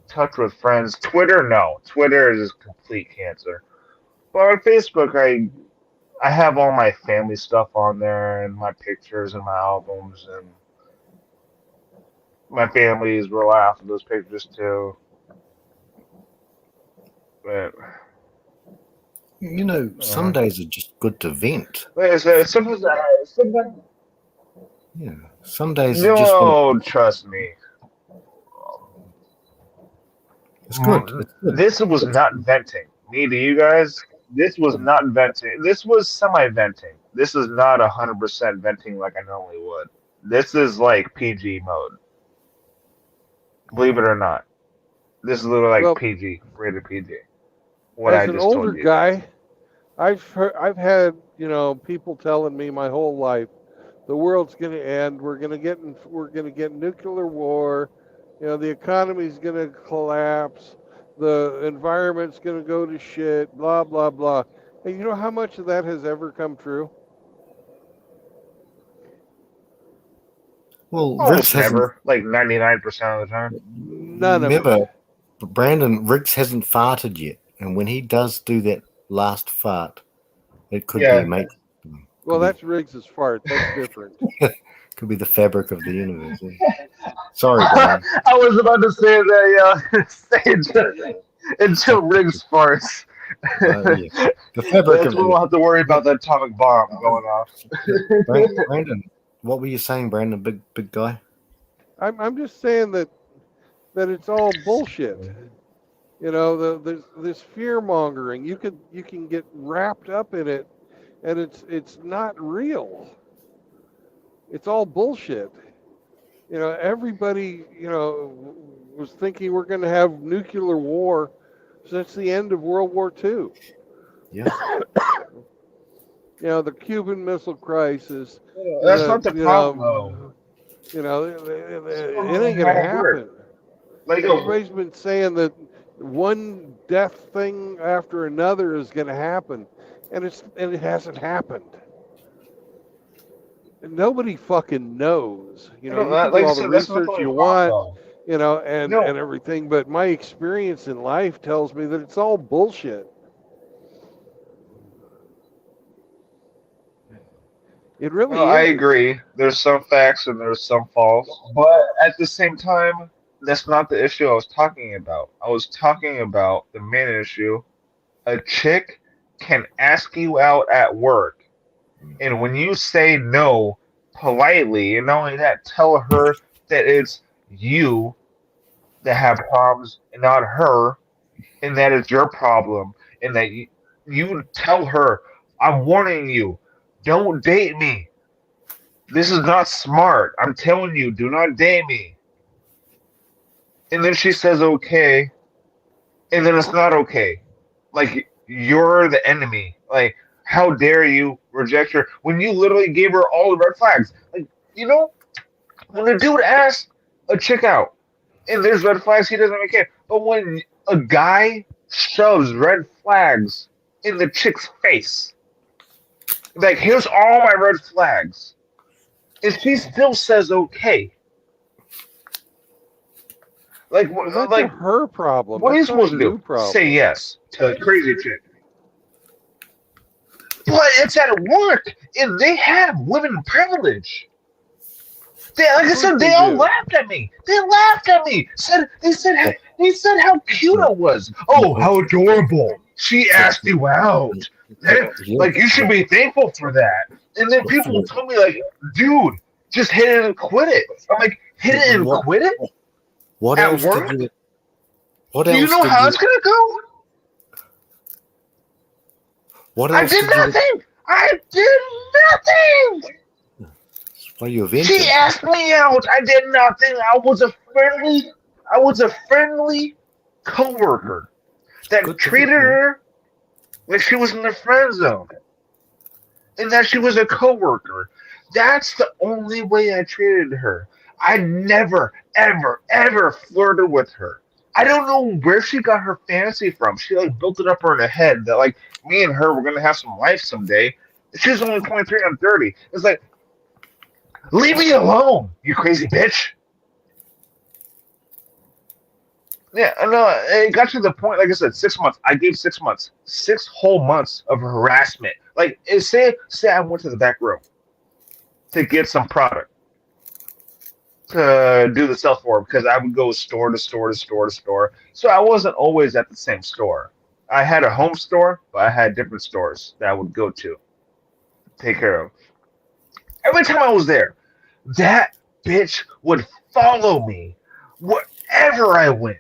touch with friends. Twitter, no. Twitter is just complete cancer. But on Facebook, I have all my family stuff on there and my pictures and my albums, and my families will laugh at those pictures too. But You know, some days are just good to vent. like I said, sometimes Yeah, some days you just want. no, trust me. It's good. It's good. This was not venting. Neither you guys. This was not venting. This was semi-venting. This is not 100% venting like I normally would. This is like PG mode. Believe it or not, this is literally like Well, PG, rated PG. What as I an just older told you. guy, I've had people telling me my whole life, the world's going to end. We're going to get nuclear war. The economy's going to collapse. The environment's going to go to shit. Blah blah blah. And you know how much of that has ever come true? Well, Riggs Almost hasn't. never, like 99% of the time. None of Remember, it. Brandon, Riggs hasn't farted yet, and when he does do that last fart, it could be Yeah. a mate. Well, that's Riggs's fart. That's different. Could be the fabric of the universe. Yeah. Sorry, Brian. I was about to say that, say until Riggs farts. Yeah. The fabric That's of when we'll have to worry about the atomic bomb going off. Brandon, what were you saying, Brandon? Big guy. I'm just saying that it's all bullshit. There's this fear mongering. You can get wrapped up in it, and it's not real. It's all bullshit. Everybody was thinking we're going to have nuclear war since the end of World War II. Yeah. The Cuban Missile Crisis. That's not the problem, though. It ain't gonna happen. Like everybody's been saying that one death thing after another is gonna happen, and it hasn't happened. And nobody fucking knows. You can do all the research you want, and everything, but my experience in life tells me that it's all bullshit. It really is. I agree. There's some facts and there's some false. But at the same time, that's not the issue I was talking about. I was talking about the main issue. A chick can ask you out at work, and when you say no politely, and not only that, tell her that it's you that have problems and not her, and that it's your problem, and that you tell her, I'm warning you, don't date me. This is not smart. I'm telling you, do not date me. And then she says okay, and then it's not okay. Like, you're the enemy. Like, how dare you reject her when you literally gave her all the red flags? Like, when a dude asks a chick out and there's red flags, he doesn't really care. But when a guy shoves red flags in the chick's face, like, here's all my red flags, and she still says okay, Like, Well, that's like, her problem. what are you That's not a supposed to you do? problem. Say yes to a crazy chick. But it's at work, and they have women privilege. Like I said, they all laughed at me. They laughed at me. They said how cute I was. Oh, how adorable! She asked you out. Like you should be thankful for that. And then people told me like, dude, just hit it and quit it. I'm like, hit it and quit it What at else work. did you? What Do you else know did how you? it's gonna go? What I else did did you? nothing. I did nothing. What are you She venting? asked me out. I did nothing. I was a friendly coworker that Good to treated hear. her like she was in the friend zone, and that she was a coworker. That's the only way I treated her. I never, ever, ever flirted with her. I don't know where she got her fantasy from. She like built it up in her head that like me and her were gonna have some life someday. She's only 23. I'm 30. It's like, leave me alone, you crazy bitch. Yeah, no, it got to the point, like I said, 6 months. I gave 6 months, 6 whole months of harassment. Like, say I went to the back room to get some product to do the sell for because I would go store to store to store to store. So I wasn't always at the same store. I had a home store, but I had different stores that I would go to take care of. Every time I was there, that bitch would follow me wherever I went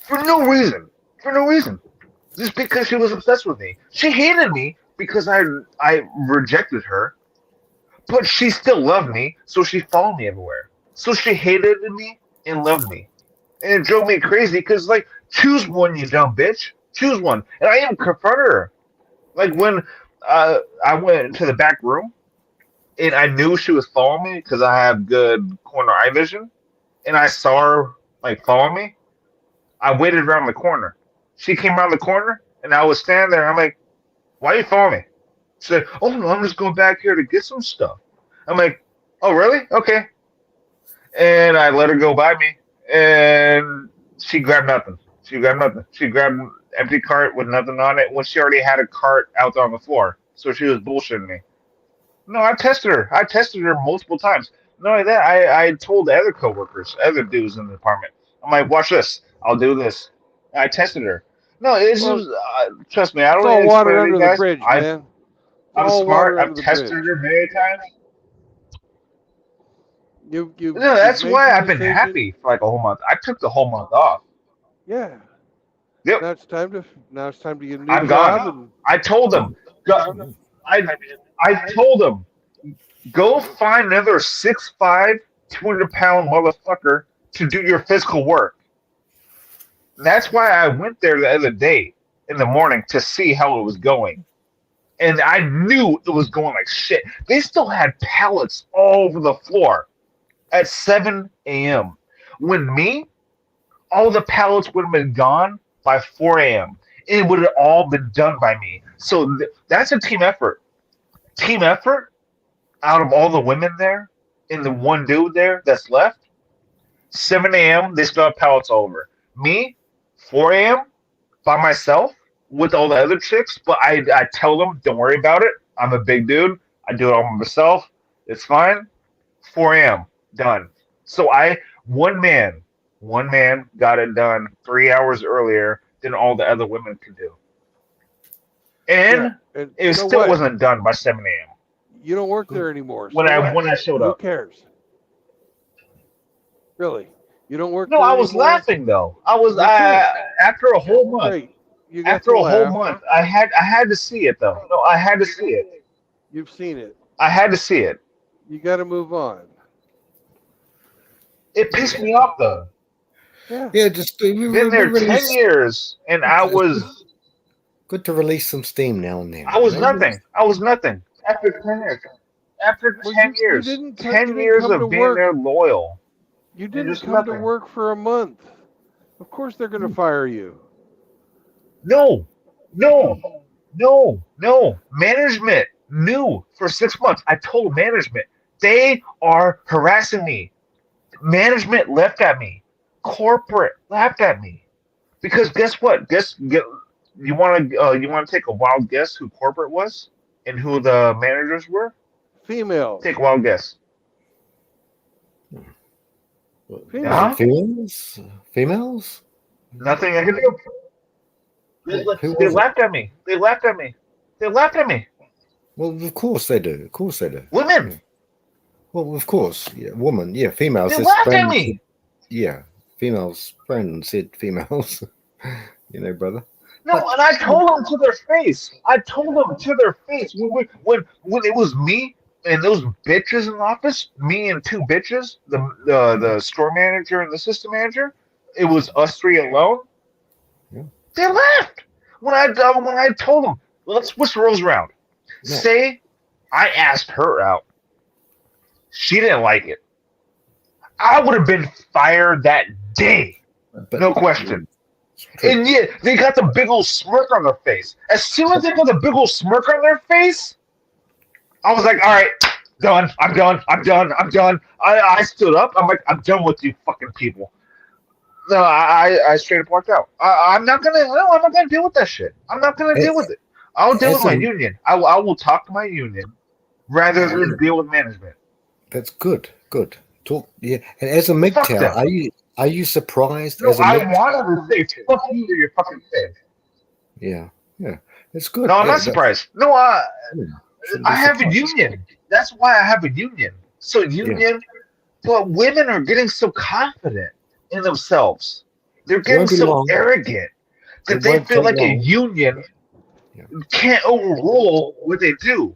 for no reason. For no reason. Just because she was obsessed with me. She hated me because I rejected her, but she still loved me, so she followed me everywhere. So she hated me and loved me. And it drove me crazy because, like, choose one, you dumb bitch. Choose one. And I even confronted her. Like, when I went to the back room, and I knew she was following me because I have good corner eye vision, and I saw her, like, follow me, I waited around the corner. She came around the corner, and I was standing there. I'm like, why are you following me? She said, oh, no, I'm just going back here to get some stuff. I'm like, oh, really? Okay. And I let her go by me, and she grabbed nothing. She grabbed nothing. She grabbed an empty cart with nothing on it when she already had a cart out on the floor. So she was bullshitting me. No, I tested her. I tested her multiple times. Not only that, I told the other coworkers, other dudes in the department, I'm like, watch this. I'll do this. I tested her. No, it's Well, just, trust me, I it's don't all need to explain water it to under you the guys. bridge, man. It's I'm all smart. water I've under the tested bridge. her many times. You No, that's made why your I've been decision. happy for like a whole month. I took the whole month off. Yeah. Yep. Now it's time to get a new I'm job. gone. And I told them. I told them, go find another 6'5", 200-pound motherfucker to do your physical work. That's why I went there the other day in the morning to see how it was going. And I knew it was going like shit. They still had pallets all over the floor at 7 a.m. When me, all the pallets would have been gone by 4 a.m. It would have all been done by me. So that's a team effort. Team effort out of all the women there and the one dude there that's left. 7 a.m. they still have pallets all over. Me, 4 a.m. by myself with all the other chicks, but I tell them, don't worry about it. I'm a big dude. I do it all myself. It's fine. 4 a.m. done. So one man got it done 3 hours earlier than all the other women could do. And it still wasn't done by 7 a.m. You don't work there anymore. When I showed up. Who cares? Really? You don't work No, there I was anymore? laughing though. After a whole month. Great. After a whole month, I had to see it though. No, I had to see it. You've seen it. I had to see it. You got to move on. It pissed me off though. Yeah, just been there 10 years, and I was good to release some steam now and then. I was nothing. After 10 years. After 10 years. 10 years of being there loyal. You didn't come to work for a month. Of course they're going to fire you. No. Management knew for 6 months. I told management they are harassing me. Management left at me. corporate laughed at me because guess what? You want to take a wild guess who corporate was and who the managers were? Females. Take a wild guess. Females. Females? Females? Nothing I can do. Who They was it? laughed at me. They laughed at me. They laughed at me. Well, of course they do. Of course they do. Women. Yeah. Well, of course. Yeah, woman. Yeah, females. They This laughed at friend me. said- yeah, females. Friend said females. You know, brother. No, and I told them to their face. I told them to their face when it was me and those bitches in the office, me and two bitches, the store manager and the system manager. It was us three alone. Yeah. They laughed when I told them, let's switch the roles around. No. Say I asked her out. She didn't like it. I would have been fired that day. But, No question. True. And yet they got the big old smirk on their face. As soon as they got the big old smirk on their face, I was like, all right, done. I'm done. I stood up. I'm like, I'm done with you fucking people. No, I straight up walked out. I'm not gonna deal with that shit. I'm not gonna deal with it. I'll deal with my union. I will talk to my union rather than deal with management. That's good. Good. Talk. Yeah. And as a MGTOW, them. are you surprised? No, as a I MGTOW? wanted to say fuck you to your fucking face. Yeah. Yeah. It's good. No, I'm Yeah, not surprised. No, shouldn't be I have a surprised. union. That's why I have a union. So union, but women are getting so confident in themselves. They're getting won't be so long. arrogant that It they won't feel take like a long. union Yeah. can't overrule what they do.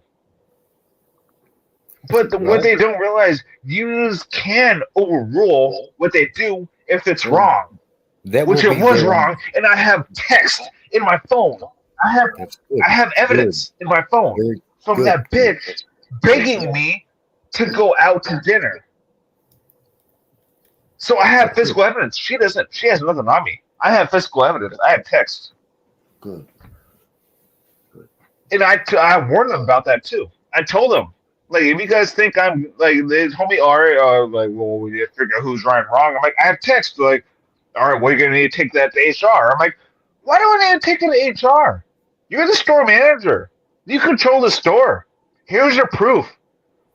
But what Right. they don't realize, unions can overrule what they do if it's Yeah. wrong, That which will it be was their- wrong. And I have text in my phone. That's good. I have evidence in my phone Very from good. that bitch begging me to go out to dinner. So I have physical evidence. She doesn't. She has nothing on me. I have physical evidence. I have text. Good. And I warned them about that too. I told them, like, if you guys think I'm like, they told me, all right, like, well, we need to figure out who's right and wrong. I'm like, I have text. Like, all right, well, you're gonna need to take that to HR. I'm like, why do I need to take it to HR? You're the store manager. You control the store. Here's your proof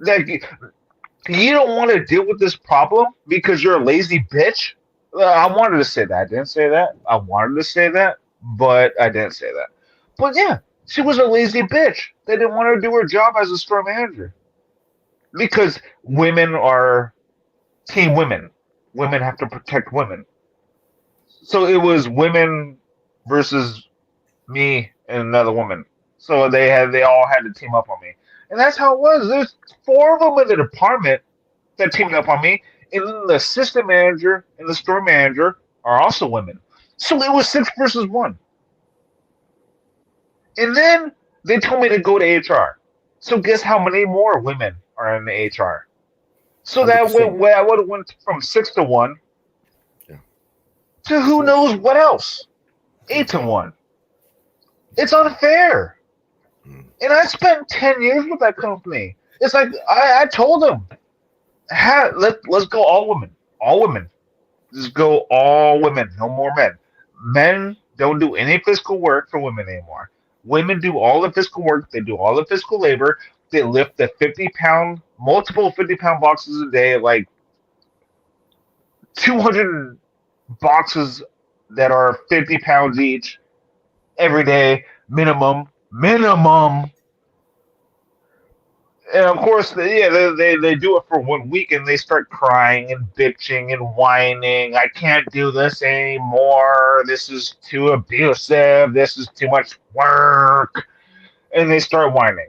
that you don't want to deal with this problem because you're a lazy bitch. I wanted to say that. I didn't say that. I wanted to say that, but I didn't say that. But yeah, she was a lazy bitch. They didn't want her to do her job as a store manager because women are team women. Women have to protect women. So it was women versus me and another woman. So they all had to team up on me. And that's how it was. There's 4 of them in the department that teamed up on me. And then the assistant manager and the store manager are also women. So it was 6 versus 1. And then they told me to go to HR. So guess how many more women are in the HR? So that 100%. I would have went from 6 to 1 Yeah. to who knows what else. 8 to 1. It's unfair. And I spent 10 years with that company. It's like I told them, let's go all women. All women. Just go all women. No more men. Men don't do any physical work for women anymore. Women do all the physical work. They do all the physical labor. They lift the 50-pound, multiple 50-pound boxes a day, like 200 boxes that are 50 pounds each every day, minimum. And of course, they do it for 1 week and they start crying and bitching and whining. I can't do this anymore. This is too abusive. This is too much work. And they start whining.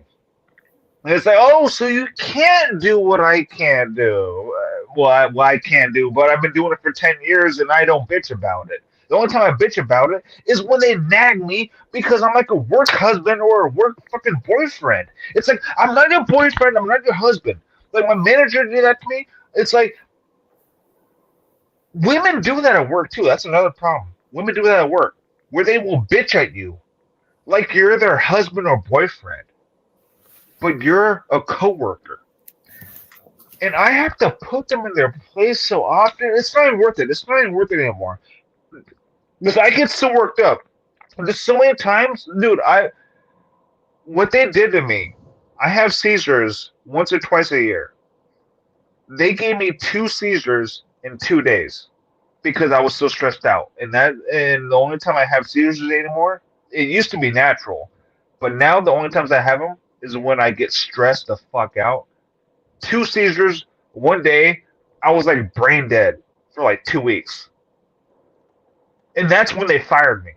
And it's like, oh, so you can't do what I can't do. Well, I can't do, but I've been doing it for 10 years and I don't bitch about it. The only time I bitch about it is when they nag me because I'm like a work husband or a work fucking boyfriend. It's like, I'm not your boyfriend, I'm not your husband. Like, my manager did that to me. It's like, women do that at work too. That's another problem. Women do that at work, where they will bitch at you like you're their husband or boyfriend, but you're a coworker. and I have to put them in their place so often. It's not even worth it. It's not even worth it anymore. Because I get so worked up. There's so many times, dude. What they did to me. I have seizures once or twice a year. They gave me 2 seizures in 2 days because I was so stressed out. And the only time I have seizures anymore, it used to be natural, but now the only times I have them is when I get stressed the fuck out. 2 seizures one day. I was like brain dead for like 2 weeks, and that's when they fired me.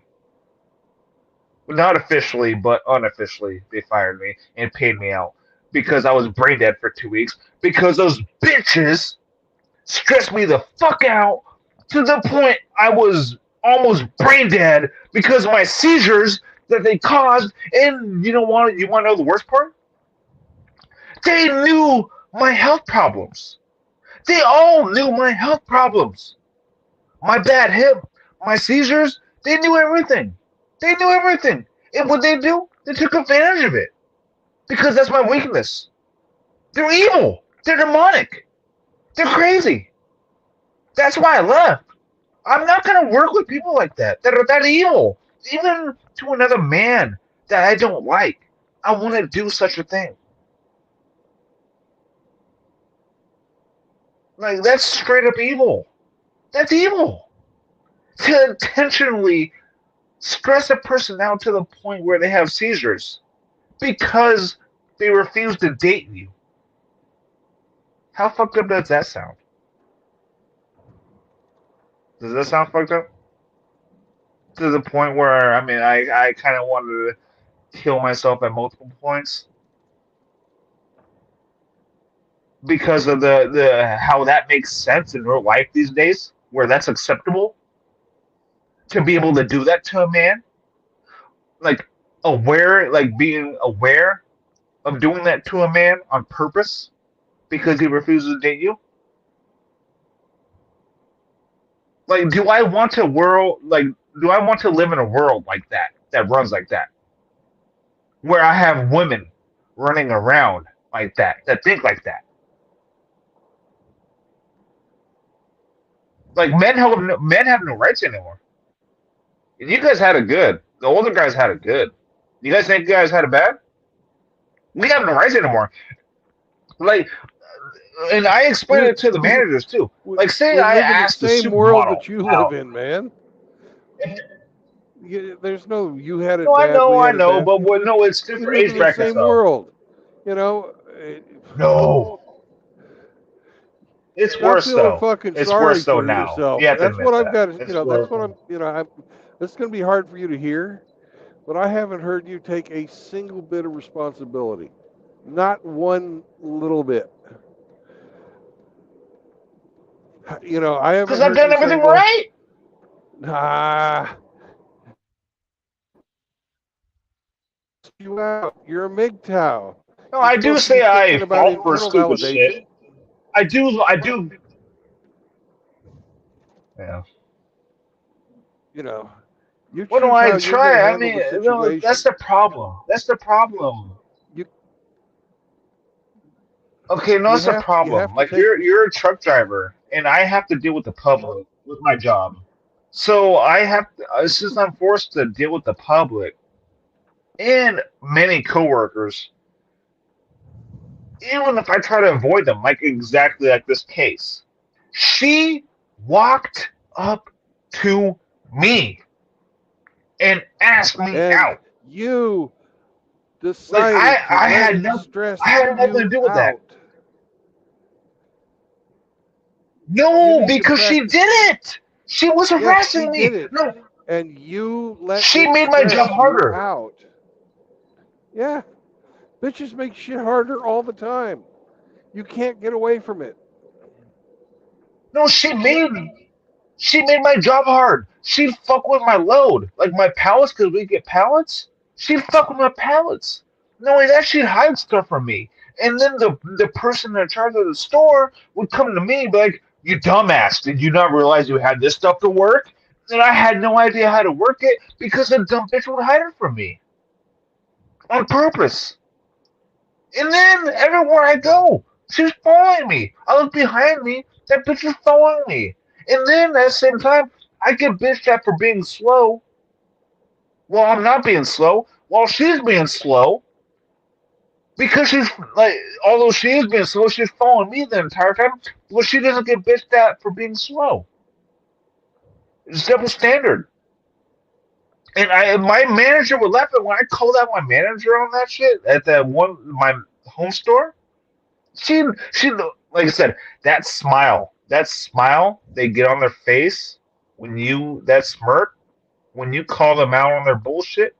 Not officially, but unofficially, they fired me and paid me out because I was brain dead for 2 weeks because those bitches stressed me the fuck out to the point I was almost brain dead because of my seizures that they caused. And you want to know the worst part? They knew my health problems. They all knew my health problems. My bad hip, my seizures, they knew everything. They knew everything. And what they do? They took advantage of it. Because that's my weakness. They're evil. They're demonic. They're crazy. That's why I left. I'm not going to work with people like that are that evil. Even to another man that I don't like, I want to do such a thing. Like, that's straight up evil. That's evil. To intentionally stress a person out to the point where they have seizures because they refuse to date you. How fucked up does that sound? Does that sound fucked up? To the point where, I kind of wanted to kill myself at multiple points because of the how that makes sense in real life these days, where that's acceptable to be able to do that to a man, like being aware of doing that to a man on purpose because he refuses to date you. Like, do I want to live in a world like that runs like that, where I have women running around like that think like that? Like, men have no rights anymore. And you guys had it good. The older guys had it good. You guys think you guys had it bad? We have no rights anymore. Like, and I explained it to the managers too. Like, say I asked the same world supermodel that you out. live in, man. There's no you had it No, bad. I know, but no, it's You different live age in the brackets same though. world. No, it's Stop worse feeling though. fucking It's sorry worse though for now. yourself. You have to That's admit what I've that. got. It's That's what I'm. It's going to be hard for you to hear, but I haven't heard you take a single bit of responsibility, not one little bit. I haven't because heard I've done you everything say, "Well, right." nah, you out. You're a MGTOW. No, You're I do supposed to be say I thinking about fall for internal stupid validation." shit. I do. Yeah. You What do choose I how you're going to try? I handle mean, the no, that's situation. the problem. That's the problem. Okay, no, You that's the have problem. to Like, take. you're a truck driver, and I have to deal with the public with my job. So I have to, since I'm forced to deal with the public and many coworkers, even if I try to avoid them, like exactly like this case, she walked up to me and asked me And out. you Like decided to I let had it no, stress I had nothing to you do with that. out. You No, need to because she practice. did it. She was Yes, she harassing did me. it. No, And you let she it made my job stress you harder. out. Yeah. Bitches make shit harder all the time. You can't get away from it. No, she made my job hard. She'd fuck with my load, like my pallets, because we get pallets. She'd fuck with my pallets. No, that she'd hide stuff from me. And then the person in charge of the store would come to me and be like, "You dumbass, did you not realize you had this stuff to work?" And I had no idea how to work it because the dumb bitch would hide it from me on purpose. And then everywhere I go, She's following me. I look behind me. That bitch is following me. And then at the same time, I get bitched at for being slow. Well, I'm not being slow. While she's being slow, because she's like, although she is being slow, she's following me the entire time. Well, she doesn't get bitched at for being slow. It's double standard. And my manager would laugh at when I called out my manager on that shit at my home store. She like I said, that smile they get on their face that smirk when you call them out on their bullshit.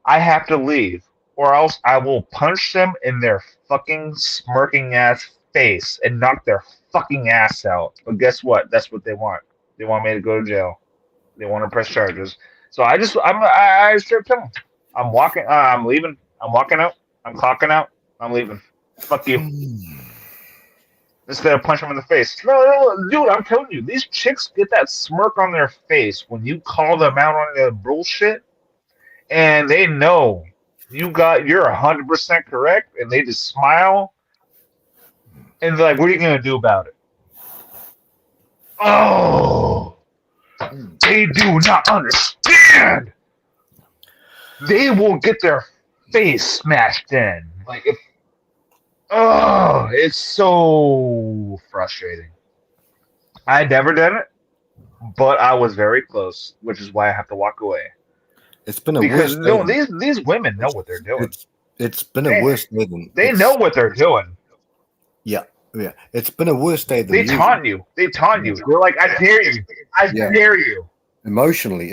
I have to leave, or else I will punch them in their fucking smirking ass face and knock their fucking ass out. But guess what? That's what they want. They want me to go to jail. They want to press charges. So I straight tell them, I'm walking. I'm leaving. I'm walking out. I'm clocking out. I'm leaving. Fuck you. Instead of punching them in the face. No, dude, I'm telling you, these chicks get that smirk on their face when you call them out on their bullshit, and they know you're 100% correct, and they just smile, and they're like, "What are you gonna do about it?" Oh, they do not understand. They will get their face smashed in. Like if. Oh, it's so frustrating. I never done it, but I was very close, which is why I have to walk away. It's been a Because worse day these women know what they're doing. It's been a worse day than They know what they're doing. Yeah. It's been a worse day than They usual. taunt you. They taunt you. They're like, I dare you. I dare you. Emotionally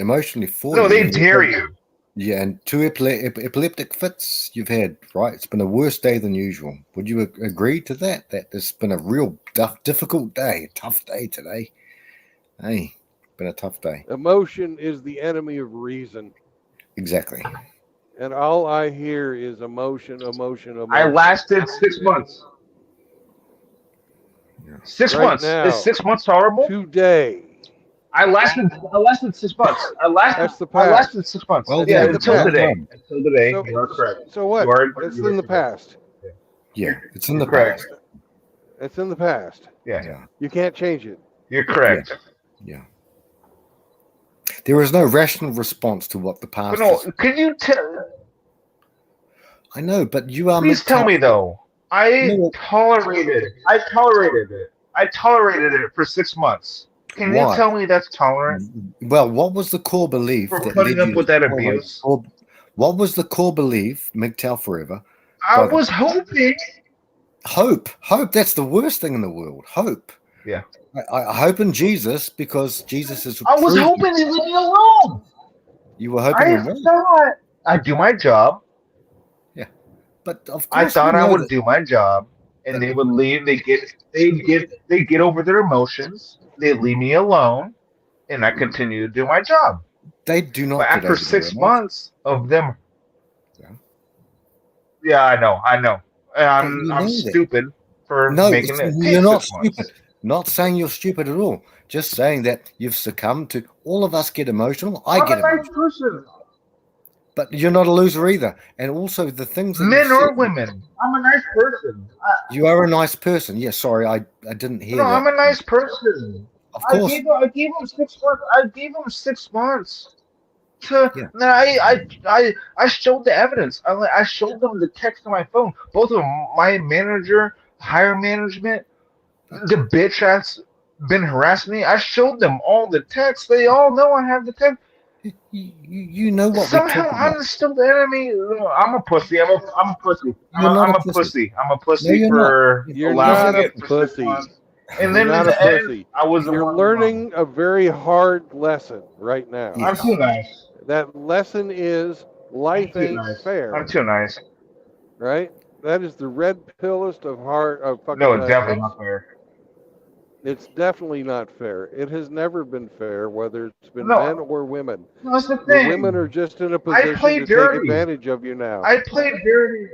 for you. No, they dare you. Yeah, and 2 epileptic fits you've had, right? It's been a worse day than usual. Would you agree to that? That it's been a real difficult day, a tough day today. Hey, been a tough day. Emotion is the enemy of reason. Exactly. And all I hear is emotion. I lasted 6 months. 6 Right months. now, Is 6 months horrible? Today. I lasted 6 months. That's the past. I lasted 6 months. Well, yeah, that's until the today. past. Until today, So- you are correct. So what? It's in the past. Yeah, it's in the Correct. past. It's in the past. Yeah, You can't change it. you're correct. Yeah. There is no rational response to what the But past no, is. can you tell? I know, but you are Please tell me though. I No. tolerated it. I tolerated it for 6 months. Can Why? you tell me that's tolerant? Well, what was the core belief For that putting led up you with to that tolerate abuse? What was the core belief, MGTOW forever? I was hoping. Hope. That's the worst thing in the world. Hope. Yeah. I hope in Jesus because Jesus is. I was proven- hoping to leave me alone. You were hoping. in what? thought I'd do my job. But of course, I thought we I know would that- do my job, and they would leave. They get over their emotions. They leave me alone, and I continue to do my job. They do not. But get after over 6 their months of them, yeah, I know. And You know I'm that. stupid for No, making it. you're take not 6 months. stupid. Not saying you're stupid at all. Just saying that you've succumbed to. All of us get emotional. I I'm get a nice emotional. person, But you're not a loser either. And also the things that men you or said, women. I'm a nice person. you are a nice person. Yeah, sorry, I didn't hear No, that. I'm a nice person. Of course. I gave him 6 months. I gave him 6 months. Yeah. No, I showed the evidence. I showed them the text on my phone. Both of them, my manager, higher management, the bitch that's been harassing me. I showed them all the texts. They all know I have the text. You know what we're Somehow talking about. I'm still the enemy. I'm a pussy. I'm a pussy. You're not I'm a a pussy. pussy. I'm a No, pussy you're for You're allowing not a it for 6 pussy. months. And You're then not in a the end, pussy. I was the You're one learning a very hard lesson right now. wrong. I'm too nice. That lesson is life Too ain't nice. fair. I'm too nice. Right? That is the red pillest of fucking No, it's lessons. definitely not fair. It's definitely not fair. It has never been fair, whether it's been No. men or women. No, that's the The thing. women are just in a position played to dirty. take advantage of you now. I played dirty.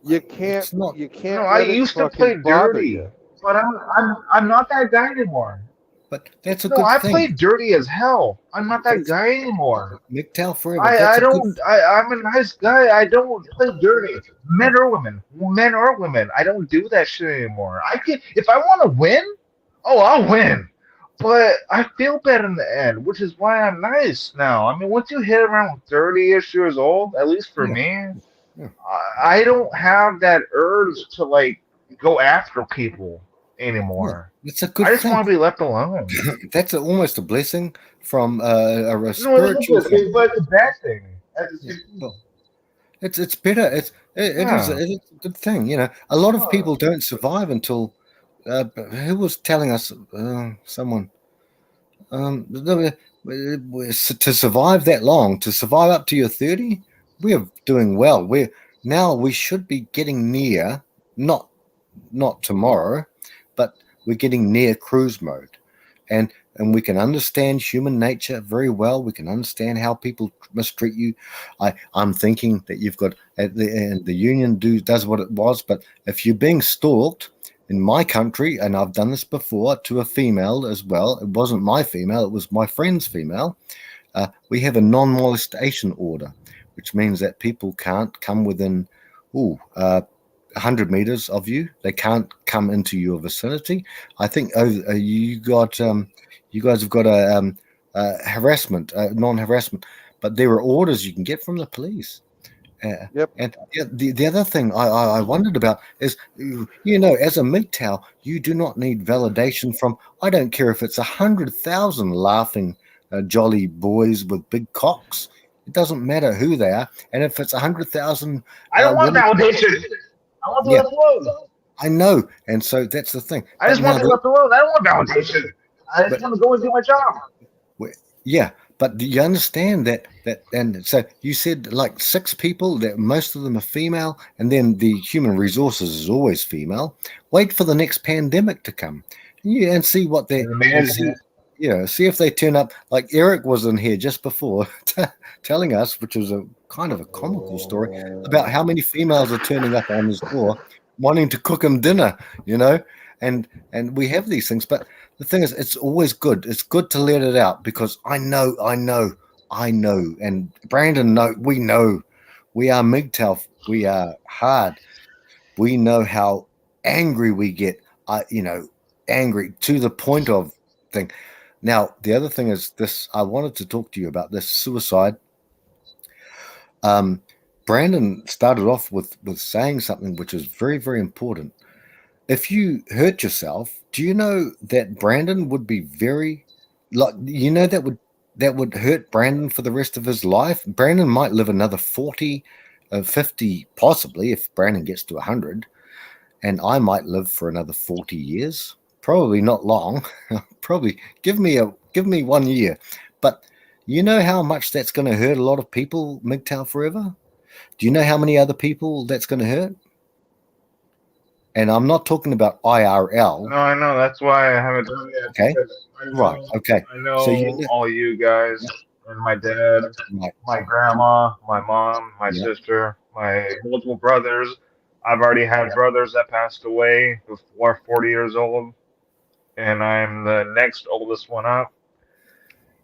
You can't. It's not- You can't. No, I let it used to fucking play bother dirty, you. but I'm not that guy anymore. But that's a No, good I thing. play dirty as hell. I'm not that That's guy anymore. MGTOW forever. I That's a good. don't. I'm a nice guy. I don't play dirty. Men or women. I don't do that shit anymore. I can if I want to win. Oh, I'll win. But I feel bad in the end, which is why I'm nice now. I mean, once you hit around 30-ish years old, at least for Yeah, me, yeah. I don't have that urge to like go after people anymore. It's a good I just thing. want to be left alone. That's almost a blessing from a No, it is a spiritual good thing. thing, but it's a bad thing. Yeah. Well, it's better. It is Yeah. a good thing. You know, a lot of people don't survive until. Who was telling us? Someone. To survive that long, to survive up to your 30, we are doing well. We should be getting near, not tomorrow, but we're getting near cruise mode, and we can understand human nature very well. We can understand how people mistreat you. I'm thinking that you've got and the union does what it was, but if you're being stalked in my country, and I've done this before to a female as well, it wasn't my female, it was my friend's female. We have a non-molestation order, which means that people can't come within 100 meters of you. They can't come into your vicinity. I think you guys have got a harassment, non-harassment, but there are orders you can get from the police. Yep. And the other thing I wondered about is, as a MGTOW, you do not need validation from, I don't care if it's 100,000 laughing, jolly boys with big cocks. It doesn't matter who they are. And if it's 100,000 I don't want women, validation. I want to yeah, left alone. I know. And so that's the thing. I just want to be left alone. I don't want validation. I just want to go and do my job. Yeah, but do you understand that and so you said like 6 people, that most of them are female, and then the human resources is always female. Wait for the next pandemic to come, and see what they see if they turn up. Like Eric was in here just before telling us, which was a kind of a comical story, about how many females are turning up on his door wanting to cook him dinner, and we have these things. But the thing is, it's always good. It's good to let it out, because I know, and Brandon we know. We are MGTOW. We are hard. We know how angry we get. Angry to the point of thing. Now, the other thing is this. I wanted to talk to you about this suicide. Brandon started off with saying something which is very, very important. If you hurt yourself, do you know that Brandon would be that would hurt Brandon for the rest of his life? Brandon might live another 40, 50, possibly, if Brandon gets to 100, and I might live for another 40 years. Probably not long. Probably give me 1 year. But you know how much that's going to hurt a lot of people, MGTOW forever? Do you know how many other people that's going to hurt? And I'm not talking about IRL. No, I know. That's why I haven't done it yet. Okay. Right. Okay. I know So all you guys, and my dad, my grandma, my mom, my sister, my multiple brothers. I've already had brothers that passed away before 40 years old, and I'm the next oldest one up.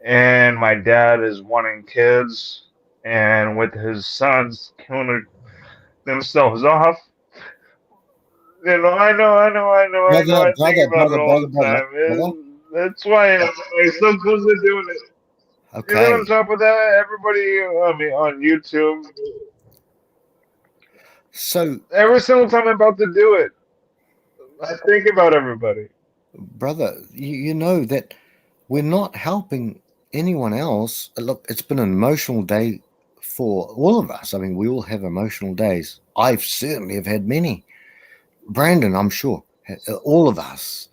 And my dad is wanting kids, and with his sons killing themselves off. I know. I think about it all the time. That's why I'm so close to doing it. Okay. And then on top of that, everybody, on YouTube. So every single time I'm about to do it, I think about everybody. Brother, you know that we're not helping anyone else. Look, it's been an emotional day for all of us. I mean, we all have emotional days. I've certainly have had many. Brandon, I'm sure, all of us.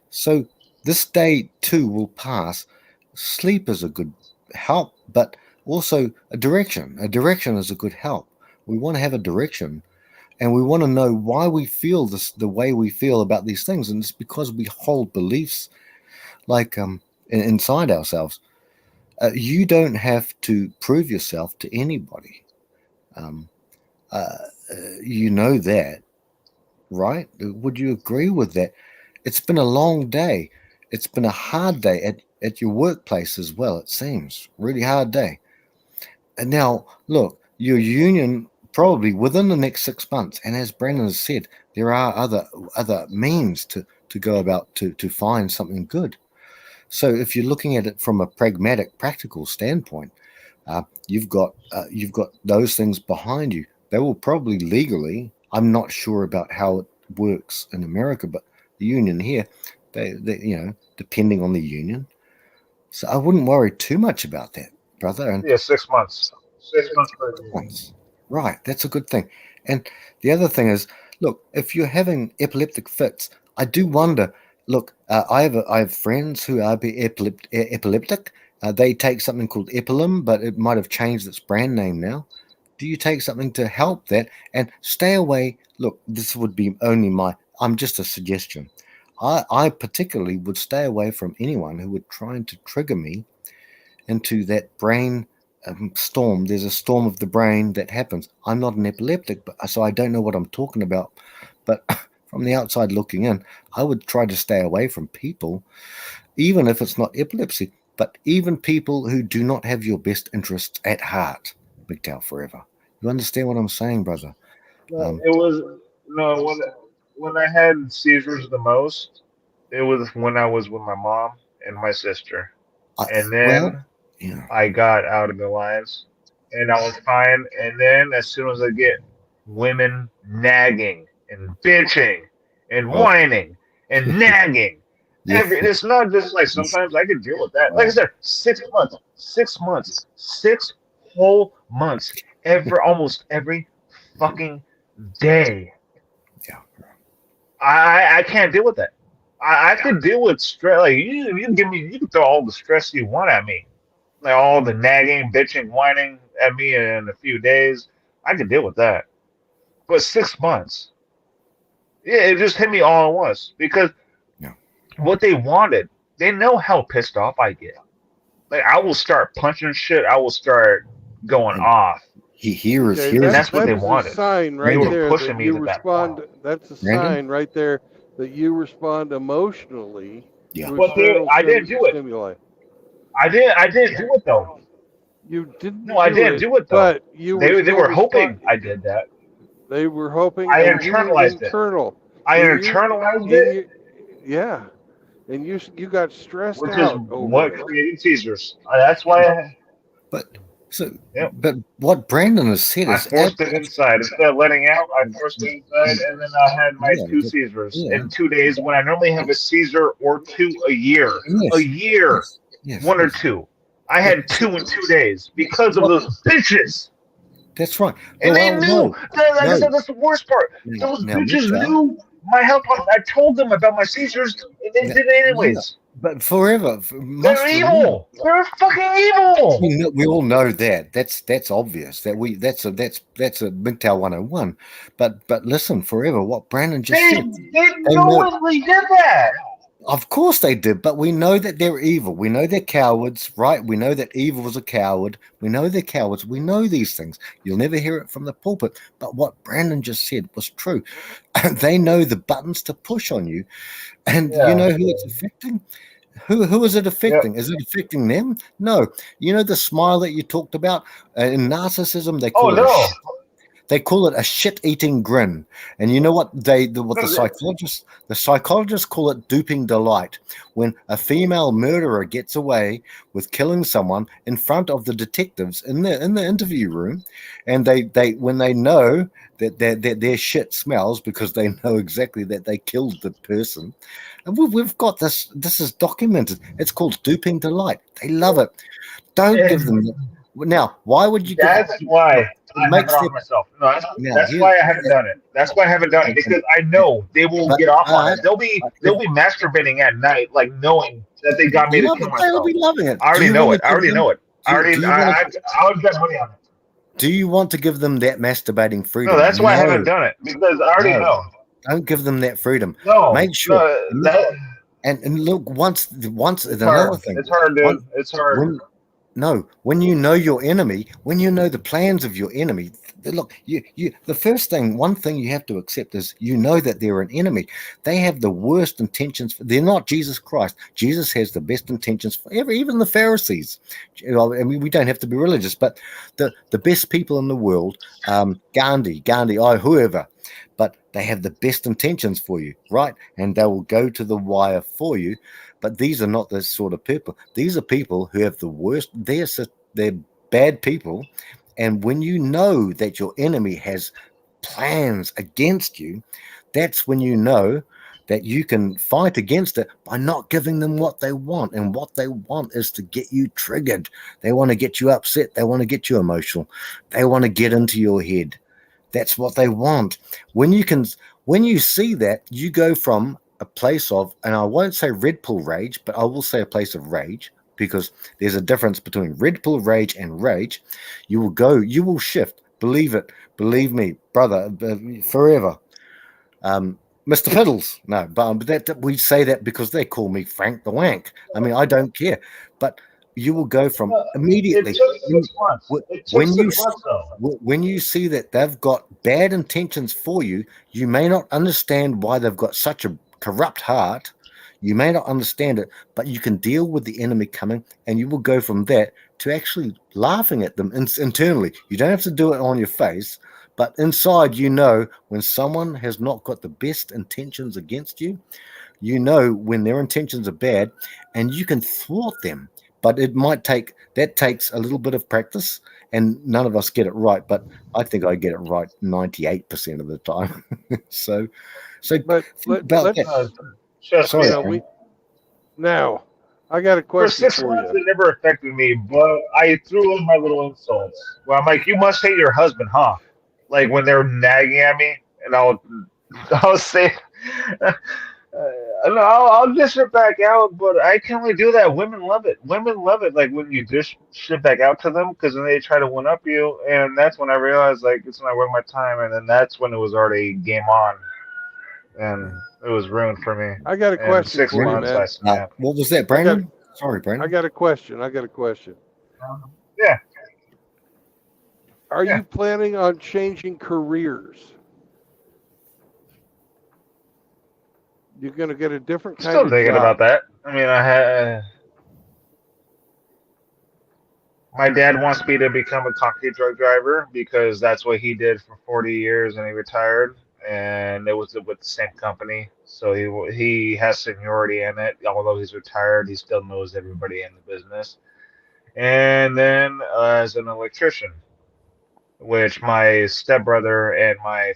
So this day too will pass. Sleep is a good help, but also a direction. A direction is a good help. We want to have a direction, and we want to know why we feel the way we feel about these things, and it's because we hold beliefs like inside ourselves. You don't have to prove yourself to anybody. You know that, right? Would you agree with that? It's been a long day. it's been a hard day at your workplace as well. It seems really hard day. And now, look, your union probably within the next 6 months, and as Brandon has said, there are other means to go about to find something good. So if you're looking at it from a pragmatic, practical standpoint, you've got those things behind you. They will probably legally. I'm not sure about how it works in America, but the union here, they depending on the union. So I wouldn't worry too much about that, brother. And Yeah, 6 months. 6 months per year. once. Right, that's a good thing. And the other thing is, look, if you're having epileptic fits, I do wonder. Look, I have friends who are epileptic. They take something called Epilim, but it might have changed its brand name now. Do you take something to help that? And stay away. Look, this would be only I'm just a suggestion. I particularly would stay away from anyone who would try to trigger me into that brain storm. There's a storm of the brain that happens. I'm not an epileptic, so I don't know what I'm talking about. But from the outside looking in, I would try to stay away from people, even if it's not epilepsy, but even people who do not have your best interests at heart. MGTOW forever. You understand what I'm saying, brother? No, it was no when I had seizures the most. It was when I was with my mom and my sister, and then yeah. I got out of the lines, and I was fine. And then as soon as I get women nagging and bitching and whining and nagging, it's not just like sometimes I can deal with that. Like I said, 6 months, 6 months, 6 whole months, almost every fucking day. Yeah, I can't deal with that. I could deal with stress. Like you can throw all the stress you want at me, like all the nagging, bitching, whining at me in a few days. I could deal with that. But 6 months, yeah, it just hit me all at once because what they wanted, they know how pissed off I get. Like I will start punching shit. I will start going off. That's what they a wanted. sign right They were there pushing that me you to that respond. point. That's a Brandon? sign right there that you respond emotionally to But external I didn't do it. stimuli. I didn't do it though. You didn't. No, I didn't do it though. But you They were were hoping I did that. They were hoping. I and internalized you it. internal. I and internalized you, it, yeah, and you got stressed which is out over what it. created seizures. That's why. But what Brandon has said I is forced it inside. Instead of letting out, I forced it inside, and then I had my 2 seizures in 2 days when I normally have a seizure or 2 a year. A year, 1 or 2. I had 2 in 2 days because of those bitches. That's right. And they knew. That's the worst part. Those bitches knew my health problem. I told them about my seizures, and they did it anyways. But forever, They're evil. They're fucking evil. We all know that. That's obvious. That's a MGTOW 101. But listen, forever, what Brandon just said. They knowingly did that. Of course they did, but we know that they're evil. We know they're cowards, right? We know that evil is a coward. We know they're cowards. We know these things. You'll never hear it from the pulpit. But what Brandon just said was true. They know the buttons to push on you. And you know who it's affecting? Who is it affecting? Is it affecting them? No. You know the smile that you talked about? In narcissism, they call they call it a shit-eating grin. And you know what the psychologists call it duping delight. When a female murderer gets away with killing someone in front of the detectives in the interview room, and they when they know that their shit smells because they know exactly that they killed the person. And we've got this is documented. It's called duping delight. They love it. Don't give them now. Why would you? That's why I haven't off myself. No, that's why I haven't done it. That's why I haven't done it because I know they will get off on it. They'll be masturbating at night, like knowing that they got me to kill myself. They'll be loving it. I already know it. I would bet money on it. Do you want to give them that masturbating freedom? No, that's why I haven't done it because I already know. Don't give them that freedom. No, make sure. And look, once another thing. It's hard, dude. It's hard. When you know your enemy, when you know the plans of your enemy, Look, the first thing, one thing you have to accept is you know that they're an enemy. They have the worst intentions. They're not Jesus Christ. Jesus has the best intentions for even the Pharisees. I mean, we don't have to be religious, but the best people in the world, Gandhi, whoever, but they have the best intentions for you, right? And they will go to the wire for you. But these are not the sort of people. These are people who have the worst. They're bad people. And when you know that your enemy has plans against you, that's when you know that you can fight against it by not giving them what they want. And what they want is to get you triggered. They want to get you upset. They want to get you emotional. They want to get into your head. That's what they want. When you see that, you go from a place of, and I won't say red pill rage, but I will say a place of rage, because there's a difference between red pill rage and rage. You will shift. Believe it. Believe me, brother, forever. Mr. Piddles. No, but that we say that because they call me Frank the Wank. I mean, I don't care. But you will go from It immediately took 6 months. It took when you 6 months, though. when you see that they've got bad intentions for you. You may not understand why they've got such a corrupt heart. You may not understand it, but you can deal with the enemy coming, and you will go from that to actually laughing at them internally. You don't have to do it on your face, but inside, you know when someone has not got the best intentions against you. You know when their intentions are bad, and you can thwart them. But that takes a little bit of practice, and none of us get it right. But I think I get it right 98% of the time. so But think about that. let's, Trust me. Sorry, we Brandon. now. I got a For question 6 months, for it never affected me, but I threw in my little insults. Well, I'm like, you must hate your husband, huh? Like when they're nagging at me, and I'll say, I'll dish it back out, but I can only do that. Women love it. Women love it. Like when you dish shit back out to them, because then they try to one up you, and that's when I realized like it's not worth my time, and then that's when it was already game on, and it was ruined for me. I got a In question six for you, months, I man. snapped. What was that, I got Brandon? Sorry, I Brandon. got a question. I got a question. Yeah, Are yeah. you planning on changing careers? You're going to get a different kind Still of thinking about job. that. I mean, I had my dad wants me to become a concrete truck driver because that's what he did for 40 years and he retired, and it was with the same company. So he has seniority in it. Although he's retired, he still knows everybody in the business. And then as an electrician, which my stepbrother and my